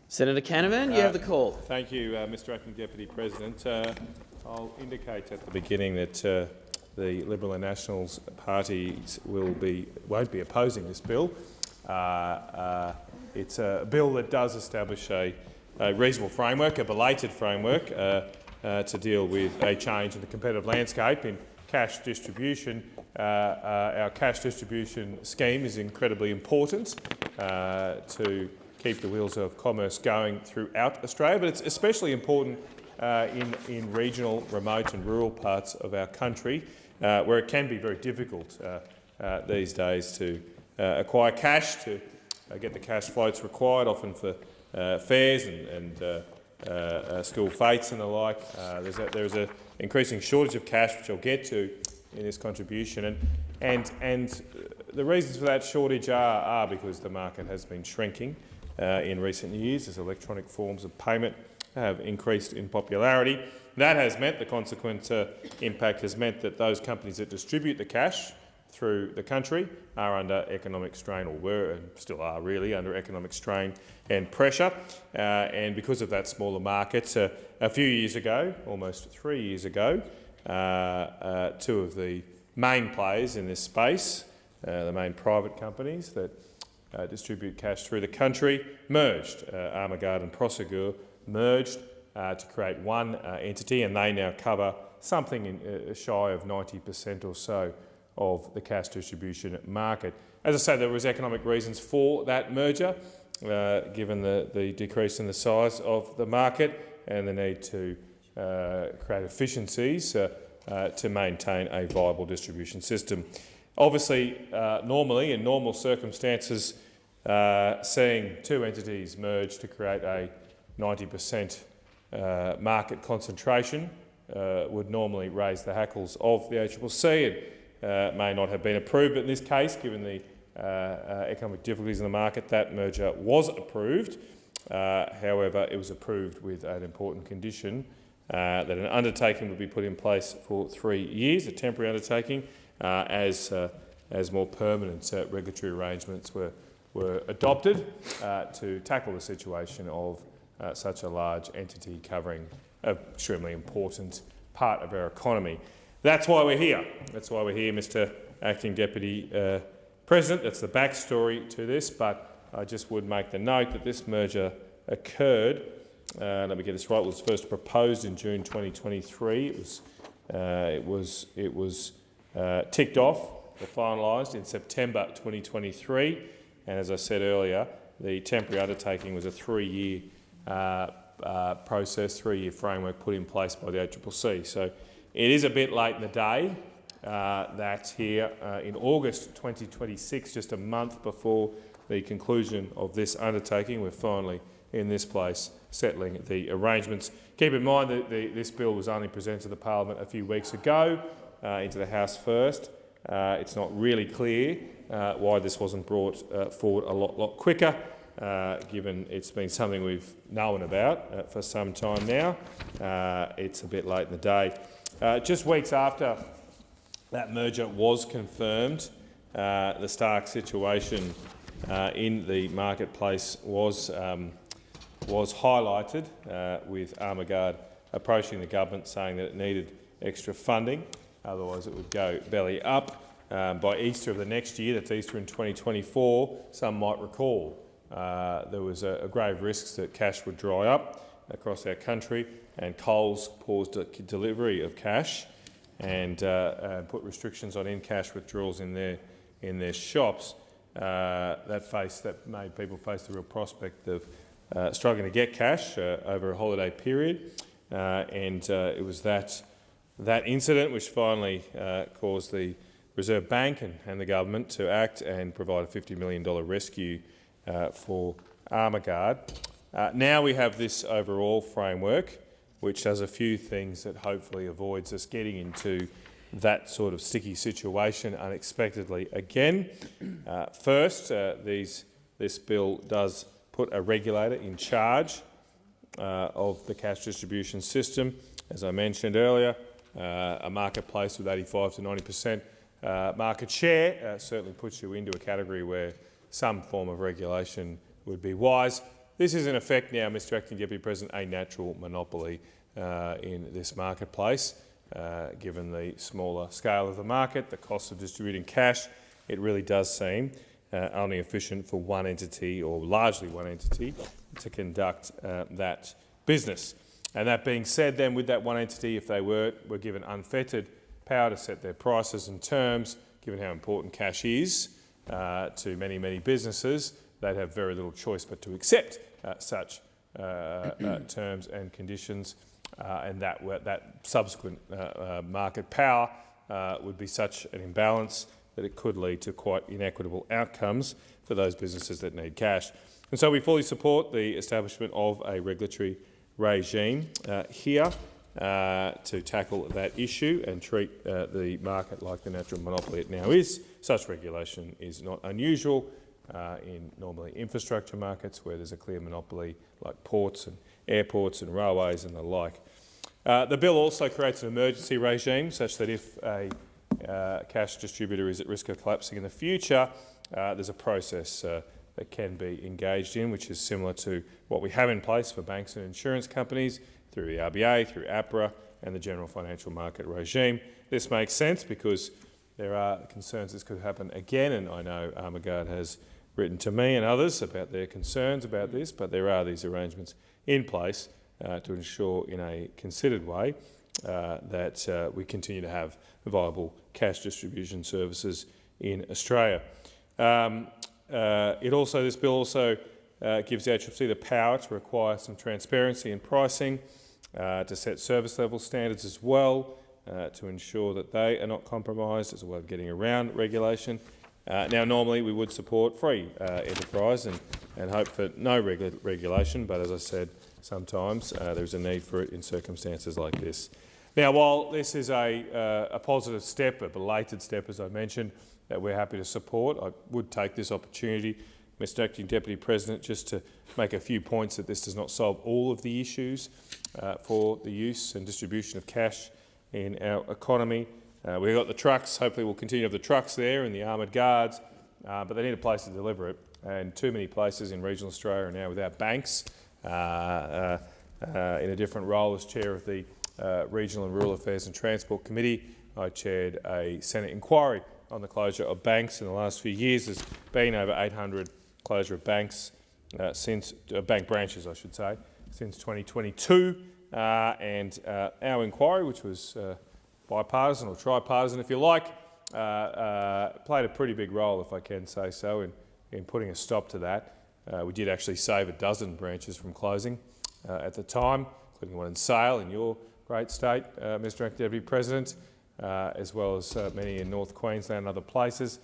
Senator Canavan, you have the call. Thank you, Mr Acting Deputy President. I'll indicate at the beginning that the Liberal and Nationals parties won't be opposing this bill. It's a bill that does establish a reasonable framework, a belated framework, to deal with a change in the competitive landscape in cash distribution. Our cash distribution scheme is incredibly important to keep the wheels of commerce going throughout Australia, but it's especially important in regional, remote and rural parts of our country, where it can be very difficult these days to acquire cash, to get the cash floats required, often for fares and school fetes and the like. There's an increasing shortage of cash, which I'll get to in this contribution, and the reasons for that shortage are because the market has been shrinking in recent years as electronic forms of payment have increased in popularity. That has meant, the consequent impact has meant that those companies that distribute the cash through the country are under economic strain, or were and still are really under economic strain and pressure. And because of that smaller market, a few years ago, almost 3 years ago, two of the main players in this space, the main private companies that distribute cash through the country, merged. Armaguard and Prosegur merged to create one entity, and they now cover something shy of 90% or so of the cash distribution market. As I say, there was economic reasons for that merger, given the decrease in the size of the market and the need to create efficiencies to maintain a viable distribution system. Obviously, normally, in normal circumstances, seeing two entities merge to create a 90% market concentration would normally raise the hackles of the ACCC. It may not have been approved, but in this case, given the economic difficulties in the market, that merger was approved. However, it was approved with an important condition that an undertaking would be put in place for 3 years, a temporary undertaking, as more permanent regulatory arrangements were adopted to tackle the situation of such a large entity covering an extremely important part of our economy. That's why we're here. That's why we're here, Mr. Acting Deputy President. That's the backstory to this, but I just would make the note that this merger occurred, let me get this right, it was first proposed in June 2023. It was ticked off or finalised in September 2023, and as I said earlier, the temporary undertaking was a 3-year process, 3-year framework put in place by the ACCC. So it is a bit late in the day that here in August 2026, just a month before the conclusion of this undertaking, we're finally in this place settling the arrangements. Keep in mind that this bill was only presented to the Parliament a few weeks ago, into the House first. It's not really clear why this wasn't brought forward a lot quicker, given it's been something we've known about for some time now. It's a bit late in the day. Just weeks after that merger was confirmed, the stark situation in the marketplace was highlighted, with Armaguard approaching the government saying that it needed extra funding, otherwise it would go belly up. By Easter of the next year, that's Easter in 2024, some might recall there was a grave risk that cash would dry up across our country, and Coles paused delivery of cash and put restrictions on in-cash withdrawals in their shops. That made people face the real prospect of struggling to get cash over a holiday period, and it was that incident which finally caused the Reserve Bank and the government to act and provide a $50 million rescue for Armaguard. Now we have this overall framework which does a few things that hopefully avoids us getting into that sort of sticky situation unexpectedly again. First, this bill does put a regulator in charge of the cash distribution system. As I mentioned earlier, a marketplace with 85 to 90% market share certainly puts you into a category where some form of regulation would be wise. This is in effect now, Mr. Acting Deputy President, a natural monopoly in this marketplace. Given the smaller scale of the market, the cost of distributing cash, it really does seem only efficient for one entity, or largely one entity, to conduct that business. And that being said, then, with that one entity, if they were given unfettered power to set their prices and terms, given how important cash is to many, many businesses, they'd have very little choice but to accept such terms and conditions, and that subsequent market power would be such an imbalance that it could lead to quite inequitable outcomes for those businesses that need cash. And so we fully support the establishment of a regulatory regime here to tackle that issue and treat the market like the natural monopoly it now is. Such regulation is not unusual in normally infrastructure markets where there's a clear monopoly, like ports and airports and railways and the like. The bill also creates an emergency regime such that if a cash distributor is at risk of collapsing in the future, there's a process that can be engaged in, which is similar to what we have in place for banks and insurance companies through the RBA, through APRA and the general financial market regime. This makes sense because there are concerns this could happen again, and I know Armaguard has written to me and others about their concerns about this, but there are these arrangements in place to ensure in a considered way that we continue to have viable cash distribution services in Australia. This bill also gives the ACCC the power to require some transparency in pricing, to set service level standards as well, to ensure that they are not compromised as a way of getting around regulation, Now, normally we would support free enterprise and hope for no regulation, but as I said, sometimes there is a need for it in circumstances like this. Now, while this is a positive step, a belated step, as I mentioned, that we're happy to support, I would take this opportunity, Mr Acting Deputy President, just to make a few points that this does not solve all of the issues for the use and distribution of cash in our economy. We've got the trucks. Hopefully we'll continue to have the trucks there and the armoured guards, but they need a place to deliver it. And too many places in regional Australia are now without banks. In a different role as chair of the Regional and Rural Affairs and Transport Committee, I chaired a Senate inquiry on the closure of banks. In the last few years, there's been over 800 closure of banks bank branches, I should say, since 2022. And our inquiry, which was bipartisan or tripartisan, if you like, played a pretty big role, if I can say so, in putting a stop to that. We did actually save a dozen branches from closing at the time, including one in Sale in your great state, Mr Acting Deputy President, as well as many in North Queensland and other places.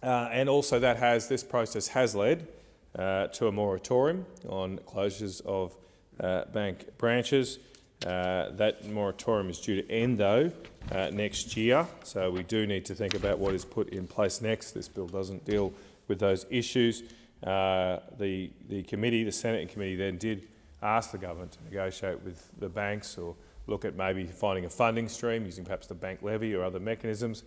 And also this process has led to a moratorium on closures of bank branches. That moratorium is due to end, though, next year, so we do need to think about what is put in place next. This bill doesn't deal with those issues. The committee, the Senate committee, then did ask the government to negotiate with the banks or look at maybe finding a funding stream using perhaps the bank levy or other mechanisms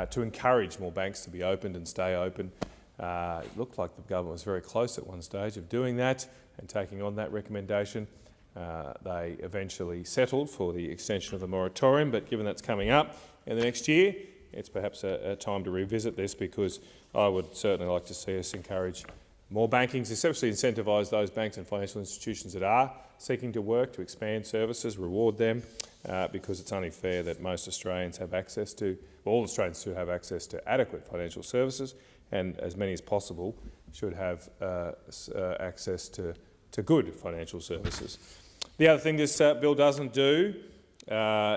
to encourage more banks to be opened and stay open. It looked like the government was very close at one stage of doing that and taking on that recommendation. They eventually settled for the extension of the moratorium, but given that's coming up in the next year, it's perhaps a time to revisit this, because I would certainly like to see us encourage more bankings, especially incentivise those banks and financial institutions that are seeking to work to expand services, reward them, because it's only fair that most Australians have access to, well, all Australians do have access to adequate financial services, and as many as possible should have access to good financial services. The other thing this bill doesn't do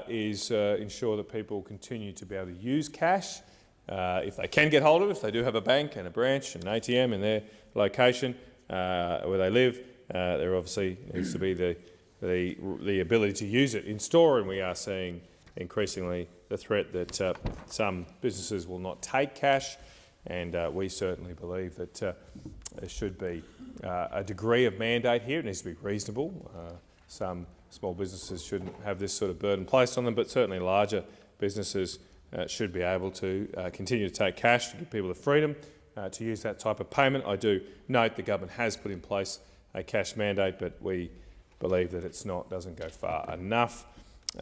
is ensure that people continue to be able to use cash if they can get hold of it, if they do have a bank and a branch and an ATM in their location where they live. There obviously needs to be the ability to use it in store, and we are seeing increasingly the threat that some businesses will not take cash, and we certainly believe that there should be a degree of mandate here. It needs to be reasonable. Some small businesses shouldn't have this sort of burden placed on them, but certainly larger businesses should be able to continue to take cash, to give people the freedom to use that type of payment. I do note the government has put in place a cash mandate, but we believe that doesn't go far enough.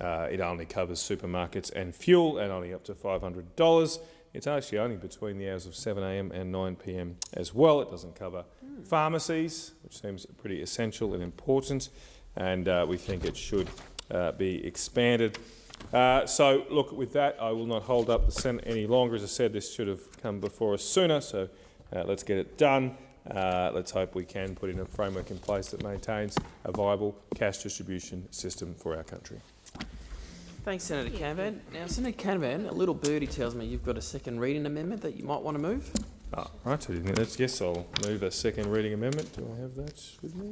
It only covers supermarkets and fuel, and only up to $500. It's actually only between the hours of 7 a.m. and 9 p.m. as well. It doesn't cover pharmacies, which seems pretty essential and important, and we think it should be expanded. So, look, with that, I will not hold up the Senate any longer. As I said, this should have come before us sooner, so let's get it done. Let's hope we can put in a framework in place that maintains a viable cash distribution system for our country. Thanks, Senator Canavan. Now, Senator Canavan, a little birdie tells me you've got a second reading amendment that you might want to move. Oh, right, yes, I'll move a second reading amendment. Do I have that with me?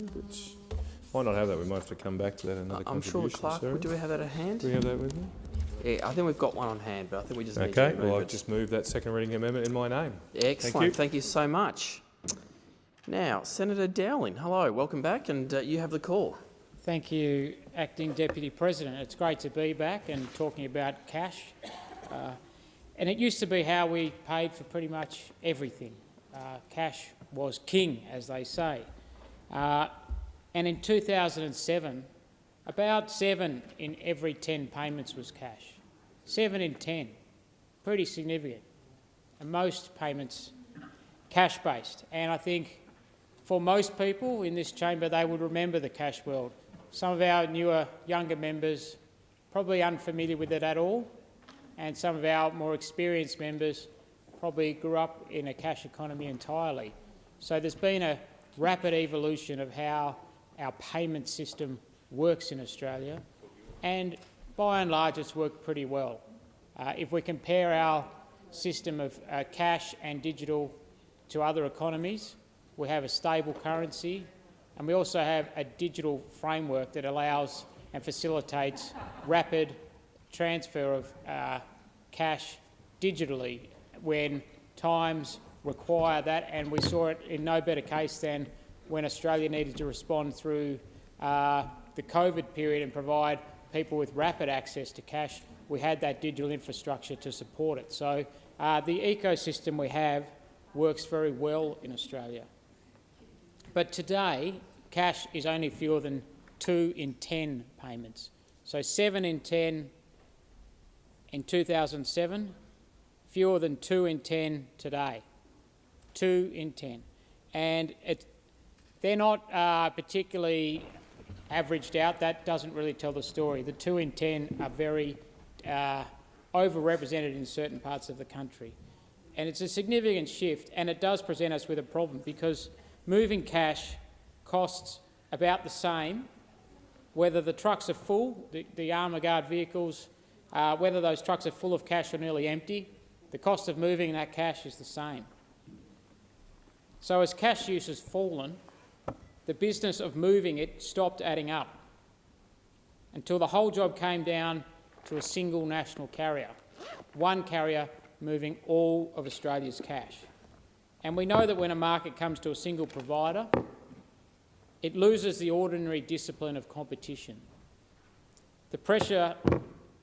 Might not have that. We might have to come back to that in another I'm sure the clerk, do we have that at hand? Do we have that with me? Yeah, I think we've got one on hand, but I think we just need to Okay, move well, it. I've just moved that second reading amendment in my name. Excellent. Thank you so much. Now, Senator Dowling, hello, welcome back, and you have the call. Thank you, Acting Deputy President. It's great to be back and talking about cash. And it used to be how we paid for pretty much everything. Cash was king, as they say. And in 2007, about 7 in every 10 payments was cash. 7 in 10. Pretty significant. And most payments cash-based. And I think for most people in this chamber, they would remember the cash world. Some of our newer, younger members probably unfamiliar with it at all, and some of our more experienced members probably grew up in a cash economy entirely. So there's been a rapid evolution of how our payment system works in Australia, and by and large it's worked pretty well. If we compare our system of cash and digital to other economies. We have a stable currency, and we also have a digital framework that allows and facilitates rapid transfer of cash digitally when times require that, and we saw it in no better case than when Australia needed to respond through the COVID period and provide people with rapid access to cash. We had that digital infrastructure to support it. So the ecosystem we have works very well in Australia. But today, cash is only fewer than 2 in 10 payments. So 7 in 10 in 2007, fewer than 2 in 10 today. 2 in 10. And they're not particularly averaged out. That doesn't really tell the story. The 2 in 10 are very overrepresented in certain parts of the country. And it's a significant shift, and it does present us with a problem because moving cash costs about the same whether the trucks are full, the armour guard vehicles, whether those trucks are full of cash or nearly empty. The cost of moving that cash is the same. So as cash use has fallen, the business of moving it stopped adding up until the whole job came down to a single national carrier, one carrier moving all of Australia's cash. And we know that when a market comes to a single provider, it loses the ordinary discipline of competition. The pressure,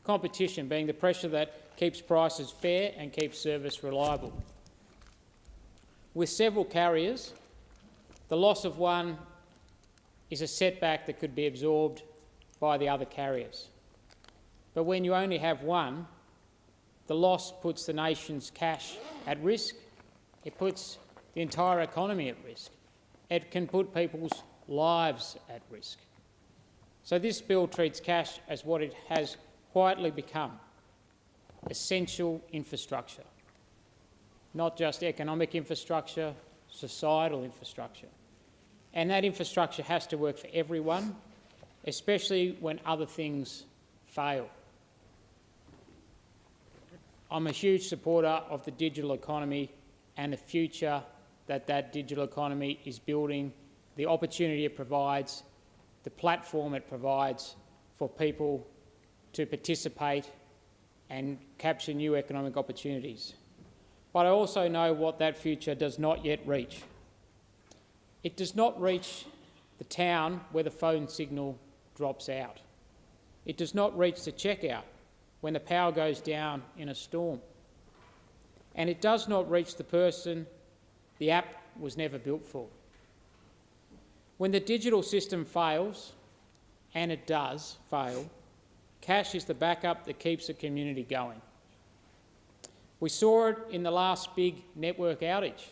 competition being the pressure that keeps prices fair and keeps service reliable. With several carriers, the loss of one is a setback that could be absorbed by the other carriers. But when you only have one, the loss puts the nation's cash at risk. It puts the entire economy at risk. It can put people's lives at risk. So this bill treats cash as what it has quietly become, essential infrastructure. Not just economic infrastructure, societal infrastructure. And that infrastructure has to work for everyone, especially when other things fail. I'm a huge supporter of the digital economy and the future that digital economy is building, the opportunity it provides, the platform it provides for people to participate and capture new economic opportunities. But I also know what that future does not yet reach. It does not reach the town where the phone signal drops out. It does not reach the checkout when the power goes down in a storm. And it does not reach the person the app was never built for. When the digital system fails, and it does fail, cash is the backup that keeps the community going. We saw it in the last big network outage.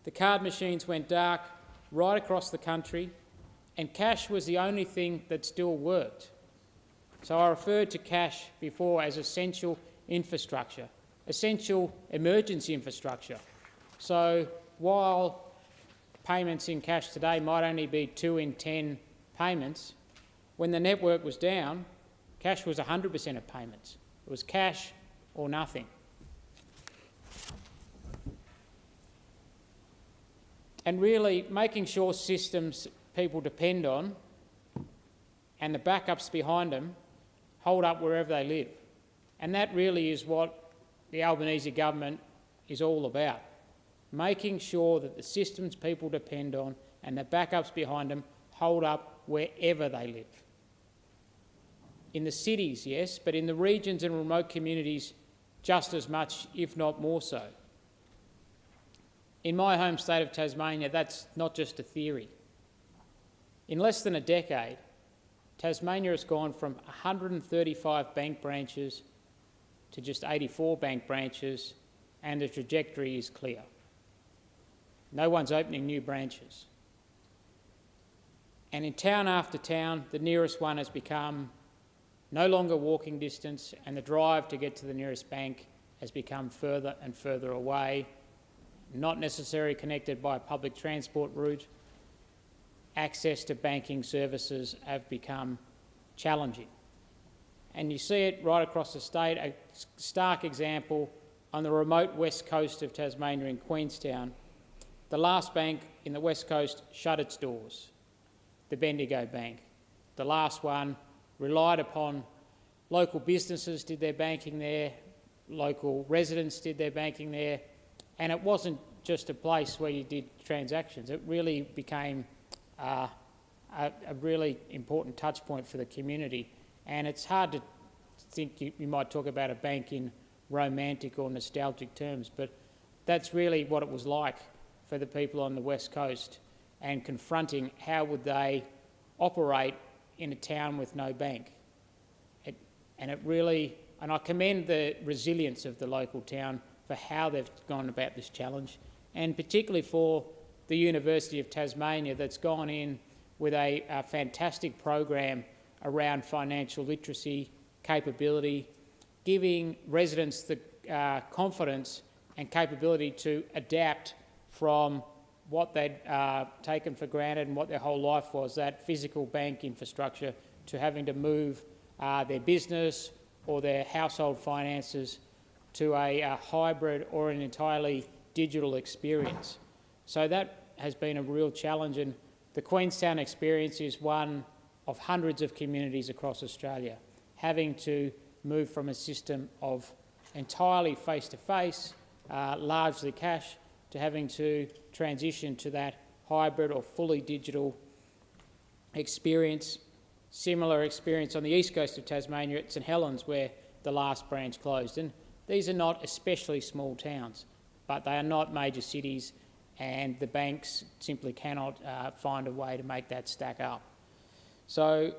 The card machines went dark right across the country, and cash was the only thing that still worked. So I referred to cash before as essential infrastructure, essential emergency infrastructure. So while payments in cash today might only be 2 in 10 payments, when the network was down, cash was 100% of payments. It was cash or nothing. And really making sure systems people depend on and the backups behind them hold up wherever they live. And that really is what the Albanese government is all about. Making sure that the systems people depend on and the backups behind them hold up wherever they live. In the cities, yes, but in the regions and remote communities just as much, if not more so. In my home state of Tasmania, that's not just a theory. In less than a decade, Tasmania has gone from 135 bank branches to just 84 bank branches, and the trajectory is clear. No one's opening new branches. And in town after town, the nearest one has become no longer walking distance, and the drive to get to the nearest bank has become further and further away, not necessarily connected by a public transport route. Access to banking services have become challenging. And you see it right across the state. A stark example on the remote west coast of Tasmania in Queenstown, the last bank in the west coast shut its doors, the Bendigo Bank. The last one relied upon local businesses did their banking there, local residents did their banking there, and it wasn't just a place where you did transactions. It really became a really important touch point for the community. And it's hard to think you might talk about a bank in romantic or nostalgic terms, but that's really what it was like for the people on the West Coast, and confronting how would they operate in a town with no bank. And I commend the resilience of the local town for how they've gone about this challenge, and particularly for the University of Tasmania that's gone in with a fantastic program around financial literacy, capability, giving residents the confidence and capability to adapt from what they'd taken for granted and what their whole life was, that physical bank infrastructure, to having to move their business or their household finances to a hybrid or an entirely digital experience. So that has been a real challenge, and the Queenstown experience is one of hundreds of communities across Australia having to move from a system of entirely face-to-face, largely cash, to having to transition to that hybrid or fully digital experience. Similar experience on the east coast of Tasmania at St Helens, where the last branch closed. And these are not especially small towns, but they are not major cities, and the banks simply cannot find a way to make that stack up. So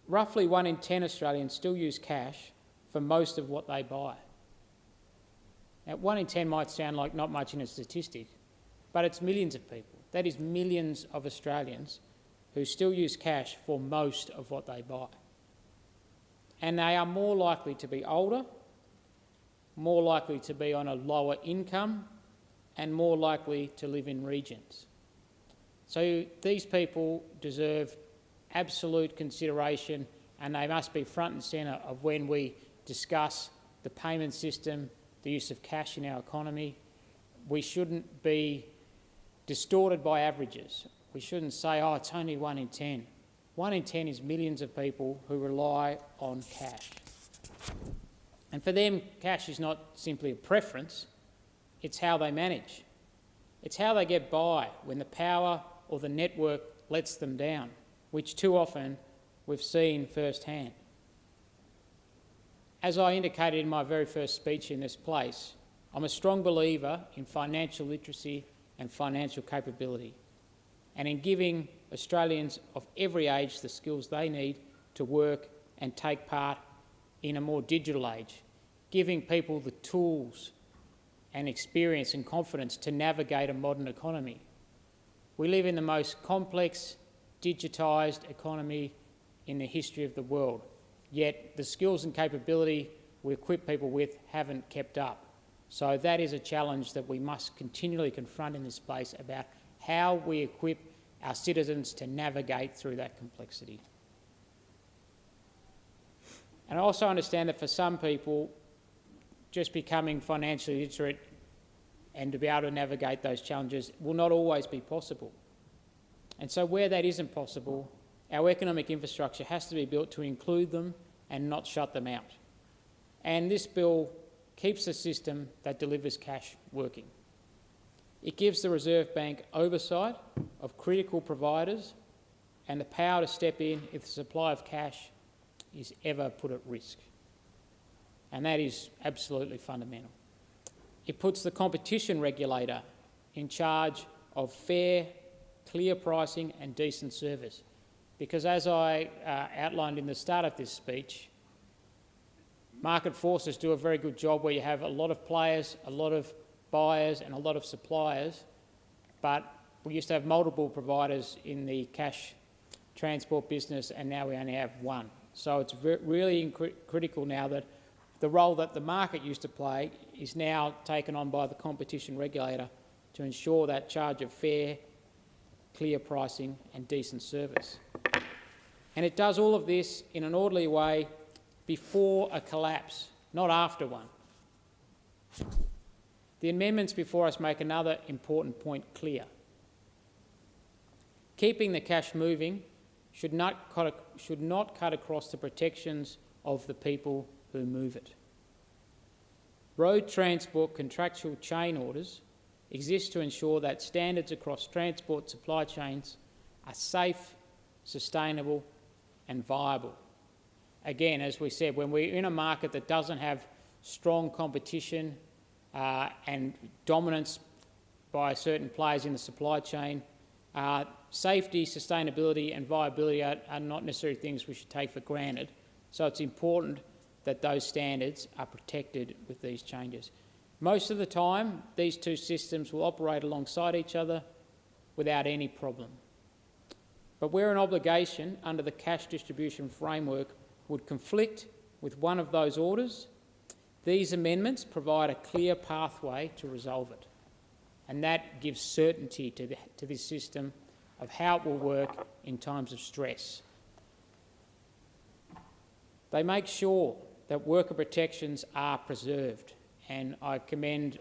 roughly 1 in 10 Australians still use cash for most of what they buy. Now, 1 in 10 might sound like not much in a statistic, but it's millions of people. That is millions of Australians who still use cash for most of what they buy. And they are more likely to be older, more likely to be on a lower income, and more likely to live in regions. So these people deserve absolute consideration, and they must be front and centre of when we discuss the payment system, the use of cash in our economy. We shouldn't be distorted by averages. We shouldn't say, oh, it's only 1 in 10. 1 in 10 is millions of people who rely on cash. And for them, cash is not simply a preference, it's how they manage. It's how they get by when the power or the network lets them down, which too often we've seen firsthand. As I indicated in my very first speech in this place, I'm a strong believer in financial literacy and financial capability, and in giving Australians of every age the skills they need to work and take part in a more digital age, giving people the tools and experience and confidence to navigate a modern economy. We live in the most complex, digitised economy in the history of the world, yet the skills and capability we equip people with haven't kept up. So that is a challenge that we must continually confront in this space, about how we equip our citizens to navigate through that complexity. And I also understand that for some people, just becoming financially literate and to be able to navigate those challenges will not always be possible. And so where that isn't possible, our economic infrastructure has to be built to include them and not shut them out. And this bill keeps the system that delivers cash working. It gives the Reserve Bank oversight of critical providers and the power to step in if the supply of cash is ever put at risk. And that is absolutely fundamental. It puts the competition regulator in charge of fair, clear pricing and decent service. Because as I outlined in the start of this speech, market forces do a very good job where you have a lot of players, a lot of buyers and a lot of suppliers, but we used to have multiple providers in the cash transport business, and now we only have one. So it's really critical now that the role that the market used to play is now taken on by the competition regulator to ensure that charge of fair, clear pricing and decent service. And it does all of this in an orderly way before a collapse, not after one. The amendments before us make another important point clear. Keeping the cash moving should not cut across the protections of the people who move it. Road transport contractual chain orders exist to ensure that standards across transport supply chains are safe, sustainable and viable. Again, as we said, when we're in a market that doesn't have strong competition and dominance by certain players in the supply chain, safety, sustainability and viability are not necessarily things we should take for granted. So it's important that those standards are protected with these changes. Most of the time, these two systems will operate alongside each other without any problem. But where an obligation under the cash distribution framework would conflict with one of those orders, these amendments provide a clear pathway to resolve it. And that gives certainty to this system of how it will work in times of stress. They make sure that worker protections are preserved, and I commend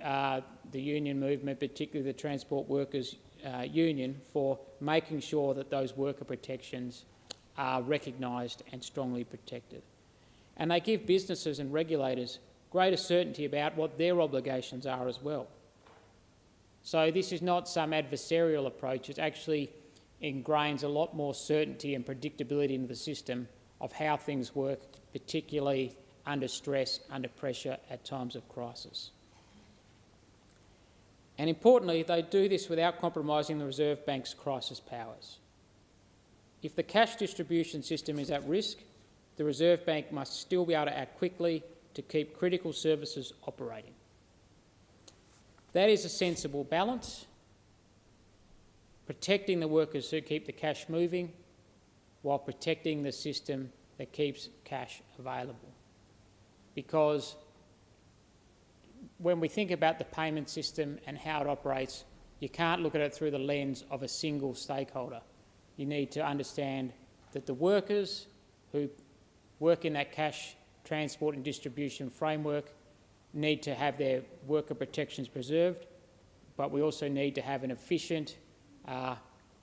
the union movement, particularly the Transport Workers Union, for making sure that those worker protections are recognised and strongly protected. And they give businesses and regulators greater certainty about what their obligations are as well. So this is not some adversarial approach, it actually ingrains a lot more certainty and predictability into the system of how things work, particularly under stress, under pressure at times of crisis. And importantly, they do this without compromising the Reserve Bank's crisis powers. If the cash distribution system is at risk, the Reserve Bank must still be able to act quickly to keep critical services operating. That is a sensible balance, protecting the workers who keep the cash moving while protecting the system that keeps cash available. Because when we think about the payment system and how it operates, you can't look at it through the lens of a single stakeholder. You need to understand that the workers who work in that cash transport and distribution framework need to have their worker protections preserved, but we also need to have an efficient,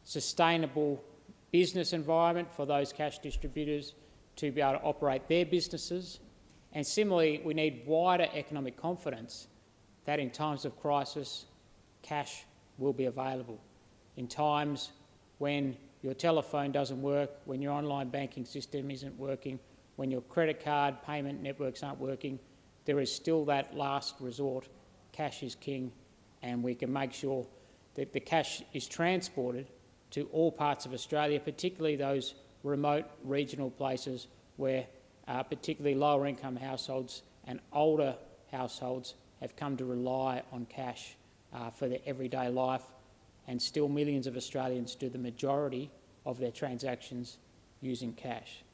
sustainable business environment for those cash distributors to be able to operate their businesses. And similarly, we need wider economic confidence that in times of crisis, cash will be available. In times when your telephone doesn't work, when your online banking system isn't working, when your credit card payment networks aren't working, there is still that last resort. Cash is king, and we can make sure that the cash is transported to all parts of Australia, particularly those remote regional places where particularly lower income households and older households have come to rely on cash for their everyday life, and still millions of Australians do the majority of their transactions using cash.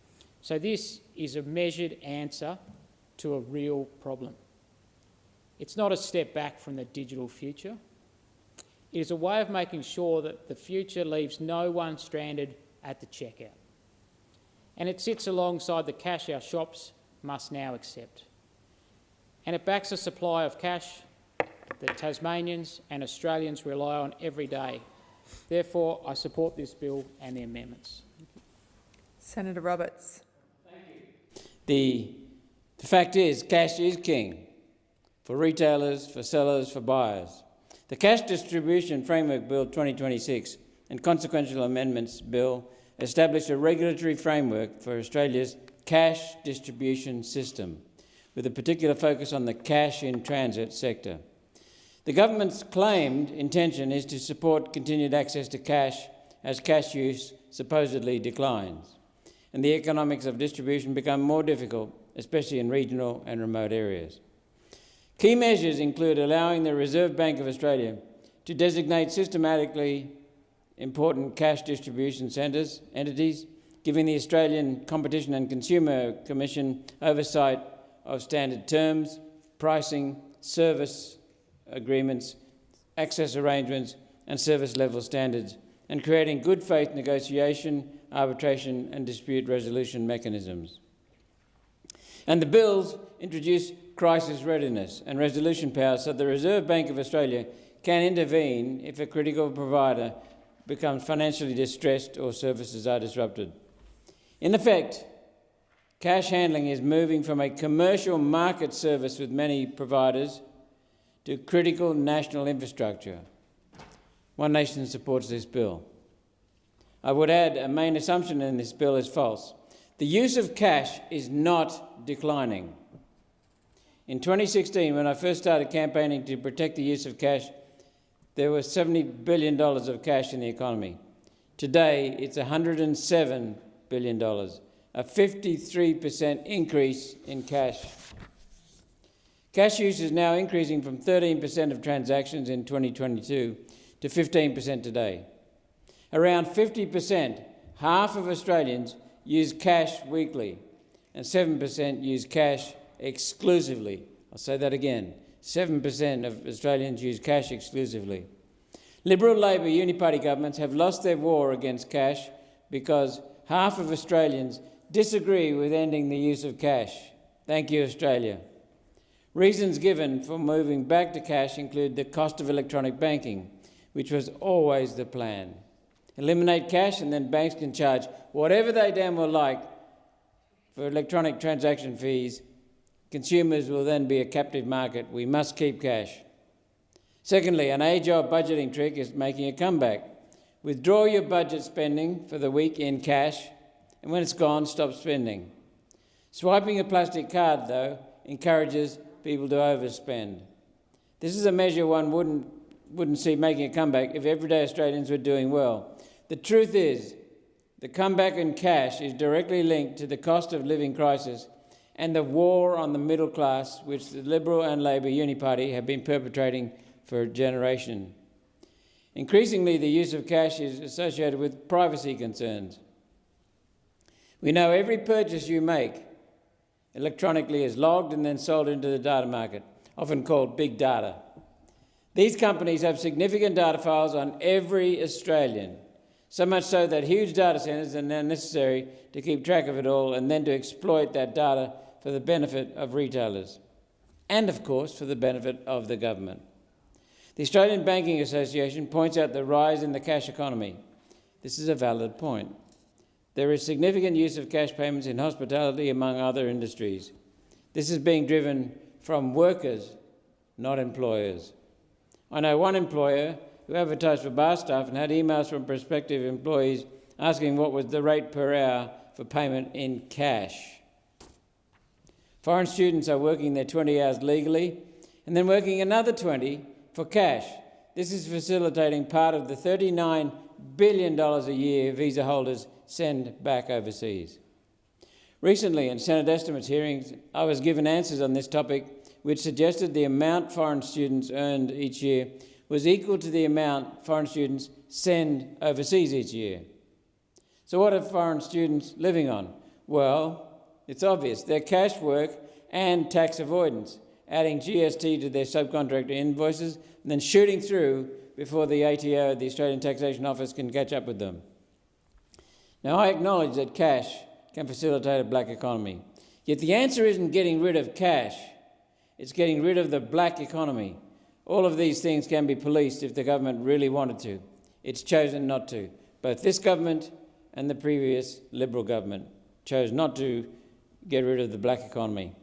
So this is a measured answer to a real problem. It's not a step back from the digital future. It is a way of making sure that the future leaves no one stranded at the checkout. And it sits alongside the cash our shops must now accept. And it backs a supply of cash that Tasmanians and Australians rely on every day. Therefore, I support this bill and the amendments. Senator Roberts. The fact is, cash is king for retailers, for sellers, for buyers. The Cash Distribution Framework Bill 2026 and consequential amendments bill establish a regulatory framework for Australia's cash distribution system, with a particular focus on the cash-in-transit sector. The government's claimed intention is to support continued access to cash as cash use supposedly declines, and the economics of distribution become more difficult, especially in regional and remote areas. Key measures include allowing the Reserve Bank of Australia to designate systematically important cash distribution entities, giving the Australian Competition and Consumer Commission oversight of standard terms, pricing, service agreements, access arrangements and service level standards, and creating good faith negotiation, arbitration and dispute resolution mechanisms. And the bills introduce crisis readiness and resolution powers so the Reserve Bank of Australia can intervene if a critical provider becomes financially distressed or services are disrupted. In effect, cash handling is moving from a commercial market service with many providers to critical national infrastructure. One Nation supports this bill. I would add a main assumption in this bill is false. The use of cash is not declining. In 2016, when I first started campaigning to protect the use of cash, there was $70 billion of cash in the economy. Today, it's $107 billion, a 53% increase in cash. Cash use is now increasing from 13% of transactions in 2022 to 15% today. Around 50%, half of Australians use cash weekly, and 7% use cash exclusively. I'll say that again. 7% of Australians use cash exclusively. Liberal Labor Uniparty governments have lost their war against cash because half of Australians disagree with ending the use of cash. Thank you, Australia. Reasons given for moving back to cash include the cost of electronic banking, which was always the plan. Eliminate cash and then banks can charge whatever they damn well like for electronic transaction fees. Consumers will then be a captive market. We must keep cash. Secondly, an age-old budgeting trick is making a comeback. Withdraw your budget spending for the week in cash, and when it's gone, stop spending. Swiping a plastic card, though, encourages people to overspend. This is a measure one wouldn't see making a comeback if everyday Australians were doing well. The truth is, the comeback in cash is directly linked to the cost of living crisis and the war on the middle class, which the Liberal and Labor Uniparty have been perpetrating for a generation. Increasingly, the use of cash is associated with privacy concerns. We know every purchase you make electronically is logged and then sold into the data market, often called big data. These companies have significant data files on every Australian, so much so that huge data centres are now necessary to keep track of it all and then to exploit that data for the benefit of retailers and, of course, for the benefit of the government. The Australian Banking Association points out the rise in the cash economy. This is a valid point. There is significant use of cash payments in hospitality, among other industries. This is being driven from workers, not employers. I know one employer who advertised for bar staff and had emails from prospective employees asking what was the rate per hour for payment in cash. Foreign students are working their 20 hours legally and then working another 20 for cash. This is facilitating part of the $39 billion a year visa holders send back overseas. Recently, in Senate estimates hearings, I was given answers on this topic which suggested the amount foreign students earned each year was equal to the amount foreign students send overseas each year. So what are foreign students living on? Well, it's obvious. They're cash work and tax avoidance, adding GST to their subcontractor invoices and then shooting through before the ATO, the Australian Taxation Office, can catch up with them. Now, I acknowledge that cash can facilitate a black economy. Yet the answer isn't getting rid of cash. It's getting rid of the black economy. All of these things can be policed if the government really wanted to. It's chosen not to. Both this government and the previous Liberal government chose not to get rid of the black economy.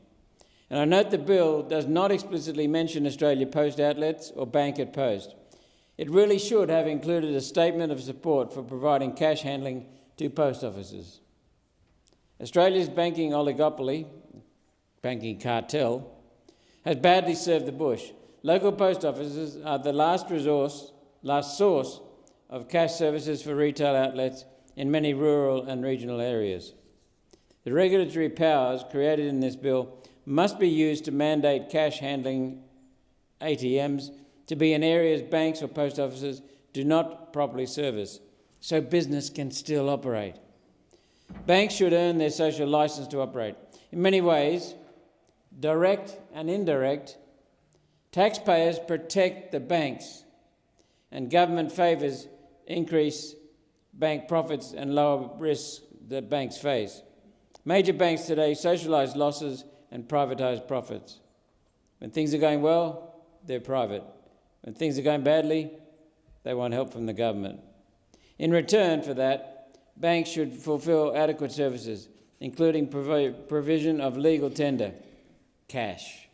And I note the bill does not explicitly mention Australia Post outlets or Bank at Post. It really should have included a statement of support for providing cash handling to post offices. Australia's banking oligopoly, banking cartel, has badly served the bush. Local post offices are the last source of cash services for retail outlets in many rural and regional areas. The regulatory powers created in this bill must be used to mandate cash handling ATMs to be in areas banks or post offices do not properly service, so business can still operate. Banks should earn their social licence to operate. In many ways, direct and indirect, taxpayers protect the banks and government favours increase bank profits and lower risks that banks face. Major banks today socialise losses and privatise profits. When things are going well, they're private. When things are going badly, they want help from the government. In return for that, banks should fulfil adequate services, including provision of legal tender, cash.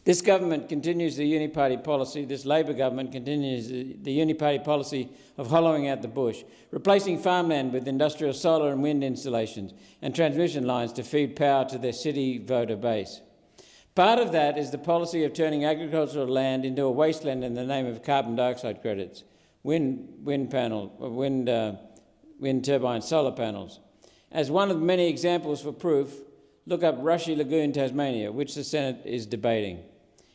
This government continues the uniparty policy, this Labor government continues the uniparty policy of hollowing out the bush, replacing farmland with industrial solar and wind installations and transmission lines to feed power to their city voter base. Part of that is the policy of turning agricultural land into a wasteland in the name of carbon dioxide credits, wind turbine solar panels. As one of many examples for proof, look up Rushy Lagoon, Tasmania, which the Senate is debating.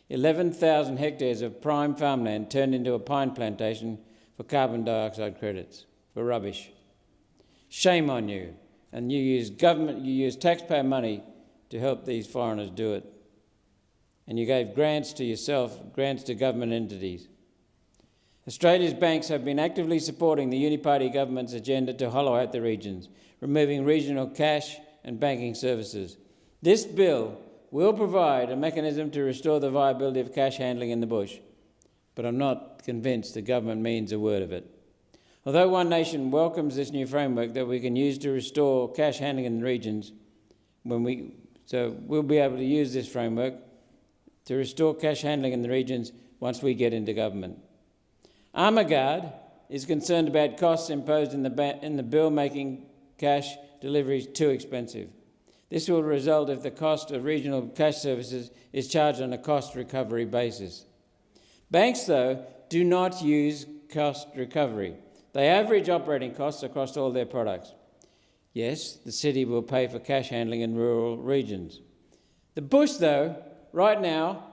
11,000 hectares of prime farmland turned into a pine plantation for carbon dioxide credits, for rubbish. Shame on you. And you use taxpayer money to help these foreigners do it. And you gave grants to yourself, grants to government entities. Australia's banks have been actively supporting the uniparty government's agenda to hollow out the regions, removing regional cash and banking services. This bill will provide a mechanism to restore the viability of cash handling in the bush, but I'm not convinced the government means a word of it. Although One Nation welcomes this new framework that we can use to restore cash handling in the regions, we'll be able to use this framework to restore cash handling in the regions once we get into government. Armaguard is concerned about costs imposed in the bill making cash deliveries too expensive. This will result if the cost of regional cash services is charged on a cost recovery basis. Banks, though, do not use cost recovery. They average operating costs across all their products. Yes, the city will pay for cash handling in rural regions. The bush, though, right now,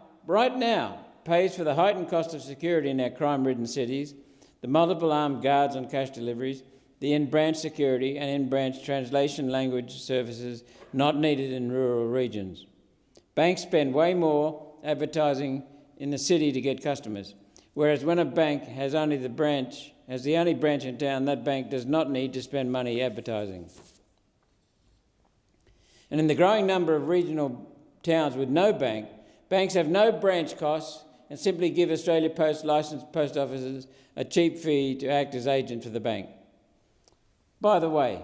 pays for the heightened cost of security in our crime-ridden cities, the multiple armed guards on cash deliveries, the in-branch security and in-branch translation language services not needed in rural regions. Banks spend way more advertising in the city to get customers, whereas when a bank has the only branch in town, that bank does not need to spend money advertising. And in the growing number of regional towns with no bank, banks have no branch costs and simply give Australia Post licensed post offices a cheap fee to act as agent for the bank. By the way,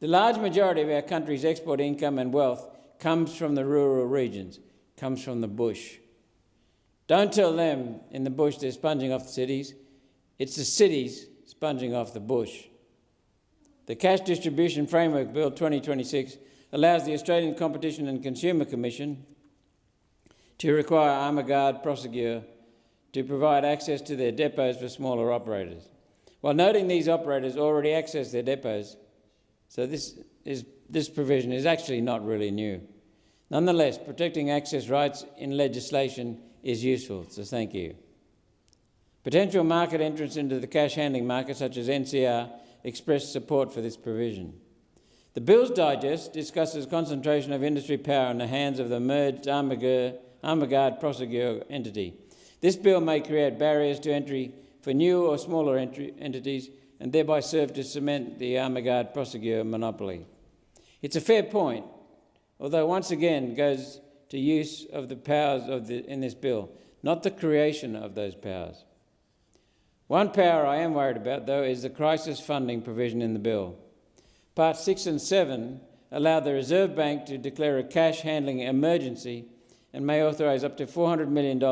the large majority of our country's export income and wealth comes from the rural regions, comes from the bush. Don't tell them in the bush they're sponging off the cities. It's the cities sponging off the bush. The Cash Distribution Framework Bill 2026 allows the Australian Competition and Consumer Commission to require Armaguard Prosegur to provide access to their depots for smaller operators, while noting these operators already access their depots, so this provision is actually not really new. Nonetheless, protecting access rights in legislation is useful, so thank you. Potential market entrants into the cash handling market, such as NCR, expressed support for this provision. The Bill's Digest discusses concentration of industry power in the hands of the merged Armaguard Prosegur entity. This bill may create barriers to entry for new or smaller entities and thereby serve to cement the Armaguard Prosegur monopoly. It's a fair point, although once again goes to use of the powers in this bill, not the creation of those powers. One power I am worried about, though, is the crisis funding provision in the bill. Parts 6 and 7 allow the Reserve Bank to declare a cash handling emergency and may authorise up to $400 million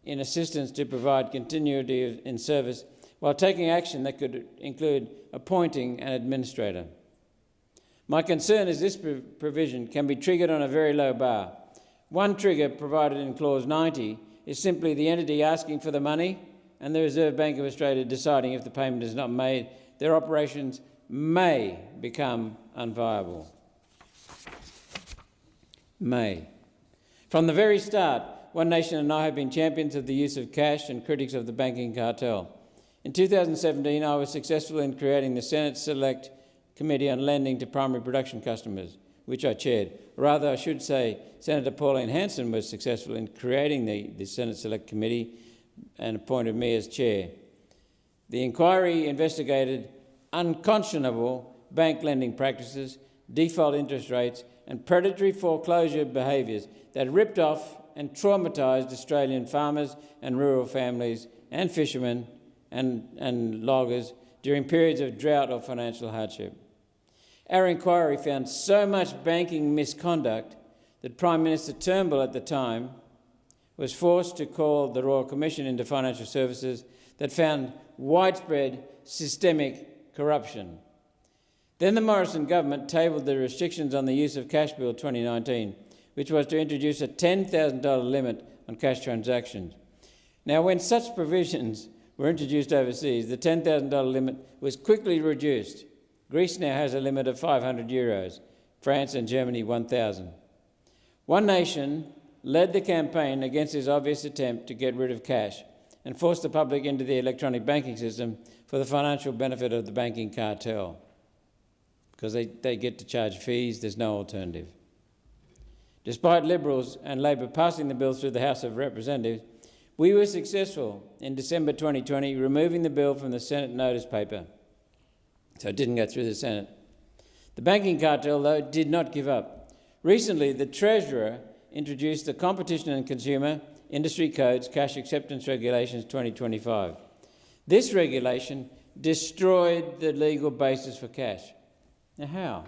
in assistance to provide continuity in service, while taking action that could include appointing an administrator. My concern is this provision can be triggered on a very low bar. One trigger provided in Clause 90 is simply the entity asking for the money and the Reserve Bank of Australia deciding if the payment is not made, their operations may become unviable. May. From the very start, One Nation and I have been champions of the use of cash and critics of the banking cartel. In 2017, I was successful in creating the Senate Select Committee on Lending to Primary Production Customers, which I chaired. Rather, I should say Senator Pauline Hanson was successful in creating the Senate Select Committee and appointed me as chair. The inquiry investigated unconscionable bank lending practices, default interest rates and predatory foreclosure behaviours that ripped off and traumatised Australian farmers and rural families and fishermen and loggers during periods of drought or financial hardship. Our inquiry found so much banking misconduct that Prime Minister Turnbull at the time was forced to call the Royal Commission into Financial Services that found widespread systemic corruption. Then the Morrison government tabled the restrictions on the use of Cash Bill 2019, which was to introduce a $10,000 limit on cash transactions. Now, when such provisions were introduced overseas, the $10,000 limit was quickly reduced. Greece now has a limit of €500, France and Germany 1,000. One Nation led the campaign against this obvious attempt to get rid of cash and forced the public into the electronic banking system for the financial benefit of the banking cartel, because they get to charge fees, there's no alternative. Despite Liberals and Labor passing the bill through the House of Representatives, we were successful in December 2020 removing the bill from the Senate notice paper, so it didn't go through the Senate. The banking cartel, though, did not give up. Recently, the Treasurer introduced the Competition and Consumer Industry Codes Cash Acceptance Regulations 2025. This regulation destroyed the legal basis for cash. Now, how?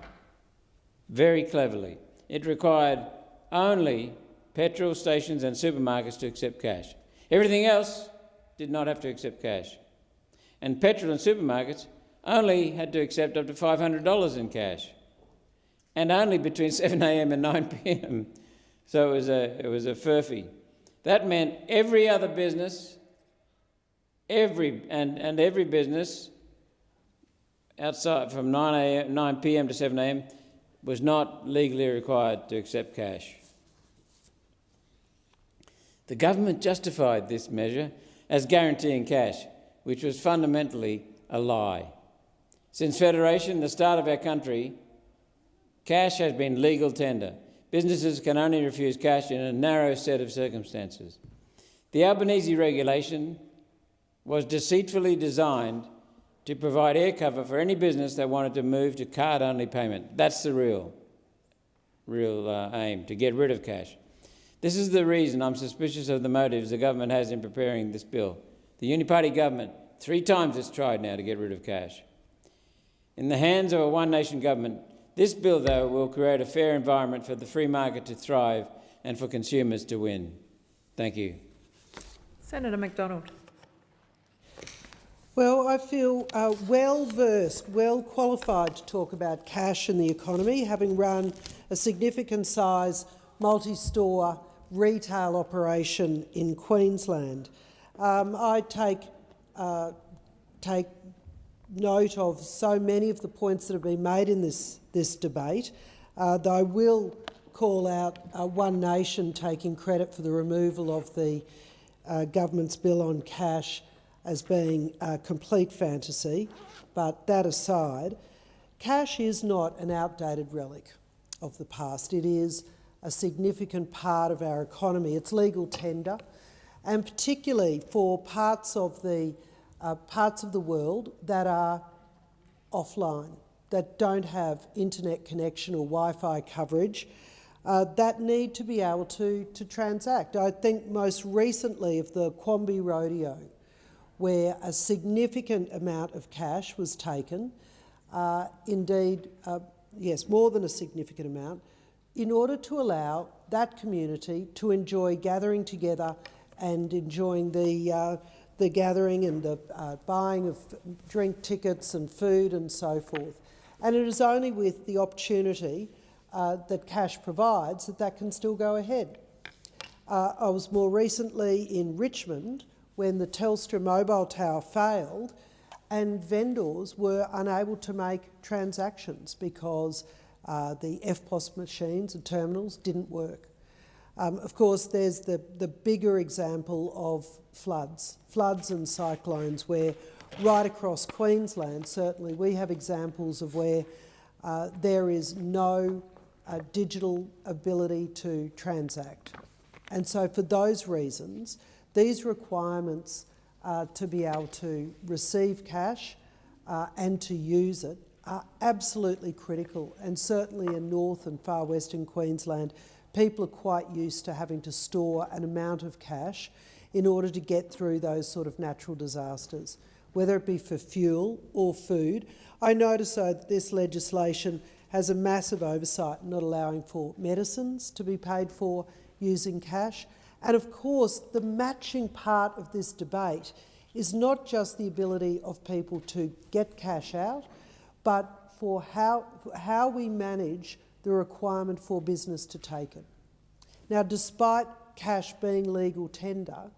Very cleverly. It required only petrol stations and supermarkets to accept cash. Everything else did not have to accept cash. And petrol and supermarkets only had to accept up to $500 in cash, and only between 7 a.m. and 9 p.m. So it was a furphy. That meant every other business, every business outside from 9 p.m. to 7 a.m. was not legally required to accept cash. The government justified this measure as guaranteeing cash, which was fundamentally a lie. Since Federation, the start of our country, cash has been legal tender. Businesses can only refuse cash in a narrow set of circumstances. The Albanese regulation was deceitfully designed to provide air cover for any business that wanted to move to card-only payment. That's the real aim, to get rid of cash. This is the reason I'm suspicious of the motives the government has in preparing this bill. The Uniparty government, 3 times it's tried now to get rid of cash. In the hands of a one-nation government, this bill, though, will create a fair environment for the free market to thrive and for consumers to win. Thank you. Senator McDonald. Well, I feel well-versed, well-qualified to talk about cash and the economy, having run a significant-size multi-store retail operation in Queensland. I take note of so many of the points that have been made in this debate, though I will call out One Nation taking credit for the removal of the government's bill on cash as being a complete fantasy. But that aside, cash is not an outdated relic of the past. It is a significant part of our economy. It's legal tender, and particularly for parts of the world that are offline, that don't have internet connection or Wi-Fi coverage, that need to be able to transact. I think most recently of the Gatenby rodeo, where a significant amount of cash was taken, yes, more than a significant amount, in order to allow that community to enjoy gathering together and enjoying the gathering and the buying of drink tickets and food and so forth. And it is only with the opportunity that cash provides that can still go ahead. I was more recently in Richmond when the Telstra mobile tower failed and vendors were unable to make transactions because the EFTPOS machines and terminals didn't work. Of course, there's the bigger example of floods and cyclones, where right across Queensland, certainly, we have examples of where there is no digital ability to transact. And so for those reasons, these requirements to be able to receive cash and to use it are absolutely critical, and certainly in North and Far Western Queensland, people are quite used to having to store an amount of cash in order to get through those sort of natural disasters, whether it be for fuel or food. I notice, though, that this legislation has a massive oversight in not allowing for medicines to be paid for using cash. And of course, the matching part of this debate is not just the ability of people to get cash out, but for how we manage the requirement for business to take it. Now, despite cash being legal tender,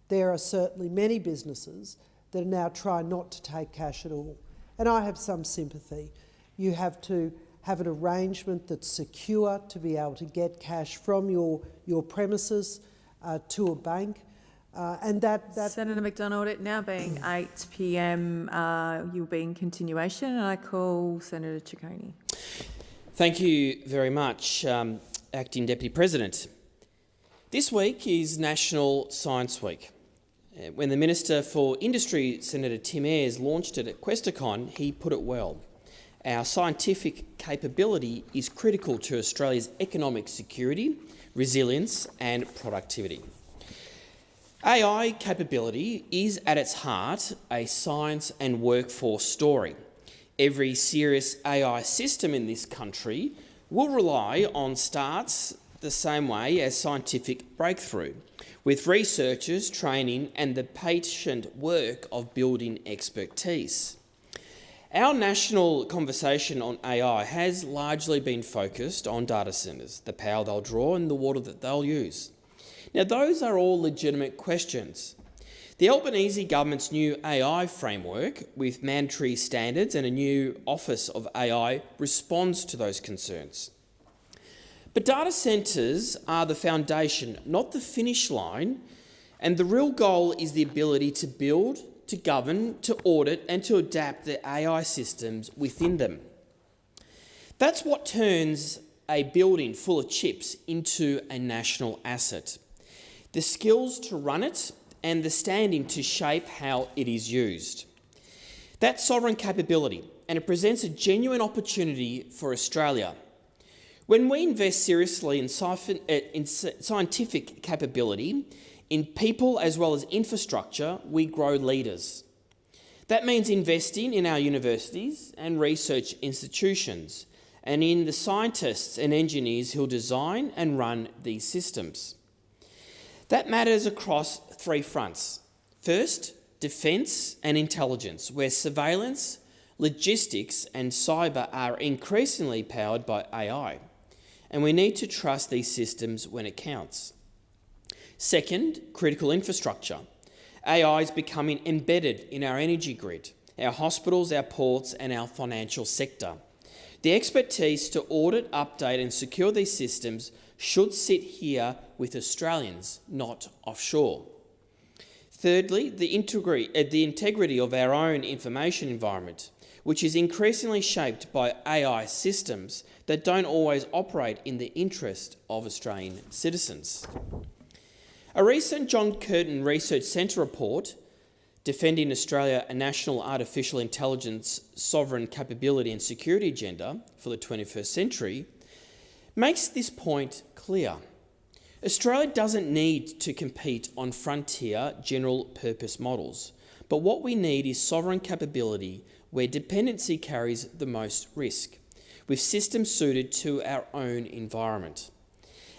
there are certainly many businesses that are now trying not to take cash at all. And I have some sympathy. You have to have an arrangement that's secure to be able to get cash from your premises to a bank. Senator McDonald, it now being 8 p.m, you'll be in continuation, and I call Senator Ciccone. Thank you very much, Acting Deputy President. This week is National Science Week. When the Minister for Industry, Senator Tim Ayres, launched it at Questacon, he put it well. Our scientific capability is critical to Australia's economic security, resilience and productivity. AI capability is at its heart a science and workforce story. Every serious AI system in this country will rely on starts the same way as scientific breakthrough, with researchers, training and the patient work of building expertise. Our national conversation on AI has largely been focused on data centres, the power they'll draw and the water that they'll use. Now, those are all legitimate questions. The Albanese government's new AI framework, with mandatory standards and a new Office of AI, responds to those concerns. But data centres are the foundation, not the finish line, and the real goal is the ability to build, to govern, to audit and to adapt the AI systems within them. That's what turns a building full of chips into a national asset. The skills to run it and the standing to shape how it is used. That's sovereign capability, and it presents a genuine opportunity for Australia. When we invest seriously in scientific capability, in people as well as infrastructure, we grow leaders. That means investing in our universities and research institutions, and in the scientists and engineers who'll design and run these systems. That matters across three fronts. First, defence and intelligence, where surveillance, logistics and cyber are increasingly powered by AI, and we need to trust these systems when it counts. Second, critical infrastructure. AI is becoming embedded in our energy grid, our hospitals, our ports and our financial sector. The expertise to audit, update and secure these systems should sit here with Australians, not offshore. Thirdly, the integrity of our own information environment, which is increasingly shaped by AI systems that don't always operate in the interest of Australian citizens. A recent John Curtin Research Centre report, Defending Australia, a National Artificial Intelligence Sovereign Capability and Security Agenda for the 21st Century, makes this point clear. Australia doesn't need to compete on frontier general-purpose models, but what we need is sovereign capability where dependency carries the most risk, with systems suited to our own environment.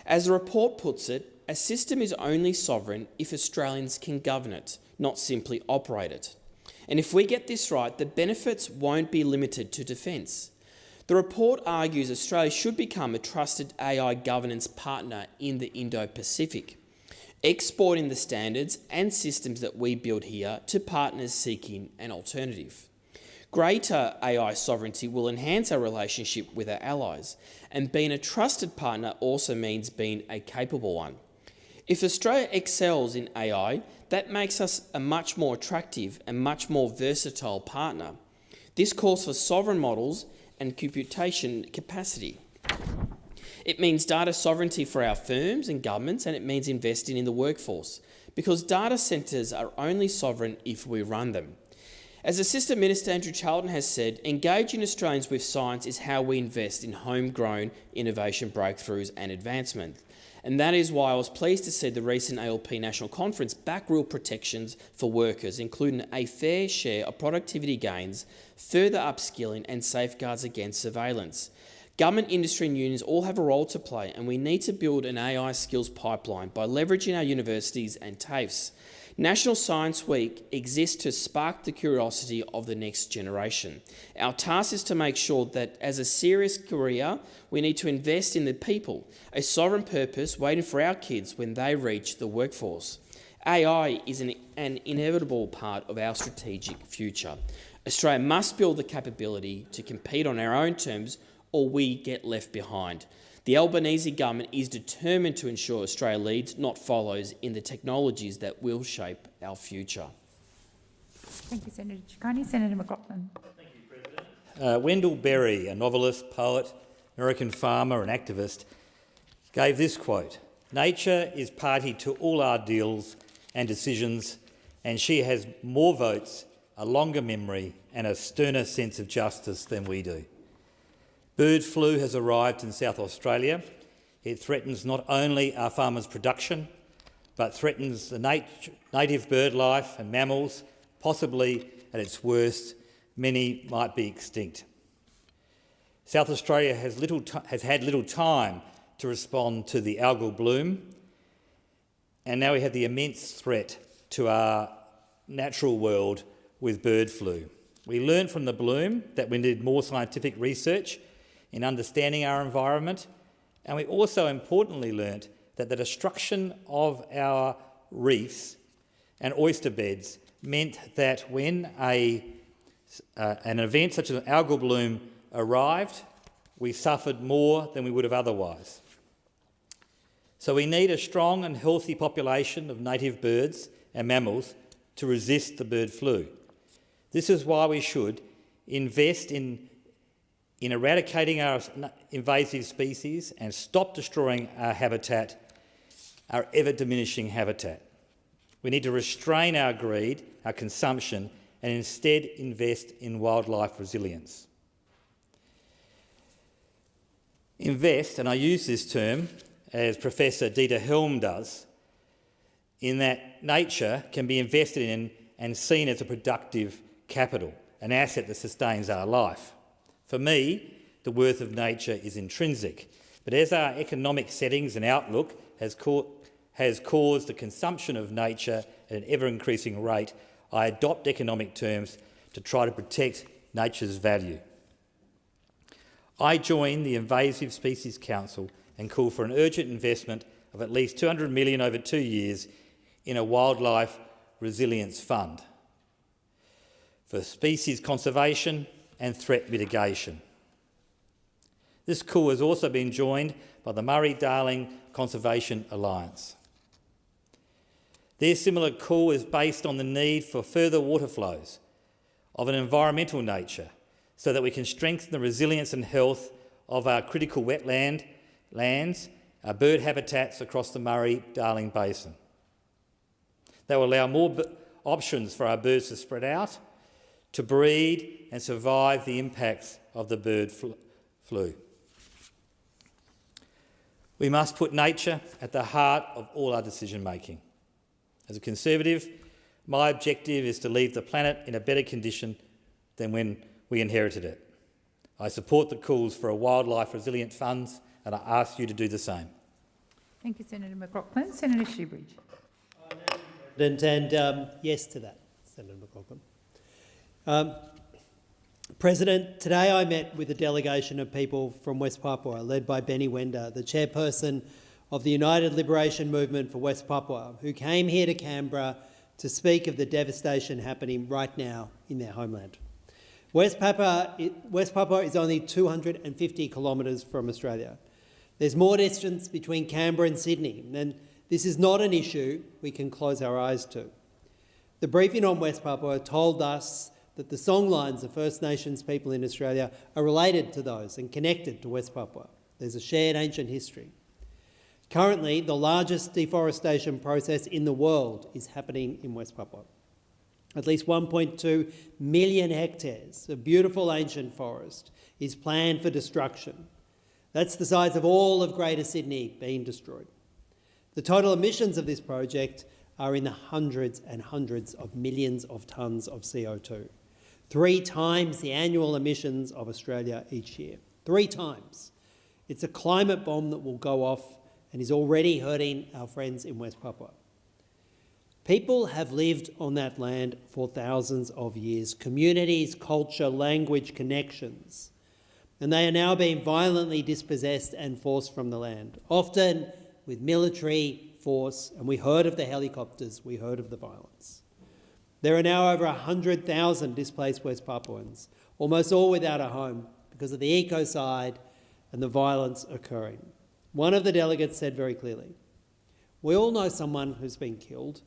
As the report puts it, a system is only sovereign if Australians can govern it, not simply operate it. And if we get this right, the benefits won't be limited to defence. The report argues Australia should become a trusted AI governance partner in the Indo-Pacific, exporting the standards and systems that we build here to partners seeking an alternative. Greater AI sovereignty will enhance our relationship with our allies, and being a trusted partner also means being a capable one. If Australia excels in AI, that makes us a much more attractive and much more versatile partner. This calls for sovereign models and computation capacity. It means data sovereignty for our firms and governments, and it means investing in the workforce, because data centres are only sovereign if we run them. As Assistant Minister Andrew Charlton has said, engaging Australians with science is how we invest in homegrown innovation breakthroughs and advancement. And that is why I was pleased to see the recent ALP National Conference back real protections for workers, including a fair share of productivity gains, further upskilling and safeguards against surveillance. Government, industry and unions all have a role to play, and we need to build an AI skills pipeline by leveraging our universities and TAFEs. National Science Week exists to spark the curiosity of the next generation. Our task is to make sure that as a serious career, we need to invest in the people, a sovereign purpose waiting for our kids when they reach the workforce. AI is an inevitable part of our strategic future. Australia must build the capability to compete on our own terms, or we get left behind. The Albanese government is determined to ensure Australia leads, not follows, in the technologies that will shape our future. Thank you, Senator Ciccone. Senator McLaughlin. Thank you, President. Wendell Berry, a novelist, poet, American farmer and activist, gave this quote: "Nature is party to all our deals and decisions, and she has more votes, a longer memory and a sterner sense of justice than we do." Bird flu has arrived in South Australia. It threatens not only our farmers' production, but threatens the native bird life and mammals. Possibly at its worst, many might be extinct. South Australia has had little time to respond to the algal bloom, and now we have the immense threat to our natural world with bird flu. We learned from the bloom that we need more scientific research in understanding our environment, and we also importantly learnt that the destruction of our reefs and oyster beds meant that when an event such as an algal bloom arrived, we suffered more than we would have otherwise. So we need a strong and healthy population of native birds and mammals to resist the bird flu. This is why we should invest in eradicating our invasive species and stop destroying our habitat, our ever-diminishing habitat. We need to restrain our greed, our consumption, and instead invest in wildlife resilience. Invest, and I use this term as Professor Dieter Helm does, in that nature can be invested in and seen as a productive capital, an asset that sustains our life. For me, the worth of nature is intrinsic, but as our economic settings and outlook has caused the consumption of nature at an ever-increasing rate, I adopt economic terms to try to protect nature's value. I join the Invasive Species Council and call for an urgent investment of at least $200 million over 2 years in a wildlife resilience fund for species conservation and threat mitigation. This call has also been joined by the Murray-Darling Conservation Alliance. Their similar call is based on the need for further water flows of an environmental nature so that we can strengthen the resilience and health of our critical wetland lands, our bird habitats across the Murray-Darling Basin. They will allow more options for our birds to spread out, to breed and survive the impacts of the bird flu. We must put nature at the heart of all our decision-making. As a Conservative, my objective is to leave the planet in a better condition than when we inherited it. I support the calls for a wildlife resilient funds, and I ask you to do the same. Thank you, Senator McLaughlin. Senator Shoebridge. And yes to that, Senator McLaughlin. President, today I met with a delegation of people from West Papua, led by Benny Wenda, the chairperson of the United Liberation Movement for West Papua, who came here to Canberra to speak of the devastation happening right now in their homeland. West Papua is only 250 kilometres from Australia. There's more distance between Canberra and Sydney, and this is not an issue we can close our eyes to. The briefing on West Papua told us that the songlines of First Nations people in Australia are related to those and connected to West Papua. There's a shared ancient history. Currently, the largest deforestation process in the world is happening in West Papua. At least 1.2 million hectares of beautiful ancient forest is planned for destruction. That's the size of all of Greater Sydney being destroyed. The total emissions of this project are in the hundreds and hundreds of millions of tonnes of CO2. 3 times the annual emissions of Australia each year. 3 times. It's a climate bomb that will go off and is already hurting our friends in West Papua. People have lived on that land for thousands of years. Communities, culture, language, connections. And they are now being violently dispossessed and forced from the land, often with military force, and we heard of the helicopters, we heard of the violence. There are now over 100,000 displaced West Papuans, almost all without a home because of the ecocide and the violence occurring. One of the delegates said very clearly, we all know someone who's been killed,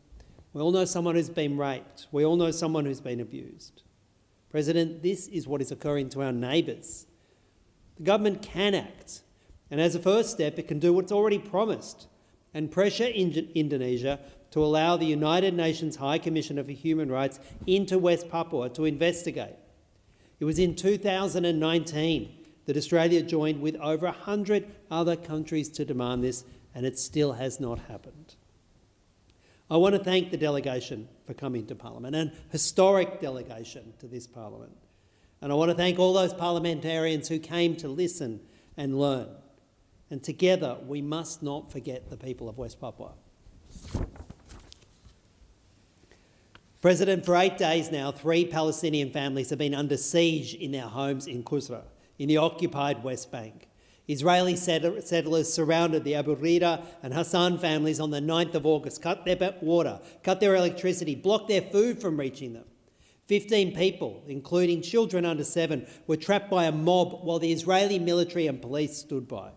we all know someone who's been raped, we all know someone who's been abused. President, this is what is occurring to our neighbours. The government can act, and as a first step, it can do what's already promised and pressure Indonesia to allow the United Nations High Commissioner for Human Rights into West Papua to investigate. It was in 2019 that Australia joined with over 100 other countries to demand this, and it still has not happened. I want to thank the delegation for coming to Parliament, an historic delegation to this Parliament. And I want to thank all those parliamentarians who came to listen and learn. And together, we must not forget the people of West Papua. President, for 8 days now, 3 Palestinian families have been under siege in their homes in Qusra, in the occupied West Bank. Israeli settlers surrounded the Abu Rida and Hassan families on the 9th of August, cut their water, cut their electricity, blocked their food from reaching them. 15 people, including children under 7, were trapped by a mob while the Israeli military and police stood by.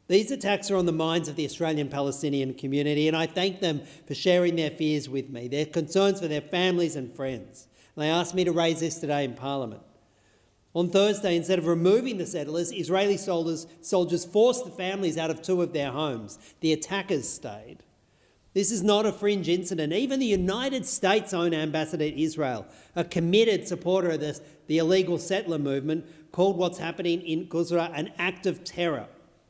These attacks are on the minds of the Australian Palestinian community, and I thank them for sharing their fears with me, their concerns for their families and friends. And they asked me to raise this today in Parliament. On Thursday, instead of removing the settlers, Israeli soldiers forced the families out of 2 of their homes. The attackers stayed. This is not a fringe incident. Even the United States' own ambassador to Israel, a committed supporter of the illegal settler movement, called what's happening in Qusra an act of terror.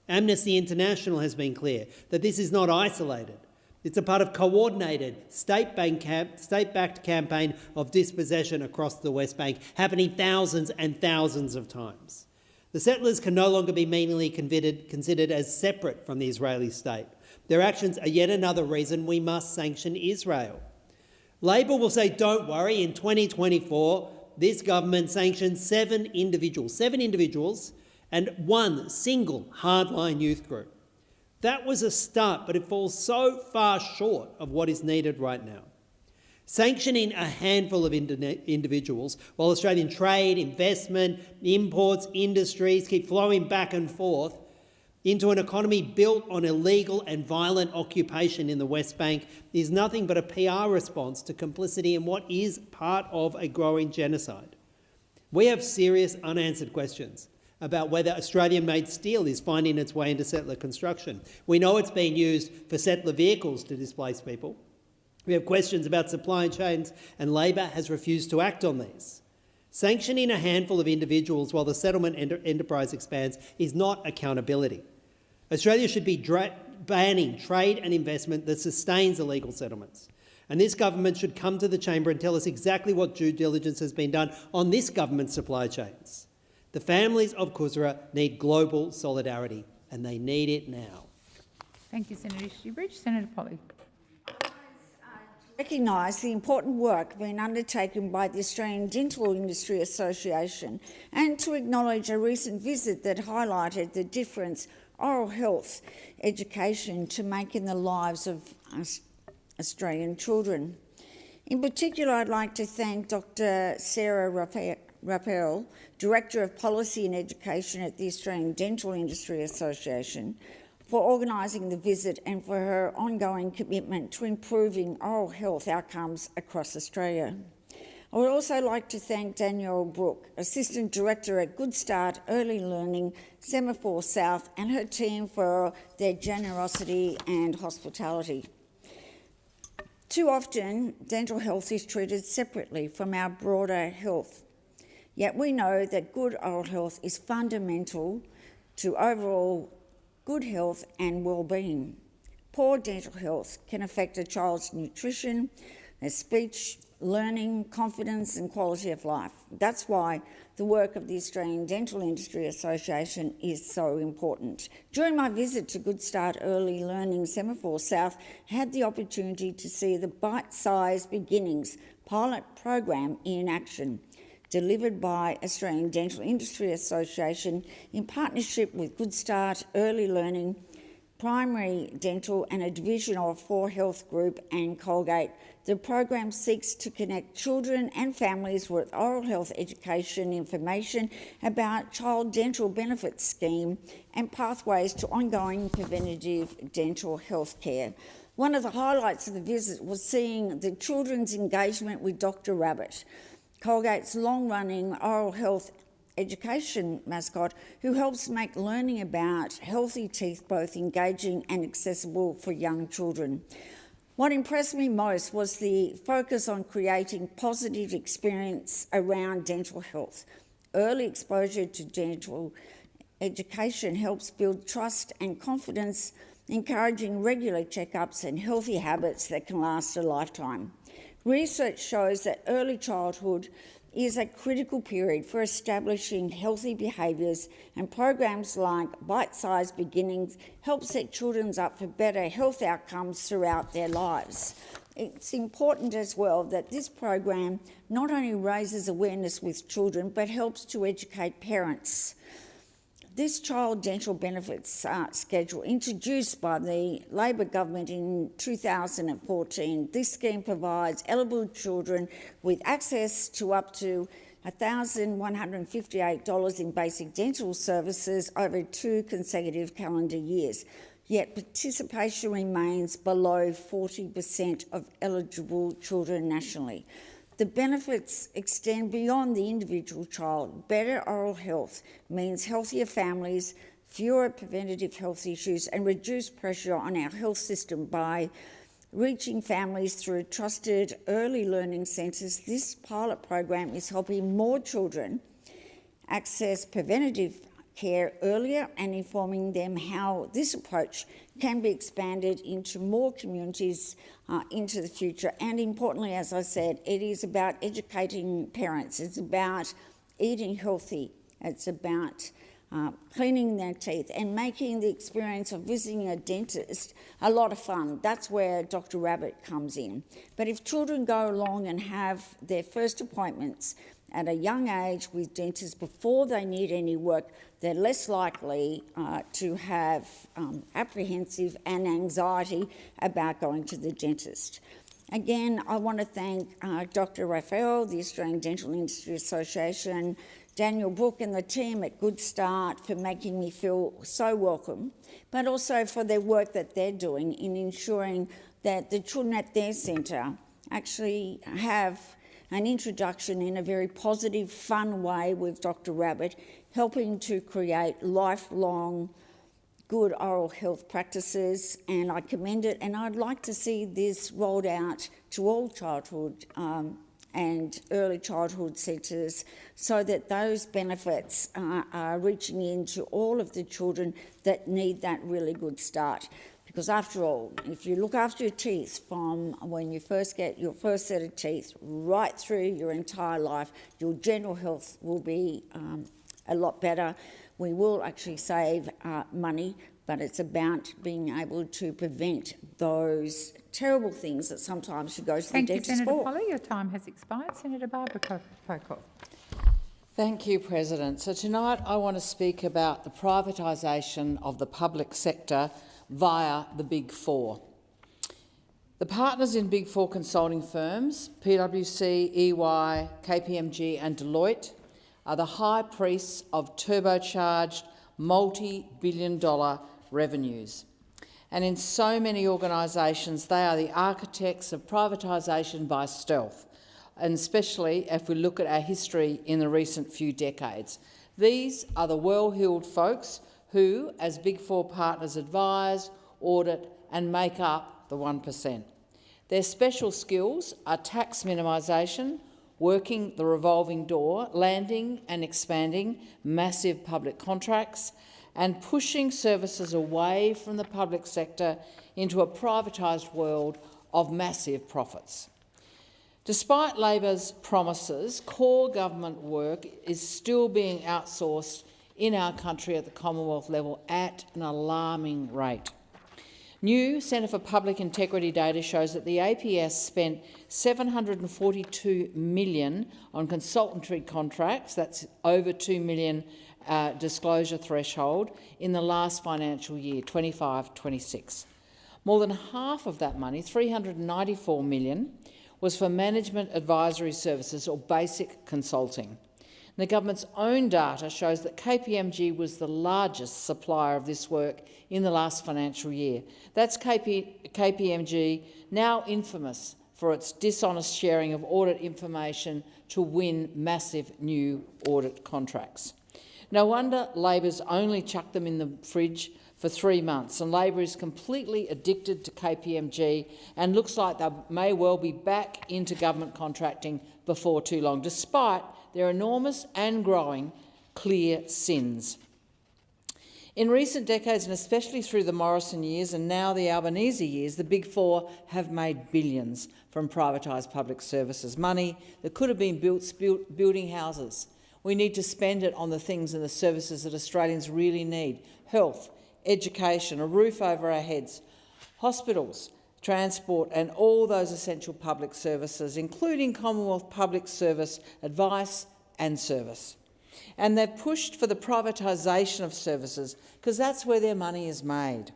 Amnesty International has been clear that this is not isolated. It's a part of coordinated, state-backed campaign of dispossession across the West Bank, happening thousands and thousands of times. The settlers can no longer be meaningfully considered as separate from the Israeli state. Their actions are yet another reason we must sanction Israel. Labor will say, don't worry, in 2024, this government sanctioned 7 individuals, and 1 single hardline youth group. That was a start, but it falls so far short of what is needed right now. Sanctioning a handful of individuals while Australian trade, investment, imports, industries keep flowing back and forth into an economy built on illegal and violent occupation in the West Bank is nothing but a PR response to complicity in what is part of a growing genocide. We have serious unanswered questions about whether Australian-made steel is finding its way into settler construction. We know it's being used for settler vehicles to displace people. We have questions about supply chains, and Labor has refused to act on these. Sanctioning a handful of individuals while the settlement enterprise expands is not accountability. Australia should be banning trade and investment that sustains illegal settlements. And this government should come to the chamber and tell us exactly what due diligence has been done on this government's supply chains. The families of Qusra need global solidarity, and they need it now. Thank you, Senator Shoebridge. Senator Polley. Recognise the important work being undertaken by the Australian Dental Industry Association and to acknowledge a recent visit that highlighted the difference oral health education to make in the lives of Australian children. In particular, I'd like to thank Dr. Sarah Rappel, Director of Policy and Education at the Australian Dental Industry Association, for organising the visit and for her ongoing commitment to improving oral health outcomes across Australia. I would also like to thank Danielle Brooke, Assistant Director at Good Start Early Learning, Semaphore South, and her team for their generosity and hospitality. Too often, dental health is treated separately from our broader health. Yet we know that good oral health is fundamental to overall good health and well-being. Poor dental health can affect a child's nutrition, their speech, learning, confidence and quality of life. That's why the work of the Australian Dental Industry Association is so important. During my visit to Good Start Early Learning Semaphore South, I had the opportunity to see the Bite-Sized Beginnings pilot program in action, delivered by Australian Dental Industry Association in partnership with Good Start Early Learning, Primary Dental and a division of 4Health Group and Colgate. The program seeks to connect children and families with oral health education information about child dental benefits scheme and pathways to ongoing preventative dental health care. One of the highlights of the visit was seeing the children's engagement with Dr. Rabbit, Colgate's long-running oral health education mascot, who helps make learning about healthy teeth both engaging and accessible for young children. What impressed me most was the focus on creating positive experience around dental health. Early exposure to dental education helps build trust and confidence, encouraging regular checkups and healthy habits that can last a lifetime. Research shows that early childhood is a critical period for establishing healthy behaviours, and programs like Bite-Sized Beginnings help set children up for better health outcomes throughout their lives. It's important as well that this program not only raises awareness with children but helps to educate parents. This child dental benefits schedule, introduced by the Labor government in 2014, this scheme provides eligible children with access to up to $1,158 in basic dental services over 2 consecutive calendar years. Yet participation remains below 40% of eligible children nationally. The benefits extend beyond the individual child. Better oral health means healthier families, fewer preventative health issues, and reduced pressure on our health system by reaching families through trusted early learning centres. This pilot program is helping more children access preventative care earlier and informing them how this approach can be expanded into more communities into the future. And importantly, as I said, it is about educating parents. It's about eating healthy. It's about cleaning their teeth and making the experience of visiting a dentist a lot of fun. That's where Dr. Rabbit comes in. But if children go along and have their first appointments at a young age with dentists before they need any work, they're less likely to have apprehensive and anxiety about going to the dentist. Again, I want to thank Dr. Raphael, the Australian Dental Industry Association, Daniel Brook and the team at Good Start for making me feel so welcome, but also for their work that they're doing in ensuring that the children at their centre actually have an introduction in a very positive, fun way with Dr. Rabbit, helping to create lifelong good oral health practices, and I commend it, and I'd like to see this rolled out to all childhood and early childhood centres so that those benefits are reaching into all of the children that need that really good start. Because after all, if you look after your teeth from when you first get your first set of teeth right through your entire life, your general health will be a lot better. We will actually save money, but it's about being able to prevent those terrible things that sometimes you go to the dentist for. Thank you, Senator Polley. Your time has expired. Senator Barbara Pocock. Thank you, President. So tonight I want to speak about the privatisation of the public sector via the Big Four. The partners in Big Four consulting firms, PwC, EY, KPMG and Deloitte, are the high priests of turbocharged multi-billion-dollar revenues. And in so many organisations, they are the architects of privatisation by stealth, and especially if we look at our history in the recent few decades. These are the well-heeled folks who, as Big Four partners, advise, audit and make up the 1%. Their special skills are tax minimisation, working the revolving door, landing and expanding massive public contracts, and pushing services away from the public sector into a privatised world of massive profits. Despite Labor's promises, core government work is still being outsourced in our country at the Commonwealth level at an alarming rate. New Centre for Public Integrity data shows that the APS spent $742 million on consultancy contracts, that's over $2 million disclosure threshold, in the last financial year, 25-26. More than half of that money, $394 million, was for management advisory services or basic consulting. The government's own data shows that KPMG was the largest supplier of this work in the last financial year. That's KPMG, now infamous for its dishonest sharing of audit information to win massive new audit contracts. No wonder Labor's only chucked them in the fridge for 3 months, and Labor is completely addicted to KPMG and looks like they may well be back into government contracting before too long, despite their enormous and growing clear sins. In recent decades, and especially through the Morrison years and now the Albanese years, the Big Four have made billions from privatised public services, money that could have been building houses. We need to spend it on the things and the services that Australians really need: health, education, a roof over our heads, hospitals, transport and all those essential public services, including Commonwealth public service advice and service. And they've pushed for the privatisation of services because that's where their money is made.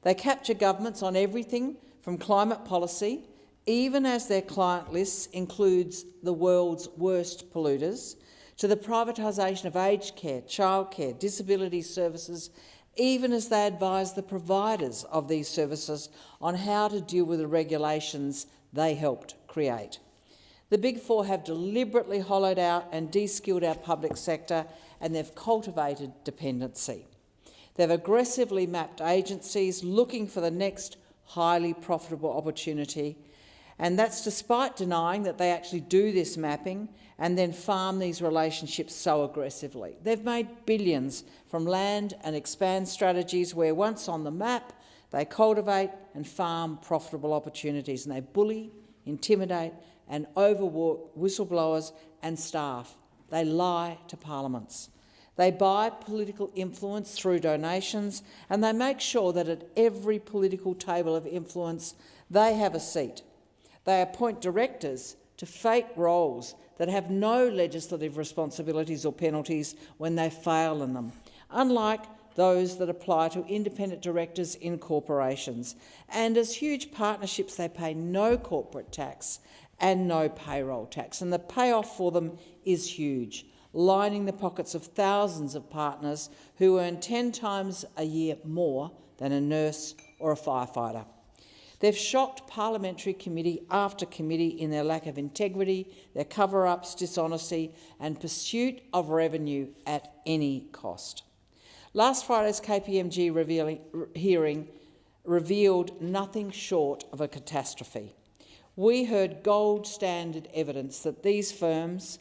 They capture governments on everything from climate policy, even as their client list includes the world's worst polluters, to the privatisation of aged care, childcare, disability services, even as they advise the providers of these services on how to deal with the regulations they helped create. The Big Four have deliberately hollowed out and de-skilled our public sector, and they've cultivated dependency. They've aggressively mapped agencies looking for the next highly profitable opportunity, and that's despite denying that they actually do this mapping and then farm these relationships so aggressively. They've made billions from land and expand strategies where, once on the map, they cultivate and farm profitable opportunities, and they bully, intimidate and overwork whistleblowers and staff. They lie to parliaments. They buy political influence through donations, and they make sure that at every political table of influence they have a seat. They appoint directors to fake roles that have no legislative responsibilities or penalties when they fail in them, unlike those that apply to independent directors in corporations. And as huge partnerships, they pay no corporate tax and no payroll tax, and the payoff for them is huge, lining the pockets of thousands of partners who earn 10 times a year more than a nurse or a firefighter. They've shocked parliamentary committee after committee in their lack of integrity, their cover-ups, dishonesty and pursuit of revenue at any cost. Last Friday's KPMG hearing revealed nothing short of a catastrophe. We heard gold standard evidence that these firms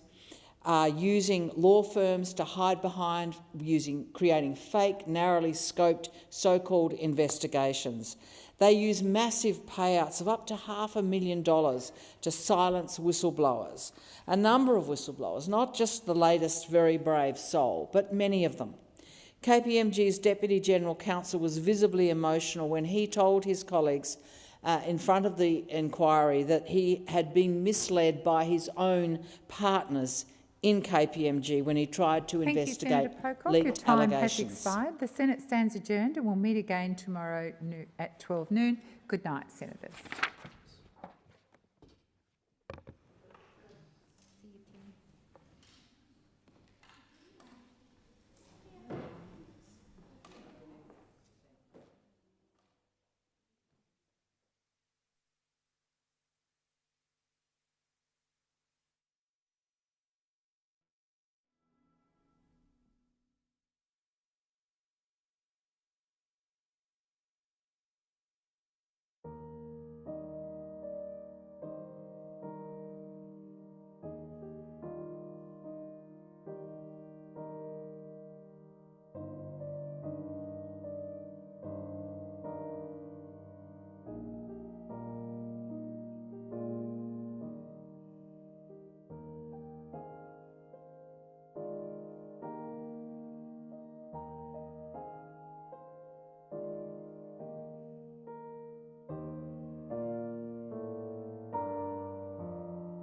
are using law firms to hide behind, creating fake, narrowly scoped so-called investigations. They use massive payouts of up to $500,000 to silence whistleblowers. A number of whistleblowers, not just the latest very brave soul, but many of them. KPMG's Deputy General Counsel was visibly emotional when he told his colleagues in front of the inquiry that he had been misled by his own partners in KPMG when he tried to investigate legal allegations. Your time has expired. The Senate stands adjourned and will meet again tomorrow at 12 noon. Good night, Senators.